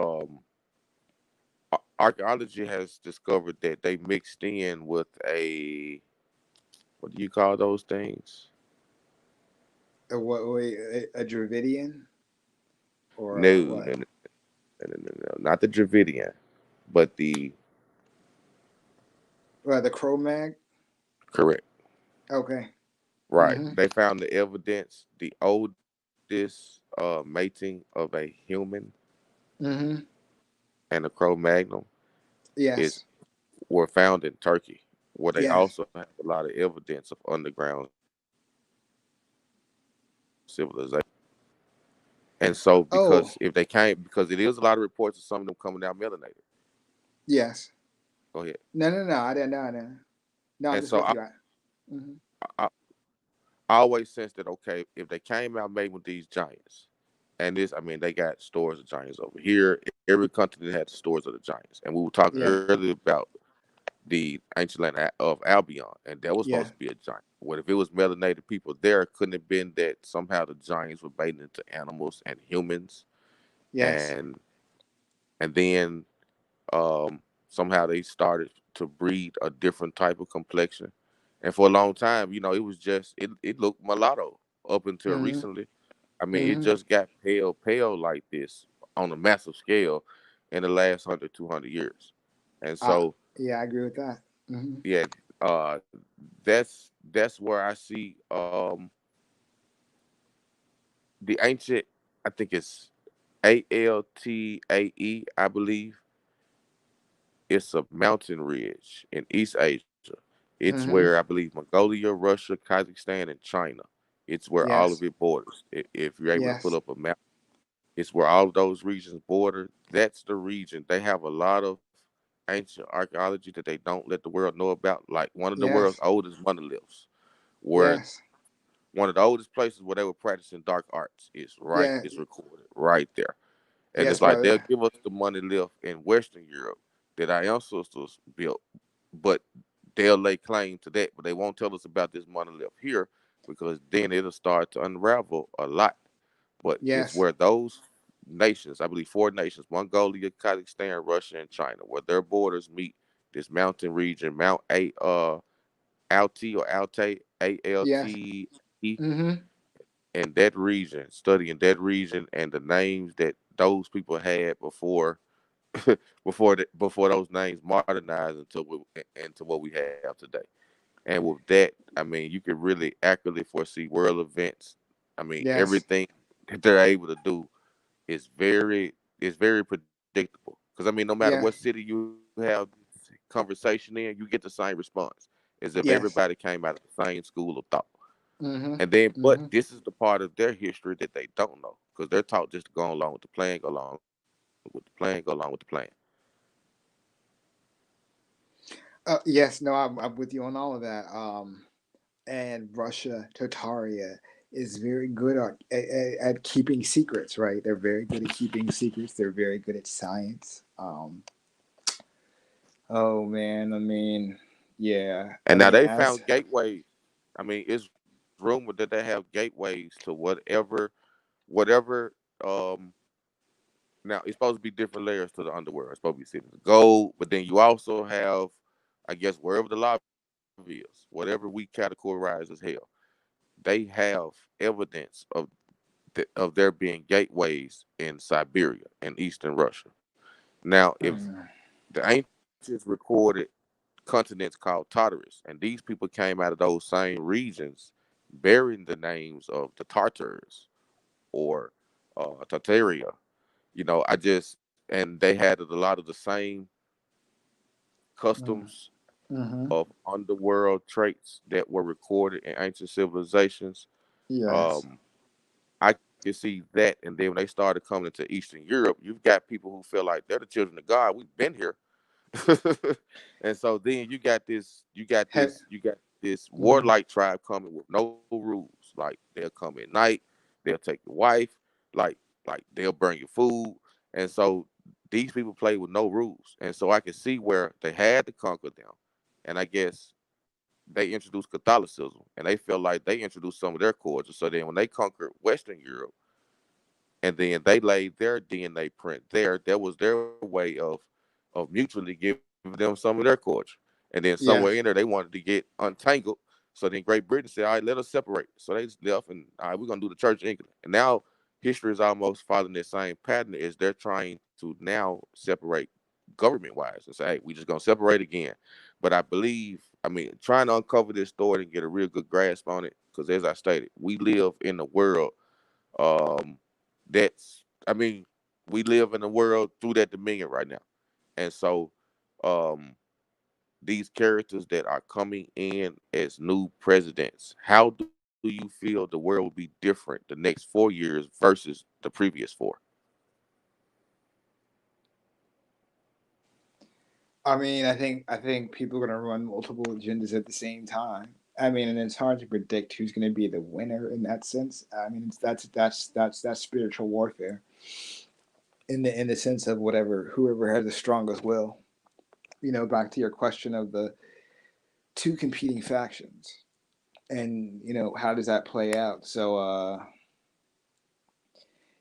archaeology has discovered that they mixed in with a, what do you call those things? What wait, a Dravidian or No, no, what? no, no, no, no, not the Dravidian, but the The Cro-Mag? correct. Okay. Right. Mm-hmm. They found the evidence, the oldest mating of a human Mm-hmm. and the Cro-Magnon is Yes. were found in Turkey, where they Yes. also have a lot of evidence of underground civilization. And so, Oh, because it is a lot of reports of some of them coming out melanated. yes. Go ahead. No, no, no. I didn't know. No, no, I'm And just so with you. Mm-hmm. I, I always sense that, okay, if they came out made with these giants, and this, I mean, they got stores of giants over here. Every country that had stores of the giants, and we were talking Yeah. earlier about the ancient land of Albion, and that was supposed Yeah. to be a giant. What if it was melanated people there? Couldn't it have been that somehow the giants were baiting into animals and humans, Yes. and then somehow they started to breed a different type of complexion. And for a long time, it was just it looked mulatto up until Mm-hmm. recently. I mean, it Mm-hmm. just got pale like this on a massive scale in the last 100, 200 years. And Uh, so, yeah, I agree with that. Mm-hmm. yeah, that's where I see the ancient. I think it's Altae, I believe. It's a mountain ridge in East Asia. It's where I Mm-hmm. believe Mongolia, Russia, Kazakhstan, and China. It's where all of Yes. it borders. If you're able to pull Yes. up a map, it's where all of those regions border. That's the region. They have a lot of ancient archaeology that they don't let the world know about. Like one of the world's Yes. oldest monoliths, where Yes. one of the oldest places where they were practicing dark arts Yeah. is recorded right there. And Yes, it's like they'll brother. give us the monolith in Western Europe that our ancestors built, but they'll lay claim to that, but they won't tell us about this monolith here because then it'll start to unravel a lot. but it's Yes. where those nations, I believe 4 nations, Mongolia, Kazakhstan, Russia, and China, where their borders meet this mountain region, Mount Alti or Alte, Yes. ALTE, Mm-hmm. in that region, studying that region and the names that those people had before before those names modernized into what we have today. And with that, I mean, you can really accurately foresee world events. I mean, Yes. everything that they're able to do is very predictable. Because I mean, no matter what Yeah. city you have conversation in, you get the same response as if everybody Yes. came out of the same school of thought. Mm-hmm. And then, but Mm-hmm. this is the part of their history that they don't know because they're taught just to go along with the plan, go along with the plan, go along with the plan. Yes. No, I'm with you on all of that. And Russia, Tartaria is very good at keeping secrets, right? They're very good at keeping secrets. They're very good at science. Oh man, I mean, yeah, I And now mean, they as found gateways. I mean, it's rumored that they have gateways to whatever. Um, Now it's supposed to be different layers to the underworld. It's supposed to be cities of gold, but then you also have, I guess, wherever the lobby is, whatever we categorize as hell, they have evidence of there being gateways in Siberia and Eastern Russia. Now, if mm, the ancients recorded continents called Tartarus, and these people came out of those same regions bearing the names of the Tartars or Tartaria. I just and they had a lot of the same mm, customs mm-hmm. of underworld traits that were recorded in ancient civilizations. Yes. Um, I can see that, and then when they started coming into Eastern Europe, you've got people who feel like they're the children of God. We've been here, and so then Have, you got this mm, warlike tribe coming with no rules. Like they'll come at night, they'll take your wife, like they'll burn your food, and so these people play with no rules. And so I can see where they had to conquer them, and I guess they introduced Catholicism, and they felt like they introduced some of their culture. So then when they conquered Western Europe, and then they laid their DNA print there. That was their way of mutually giving them some of their culture. And then somewhere in there, they yeah. wanted to get untangled. So then Great Britain said, "All right, let us separate." So they just left, and all right, we're gonna do the Church of England. And now history is almost following the same pattern. Is they're trying to now separate government wise and say, "Hey, we just gonna separate again." But I believe, I mean, trying to uncover this story and get a real good grasp on it, because as I stated, we live in a world um, I mean, we live in a world through that dominion right now. And so, um, these characters that are coming in as new presidents, how do you feel the world will be different the next 4 years versus the previous four? I mean, I think people are gonna run multiple agendas at the same time. I mean, and it's hard to predict who's going to be the winner in that sense. I mean, that's spiritual warfare in the sense of whoever has the strongest will. Back to your question of the two competing factions, and how does that play out? So,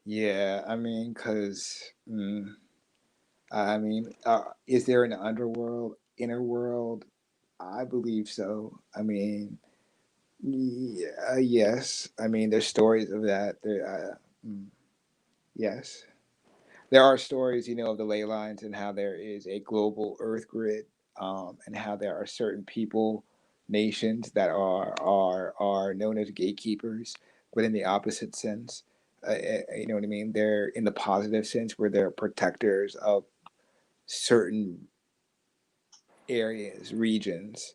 yeah, I mean, is there an underworld, inner world? I believe so. I mean, yeah, yes. I mean, there's stories of that. Yes. There are stories, of the ley lines and how there is a global Earth grid, and how there are certain people, nations that are known as gatekeepers, but in the opposite sense. You know what I mean? They're in the positive sense where they're protectors of certain areas, regions,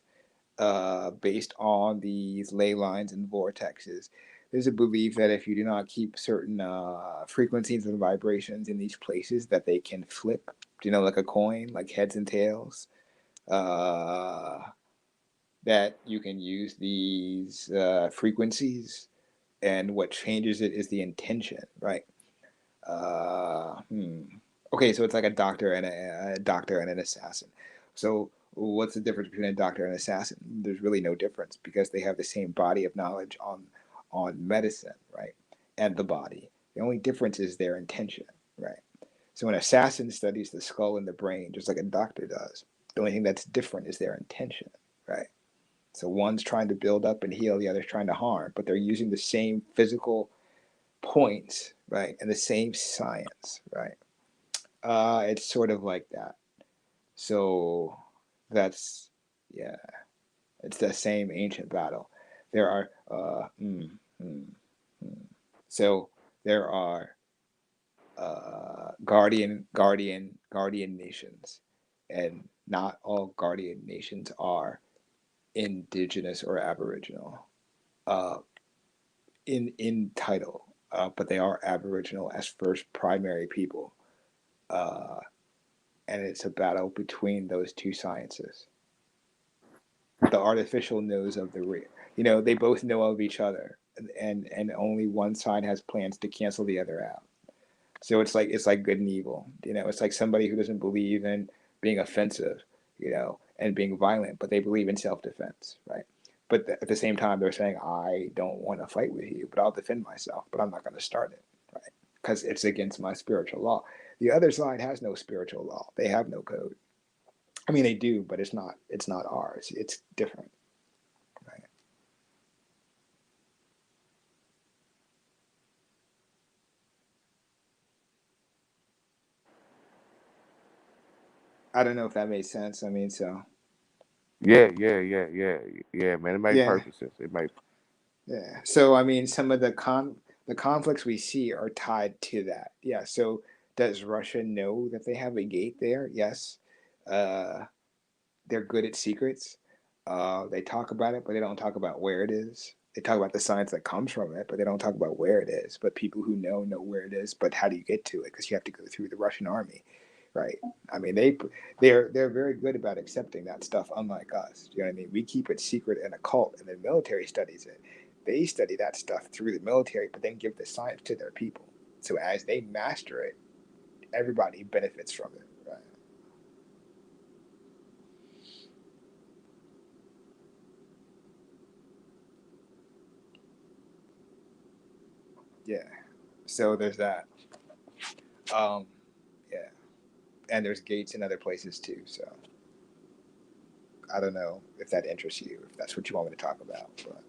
based on these ley lines and vortexes. There's a belief that if you do not keep certain frequencies and vibrations in these places, that they can flip, like a coin, like heads and tails. Uh, that you can use these frequencies, and what changes it is the intention, right? Uh, hmm. Okay, so it's like a doctor and an assassin. So what's the difference between a doctor and an assassin? There's really no difference because they have the same body of knowledge on medicine, right? And the body. The only difference is their intention, right? So an assassin studies the skull and the brain just like a doctor does. The only thing that's different is their intention, right? So one's trying to build up and heal, the other's trying to harm, but they're using the same physical points, right, and the same science, right? It's sort of like that. So that's, yeah, it's the same ancient battle. There are so there are guardian nations, and not all guardian nations are indigenous or aboriginal uh, in title, but they are aboriginal as first primary people, uh, and it's a battle between those two sciences. The artificial knows of the real. You know, they both know of each other, and only one side has plans to cancel the other out. So it's like good and evil. You know, it's like somebody who doesn't believe in being offensive, you know, and being violent, but they believe in self-defense, right? But at the same time, they're saying, I don't want to fight with you, but I'll defend myself, but I'm not going to start it, right? Because it's against my spiritual law. The other side has no spiritual law. They have no code. I mean, they do, but it's not ours. It's different, right? I don't know if that made sense. I mean, so Yeah, man. It made yeah, perfect sense. It made. yeah. So I mean, some of the conflicts we see are tied to that. Yeah. So does Russia know that they have a gate there? Yes. Uh, they're good at secrets. They talk about it, but they don't talk about where it is. They talk about the science that comes from it, but they don't talk about where it is. But people who know where it is. But how do you get to it? Because you have to go through the Russian army, right? I mean, they're very good about accepting that stuff, unlike us. You know what I mean? We keep it secret and occult, and the military studies it. They study that stuff through the military, but then give the science to their people. So as they master it, everybody benefits from it, right? Yeah. So there's that. Um, yeah, and there's gates in other places too. So I don't know if that interests you, if that's what you want me to talk about. But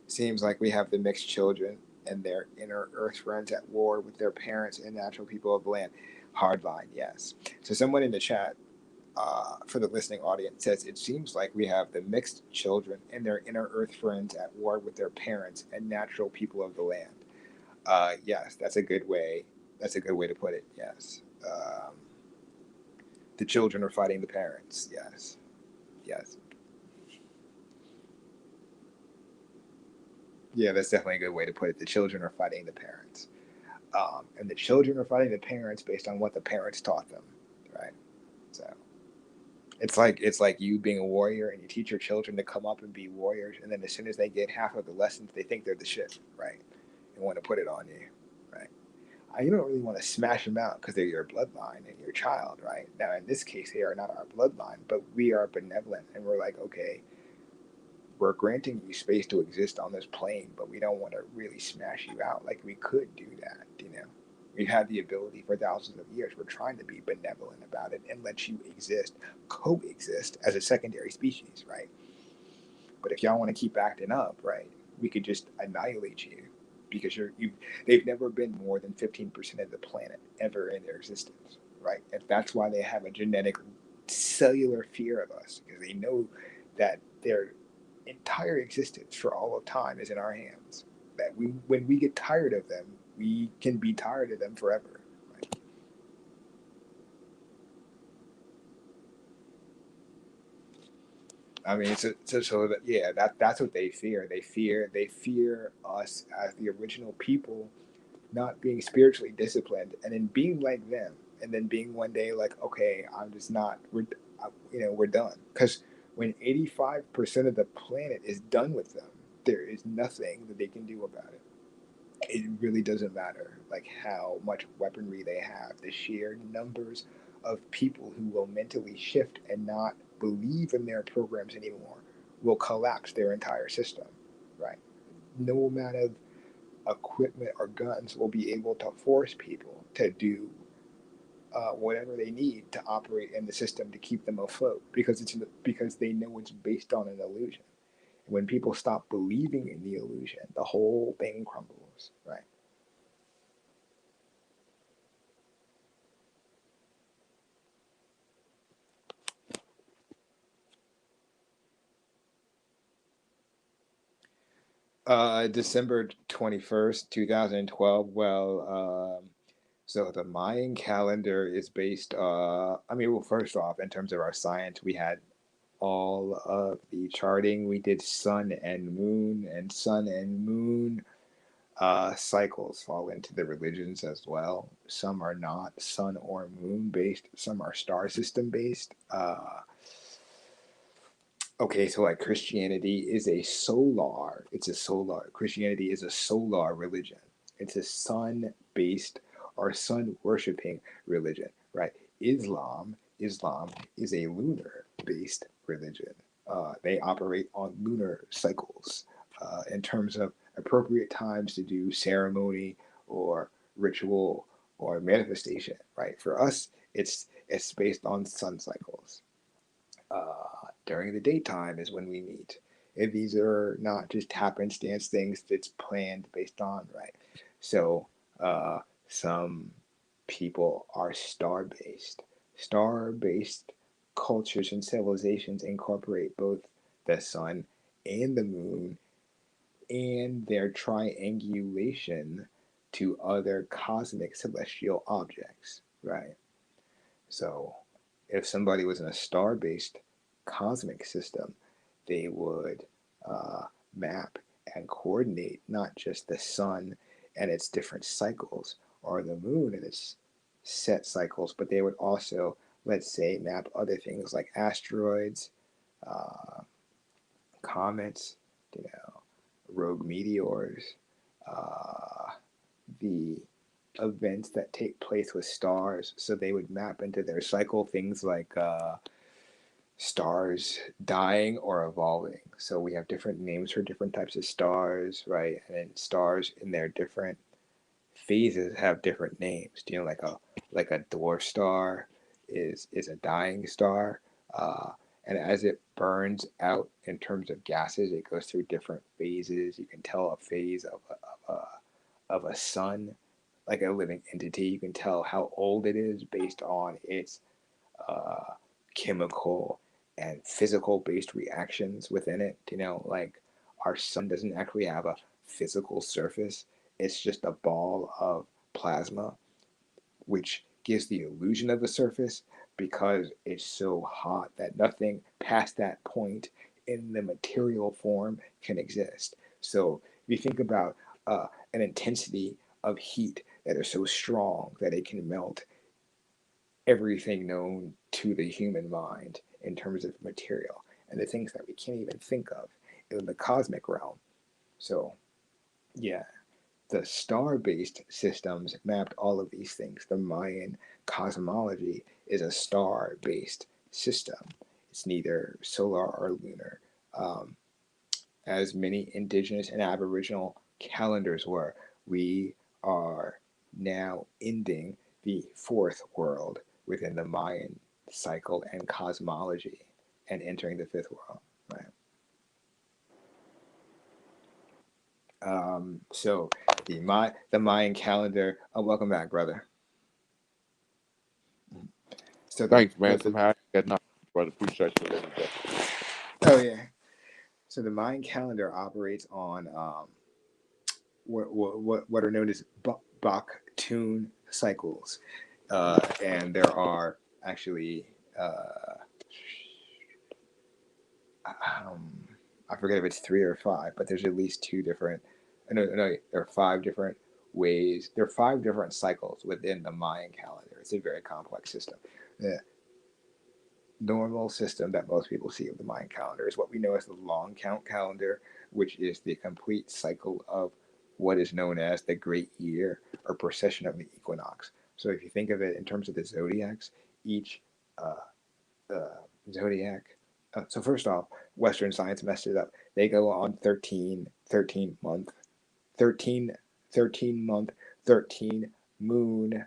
it seems like we have the mixed children and their inner earth friends at war with their parents and natural people of the land. Hardline, yes. So someone in the chat, for the listening audience, says it seems like we have the mixed children and their inner earth friends at war with their parents and natural people of the land. Yes, that's a good way. That's a good way to put it. Yes. The children are fighting the parents. Yes. Yes. Yeah, that's definitely a good way to put it. The children are fighting the parents. And the children are fighting the parents based on what the parents taught them, right? So it's like you being a warrior and you teach your children to come up and be warriors, and then as soon as they get half of the lessons, they think they're the shit, right? And want to put it on you, right? You don't really want to smash them out because they're your bloodline and your child, right? Now, in this case, they are not our bloodline, but we are benevolent, and we're like, okay, we're granting you space to exist on this plane, but we don't want to really smash you out. Like we could do that, you know. We have the ability for thousands of years. We're trying to be benevolent about it and let you exist, coexist as a secondary species, right? But if y'all want to keep acting up, right, we could just annihilate you because they've never been more than 15% of the planet ever in their existence, right? And that's why they have a genetic cellular fear of us because they know that their entire existence for all of time is in our hands. That when we get tired of them, we can be tired of them forever. Right? I mean, so that, yeah, that's what they fear. They fear us as the original people not being spiritually disciplined and then being like them and then being one day like, okay, I'm just not. We're done because when 85% of the planet is done with them, there is nothing that they can do about it. It really doesn't matter like how much weaponry they have. The sheer numbers of people who will mentally shift and not believe in their programs anymore will collapse their entire system, right? no amount of equipment or guns will be able to force people to do whatever they need to operate in the system to keep them afloat, because because they know it's based on an illusion. When people stop believing in the illusion, the whole thing crumbles, right? December 21st, 2012. Well, so the Mayan calendar is based, I mean, well, first off, in terms of our science, we had all of the charting. We did sun and moon, and sun and moon cycles fall into the religions as well. Some are not sun or moon based, some are star system based. Okay, so like Christianity is Christianity is a solar religion. It's a sun based or sun worshiping religion, right? Islam is a lunar based religion. They operate on lunar cycles in terms of appropriate times to do ceremony or ritual or manifestation, right? For us, it's based on sun cycles. During the daytime is when we meet. And these are not just happenstance things that's planned based on, right? So some people are star based. Star based cultures and civilizations incorporate both the sun and the moon and their triangulation to other cosmic celestial objects, right? So if somebody was in a star based cosmic system, they would map and coordinate not just the sun and its different cycles or the moon and its set cycles, but they would also, let's say, map other things like asteroids, uh, comets, you know, rogue meteors, uh, the events that take place with stars. So they would map into their cycle things like stars dying or evolving. So we have different names for different types of stars, right? And then stars in their different phases have different names. You know, like a dwarf star is a dying star, and as it burns out in terms of gases, it goes through different phases. You can tell a phase of a sun, like a living entity. You can tell how old it is based on its uh, chemical and physical based reactions within it. You know, like our sun doesn't actually have a physical surface, it's just a ball of plasma, which gives the illusion of a surface because it's so hot that nothing past that point in the material form can exist. So if you think about an intensity of heat that is so strong that it can melt everything known to the human mind in terms of material and the things that we can't even think of in the cosmic realm. So, yeah, the star based systems mapped all of these things. The Mayan cosmology is a star based system, it's neither solar or lunar, um, as many indigenous and aboriginal calendars were. We are now ending the fourth world within the Mayan cycle and cosmology and entering the fifth world, right? So the Mayan calendar. Oh, welcome back, brother. So Thanks, man. Somehow I got nothing, brother. Appreciate you every day. oh yeah. So the Mayan calendar operates on what are known as Baktun cycles, and there are actually um, I forget if it's three or five, but there's at least two different. No, there are five different ways. There are five different cycles within the Mayan calendar. It's a very complex system. The normal system that most people see of the Mayan calendar is what we know as the long count calendar, which is the complete cycle of what is known as the great year or precession of the equinox. So if you think of it in terms of the zodiacs, each uh, zodiac. So first off, Western science messed it up. They go on 13 13 month, 13 moon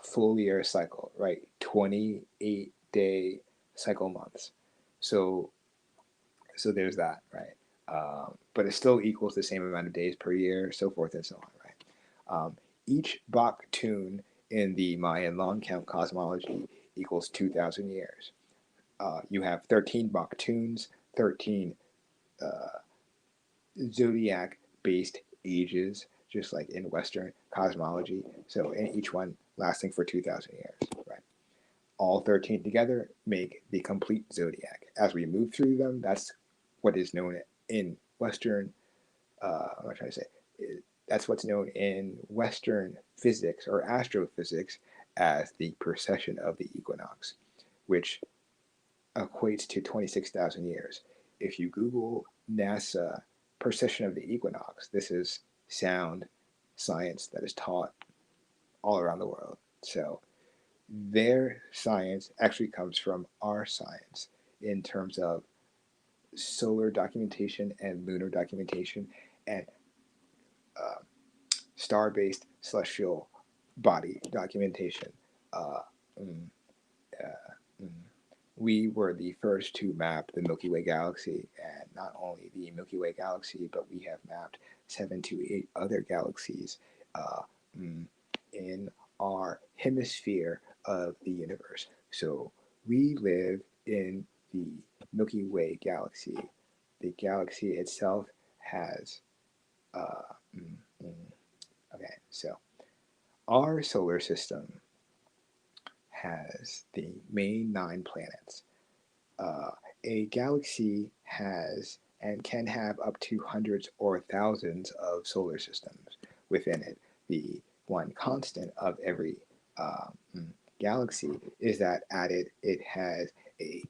full year cycle, right? 28-day cycle months. So there's that, right? But it still equals the same amount of days per year, so forth and so on, right? Each Bach tune in the Mayan long count cosmology equals 2,000 years. You have 13 Bach tunes, 13 zodiac-based ages, just like in Western cosmology. So, in each one lasting for 2,000 years, right? All 13 together make the complete zodiac. As we move through them, that's what is known in Western. What I'm trying to say. That's what's known in Western physics or astrophysics as the precession of the equinox, which equates to 26,000 years. If you Google NASA precession of the equinox, this is sound science that is taught all around the world. So their science actually comes from our science in terms of solar documentation and lunar documentation and star-based celestial body documentation. Uh, mm, we were the first to map the Milky Way galaxy, and not only the Milky Way galaxy, but we have mapped 7 to 8 other galaxies uh, in our hemisphere of the universe. So we live in the Milky Way galaxy. The galaxy itself has, okay, so our solar system has the main 9 planets. A galaxy has and can have up to hundreds or thousands of solar systems within it. The one constant of every galaxy is that it has a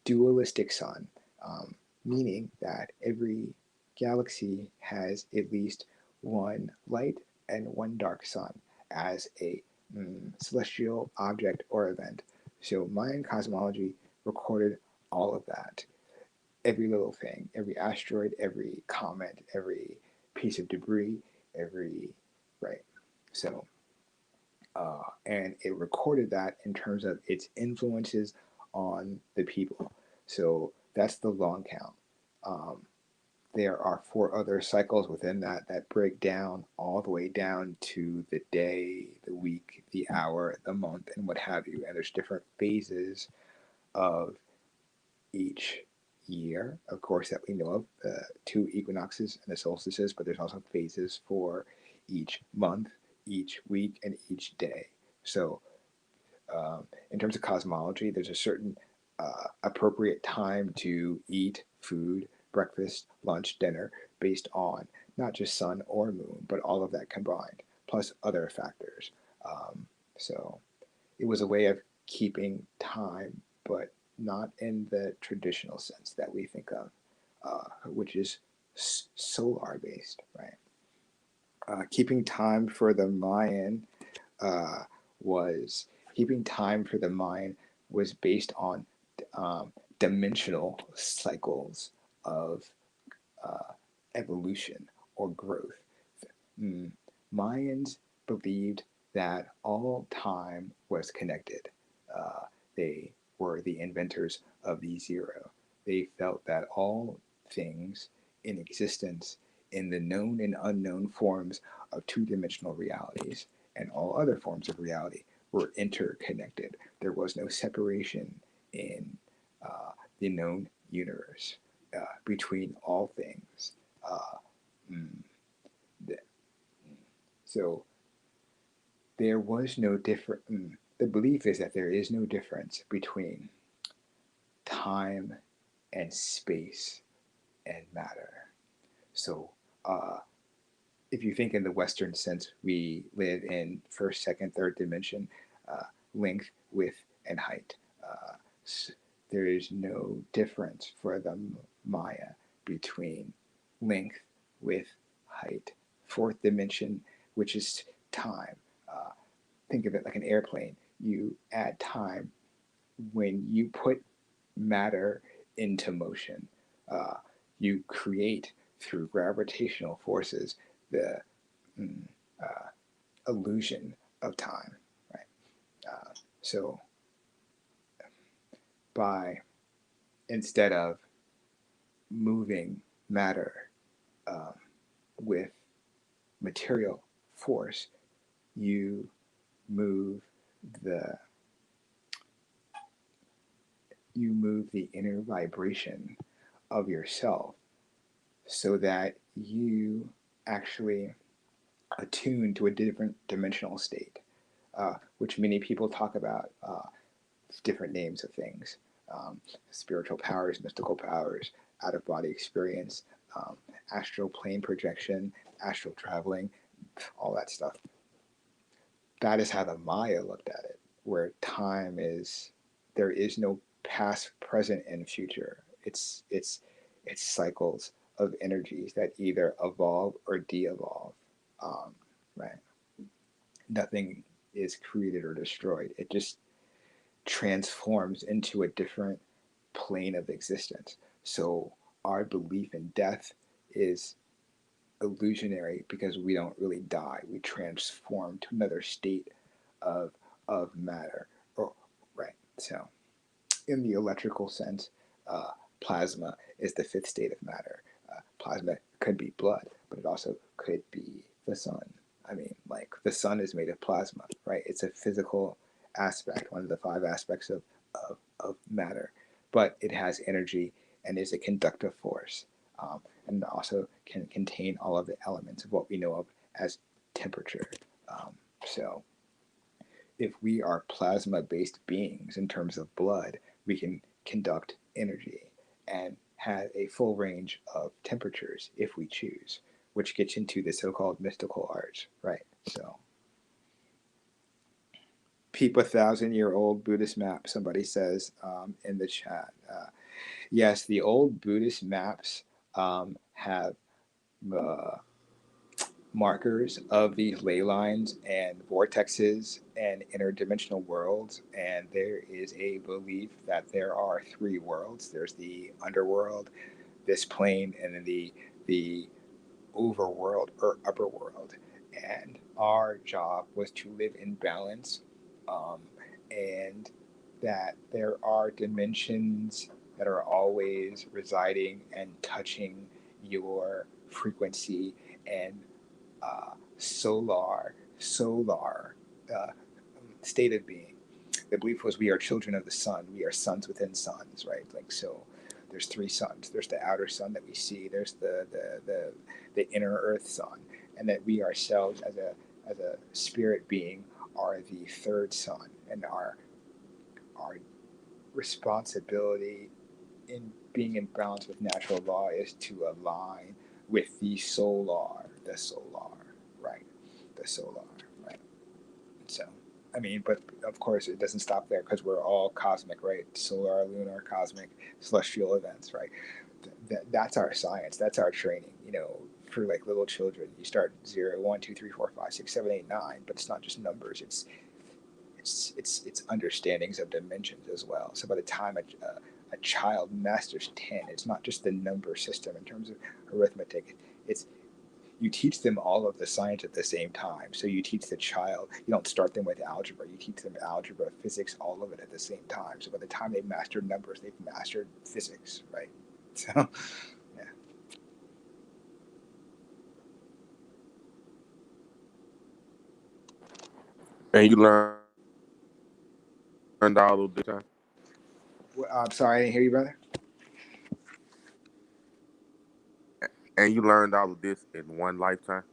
dualistic sun, meaning that every galaxy has at least one light and one dark sun as a celestial object or event. So Mayan cosmology recorded all of that. Every little thing, every asteroid, every comet, every piece of debris, right. So, and it recorded that in terms of its influences on the people. So that's the long count. There are 4 other cycles within that break down all the way down to the day, the week, the hour, the month, and what have you. And there's different phases of each year, of course, that we know of, 2 equinoxes and the solstices, but there's also phases for each month, each week, and each day. So in terms of cosmology, there's a certain appropriate time to eat food, breakfast, lunch, dinner, based on not just sun or moon, but all of that combined, plus other factors. So it was a way of keeping time, but not in the traditional sense that we think of, which is solar based, right? Keeping time for the Mayan was based on dimensional cycles of evolution or growth. Mayans believed that all time was connected. They were the inventors of the zero. They felt that all things in existence in the known and unknown forms of 2-dimensional realities and all other forms of reality were interconnected. There was no separation in the known universe between all things. So there was no different. The belief is that there is no difference between time and space and matter. So if you think in the Western sense, we live in first, second, third dimension, length, width, and height. There is no difference for the Maya between length, width, height. Fourth dimension, which is time. Think of it like an airplane. You add time when you put matter into motion. you create through gravitational forces the illusion of time, right? So by instead of moving matter with material force, you move the inner vibration of yourself so that you actually attune to a different dimensional state, which many people talk about different names of things, spiritual powers, mystical powers, out of body experience, astral plane projection, astral traveling, all that stuff. That is how the Maya looked at it, where time is, there is no past, present, and future. It's cycles of energies that either evolve or de-evolve. Right? Nothing is created or destroyed. It just transforms into a different plane of existence. So our belief in death is illusionary because we don't really die. We transform to another state of matter. Or right. So in the electrical sense, plasma is the fifth state of matter. Plasma could be blood, but it also could be the sun. I mean, like the sun is made of plasma, right? It's a physical aspect, one of the five aspects of matter, but it has energy and is a conductive force, and also can contain all of the elements of what we know of as temperature. So if we are plasma-based beings in terms of blood, we can conduct energy and have a full range of temperatures if we choose, which gets into the so-called mystical arts, right? So, peep 1,000-year-old Buddhist map, somebody says in the chat. Yes, the old Buddhist maps have markers of these ley lines and vortexes and interdimensional worlds, and there is a belief that there are three worlds. There's the underworld, this plane, and then the overworld or upper world. And our job was to live in balance, and that there are dimensions that are always residing and touching your frequency and solar state of being. The belief was we are children of the sun. We are suns within suns, right? Like so. There's three suns. There's the outer sun that we see. There's the inner earth sun, and that we ourselves as a spirit being are the third sun, and our responsibility in being in balance with natural law is to align with the solar, right? The solar, right? So, I mean, but of course it doesn't stop there because we're all cosmic, right? Solar, lunar, cosmic, celestial events, right? That's our science. That's our training. You know, for like little children, you start 0, 1, 2, 3, 4, 5, 6, 7, 8, 9. But it's not just numbers. It's understandings of dimensions as well. So by the time a child masters 10, it's not just the number system in terms of arithmetic. It's you teach them all of the science at the same time. So you teach the child, you don't start them with algebra, you teach them algebra, physics, all of it at the same time. So by the time they master numbers, they've mastered physics, right? So, yeah. And you learned all of this time? I'm sorry, I didn't hear you, brother. And you learned all of this in one lifetime?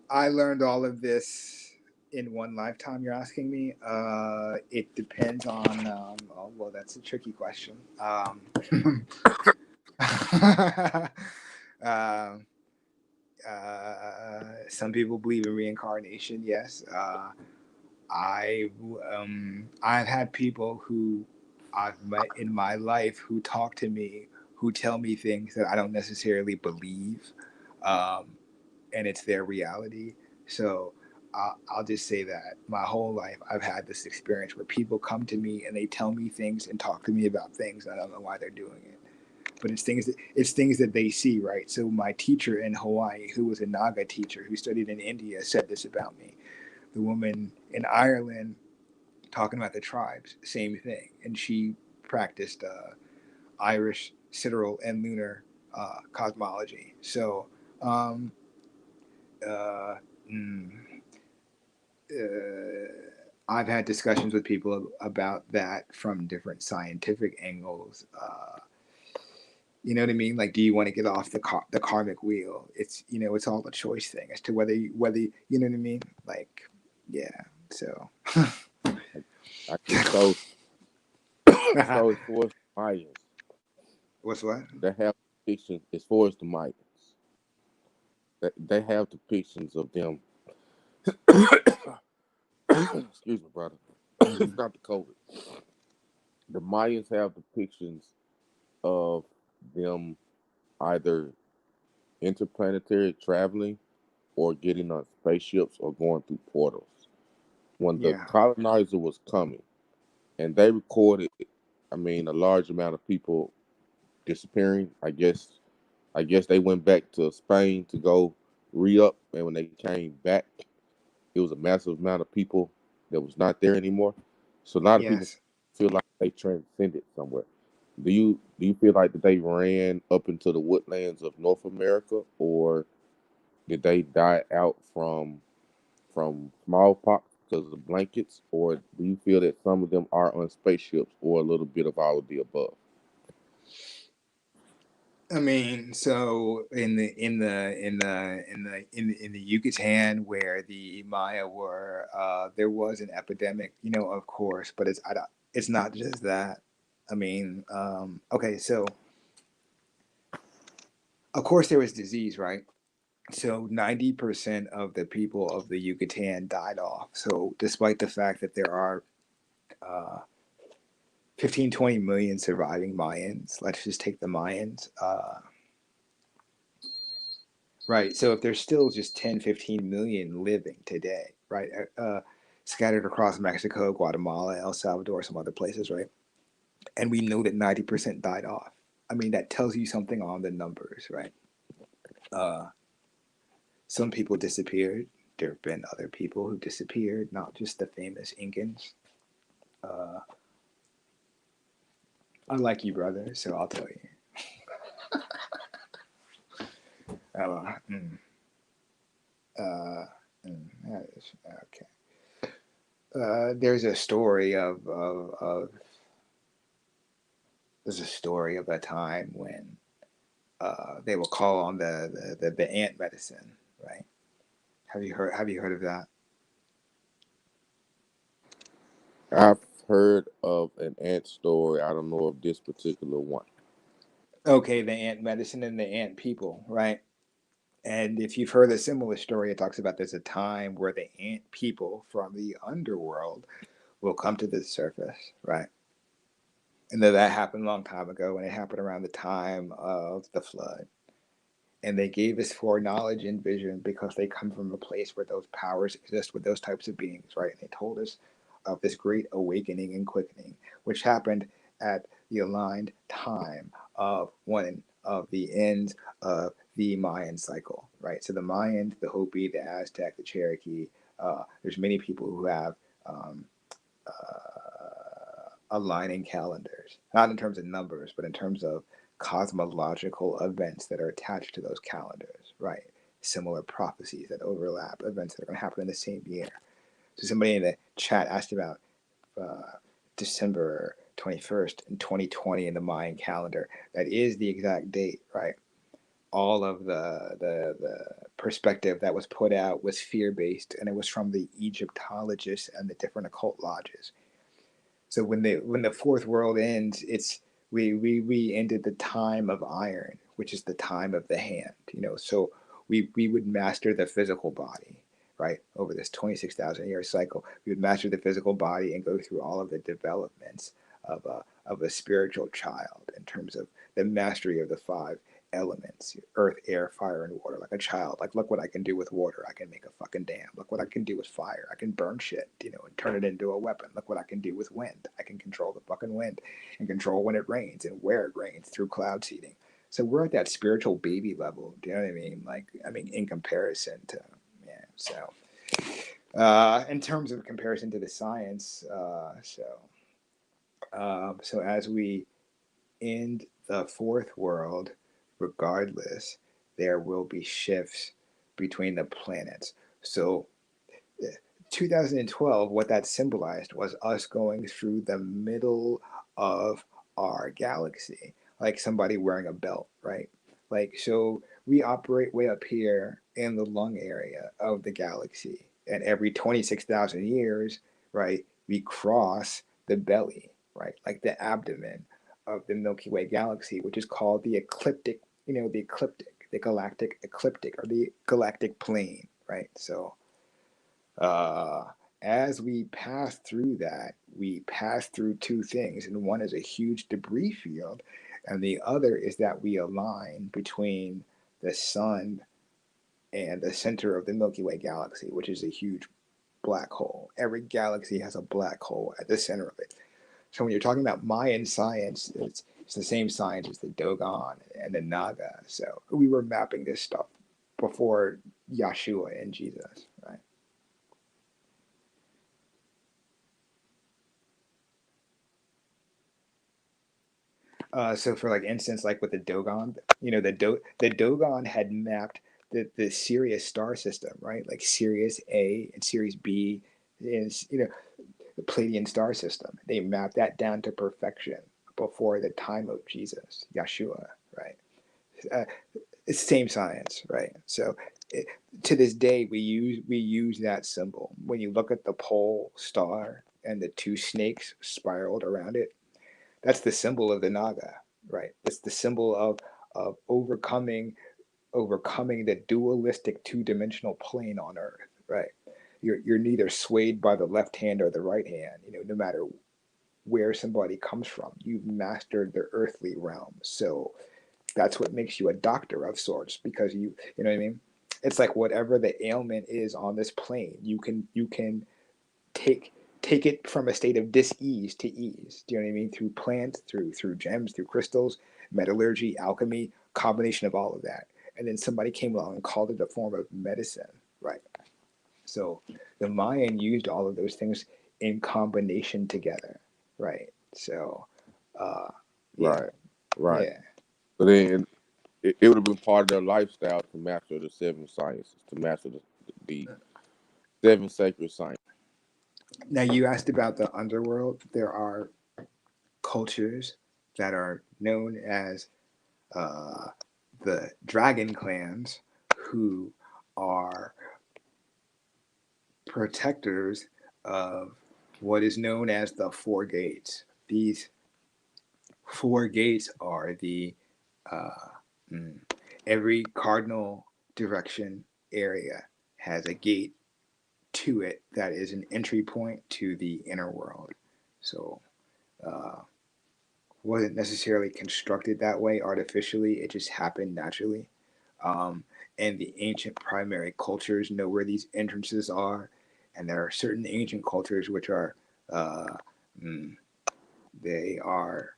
I learned all of this in one lifetime, you're asking me? It depends on, oh, well, that's a tricky question. Some people believe in reincarnation, yes. I've had people who I've met in my life who talk to me, who tell me things that I don't necessarily believe, and it's their reality. So I'll just say that my whole life I've had this experience where people come to me and they tell me things and talk to me about things, and I don't know why they're doing it. but it's things that they see, right? So my teacher in Hawaii, who was a Naga teacher who studied in India, said this about me. The woman in Ireland talking about the tribes, same thing, and she practiced Irish sidereal and lunar cosmology. So um, uh, mm, I've had discussions with people about that from different scientific angles. You know what I mean? Like, do you want to get off the karmic wheel? It's it's all a choice thing as to whether you know what I mean. Like, yeah. So. I guess so. So as far as the Mayans, What's what? they have depictions. As far as the Mayans, they have depictions of them. Excuse me, brother. It's not the COVID. The Mayans have depictions of them either interplanetary traveling or getting on spaceships or going through portals. When the Yeah. colonizer was coming, and they recorded, I mean, a large amount of people disappearing. I guess they went back to Spain to go re-up, and when they came back, it was a massive amount of people that was not there anymore. So a lot of people Yes. feel like they transcended somewhere. Do you feel like that they ran up into the woodlands of North America, or did they die out from smallpox because of the blankets, or do you feel that some of them are on spaceships, or a little bit of all of the above? I mean, so in the Yucatan where the Maya were, there was an epidemic, of course, but it's not just that. I mean, okay, so of course there was disease, right? So 90% of the people of the Yucatan died off. So despite the fact that there are uh, 15, 20 million surviving Mayans, let's just take the Mayans. Right. So if there's still just 10, 15 million living today, right, scattered across Mexico, Guatemala, El Salvador, some other places, right? And we know that 90% died off. I mean, that tells you something on the numbers, right? Uh, some people disappeared. There have been other people who disappeared, not just the famous Incans. Uh, I like you, brother, so I'll tell you. Uh, mm, that is, okay. There's a story there's a story of a time when they will call on the ant medicine, right? Have you heard of that? I've heard of an ant story. I don't know of this particular one. Okay, the ant medicine and the ant people, right? And if you've heard a similar story, it talks about there's a time where the ant people from the underworld will come to the surface, right? And that happened a long time ago, and it happened around the time of the flood. And they gave us foreknowledge and vision because they come from a place where those powers exist with those types of beings, right? And they told us of this great awakening and quickening, which happened at the aligned time of one of the ends of the Mayan cycle, right? So the Mayan, the Hopi, the Aztec, the Cherokee, there's many people who have um, aligning calendars, not in terms of numbers, but in terms of cosmological events that are attached to those calendars, right? Similar prophecies that overlap, events that are going to happen in the same year. So somebody in the chat asked about uh, December 21st in 2020 in the Mayan calendar. That is the exact date, right? All of the perspective that was put out was fear based, and it was from the Egyptologists and the different occult lodges. So when the fourth world ends, it's we ended the time of iron, which is the time of the hand. So we would master the physical body, right? Over this 26,000 year cycle, we would master the physical body and go through all of the developments of a spiritual child in terms of the mastery of the five elements: earth, air, fire, and water. Like a child, like, look what I can do with water. I can make a fucking dam. Look what I can do with fire. I can burn shit, and turn it into a weapon. Look what I can do with wind. I can control the fucking wind and control when it rains and where it rains through cloud seeding. So we're at that spiritual baby level. Do you know what I mean? Like, I mean, in comparison to, yeah. So, in terms of comparison to the science, so as we end the fourth world, regardless, there will be shifts between the planets. So 2012, what that symbolized was us going through the middle of our galaxy, like somebody wearing a belt, right? Like, so we operate way up here in the lung area of the galaxy, and every 26,000 years, right, we cross the belly, right, like the abdomen of the Milky Way galaxy, which is called the ecliptic, the galactic ecliptic, or the galactic plane, right? So, uh, as we pass through that, we pass through two things, and one is a huge debris field, and the other is that we align between the sun and the center of the Milky Way galaxy, which is a huge black hole. Every galaxy has a black hole at the center of it. So when you're talking about Mayan science, it's the same science as the Dogon and the Naga. So we were mapping this stuff before Yeshua and Jesus, right? So for like instance, like with the Dogon, the Dogon had mapped the Sirius star system, right? Like Sirius A and Sirius B is, the Pleiadian star system. They mapped that down to perfection before the time of Jesus, Yeshua, right? Uh, it's the same science, right? So to this day, we use that symbol. When you look at the pole star and the two snakes spiraled around it, that's the symbol of the Naga, right? It's the symbol of overcoming the dualistic two-dimensional plane on Earth, right? You're neither swayed by the left hand or the right hand, no matter where somebody comes from. You've mastered the earthly realm. So that's what makes you a doctor of sorts, because you know what I mean? It's like whatever the ailment is on this plane, you can take it from a state of dis-ease to ease. Do you know what I mean? Through plants, through gems, through crystals, metallurgy, alchemy, combination of all of that. And then somebody came along and called it a form of medicine, right? So the Mayan used all of those things in combination together, right? So, yeah, Right. yeah. But then it would have been part of their lifestyle to master the seven sciences, to master the seven sacred sciences. Now you asked about the underworld. There are cultures that are known as the dragon clans, who are protectors of what is known as the four gates. These four gates are the uh, every cardinal direction area has a gate to it that is an entry point to the inner world. So uh, wasn't necessarily constructed that way artificially. It just happened naturally. Um, and the ancient primary cultures know where these entrances are. And there are certain ancient cultures which are, uh, mm, they are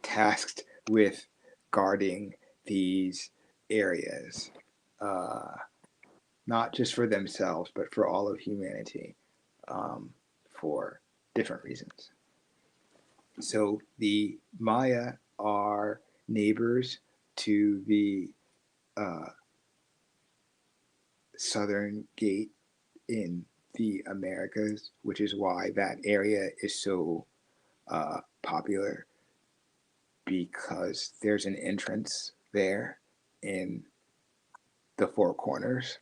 tasked with guarding these areas, uh, not just for themselves, but for all of humanity, for different reasons. So the Maya are neighbors to the uh, southern gate in the Americas, which is why that area is so popular, because there's an entrance there in the Four Corners,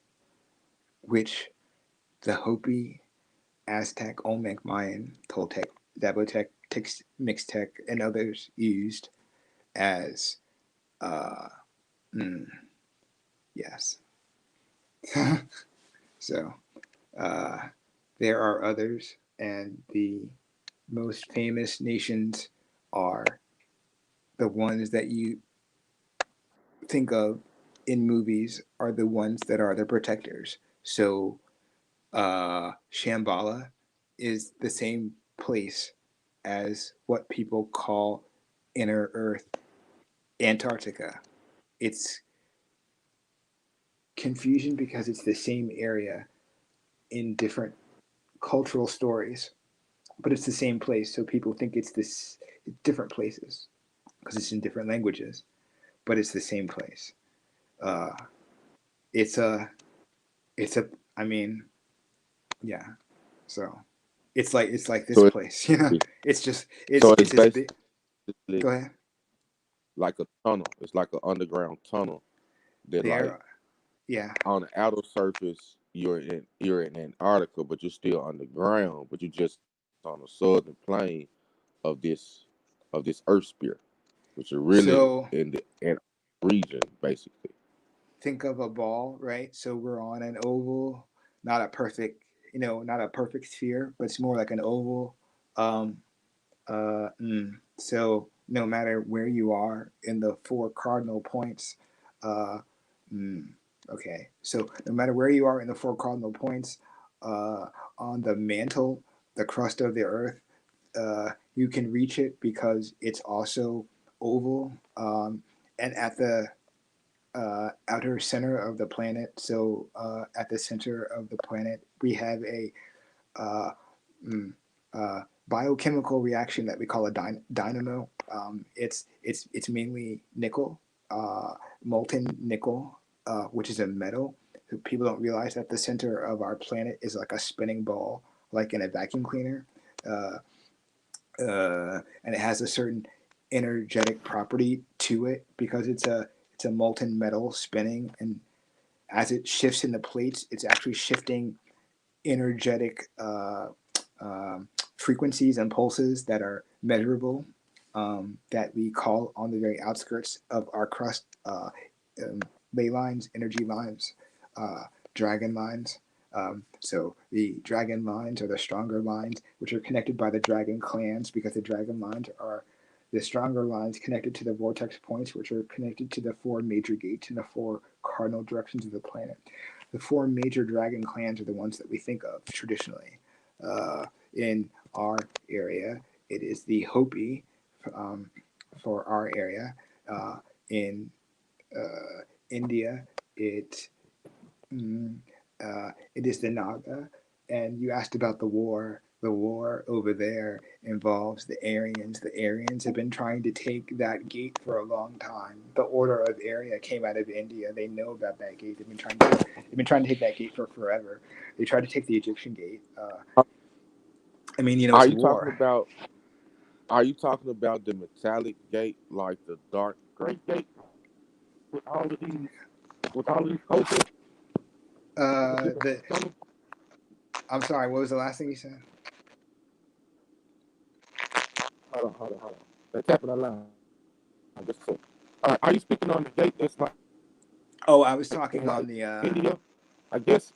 which the Hopi, Aztec, Olmec, Mayan, Toltec, Zapotec, Mixtec, and others used as, uh, mm, yes. So uh, there are others, and the most famous nations are the ones that you think of in movies are the ones that are the protectors. So Shambhala is the same place as what people call inner Earth, Antarctica. It's confusion because it's the same area in different cultural stories, but it's the same place. So people think it's this different places because it's in different languages, but it's the same place. Uh, it's a, it's a. I mean, yeah. So it's like this So place, you know. It's just so it's it's as big. basically Go ahead. like a tunnel. It's like an underground tunnel that like There, yeah. on the outer surface you're in Antarctica, but you're still underground, but you're just on the southern plane of this Earth sphere, which are really So in the region basically. think of a ball, right? So we're on an oval, not a perfect, not a perfect sphere, but it's more like an oval. Um, so no matter where you are in the four cardinal points, uh, mm, okay. So no matter where you are in the four cardinal points, uh, on the mantle, the crust of the Earth, you can reach it because it's also oval. And at the outer center of the planet, so at the center of the planet, we have a uh, mm, uh, biochemical reaction that we call a dynamo. It's mainly nickel, molten nickel, which is a metal. People don't realize that the center of our planet is like a spinning ball, like in a vacuum cleaner, uh, and it has a certain energetic property to it because it's a molten metal spinning, and as it shifts in the plates, it's actually shifting energetic frequencies and pulses that are measurable, that we call on the very outskirts of our crust ley lines, energy lines, dragon lines. So the dragon lines are the stronger lines, which are connected by the dragon clans because the dragon lines are the stronger lines connected to the vortex points, which are connected to the four major gates in the four cardinal directions of the planet. The four major dragon clans are the ones that we think of traditionally. In our area, it is the Hopi um, for our area. In India, mm, it is the Naga. And you asked about the war. The war over there involves the Aryans. The Aryans have been trying to take that gate for a long time. The Order of Arya came out of India. They know about that gate. They've been trying to take that gate for forever. They tried to take the Egyptian gate. I mean, Are it's you talking war. about are you talking about the metallic gate, like the dark gray gate with all of these coaches? The I'm sorry. What was the last thing you said? Hold on. They're tapping a line. Just a second. Are you speaking on the gate that's like Oh, I was talking in on like the. India? I guess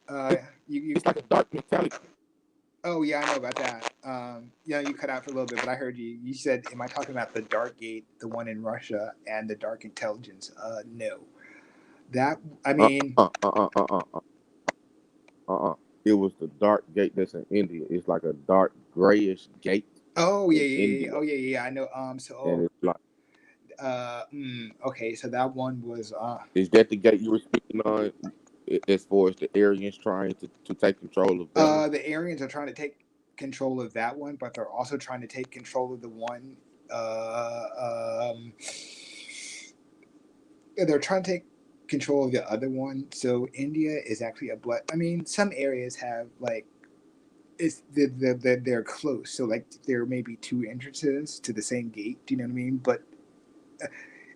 Uh, you. it's like a dark metallic. Oh yeah, I know about that. You cut out for a little bit, but I heard you. You said, "Am I talking about the Dark Gate, the one in Russia, and the Dark Intelligence?" No. That I Uh mean, uh uh uh uh uh uh. It was the dark gate that's in India. It's like a dark grayish gate oh yeah, in yeah, yeah, yeah. India, Oh yeah, yeah, yeah. I know. and it's like, Okay. So that one was is that the gate you were speaking on? As far as the Aryans trying to take control of that one? the Aryans are trying to take control of that one, but they're also trying to take control of the one. They're trying to take control of the other one. So India is actually a blood. I mean, some areas have like they're close. So like there may be two entrances to the same gate. Do you know what I mean? But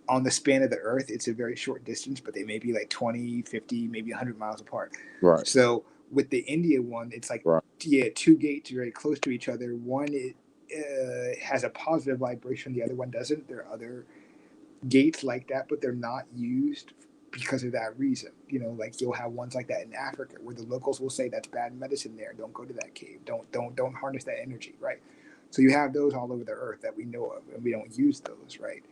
on the span of the Earth, it's a very short distance. But they may be like 20, 50, maybe 100 miles apart. Right, So with the India one, it's like right. yeah, two gates very close to each other. One has a positive vibration, the other one doesn't. There are other gates like that, but they're not used because of that reason. Like you'll have ones like that in Africa where the locals will say that's bad medicine there. Don't go to that cave. Don't harness that energy, right? So you have those all over the earth that we know of, and we don't use those, right?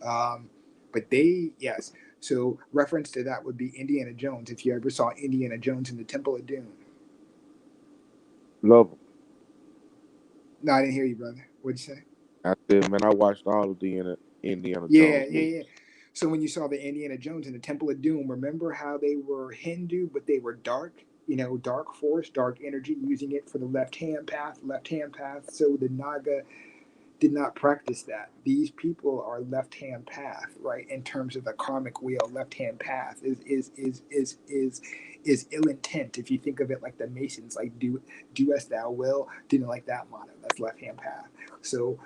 But they, yes. So reference to that would be Indiana Jones. If you ever saw Indiana Jones in the Temple of Doom. Love 'em. No, I didn't hear you, brother. What'd you say? I said, man, I watched all of the Indiana Yeah, Jones yeah, movies. yeah. So when you saw the Indiana Jones in the Temple of Doom, remember how they were Hindu, but they were dark? You know, dark force, dark energy, using it for the left hand path, left hand path. So the Naga did not practice that. These people are left hand path, right? In terms of the karmic wheel, left hand path is ill intent. If you think of it like the Masons, like do as thou will, didn't like that motto. That's left hand path. So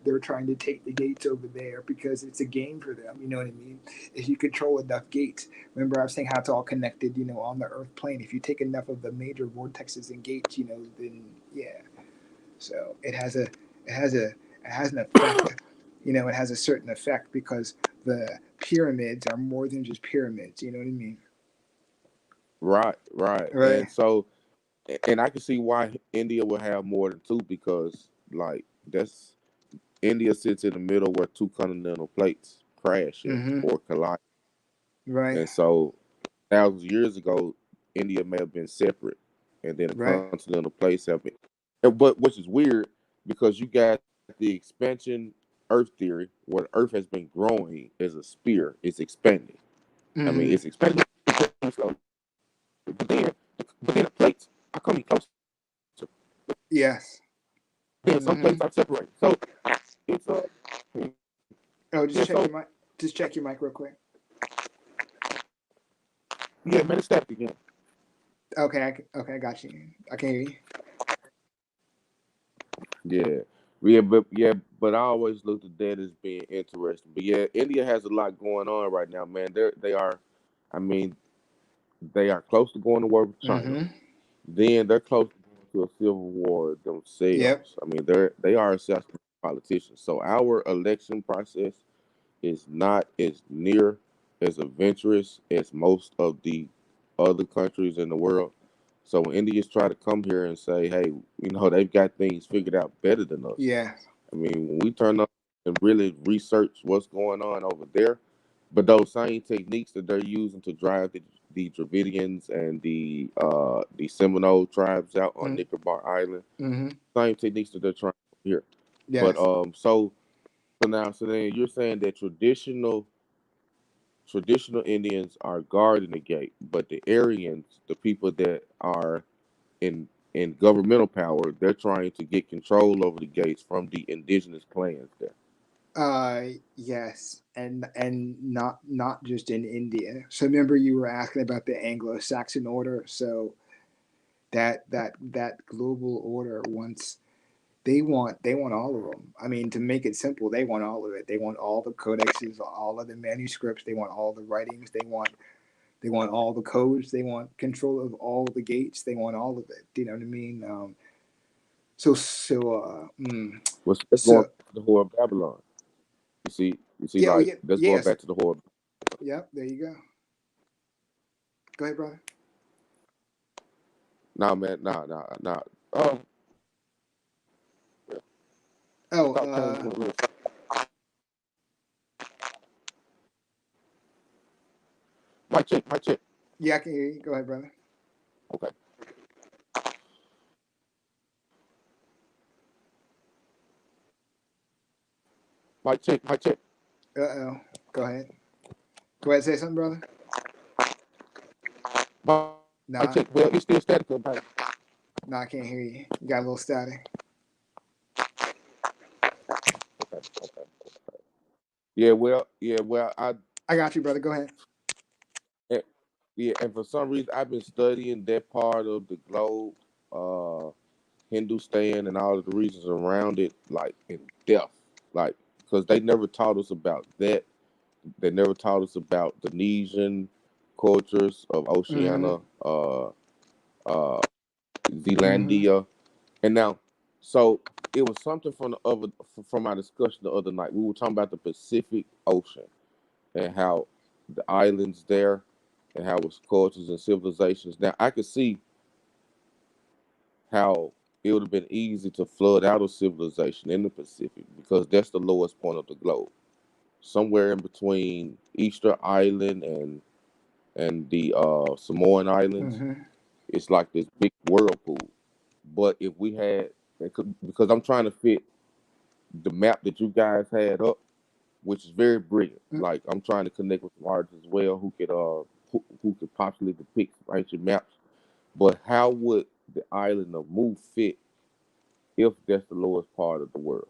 they're trying to take the gates over there because it's a game for them. You know what I mean? If you control enough gates, remember I was saying how it's all connected. You know, on the Earth plane. If you take enough of the major vortexes and gates, you know, then yeah. So it has an effect. You know, it has a certain effect because the pyramids are more than just pyramids. You know what I mean? Right. Right. And so, and I can see why India will have more than two because, like, that's India sits in the middle where two continental plates crash at Mm-hmm. or collide. Right. And so, thousands of years ago, India may have been separate, and then the Right. continental plates have been. But which is weird because you got the expansion Earth theory, where the Earth has been growing as a spear. It's expanding. I mean, Mm-hmm. it's expanding. So, but then the plates are coming closer. Yes. Then some Mm-hmm. plates are separating. So it's Oh, yeah. just check So your mic. Just check your mic real quick. yeah, man, it's stacked again. Okay. Okay. I got you. I can hear you. But I always looked at that as being interesting. But yeah, India has a lot going on right now, man. They are, I mean, they are close to going to war with China. Mm-hmm. Then they're close to going to a civil war Yep. themselves. I mean, they are assassinate politicians. So our election process is not as near as adventurous as most of the other countries in the world. So when Indians try to come here and say, hey, they've got things figured out better than us. Yeah. I mean, when we turn up and really research what's going on over there, but those same techniques that they're using to drive the Dravidians and the Seminole tribes out on Nicobar Island, Mm-hmm. same techniques that they're trying here. But Yes. so then you're saying that traditional Indians are guarding the gate, but the Aryans, the people that are in governmental power, they're trying to get control over the gates from the indigenous clans there. Yes, and not just in India. So remember you were asking about the Anglo-Saxon order. So that global order wants they want all of them. I mean, to make it simple, they want all of it. They want all the codexes, all of the manuscripts. They want all the writings. They want all the codes. They want control of all the gates. They want all of it. Do you know what I mean? So so Let's going so back to the whore of Babylon. You see, yeah, oh, like yeah, that's going yes, back to the whore. yep. There you go. Go ahead, brother. Nah, man, nah. Um, Oh, stop changing the rules. My check. yeah, I can hear you. Go ahead, brother. Okay, my check. Uh-oh. Go ahead. Go ahead, say something, brother. My, my Nah, check. Well, it's still static. Okay. nah, I can't hear you. You got a little static. Yeah, well, I got you, brother. Go ahead. eh, yeah, and for some reason, I've been studying that part of the globe, uh, Hindustan, and all of the regions around it, like in depth, like because they never taught us about that. They never taught us about the Nesian cultures of Mm-hmm. Oceania, uh, Mm-hmm. Zealandia, and now, so it was something from our discussion the other night. We were talking about the Pacific Ocean and how the islands there and how its cultures and civilizations. Now I could see how it would have been easy to flood out a civilization in the Pacific because that's the lowest point of the globe. somewhere in between Easter Island and the Samoan Islands. Mm-hmm. It's like this big whirlpool. But if we had, because I'm trying to fit the map that you guys had up, which is very brilliant. Like I'm trying to connect with some artists as well who could possibly depict some ancient maps. But how would the island of Mu fit if that's the lowest part of the world?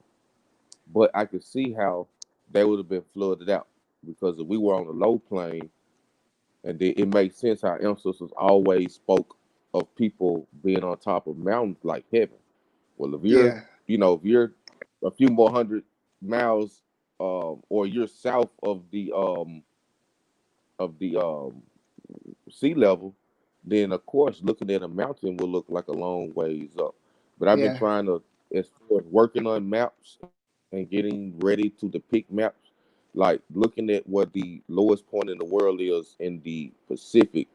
But I could see how they would have been flooded out because if we were on the low plain, and then it makes sense how ancestors always spoke of people being on top of mountains like heaven. Well, if you're, Yeah. if you're a few more hundred miles, or you're south of the sea level, then of course looking at a mountain will look like a long ways up. But I've been Yeah. trying to, as far as working on maps and getting ready to depict maps, like looking at what the lowest point in the world is in the Pacific.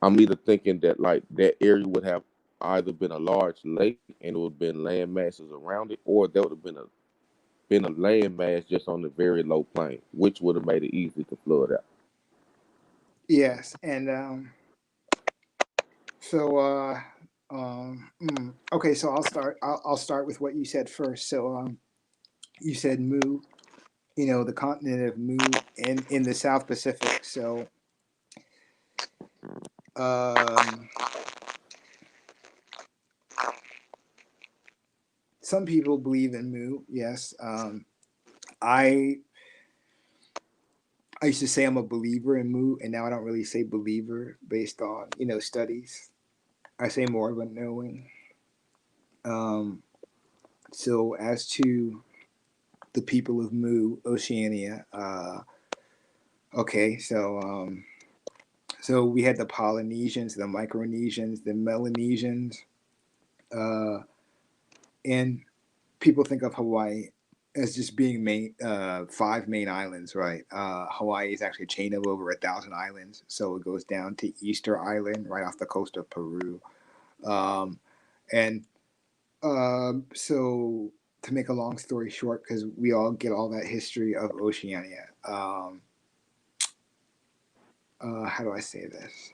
I'm either thinking that like that area would have either been a large lake and it would have been land masses around it, or there would have been a land mass just on the very low plain, which would have made it easy to flood out. Yes. And so okay, so I'll start with what you said first. So you said Mu, the continent of Mu in the South Pacific. So some people believe in Mu. Yes. I used to say I'm a believer in Mu, and now I don't really say believer based on studies. I say more of a knowing. So as to the people of Mu, Oceania, okay, so we had the Polynesians, the Micronesians, the Melanesians, and people think of Hawaii as just being five main islands, right? Hawaii is actually a chain of over 1,000 islands, so it goes down to Easter Island, right off the coast of Peru, and so to make a long story short, because we all get all that history of Oceania. How do I say this?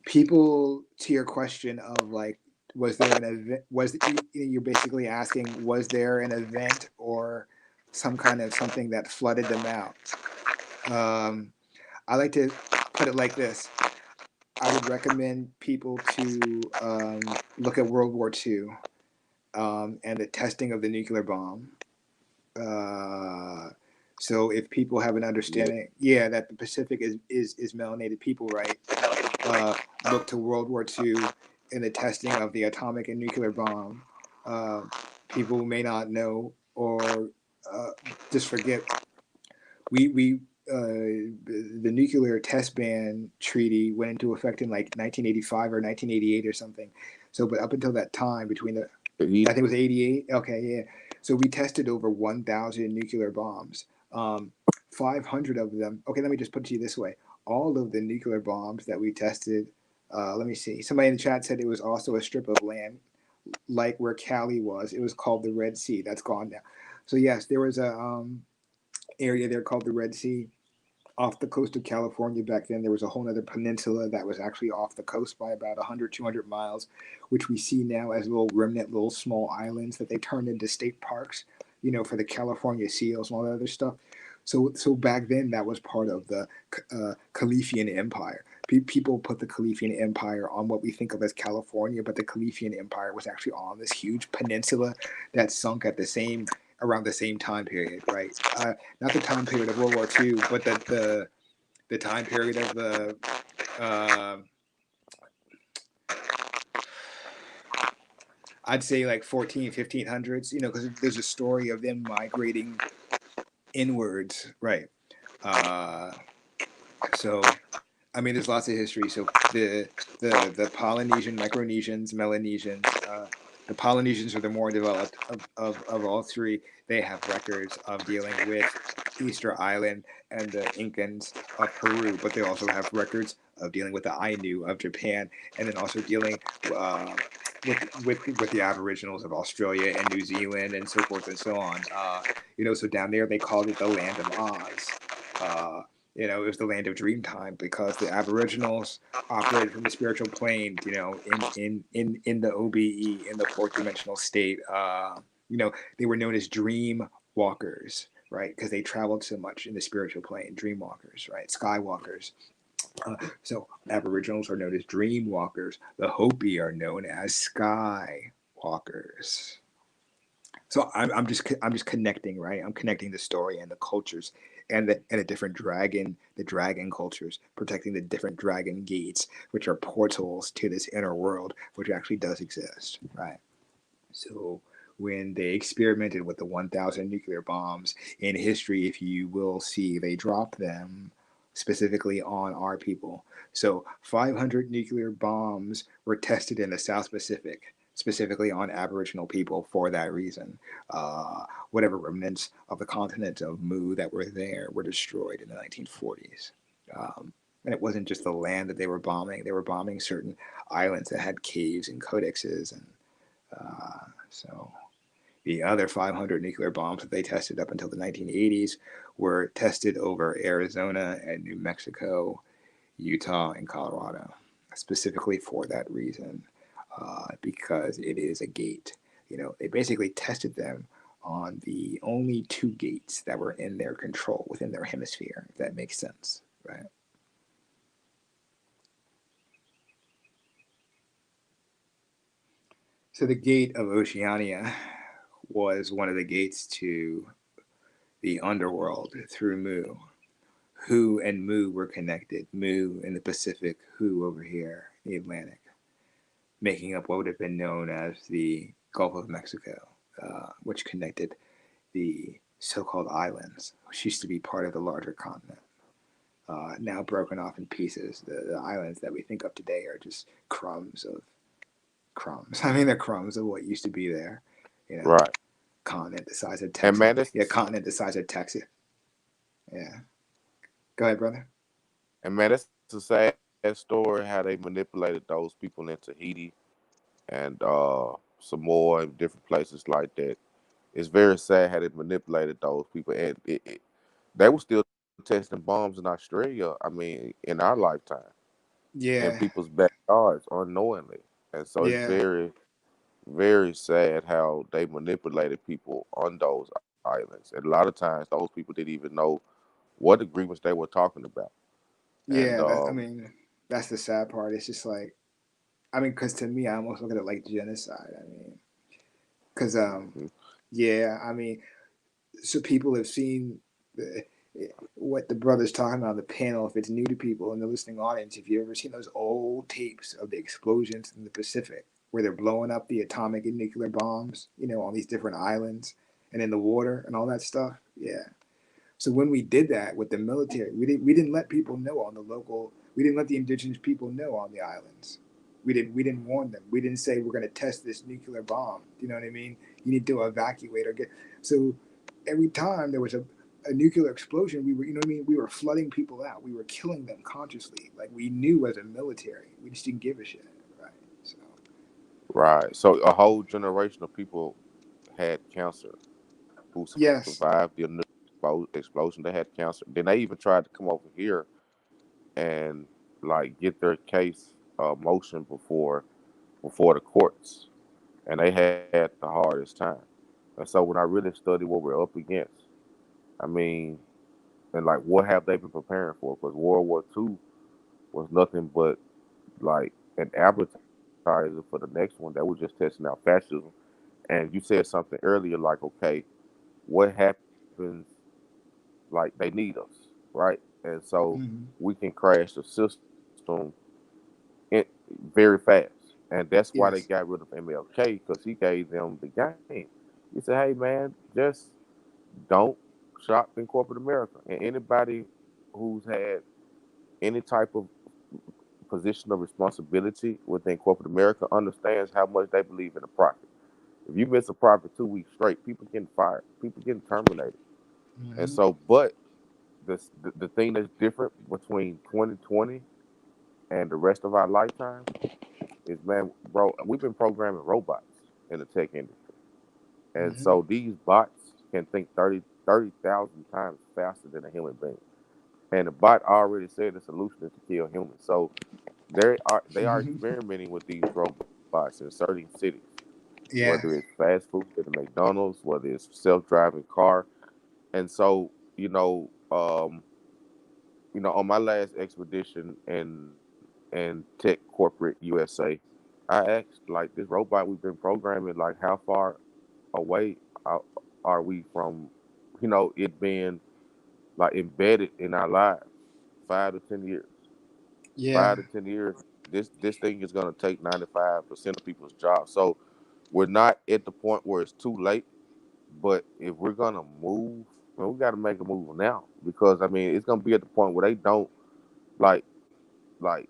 People, to your question of like, was there an event? You're basically asking, was there an event or some kind of something that flooded them out? I like to put it like this. I would recommend people to look at World War II and the testing of the nuclear bomb. So if people have an understanding, that the Pacific is melanated people, right? Look to World War II and the testing of the atomic and nuclear bomb. People may not know or just forget. The nuclear test ban treaty went into effect in like 1985 or 1988 or something. So, but up until that time, I think it was 88. Okay, yeah. So we tested over 1,000 nuclear bombs. 500 of them. Okay, let me just put it to you this way: all of the nuclear bombs that we tested. Let me see. Somebody in the chat said it was also a strip of land, like where Cali was. It was called the Red Sea. That's gone now. So yes, there was a area there called the Red Sea off the coast of California. Back then there was a whole other peninsula that was actually off the coast by about 100, 200 miles, which we see now as little small islands that they turned into state parks, for the California seals and all that other stuff. So back then that was part of the Khalifian Empire. People put the Khalifian Empire on what we think of as California, but the Khalifian Empire was actually on this huge peninsula that sunk at around the same time period, right? Not the time period of World War II, but the time period of the I'd say like 1500s, because there's a story of them migrating inwards, right? So I mean, there's lots of history. So the Polynesian, Micronesians, Melanesians, the Polynesians are the more developed of all three. They have records of dealing with Easter Island and the Incans of Peru, but they also have records of dealing with the Ainu of Japan, and then also dealing with the Aboriginals of Australia and New Zealand and so forth and so on. So down there they called it the land of Oz. It was the land of Dreamtime because the Aboriginals operated from the spiritual plane. In the OBE, in the fourth dimensional state. They were known as dream walkers, right? Because they traveled so much in the spiritual plane. Dream walkers, right? Skywalkers. So Aboriginals are known as dream walkers. The Hopi are known as sky walkers. So I'm just connecting, right? I'm connecting the story and the cultures and the different the dragon cultures, protecting the different dragon gates, which are portals to this inner world, which actually does exist, right? So when they experimented with the 1,000 nuclear bombs in history, if you will see, they dropped them specifically on our people. So 500 nuclear bombs were tested in the South Pacific, specifically on Aboriginal people for that reason. Whatever remnants of the continent of Mu that were there were destroyed in the 1940s. And it wasn't just the land that they were bombing certain islands that had caves and codexes. And so the other 500 nuclear bombs that they tested up until the 1980s were tested over Arizona and New Mexico, Utah, and Colorado, specifically for that reason, because it is a gate. They basically tested them on the only two gates that were in their control within their hemisphere, if that makes sense, right? So the gate of Oceania was one of the gates to the underworld through Mu. Hu and Mu were connected. Mu in the Pacific, Hu over here, the Atlantic, making up what would have been known as the Gulf of Mexico, which connected the so-called islands, which used to be part of the larger continent. Now broken off in pieces. The islands that we think of today are just crumbs of crumbs. I mean, they're crumbs of what used to be there. Right. Continent the size of And Texas. man, Yeah, continent the size of Texas. Yeah. Go ahead, brother. that's a sad story how they manipulated those people in Tahiti and Samoa and different places like that. It's very sad how they manipulated those people, and they were still testing bombs in Australia. I mean, in our lifetime, in Yeah. people's backyards unknowingly, and so it's Yeah. very, very sad how they manipulated people on those islands. And a lot of times, those people didn't even know what agreements they were talking about. And Yeah. That's the sad part. It's just like, because to me, I almost look at it like genocide. Because yeah, so people have seen the, what the brother's talking about on the panel. If it's new to people in the listening audience, if you've ever seen those old tapes of the explosions in the Pacific where they're blowing up the atomic and nuclear bombs, on these different islands and in the water and all that stuff, yeah. So when we did that with the military, we didn't let people know on the local. We didn't let the indigenous people know on the islands. We didn't warn them. We didn't say we're going to test this nuclear bomb. You know what I mean? You need to evacuate or get. So every time there was a nuclear explosion, we were, you know what I mean? We were flooding people out. We were killing them consciously. Like we knew as a military, we just didn't give a shit, right? So right, so a whole generation of people had cancer who yes, survived the initial explosion. They had cancer. Then they even tried to come over here and like get their case motion before the courts, and they had the hardest time. And so when I really study what we're up against, I mean, and like what have they been preparing for? Because World War II was nothing but like an advertiser for the next one that was just testing out fascism. And you said something earlier like, okay, what happens like they need us, right? And so mm-hmm. we can crash the system in, very fast. And that's why they Yes, got rid of MLK because he gave them the game. He said, hey, man, just don't shop in corporate America. And anybody who's had any type of position of responsibility within corporate America understands how much they believe in the profit. If you miss a profit 2 weeks straight, people getting fired, people getting terminated. And mm-hmm. so, but the thing that's different between 2020 and the rest of our lifetime is, man, bro, we've been programming robots in the tech industry. And Hmm. so these bots can think 30,000 times faster than a human being. And the bot already said the solution is to kill humans. So they are experimenting with these robots in certain cities, whether Yeah. it's fast food at the McDonald's, whether it's self-driving car. And so, on my last expedition in tech corporate USA, I asked, like, this robot we've been programming, like, how far away are we from, it being like embedded in our lives? 5 to 10 years. Yeah. 5 to 10 years. This thing is gonna take 95% of people's jobs. So we're not at the point where it's too late. But if we're gonna move, man, we got to make a move now, because I mean it's gonna be at the point where they don't like like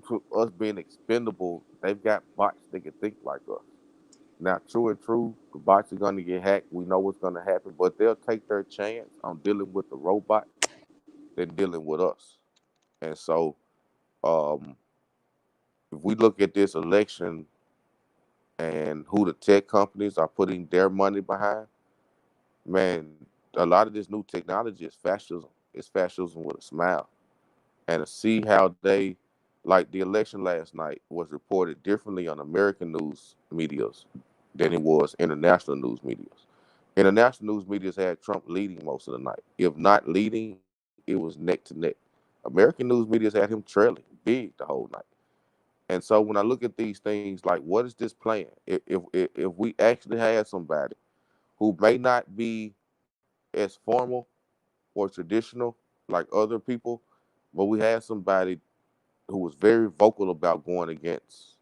to us being expendable. They've got bots that can think like us. Now, true and true, the bots are gonna get hacked. We know what's gonna happen, but they'll take their chance on dealing with the robot than dealing with us. And so, um, if we look at this election and who the tech companies are putting their money behind, man, a lot of this new technology is fascism. It's fascism with a smile. And to see how they, like, the election last night was reported differently on American news medias than it was international news medias. International news medias had Trump leading most of the night. If not leading, it was neck to neck. American news medias had him trailing big the whole night. And so when I look at these things, like, what is this plan? If we actually had somebody who may not be as formal or traditional like other people, but we had somebody who was very vocal about going against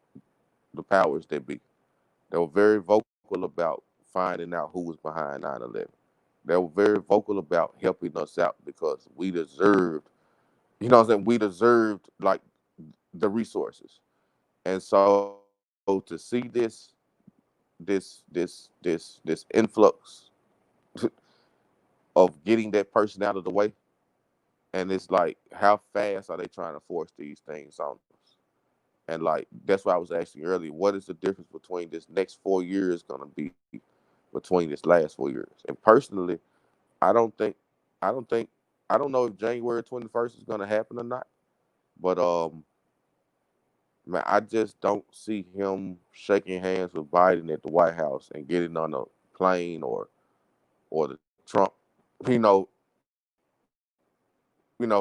the powers that be. They were very vocal about finding out who was behind 9/11. They were very vocal about helping us out because we deserved, what I'm saying, we deserved, like, the resources. And so to see this influx of getting that person out of the way, and it's like, how fast are they trying to force these things on us? And, like, that's why I was asking earlier, what is the difference between this next 4 years going to be between this last 4 years? And personally, I don't think, I don't think, I don't know if January 21st is going to happen or not. But man, I just don't see him shaking hands with Biden at the White House and getting on a plane or the Trump, you know,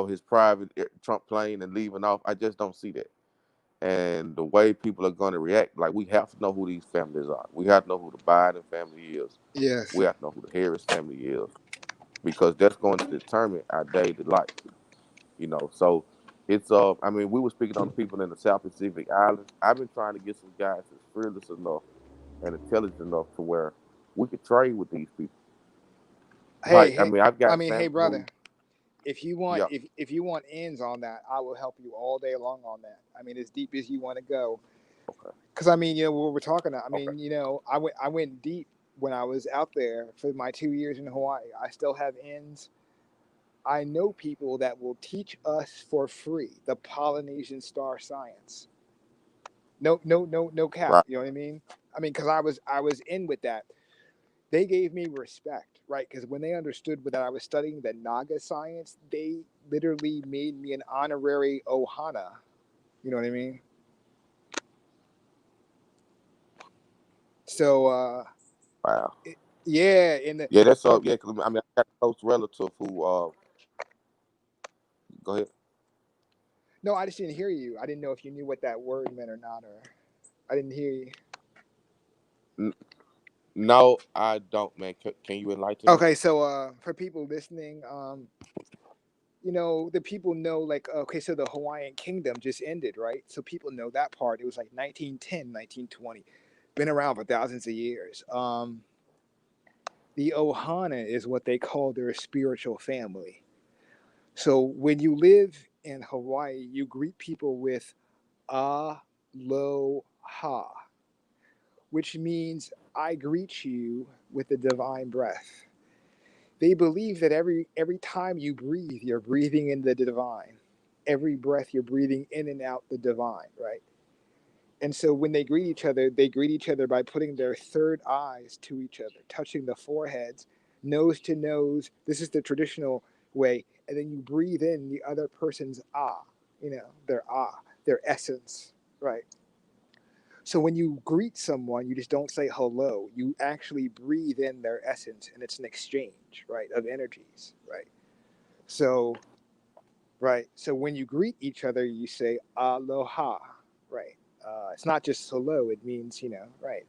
his private Trump plane and leaving off. I just don't see that. And the way people are going to react, like, we have to know who these families are. We have to know who the Biden family is. Yes. We have to know who the Harris family is, because that's going to determine our daily life. So it's I mean, we were speaking on the people in the South Pacific Islands. I've been trying to get some guys that's fearless enough and intelligent enough to where we could trade with these people. Hey, Like, I hey, mean, I've I got mean, hey, family who, brother. If you want, yeah, if you want ends on that, I will help you all day long on that. I mean, as deep as you want to go. okay, Because I mean, what we're talking about. I okay, mean, I went deep when I was out there for my 2 years in Hawaii. I still have ends. I know people that will teach us for free the Polynesian star science. No, no, no, no cap. right, You know what I mean? I mean, because I was in with that. They gave me respect, right? Because when they understood that I was studying the Naga science, they literally made me an honorary Ohana. You know what I mean? So, wow, yeah, in the yeah, that's yeah. 'Cause, I mean, I got a close relative who, go ahead. no, I just didn't hear you. I didn't know if you knew what that word meant or not, or I didn't hear you. N- no, I don't, man. Can you enlighten me? Okay, so for people listening, the people know, like, okay, so the Hawaiian Kingdom just ended, right? So people know that part. It was like 1910, 1920, been around for thousands of years. The Ohana is what they call their spiritual family. So when you live in Hawaii, you greet people with aloha, which means I greet you with the divine breath. They believe that every time you breathe, you're breathing in the divine. Every breath you're breathing in and out the divine, right? And so when they greet each other by putting their third eyes to each other, touching the foreheads, nose to nose. This is the traditional way. And then you breathe in the other person's their essence, right? So when you greet someone, you just don't say hello. You actually breathe in their essence, and it's an exchange, right, of energies, right? So, right. So when you greet each other, you say aloha, right? It's not just hello. It means, right.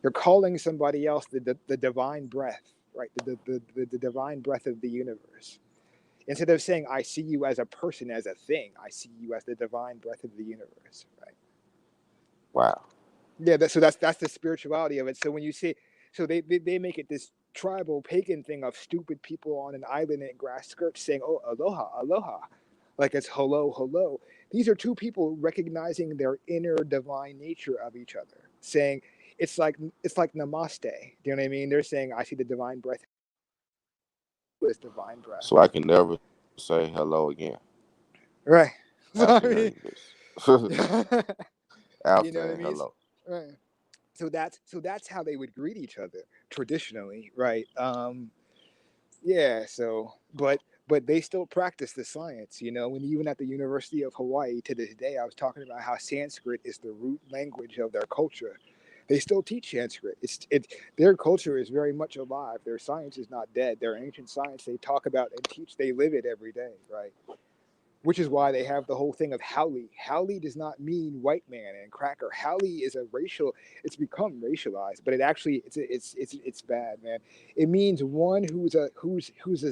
You're calling somebody else the divine breath, right? The divine breath of the universe. Instead of saying, I see you as a person, as a thing, I see you as the divine breath of the universe, right? Wow. Yeah, that's the spirituality of it. So when you say, so they make it this tribal pagan thing of stupid people on an island in grass skirts saying, "Oh, aloha, aloha," like it's hello, hello. These are two people recognizing their inner divine nature of each other, saying it's like namaste. Do you know what I mean? They're saying, "I see the divine breath is divine breath." So I can never say hello again Right. So I after mean, hearing this. you After know what I saying mean? hello. Right. So that's how they would greet each other traditionally, right? Yeah. But they still practice the science, and even at the University of Hawaii to this day, I was talking about how Sanskrit is the root language of their culture. They still teach Sanskrit. Their culture is very much alive. Their science is not dead. Their ancient science they talk about and teach. They live it every day, right? Which is why they have the whole thing of Howley. Howley does not mean white man and cracker. Howley is a racial. It's become racialized, but it actually it's bad, man. It means one who's a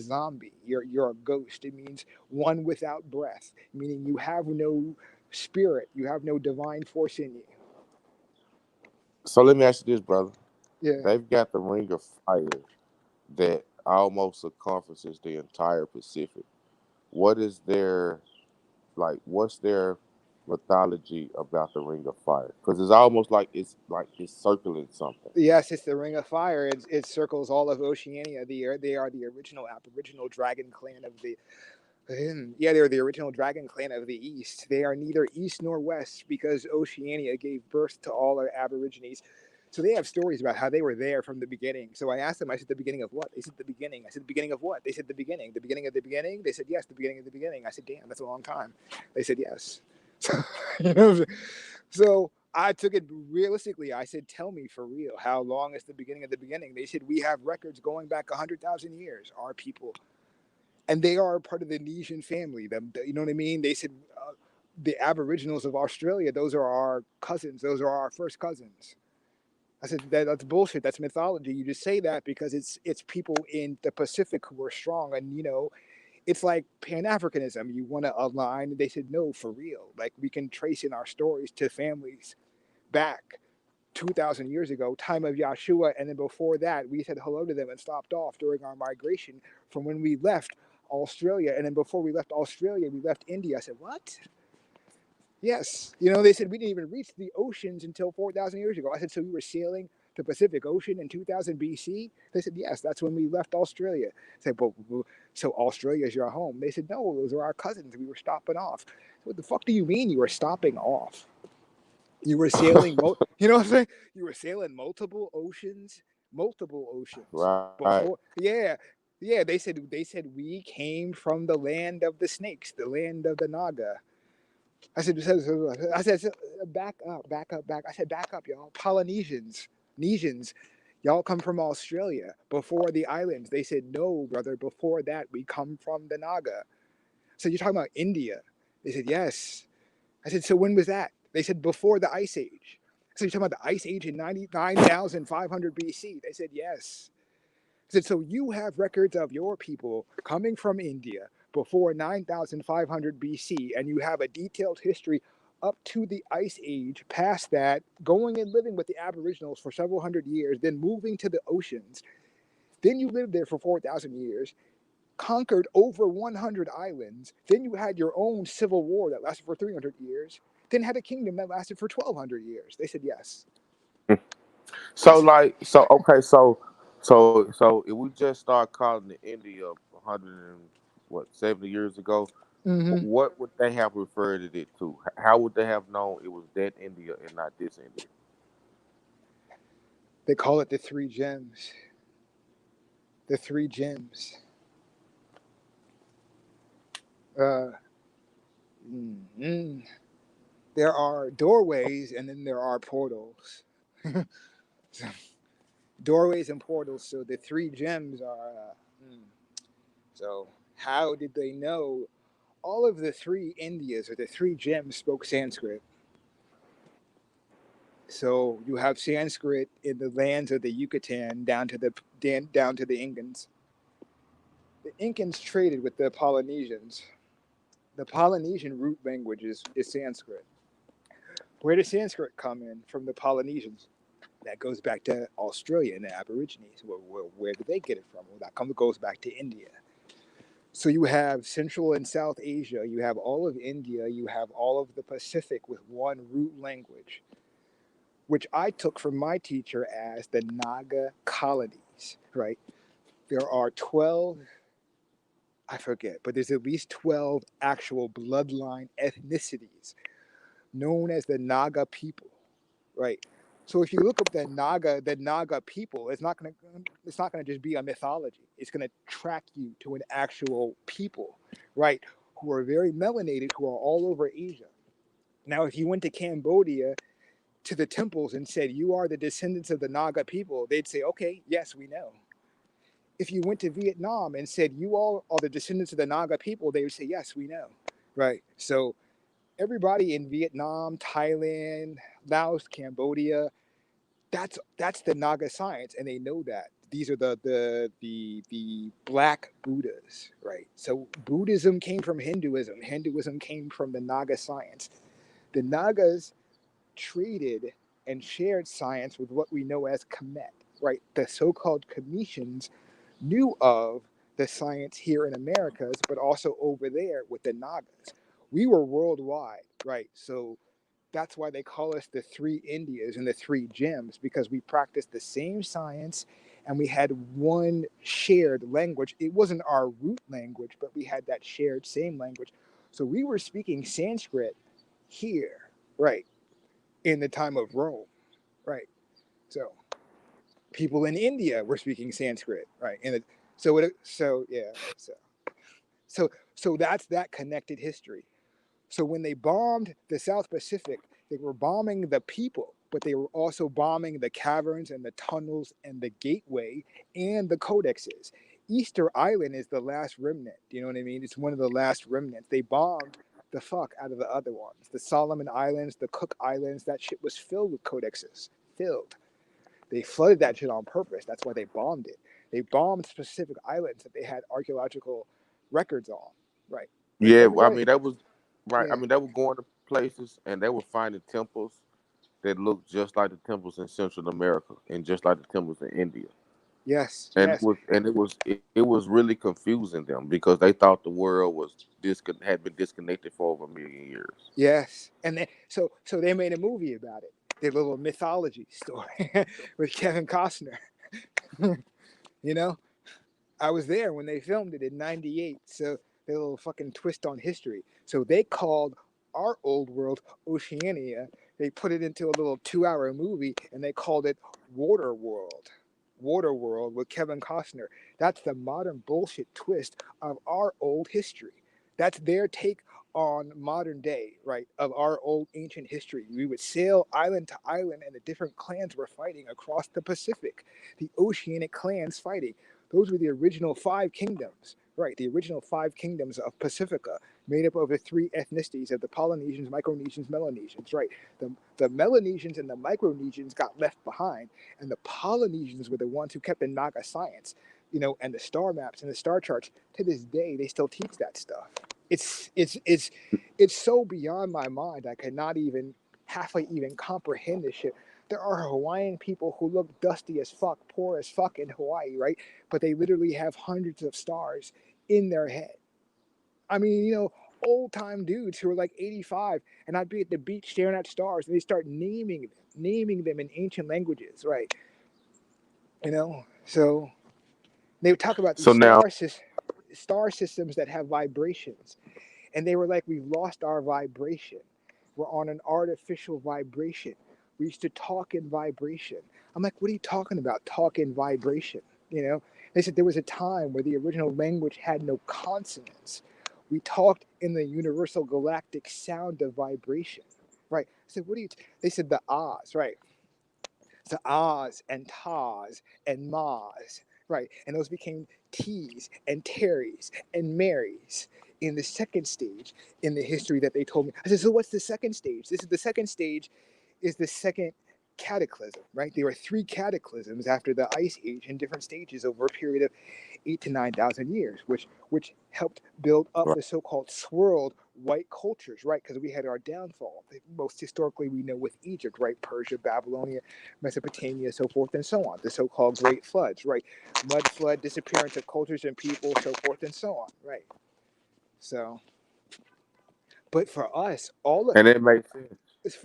zombie. You're a ghost. It means one without breath, meaning you have no spirit. You have no divine force in you. So let me ask you this, brother. Yeah. They've got the ring of fire that almost encompasses the entire Pacific. What is their what's their mythology about the ring of fire? Because it's almost like it's circling something. Yes, it's the Ring of Fire. It circles all of Oceania. They are the original Aboriginal dragon clan of the yeah, they're the original dragon clan of the East. They are neither East nor West because Oceania gave birth to all our Aborigines. So they have stories about how they were there from the beginning. So I asked them, I said, the beginning of what? They said, the beginning. I said, the beginning of what? They said, the beginning. The beginning of the beginning? They said, yes, the beginning of the beginning. I said, damn, that's a long time. They said, yes. So, you know, so I took it realistically. I said, tell me for real, how long is the beginning of the beginning? They said, we have records going back 100,000 years, our people, and they are part of the Nesian family. You know what I mean? They said the Aboriginals of Australia; those are our cousins. Those are our first cousins. I said that's bullshit. That's mythology. You just say that because it's people in the Pacific who are strong, and it's like Pan Africanism. You want to align. They said no, for real. Like we can trace in our stories to families back 2,000 years ago, time of Yahshua, and then before that, we said hello to them and stopped off during our migration from when we left Australia. And then before we left Australia, we left India. I said, what? Yes. They said we didn't even reach the oceans until 4,000 years ago. I said, so we were sailing the Pacific Ocean in 2000 BC? They said, yes, that's when we left Australia. I said, but so Australia is your home? They said, no, those are our cousins. We were stopping off. What the fuck do you mean you were stopping off? You were sailing, you know what I'm saying? You were sailing multiple oceans Right. before. Yeah, yeah. They said we came from the land of the snakes, the land of the Naga. I said, back up, back up, back. I said, back up, y'all. Nesians, y'all come from Australia before the islands. They said, no, brother. Before that, we come from the Naga. So you're talking about India? They said, yes. I said, so when was that? They said, before the Ice Age. So you're talking about the Ice Age in 99,500 BC? They said, yes. I said, so you have records of your people coming from India before 9,500 BC, and you have a detailed history up to the Ice Age, past that, going and living with the Aboriginals for several hundred years, then moving to the oceans. Then you lived there for 4,000 years, conquered over 100 islands. Then you had your own civil war that lasted for 300 years. Then had a kingdom that lasted for 1,200 years. They said yes. So okay, so if we just start calling it India 170 years ago, Hmm. What would they have referred it to? How would they have known it was that India and not this India? They call it the three gems. The three gems. Uh, mm, there are doorways and then there are portals. So, doorways and portals. So the three gems are. So how did they know all of the three Indias or the three gems spoke Sanskrit? So you have Sanskrit in the lands of the Yucatan down to the Incans. The Incans traded with the Polynesians. The Polynesian root language is Sanskrit. Where does Sanskrit come in from the Polynesians? That goes back to Australia and the Aborigines. Where did they get it from? Well, that goes back to India. So you have Central and South Asia, you have all of India, you have all of the Pacific with one root language, which I took from my teacher as the Naga colonies, right? There are 12, I forget, but there's at least 12 actual bloodline ethnicities known as the Naga people, right? So if you look up the Naga people, it's not gonna just be a mythology. It's gonna track you to an actual people, right? Who are very melanated, who are all over Asia. Now, if you went to Cambodia to the temples and said you are the descendants of the Naga people, they'd say, okay, yes, we know. If you went to Vietnam and said you all are the descendants of the Naga people, they would say, yes, we know, right? So everybody in Vietnam, Thailand, Laos, Cambodia, that's the Naga science, and they know that. These are the black Buddhas, right? So Buddhism came from Hinduism. Hinduism came from the Naga science. The Nagas traded and shared science with what we know as Kemet, right? The so-called Cometians knew of the science here in Americas, but also over there with the Nagas. We were worldwide, right? So that's why they call us the three Indias and the three gems, because we practiced the same science and we had one shared language. It wasn't our root language, but we had that shared same language. So we were speaking Sanskrit here, right, in the time of Rome, right? So people in India were speaking Sanskrit, right? So that's that connected history. So when they bombed the South Pacific, they were bombing the people, but they were also bombing the caverns and the tunnels and the gateway and the codexes. Easter Island is the last remnant. Do you know what I mean? It's one of the last remnants. They bombed the fuck out of the other ones. The Solomon Islands, the Cook Islands, that shit was filled with codexes. Filled. They flooded that shit on purpose. That's why they bombed it. They bombed specific islands that they had archaeological records on. Right. Like Yeah, I everybody. mean that was right. I Yeah. mean they were going to places and they were finding temples that looked just like the temples in Central America and just like the temples in India. Yes. And Yes. it was really confusing them because they thought the world was had been disconnected for over 1,000,000 years. Yes. And so they made a movie about it. Their little mythology story with Kevin Costner. You know, I was there when they filmed it in '98. So their little fucking twist on history. So they called our old world Oceania. They put it into a little 2-hour movie and they called it Water World. Water World with Kevin Costner. That's the modern bullshit twist of our old history. That's their take on modern day, right? Of our old ancient history. We would sail island to island and the different clans were fighting across the Pacific. The oceanic clans fighting. Those were the original 5 kingdoms, right? The original 5 kingdoms of Pacifica, made up of the 3 ethnicities of the Polynesians, Micronesians, Melanesians, right? The Melanesians and the Micronesians got left behind, and the Polynesians were the ones who kept the Naga science, and the star maps and the star charts. To this day, they still teach that stuff. It's so beyond my mind. I cannot even halfway even comprehend this shit. There are Hawaiian people who look dusty as fuck, poor as fuck in Hawaii, right? But they literally have hundreds of stars in their head. I mean, old time dudes who are like 85, and I'd be at the beach staring at stars, and they start naming them in ancient languages, right? So they would talk about these So now star systems that have vibrations. And they were like, we've lost our vibration. We're on an artificial vibration. We used to talk in vibration. I'm like, what are you talking about? Talk in vibration. You know? They said there was a time where the original language had no consonants. We talked in the universal galactic sound of vibration. Right. I said, what do you they said the ahs, right? So ahs and tahs and mahs, right? And those became T's and Terry's and Mary's in the second stage in the history that they told me. I said, so what's the second stage? This is the second stage is the second cataclysm, right? There were 3 cataclysms after the ice age in different stages over a period of 8 to 9,000 years, which helped build up Right. the so-called swirled white cultures, right? Because we had our downfall. Most historically, we know with Egypt, right? Persia, Babylonia, Mesopotamia, so forth and so on. The so-called Great Floods, right? Mud flood, disappearance of cultures and people, so forth and so on, right? So, but for us, all of And it makes sense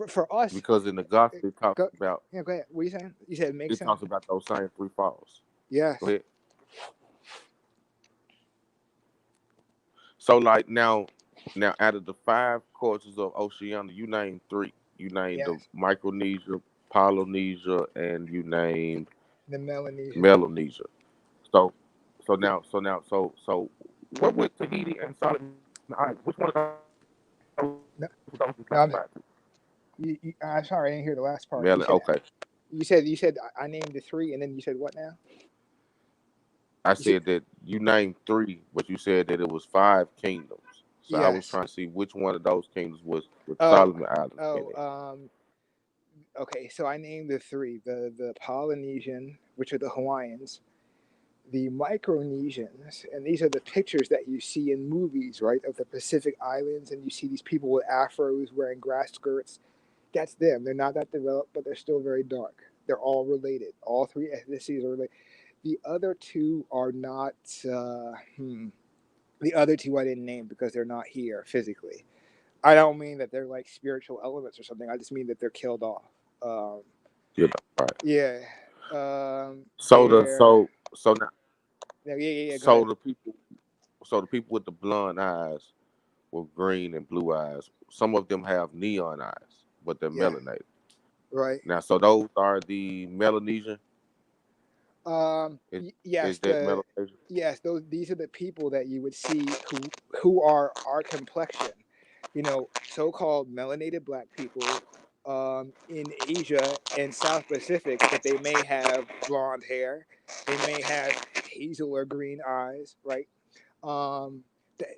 for us, because in the gospel it talks go, about yeah, go ahead. What are you saying? You said it makes it sense. talks about those same 3 falls. Yes. Go ahead. So like now out of the 5 cultures of Oceania, you named 3. You named Yes. the Micronesia, Polynesia, and you named The Melanesia. Melanesia. So what with Tahiti and Solomon Islands? Which one of No, those we no, classified? I'm sorry, I didn't hear the last part. Okay. You said I named the 3, and then you said what now? I You said said that you named 3, but you said that it was 5 kingdoms. So I was yes. trying to see which one of those kingdoms was with Oh, Solomon Islands in it. okay. So I named the 3: the Polynesian, which are the Hawaiians, the Micronesians, and these are the pictures that you see in movies, right, of the Pacific Islands, and you see these people with afros wearing grass skirts. That's them. They're not that developed, but they're still very dark. They're all related. All 3 ethnicities are related. The other 2 are not. The other 2 I didn't name because they're not here physically. I don't mean that they're like spiritual elements or something. I just mean that they're killed off. Yeah, right. Yeah. So They're. now Yeah. Go so ahead. the people with the blonde eyes with green and blue eyes, some of them have neon eyes, but they're Yeah. melanated. Right. Now, so those are the Melanesian. Yes. Is that Melanesian? Yes. These are the people that you would see who are our complexion. You know, so-called melanated black people in Asia and South Pacific, but they may have blonde hair, they may have hazel or green eyes, right?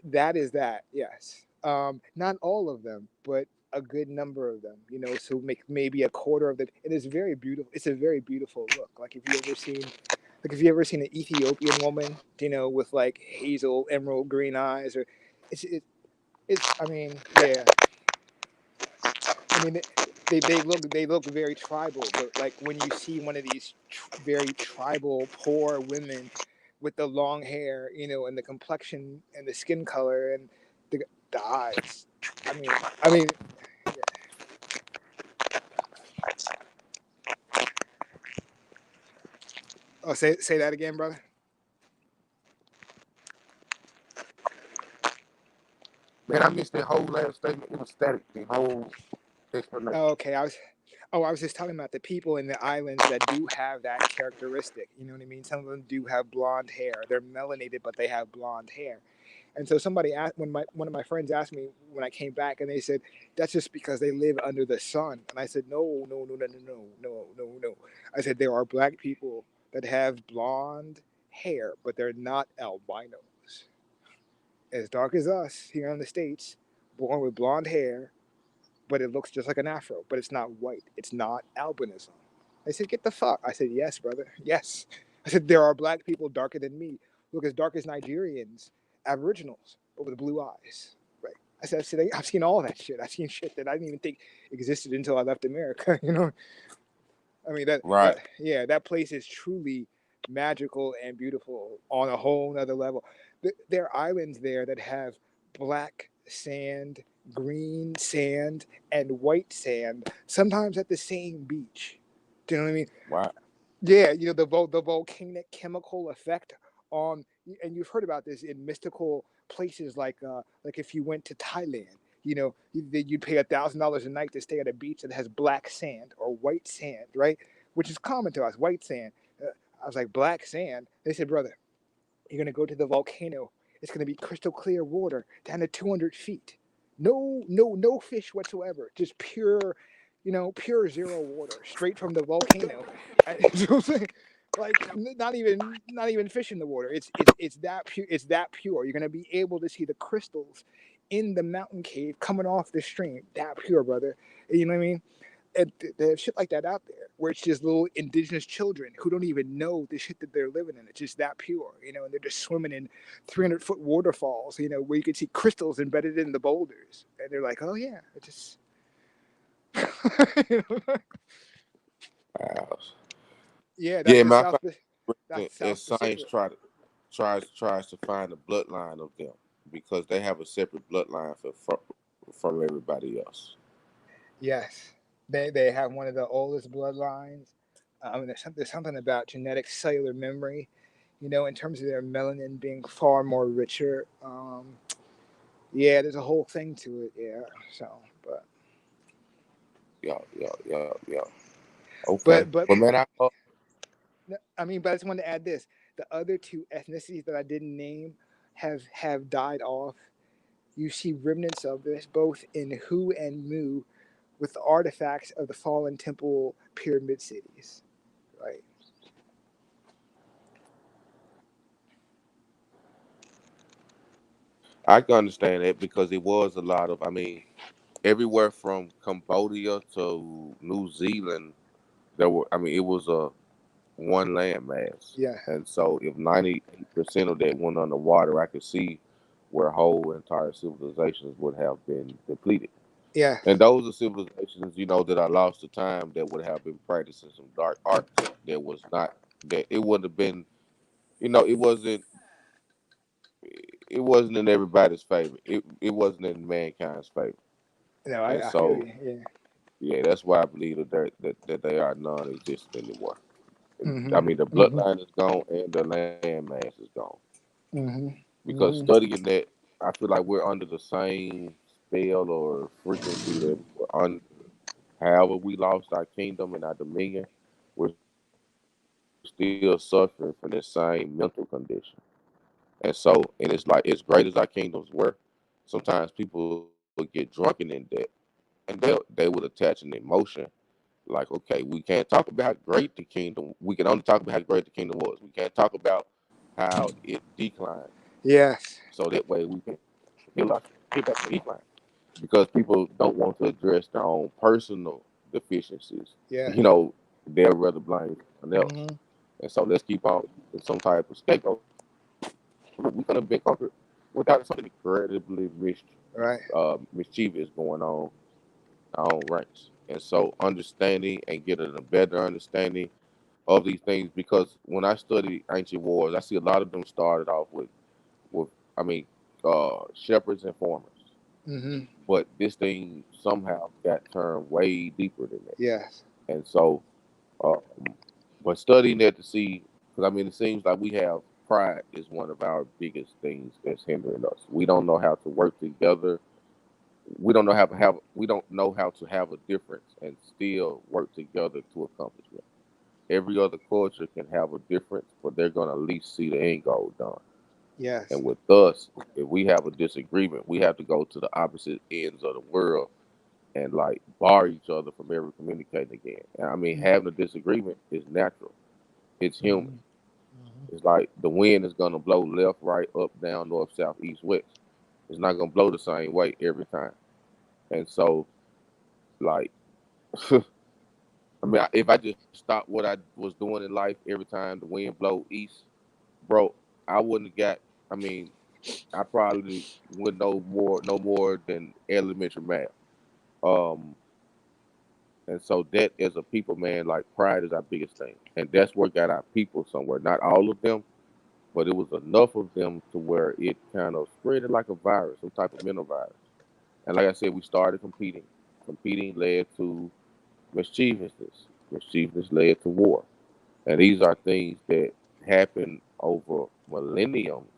That is that, yes. Not all of them, but a good number of them. You know, so maybe a quarter of them. It is very beautiful. It's a very beautiful look. If you ever seen an Ethiopian woman, you know, with like hazel, emerald green eyes, or it's. I mean, yeah. I mean, they look very tribal, but like when you see one of these very tribal poor women with the long hair, you know, and the complexion and the skin color and the eyes. I mean, yeah. Oh, say that again, brother. Man, I missed that whole last statement. It was static. The whole explanation. Oh, okay, I was just talking about the people in the islands that do have that characteristic. You know what I mean? Some of them do have blonde hair. They're melanated, but they have blonde hair. And so somebody asked one of my friends asked me when I came back, and they said that's just because they live under the sun. And I said no. I said there are black people that have blonde hair, but they're not albinos. As dark as us here in the States, born with blonde hair, but it looks just like an afro, but it's not white. It's not albinism. I said, get the fuck. I said, yes, brother. Yes. I said, there are black people darker than me. Look as dark as Nigerians, Aboriginals, but with blue eyes. Right. I said, I've seen all that shit. I've seen shit that I didn't even think existed until I left America. You know? I mean, Right. that place is truly magical and beautiful on a whole nother level. There are islands there that have black sand, green sand, and white sand, sometimes at the same beach. Do you know what I mean? Wow. Yeah, you know, the volcanic chemical effect and you've heard about this in mystical places like if you went to Thailand, you'd pay $1,000 a night to stay at a beach that has black sand or white sand, right? Which is common to us, white sand. I was like, black sand? They said, brother, you're going to go to the volcano. It's going to be crystal clear water down to 200 feet. No fish whatsoever. Just pure, pure zero water straight from the volcano. You know what I'm saying? Like not even fish in the water. It's that pure. It's that pure. You're going to be able to see the crystals in the mountain cave coming off the stream. That pure, brother. You know what I mean? And there's shit like that out there where it's just little indigenous children who don't even know the shit that they're living in. It's just that pure, and they're just swimming in 300-foot waterfalls, where you can see crystals embedded in the boulders. And they're like, oh, yeah, it just. Wow. Yeah, that's Yeah, the matter of South. That's fact, the and South science Pacific. tries to find the bloodline of them because they have a separate bloodline from everybody else. Yes, they have one of the oldest bloodlines. I mean, there's something about genetic cellular memory, in terms of their melanin being far more richer. Yeah, there's a whole thing to it. Yeah, so but Yeah. Okay, but but but man, I mean, but I just wanted to add this: the other two ethnicities that I didn't name have died off. You see remnants of this both in Hu and Mu, with the artifacts of the fallen temple pyramid cities, right? I can understand that because it was a lot of. I mean, everywhere from Cambodia to New Zealand, there were. I mean, it was a one landmass, Yeah. and so if 98% of that went underwater, I could see where whole entire civilizations would have been depleted. Yeah. And those are civilizations, that are lost to time that would have been practicing some dark arts that was not that it would have been, it wasn't in everybody's favor. It wasn't in mankind's favor. No, And I feel so you. Yeah. yeah, that's why I believe that they are non existent anymore. I Mhm. mean the Mhm. bloodline is gone and the landmass is gone. Mhm. Because Mhm. studying that, I feel like we're under the same spell or frequency that we're under. However, we lost our kingdom and our dominion, we're still suffering from the same mental condition. And so, and it's like as great as our kingdoms were, sometimes people will get drunken in debt, and they would attach an emotion like, okay, we can't talk about how great the kingdom. We can only talk about how great the kingdom was. We can't talk about how it declined. Yes. So that way we can heal our get back from the decline. Because people don't want to address their own personal deficiencies. Yes. You know, they'll rather blame someone else. Mhm. And so let's keep on in some type of scapegoat. We could have been conquered without something incredibly Right. mischievous going on in our own ranks. And so understanding and getting a better understanding of these things, because when I study ancient wars, I see a lot of them started off with I mean, shepherds and farmers. Mhm. But this thing somehow got turned way deeper than that. Yes. And so, um, but studying that to see, because I mean, it seems like we have pride is one of our biggest things that's hindering us. We don't know how to work together. We don't know how to have a difference and still work together to accomplishment. Every other culture can have a difference, but they're gonna at least see the end goal done. Yes. And with us, if we have a disagreement, we have to go to the opposite ends of the world and like bar each other from ever communicating again. And I mean, having a disagreement is natural. It's human. Mhm. Mhm. It's like the wind is gonna blow left, right, up, down, north, south, east, west. It's not gonna blow the same way every time. And so, like, I mean, if I just stopped what I was doing in life every time the wind blow east, bro, I wouldn't have got. I mean, I probably would know more, no more than elementary math. Um, And so that as a people, man, like pride is our biggest thing. And that's what got our people somewhere. Not all of them, but it was enough of them to where it kind of spread it like a virus, some type of mental virus. And like I said, we started competing. Competing led to mischievousness. Mischievousness led to war. And these are things that happen over millenniums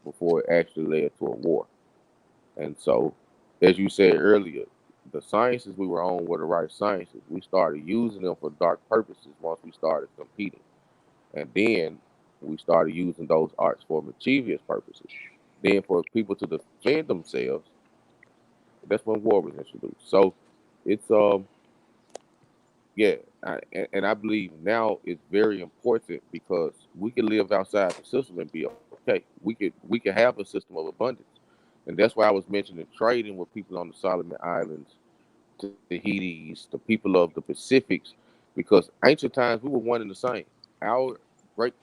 before it actually led to a war. And so, as you said earlier, the sciences we were on were the right sciences. We started using them for dark purposes once we started competing. And then we started using those arts for mischievous purposes. Then for people to defend themselves, that's when war was introduced. So it's yeah, and I believe now it's very important because we can live outside the system and be okay. We could have a system of abundance, and that's why I was mentioning trading with people on the Solomon Islands, Tahiti's, the people of the Pacifics, because ancient times we were one and the same. Our great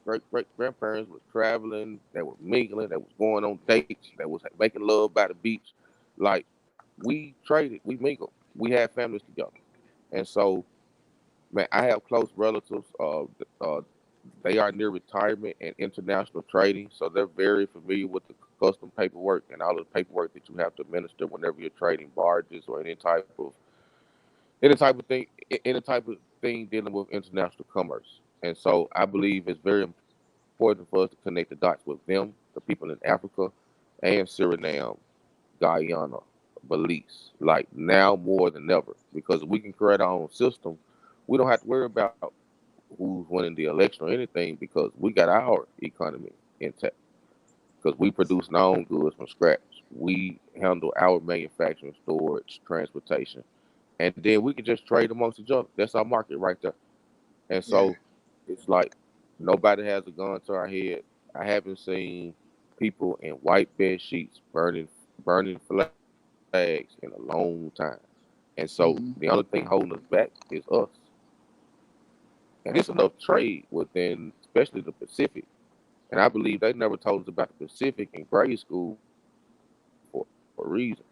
grandparents were traveling, they were mingling, they was going on dates, they was making love by the beach. Like we traded, we mingled, we had families together, and so man, I have close relatives. They are near retirement and international trading, so they're very familiar with the custom paperwork and all the paperwork that you have to administer whenever you're trading barges or any type of thing dealing with international commerce. And so I believe it's very important for us to connect the dots with them, the people in Africa and Suriname, Guyana, Belize, like now more than ever, because we can create our own system. We don't have to worry about who's winning the election or anything because we got our economy intact. Because we produce our own goods from scratch. We handle our manufacturing, storage, transportation, and then we can just trade amongst each other. That's our market right there. And Yeah. so it's like nobody has a gun to our head. I haven't seen people in white bed sheets burning flags in a long time. And so Hmm. the only thing holding us back is us. And it's enough trade within, especially the Pacific. And I believe they never told us about the Pacific in grade school for a reason.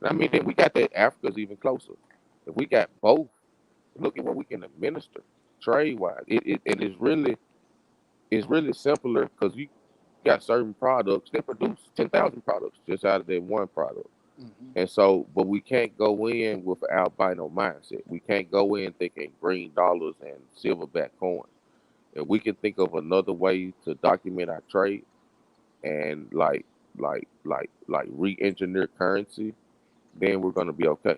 And I mean, then we got that Africa's even closer. If we got both, look at what we can administer trade wise. And it's really simpler because you got certain products that produce 10,000 products just out of that one product. Hmm. And so, but we can't go in with an albino mindset. We can't go in thinking green dollars and silverback coins. If we can think of another way to document our trade and like re-engineer currency, then we're gonna be okay.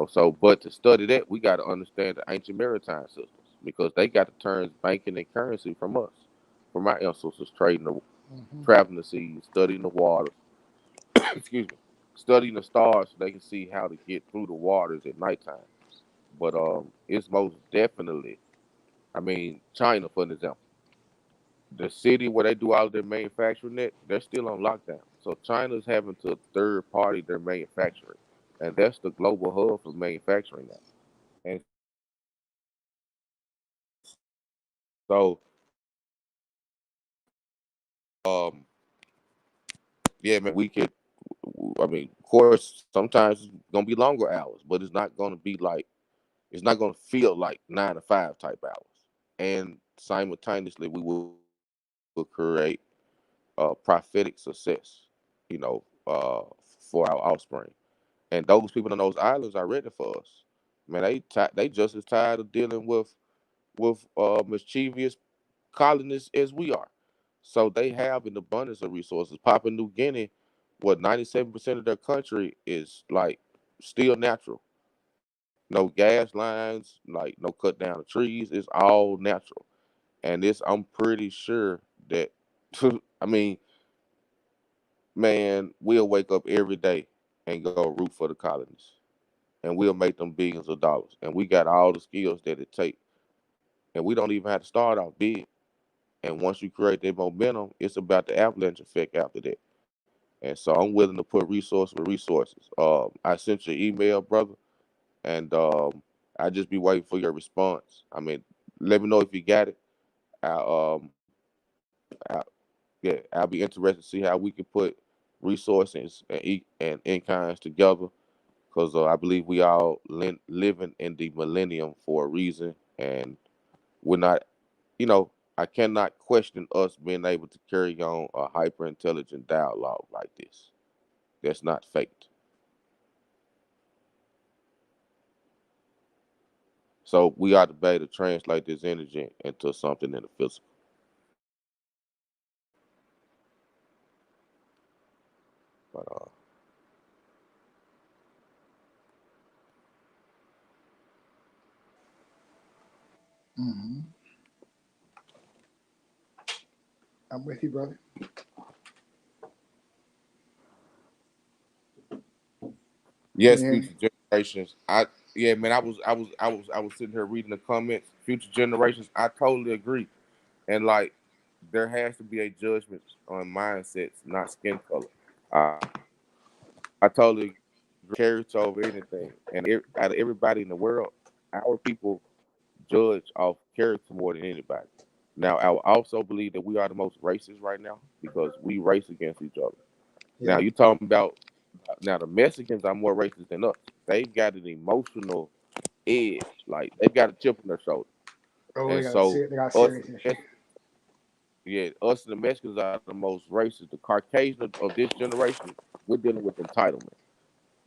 So but to study that, we got to understand the ancient maritime systems because they got the terms banking and currency from us, from our ancestors Hmm. traveling the seas, studying the waters, excuse me, studying the stars so they can see how to get through the waters at nighttime. But it's most definitely, I mean, China for an example, the city where they do all of their manufacturing at, they're still on lockdown. So China's having to third party their manufacturing, and that's the global hub for manufacturing now. And so yeah, man, we could. I mean, of course, sometimes it's gonna be longer hours, but it's not gonna feel like 9 to 5 type hours. And simultaneously, we will create prophetic success, you know, for our offspring. And those people on those islands are ready for us. Man, they just as tired of dealing with mischievous colonists as we are. So they have an abundance of resources. Papua New Guinea, what 97% of their country is like still natural. No gas lines, like no cut down of trees. It's all natural. And this I'm pretty sure that I mean, man, we'll wake up every day and go root for the colonies. And we'll make them billions of dollars. And we got all the skills that it takes. And we don't even have to start off big. And once you create that momentum, it's about the avalanche effect after that. And so I'm willing to put resource with resources. I sent you an email, brother, and I just be waiting for your response. I mean, let me know if you got it. I, I, yeah, I'll be interested to see how we can put resources and in kinds together because I believe we all living in the millennium for a reason, and we're not. I cannot question us being able to carry on a hyper intelligent dialogue like this. That's not faked. So we ought to be able to translate this energy into something in the physical. But Mm-hmm. I'm with you, brother. Can yes, you hear me? future generations. Man, I was sitting here reading the comments. Future generations, I totally agree. And like, there has to be a judgment on mindsets, not skin color. I totally agree. Character over anything. And out of everybody in the world, our people judge off character more than anybody. Now, I also believe that we are the most racist right now because we race against each other. Now, Yeah. you talking about now the Mexicans are more racist than us. They've got an emotional edge, like they've got a chip on their shoulder, Oh, and so they got us, serious issue. yeah, us and the Mexicans are the most racist. The Caucasian of this generation, we're dealing with entitlement,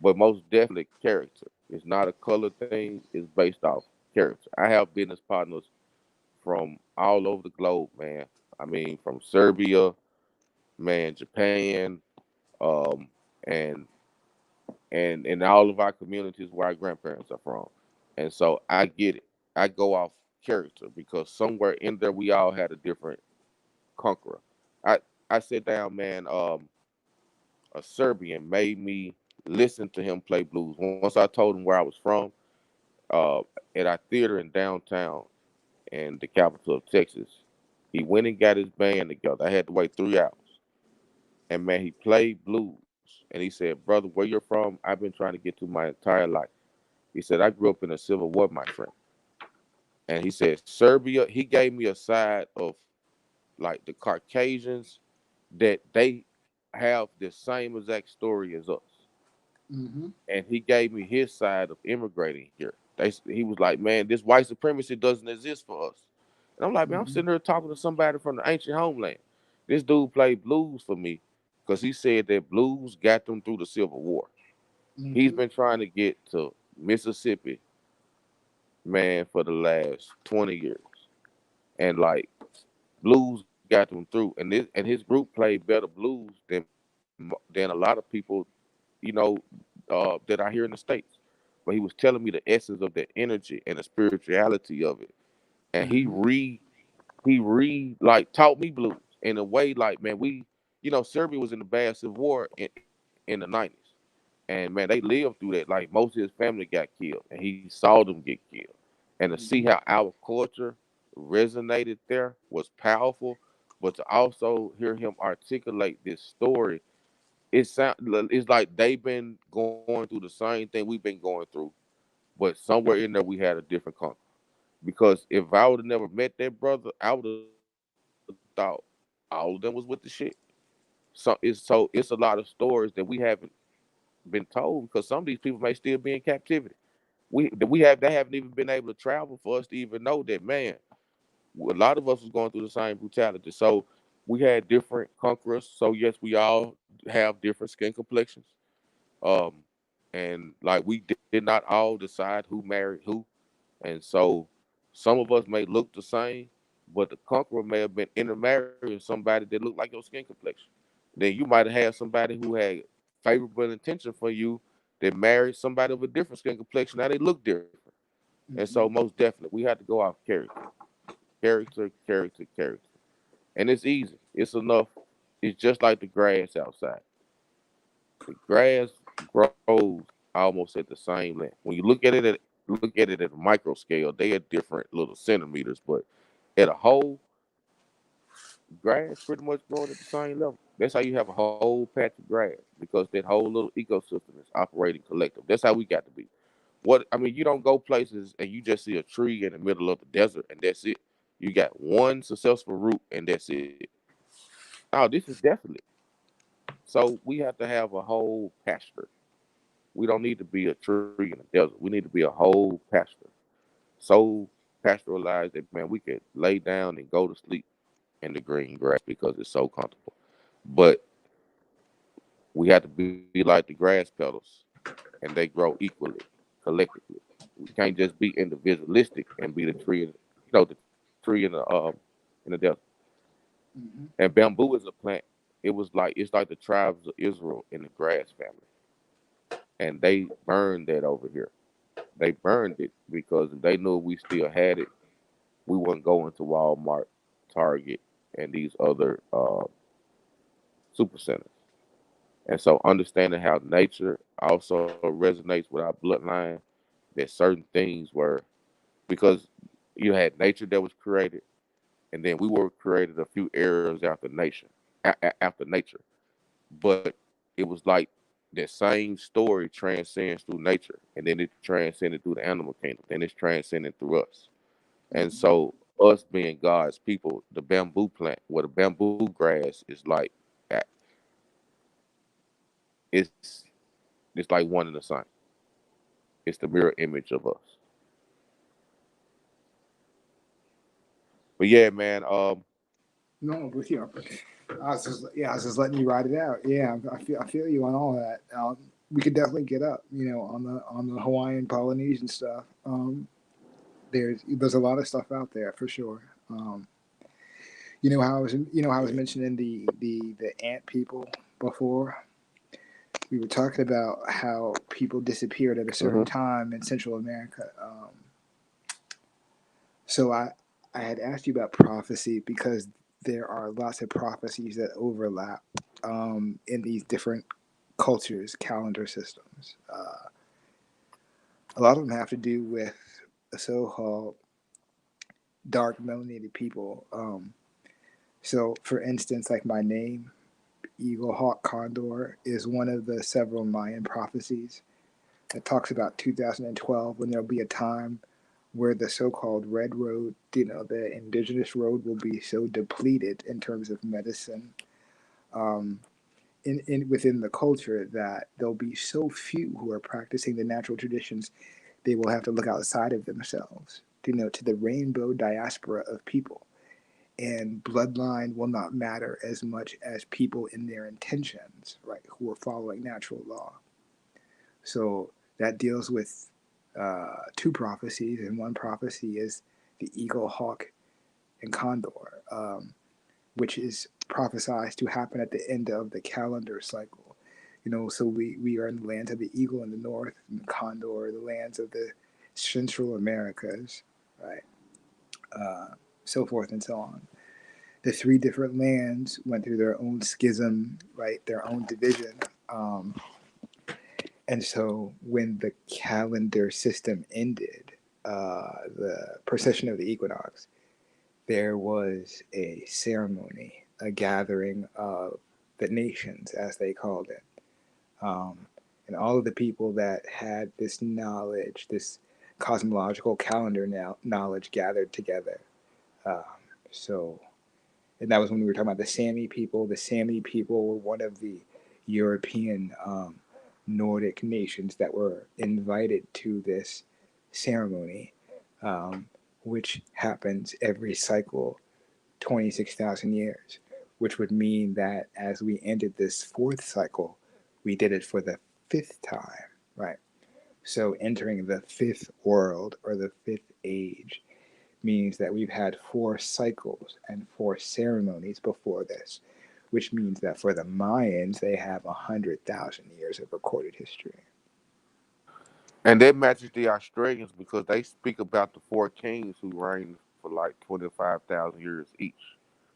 but most definitely character. It's not a color thing. It's based off character. I have business partners from all over the globe, man. I mean, from Serbia, man, Japan, um, and and in all of our communities where our grandparents are from. And so I get it. I go off character because somewhere in there we all had a different conqueror. I I sit down, man. A Serbian made me listen to him play blues. Once I told him where I was from, uh, at our theater in downtown in the capital of Texas, he went and got his band together. I had to wait 3 hours, and man, he played blues. And he said, "Brother, where you're from, I've been trying to get to my entire life." He said, "I grew up in a civil war, my friend." And he said, Serbia, he gave me a side of like the Caucasians that they have the same exact story as us. Mm-hmm. And he gave me his side of immigrating here. He was like, "Man, this white supremacy doesn't exist for us." And I'm like, "Man, I'm Mm-hmm. sitting here talking to somebody from the ancient homeland." This dude played blues for me because he said that blues got them through the Civil War. He's Mm-hmm. been trying to get to Mississippi, man, for the last 20 years. And like blues got them through. And his group played better blues than a lot of people, you know, that are here in the States. But he was telling me the essence of the energy and the spirituality of it. And Mm-hmm. he like taught me blues in a way like, man, Serbia was in the bad civil war in the 90s. And man, they lived through that. Like most of his family got killed, and he saw them get killed. And to see Mm-hmm. how our culture resonated there was powerful. But to also hear him articulate this story, it's like they've been going through the same thing we've been going through, but somewhere in there we had a different conquer. Because if I would have never met that brother, I would have thought all of them was with the shit. So it's a lot of stories that we haven't been told because some of these people may still be in captivity. They haven't even been able to travel for us to even know that, man, a lot of us was going through the same brutality. So we had different conquerors. So yes, we all have different skin complexions. Um, and like we did not all decide who married who. And so some of us may look the same, but the conqueror may have been intermarrying somebody that looked like your skin complexion. Then you might have had somebody who had favorable intention for you that married somebody of a different skin complexion. Now they look different. And so Mm-hmm. most definitely we have to go off character. Character, character, character. And it's easy. It's enough. It's just like the grass outside. The grass grows almost at the same length. When you look at it at a micro scale, they are different little centimeters, but at a whole, grass pretty much growing at the same level. That's how you have a whole patch of grass because that whole little ecosystem is operating collective. That's how we got to be. You don't go places and you just see a tree in the middle of the desert and that's it. You got one successful root and that's it. Oh, this is desolate. So we have to have a whole pasture. We don't need to be a tree in the desert. We need to be a whole pasture. So pastoralized that, man, we could lay down and go to sleep in the green grass because it's so comfortable. But we have to be like the grass petals and they grow equally, collectively. We can't just be individualistic and be the tree, the tree in the desert. Mm-hmm. And bamboo is a plant. it's like the tribes of Israel in the grass family, and they burned that over here. They burned it because if they knew we still had it, we wouldn't go into Walmart, Target, and these other super centers. And so understanding how nature also resonates with our bloodline, that certain things were because you had nature that was created, and then we were created a few areas after after nature. But it was like that same story transcends through nature, and then it transcended through the animal kingdom, then it's transcended through us. And so us being God's people, the bamboo plant, where the bamboo grass is like, it's it's like one and the same. It's the mirror image of us. But yeah, man. No, with you. I was just letting you ride it out. Yeah, I feel you on all that. We could definitely get up, on the Hawaiian Polynesian stuff. There's a lot of stuff out there for sure. How I was mentioning the ant people before. We were talking about how people disappeared at a certain Mm-hmm. time in Central America. So I had asked you about prophecy because there are lots of prophecies that overlap in these different cultures, calendar systems. A lot of them have to do with the so-called dark melanated people. So, for instance, like my name, Eagle, Hawk, Condor, is one of the several Mayan prophecies that talks about 2012 when there'll be a time where the so-called red road, the indigenous road will be so depleted in terms of medicine, um, in within the culture that there'll be so few who are practicing the natural traditions, they will have to look outside of themselves, to the rainbow diaspora of people. And bloodline will not matter as much as people in their intentions, right, who are following natural law. So that deals with two prophecies, and one prophecy is the eagle, hawk, and condor, which is prophesied to happen at the end of the calendar cycle. So we are in the lands of the eagle in the north, and the condor, the lands of the Central Americas, right? So forth and so on. The three different lands went through their own schism, right? Their own division. Um, And so when the calendar system ended, the precession of the equinox, there was a ceremony, a gathering of the nations, as they called it. Um, and all of the people that had this knowledge, this cosmological calendar knowledge gathered together. Um, so and that was when we were talking about the Sami people. The Sami people were one of the European Nordic nations that were invited to this ceremony, um, which happens every cycle, 26,000 years, which would mean that as we ended this fourth cycle, we did it for the fifth time, right? So entering the fifth world or the fifth age means that we've had four cycles and four ceremonies before this, which means that for the Mayans, they have 100,000 years of recorded history. And that matches the Australians because they speak about the four kings who reigned for like 25,000 years each.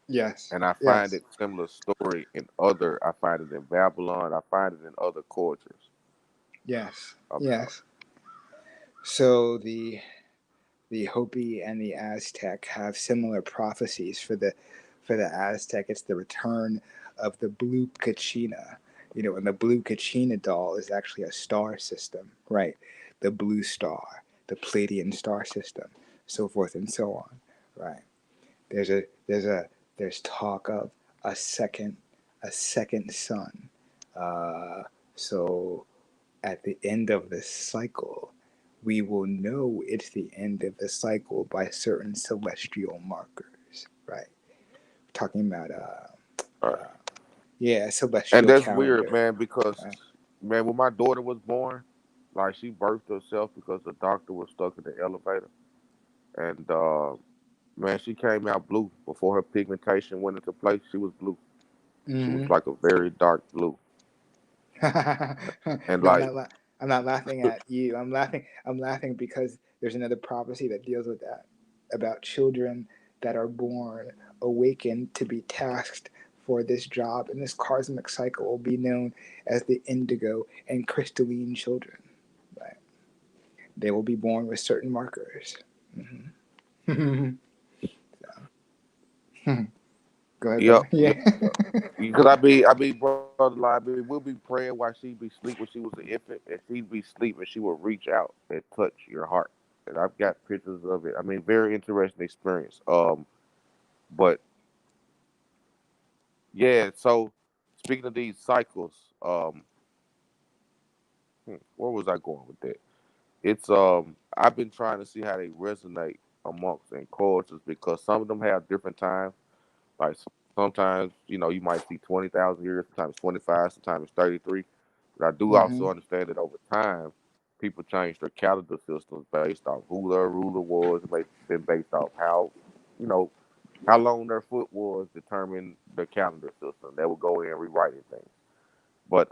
Yes, And I find yes, it similar story in other. I find it in Babylon. I find it in other cultures yes, about yes. So the Hopi and the Aztec have similar prophecies. For the Aztec, it's the return of the blue Kachina. And the blue Kachina doll is actually a star system, right? The blue star, the Pleiadian star system, so forth and so on, right? There's talk of a second a second sun. Uh, so at the end of this cycle, we will know it's the end of the cycle by certain celestial markers, right? Talking about it. Right. yeah, And celestial that's weird, calendar, man, because right? man, when my daughter was born, like she birthed herself because the doctor was stuck in the elevator, and man, she came out blue before her pigmentation went into place. She was blue. She was Mm-hmm. like a very dark blue, and No, like I'm not laughing at you. I'm laughing because there's another prophecy that deals with that, about children that are born awakened to be tasked for this job, and this cosmic cycle will be known as the indigo and crystalline children. Right? They will be born with certain markers. Mm-hmm. Go ahead, yep, brother. yep. Yeah. Because brother, like, we'll be praying while she be asleep when she was an infant, and she'd be asleep and she would reach out and touch your heart. And I've got pictures of it. I mean, very interesting experience. But yeah. So speaking of these cycles, where was I going with that? It's I've been trying to see how they resonate amongst and cultures because some of them have different times. Like sometimes, you might see 20,000 years, sometimes 25, sometimes 33. But I do Mm-hmm. also understand that over time, people change their calendar systems based off who their ruler was, been based off you know, how long their foot was, determine the calendar system. They will go in and rewriting things. But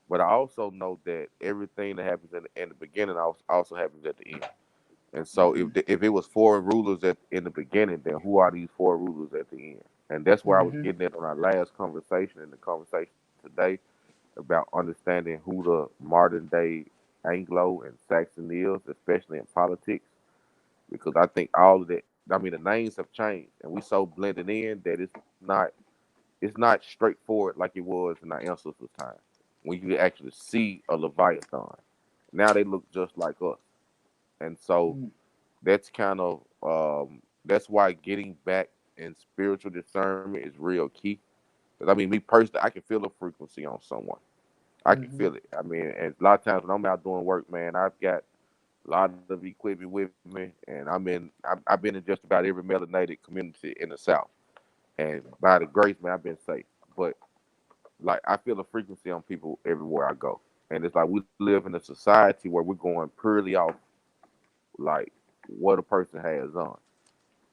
but I also know that everything that happens in the beginning also happens at the end. And so Mm-hmm. if it was four rulers in the beginning, then who are these four rulers at the end? And that's where I was Mm-hmm. getting at on our last conversation and the conversation today about understanding who the modern day Anglo and Saxon is, especially in politics, because I think all of that. I mean, the names have changed, and we so blended in that it's not straightforward like it was in our ancestors' time when you could actually see a Leviathan. Now they look just like us, and so that's kind of that's why getting back in spiritual discernment is real key. 'Cause, I mean, me personally, I can feel a frequency on someone. I can Mm-hmm. feel it. I mean, and a lot of times when I'm out doing work, man, I've got a lot of equipment with me, and I've been in just about every melanated community in the South, and by the grace, man, I've been safe. But like, I feel a frequency on people everywhere I go, and it's like we live in a society where we're going purely off like what a person has on,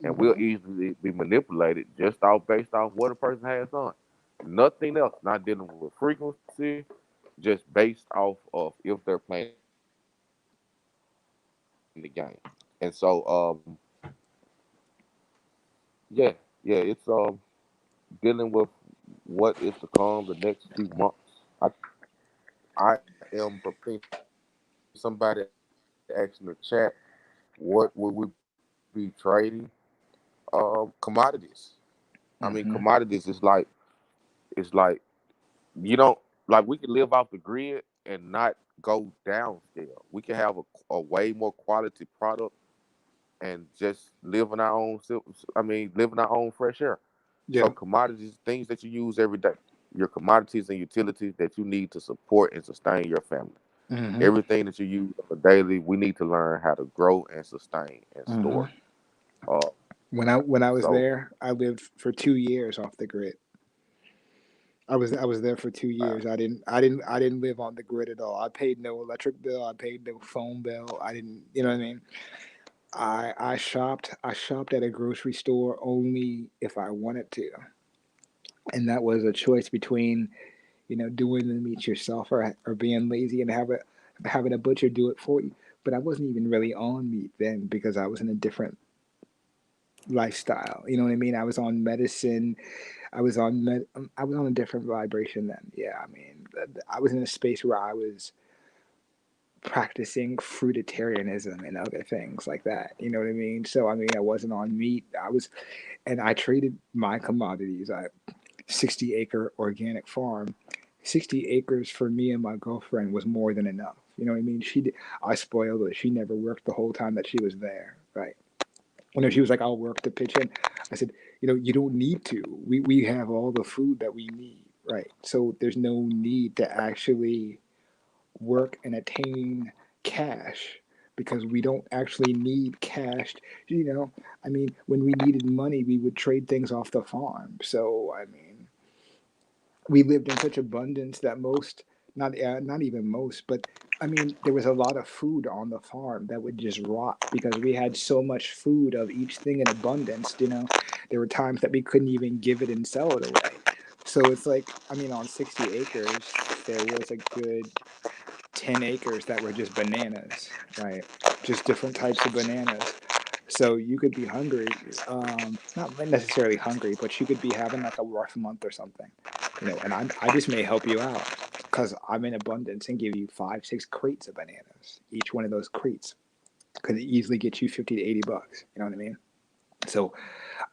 and we'll Mm-hmm. easily be manipulated just off based off what a person has on. Nothing else. Not dealing with frequency, just based off of if they're playing the game. And so, yeah, it's dealing with what is to come the next few months. I am preparing. Somebody asked in the chat, what would we be trading? Commodities. I mean, Mm-hmm. commodities is like you don't like we can live off the grid and not go downscale. We can have a way more quality product and just live in our own. Live in our own fresh air. So Yep. commodities, things that you use every day, your commodities and utilities that you need to support and sustain your family. Mm-hmm. Everything that you use on a daily, we need to learn how to grow and sustain and Mm-hmm. store. Uh, When I was so there, I lived for 2 years off the grid. I was there for two uh, years. I didn't live on the grid at all. I paid no electric bill. I paid no phone bill. I didn't. You know what I mean? I shopped at a grocery store only if I wanted to, and that was a choice between doing the meat yourself or being lazy and having a butcher do it for you. But I wasn't even really on meat then because I was in a different lifestyle. You know what I mean? I was on medicine. I was on a different vibration then. Yeah, I mean, I was in a space where I was practicing fruitarianism and other things like that. You know what I mean? So I mean, I wasn't on meat. And I traded my commodities. 60-acre organic farm. 60 acres for me and my girlfriend was more than enough. You know what I mean? I spoiled her. She never worked the whole time that she was there. Right. She was like, I'll work to pitch in. I said, you don't need to. We have all the food that we need. Right. So there's no need to actually work and attain cash because we don't actually need cash. I mean, when we needed money, we would trade things off the farm. So, I mean, we lived in such abundance that not even most, but I mean, there was a lot of food on the farm that would just rot because we had so much food of each thing in abundance. There were times that we couldn't even give it and sell it away. So it's like, I mean, on 60 acres, there was a good 10 acres that were just bananas, right? Just different types of bananas. So you could be hungry, not necessarily hungry, but you could be having like a rough month or something, and I just may help you out because I'm in abundance and give you 5, 6 crates of bananas. Each one of those crates could easily get you 50 to 80 bucks. You know what I mean? So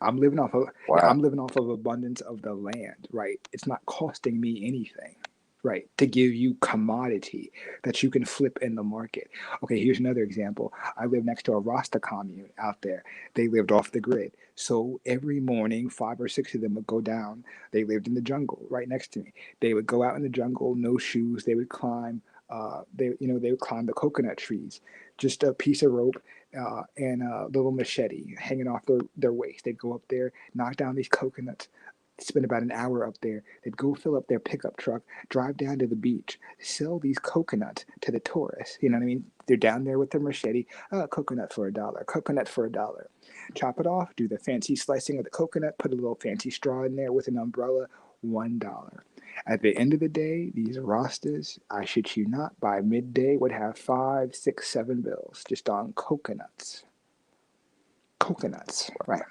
I'm living off of Wow. I'm living off of abundance of the land, right? It's not costing me anything, right? To give you commodity that you can flip in the market. Okay, here's another example. I live next to a Rasta commune out there. They lived off the grid. So every morning, 5 or 6 of them would go down. They lived in the jungle right next to me. They would go out in the jungle, no shoes. They would climb. They would climb the coconut trees, just a piece of rope and a little machete hanging off their waist. They'd go up there, knock down these coconuts, spend about an hour up there. They'd go fill up their pickup truck, drive down to the beach, sell these coconuts to the tourists. You know what I mean? They're down there with their machete. Coconut for $1. Coconut for $1. Chop it off, do the fancy slicing of the coconut, put a little fancy straw in there with an umbrella, $1. At the end of the day, these Rastas, I shit you not, by midday would have 5, 6, 7 bills just on coconuts. Coconuts, right?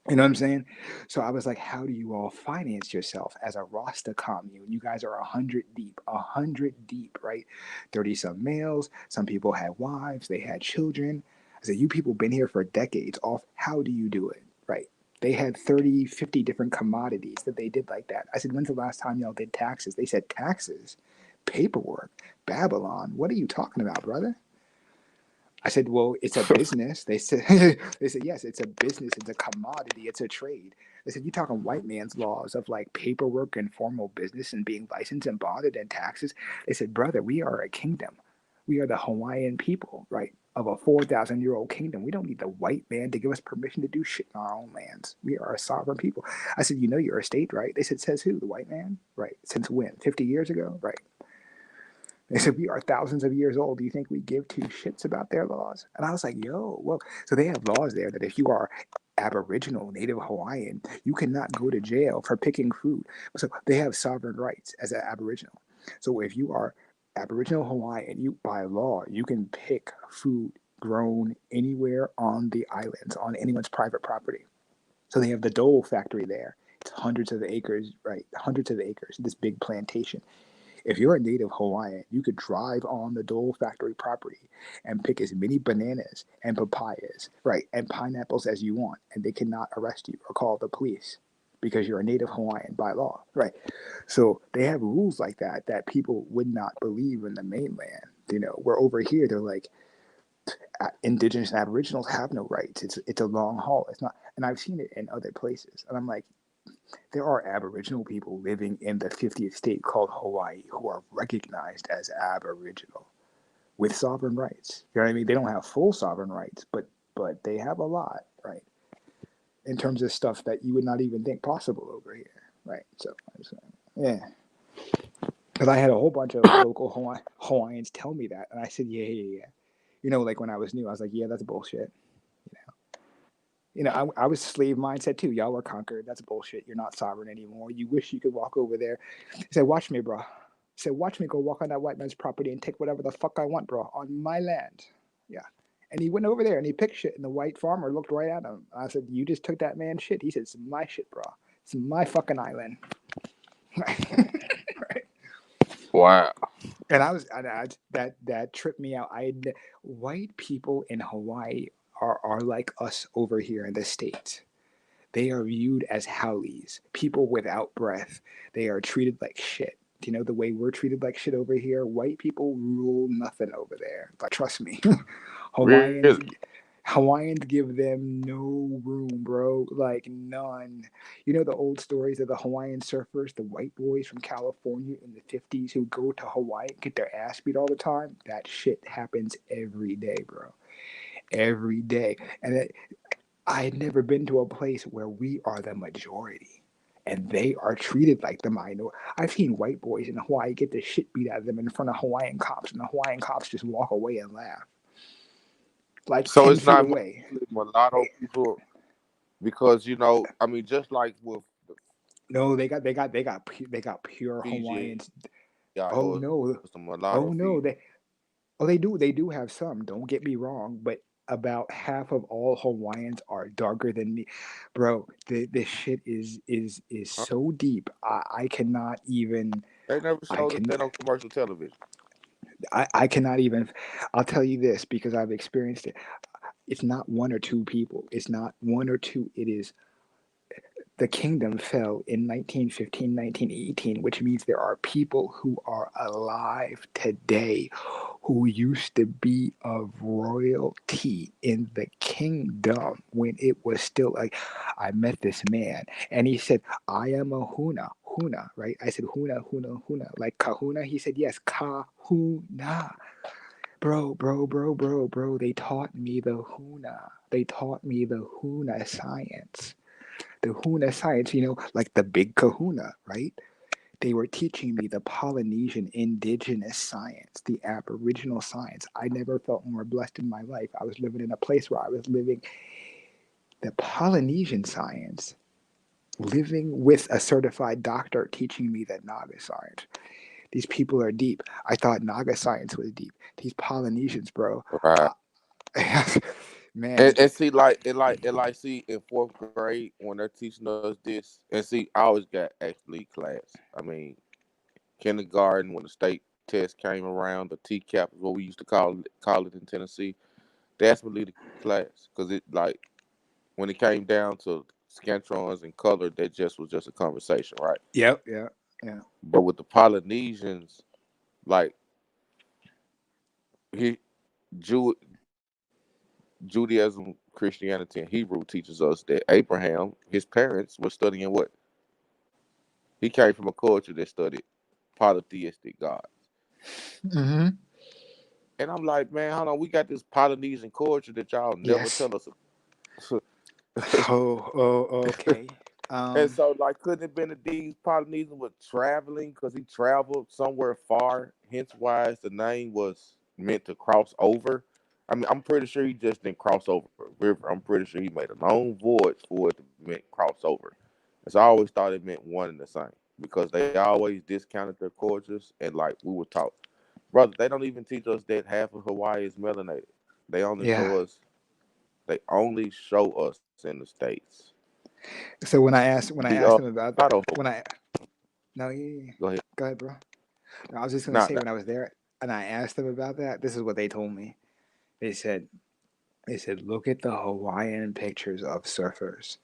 You know what I'm saying? So I was like, how do you all finance yourself as a Rasta commune? You guys are 100 deep, right? 30 some males. Some people had wives, they had children. I said, you people been here for decades off. How do you do it? Right? They had 30, 50 different commodities that they did like that. I said, when's the last time y'all did taxes? They said, taxes? Paperwork? Babylon? What are you talking about, brother? I said, well, it's a business. They said, yes, it's a business. It's a commodity. It's a trade. They said, you talking white man's laws of like paperwork and formal business and being licensed and bonded and taxes. They said, brother, we are a kingdom. We are the Hawaiian people, right? Of a 4,000-year-old kingdom. We don't need the white man to give us permission to do shit in our own lands. We are a sovereign people. I said, you know, you're a state, right? They said, says who? The white man? Right. Since when? 50 years ago? Right. They said, we are thousands of years old. Do you think we give two shits about their laws? And I was like, yo, well, so they have laws there that if you are Aboriginal, Native Hawaiian, you cannot go to jail for picking food. So they have sovereign rights as an Aboriginal. So if you are Aboriginal Hawaiian, you by law, you can pick food grown anywhere on the islands, on anyone's private property. So they have the Dole factory there. It's hundreds of acres, right? Hundreds of acres, this big plantation. If you're a native Hawaiian, you could drive on the Dole factory property and pick as many bananas and papayas, right, and pineapples as you want, and they cannot arrest you or call the police because you're a native Hawaiian by law, right? So they have rules like that that people would not believe in the mainland. Where over here they're like, indigenous and aboriginals have no rights. It's a long haul. It's not, and I've seen it in other places, and I'm like, there are Aboriginal people living in the 50th state called Hawaii who are recognized as Aboriginal with sovereign rights. You know what I mean? They don't have full sovereign rights, but they have a lot, right? In terms of stuff that you would not even think possible over here, right? So, yeah. Because I had a whole bunch of local Hawaiians tell me that, and I said, yeah. Like when I was new, I was like, yeah, that's bullshit. I was slave mindset too. Y'all were conquered. That's bullshit. You're not sovereign anymore. You wish you could walk over there. He said, watch me, bro. He said, watch me go walk on that white man's property and take whatever the fuck I want, bro, on my land. Yeah. And he went over there and he picked shit, and the white farmer looked right at him. I said, you just took that man's shit. He said, it's my shit, bro. It's my fucking island. Right. Wow. And that tripped me out. White people in Hawaii are like us over here in the States. They are viewed as haoles, people without breath. They are treated like shit. Do you know the way we're treated like shit over here? White people rule nothing over there. But trust me, Hawaiians Really? Hawaiians give them no room, bro. Like none. You know the old stories of the Hawaiian surfers, the white boys from California in the 50s who go to Hawaii and get their ass beat all the time? That shit happens every day, bro. Every day. And I had never been to a place where we are the majority and they are treated like the minority. I've seen white boys in Hawaii get the shit beat out of them in front of Hawaiian cops, and the Hawaiian cops just walk away and laugh. Like So 10 it's feet not away. mostly mulatto people because I mean, just like with No, they got pure Fiji, Hawaiians. yeah, it Oh was no, a mulatto oh no, Fiji. they do have some. Don't get me wrong, but about half of all Hawaiians are darker than me, bro. This shit is Huh? so deep. I cannot even. They never I showed us can that on commercial television. I cannot even. I'll tell you this because I've experienced it. It's not one or two people. It's not one or two. It is the kingdom fell in 1915, 1918, which means there are people who are alive today who used to be of royalty in the kingdom when it was still like, I met this man and he said, I am a Huna, right? I said, Huna, like Kahuna. He said, yes, Kahuna. Bro. They taught me the Huna. They taught me the Huna science. The Huna science, like the big kahuna, right? They were teaching me the Polynesian indigenous science, the Aboriginal science. I never felt more blessed in my life. I was living in a place where I was living the Polynesian science, living with a certified doctor teaching me the Naga science. These people are deep. I thought Naga science was deep. These Polynesians, bro. Right. Man. And see, like, see, in fourth grade when they're teaching us this, and see, I always got actually class. I mean, kindergarten when the state test came around, the TCAP is what we used to call it in Tennessee. That's what lead the class because it like when it came down to scantrons and color, that just was just a conversation, right? Yep, yeah, yeah. But with the Polynesians, like he Jew, Judaism, Christianity, and Hebrew teaches us that Abraham, his parents, were studying what? He came from a culture that studied polytheistic gods. Mm-hmm. And I'm like, man, hold on, we got this Polynesian culture that y'all never Yes. tell us. Okay. And Um, so, like, couldn't it have been that these Polynesians were traveling because he traveled somewhere far, hence why the name was meant to cross over? I mean, I'm pretty sure he just didn't cross over a river. I'm pretty sure he made a long voyage for it to meant cross over. And so I always thought it meant one and the same because they always discounted their cultures. And, like, we were taught, brother, they don't even teach us that half of Hawaii is melanated. They only yeah. show us, they only show us in the States. So when I asked The them about that, mulatto, when I no, yeah. go ahead. Go ahead, bro. No, I was just gonna Nah, say nah. when I was there and I asked them about that, this is what they told me. They said look at the Hawaiian pictures of surfers.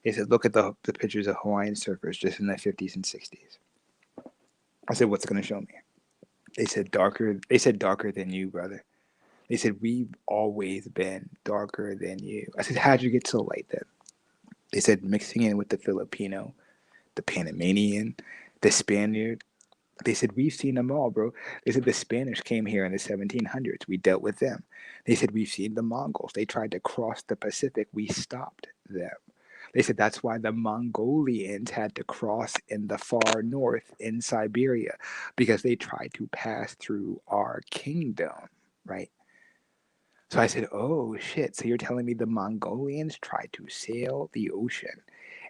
They said look at the pictures of Hawaiian surfers just in the 50s and 60s. I said what's gonna show me? They said darker. They said darker than you, brother. They said we've always been darker than you. I said how'd you get so light then? They said mixing in with the Filipino, the Panamanian, the Spaniard. They said, we've seen them all, bro. They said the Spanish came here in the 1700s. We dealt with them. They said, we've seen the Mongols. They tried to cross the Pacific. We stopped them. They said that's why the Mongolians had to cross in the far north in Siberia because they tried to pass through our kingdom, right? So I said, oh shit. So you're telling me the Mongolians tried to sail the ocean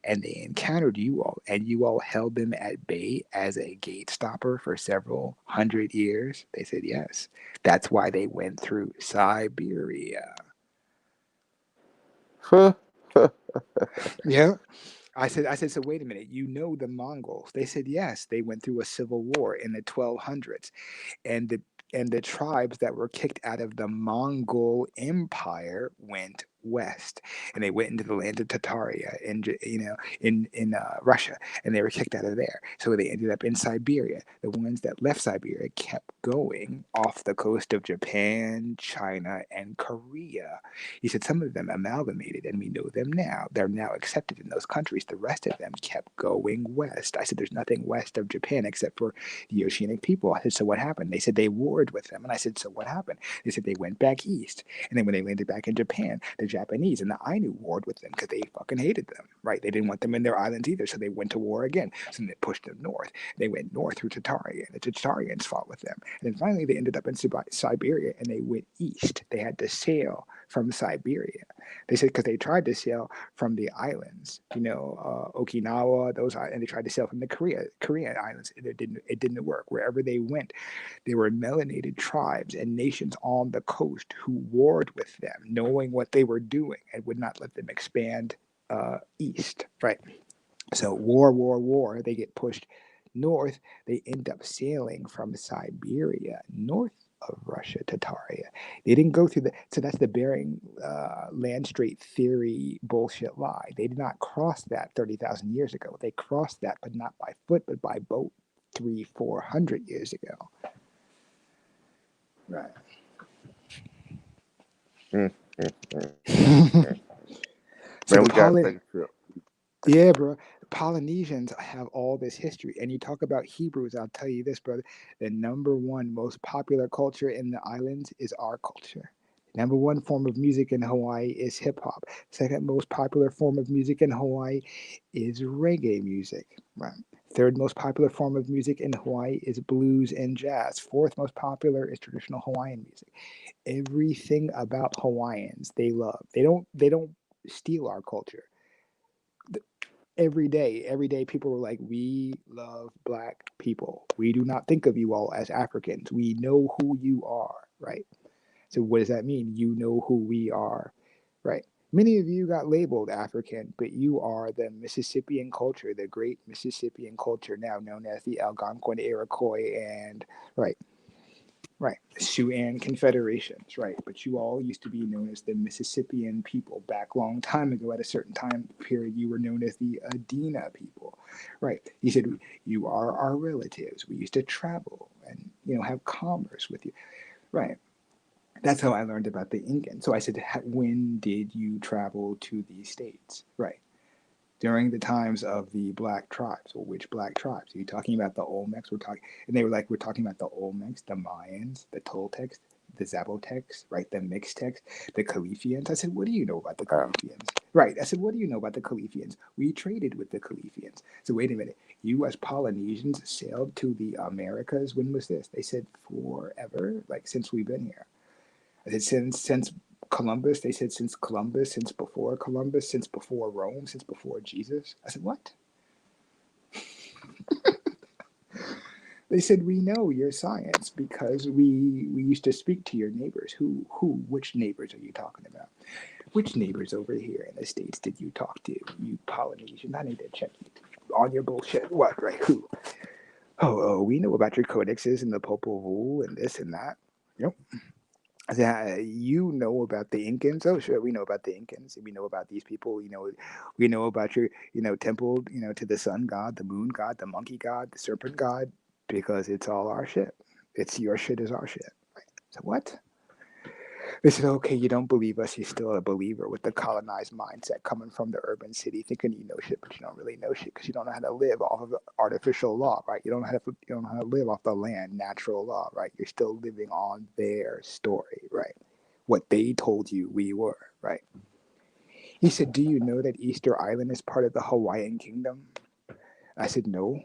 and they encountered you all and you all held them at bay as a gate stopper for several hundred years? They said, yes. That's why they went through Siberia. Yeah. I said, so wait a minute, you know the Mongols? They said, yes, they went through a civil war in the 1200s. and the and the tribes that were kicked out of the Mongol Empire went west, and they went into the land of Tataria in Russia, and they were kicked out of there. So they ended up in Siberia. The ones that left Siberia kept going off the coast of Japan, China, and Korea. He said some of them amalgamated, and we know them now. They're now accepted in those countries. The rest of them kept going west. I said there's nothing west of Japan except for the Oceanic people. I said, so what happened? They said they warred with them. And I said, so what happened? They said they went back east. And then when they landed back in Japan, the Japanese and the Ainu warred with them because they fucking hated them, right? They didn't want them in their islands either, so they went to war again. So they pushed them north. They went north through Tataria, and the Tatarians fought with them. And then finally they ended up in Siberia, and they went east. They had to sail from Siberia. They said because they tried to sail from the islands, Okinawa, and they tried to sail from the Korean islands. And it didn't work. Wherever they went, there were melanated tribes and nations on the coast who warred with them, knowing what they were doing, and would not let them expand east, right? So war, they get pushed north. They end up sailing from Siberia north of Russia to Taria. They didn't go through so that's the Bering land strait theory bullshit lie. They did not cross that 30,000 years ago. They crossed that, but not by foot, but by boat 300-400 years ago. Right. So Man, the we gotta take a trip. Yeah, bro. The Polynesians have all this history. And you talk about Hebrews, I'll tell you this, brother. The number one most popular culture in the islands is our culture. Number one form of music in Hawaii is hip hop. Second most popular form of music in Hawaii is reggae music. Right. Third most popular form of music in Hawaii is blues and jazz. Fourth most popular is traditional Hawaiian music. Everything about Hawaiians they love. They don't steal our culture. Every day people were like, we love black people. We do not think of you all as Africans. We know who you are, right? So what does that mean? You know who we are, right? Many of you got labeled African, but you are the Mississippian culture, the great Mississippian culture, now known as the Algonquin, Iroquois, and right. Right, Siouan confederations, right? But you all used to be known as the Mississippian people back long time ago. At a certain time period, you were known as the Adena people, right? He said, "You are our relatives. We used to travel and have commerce with you, right?" That's how I learned about the Incan. So I said, "When did you travel to these states?" Right. During the times of the black tribes. Well, which black tribes? Are you talking about the Olmecs? And they were like, we're talking about the Olmecs, the Mayans, the Toltecs, the Zapotecs, right? The Mixtecs, the Califians. I said, what do you know about the Califians? Right. I said, what do you know about the Califians? We traded with the Califians. So wait a minute. You as Polynesians sailed to the Americas. When was this? They said forever, like since we've been here. I said, since Columbus. They said since Columbus, since before Columbus, since before Rome, since before Jesus. I said, what? They said, we know your science because we used to speak to your neighbors. Which neighbors are you talking about? Which neighbors over here in the States did you talk to? You Polynesian. I need to check you on your bullshit. What, right? Who? Oh, we know about your codexes and the Popol Vuh and this and that. Yep. You know about the Incans? Oh, sure, we know about the Incans. We know about these people. We know about your, temple, to the sun god, the moon god, the monkey god, the serpent god, because it's all our shit. It's your shit is our shit. So what? They said, okay, you don't believe us. You're still a believer with the colonized mindset coming from the urban city, thinking you know shit, but you don't really know shit because you don't know how to live off of artificial law, right? You don't know how to live off the land, natural law, right? You're still living on their story, right? What they told you we were, right? He said, do you know that Easter Island is part of the Hawaiian kingdom? I said, no.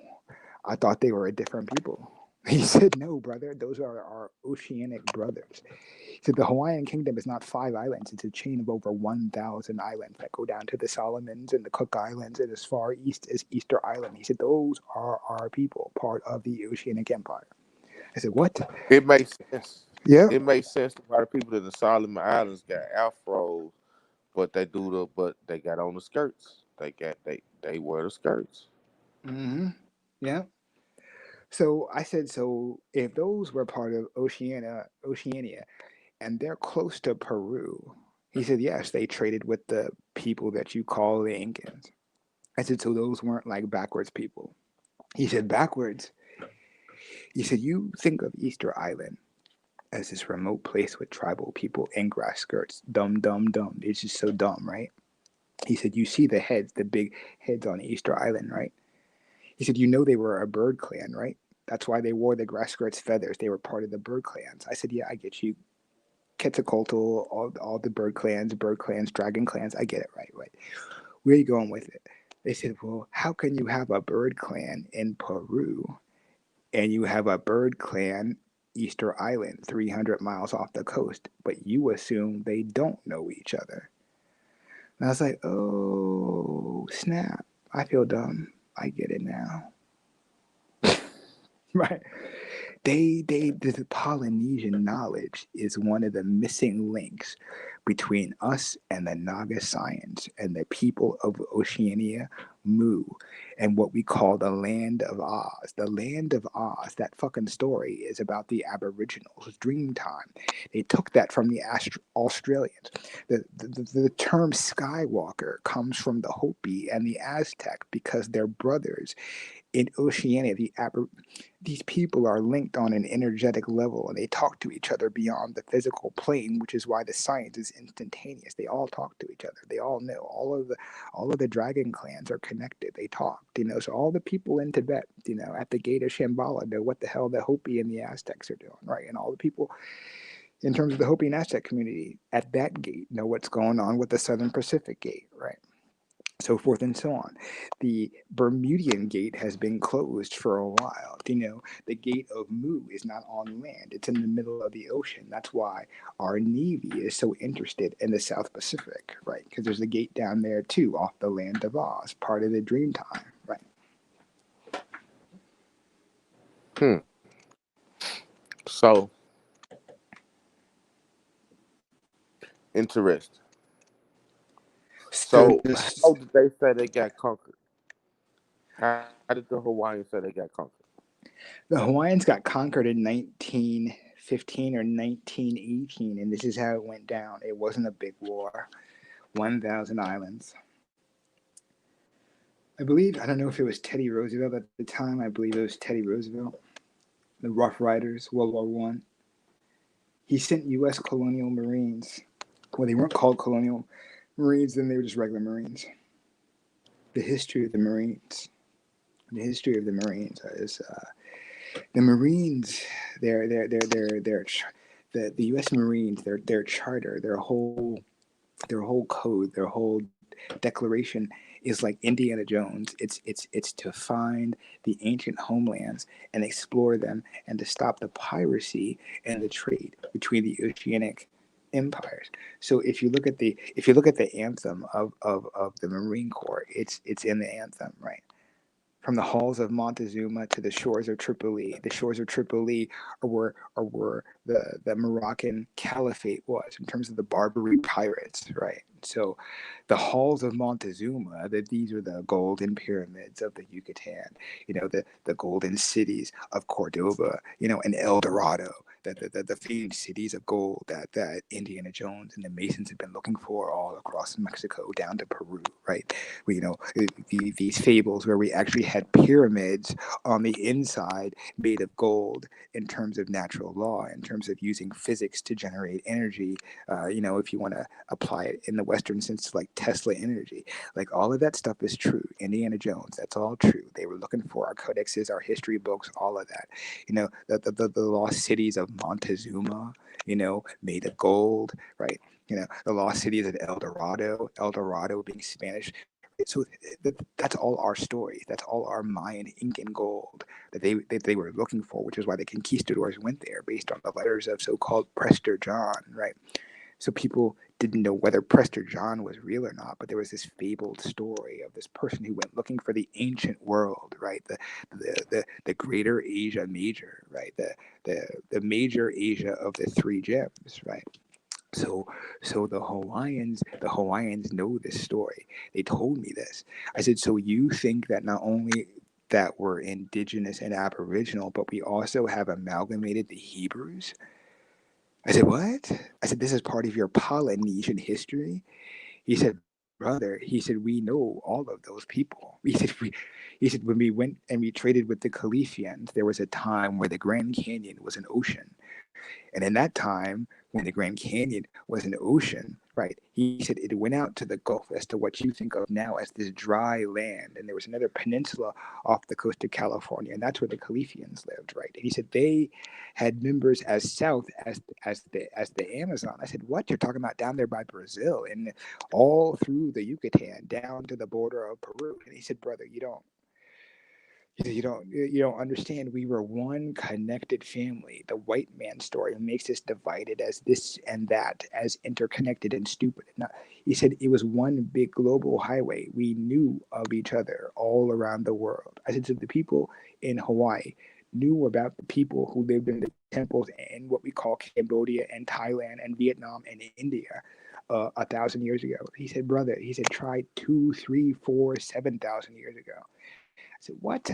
I thought they were a different people. He said, no, brother. Those are our oceanic brothers. He said, the Hawaiian kingdom is not 5 islands. It's a chain of over 1,000 islands that go down to the Solomons and the Cook Islands and as far east as Easter Island. He said, those are our people, part of the Oceanic Empire. I said, what? It makes sense. Yeah. It makes sense. A lot of people in the Solomon Islands got afros, but they got on the skirts. They wear the skirts. Mm-hmm. Yeah. So I said, so if those were part of Oceania, and they're close to Peru, he said, yes, they traded with the people that you call the Incans. I said, so those weren't like backwards people. He said, backwards. He said, you think of Easter Island as this remote place with tribal people in grass skirts. Dumb, dumb, dumb. It's just so dumb, right? He said, you see the heads, the big heads on Easter Island, right? He said, you know they were a bird clan, right? That's why they wore the grass skirts feathers. They were part of the bird clans. I said, yeah, I get you. Quetzalcoatl, all the bird clans, dragon clans. I get it, right? Where are you going with it? They said, well, how can you have a bird clan in Peru and you have a bird clan Easter Island 300 miles off the coast, but you assume they don't know each other? And I was like, oh, snap. I feel dumb. I get it now. Right. The Polynesian knowledge is one of the missing links between us and the Naga science and the people of Oceania, Mu, and what we call the Land of Oz. The Land of Oz, that fucking story is about the Aboriginals' dream time. They took that from the Australians. The term Skywalker comes from the Hopi and the Aztec because they're brothers in Oceania. These people are linked on an energetic level and they talk to each other beyond the physical plane, which is why the science is instantaneous. They all talk to each other. They all know. All of the dragon clans are connected. They talked, so all the people in Tibet, at the gate of Shambhala know what the hell the Hopi and the Aztecs are doing, right? And all the people in terms of the Hopi and Aztec community at that gate know what's going on with the Southern Pacific gate, right? So forth and so on. The Bermudian gate has been closed for a while. The gate of Mu is not on land. It's in the middle of the ocean. That's why our Navy is so interested in the South Pacific, right? Because there's a gate down there too, off the Land of Oz, part of the dream time, right? So interesting. So So how did they say they got conquered? How did the Hawaiians say they got conquered? The Hawaiians got conquered in 1915 or 1918, and this is how it went down. It wasn't a big war. 1,000 islands. I don't know if it was Teddy Roosevelt at the time. I believe it was Teddy Roosevelt. The Rough Riders, World War One. He sent U.S. colonial Marines. Well, they weren't called colonial Marines, then they were just regular Marines. The history of the Marines. The history of the Marines is the Marines. The U.S. Marines. Their charter, their whole code, their whole declaration is like Indiana Jones. It's to find the ancient homelands and explore them, and to stop the piracy and the trade between the oceanic empires. So if you look at the anthem of the Marine Corps, it's in the anthem, right? From the halls of Montezuma to the shores of Tripoli. The shores of Tripoli are where the Moroccan caliphate was in terms of the Barbary pirates, right? So the halls of Montezuma, these are the golden pyramids of the Yucatan, the golden cities of Cordoba, and El Dorado, the famed cities of gold that Indiana Jones and the Masons have been looking for all across Mexico down to Peru, right? These fables where we actually had pyramids on the inside made of gold in terms of natural law, in terms of using physics to generate energy, if you want to apply it in the Western sense, like Tesla energy. Like all of that stuff is true. Indiana Jones, that's all true. They were looking for our codexes, our history books, all of that. The lost cities of Montezuma, made of gold, right? The lost cities of El Dorado being Spanish. So that's all our stories. That's all our Mayan, Incan gold that they were looking for, which is why the conquistadors went there based on the letters of so-called Prester John, right? So people didn't know whether Prester John was real or not, but there was this fabled story of this person who went looking for the ancient world, right? The greater Asia Major, right? The major Asia of the three gems, right? So the Hawaiians know this story. They told me this. I said, so you think that not only that we're indigenous and aboriginal, but we also have amalgamated the Hebrews? I said, what? I said, this is part of your Polynesian history? He said, brother, we know all of those people. He said, when we went and we traded with the Califians, there was a time where the Grand Canyon was an ocean. And in that time, when the Grand Canyon was an ocean, right? He said it went out to the Gulf as to what you think of now as this dry land, and there was another peninsula off the coast of California, and that's where the Califians lived, right? And he said they had members as south as the Amazon. I said, what? You're talking about down there by Brazil and all through the Yucatan down to the border of Peru? And he said, brother, you don't understand. We were one connected family. The white man story makes us divided as this and that, as interconnected and stupid. He said it was one big global highway. We knew of each other all around the world. I said, so the people in Hawaii knew about the people who lived in the temples in what we call Cambodia and Thailand and Vietnam and India 1,000 years ago. He said, brother, he said, try 2, 3, 4, 7,000 years ago. I said, what?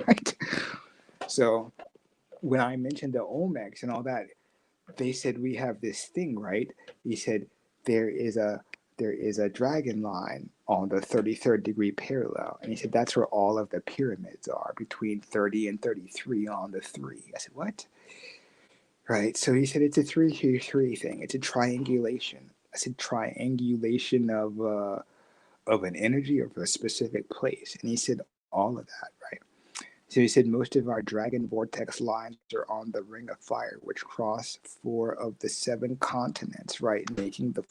Right. So when I mentioned the Olmecs and all that, they said we have this thing, right? He said there is a dragon line on the 33rd degree parallel, and he said that's where all of the pyramids are, between 30 and 33 on the 3. I said, what? Right. So he said it's a 3-3 thing. It's a triangulation. I said triangulation of an energy of a specific place, and he said all of that, right? So he said most of our dragon vortex lines are on the Ring of Fire, which cross 4 of the 7 continents, right, making the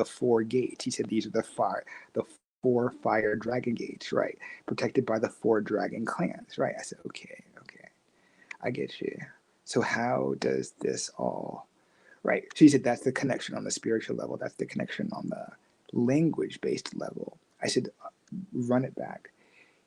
four gates. He said these are the 4 fire dragon gates, right, protected by the 4 dragon clans, right. I said, okay, I get you. So how does this all, right? So he said that's the connection on the spiritual level. That's the connection on the language-based level. I said, run it back.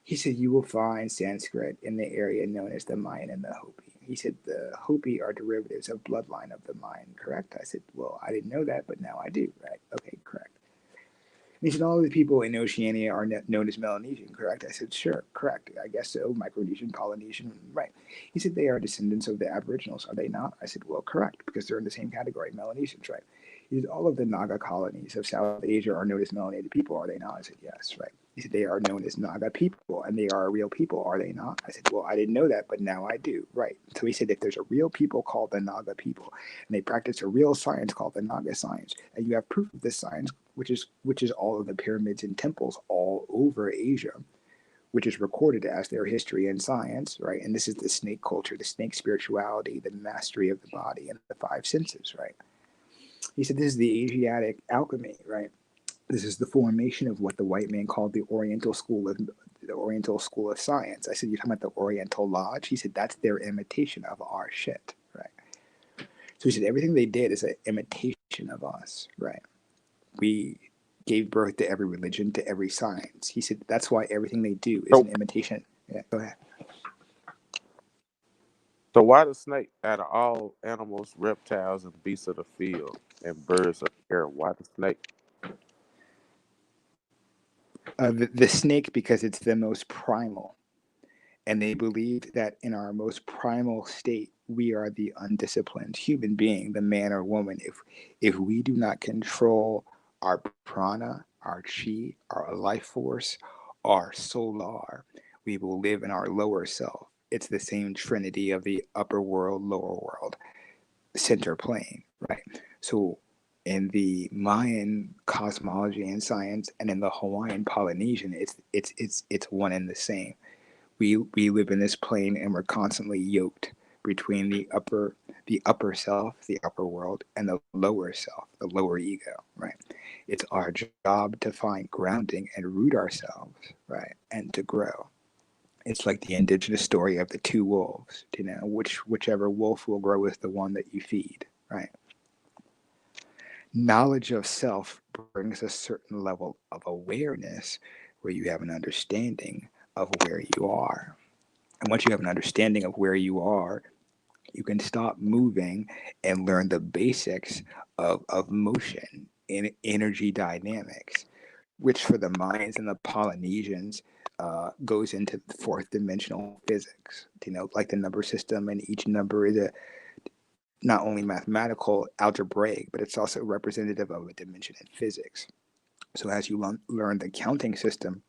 He said, you will find Sanskrit in the area known as the Mayan and the Hopi. He said, the Hopi are derivatives of bloodline of the Mayan, correct? I said, well, I didn't know that, but now I do, right? Okay, correct. And he said, all of the people in Oceania are known as Melanesian, correct? I said, sure, correct. I guess so, Micronesian, Polynesian, right. He said, they are descendants of the Aboriginals, are they not? I said, well, correct, because they're in the same category, Melanesians, right? He said, all of the Naga colonies of South Asia are known as melanated people, are they not? I said, yes, right. He said, they are known as Naga people, and they are real people, are they not? I said, well, I didn't know that, but now I do, right. So he said, if there's a real people called the Naga people, and they practice a real science called the Naga science, and you have proof of this science, which is all of the pyramids and temples all over Asia, which is recorded as their history and science, right? And this is the snake culture, the snake spirituality, the mastery of the body and the 5 senses, right? He said, this is the Asiatic alchemy, right? This is the formation of what the white man called the Oriental School of Science. I said, you're talking about the Oriental Lodge? He said, that's their imitation of our shit, right? So he said, everything they did is an imitation of us, right? We gave birth to every religion, to every science. He said, that's why everything they do is So, an imitation. Yeah, go ahead. so why the snake out of all animals, reptiles, and beasts of the field, and birds of the air? Why the snake? The snake, because it's the most primal. And they believed that in our most primal state, we are the undisciplined human being, the man or woman. If we do not control our prana, our chi, our life force, our solar, we will live in our lower self. It's the same trinity of the upper world, lower world, center plane, right? So in the Mayan cosmology and science, and in the Hawaiian Polynesian, it's one and the same. We live in this plane, and we're constantly yoked between the upper self, the upper world, and the lower self, the lower ego, right? It's our job to find grounding and root ourselves, right, and to grow. It's like the indigenous story of the 2 wolves, whichever wolf will grow is the one that you feed, right? Knowledge of self brings a certain level of awareness where you have an understanding of where you are. And once you have an understanding of where you are, you can stop moving and learn the basics of motion in energy dynamics, which for the Mayans and the Polynesians goes into the 4th dimensional physics. Like the number system, and each number is not only mathematical, algebraic, but it's also representative of a dimension in physics. So as you learn the counting system,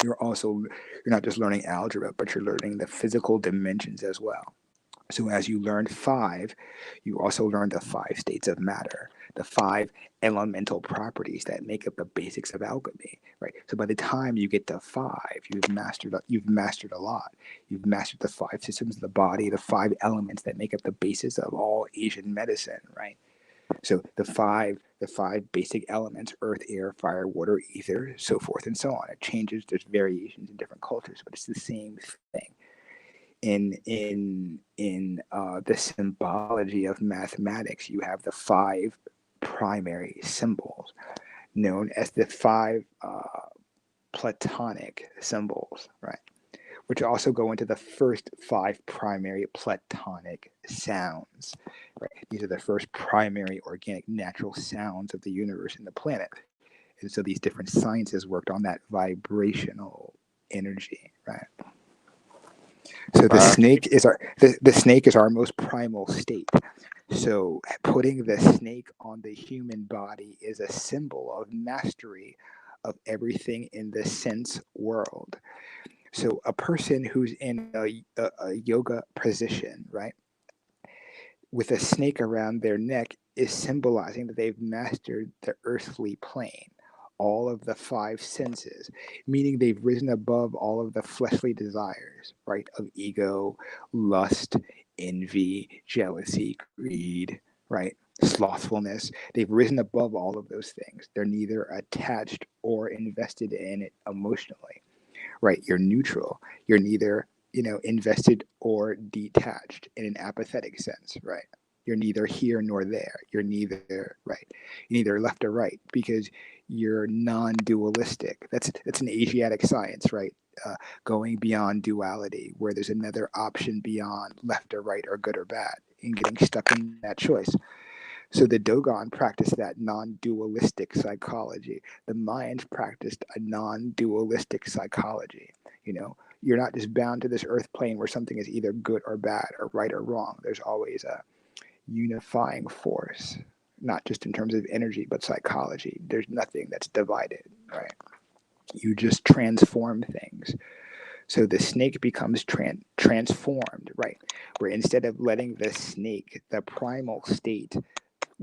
you're not just learning algebra, but you're learning the physical dimensions as well. So as you learned 5, you also learned the 5 states of matter, the 5 elemental properties that make up the basics of alchemy, right? So by the time you get to 5, you've mastered a lot. You've mastered the 5 systems of the body, the 5 elements that make up the basis of all Asian medicine, right? So the five basic elements: earth, air, fire, water, ether, so forth and so on. It changes. There's variations in different cultures, but it's the same thing. In the symbology of mathematics, you have the 5 primary symbols known as the 5 Platonic symbols, right? Which also go into the first 5 primary Platonic sounds, right? These are the first primary organic natural sounds of the universe and the planet. And so these different sciences worked on that vibrational energy, right? So the Five. snake is the snake is our most primal state. So putting the snake on the human body is a symbol of mastery of everything in the sense world. So a person who's in a yoga position, right, with a snake around their neck is symbolizing that they've mastered the earthly plane, all of the 5 senses, meaning they've risen above all of the fleshly desires, right, of ego, lust, envy, jealousy, greed, right, slothfulness. They've risen above all of those things. They're neither attached or invested in it emotionally, right? You're neutral. You're neither, invested or detached in an apathetic sense, right? You're neither here nor there. You're neither, right? You're neither left or right because you're non-dualistic. That's an Asiatic science, right? Going beyond duality, where there's another option beyond left or right or good or bad, and getting stuck in that choice. So the Dogon practiced that non-dualistic psychology. The Mayans practiced a non-dualistic psychology. You're not just bound to this earth plane where something is either good or bad or right or wrong. There's always a unifying force, not just in terms of energy, but psychology. There's nothing that's divided, right? You just transform things. So the snake becomes transformed, right? Where instead of letting the snake, the primal state,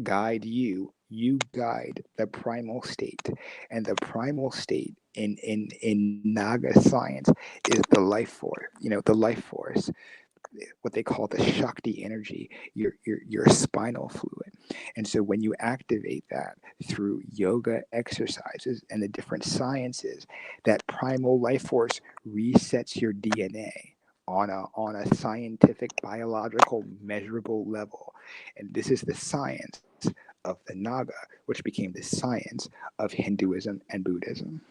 guide you, you guide the primal state. And the primal state in Naga science is the life force, the life force, what they call the Shakti energy, your spinal fluid. And so when you activate that through yoga exercises and the different sciences, that primal life force resets your DNA on a scientific, biological, measurable level. And this is the science of the Naga, which became the science of Hinduism and Buddhism.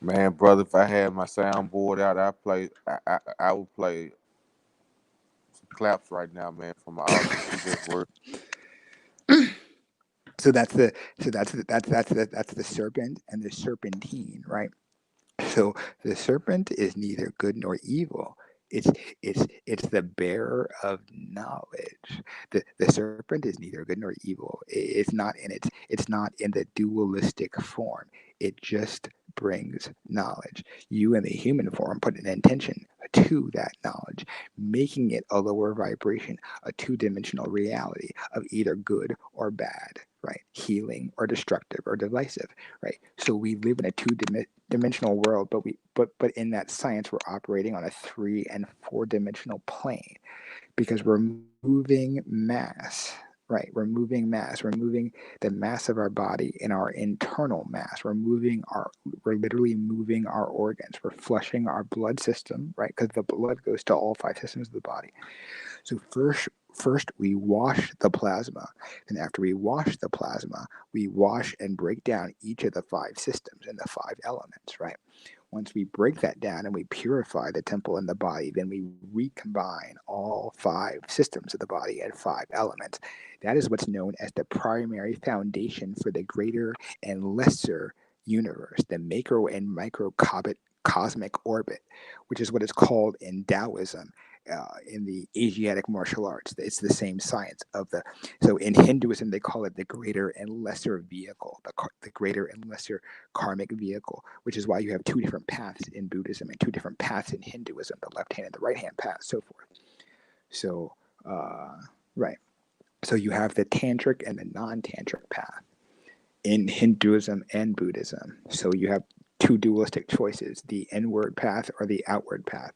Man, brother, if I had my soundboard out, I would play some claps right now, man, from my audience. We just were. So that's the serpent and the serpentine, right? So the serpent is neither good nor evil. It's it's the bearer of knowledge. The serpent is neither good nor evil. It's not in the dualistic form. It just brings knowledge. You in the human form put an intention to that knowledge, making it a lower vibration, a 2-dimensional reality of either good or bad, right? Healing or destructive or divisive, right? So we live in a 2-dimensional world, but in that science we're operating on a 3 and 4-dimensional plane because we're moving mass, right? We're moving mass. We're moving the mass of our body in our internal mass. We're literally moving our organs. We're flushing our blood system, right? Because the blood goes to all 5 systems of the body. So first we wash the plasma, and after we wash the plasma, we wash and break down each of the 5 systems and the 5 elements, right? Once we break that down and we purify the temple in the body, then we recombine all 5 systems of the body and 5 elements. That is what's known as the primary foundation for the greater and lesser universe, the macro and microcosmic orbit, which is what is called in Taoism in the Asiatic martial arts. It's the same science of the. So in Hinduism, they call it the greater and lesser vehicle, the greater and lesser karmic vehicle, which is why you have two different paths in Buddhism and two different paths in Hinduism, the left hand and the right hand path, so forth. So, right. So you have the tantric and the non-tantric path in Hinduism and Buddhism. So you have two dualistic choices, the inward path or the outward path.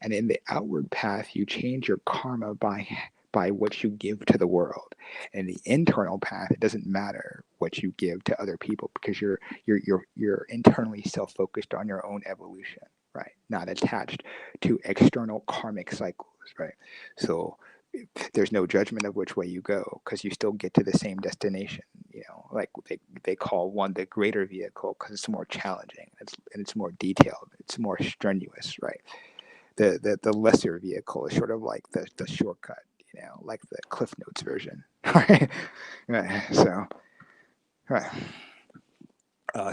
And in the outward path, you change your karma by what you give to the world. And the internal path, it doesn't matter what you give to other people because you're internally self-focused on your own evolution, right? Not attached to external karmic cycles, right? So there's no judgment of which way you go because you still get to the same destination. Like they call one the greater vehicle because it's more challenging, and it's more detailed, it's more strenuous, right? The lesser vehicle is sort of like the shortcut, like the Cliff Notes version, right? Right. So, right.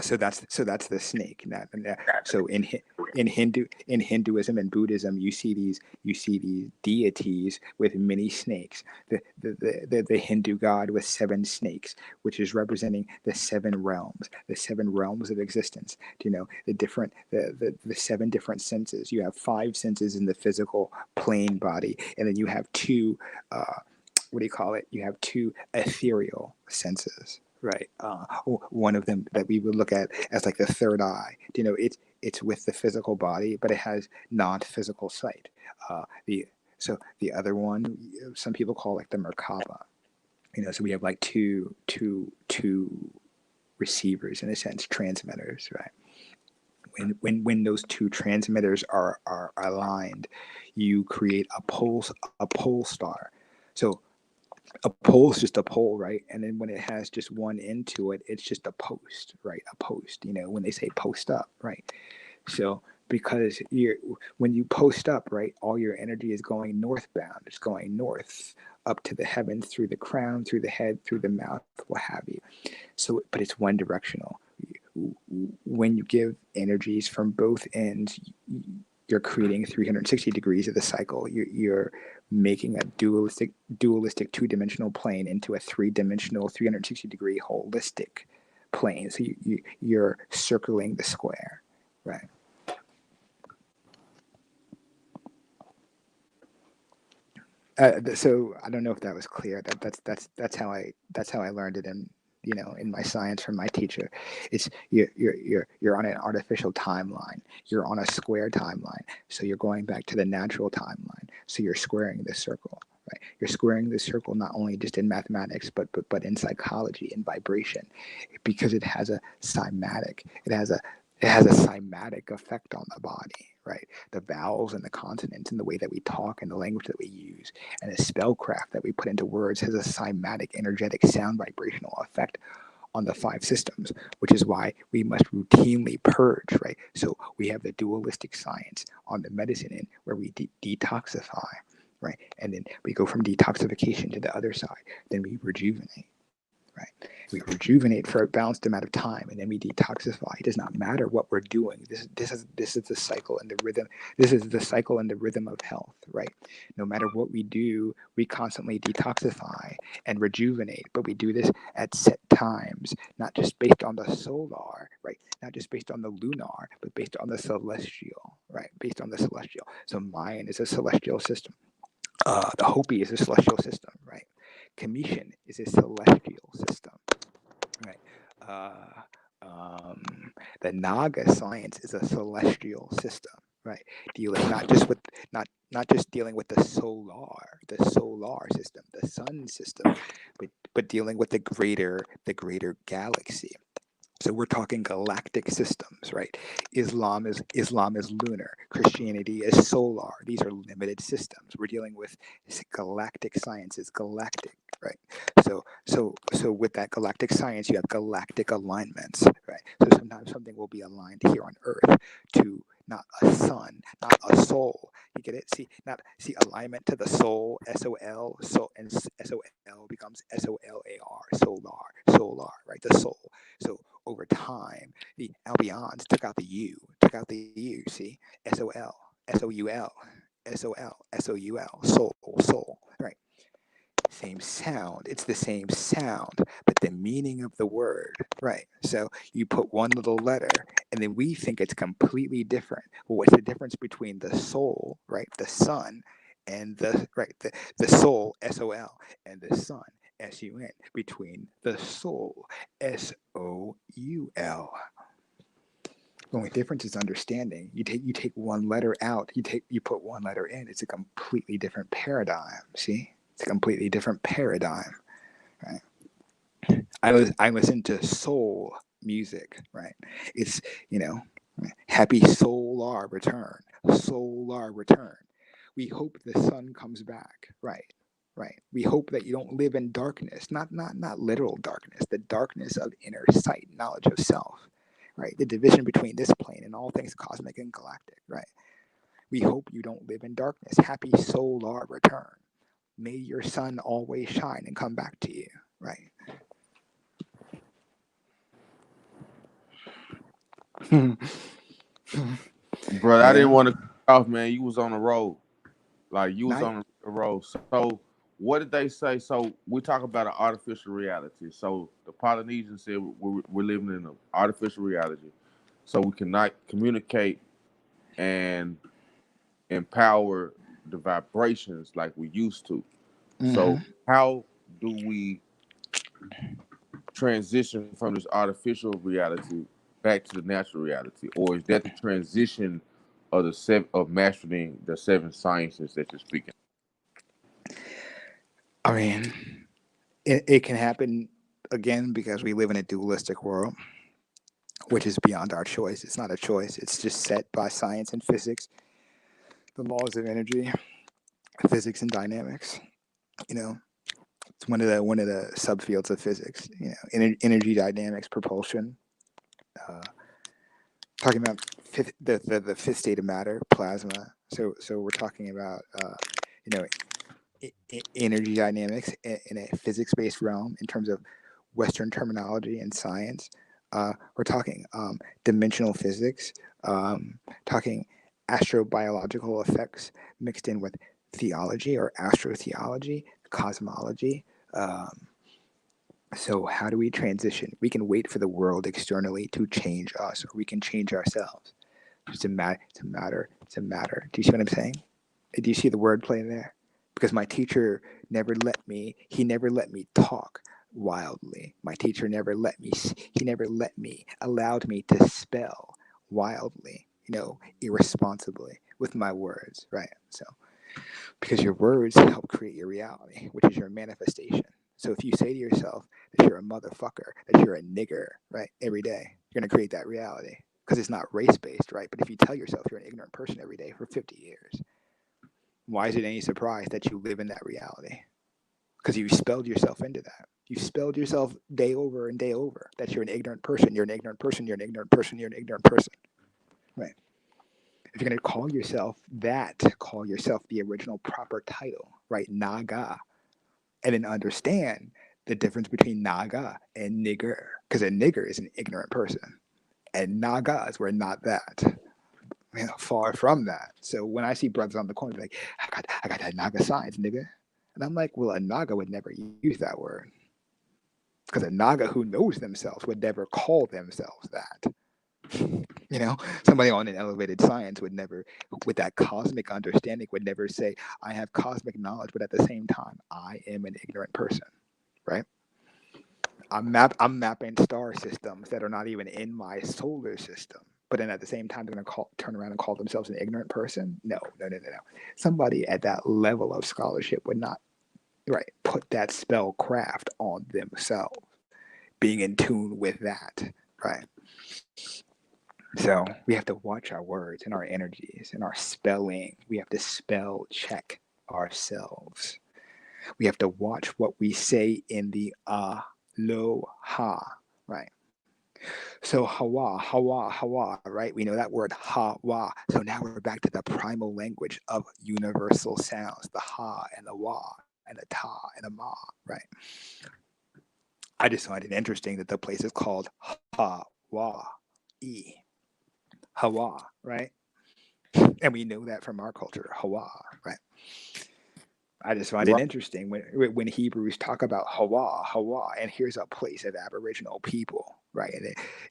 So that's the snake. So in Hinduism and Buddhism, you see these deities with many snakes. The Hindu god with 7 snakes, which is representing the 7 realms of existence. The 7 different senses. You have 5 senses in the physical plane body, and then you have 2. What do you call it? You have 2 ethereal senses. Right. One of them that we would look at as like the third eye. It's with the physical body, but it has non-physical sight. The other one, some people call like the Merkaba. So we have like two receivers in a sense, transmitters, right? When those 2 transmitters are aligned, you create a pole star. So a pole is just a pole, right? And then when it has just one end to it, it's just a post, right? A post, when they say post up, right? So because when you post up, right, all your energy is going northbound. It's going north up to the heavens, through the crown, through the head, through the mouth, what have you. So, but it's one directional. When you give energies from both ends, you're creating 360 degrees of the cycle. You're making a dualistic 2-dimensional plane into a 3-dimensional 360 degree holistic plane. So you're circling the square, right? So I don't know if that was clear. That's how I learned it in my science from my teacher. It's you're on an artificial timeline. You're on a square timeline. So you're going back to the natural timeline. So you're squaring the circle, right? You're squaring the circle not only just in mathematics, but in psychology, in vibration, because it has a cymatic. It has a cymatic effect on the body, right? The vowels and the consonants and the way that we talk and the language that we use and the spellcraft that we put into words has a cymatic, energetic, sound vibrational effect on the 5 systems, which is why we must routinely purge, right? So we have the dualistic science on the medicine end where we detoxify, right? And then we go from detoxification to the other side. Then we rejuvenate. Right. We rejuvenate for a balanced amount of time, and then we detoxify. It does not matter what we're doing. This is the cycle and the rhythm. This is the cycle and the rhythm of health, right? No matter what we do, we constantly detoxify and rejuvenate, but we do this at set times, not just based on the solar, right? Not just based on the lunar, but based on the celestial, right? Based on the celestial. So Mayan is a celestial system. The Hopi is a celestial system, right? Commission is a celestial system, right? The Naga science is a celestial system, right? Dealing not just dealing with the solar system, the sun system, but dealing with the greater galaxy. So we're talking galactic systems, right? Islam is lunar. Christianity is solar. These are limited systems. We're dealing with galactic sciences, galactic, right? So with that galactic science, you have galactic alignments, right? So sometimes something will be aligned here on Earth to not a sun, not a soul. You get it? See alignment to the soul, SOL, so and SOL becomes SOLAR, solar, right? The soul. So over time, the Albions took out the U, see? SOL, SOUL, S-O-L, S-O-U-L, soul, soul, right? Same sound. It's the same sound, but the meaning of the word, right? So you put one little letter, and then we think it's completely different. Well, what's the difference between the soul, right, the sun, and the soul, S-O-L, and the sun, S-U-N, between the soul, S-O-U-L. The only difference is understanding. You take one letter out, you put one letter in. It's a completely different paradigm. See, it's a completely different paradigm, right? I listen to soul music, right? It's happy solar return, solar return. We hope the sun comes back, right? Right. We hope that you don't live in darkness, not literal darkness, the darkness of inner sight, knowledge of self. Right, the division between this plane and all things cosmic and galactic, right? We hope you don't live in darkness. Happy solar return. May your sun always shine and come back to you, right? Bro, I didn't Yeah. want to cut off, man. You was on the road. Like, you was Night. on the road. So what did they say? So we talk about an artificial reality. So the Polynesians said we're living in an artificial reality. So we cannot communicate and empower the vibrations like we used to. So Mm-hmm. how do we transition from this artificial reality back to the natural reality, or is that the transition of of mastering the 7 sciences that you're speaking? I mean, it can happen again because we live in a dualistic world, which is beyond our choice. It's not a choice. It's just set by science and physics, the laws of energy, physics and dynamics. You know, it's one of the subfields of physics. Energy dynamics, propulsion. Talking about the fifth state of matter, plasma. So we're talking about you know energy dynamics in a physics-based realm in terms of Western terminology and science. We're talking dimensional physics, talking astrobiological effects mixed in with theology or astrotheology, cosmology. So how do we transition? We can wait for the world externally to change us, or we can change ourselves. It's a matter. It's a matter. It's a matter. Do you see what I'm saying? Do you see the wordplay there? Because my teacher never let me. He never let me talk wildly. My teacher never let me. He never let me. Allowed me to spell wildly. Irresponsibly with my words. Right. So because your words help create your reality, which is your manifestation. So if you say to yourself that you're a motherfucker, that you're a nigger, right, every day, you're going to create that reality because it's not race based, right? But if you tell yourself you're an ignorant person every day for 50 years, why is it any surprise that you live in that reality? Because you spelled yourself into that. You spelled yourself day over and day over that you're an ignorant person, you're an ignorant person, you're an ignorant person, you're an ignorant person, right? If you're going to call yourself that, call yourself the original proper title, right? Naga. And then understand the difference between Naga and nigger. Because a nigger is an ignorant person. And Nagas were not that. Far from that. So when I see brothers on the corner, like, I got that Naga science, nigga. And I'm like, well, a Naga would never use that word. Because a Naga who knows themselves would never call themselves that. Somebody on an elevated science would never, with that cosmic understanding, would never say, I have cosmic knowledge, but at the same time, I am an ignorant person, right? I'm mapping star systems that are not even in my solar system, but then at the same time, they're going to turn around and call themselves an ignorant person? No. Somebody at that level of scholarship would not, right, put that spell craft on themselves, being in tune with that, right? So we have to watch our words and our energies and our spelling. We have to spell check ourselves. We have to watch what we say in the aloha, right? So hawa, right? We know that word hawa. So now we're back to the primal language of universal sounds, the ha and the wa and the ta and the ma, right? I just find it interesting that the place is called Hawaii. Hawa, right? And we know that from our culture, Hawa, right? I just find it Right. interesting when Hebrews talk about Hawa, and here's a place of Aboriginal people, right?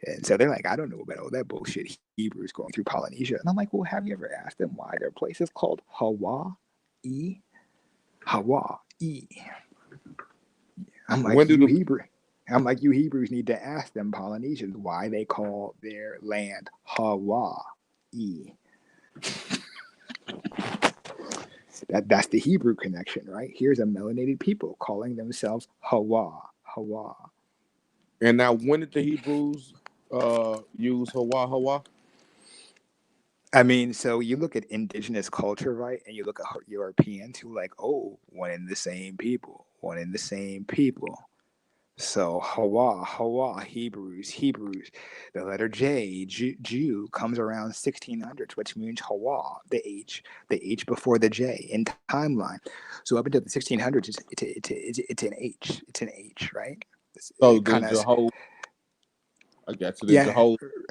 And so they're like, I don't know about all that bullshit Hebrews going through Polynesia. And I'm like, well, have you ever asked them why their place is called Hawaii? Hawaii. I'm like, When do the you Hebrews need to ask them Polynesians why they call their land Hawaii. That's the Hebrew connection, right? Here's a melanated people calling themselves Hawa. and now when did the Hebrews use Hawa? I mean, so you look at indigenous culture, right? And you look at Europeans who like, oh, one and the same people. So Hawa, Hebrews. The letter J, Jew, comes around 1600s, which means Hawa, the H before the J in timeline. So up until the 1600s, it's an H. It's an H, right? So It then kind of, Jehovah, I got you. Then yeah.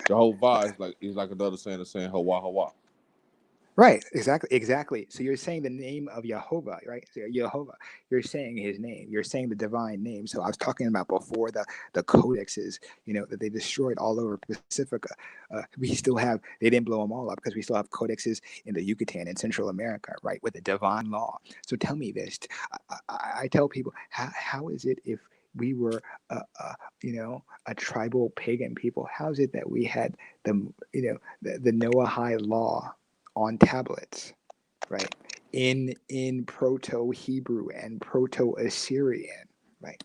Jehovah is like another saying of saying Hawa. Right, exactly. So you're saying the name of Jehovah, right? So Jehovah, you're saying his name. You're saying the divine name. So I was talking about before the codexes, that they destroyed all over Pacifica. We still have, they didn't blow them all up because we still have codexes in the Yucatan and Central America, right, with the divine law. So tell me this. I tell people, how is it if we were, a tribal pagan people? How is it that we had the Noahide law on tablets, right? In Proto-Hebrew and Proto-Assyrian, right?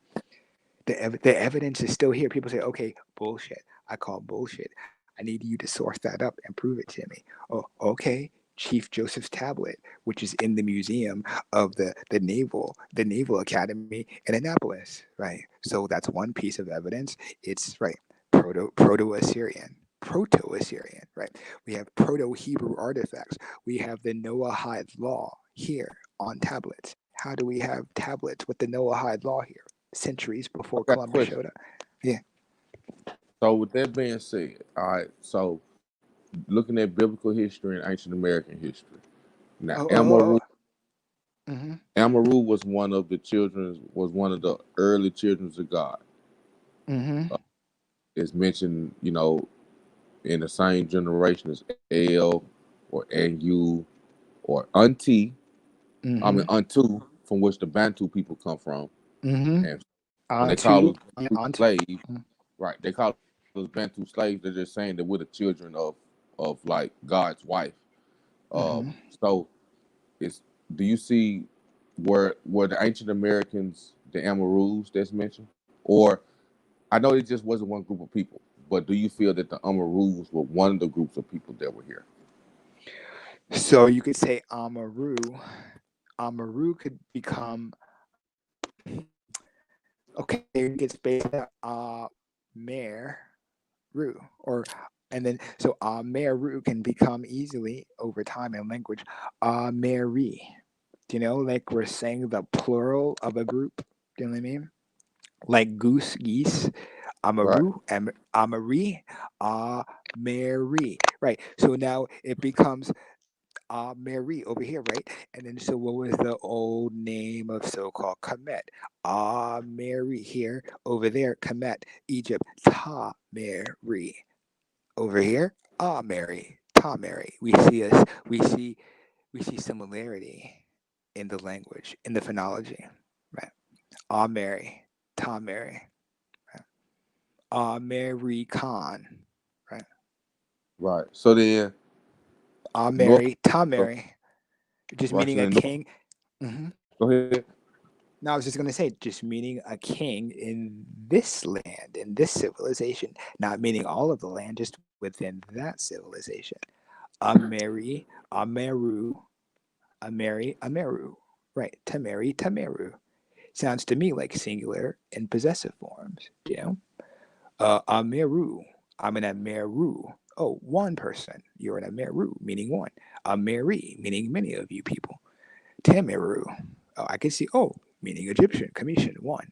The evidence is still here. People say, okay, bullshit. I call bullshit. I need you to source that up and prove it to me. Oh, okay. Chief Joseph's tablet, which is in the museum of the Naval Academy in Annapolis, right? So that's one piece of evidence. It's right, Proto-Assyrian, right? We have Proto-Hebrew artifacts. We have the Noahide law here on tablets. How do we have tablets with the Noahide law here? Centuries before I got a Columbus question. showed up. Yeah. So with that being said, all right. So looking at biblical history and ancient American history, now Oh. Mm-hmm. Amaru was one of the early children of God. Mm-hmm. It's mentioned, in the same generation as El or Anu or Unti. I mean Mm-hmm. Untu, from which the Bantu people come from. Mm-hmm. And when they call us Bantu Onto. slaves, right? They call us Bantu slaves. They're just saying that we're the children of like God's wife. Mm-hmm. So it's do you see where the ancient Americans, the Amarus that's mentioned, or I know it just wasn't one group of people, but do you feel that the Amarus were one of the groups of people that were here? So you could say Amaru. Amaru could become okay. It gets based on Meru, or and then so Meru can become easily over time in language Mary. Do you know, like we're saying the plural of a group? Do you know what I mean? Like goose, geese, Right. Amaru, Amari, Mary. Right. So now it becomes Mary over here, right? And then so what was the old name of so-called Kemet? Mary here, over there, Kemet, Egypt, Ta Mary. Over here, Mary, Ta Mary. We see similarity in the language, in the phonology, right? Mary, Ta Mary, right? Mary Khan, right? Right. So then North Mary, Ta Mary, just right. So meaning a then North king. Hmm. go ahead. No, I was just going to say, just meaning a king in this land, in this civilization, not meaning all of the land, just within that civilization. Ameri, Ameru, Ameru. Right. Tameri, Tameru. Sounds to me like singular and possessive forms, you know? Ameru, I'm an Ameru. Oh, one person. You're an Ameru, meaning one. Ameri, meaning many of you people. Tameru. Oh, I can see. Oh, meaning Egyptian. Commission one.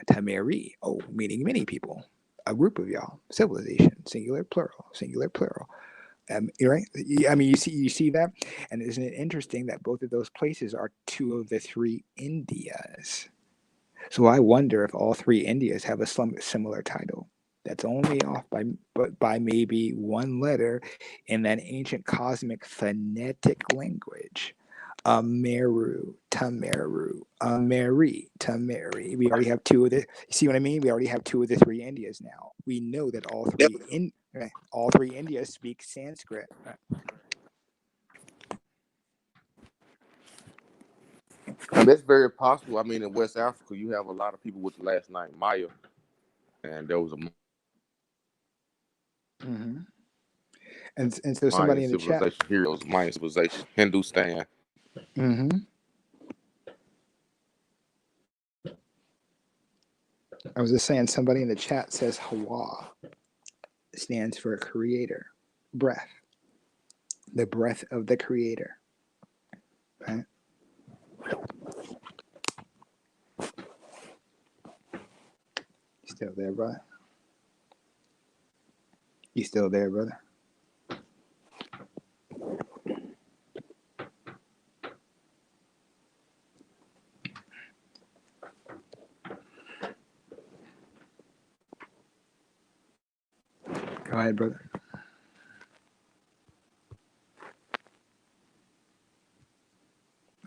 Tameri. Oh, meaning many people. A group of y'all. Civilization. Singular, plural. Singular, plural. You're right. I mean, you see that, and isn't it interesting that both of those places are two of the three Indias? So I wonder if all three Indias have a similar title that's only off by maybe one letter in that ancient cosmic phonetic language. Meru, Tameru, Meri, Tameri. We already have two of the. You see what I mean? We already have two of the three Indias now. We know that Yep. all three Indias speak Sanskrit. And that's very possible. I mean, in West Africa, you have a lot of people with the last name Maya, and there was a Mm-hmm. And so Mayan somebody in the chat. civilization. Here was Mayan civilization, Hindustan. Mm-hmm. I was just saying, somebody in the chat says Hawa stands for creator, breath, the breath of the creator. Right? Still there, brother? You still there, brother? Go ahead, brother.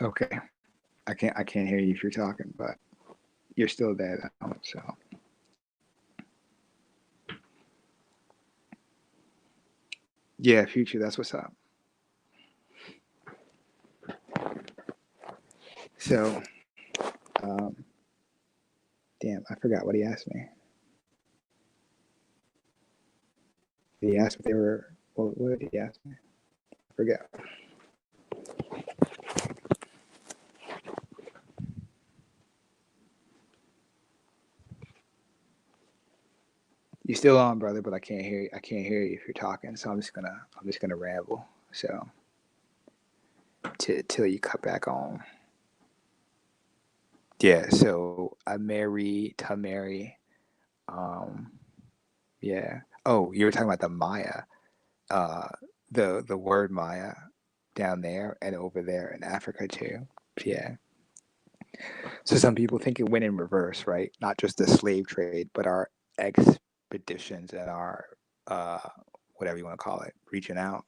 Okay. I can't hear you if you're talking, but you're still there though, so. Yeah, future, that's what's up. So, damn, I forgot what he asked me. He asked if they were, what did he ask me? I forget. You still on, brother, but I can't hear you. I can't hear you if you're talking, so I'm just gonna ramble. So till you cut back on. Yeah, so Mary Tamari. Yeah. Oh, you were talking about the Maya. Uh the word Maya down there and over there in Africa too. Yeah. So some people think it went in reverse, right? Not just the slave trade, but our expeditions and our uh whatever you want to call it, reaching out.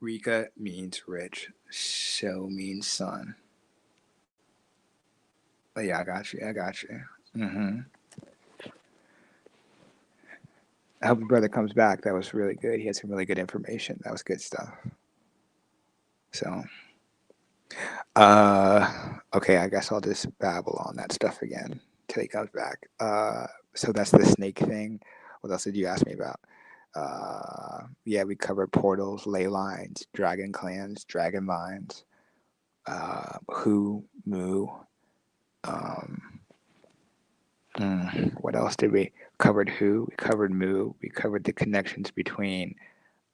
Rika means rich. So means son. Oh, yeah, I got you. I got you. Mm-hmm. I hope the brother comes back. That was really good. He had some really good information. That was good stuff. So, okay, I guess I'll just babble on that stuff again till he comes back. So that's the snake thing. What else did you ask me about? Yeah, we covered portals, ley lines, dragon clans, dragon lines, who, moo. What else did we covered? Who we covered? Moo. We covered the connections between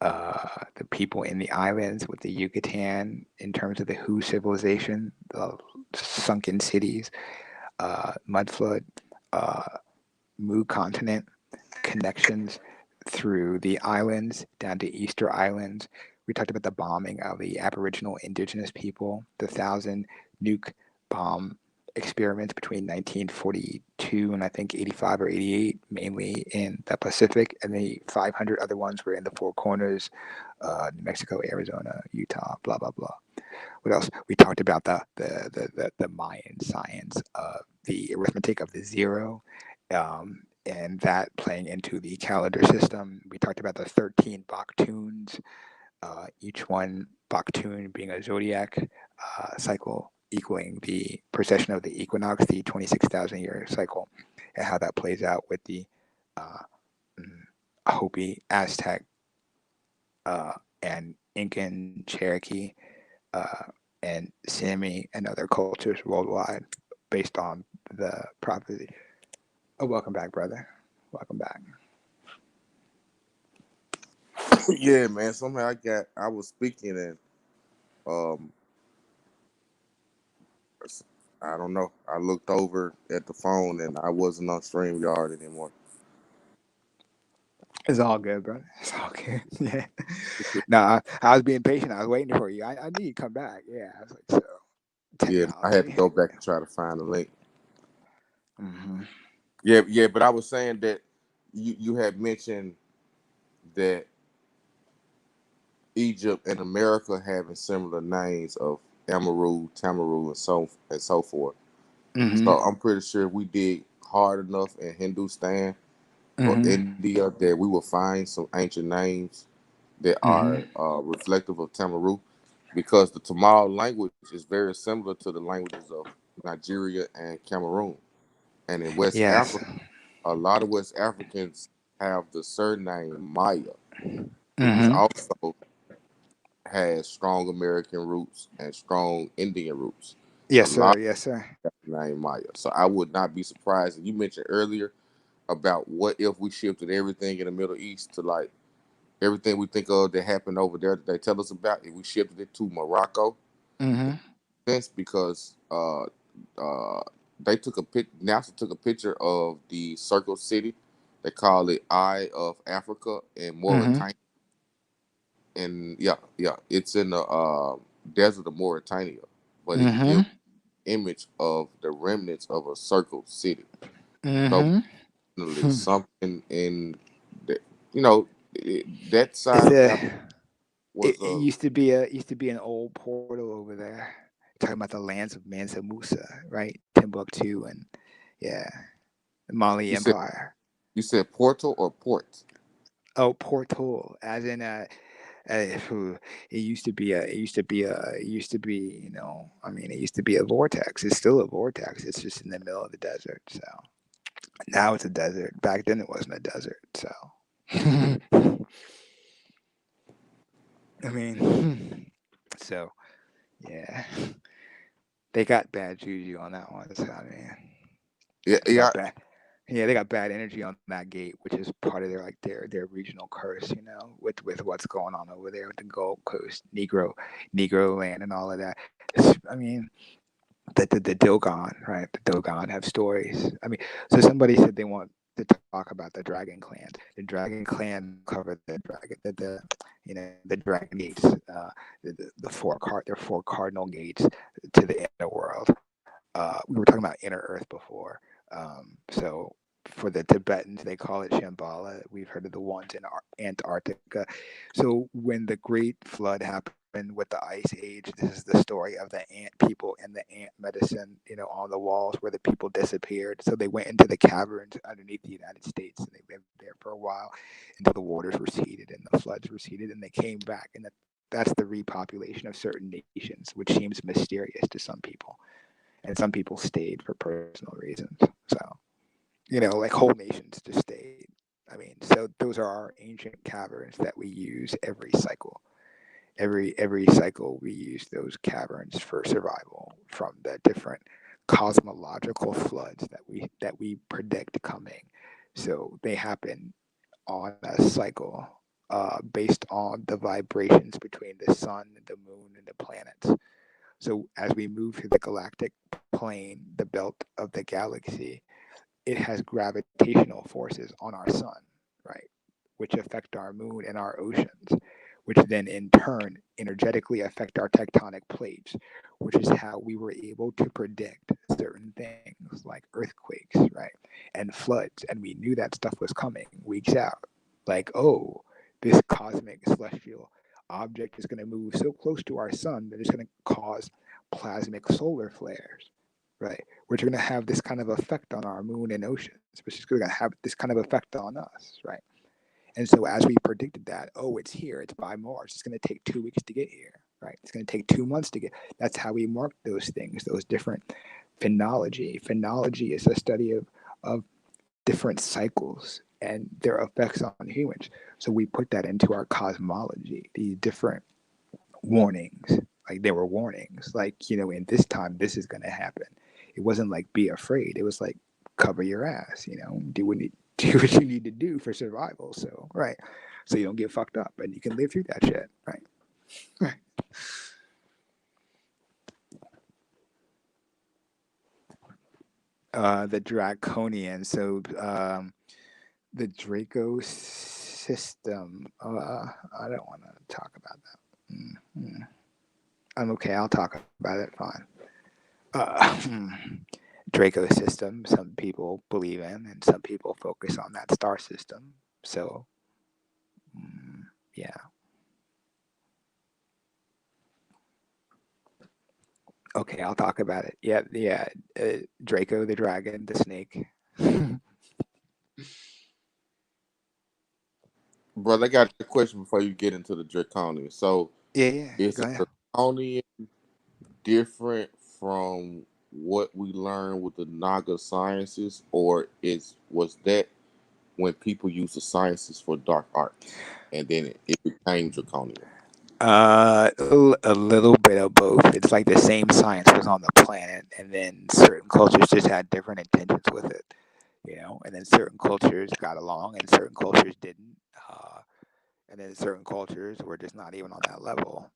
the people in the islands with the Yucatan in terms of the Who civilization, the sunken cities, mud flood, Moo continent connections through the islands down to Easter Islands. We talked about the bombing of the Aboriginal Indigenous people, the 1,000 nuke bomb experiments between 1942 and I think 85 or 88, mainly in the Pacific, and the 500 other ones were in the Four Corners, New Mexico, Arizona, Utah, blah blah blah. What else? We talked about the Mayan science of the arithmetic of the zero, and that playing into the calendar system. We talked about the 13 Baktuns, each one Baktun being a zodiac cycle equaling the precession of the equinox, the 26,000 year cycle, and how that plays out with the uh, Hopi, Aztec, and Incan, Cherokee, uh, and Sami, and other cultures worldwide based on the prophecy. Oh, welcome back, brother. Welcome back. Yeah, man. Somehow I was speaking and um I don't know. I looked over at the phone and I wasn't on StreamYard anymore. It's all good, brother. It's all good. Yeah. No, I was being patient. I was waiting for you. I knew you'd come back. Yeah. I was like, so Yeah, I had to technology. go back and try to find the link. Mm-hmm. Yeah, but I was saying that you had mentioned that Egypt and America having similar names of Amaru, Tamaru, and so forth. Mm-hmm. So I'm pretty sure if we dig hard enough in Hindustan or Mm-hmm. India that we will find some ancient names that Mm-hmm. are reflective of Tamaru, because the Tamil language is very similar to the languages of Nigeria and Cameroon. And in West Yes. Africa, a lot of West Africans have the surname Maya, which is Mm-hmm. also has strong American roots and strong Indian roots. A Yes, sir. lot Yes, sir. of name Maya. So I would not be surprised. And you mentioned earlier about what if we shifted everything in the Middle East to like everything we think of that happened over there that they tell us about, if we shifted it to Morocco. Mm-hmm. That's because they took a NASA took a picture of the Circle City. They call it Eye of Africa in Mm-hmm. Mauritania. And yeah, it's in the desert of Mauritania, but it Mm-hmm. gives image of the remnants of a circle city. So Mm-hmm. definitely something in the, you know that It's side of Africa a. was It used to be an old portal over there. Talking about the lands of Mansa Musa, right? Timbuktu and yeah, the Mali you said Empire. you said portal or port. Oh, portal, as in phew, it used to be, I mean, it used to be a vortex. It's still a vortex. It's just in the middle of the desert. So now it's a desert. Back then it wasn't a desert. So I mean, so yeah, they got bad juju on that one. So I mean, Yeah, they yeah. got bad. Yeah, they got bad energy on that gate, which is part of their regional curse, with what's going on over there with the Gold Coast, Negro land, and all of that. I mean, the Dogon, right? The Dogon have stories. I mean, so somebody said they want to talk about the Dragon Clan. The Dragon Clan cover the dragon, the Dragon Gates, their four cardinal gates to the inner world. We were talking about inner Earth before. So for the Tibetans, they call it Shambhala. We've heard of the ones in Antarctica. So when the Great Flood happened with the Ice Age, this is the story of the ant people and the ant medicine, on the walls where the people disappeared. So they went into the caverns underneath the United States and they lived there for a while until the waters receded and the floods receded and they came back. And that's the repopulation of certain nations, which seems mysterious to some people, and some people stayed for personal reasons. So, like whole nations just stayed. I mean, so those are our ancient caverns that we use every cycle. Every cycle we use those caverns for survival from the different cosmological floods that we predict coming. So they happen on a cycle based on the vibrations between the sun, the moon, and the planets. So as we move through the galactic plane, the belt of the galaxy, it has gravitational forces on our sun, right? Which affect our moon and our oceans, which then in turn energetically affect our tectonic plates, which is how we were able to predict certain things like earthquakes, right? And floods. And we knew that stuff was coming weeks out. Like, oh, this cosmic celestial object is going to move so close to our sun that it's going to cause plasmic solar flares, right? Which are going to have this kind of effect on our moon and oceans, which is going to have this kind of effect on us, right? And so as we predicted that, oh, it's here, it's by Mars, it's going to take 2 weeks to get here, right? It's going to take 2 months to get. That's how we mark those things, those different phenology. Phenology is a study of different cycles and their effects on humans. So we put that into our cosmology, these different warnings. Like there were warnings, like, in this time, this is going to happen. It wasn't like be afraid. It was like cover your ass, do what you need to do for survival. So, right. So you don't get fucked up and you can live through that shit. Right. Right. The draconian. So the Draco system. I don't want to talk about that. I'm okay. I'll talk about it. Fine. Draco system. Some people believe in, and some people focus on that star system. So, yeah. Okay, I'll talk about it. Yeah, yeah. Draco the dragon, the snake. Brother, I got a question before you get into the draconian. So, Yeah, is go the ahead. draconian different from what we learned with the Naga sciences, or was that when people used the sciences for dark arts, and then it became draconian? A little bit of both. It's like the same science was on the planet, and then certain cultures just had different intentions with it, and then certain cultures got along, and certain cultures didn't. And then certain cultures were just not even on that level,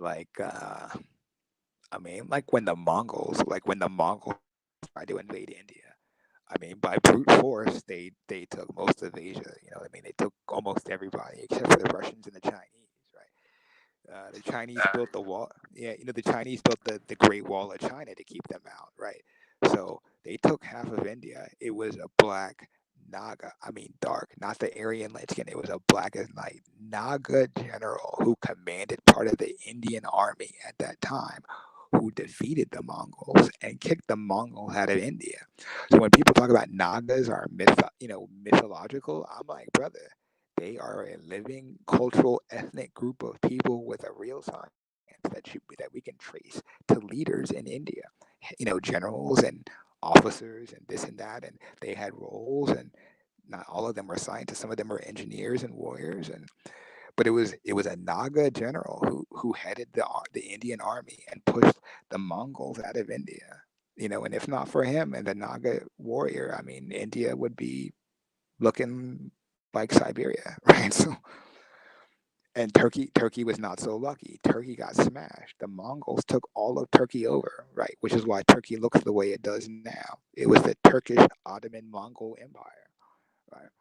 like I mean, like when the Mongols tried to invade India. I mean, by brute force, they took most of Asia. You know what I mean? They took almost everybody except for the Russians and the Chinese, right? The Chinese built the wall. Yeah, the Chinese built the Great Wall of China to keep them out, right? So they took half of India. It was a black Naga. I mean, dark, not the Aryan light skin. It was a black as night Naga general who commanded part of the Indian army at that time, who defeated the Mongols and kicked the Mongols out of India. So when people talk about Nagas are mythological, I'm like, brother, they are a living cultural ethnic group of people with a real science that we can trace to leaders in India, generals and officers and this and that, and they had roles, and not all of them were scientists. Some of them were engineers and warriors, but it was a Naga general who headed the Indian army and pushed the Mongols out of India. And if not for him and the Naga warrior, I mean, India would be looking like Siberia, right? So, and Turkey was not so lucky. Turkey got smashed. The Mongols took all of Turkey over, right? Which is why Turkey looks the way it does now. It was the Turkish Ottoman Mongol Empire, right?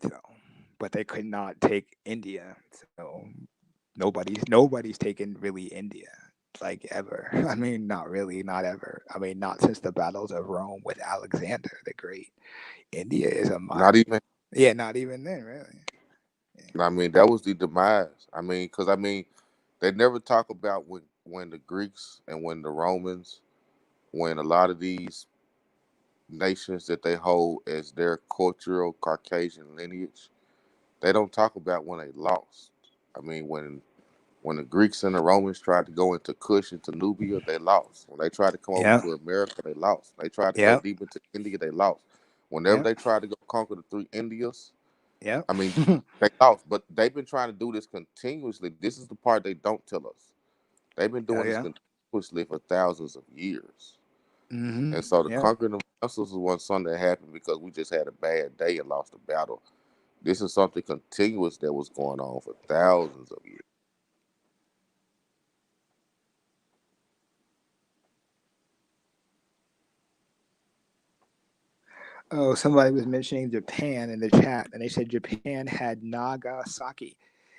So, but they could not take India. So nobody's taken really India like ever. I mean, not really, not ever. I mean, not since the battles of Rome with Alexander the Great. India is a Not even. yeah, not even then, really. I mean, that was the demise. I mean, because they never talk about when the Greeks and when the Romans, when a lot of these nations that they hold as their cultural Caucasian lineage, they don't talk about when they lost. I mean, when the Greeks and the Romans tried to go into Kush, into Nubia, they lost. When they tried to come over Yeah, to America, they lost. They tried to go yeah, deep into India, they lost. Whenever yeah, they tried to go conquer the three Indias, yeah. I mean, they lost. But they've been trying to do this continuously. This is the part they don't tell us. They've been Oh doing this yeah. continuously for thousands of years. Mm-hmm. And so the Yeah. conquering of vessels was something that happened because we just had a bad day and lost a battle. This is something continuous that was going on for thousands of years. Oh, somebody was mentioning Japan in the chat, and they said Japan had Nagasaki.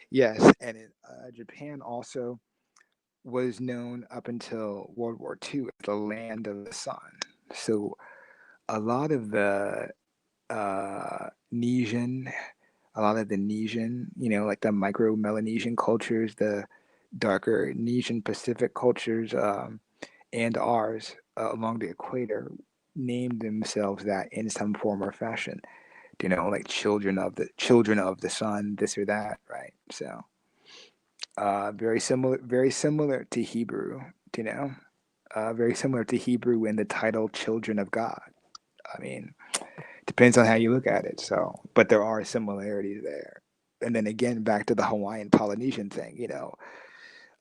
Yes, and Japan also was known up until World War II as the land of the sun. So a lot of the Nesian, a lot of the Nesian, like the micro Melanesian cultures, the darker Nesian Pacific cultures, and ours along the equator named themselves that in some form or fashion. Like children of the sun, this or that, right? So very similar to Hebrew, you know, very similar to Hebrew in the title "Children of God." I mean, depends on how you look at it. So, but there are similarities there. And then again, back to the Hawaiian Polynesian thing,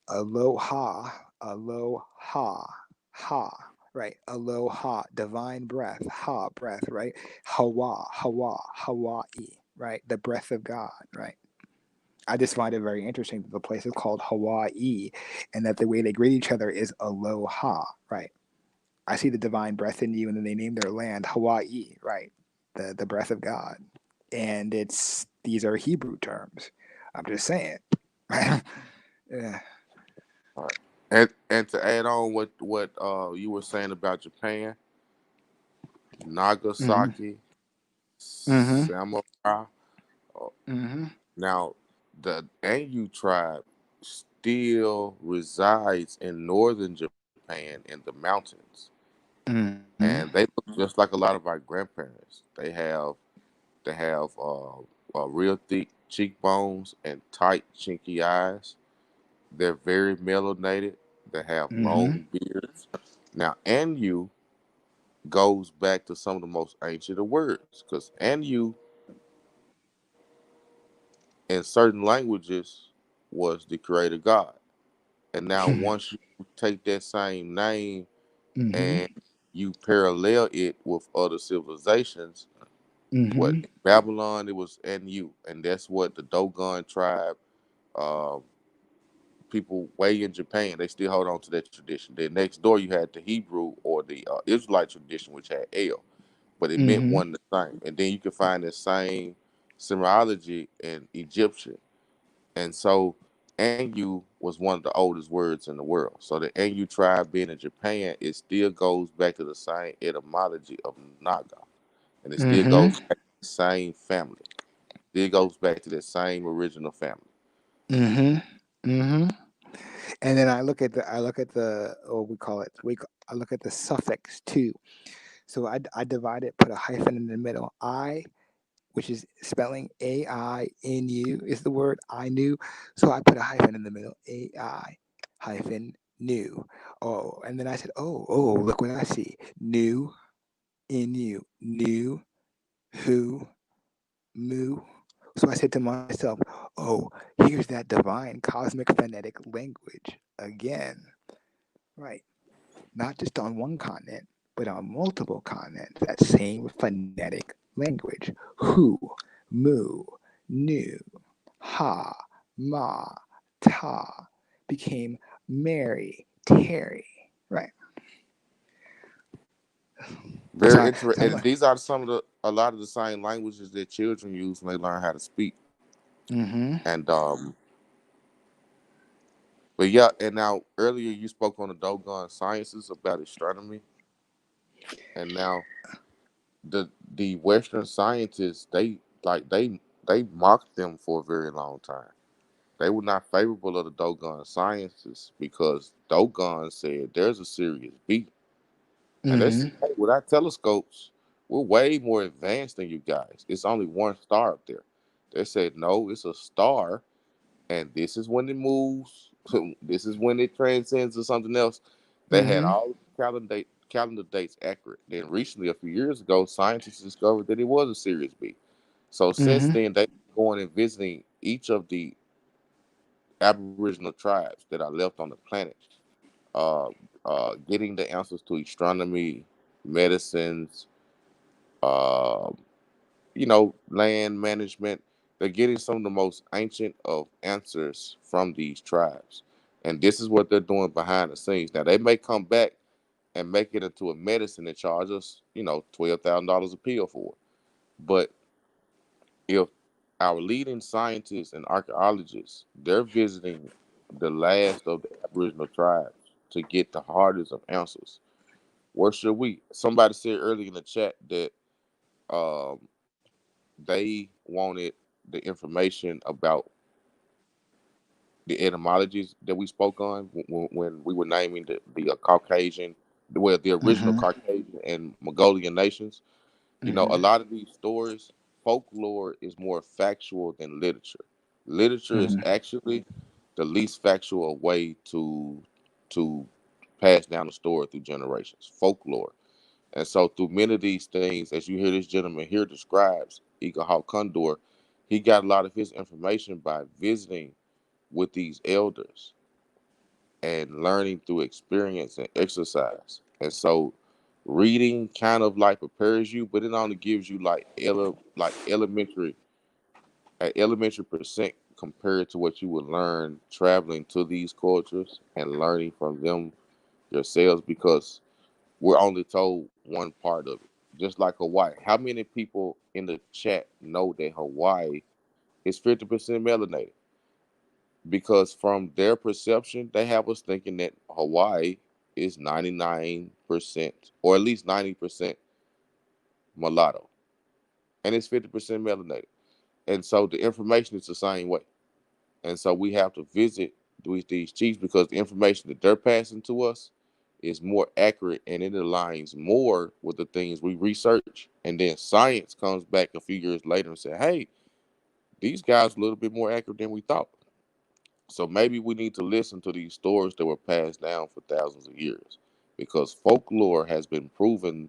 aloha, aloha, ha, right? Aloha, divine breath, ha, breath, right? Hawa, Hawa, Hawaii, right? The breath of God, right? I just find it very interesting that the place is called Hawaii and that the way they greet each other is aloha, right? I see the divine breath in you, and then they name their land Hawaii, right? The breath of God, and it's these are Hebrew terms. I'm just saying. Yeah. All right. And to add on what you were saying about Japan, Mhm. Nagasaki, Mhm. Samurai. uh, Mhm. Now, the Ainu tribe still resides in northern Japan in the mountains, Mhm. and they look just like a lot of our grandparents. They have real thick cheekbones and tight, chinky eyes. They're very melanated. They have long Mhm. beards. Now, Anu goes back to some of the most ancient of words because Anu in certain languages was the creator God. And now once you take that same name and Mhm. you parallel it with other civilizations, what Mhm. in Babylon it was Anu, and that's what the Dogon tribe, uh, people way in Japan, they still hold on to that tradition. Then next door you had the Hebrew or the Israelite tradition, which had El, but it meant Mhm. one and the same. And then you can find the same similarity in Egyptian. And so Anu was one of the oldest words in the world. So the Anu tribe being in Japan, it still goes back to the same etymology of Naga. And it still Mhm. goes back to the same family. Still goes back to that same original family. Mhm. Mhm. And then I look at the oh we call it I look at the suffix too. So I divide it, put a hyphen in the middle. I, which is spelling AINU, is the word I knew. So I put a hyphen in the middle. AI hyphen new. Oh, and then I said, look what I see. New in you. New who moo. So I said to myself, oh, here's that divine cosmic phonetic language again. Right. Not just on one continent, but on multiple continents. That same phonetic language. Who, moo, new, ha, ma, ta became Mary, Terry. Right. Very interesting. And these are some of a lot of the same languages that children use when they learn how to speak. Mm-hmm. And but yeah, and now earlier you spoke on the Dogon sciences about astronomy, and now the Western scientists they mocked them for a very long time. They were not favorable of the Dogon sciences because Dogon said there's a Sirius B, and they Mm-hmm. said, hey, with our telescopes, we're way more advanced than you guys. It's only one star up there. They said no, it's a star, and this is when it moves. This is when it transcends to something else. They had Mm-hmm. all the calendar dates accurate. Then recently, a few years ago, scientists discovered that it was a Sirius B. So since Mm-hmm. then, they've been going and visiting each of the Aboriginal tribes that are left on the planet, uh, getting the answers to astronomy, medicines, uh, land management. They're getting some of the most ancient of answers from these tribes. And this is what they're doing behind the scenes. Now, they may come back and make it into a medicine and charge us, $12,000 a pill for it. But if our leading scientists and archaeologists, they're visiting the last of the Aboriginal tribes to get the hardest of answers, where should we? Somebody said earlier in the chat that um, they wanted the information about the etymologies that we spoke on when we were naming the Caucasian, the original Mm-hmm. Caucasian and Mongolian nations. A Mm-hmm. lot of these stories, folklore is more factual than literature. Literature is Mm-hmm. actually the least factual way to pass down the story through generations. Folklore. And so through many of these things, as you hear this gentleman here describes, Igahal Kondor, he got a lot of his information by visiting with these elders and learning through experience and exercise. And so reading kind of like prepares you, but it only gives you like elementary percent compared to what you would learn traveling to these cultures and learning from them yourselves because we're only told one part of it. Just like Hawaii. How many people in the chat know that Hawaii is 50% melanated? Because from their perception, they have us thinking that Hawaii is 99% or at least 90% mulatto. And it's 50% melanated. And so the information is the same way. And so we have to visit with these chiefs because the information that they're passing to us is more accurate and it aligns more with the things we research. And then science comes back a few years later and say, hey, these guys are a little bit more accurate than we thought. So maybe we need to listen to these stories that were passed down for thousands of years because folklore has been proven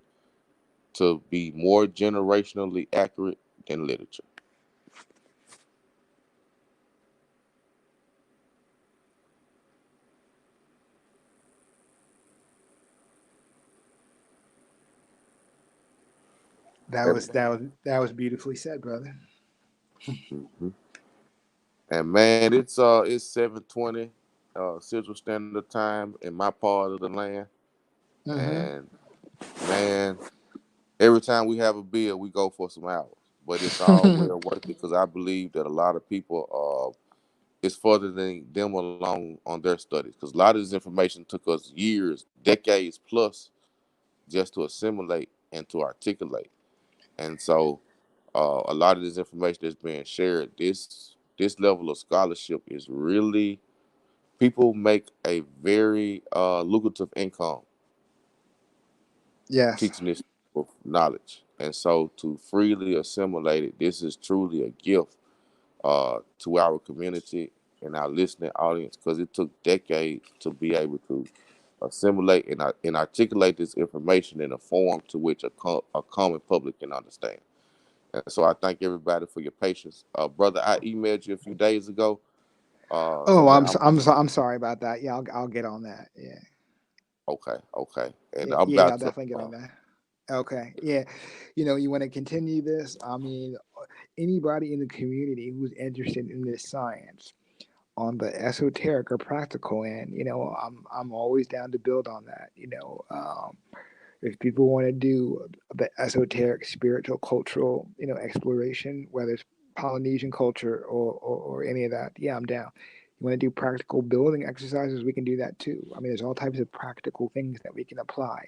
to be more generationally accurate than literature. That was beautifully said, brother. Mm-hmm. And man, it's 7:20 Central Standard Time in my part of the land. Mm-hmm. And man, every time we have a bill, we go for some hours. But it's all well worth it because I believe that a lot of people it's furthering them along on their studies. Because a lot of this information took us years, decades plus, just to assimilate and to articulate. And so a lot of this information that's being shared, this level of scholarship is really people make a very lucrative income Yes. teaching this type of knowledge. And so to freely assimilate it, this is truly a gift to our community and our listening audience because it took decades to be able to assimilate and articulate this information in a form to which a common public can understand. And so I thank everybody for your patience. Brother, I emailed you a few days ago. Oh, But I'm sorry about that. Yeah, I'll get on that. Yeah. okay. And Yeah, I'm yeah, I'll about to definitely get on that. Okay. Yeah. You want to continue this? I mean, anybody in the community who's interested in this science on the esoteric or practical end, I'm always down to build on that. If people want to do the esoteric, spiritual, cultural, exploration, whether it's Polynesian culture or any of that, yeah, I'm down. You want to do practical building exercises, we can do that too. I mean, there's all types of practical things that we can apply,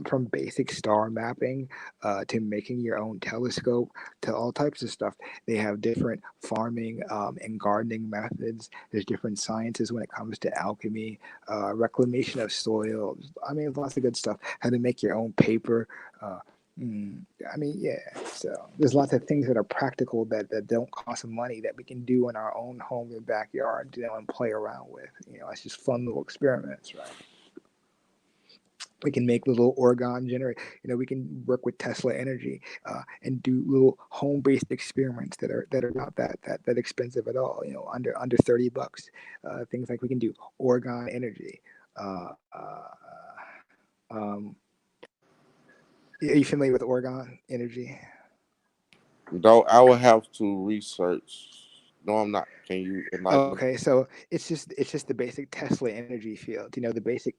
from basic star mapping to making your own telescope to all types of stuff. They have different farming and gardening methods. There's different sciences when it comes to alchemy, reclamation of soil. I mean, lots of good stuff. How to make your own paper. I mean, yeah. So there's lots of things that are practical that don't cost money that we can do in our own home and backyard, and play around with. It's just fun little experiments, right? We can make little orgone generate. We can work with Tesla energy and do little home-based experiments that are not that expensive at all. Under $30. Things like we can do orgone energy. Uh, uh, um, are you familiar with orgone energy? though I will have to research. No, I'm not. Can you enlighten me? Okay, so it's just the basic Tesla energy field. The basic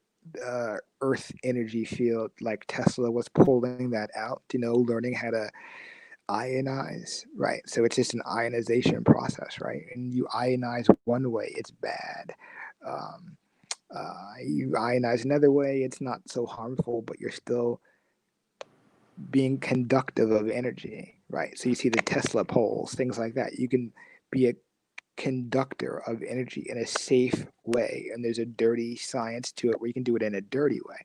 Earth energy field, like Tesla was pulling that out. Learning how to ionize, right? So it's just an ionization process, right? And you ionize one way, it's bad. Um, you ionize another way, it's not so harmful, but you're still being conductive of energy, right? So you see the Tesla poles, things like that. You can be a conductor of energy in a safe way, and there's a dirty science to it where you can do it in a dirty way.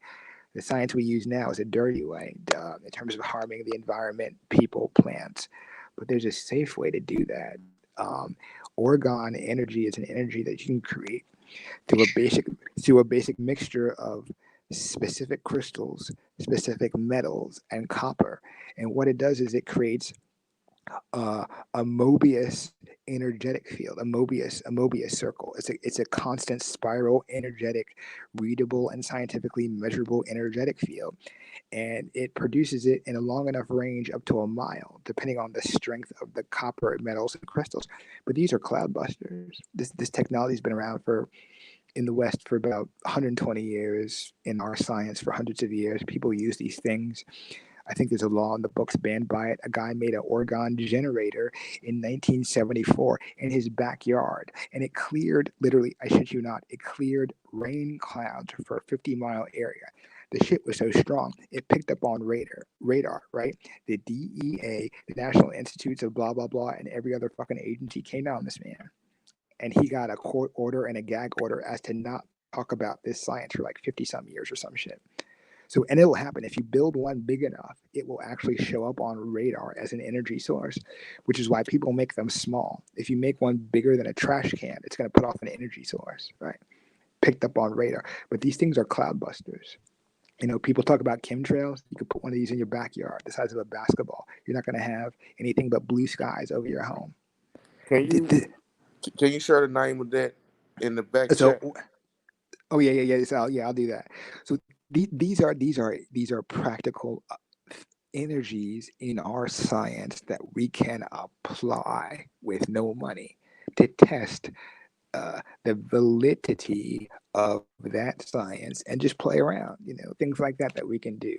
The science we use now is a dirty way in terms of harming the environment, people, plants. But there's a safe way to do that. Um, Orgone energy is an energy that you can create through a basic mixture of specific crystals, specific metals, and copper. And what it does is it creates a Mobius energetic field, a Mobius circle. It's a constant spiral, energetic, readable, and scientifically measurable energetic field, and it produces it in a long enough range up to a mile, depending on the strength of the copper metals and crystals. But these are cloud busters. This technology has been around for in the West for about 120 years, in our science for hundreds of years. People use these things. I think there's a law in the books banned by it. A guy made an orgone generator in 1974 in his backyard, and it cleared, literally, I shit you not, it cleared rain clouds for a 50-mile area. The shit was so strong, it picked up on radar, right? The DEA, the National Institutes of blah, blah, blah, and every other fucking agency came out on this man. And he got a court order and a gag order as to not talk about this science for like 50-some years or some shit. So, and it will happen if you build one big enough, it will actually show up on radar as an energy source, which is why people make them small. If you make one bigger than a trash can, it's going to put off an energy source, right? Picked up on radar. But these things are cloud busters. You know, people talk about chemtrails. You could put one of these in your backyard, the size of a basketball. You're not going to have anything but blue skies over your home. Can you share the name of that in the back So, chat? oh yeah. So I'll do that. So these are practical energies in our science that we can apply with no money to test the validity of that science and just play around. You know, things like that we can do.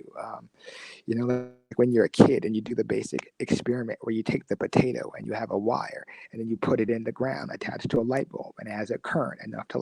You know, like when you're a kid and you do the basic experiment where you take the potato and you have a wire and then you put it in the ground attached to a light bulb and it has a current enough to